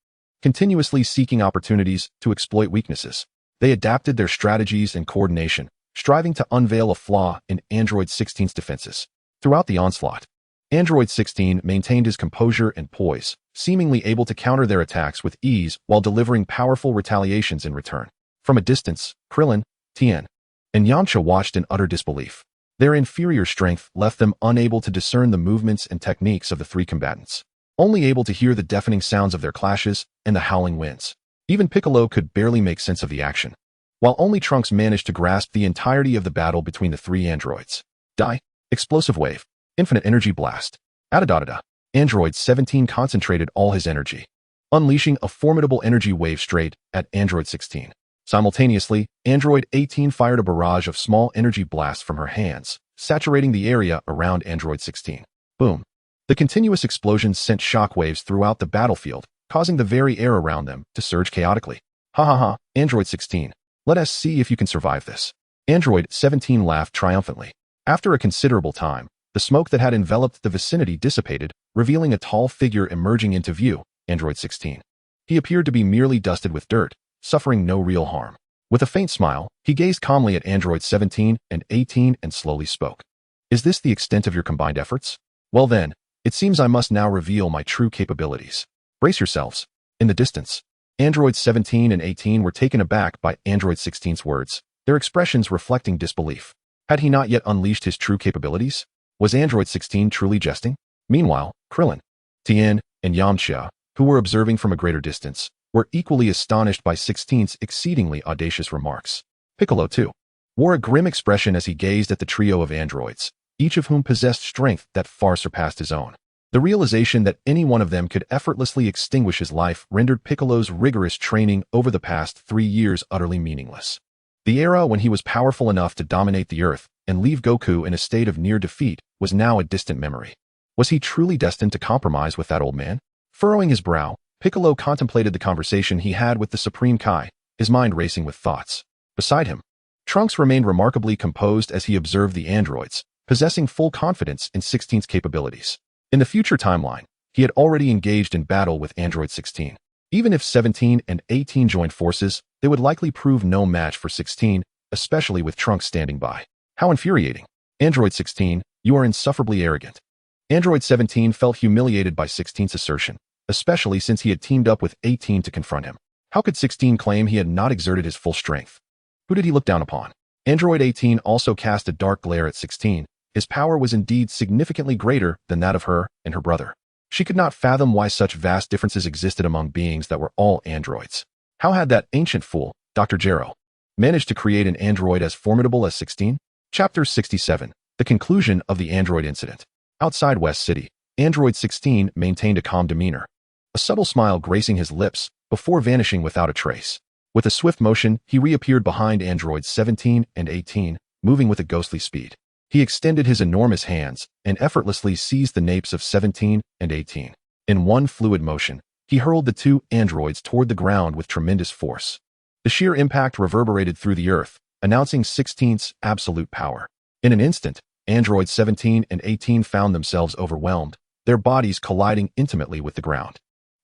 continuously seeking opportunities to exploit weaknesses. They adapted their strategies and coordination, striving to unveil a flaw in Android 16's defenses. Throughout the onslaught, Android 16 maintained his composure and poise, seemingly able to counter their attacks with ease while delivering powerful retaliations in return. From a distance, Krillin, Tien, and Yamcha watched in utter disbelief. Their inferior strength left them unable to discern the movements and techniques of the three combatants, only able to hear the deafening sounds of their clashes and the howling winds. Even Piccolo could barely make sense of the action, while only Trunks managed to grasp the entirety of the battle between the three androids. Die! Explosive wave. Infinite energy blast. Adadadada. Android 17 concentrated all his energy, unleashing a formidable energy wave straight at Android 16. Simultaneously, Android 18 fired a barrage of small energy blasts from her hands, saturating the area around Android 16. Boom. The continuous explosions sent shockwaves throughout the battlefield, causing the very air around them to surge chaotically. Ha ha ha, Android 16. Let us see if you can survive this. Android 17 laughed triumphantly. After a considerable time, the smoke that had enveloped the vicinity dissipated, revealing a tall figure emerging into view, Android 16. He appeared to be merely dusted with dirt, suffering no real harm. With a faint smile, he gazed calmly at Android 17 and 18 and slowly spoke. Is this the extent of your combined efforts? Well then, it seems I must now reveal my true capabilities. Brace yourselves. In the distance, Android 17 and 18 were taken aback by Android 16's words, their expressions reflecting disbelief. Had he not yet unleashed his true capabilities? Was Android 16 truly jesting? Meanwhile, Krillin, Tien, and Yamcha, who were observing from a greater distance, were equally astonished by 16's exceedingly audacious remarks. Piccolo, too, wore a grim expression as he gazed at the trio of androids, each of whom possessed strength that far surpassed his own. The realization that any one of them could effortlessly extinguish his life rendered Piccolo's rigorous training over the past 3 years utterly meaningless. The era when he was powerful enough to dominate the Earth and leave Goku in a state of near defeat was now a distant memory. Was he truly destined to compromise with that old man? Furrowing his brow, Piccolo contemplated the conversation he had with the Supreme Kai, his mind racing with thoughts. Beside him, Trunks remained remarkably composed as he observed the androids, possessing full confidence in 16's capabilities. In the future timeline, he had already engaged in battle with Android 16. Even if 17 and 18 joined forces, they would likely prove no match for 16, especially with Trunks standing by. How infuriating. Android 16, you are insufferably arrogant. Android 17 felt humiliated by 16's assertion, especially since he had teamed up with 18 to confront him. How could 16 claim he had not exerted his full strength? Who did he look down upon? Android 18 also cast a dark glare at 16. His power was indeed significantly greater than that of her and her brother. She could not fathom why such vast differences existed among beings that were all androids. How had that ancient fool, Dr. Gero, managed to create an android as formidable as 16? Chapter 67. The conclusion of the android incident. Outside West City, Android 16 maintained a calm demeanor, a subtle smile gracing his lips before vanishing without a trace. With a swift motion, he reappeared behind Androids 17 and 18, moving with a ghostly speed. He extended his enormous hands and effortlessly seized the napes of 17 and 18. In one fluid motion, he hurled the two androids toward the ground with tremendous force. The sheer impact reverberated through the earth, announcing 16's absolute power. In an instant, Androids 17 and 18 found themselves overwhelmed, their bodies colliding intimately with the ground.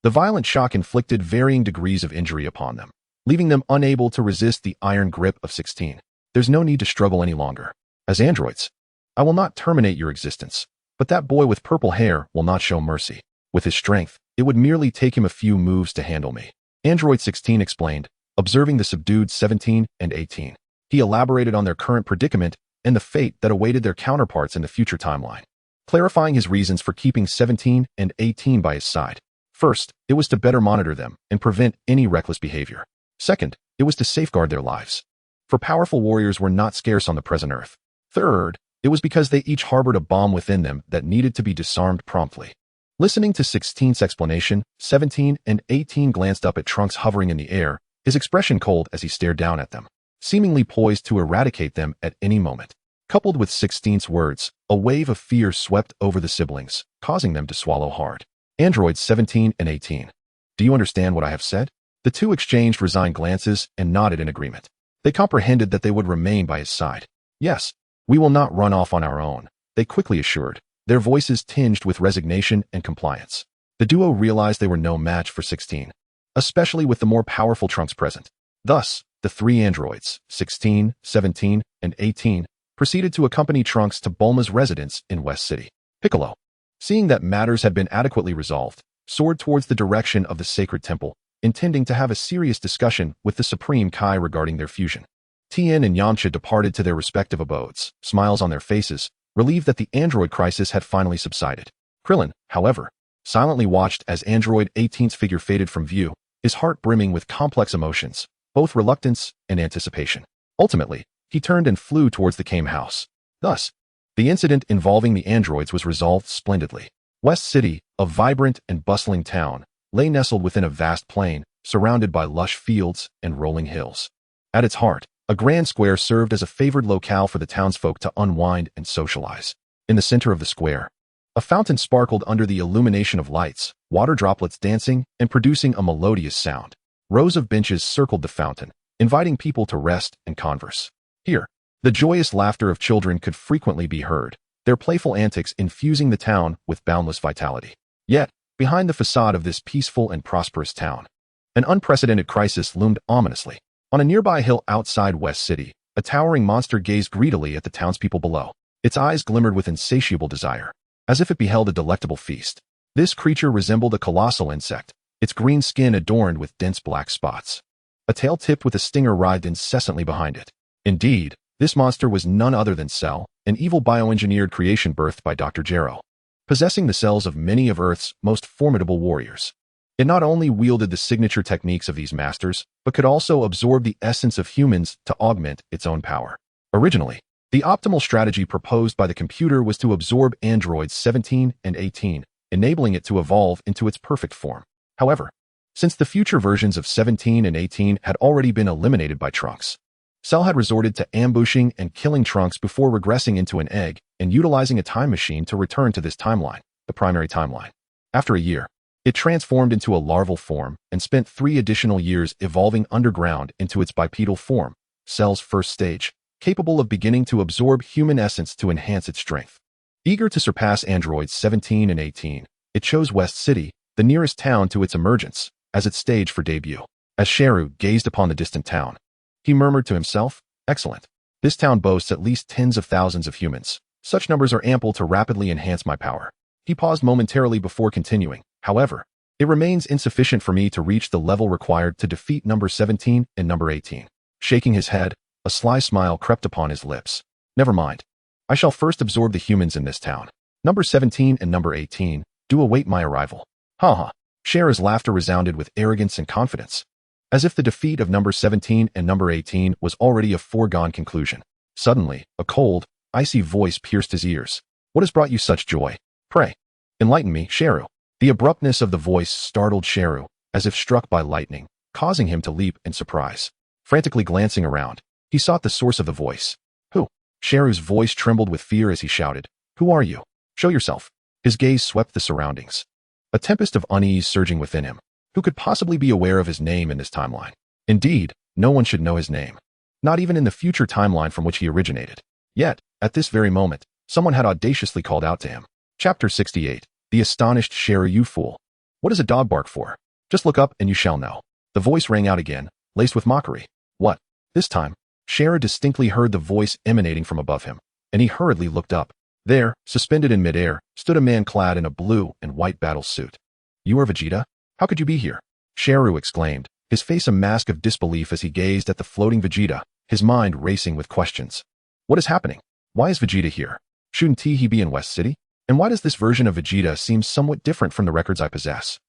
The violent shock inflicted varying degrees of injury upon them, leaving them unable to resist the iron grip of 16. There's no need to struggle any longer. As androids, I will not terminate your existence, but that boy with purple hair will not show mercy. With his strength, it would merely take him a few moves to handle me. Android 16 explained, observing the subdued 17 and 18. He elaborated on their current predicament and the fate that awaited their counterparts in the future timeline, clarifying his reasons for keeping 17 and 18 by his side. First, it was to better monitor them and prevent any reckless behavior. Second, it was to safeguard their lives, for powerful warriors were not scarce on the present earth. Third, it was because they each harbored a bomb within them that needed to be disarmed promptly. Listening to 16's explanation, 17 and 18 glanced up at Trunks hovering in the air, his expression cold as he stared down at them, seemingly poised to eradicate them at any moment. Coupled with 16's words, a wave of fear swept over the siblings, causing them to swallow hard. Androids 17 and 18. Do you understand what I have said? The two exchanged resigned glances and nodded in agreement. They comprehended that they would remain by his side. Yes, we will not run off on our own, they quickly assured, their voices tinged with resignation and compliance. The duo realized they were no match for 16, especially with the more powerful Trunks present. Thus, the three androids, 16, 17, and 18, proceeded to accompany Trunks to Bulma's residence in West City. Piccolo, seeing that matters had been adequately resolved, soared towards the direction of the sacred temple, intending to have a serious discussion with the Supreme Kai regarding their fusion. Tien and Yamcha departed to their respective abodes, smiles on their faces, relieved that the android crisis had finally subsided. Krillin, however, silently watched as Android 18's figure faded from view, his heart brimming with complex emotions, both reluctance and anticipation. Ultimately, he turned and flew towards the Kame house. Thus, the incident involving the androids was resolved splendidly. West City, a vibrant and bustling town, lay nestled within a vast plain, surrounded by lush fields and rolling hills. At its heart, a grand square served as a favored locale for the townsfolk to unwind and socialize. In the center of the square, a fountain sparkled under the illumination of lights, water droplets dancing and producing a melodious sound. Rows of benches circled the fountain, inviting people to rest and converse. Here, the joyous laughter of children could frequently be heard, their playful antics infusing the town with boundless vitality. Yet, behind the facade of this peaceful and prosperous town, an unprecedented crisis loomed ominously. On a nearby hill outside West City, a towering monster gazed greedily at the townspeople below. Its eyes glimmered with insatiable desire, as if it beheld a delectable feast. This creature resembled a colossal insect, its green skin adorned with dense black spots. A tail tipped with a stinger writhed incessantly behind it. Indeed, this monster was none other than Cell, an evil bioengineered creation birthed by Dr. Gero, possessing the cells of many of Earth's most formidable warriors. It not only wielded the signature techniques of these masters, but could also absorb the essence of humans to augment its own power. Originally, the optimal strategy proposed by the computer was to absorb androids 17 and 18, enabling it to evolve into its perfect form. However, since the future versions of 17 and 18 had already been eliminated by Trunks, Cell had resorted to ambushing and killing Trunks before regressing into an egg and utilizing a time machine to return to this timeline, the primary timeline. After a year, it transformed into a larval form and spent 3 additional years evolving underground into its bipedal form, Cell's first stage. capable of beginning to absorb human essence to enhance its strength. Eager to surpass androids 17 and 18, it chose West City, the nearest town to its emergence, as its stage for debut. As Sheru gazed upon the distant town, he murmured to himself, "Excellent. This town boasts at least tens of thousands of humans. Such numbers are ample to rapidly enhance my power." He paused momentarily before continuing. "However, it remains insufficient for me to reach the level required to defeat number 17 and number 18. Shaking his head, a sly smile crept upon his lips. "Never mind. I shall first absorb the humans in this town. Number 17 and number 18 do await my arrival." "Ha ha." Sheru's laughter resounded with arrogance and confidence, as if the defeat of number 17 and number 18 was already a foregone conclusion. Suddenly, a cold, icy voice pierced his ears. "What has brought you such joy? Pray, enlighten me, Sheru." The abruptness of the voice startled Sheru, as if struck by lightning, causing him to leap in surprise. Frantically glancing around, he sought the source of the voice. "Who?" Sheru's voice trembled with fear as he shouted, "Who are you? Show yourself." His gaze swept the surroundings, a tempest of unease surging within him. Who could possibly be aware of his name in this timeline? Indeed, no one should know his name, not even in the future timeline from which he originated. Yet, at this very moment, someone had audaciously called out to him. Chapter 68. The astonished Sheru. "You fool. What does a dog bark for? Just look up and you shall know." The voice rang out again, laced with mockery. "What?" This time, Sheru distinctly heard the voice emanating from above him, and he hurriedly looked up. There, suspended in midair, stood a man clad in a blue and white battle suit. "You are Vegeta? How could you be here?" Sheru exclaimed, his face a mask of disbelief as he gazed at the floating Vegeta, his mind racing with questions. What is happening? Why is Vegeta here? Shouldn't he be in West City? And why does this version of Vegeta seem somewhat different from the records I possess?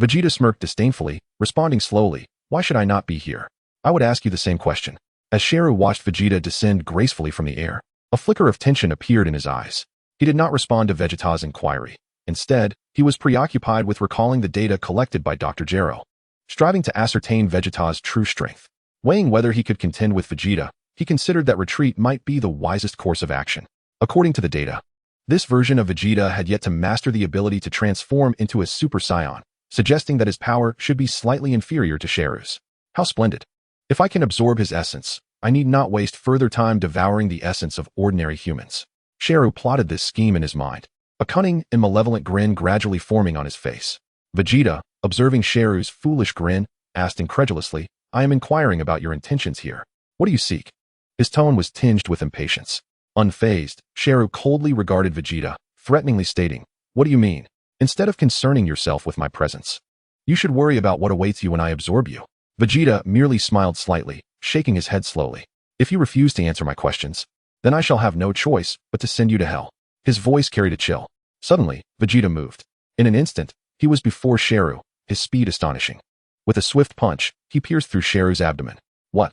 Vegeta smirked disdainfully, responding slowly, "Why should I not be here? I would ask you the same question." As Sheru watched Vegeta descend gracefully from the air, a flicker of tension appeared in his eyes. He did not respond to Vegeta's inquiry. Instead, he was preoccupied with recalling the data collected by Dr. Zero, striving to ascertain Vegeta's true strength. Weighing whether he could contend with Vegeta, he considered that retreat might be the wisest course of action. According to the data, this version of Vegeta had yet to master the ability to transform into a Super Saiyan, suggesting that his power should be slightly inferior to Sheru's. How splendid. If I can absorb his essence, I need not waste further time devouring the essence of ordinary humans. Sheru plotted this scheme in his mind, a cunning and malevolent grin gradually forming on his face. Vegeta, observing Sheru's foolish grin, asked incredulously, "I am inquiring about your intentions here. What do you seek?" His tone was tinged with impatience. Unfazed, Sheru coldly regarded Vegeta, threateningly stating, "What do you mean? Instead of concerning yourself with my presence, you should worry about what awaits you when I absorb you." Vegeta merely smiled slightly, shaking his head slowly. "If you refuse to answer my questions, then I shall have no choice but to send you to hell." His voice carried a chill. Suddenly, Vegeta moved. In an instant, he was before Sheru, his speed astonishing. With a swift punch, he pierced through Sheru's abdomen. "What?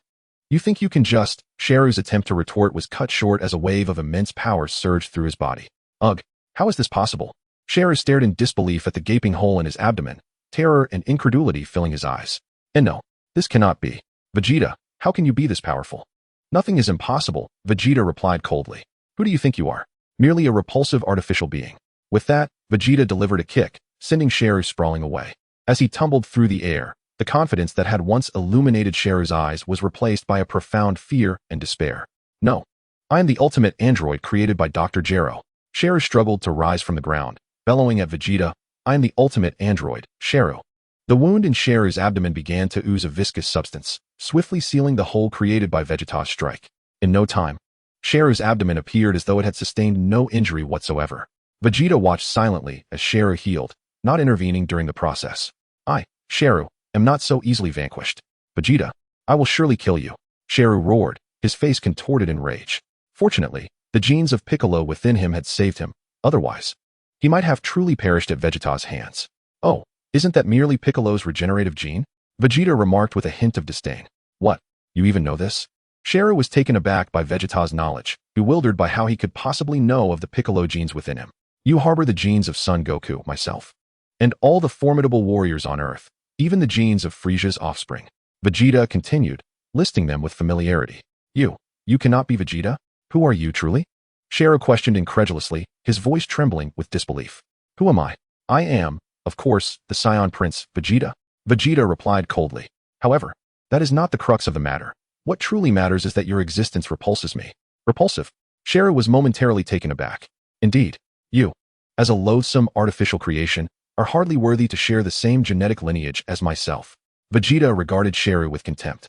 You think you can just..." Sheru's attempt to retort was cut short as a wave of immense power surged through his body. "Ugh, how is this possible?" Sheru stared in disbelief at the gaping hole in his abdomen, terror and incredulity filling his eyes. "And no, this cannot be. Vegeta, how can you be this powerful?" "Nothing is impossible," Vegeta replied coldly. "Who do you think you are? Merely a repulsive artificial being." With that, Vegeta delivered a kick, sending Sheru sprawling away. As he tumbled through the air, the confidence that had once illuminated Sheru's eyes was replaced by a profound fear and despair. "No. I am the ultimate android created by Dr. Zero." Sheru struggled to rise from the ground, bellowing at Vegeta, "I am the ultimate android, Sheru." The wound in Sheru's abdomen began to ooze a viscous substance, swiftly sealing the hole created by Vegeta's strike. In no time, Sheru's abdomen appeared as though it had sustained no injury whatsoever. Vegeta watched silently as Sheru healed, not intervening during the process. "I, Sheru, am not so easily vanquished. Vegeta, I will surely kill you." Sheru roared, his face contorted in rage. Fortunately, the genes of Piccolo within him had saved him. Otherwise, he might have truly perished at Vegeta's hands. "Oh, isn't that merely Piccolo's regenerative gene?" Vegeta remarked with a hint of disdain. "What? You even know this?" Sheru was taken aback by Vegeta's knowledge, bewildered by how he could possibly know of the Piccolo genes within him. "You harbor the genes of Son Goku, myself, and all the formidable warriors on Earth, even the genes of Frieza's offspring." Vegeta continued, listing them with familiarity. You cannot be Vegeta? Who are you truly?" Sheru questioned incredulously, his voice trembling with disbelief. "Who am I? I am, of course, the Saiyan Prince, Vegeta." Vegeta replied coldly. "However, that is not the crux of the matter. What truly matters is that your existence repulses me. Repulsive? Sheru was momentarily taken aback. Indeed, you, as a loathsome artificial creation, are hardly worthy to share the same genetic lineage as myself. Vegeta regarded Sheru with contempt.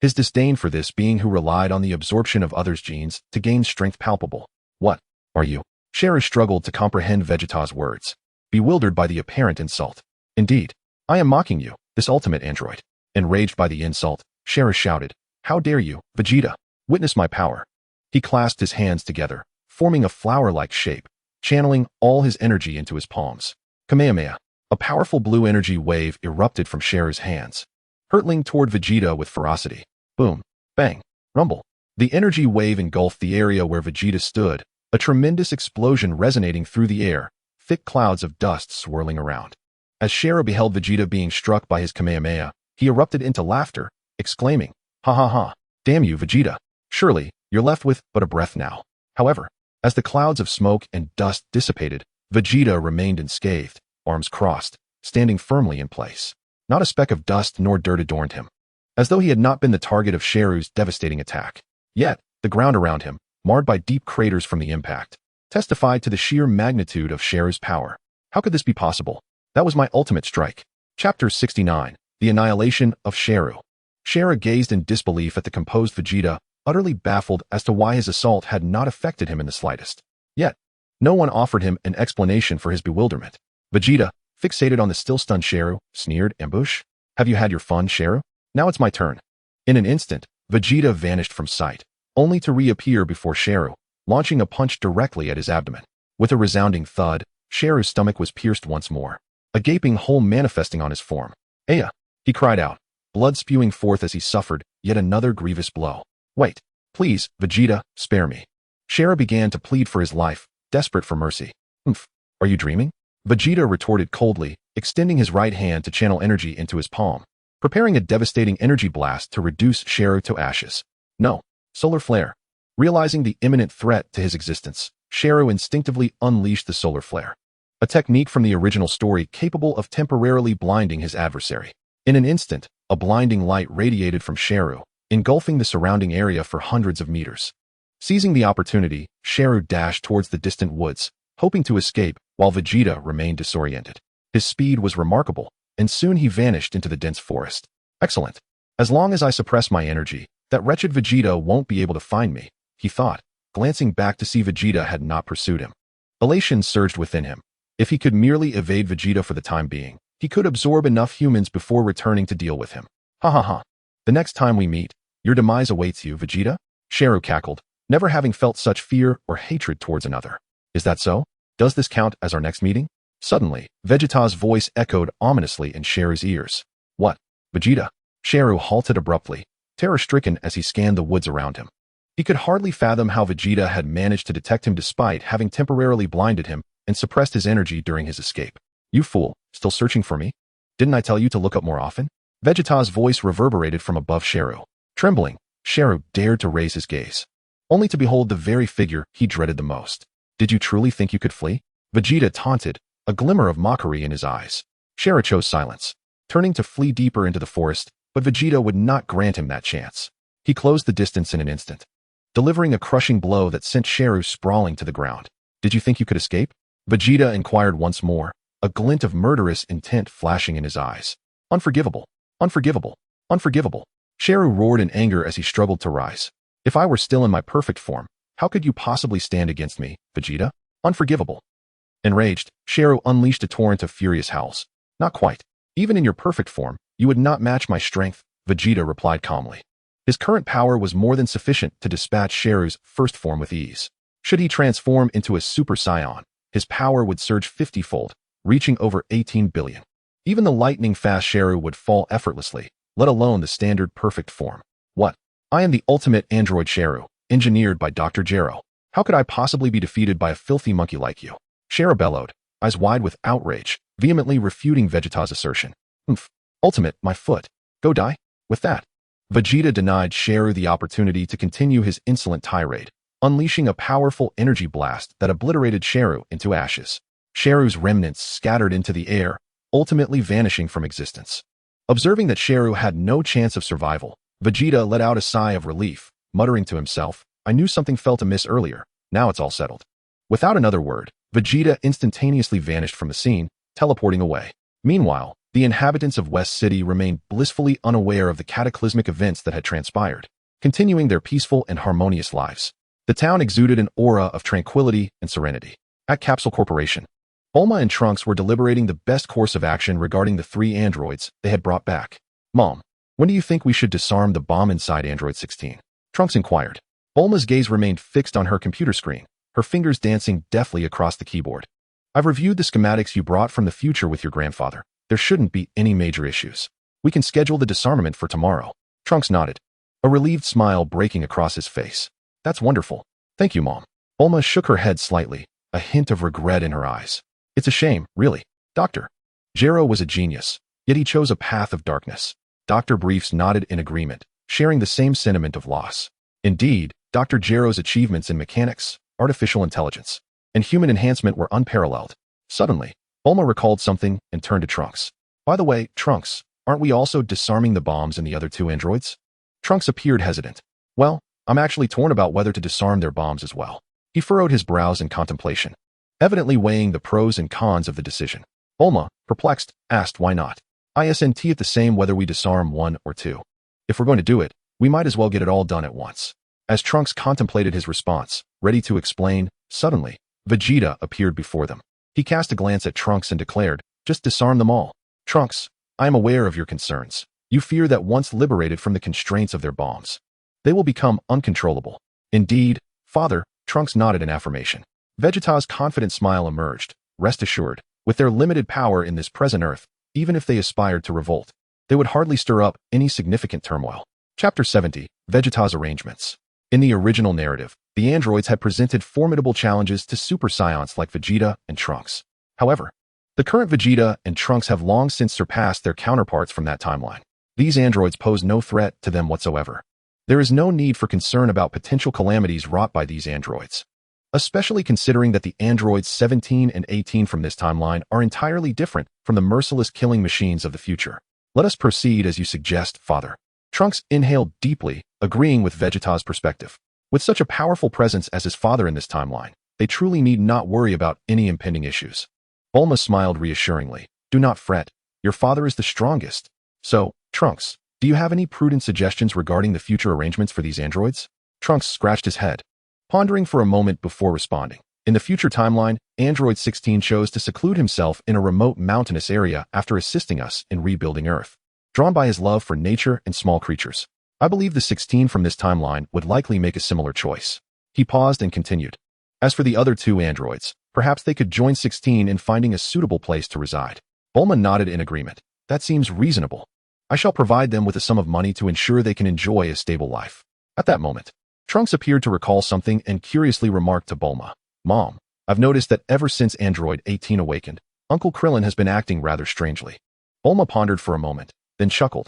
His disdain for this being who relied on the absorption of others' genes to gain strength palpable. What are you? Sheru struggled to comprehend Vegeta's words, bewildered by the apparent insult. Indeed, I am mocking you, this ultimate android. Enraged by the insult, Sheru shouted, How dare you, Vegeta? Witness my power. He clasped his hands together, forming a flower-like shape, channeling all his energy into his palms. Kamehameha. A powerful blue energy wave erupted from Sheru's hands, hurtling toward Vegeta with ferocity. Boom, bang, rumble. The energy wave engulfed the area where Vegeta stood, a tremendous explosion resonating through the air, thick clouds of dust swirling around. As Sheru beheld Vegeta being struck by his Kamehameha, he erupted into laughter, exclaiming, Ha ha ha, damn you, Vegeta. Surely, you're left with but a breath now. However, as the clouds of smoke and dust dissipated, Vegeta remained unscathed, arms crossed, standing firmly in place. Not a speck of dust nor dirt adorned him, as though he had not been the target of Sheru's devastating attack. Yet, the ground around him, marred by deep craters from the impact, testified to the sheer magnitude of Sheru's power. How could this be possible? That was my ultimate strike. Chapter 69. The Annihilation of Sheru. Sheru gazed in disbelief at the composed Vegeta, utterly baffled as to why his assault had not affected him in the slightest. Yet, no one offered him an explanation for his bewilderment. Vegeta, fixated on the still-stunned Sheru, sneered, Ambush? Have you had your fun, Sheru? Now it's my turn. In an instant, Vegeta vanished from sight, only to reappear before Sheru, launching a punch directly at his abdomen. With a resounding thud, Sheru's stomach was pierced once more, a gaping hole manifesting on his form. Aya! He cried out, blood spewing forth as he suffered yet another grievous blow. Wait, please, Vegeta, spare me. Sheru began to plead for his life, desperate for mercy. Are you dreaming? Vegeta retorted coldly, extending his right hand to channel energy into his palm, preparing a devastating energy blast to reduce Sheru to ashes. No. Solar flare. Realizing the imminent threat to his existence, Sheru instinctively unleashed the solar flare, a technique from the original story capable of temporarily blinding his adversary. In an instant, a blinding light radiated from Sheru, engulfing the surrounding area for hundreds of meters. Seizing the opportunity, Sheru dashed towards the distant woods, hoping to escape while Vegeta remained disoriented. His speed was remarkable, and soon he vanished into the dense forest. Excellent. As long as I suppress my energy, that wretched Vegeta won't be able to find me, he thought, glancing back to see Vegeta had not pursued him. Elation surged within him. If he could merely evade Vegeta for the time being, he could absorb enough humans before returning to deal with him. Ha ha ha. The next time we meet, your demise awaits you, Vegeta? Sheru cackled, never having felt such fear or hatred towards another. Is that so? Does this count as our next meeting? Suddenly, Vegeta's voice echoed ominously in Sheru's ears. What? Vegeta? Sheru halted abruptly, terror-stricken as he scanned the woods around him. He could hardly fathom how Vegeta had managed to detect him despite having temporarily blinded him and suppressed his energy during his escape. You fool, still searching for me? Didn't I tell you to look up more often? Vegeta's voice reverberated from above Sheru. Trembling, Sheru dared to raise his gaze, only to behold the very figure he dreaded the most. Did you truly think you could flee? Vegeta taunted, a glimmer of mockery in his eyes. Sheru chose silence, turning to flee deeper into the forest, but Vegeta would not grant him that chance. He closed the distance in an instant, delivering a crushing blow that sent Sheru sprawling to the ground. Did you think you could escape? Vegeta inquired once more, a glint of murderous intent flashing in his eyes. Unforgivable, unforgivable, unforgivable. Sheru roared in anger as he struggled to rise. If I were still in my perfect form, how could you possibly stand against me, Vegeta? Unforgivable. Enraged, Sheru unleashed a torrent of furious howls. Not quite. Even in your perfect form, you would not match my strength, Vegeta replied calmly. His current power was more than sufficient to dispatch Sheru's first form with ease. Should he transform into a Super Saiyan, his power would surge 50-fold, reaching over 18 billion. Even the lightning-fast Sheru would fall effortlessly, let alone the standard perfect form. What? I am the ultimate android Sheru, engineered by Dr. Gero. How could I possibly be defeated by a filthy monkey like you? Sheru bellowed, eyes wide with outrage, vehemently refuting Vegeta's assertion. Ultimate, my foot. Go die. With that, Vegeta denied Sheru the opportunity to continue his insolent tirade, unleashing a powerful energy blast that obliterated Sheru into ashes. Sheru's remnants scattered into the air, ultimately vanishing from existence. Observing that Sheru had no chance of survival, Vegeta let out a sigh of relief, muttering to himself, I knew something felt amiss earlier, now it's all settled. Without another word, Vegeta instantaneously vanished from the scene, teleporting away. Meanwhile, the inhabitants of West City remained blissfully unaware of the cataclysmic events that had transpired, continuing their peaceful and harmonious lives. The town exuded an aura of tranquility and serenity. At Capsule Corporation, Bulma and Trunks were deliberating the best course of action regarding the 3 androids they had brought back. Mom, when do you think we should disarm the bomb inside Android 16? Trunks inquired. Bulma's gaze remained fixed on her computer screen, her fingers dancing deftly across the keyboard. I've reviewed the schematics you brought from the future with your grandfather. There shouldn't be any major issues. We can schedule the disarmament for tomorrow. Trunks nodded, a relieved smile breaking across his face. That's wonderful. Thank you, Mom. Bulma shook her head slightly, a hint of regret in her eyes. It's a shame, really. Dr. Gero was a genius, yet he chose a path of darkness. Dr. Briefs nodded in agreement, sharing the same sentiment of loss. Indeed, Dr. Gero's achievements in mechanics, artificial intelligence, and human enhancement were unparalleled. Suddenly, Bulma recalled something and turned to Trunks. By the way, Trunks, aren't we also disarming the bombs in the other 2 androids? Trunks appeared hesitant. Well, I'm actually torn about whether to disarm their bombs as well. He furrowed his brows in contemplation, evidently weighing the pros and cons of the decision. Bulma, perplexed, asked why not. Isn't it the same whether we disarm 1 or 2? If we're going to do it, we might as well get it all done at once. As Trunks contemplated his response, ready to explain, suddenly, Vegeta appeared before them. He cast a glance at Trunks and declared, just disarm them all. Trunks, I am aware of your concerns. You fear that once liberated from the constraints of their bombs, they will become uncontrollable. Indeed, Father, Trunks nodded in affirmation. Vegeta's confident smile emerged. Rest assured, with their limited power in this present Earth, even if they aspired to revolt, they would hardly stir up any significant turmoil. Chapter 70, Vegeta's Arrangements. In the original narrative, the androids had presented formidable challenges to Super Saiyans like Vegeta and Trunks. However, the current Vegeta and Trunks have long since surpassed their counterparts from that timeline. These androids pose no threat to them whatsoever. There is no need for concern about potential calamities wrought by these androids, especially considering that the androids 17 and 18 from this timeline are entirely different from the merciless killing machines of the future. Let us proceed as you suggest, Father. Trunks inhaled deeply, agreeing with Vegeta's perspective. With such a powerful presence as his father in this timeline, they truly need not worry about any impending issues. Bulma smiled reassuringly. Do not fret. Your father is the strongest. So, Trunks, do you have any prudent suggestions regarding the future arrangements for these androids? Trunks scratched his head, pondering for a moment before responding. In the future timeline, Android 16 chose to seclude himself in a remote mountainous area after assisting us in rebuilding Earth, drawn by his love for nature and small creatures. I believe the 16 from this timeline would likely make a similar choice. He paused and continued. As for the other 2 androids, perhaps they could join 16 in finding a suitable place to reside. Bulma nodded in agreement. That seems reasonable. I shall provide them with a sum of money to ensure they can enjoy a stable life. At that moment, Trunks appeared to recall something and curiously remarked to Bulma, Mom, I've noticed that ever since Android 18 awakened, Uncle Krillin has been acting rather strangely. Bulma pondered for a moment, then chuckled.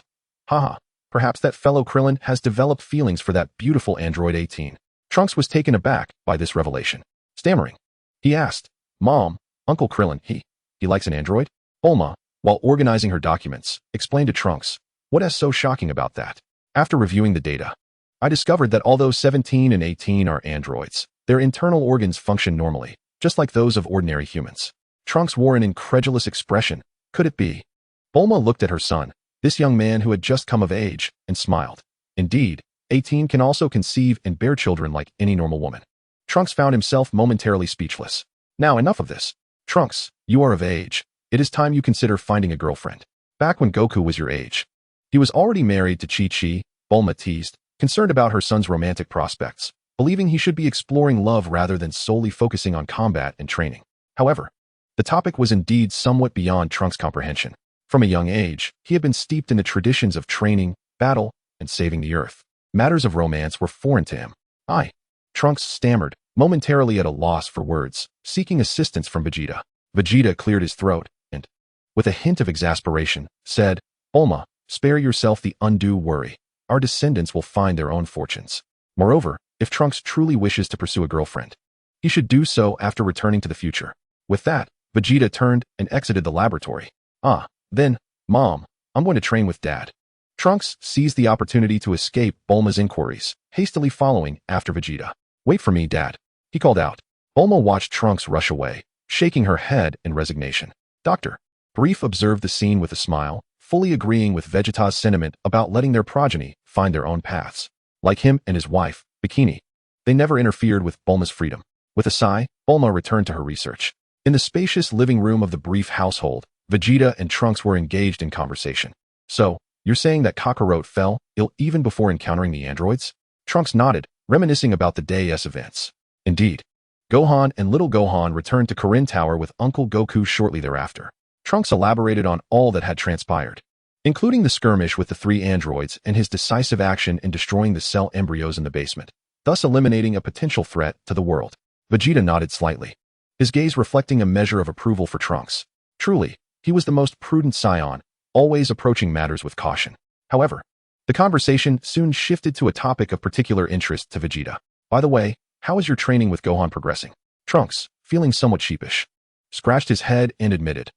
Haha, perhaps that fellow Krillin has developed feelings for that beautiful Android 18. Trunks was taken aback by this revelation. Stammering, he asked, Mom, Uncle Krillin, he likes an android? Bulma, while organizing her documents, explained to Trunks, what is so shocking about that? After reviewing the data, I discovered that although 17 and 18 are androids, their internal organs function normally, just like those of ordinary humans. Trunks wore an incredulous expression. Could it be? Bulma looked at her son, this young man who had just come of age, and smiled. Indeed, 18 can also conceive and bear children like any normal woman. Trunks found himself momentarily speechless. Now enough of this. Trunks, you are of age. It is time you consider finding a girlfriend. Back when Goku was your age, he was already married to Chi-Chi, Bulma teased, concerned about her son's romantic prospects, believing he should be exploring love rather than solely focusing on combat and training. However, the topic was indeed somewhat beyond Trunks' comprehension. From a young age, he had been steeped in the traditions of training, battle, and saving the Earth. Matters of romance were foreign to him. Trunks stammered, momentarily at a loss for words, seeking assistance from Vegeta. Vegeta cleared his throat and, with a hint of exasperation, said, Bulma, spare yourself the undue worry. Our descendants will find their own fortunes. Moreover, if Trunks truly wishes to pursue a girlfriend, he should do so after returning to the future. With that, Vegeta turned and exited the laboratory. Then, Mom, I'm going to train with Dad. Trunks seized the opportunity to escape Bulma's inquiries, hastily following after Vegeta. "Wait for me, Dad," he called out. Bulma watched Trunks rush away, shaking her head in resignation. "Doctor." Brief observed the scene with a smile, fully agreeing with Vegeta's sentiment about letting their progeny find their own paths. Like him and his wife, Bikini, they never interfered with Bulma's freedom. With a sigh, Bulma returned to her research. In the spacious living room of the Brief household, Vegeta and Trunks were engaged in conversation. "So, you're saying that Kakarot fell ill even before encountering the androids?" Trunks nodded, reminiscing about the day's events. "Indeed." Gohan and Little Gohan returned to Korin Tower with Uncle Goku shortly thereafter. Trunks elaborated on all that had transpired, including the skirmish with the 3 androids and his decisive action in destroying the cell embryos in the basement, thus eliminating a potential threat to the world. Vegeta nodded slightly, his gaze reflecting a measure of approval for Trunks. Truly, he was the most prudent Saiyan, always approaching matters with caution. However, the conversation soon shifted to a topic of particular interest to Vegeta. "By the way, how is your training with Gohan progressing?" Trunks, feeling somewhat sheepish, scratched his head and admitted,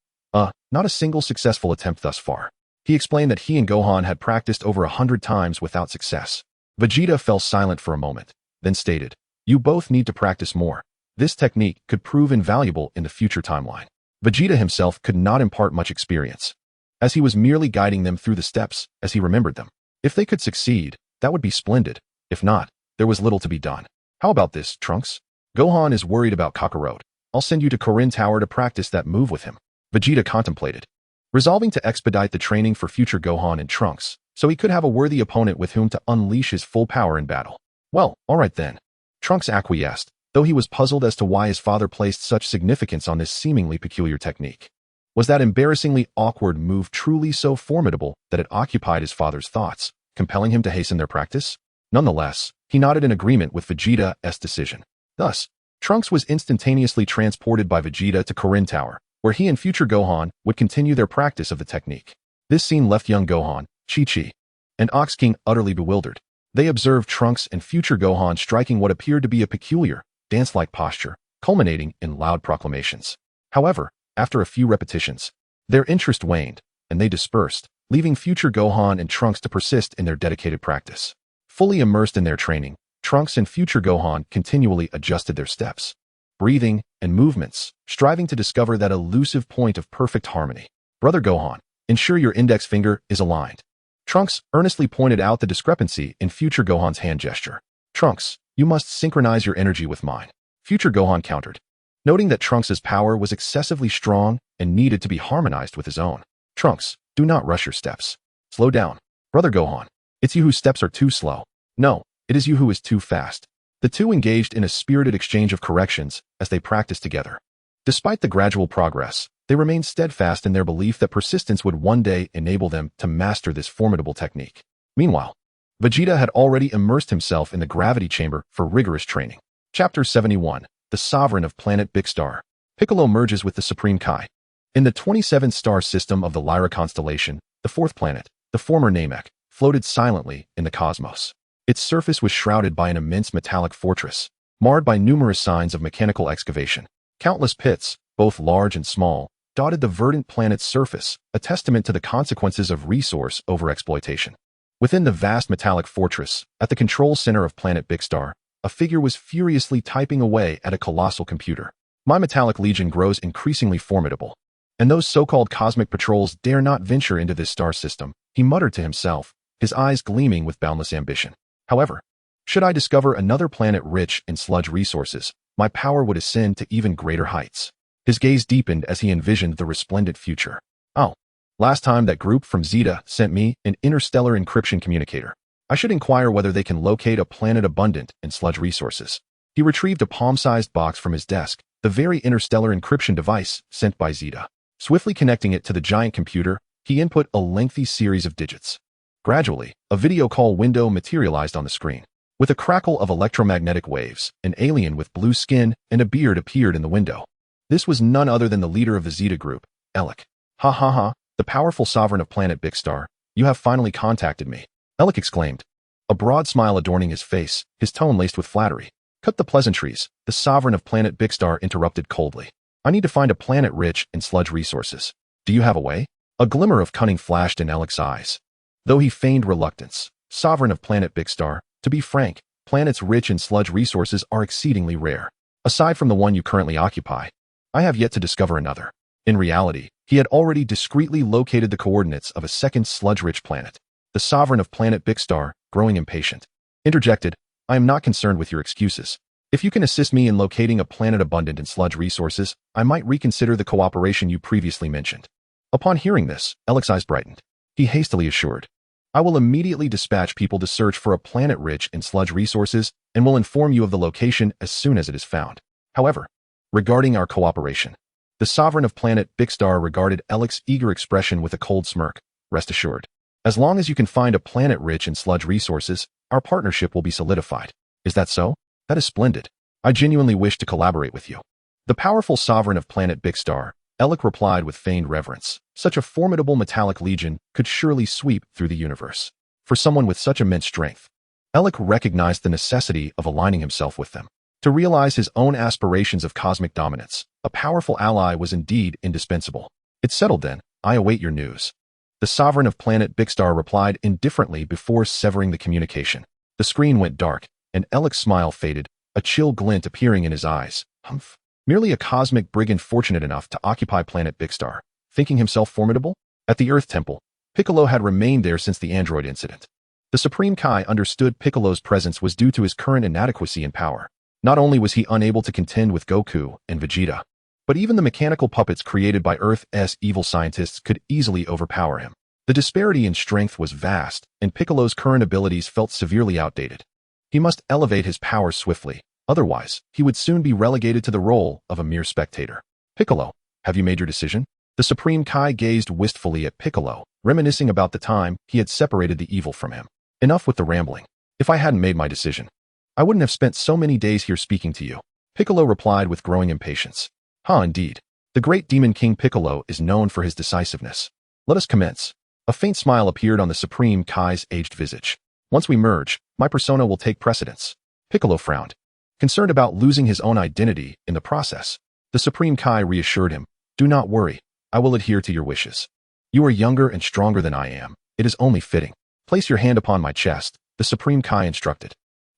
not a single successful attempt thus far." He explained that he and Gohan had practiced over 100 times without success. Vegeta fell silent for a moment, then stated, "You both need to practice more. This technique could prove invaluable in the future timeline." Vegeta himself could not impart much experience, as he was merely guiding them through the steps as he remembered them. If they could succeed, that would be splendid. If not, there was little to be done. "How about this, Trunks? Gohan is worried about Kakarot. I'll send you to Korin Tower to practice that move with him." Vegeta contemplated, resolving to expedite the training for future Gohan and Trunks, so he could have a worthy opponent with whom to unleash his full power in battle. "Well, all right then." Trunks acquiesced, though he was puzzled as to why his father placed such significance on this seemingly peculiar technique. Was that embarrassingly awkward move truly so formidable that it occupied his father's thoughts, compelling him to hasten their practice? Nonetheless, he nodded in agreement with Vegeta's decision. Thus, Trunks was instantaneously transported by Vegeta to Korin Tower, where he and future Gohan would continue their practice of the technique. This scene left young Gohan, Chi-Chi, and Ox King utterly bewildered. They observed Trunks and future Gohan striking what appeared to be a peculiar, dance-like posture, culminating in loud proclamations. However, after a few repetitions, their interest waned, and they dispersed, leaving future Gohan and Trunks to persist in their dedicated practice. Fully immersed in their training, Trunks and future Gohan continually adjusted their steps, breathing, and movements, striving to discover that elusive point of perfect harmony. "Brother Gohan, ensure your index finger is aligned." Trunks earnestly pointed out the discrepancy in future Gohan's hand gesture. "Trunks, you must synchronize your energy with mine," future Gohan countered, noting that Trunks' power was excessively strong and needed to be harmonized with his own. "Trunks, do not rush your steps. Slow down. Brother Gohan, it's you whose steps are too slow. No, it is you who is too fast." The two engaged in a spirited exchange of corrections as they practiced together. Despite the gradual progress, they remained steadfast in their belief that persistence would one day enable them to master this formidable technique. Meanwhile, Vegeta had already immersed himself in the gravity chamber for rigorous training. Chapter 71, The Sovereign of Planet Big Star. Piccolo merges with the Supreme Kai. In the 27-star system of the Lyra constellation, the 4th planet, the former Namek, floated silently in the cosmos. Its surface was shrouded by an immense metallic fortress, marred by numerous signs of mechanical excavation. Countless pits, both large and small, dotted the verdant planet's surface, a testament to the consequences of resource overexploitation. Within the vast metallic fortress, at the control center of Planet Big Star, a figure was furiously typing away at a colossal computer. "My metallic legion grows increasingly formidable, and those so-called cosmic patrols dare not venture into this star system," he muttered to himself, his eyes gleaming with boundless ambition. "However, should I discover another planet rich in sludge resources, my power would ascend to even greater heights." His gaze deepened as he envisioned the resplendent future. "Oh, last time that group from Zeta sent me an interstellar encryption communicator. I should inquire whether they can locate a planet abundant in sludge resources." He retrieved a palm-sized box from his desk, the very interstellar encryption device sent by Zeta. Swiftly connecting it to the giant computer, he input a lengthy series of digits. Gradually, a video call window materialized on the screen. With a crackle of electromagnetic waves, an alien with blue skin and a beard appeared in the window. This was none other than the leader of the Zeta group, Elec. "Ha ha ha, the powerful sovereign of Planet Big Star, you have finally contacted me," Elec exclaimed, a broad smile adorning his face, his tone laced with flattery. "Cut the pleasantries," the sovereign of Planet Big Star interrupted coldly. "I need to find a planet rich in sludge resources. Do you have a way?" A glimmer of cunning flashed in Elec's eyes. Though he feigned reluctance, sovereign of planet Big Star, to be frank, planets rich in sludge resources are exceedingly rare. Aside from the one you currently occupy, I have yet to discover another. In reality, he had already discreetly located the coordinates of a second sludge-rich planet. The sovereign of planet Big Star, growing impatient, interjected, I am not concerned with your excuses. If you can assist me in locating a planet abundant in sludge resources, I might reconsider the cooperation you previously mentioned. Upon hearing this, Alec's eyes brightened. He hastily assured, I will immediately dispatch people to search for a planet rich in sludge resources and will inform you of the location as soon as it is found. However, regarding our cooperation, the sovereign of planet Big Star regarded Alec's eager expression with a cold smirk. Rest assured, as long as you can find a planet rich in sludge resources, our partnership will be solidified. Is that so? That is splendid. I genuinely wish to collaborate with you. The powerful sovereign of planet Big Star, Alec replied with feigned reverence. Such a formidable metallic legion could surely sweep through the universe. For someone with such immense strength, Alec recognized the necessity of aligning himself with them. To realize his own aspirations of cosmic dominance, a powerful ally was indeed indispensable. It's settled then. I await your news. The sovereign of planet Big Star replied indifferently before severing the communication. The screen went dark, and Alec's smile faded, a chill glint appearing in his eyes. Humph. Merely a cosmic brigand fortunate enough to occupy planet Big Star, thinking himself formidable? At the Earth Temple, Piccolo had remained there since the android incident. The Supreme Kai understood Piccolo's presence was due to his current inadequacy in power. Not only was he unable to contend with Goku and Vegeta, but even the mechanical puppets created by Earth's evil scientists could easily overpower him. The disparity in strength was vast, and Piccolo's current abilities felt severely outdated. He must elevate his power swiftly, otherwise, he would soon be relegated to the role of a mere spectator. Piccolo, have you made your decision? The Supreme Kai gazed wistfully at Piccolo, reminiscing about the time he had separated the evil from him. Enough with the rambling. If I hadn't made my decision, I wouldn't have spent so many days here speaking to you. Piccolo replied with growing impatience. Indeed. The great Demon King Piccolo is known for his decisiveness. Let us commence. A faint smile appeared on the Supreme Kai's aged visage. Once we merge, my persona will take precedence. Piccolo frowned, concerned about losing his own identity in the process. The Supreme Kai reassured him, do not worry, I will adhere to your wishes. You are younger and stronger than I am. It is only fitting. Place your hand upon my chest, the Supreme Kai instructed.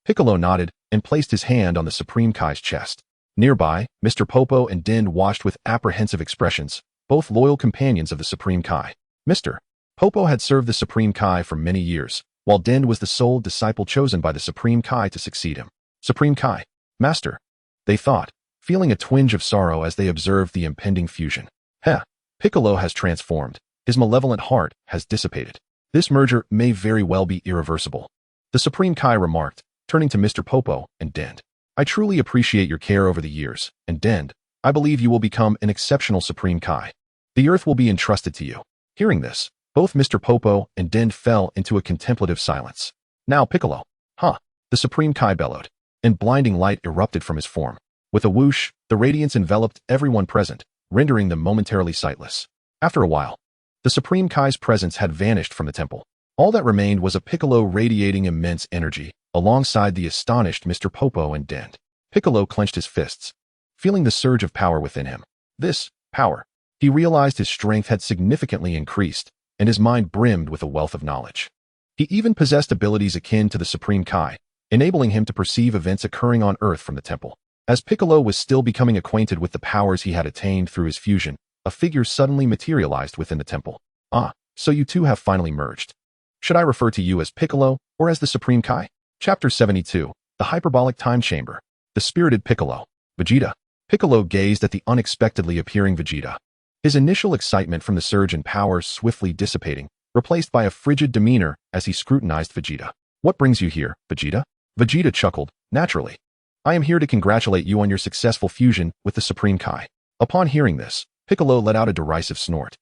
Piccolo nodded and placed his hand on the Supreme Kai's chest. Nearby, Mr. Popo and Din watched with apprehensive expressions, both loyal companions of the Supreme Kai. Mr. Popo had served the Supreme Kai for many years, while Din was the sole disciple chosen by the Supreme Kai to succeed him. Supreme Kai, Master, they thought, feeling a twinge of sorrow as they observed the impending fusion. Piccolo has transformed. His malevolent heart has dissipated. This merger may very well be irreversible. The Supreme Kai remarked, turning to Mr. Popo and Dend. I truly appreciate your care over the years, and Dend, I believe you will become an exceptional Supreme Kai. The Earth will be entrusted to you. Hearing this, both Mr. Popo and Dend fell into a contemplative silence. Now Piccolo. The Supreme Kai bellowed, and blinding light erupted from his form. With a whoosh, the radiance enveloped everyone present, rendering them momentarily sightless. After a while, the Supreme Kai's presence had vanished from the temple. All that remained was a Piccolo radiating immense energy, alongside the astonished Mr. Popo and Dend. Piccolo clenched his fists, feeling the surge of power within him. This power, he realized his strength had significantly increased, and his mind brimmed with a wealth of knowledge. He even possessed abilities akin to the Supreme Kai, enabling him to perceive events occurring on Earth from the temple. As Piccolo was still becoming acquainted with the powers he had attained through his fusion, a figure suddenly materialized within the temple. So you two have finally merged. Should I refer to you as Piccolo or as the Supreme Kai? Chapter 72, The Hyperbolic Time Chamber. The Spirited Piccolo. Vegeta. Piccolo gazed at the unexpectedly appearing Vegeta. His initial excitement from the surge in power swiftly dissipating, replaced by a frigid demeanor as he scrutinized Vegeta. What brings you here, Vegeta? Vegeta chuckled, naturally. I am here to congratulate you on your successful fusion with the Supreme Kai. Upon hearing this, Piccolo let out a derisive snort.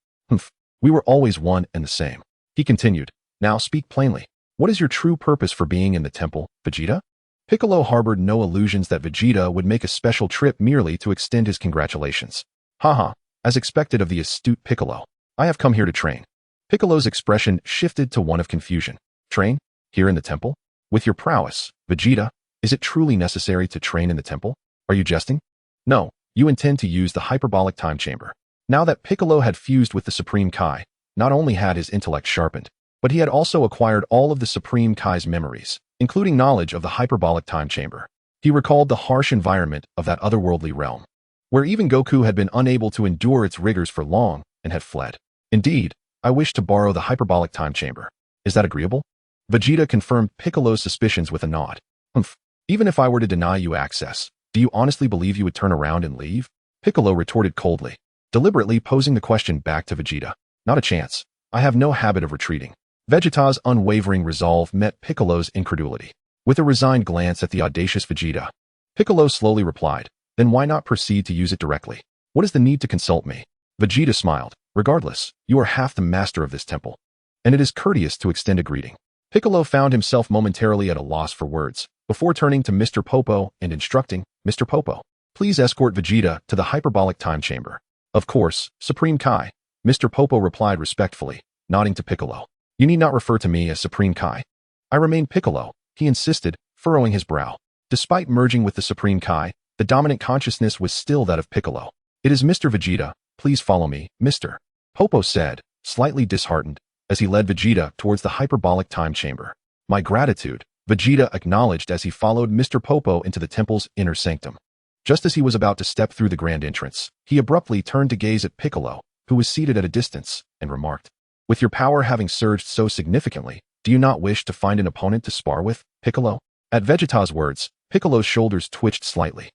We were always one and the same. He continued, now speak plainly. What is your true purpose for being in the temple, Vegeta? Piccolo harbored no illusions that Vegeta would make a special trip merely to extend his congratulations. As expected of the astute Piccolo, I have come here to train. Piccolo's expression shifted to one of confusion. Train? Here in the temple? With your prowess, Vegeta, is it truly necessary to train in the temple? Are you jesting? No, you intend to use the hyperbolic time chamber. Now that Piccolo had fused with the Supreme Kai, not only had his intellect sharpened, but he had also acquired all of the Supreme Kai's memories, including knowledge of the hyperbolic time chamber. He recalled the harsh environment of that otherworldly realm, where even Goku had been unable to endure its rigors for long and had fled. Indeed, I wish to borrow the hyperbolic time chamber. Is that agreeable? Vegeta confirmed Piccolo's suspicions with a nod. Even if I were to deny you access, do you honestly believe you would turn around and leave? Piccolo retorted coldly, deliberately posing the question back to Vegeta. Not a chance. I have no habit of retreating. Vegeta's unwavering resolve met Piccolo's incredulity. With a resigned glance at the audacious Vegeta, Piccolo slowly replied, then why not proceed to use it directly? What is the need to consult me? Vegeta smiled. Regardless, you are half the master of this temple, and it is courteous to extend a greeting. Piccolo found himself momentarily at a loss for words, before turning to Mr. Popo and instructing, Mr. Popo, please escort Vegeta to the hyperbolic time chamber. Of course, Supreme Kai, Mr. Popo replied respectfully, nodding to Piccolo. You need not refer to me as Supreme Kai. I remain Piccolo, he insisted, furrowing his brow. Despite merging with the Supreme Kai, the dominant consciousness was still that of Piccolo. It is Mr. Vegeta, please follow me, Mr. Popo said, slightly disheartened, as he led Vegeta towards the hyperbolic time chamber. My gratitude, Vegeta acknowledged as he followed Mr. Popo into the temple's inner sanctum. Just as he was about to step through the grand entrance, he abruptly turned to gaze at Piccolo, who was seated at a distance, and remarked, with your power having surged so significantly, do you not wish to find an opponent to spar with, Piccolo? At Vegeta's words, Piccolo's shoulders twitched slightly.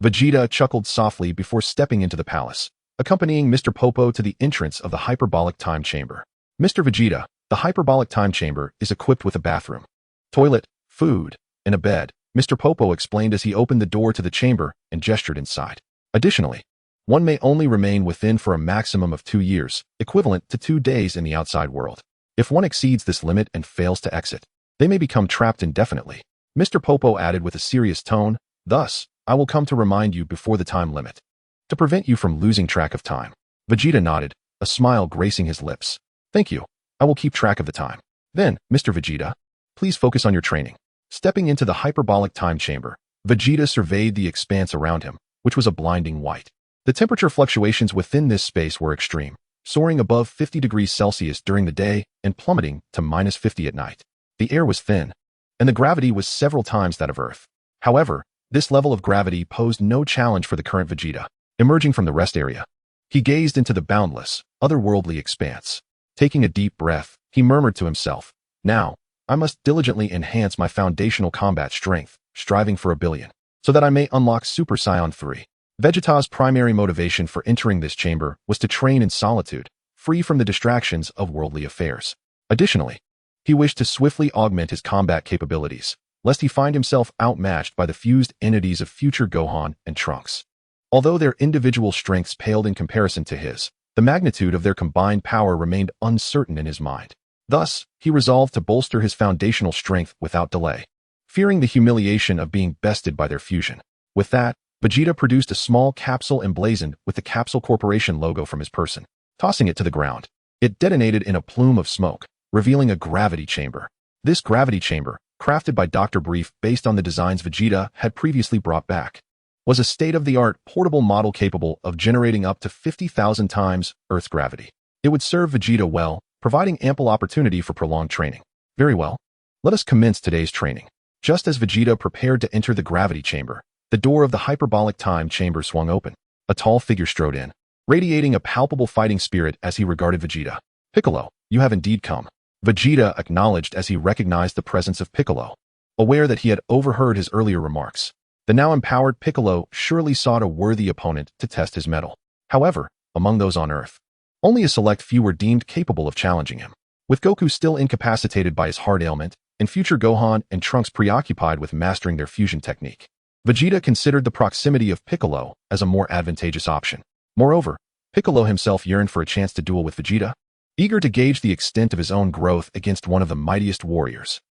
Vegeta chuckled softly before stepping into the palace, accompanying Mr. Popo to the entrance of the hyperbolic time chamber. Mr. Vegeta, the hyperbolic time chamber is equipped with a bathroom, toilet, food, and a bed, Mr. Popo explained as he opened the door to the chamber and gestured inside. Additionally, one may only remain within for a maximum of 2 years, equivalent to 2 days in the outside world. If one exceeds this limit and fails to exit, they may become trapped indefinitely. Mr. Popo added with a serious tone, thus, I will come to remind you before the time limit, to prevent you from losing track of time. Vegeta nodded, a smile gracing his lips. Thank you. I will keep track of the time. Then, Mr. Vegeta, please focus on your training. Stepping into the hyperbolic time chamber, Vegeta surveyed the expanse around him, which was a blinding white. The temperature fluctuations within this space were extreme, soaring above 50 degrees Celsius during the day and plummeting to -50 at night. The air was thin, and the gravity was several times that of Earth. However, this level of gravity posed no challenge for the current Vegeta. Emerging from the rest area, he gazed into the boundless, otherworldly expanse. Taking a deep breath, he murmured to himself, now, I must diligently enhance my foundational combat strength, striving for 1 billion, so that I may unlock Super Saiyan 3. Vegeta's primary motivation for entering this chamber was to train in solitude, free from the distractions of worldly affairs. Additionally, he wished to swiftly augment his combat capabilities, lest he find himself outmatched by the fused entities of future Gohan and Trunks. Although their individual strengths paled in comparison to his, the magnitude of their combined power remained uncertain in his mind. Thus, he resolved to bolster his foundational strength without delay, fearing the humiliation of being bested by their fusion. With that, Vegeta produced a small capsule emblazoned with the Capsule Corporation logo from his person. Tossing it to the ground, it detonated in a plume of smoke, revealing a gravity chamber. This gravity chamber, crafted by Dr. Brief based on the designs Vegeta had previously brought back, was a state-of-the-art portable model capable of generating up to 50,000 times Earth's gravity. It would serve Vegeta well, providing ample opportunity for prolonged training. Very well. Let us commence today's training. Just as Vegeta prepared to enter the gravity chamber, the door of the hyperbolic time chamber swung open. A tall figure strode in, radiating a palpable fighting spirit as he regarded Vegeta. Piccolo, you have indeed come. Vegeta acknowledged as he recognized the presence of Piccolo, aware that he had overheard his earlier remarks. The now empowered Piccolo surely sought a worthy opponent to test his mettle. However, among those on Earth, only a select few were deemed capable of challenging him. With Goku still incapacitated by his heart ailment, and future Gohan and Trunks preoccupied with mastering their fusion technique, Vegeta considered the proximity of Piccolo as a more advantageous option. Moreover, Piccolo himself yearned for a chance to duel with Vegeta, eager to gauge the extent of his own growth against one of the mightiest warriors.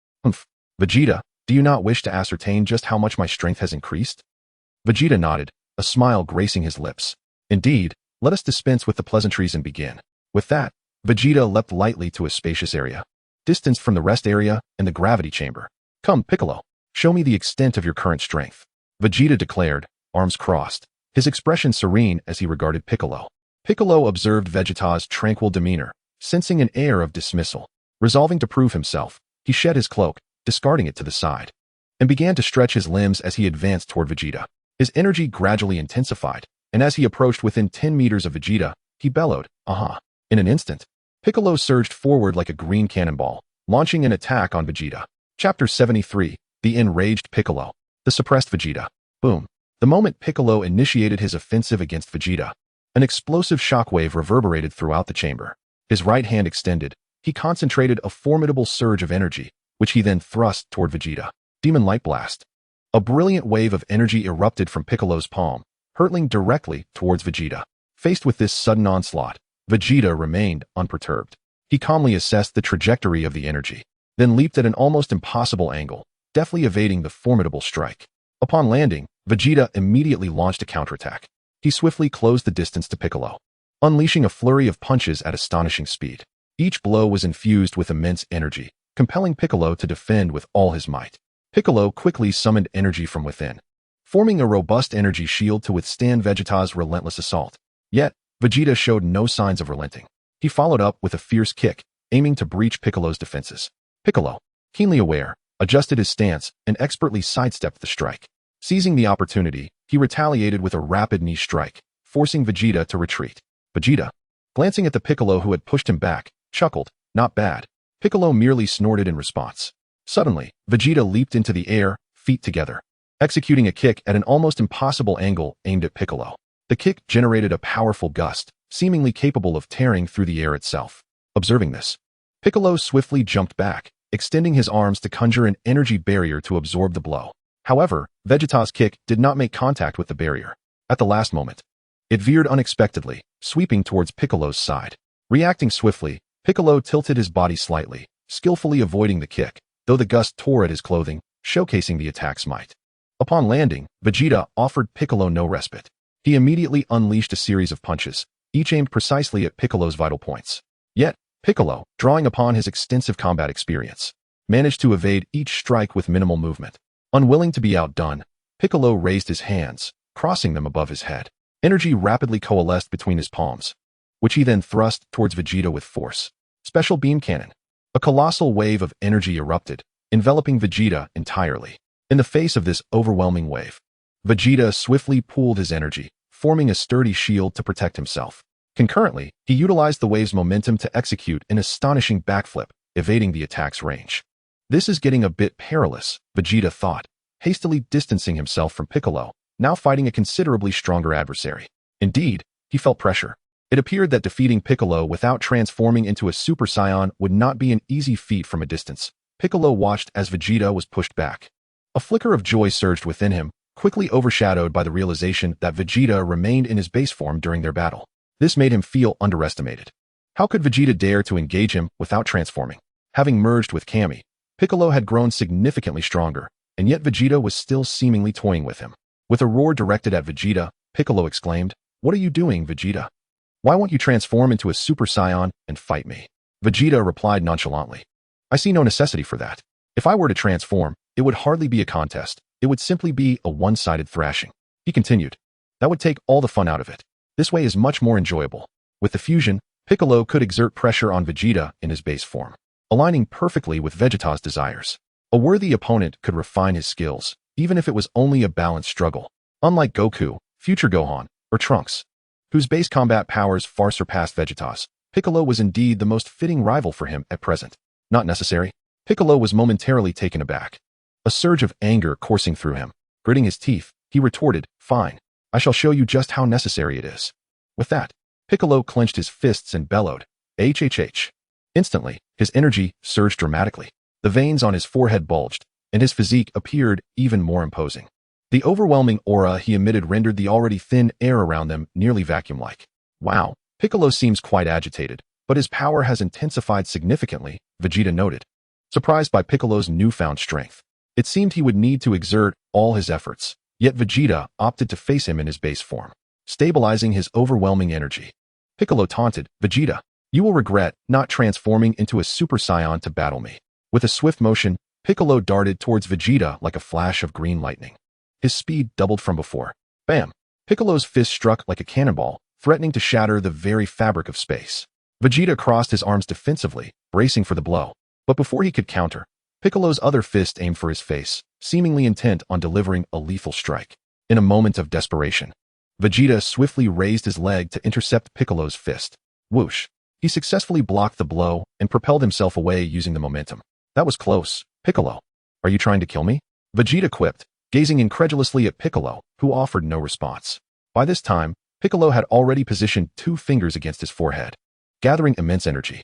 Vegeta, do you not wish to ascertain just how much my strength has increased? Vegeta nodded, a smile gracing his lips. Indeed, let us dispense with the pleasantries and begin. With that, Vegeta leapt lightly to a spacious area, distanced from the rest area and the gravity chamber. Come, Piccolo, show me the extent of your current strength. Vegeta declared, arms crossed, his expression serene as he regarded Piccolo. Piccolo observed Vegeta's tranquil demeanor, sensing an air of dismissal. Resolving to prove himself, he shed his cloak, discarding it to the side, and began to stretch his limbs as he advanced toward Vegeta. His energy gradually intensified, and as he approached within 10 meters of Vegeta, he bellowed, "Aha!" In an instant, Piccolo surged forward like a green cannonball, launching an attack on Vegeta. Chapter 73, The Enraged Piccolo. The Suppressed Vegeta. Boom. The moment Piccolo initiated his offensive against Vegeta, an explosive shockwave reverberated throughout the chamber. His right hand extended, he concentrated a formidable surge of energy, which he then thrust toward Vegeta. Demon Light Blast. A brilliant wave of energy erupted from Piccolo's palm, hurtling directly towards Vegeta. Faced with this sudden onslaught, Vegeta remained unperturbed. He calmly assessed the trajectory of the energy, then leaped at an almost impossible angle, deftly evading the formidable strike. Upon landing, Vegeta immediately launched a counterattack. He swiftly closed the distance to Piccolo, unleashing a flurry of punches at astonishing speed. Each blow was infused with immense energy, compelling Piccolo to defend with all his might. Piccolo quickly summoned energy from within, forming a robust energy shield to withstand Vegeta's relentless assault. Yet, Vegeta showed no signs of relenting. He followed up with a fierce kick, aiming to breach Piccolo's defenses. Piccolo, keenly aware, adjusted his stance and expertly sidestepped the strike. Seizing the opportunity, he retaliated with a rapid knee strike, forcing Vegeta to retreat. Vegeta, glancing at the Piccolo who had pushed him back, chuckled, "Not bad." Piccolo merely snorted in response. Suddenly, Vegeta leaped into the air, feet together, executing a kick at an almost impossible angle aimed at Piccolo. The kick generated a powerful gust, seemingly capable of tearing through the air itself. Observing this, Piccolo swiftly jumped back, extending his arms to conjure an energy barrier to absorb the blow. However, Vegeta's kick did not make contact with the barrier. At the last moment, it veered unexpectedly, sweeping towards Piccolo's side. Reacting swiftly, Piccolo tilted his body slightly, skillfully avoiding the kick, though the gust tore at his clothing, showcasing the attack's might. Upon landing, Vegeta offered Piccolo no respite. He immediately unleashed a series of punches, each aimed precisely at Piccolo's vital points. Yet, Piccolo, drawing upon his extensive combat experience, managed to evade each strike with minimal movement. Unwilling to be outdone, Piccolo raised his hands, crossing them above his head. Energy rapidly coalesced between his palms, which he then thrust towards Vegeta with force. Special Beam Cannon. A colossal wave of energy erupted, enveloping Vegeta entirely. In the face of this overwhelming wave, Vegeta swiftly pooled his energy, forming a sturdy shield to protect himself. Concurrently, he utilized the wave's momentum to execute an astonishing backflip, evading the attack's range. This is getting a bit perilous, Vegeta thought, hastily distancing himself from Piccolo, now fighting a considerably stronger adversary. Indeed, he felt pressure. It appeared that defeating Piccolo without transforming into a Super Saiyan would not be an easy feat from a distance. Piccolo watched as Vegeta was pushed back. A flicker of joy surged within him, quickly overshadowed by the realization that Vegeta remained in his base form during their battle. This made him feel underestimated. How could Vegeta dare to engage him without transforming? Having merged with Kami, Piccolo had grown significantly stronger, and yet Vegeta was still seemingly toying with him. With a roar directed at Vegeta, Piccolo exclaimed, "What are you doing, Vegeta? Why won't you transform into a Super Saiyan and fight me?" Vegeta replied nonchalantly, "I see no necessity for that. If I were to transform, it would hardly be a contest. It would simply be a one-sided thrashing." He continued, "That would take all the fun out of it. This way is much more enjoyable." With the fusion, Piccolo could exert pressure on Vegeta in his base form, aligning perfectly with Vegeta's desires. A worthy opponent could refine his skills, even if it was only a balanced struggle. Unlike Goku, future Gohan, or Trunks, whose base combat powers far surpassed Vegeta's, Piccolo was indeed the most fitting rival for him at present. Not necessary. Piccolo was momentarily taken aback, a surge of anger coursing through him. Gritting his teeth, he retorted, "Fine. I shall show you just how necessary it is." With that, Piccolo clenched his fists and bellowed, "HHH." Instantly, his energy surged dramatically. The veins on his forehead bulged, and his physique appeared even more imposing. The overwhelming aura he emitted rendered the already thin air around them nearly vacuum-like. "Wow, Piccolo seems quite agitated, but his power has intensified significantly," Vegeta noted. Surprised by Piccolo's newfound strength, it seemed he would need to exert all his efforts, yet Vegeta opted to face him in his base form, stabilizing his overwhelming energy. Piccolo taunted, "Vegeta, you will regret not transforming into a Super Saiyan to battle me." With a swift motion, Piccolo darted towards Vegeta like a flash of green lightning. His speed doubled from before. Bam! Piccolo's fist struck like a cannonball, threatening to shatter the very fabric of space. Vegeta crossed his arms defensively, bracing for the blow. But before he could counter, Piccolo's other fist aimed for his face, seemingly intent on delivering a lethal strike. In a moment of desperation, Vegeta swiftly raised his leg to intercept Piccolo's fist. Whoosh! He successfully blocked the blow and propelled himself away using the momentum. That was close. Piccolo, are you trying to kill me? Vegeta quipped, gazing incredulously at Piccolo, who offered no response. By this time, Piccolo had already positioned 2 fingers against his forehead, gathering immense energy.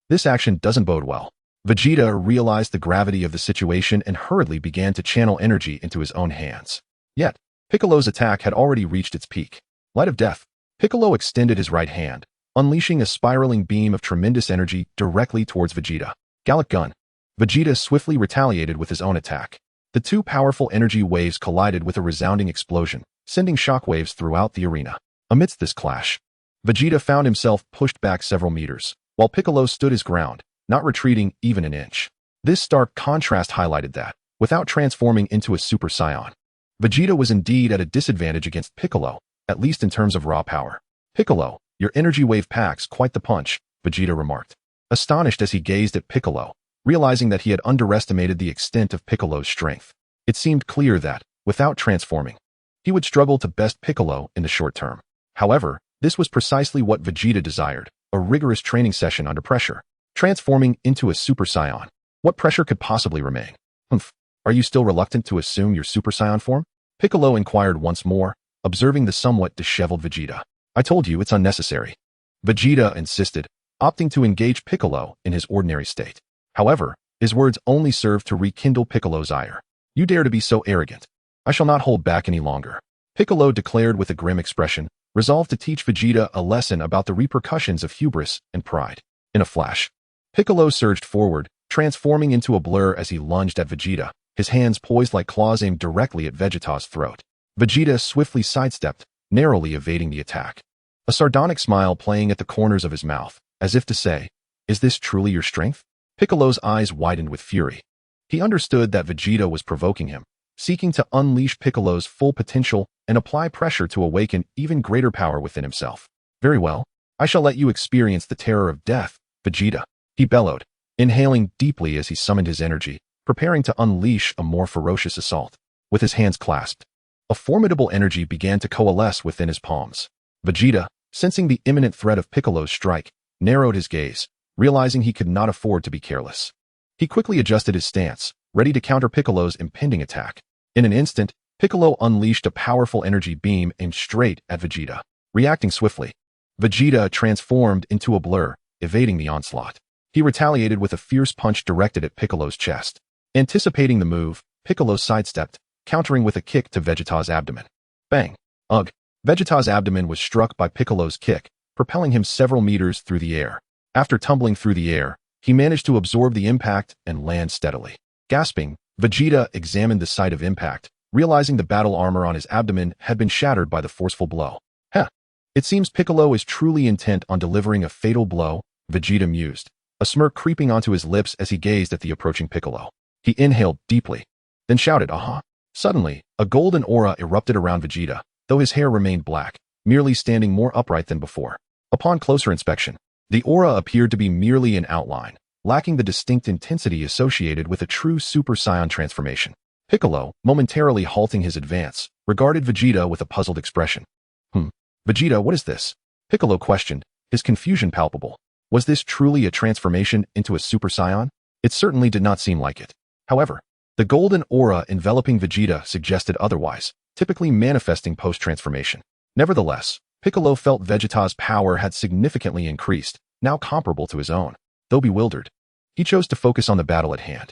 This action doesn't bode well. Vegeta realized the gravity of the situation and hurriedly began to channel energy into his own hands. Yet, Piccolo's attack had already reached its peak. Light of death, Piccolo extended his right hand, unleashing a spiraling beam of tremendous energy directly towards Vegeta. Gallic Gun. Vegeta swiftly retaliated with his own attack. The 2 powerful energy waves collided with a resounding explosion, sending shockwaves throughout the arena. Amidst this clash, Vegeta found himself pushed back several meters, while Piccolo stood his ground, not retreating even an inch. This stark contrast highlighted that, without transforming into a Super Saiyan, Vegeta was indeed at a disadvantage against Piccolo, at least in terms of raw power. Piccolo, your energy wave packs quite the punch, Vegeta remarked, astonished as he gazed at Piccolo, realizing that he had underestimated the extent of Piccolo's strength. It seemed clear that, without transforming, he would struggle to best Piccolo in the short term. However, this was precisely what Vegeta desired, a rigorous training session under pressure. Transforming into a Super Saiyan. What pressure could possibly remain? Are you still reluctant to assume your Super Saiyan form? Piccolo inquired once more, observing the somewhat disheveled Vegeta. I told you it's unnecessary. Vegeta insisted, opting to engage Piccolo in his ordinary state. However, his words only served to rekindle Piccolo's ire. You dare to be so arrogant. I shall not hold back any longer. Piccolo declared with a grim expression, resolved to teach Vegeta a lesson about the repercussions of hubris and pride. In a flash, Piccolo surged forward, transforming into a blur as he lunged at Vegeta, his hands poised like claws aimed directly at Vegeta's throat. Vegeta swiftly sidestepped, narrowly evading the attack. A sardonic smile playing at the corners of his mouth, as if to say, is this truly your strength? Piccolo's eyes widened with fury. He understood that Vegeta was provoking him, seeking to unleash Piccolo's full potential and apply pressure to awaken even greater power within himself. Very well, I shall let you experience the terror of death, Vegeta, he bellowed, inhaling deeply as he summoned his energy, preparing to unleash a more ferocious assault. With his hands clasped, a formidable energy began to coalesce within his palms. Vegeta, sensing the imminent threat of Piccolo's strike, narrowed his gaze, realizing he could not afford to be careless. He quickly adjusted his stance, ready to counter Piccolo's impending attack. In an instant, Piccolo unleashed a powerful energy beam aimed straight at Vegeta. Reacting swiftly, Vegeta transformed into a blur, evading the onslaught. He retaliated with a fierce punch directed at Piccolo's chest. Anticipating the move, Piccolo sidestepped, countering with a kick to Vegeta's abdomen. Bang! Ugh! Vegeta's abdomen was struck by Piccolo's kick, propelling him several meters through the air. After tumbling through the air, he managed to absorb the impact and land steadily. Gasping, Vegeta examined the site of impact, realizing the battle armor on his abdomen had been shattered by the forceful blow. It seems Piccolo is truly intent on delivering a fatal blow, Vegeta mused, a smirk creeping onto his lips as he gazed at the approaching Piccolo. He inhaled deeply, then shouted, aha! Suddenly, a golden aura erupted around Vegeta, though his hair remained black, merely standing more upright than before. Upon closer inspection, the aura appeared to be merely an outline, lacking the distinct intensity associated with a true Super Saiyan transformation. Piccolo, momentarily halting his advance, regarded Vegeta with a puzzled expression. Vegeta, what is this? Piccolo questioned, his confusion palpable. Was this truly a transformation into a Super Saiyan? It certainly did not seem like it. However, the golden aura enveloping Vegeta suggested otherwise, typically manifesting post-transformation. Nevertheless, Piccolo felt Vegeta's power had significantly increased, now comparable to his own. Though bewildered, he chose to focus on the battle at hand.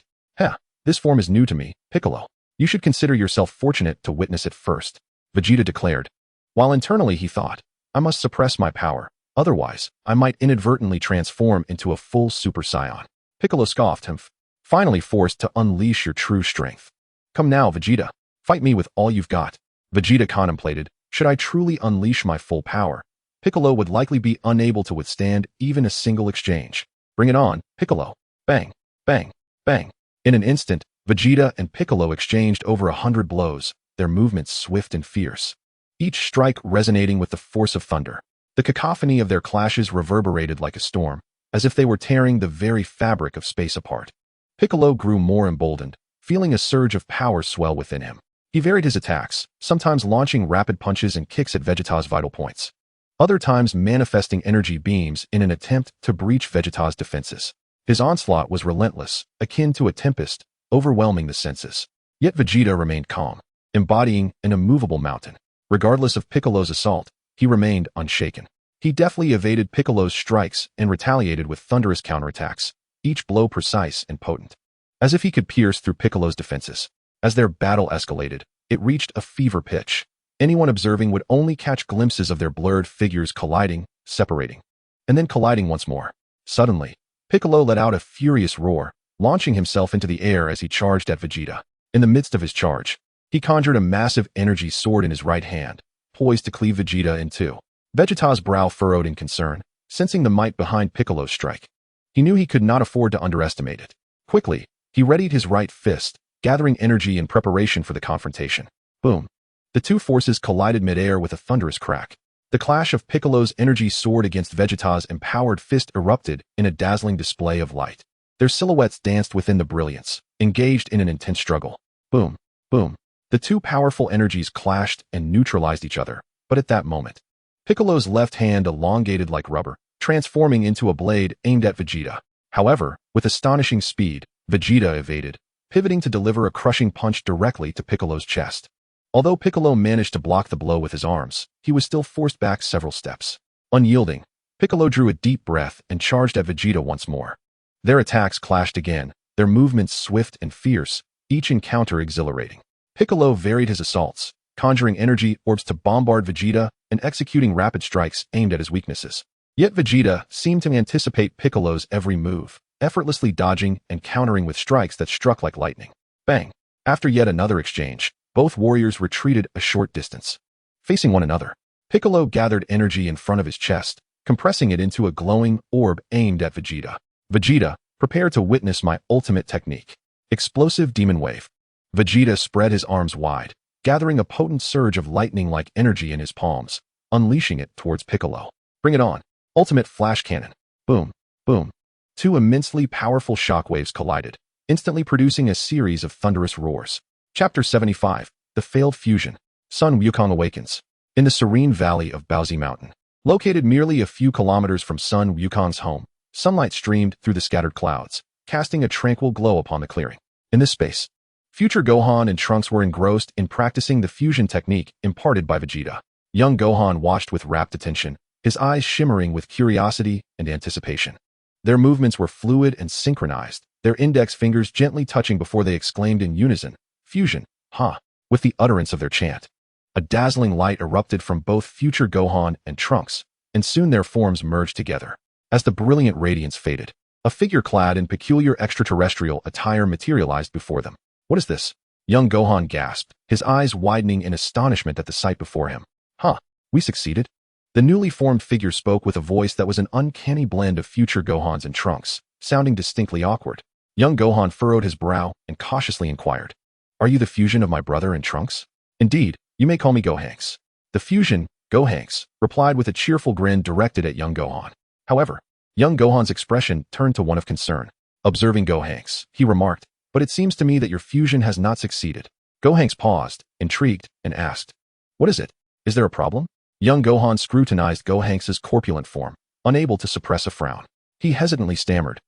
This form is new to me, Piccolo. You should consider yourself fortunate to witness it first, Vegeta declared. While internally he thought, I must suppress my power, otherwise I might inadvertently transform into a full Super Saiyan. Piccolo scoffed him, finally forced to unleash your true strength. Come now, Vegeta, fight me with all you've got. Vegeta contemplated, should I truly unleash my full power, Piccolo would likely be unable to withstand even a single exchange. Bring it on, Piccolo. Bang, bang, bang. In an instant, Vegeta and Piccolo exchanged over 100 blows, their movements swift and fierce, each strike resonating with the force of thunder. The cacophony of their clashes reverberated like a storm, as if they were tearing the very fabric of space apart. Piccolo grew more emboldened, feeling a surge of power swell within him. He varied his attacks, sometimes launching rapid punches and kicks at Vegeta's vital points, other times manifesting energy beams in an attempt to breach Vegeta's defenses. His onslaught was relentless, akin to a tempest, overwhelming the senses. Yet Vegeta remained calm, embodying an immovable mountain. Regardless of Piccolo's assault, he remained unshaken. He deftly evaded Piccolo's strikes and retaliated with thunderous counterattacks, each blow precise and potent, as if he could pierce through Piccolo's defenses. As their battle escalated, it reached a fever pitch. Anyone observing would only catch glimpses of their blurred figures colliding, separating, and then colliding once more. Suddenly, Piccolo let out a furious roar, launching himself into the air as he charged at Vegeta. In the midst of his charge, he conjured a massive energy sword in his right hand, poised to cleave Vegeta in two. Vegeta's brow furrowed in concern, sensing the might behind Piccolo's strike. He knew he could not afford to underestimate it. Quickly, he readied his right fist, gathering energy in preparation for the confrontation. Boom! The two forces collided midair with a thunderous crack. The clash of Piccolo's energy sword against Vegeta's empowered fist erupted in a dazzling display of light. Their silhouettes danced within the brilliance, engaged in an intense struggle. Boom! Boom! The two powerful energies clashed and neutralized each other, but at that moment, Piccolo's left hand elongated like rubber, transforming into a blade aimed at Vegeta. However, with astonishing speed, Vegeta evaded, pivoting to deliver a crushing punch directly to Piccolo's chest. Although Piccolo managed to block the blow with his arms, he was still forced back several steps. Unyielding, Piccolo drew a deep breath and charged at Vegeta once more. Their attacks clashed again, their movements swift and fierce, each encounter exhilarating. Piccolo varied his assaults, conjuring energy orbs to bombard Vegeta and executing rapid strikes aimed at his weaknesses. Yet Vegeta seemed to anticipate Piccolo's every move, effortlessly dodging and countering with strikes that struck like lightning. Bang! After yet another exchange, both warriors retreated a short distance. Facing one another, Piccolo gathered energy in front of his chest, compressing it into a glowing orb aimed at Vegeta. Vegeta, prepare to witness my ultimate technique. Explosive Demon Wave. Vegeta spread his arms wide, gathering a potent surge of lightning-like energy in his palms, unleashing it towards Piccolo. Bring it on. Ultimate Flash Cannon. Boom, boom. Two immensely powerful shockwaves collided, instantly producing a series of thunderous roars. Chapter 75, The Failed Fusion. Sun Wukong awakens. In the serene valley of Baozi Mountain, located merely a few kilometers from Sun Wukong's home, sunlight streamed through the scattered clouds, casting a tranquil glow upon the clearing. In this space, future Gohan and Trunks were engrossed in practicing the fusion technique imparted by Vegeta. Young Gohan watched with rapt attention, his eyes shimmering with curiosity and anticipation. Their movements were fluid and synchronized, their index fingers gently touching before they exclaimed in unison, "Fusion, huh?" with the utterance of their chant. A dazzling light erupted from both future Gohan and Trunks, and soon their forms merged together. As the brilliant radiance faded, a figure clad in peculiar extraterrestrial attire materialized before them. "What is this?" Young Gohan gasped, his eyes widening in astonishment at the sight before him. "Huh, we succeeded?" The newly formed figure spoke with a voice that was an uncanny blend of future Gohans and Trunks, sounding distinctly awkward. Young Gohan furrowed his brow and cautiously inquired, "Are you the fusion of my brother and Trunks?" "Indeed, you may call me Gohanks." The fusion, Gohanks, replied with a cheerful grin directed at young Gohan. However, young Gohan's expression turned to one of concern. Observing Gohanks, he remarked, "But it seems to me that your fusion has not succeeded." Gohanks paused, intrigued, and asked, "What is it? Is there a problem?" Young Gohan scrutinized Gohanks's corpulent form, unable to suppress a frown. He hesitantly stammered,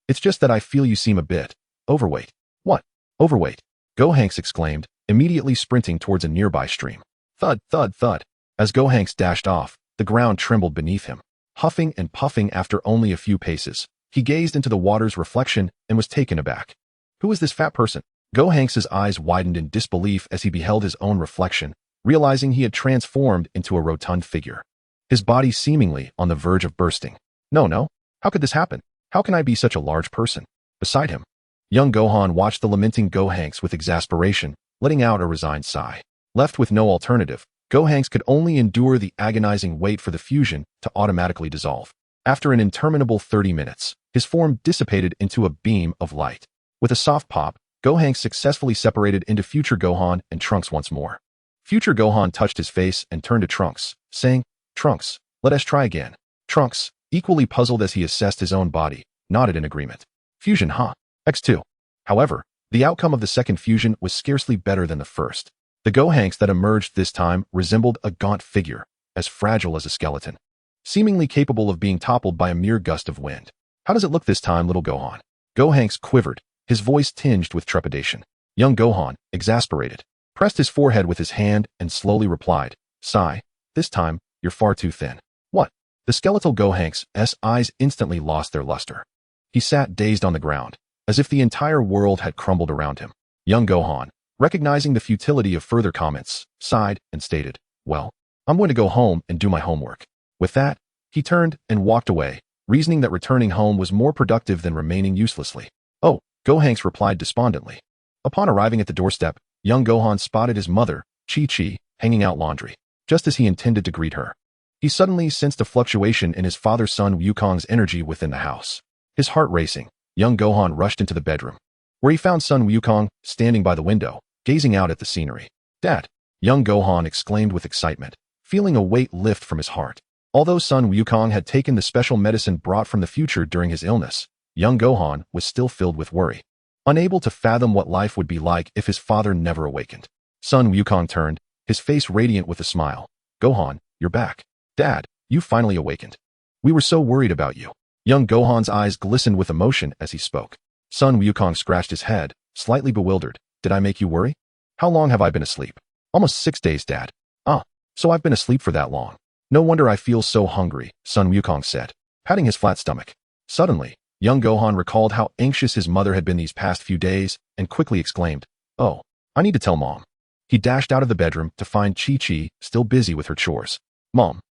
It's just that I feel you seem a bit overweight." "What? Overweight?" Gohanks exclaimed, immediately sprinting towards a nearby stream. Thud, thud, thud. As Gohanks dashed off, the ground trembled beneath him. Huffing and puffing after only a few paces, he gazed into the water's reflection and was taken aback. Who is this fat person? Gohanks's eyes widened in disbelief as he beheld his own reflection, realizing he had transformed into a rotund figure, his body seemingly on the verge of bursting. No, how could this happen? How can I be such a large person? Beside him, young Gohan watched the lamenting Gohanks with exasperation, letting out a resigned sigh. Left with no alternative, Gohanks could only endure the agonizing wait for the fusion to automatically dissolve. After an interminable 30 minutes, his form dissipated into a beam of light. With a soft pop, Gohanks successfully separated into future Gohan and Trunks once more. Future Gohan touched his face and turned to Trunks, saying, "Trunks, Let us try again. Trunks, equally puzzled as he assessed his own body, nodded in agreement. Fusion, huh? X2. However, the outcome of the second fusion was scarcely better than the first. The Gohanks that emerged this time resembled a gaunt figure, as fragile as a skeleton, seemingly capable of being toppled by a mere gust of wind. How does it look this time, little Gohan? Gohanks quivered, his voice tinged with trepidation. Young Gohan, exasperated, pressed his forehead with his hand and slowly replied, Sigh, this time, you're far too thin. What? The skeletal Gohanks' eyes instantly lost their luster. He sat dazed on the ground, as if the entire world had crumbled around him. Young Gohan, recognizing the futility of further comments, sighed and stated, Well, I'm going to go home and do my homework. With that, he turned and walked away, reasoning that returning home was more productive than remaining uselessly. Oh, Gohanks replied despondently. Upon arriving at the doorstep, young Gohan spotted his mother, Chi-Chi, hanging out laundry. Just as he intended to greet her, he suddenly sensed a fluctuation in his father's son Wukong's energy within the house. His heart racing, young Gohan rushed into the bedroom, where he found son Wukong standing by the window, gazing out at the scenery. Dad! Young Gohan exclaimed with excitement, feeling a weight lift from his heart. Although son Wukong had taken the special medicine brought from the future during his illness, young Gohan was still filled with worry, unable to fathom what life would be like if his father never awakened. Son Wukong turned, his face radiant with a smile. Gohan, you're back. Dad, you finally awakened. We were so worried about you. Young Gohan's eyes glistened with emotion as he spoke. Son Wukong scratched his head, slightly bewildered. Did I make you worry? How long have I been asleep? Almost 6 days, Dad. Ah, so I've been asleep for that long. No wonder I feel so hungry, son Wukong said, patting his flat stomach. Suddenly, young Gohan recalled how anxious his mother had been these past few days and quickly exclaimed, Oh, I need to tell Mom. He dashed out of the bedroom to find Chi-Chi still busy with her chores. Mom,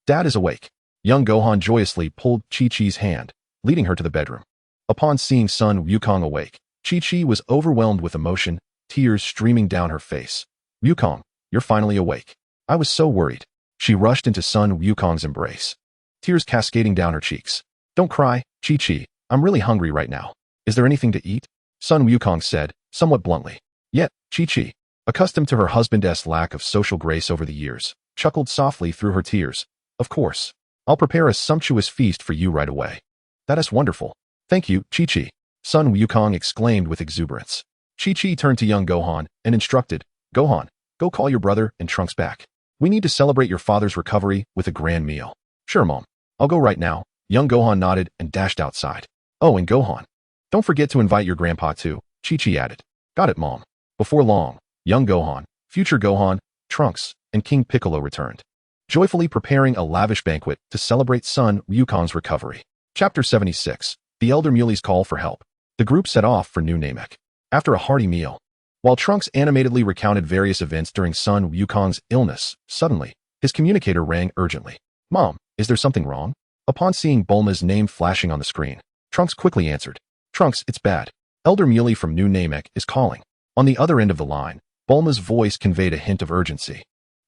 Dad is awake. Young Gohan joyously pulled Chi-Chi's hand, leading her to the bedroom. Upon seeing son Wukong awake, Chi-Chi was overwhelmed with emotion, tears streaming down her face. Wukong, you're finally awake. I was so worried. She rushed into son Wukong's embrace, tears cascading down her cheeks. Don't cry, Chi-Chi. I'm really hungry right now. Is there anything to eat? Son Wukong said, somewhat bluntly. Yet, Chi-Chi, accustomed to her husband's lack of social grace over the years, chuckled softly through her tears. Of course. I'll prepare a sumptuous feast for you right away. That is wonderful. Thank you, Chi-Chi. Son Wukong exclaimed with exuberance. Chi-Chi turned to young Gohan and instructed, Gohan, go call your brother and Trunks back. We need to celebrate your father's recovery with a grand meal. Sure, Mom. I'll go right now. Young Gohan nodded and dashed outside. Oh, and Gohan, don't forget to invite your grandpa too, Chi-Chi added. Got it, Mom. Before long, young Gohan, future Gohan, Trunks, and King Piccolo returned, joyfully preparing a lavish banquet to celebrate son Wukong's recovery. Chapter 76. The Elder Muli's Call for Help. The group set off for New Namek. After a hearty meal, while Trunks animatedly recounted various events during son Wukong's illness, suddenly, his communicator rang urgently. Mom, is there something wrong? Upon seeing Bulma's name flashing on the screen, Trunks quickly answered. Trunks, it's bad. Elder Muli from New Namek is calling. On the other end of the line, Bulma's voice conveyed a hint of urgency,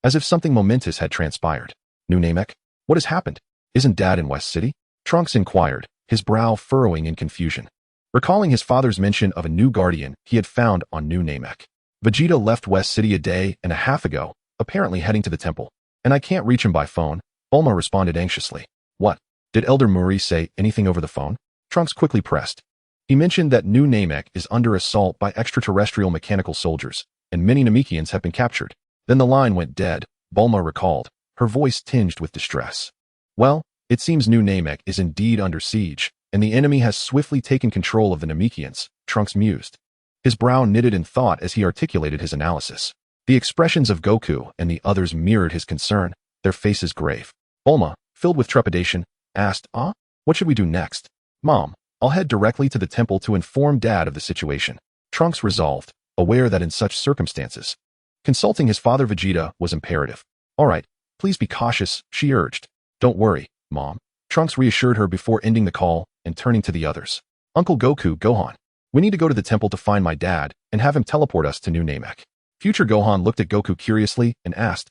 as if something momentous had transpired. New Namek? What has happened? Isn't Dad in West City? Trunks inquired, his brow furrowing in confusion, recalling his father's mention of a new guardian he had found on New Namek. Vegeta left West City a day and a half ago, apparently heading to the temple, and I can't reach him by phone, Bulma responded anxiously. What? Did Elder Muri say anything over the phone? Trunks quickly pressed. He mentioned that New Namek is under assault by extraterrestrial mechanical soldiers, and many Namekians have been captured. Then the line went dead, Bulma recalled, her voice tinged with distress. Well, it seems New Namek is indeed under siege, and the enemy has swiftly taken control of the Namekians, Trunks mused. His brow knitted in thought as he articulated his analysis. The expressions of Goku and the others mirrored his concern, their faces grave. Bulma, filled with trepidation, asked, what should we do next? Mom, I'll head directly to the temple to inform Dad of the situation. Trunks resolved, aware that in such circumstances, consulting his father Vegeta was imperative. All right, please be cautious, she urged. Don't worry, Mom. Trunks reassured her before ending the call and turning to the others. Uncle Goku, Gohan, we need to go to the temple to find my dad and have him teleport us to New Namek. Future Gohan looked at Goku curiously and asked,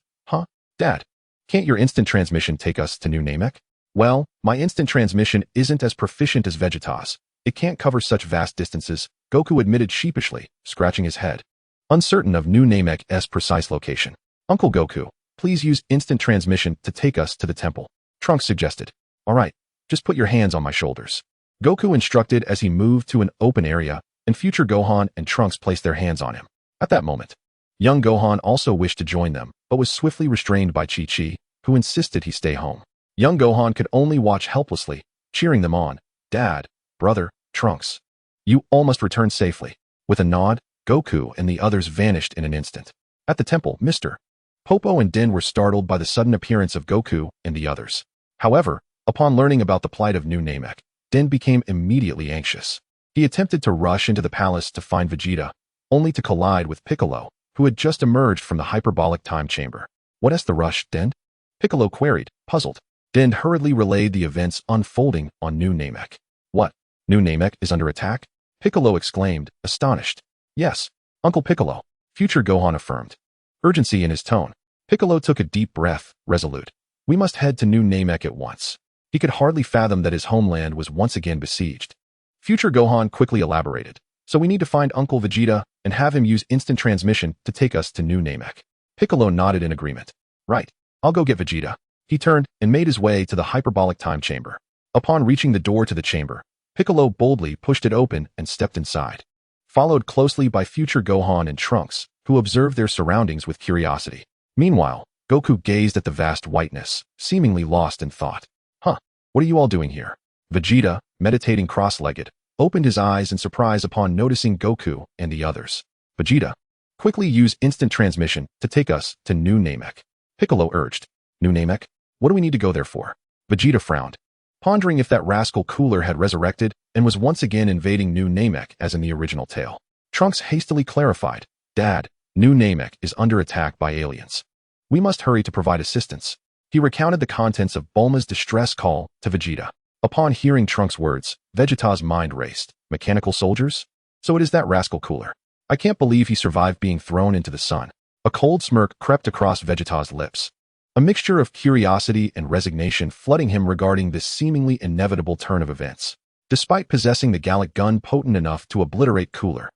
Dad, can't your instant transmission take us to New Namek? Well, my instant transmission isn't as proficient as Vegeta's. It can't cover such vast distances, Goku admitted sheepishly, scratching his head, uncertain of New Namek's precise location. Uncle Goku, please use instant transmission to take us to the temple. Trunks suggested. All right, just put your hands on my shoulders. Goku instructed as he moved to an open area, and future Gohan and Trunks placed their hands on him. At that moment, young Gohan also wished to join them, but was swiftly restrained by Chi-Chi, who insisted he stay home. Young Gohan could only watch helplessly, cheering them on. Dad, brother, Trunks. You all must return safely. With a nod, Goku and the others vanished in an instant. At the temple, Mr. Popo and Din were startled by the sudden appearance of Goku and the others. However, upon learning about the plight of New Namek, Din became immediately anxious. He attempted to rush into the palace to find Vegeta, only to collide with Piccolo, who had just emerged from the hyperbolic time chamber. What is the rush, Din? Piccolo queried, puzzled. Din hurriedly relayed the events unfolding on New Namek. What? New Namek is under attack? Piccolo exclaimed, astonished. Yes, Uncle Piccolo, future Gohan affirmed. Urgency in his tone. Piccolo took a deep breath, resolute. We must head to New Namek at once. He could hardly fathom that his homeland was once again besieged. Future Gohan quickly elaborated. So we need to find Uncle Vegeta and have him use instant transmission to take us to New Namek. Piccolo nodded in agreement. Right, I'll go get Vegeta. He turned and made his way to the hyperbolic time chamber. Upon reaching the door to the chamber, Piccolo boldly pushed it open and stepped inside, followed closely by future Gohan and Trunks, who observed their surroundings with curiosity. Meanwhile, Goku gazed at the vast whiteness, seemingly lost in thought. Huh, what are you all doing here? Vegeta, meditating cross-legged, opened his eyes in surprise upon noticing Goku and the others. Vegeta, quickly use instant transmission to take us to New Namek. Piccolo urged. New Namek? What do we need to go there for? Vegeta frowned, pondering if that rascal Cooler had resurrected and was once again invading New Namek as in the original tale. Trunks hastily clarified. Dad, New Namek is under attack by aliens. We must hurry to provide assistance. He recounted the contents of Bulma's distress call to Vegeta. Upon hearing Trunks' words, Vegeta's mind raced. Mechanical soldiers? So it is that rascal Cooler. I can't believe he survived being thrown into the sun. A cold smirk crept across Vegeta's lips, a mixture of curiosity and resignation flooding him regarding this seemingly inevitable turn of events. Despite possessing the Gallic gun potent enough to obliterate Cooler,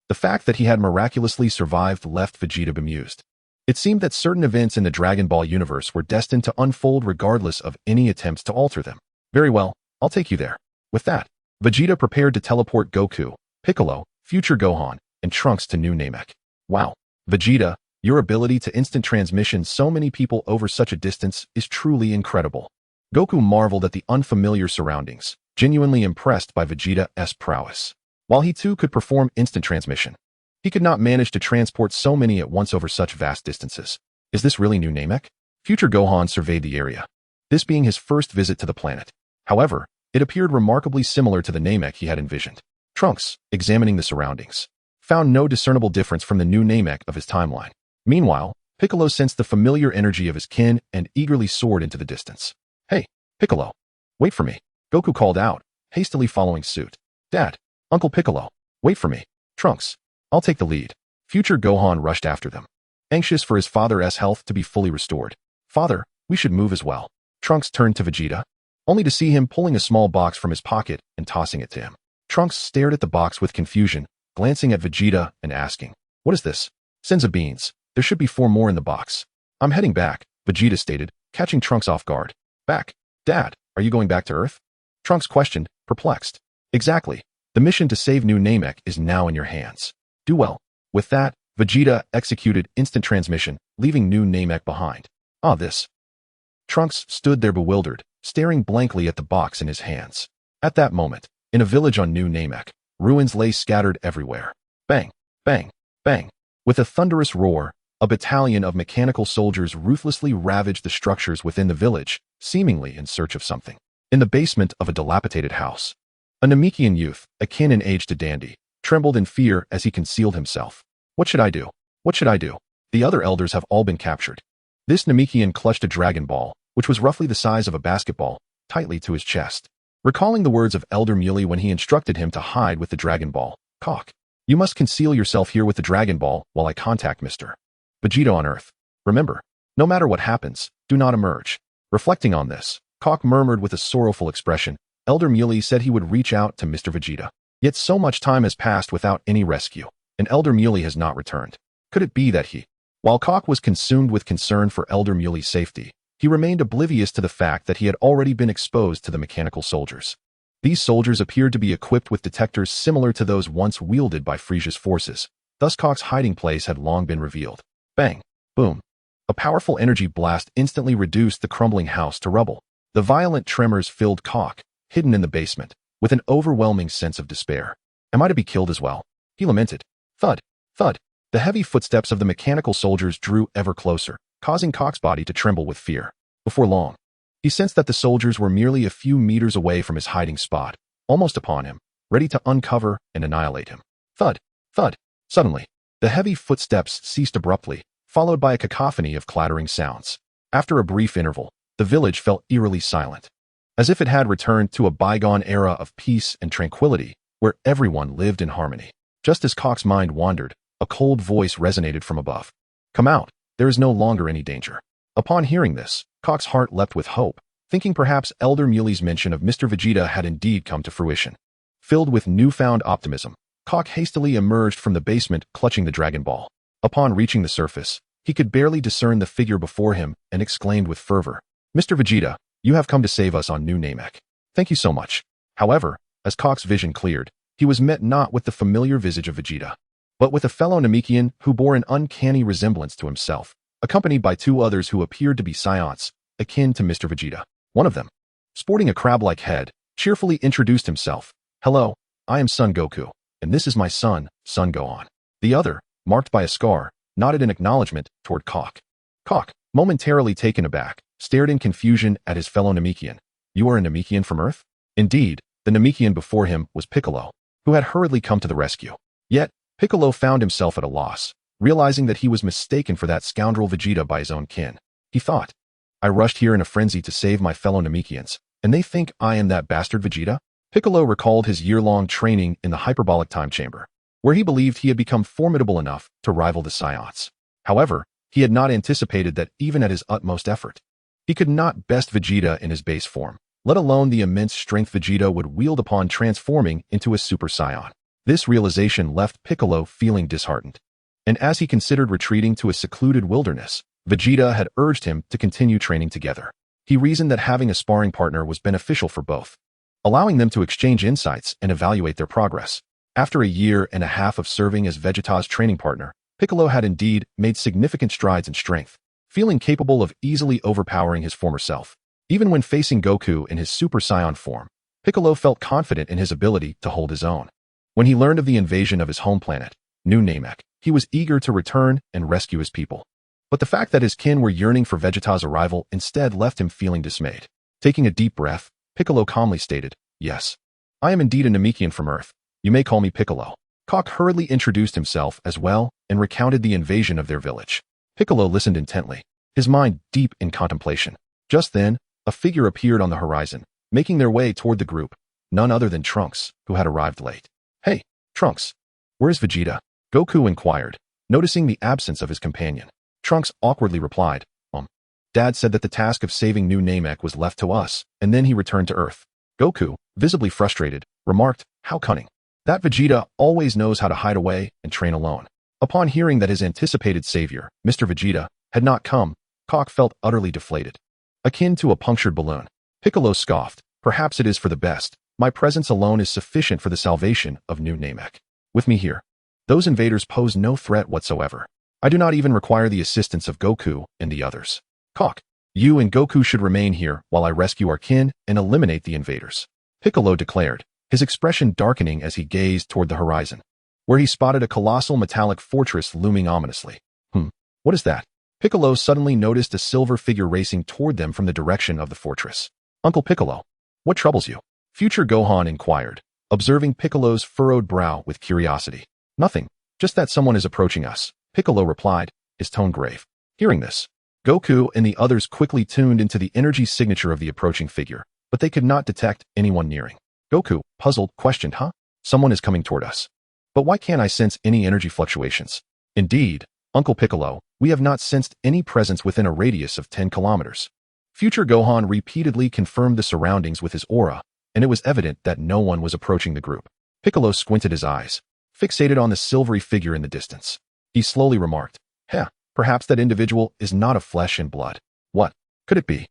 the fact that he had miraculously survived left Vegeta bemused. It seemed that certain events in the Dragon Ball universe were destined to unfold regardless of any attempts to alter them. Very well, I'll take you there. With that, Vegeta prepared to teleport Goku, Piccolo, future Gohan, and Trunks to New Namek. Wow, Vegeta, your ability to instant transmission so many people over such a distance is truly incredible. Goku marveled at the unfamiliar surroundings, genuinely impressed by Vegeta's prowess. While he too could perform instant transmission, he could not manage to transport so many at once over such vast distances. Is this really New Namek? Future Gohan surveyed the area, this being his first visit to the planet. However, it appeared remarkably similar to the Namek he had envisioned. Trunks, examining the surroundings, found no discernible difference from the New Namek of his timeline. Meanwhile, Piccolo sensed the familiar energy of his kin and eagerly soared into the distance. Hey, Piccolo, wait for me, Goku called out, hastily following suit. Dad, Uncle Piccolo, wait for me. Trunks, I'll take the lead. Future Gohan rushed after them, anxious for his father's health to be fully restored. Father, we should move as well. Trunks turned to Vegeta, only to see him pulling a small box from his pocket and tossing it to him. Trunks stared at the box with confusion, glancing at Vegeta and asking, what is this? Senza beans. There should be 4 more in the box. I'm heading back, Vegeta stated, catching Trunks off guard. Back? Dad, are you going back to Earth? Trunks questioned, perplexed. Exactly. The mission to save New Namek is now in your hands. Do well. With that, Vegeta executed instant transmission, leaving New Namek behind. Ah, this. Trunks stood there bewildered, staring blankly at the box in his hands. At that moment, in a village on New Namek, ruins lay scattered everywhere. Bang, bang, bang. With a thunderous roar, a battalion of mechanical soldiers ruthlessly ravaged the structures within the village, seemingly in search of something. In the basement of a dilapidated house, a Namekian youth, akin in age to Dandy, trembled in fear as he concealed himself. What should I do? What should I do? The other elders have all been captured. This Namekian clutched a Dragon Ball, which was roughly the size of a basketball, tightly to his chest. Recalling the words of Elder Muley when he instructed him to hide with the Dragon Ball, Cock, you must conceal yourself here with the Dragon Ball while I contact Mr. Vegeta on Earth. Remember, no matter what happens, do not emerge. Reflecting on this, Cock murmured with a sorrowful expression. Elder Muley said he would reach out to Mr. Vegeta. Yet so much time has passed without any rescue, and Elder Muley has not returned. Could it be that he While Kok was consumed with concern for Elder Muley's safety, he remained oblivious to the fact that he had already been exposed to the mechanical soldiers. These soldiers appeared to be equipped with detectors similar to those once wielded by Frisia's forces, thus Kok's hiding place had long been revealed. Bang! Boom! A powerful energy blast instantly reduced the crumbling house to rubble. The violent tremors filled Kok, hidden in the basement, with an overwhelming sense of despair. Am I to be killed as well? He lamented. Thud! Thud! The heavy footsteps of the mechanical soldiers drew ever closer, causing Kok's body to tremble with fear. Before long, he sensed that the soldiers were merely a few meters away from his hiding spot, almost upon him, ready to uncover and annihilate him. Thud! Thud! Suddenly, the heavy footsteps ceased abruptly, followed by a cacophony of clattering sounds. After a brief interval, the village fell eerily silent, as if it had returned to a bygone era of peace and tranquility, where everyone lived in harmony. Just as Kok's mind wandered, a cold voice resonated from above. Come out, there is no longer any danger. Upon hearing this, Kok's heart leapt with hope, thinking perhaps Elder Muley's mention of Mr. Vegeta had indeed come to fruition. Filled with newfound optimism, Kok hastily emerged from the basement, clutching the Dragon Ball. Upon reaching the surface, he could barely discern the figure before him and exclaimed with fervor, Mr. Vegeta, you have come to save us on New Namek. Thank you so much. However, as Kok's vision cleared, he was met not with the familiar visage of Vegeta, but with a fellow Namekian who bore an uncanny resemblance to himself, accompanied by two others who appeared to be Saiyans, akin to Mr. Vegeta. One of them, sporting a crab-like head, cheerfully introduced himself. Hello, I am Son Goku, and this is my son, Son Gohan. The other, marked by a scar, nodded in acknowledgement toward Kok. Kok, momentarily taken aback, stared in confusion at his fellow Namekian. You are a Namekian from Earth? Indeed, the Namekian before him was Piccolo, who had hurriedly come to the rescue. Yet, Piccolo found himself at a loss, realizing that he was mistaken for that scoundrel Vegeta by his own kin. He thought, I rushed here in a frenzy to save my fellow Namekians, and they think I am that bastard Vegeta? Piccolo recalled his year-long training in the hyperbolic time chamber, where he believed he had become formidable enough to rival the Saiyans. However, he had not anticipated that even at his utmost effort, he could not best Vegeta in his base form, let alone the immense strength Vegeta would wield upon transforming into a Super Saiyan. This realization left Piccolo feeling disheartened, and as he considered retreating to a secluded wilderness, Vegeta had urged him to continue training together. He reasoned that having a sparring partner was beneficial for both, allowing them to exchange insights and evaluate their progress. After a year and a half of serving as Vegeta's training partner, Piccolo had indeed made significant strides in strength, feeling capable of easily overpowering his former self. Even when facing Goku in his Super Saiyan form, Piccolo felt confident in his ability to hold his own. When he learned of the invasion of his home planet, New Namek, he was eager to return and rescue his people. But the fact that his kin were yearning for Vegeta's arrival instead left him feeling dismayed. Taking a deep breath, Piccolo calmly stated, Yes, I am indeed a Namekian from Earth. You may call me Piccolo. Kok hurriedly introduced himself as well and recounted the invasion of their village. Piccolo listened intently, his mind deep in contemplation. Just then, a figure appeared on the horizon, making their way toward the group, none other than Trunks, who had arrived late. Hey, Trunks, where is Vegeta? Goku inquired, noticing the absence of his companion. Trunks awkwardly replied, Dad said that the task of saving New Namek was left to us, and then he returned to Earth. Goku, visibly frustrated, remarked, How cunning. That Vegeta always knows how to hide away and train alone. Upon hearing that his anticipated savior, Mr. Vegeta, had not come, Kok felt utterly deflated. Akin to a punctured balloon, Piccolo scoffed, Perhaps it is for the best. My presence alone is sufficient for the salvation of New Namek. With me here, those invaders pose no threat whatsoever. I do not even require the assistance of Goku and the others. Kok, you and Goku should remain here while I rescue our kin and eliminate the invaders. Piccolo declared, his expression darkening as he gazed toward the horizon, where he spotted a colossal metallic fortress looming ominously. What is that? Piccolo suddenly noticed a silver figure racing toward them from the direction of the fortress. Uncle Piccolo, what troubles you? Future Gohan inquired, observing Piccolo's furrowed brow with curiosity. Nothing, just that someone is approaching us, Piccolo replied, his tone grave. Hearing this, Goku and the others quickly tuned into the energy signature of the approaching figure, but they could not detect anyone nearing. Goku, puzzled, questioned, Someone is coming toward us. But why can't I sense any energy fluctuations? Indeed, Uncle Piccolo, we have not sensed any presence within a radius of 10 kilometers. Future Gohan repeatedly confirmed the surroundings with his aura, and it was evident that no one was approaching the group. Piccolo squinted his eyes, fixated on the silvery figure in the distance. He slowly remarked, Perhaps that individual is not of flesh and blood. What could it be?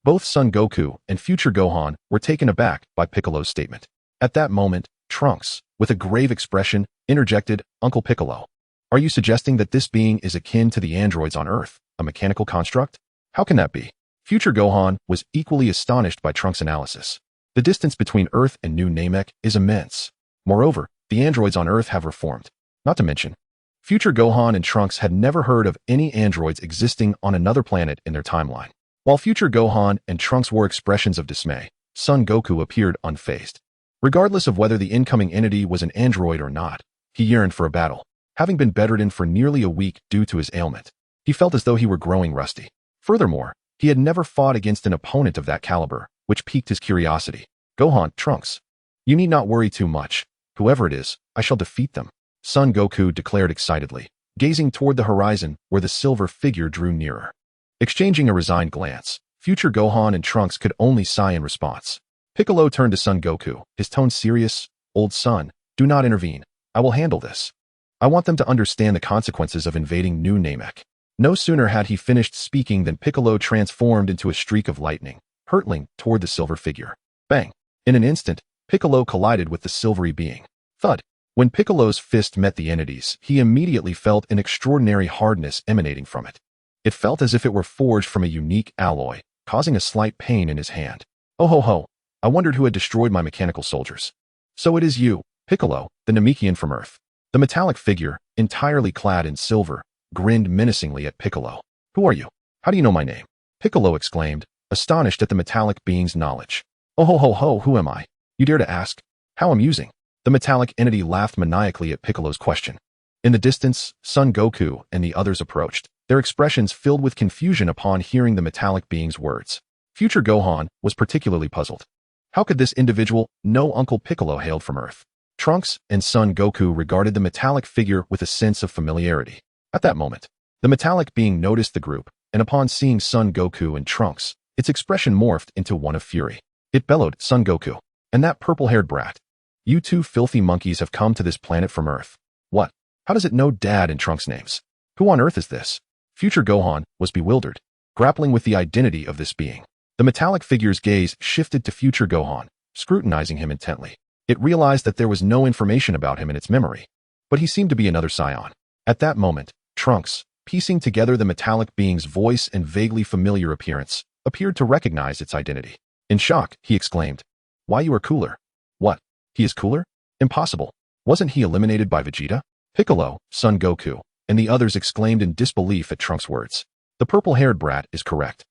Both Son Goku and future Gohan were taken aback by Piccolo's statement. At that moment, Trunks, with a grave expression, interjected, "Uncle Piccolo, are you suggesting that this being is akin to the androids on Earth, a mechanical construct? How can that be?" Future Gohan was equally astonished by Trunks' analysis. The distance between Earth and New Namek is immense. Moreover, the androids on Earth have reformed. Not to mention, future Gohan and Trunks had never heard of any androids existing on another planet in their timeline. While future Gohan and Trunks wore expressions of dismay, Son Goku appeared unfazed. Regardless of whether the incoming entity was an android or not, he yearned for a battle. Having been bedridden for nearly a week due to his ailment, he felt as though he were growing rusty. Furthermore, he had never fought against an opponent of that caliber, which piqued his curiosity. "Gohan, Trunks, you need not worry too much. Whoever it is, I shall defeat them," Son Goku declared excitedly, gazing toward the horizon where the silver figure drew nearer. Exchanging a resigned glance, future Gohan and Trunks could only sigh in response. Piccolo turned to Son Goku, his tone serious. "Old son, do not intervene. I will handle this. I want them to understand the consequences of invading New Namek." No sooner had he finished speaking than Piccolo transformed into a streak of lightning, hurtling toward the silver figure. Bang! In an instant, Piccolo collided with the silvery being. Thud! When Piccolo's fist met the entity's, he immediately felt an extraordinary hardness emanating from it. It felt as if it were forged from a unique alloy, causing a slight pain in his hand. "Oh ho ho! I wondered who had destroyed my mechanical soldiers." "So it is you, Piccolo, the Namekian from Earth." The metallic figure, entirely clad in silver, grinned menacingly at Piccolo. "Who are you? How do you know my name?" Piccolo exclaimed, astonished at the metallic being's knowledge. "Oh ho ho ho, who am I? You dare to ask? How amusing." The metallic entity laughed maniacally at Piccolo's question. In the distance, Son Goku and the others approached, their expressions filled with confusion upon hearing the metallic being's words. Future Gohan was particularly puzzled. How could this individual know Uncle Piccolo hailed from Earth? Trunks and Son Goku regarded the metallic figure with a sense of familiarity. At that moment, the metallic being noticed the group, and upon seeing Son Goku and Trunks, its expression morphed into one of fury. It bellowed, "Son Goku, and that purple-haired brat. You two filthy monkeys have come to this planet from Earth. What? How does it know Dad and Trunks' names? Who on Earth is this?" Future Gohan was bewildered, grappling with the identity of this being. The metallic figure's gaze shifted to future Gohan, scrutinizing him intently. It realized that there was no information about him in its memory, but he seemed to be another Saiyan. At that moment, Trunks, piecing together the metallic being's voice and vaguely familiar appearance, appeared to recognize its identity. In shock, he exclaimed, "Why, you are cooler." "What? He is cooler? Impossible. Wasn't he eliminated by Vegeta?" Piccolo, Son Goku, and the others exclaimed in disbelief at Trunks' words. "The purple-haired brat is correct.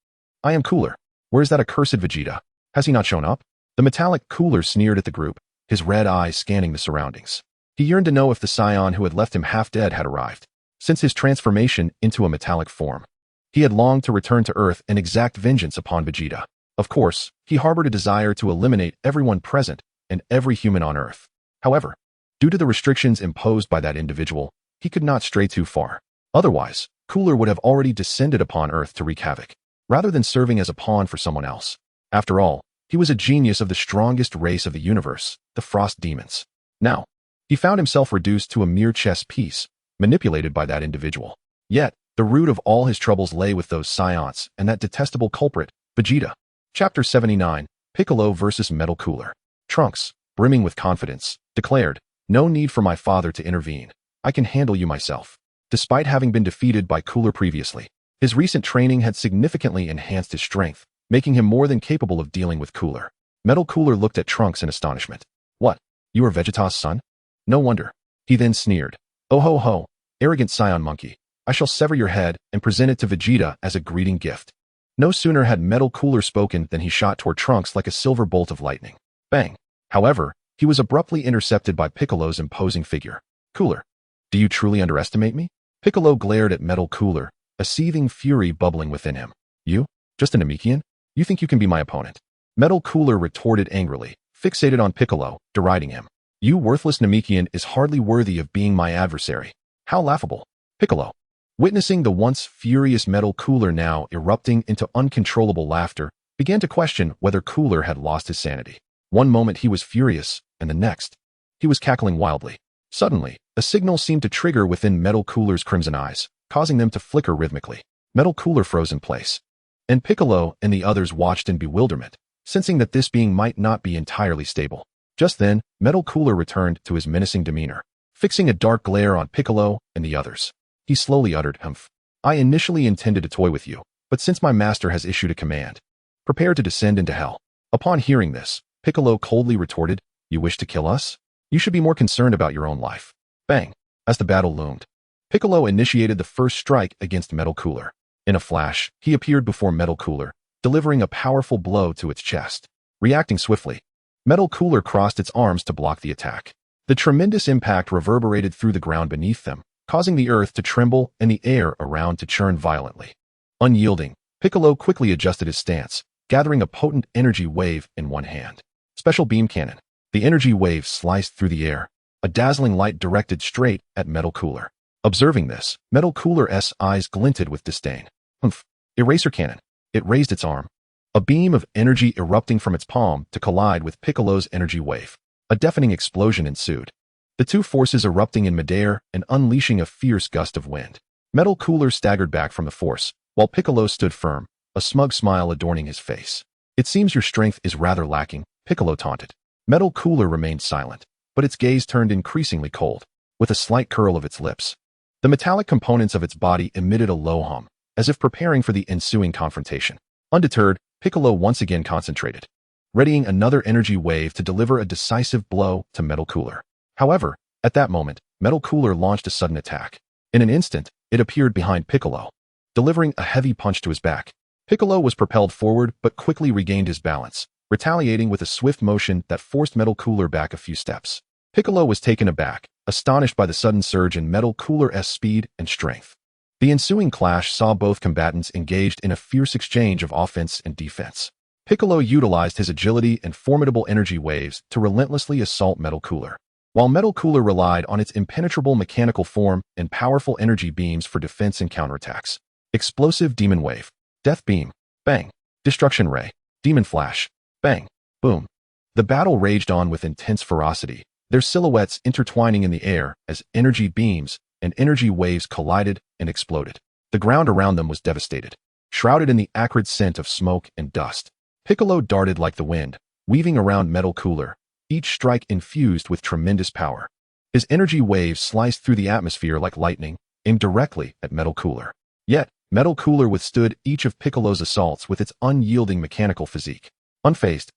I am cooler. Where's that accursed Vegeta? Has he not shown up?" The metallic cooler sneered at the group, his red eyes scanning the surroundings. He yearned to know if the Saiyan who had left him half dead had arrived. Since his transformation into a metallic form, he had longed to return to Earth and exact vengeance upon Vegeta. Of course, he harbored a desire to eliminate everyone present and every human on Earth. However, due to the restrictions imposed by that individual, he could not stray too far. Otherwise, Cooler would have already descended upon Earth to wreak havoc, rather than serving as a pawn for someone else. After all, he was a genius of the strongest race of the universe, the Frost Demons. Now, he found himself reduced to a mere chess piece, manipulated by that individual. Yet, the root of all his troubles lay with those Saiyans and that detestable culprit, Vegeta. Chapter 79, Piccolo vs. Metal Cooler. Trunks, brimming with confidence, declared, "No need for my father to intervene. I can handle you myself." Despite having been defeated by Cooler previously, his recent training had significantly enhanced his strength, making him more than capable of dealing with Cooler. Metal Cooler looked at Trunks in astonishment. "What? You are Vegeta's son? No wonder." He then sneered. "Oh ho ho, arrogant Saiyan monkey. I shall sever your head and present it to Vegeta as a greeting gift." No sooner had Metal Cooler spoken than he shot toward Trunks like a silver bolt of lightning. Bang! However, he was abruptly intercepted by Piccolo's imposing figure. "Cooler, do you truly underestimate me?" Piccolo glared at Metal Cooler, a seething fury bubbling within him. "You? Just a Namekian? You think you can be my opponent?" Metal Cooler retorted angrily, fixated on Piccolo, deriding him. "You worthless Namekian is hardly worthy of being my adversary. How laughable." Piccolo, witnessing the once furious Metal Cooler now erupting into uncontrollable laughter, began to question whether Cooler had lost his sanity. One moment he was furious, and the next, he was cackling wildly. Suddenly, a signal seemed to trigger within Metal Cooler's crimson eyes. causing them to flicker rhythmically. Metal Cooler froze in place, and Piccolo and the others watched in bewilderment, sensing that this being might not be entirely stable. Just then, Metal Cooler returned to his menacing demeanor, fixing a dark glare on Piccolo and the others. He slowly uttered, "Humph. I initially intended to toy with you, but since my master has issued a command, prepare to descend into hell." Upon hearing this, Piccolo coldly retorted, "You wish to kill us? You should be more concerned about your own life." Bang! As the battle loomed, Piccolo initiated the first strike against Metal Cooler. In a flash, he appeared before Metal Cooler, delivering a powerful blow to its chest. Reacting swiftly, Metal Cooler crossed its arms to block the attack. The tremendous impact reverberated through the ground beneath them, causing the earth to tremble and the air around to churn violently. Unyielding, Piccolo quickly adjusted his stance, gathering a potent energy wave in one hand. Special Beam Cannon. The energy wave sliced through the air, a dazzling light directed straight at Metal Cooler. Observing this, Metal Cooler's eyes glinted with disdain. "Humph. Eraser Cannon." It raised its arm, a beam of energy erupting from its palm to collide with Piccolo's energy wave. A deafening explosion ensued, the two forces erupting in midair and unleashing a fierce gust of wind. Metal Cooler staggered back from the force, while Piccolo stood firm, a smug smile adorning his face. "It seems your strength is rather lacking," Piccolo taunted. Metal Cooler remained silent, but its gaze turned increasingly cold, with a slight curl of its lips. The metallic components of its body emitted a low hum, as if preparing for the ensuing confrontation. Undeterred, Piccolo once again concentrated, readying another energy wave to deliver a decisive blow to Metal Cooler. However, at that moment, Metal Cooler launched a sudden attack. In an instant, it appeared behind Piccolo, delivering a heavy punch to his back. Piccolo was propelled forward but quickly regained his balance, retaliating with a swift motion that forced Metal Cooler back a few steps. Piccolo was taken aback, astonished by the sudden surge in Metal Cooler's speed and strength. The ensuing clash saw both combatants engaged in a fierce exchange of offense and defense. Piccolo utilized his agility and formidable energy waves to relentlessly assault Metal Cooler, while Metal Cooler relied on its impenetrable mechanical form and powerful energy beams for defense and counterattacks. Explosive Demon Wave. Death Beam. Bang. Destruction Ray. Demon Flash. Bang. Boom. The battle raged on with intense ferocity, their silhouettes intertwining in the air as energy beams and energy waves collided and exploded. The ground around them was devastated, shrouded in the acrid scent of smoke and dust. Piccolo darted like the wind, weaving around Metal Cooler, each strike infused with tremendous power. His energy waves sliced through the atmosphere like lightning, aimed directly at Metal Cooler. Yet, Metal Cooler withstood each of Piccolo's assaults with its unyielding mechanical physique. Unfazed,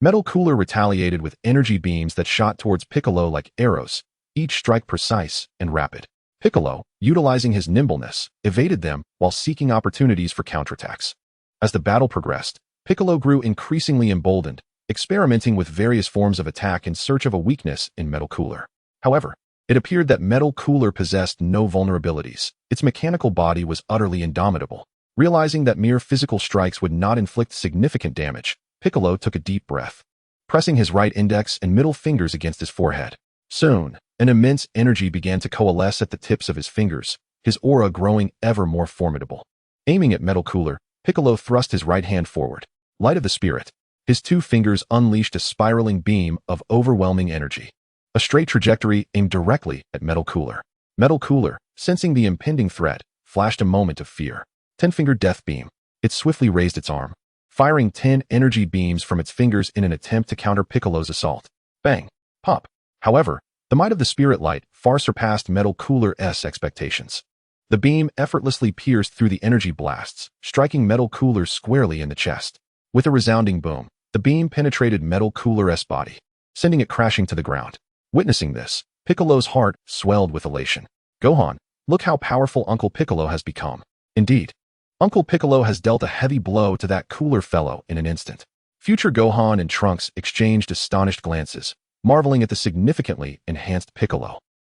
Metal Cooler retaliated with energy beams that shot towards Piccolo like arrows, each strike precise and rapid. Piccolo, utilizing his nimbleness, evaded them while seeking opportunities for counterattacks. As the battle progressed, Piccolo grew increasingly emboldened, experimenting with various forms of attack in search of a weakness in Metal Cooler. However, it appeared that Metal Cooler possessed no vulnerabilities. Its mechanical body was utterly indomitable. Realizing that mere physical strikes would not inflict significant damage, Piccolo took a deep breath, pressing his right index and middle fingers against his forehead. Soon, an immense energy began to coalesce at the tips of his fingers, his aura growing ever more formidable. Aiming at Metal Cooler, Piccolo thrust his right hand forward. Light of the Spirit. His two fingers unleashed a spiraling beam of overwhelming energy. A straight trajectory aimed directly at Metal Cooler. Metal Cooler, sensing the impending threat, flashed a moment of fear. 10-finger Death Beam. It swiftly raised its arm, firing 10 energy beams from its fingers in an attempt to counter Piccolo's assault. Bang. Pop. However, the might of the Spirit Light far surpassed Metal Cooler's expectations. The beam effortlessly pierced through the energy blasts, striking Metal Cooler squarely in the chest. With a resounding boom, the beam penetrated Metal Cooler's body, sending it crashing to the ground. Witnessing this, Piccolo's heart swelled with elation. Gohan, look how powerful Uncle Piccolo has become. Indeed, Uncle Piccolo has dealt a heavy blow to that Cooler fellow in an instant. Future Gohan and Trunks exchanged astonished glances, marveling at the significantly enhanced Piccolo.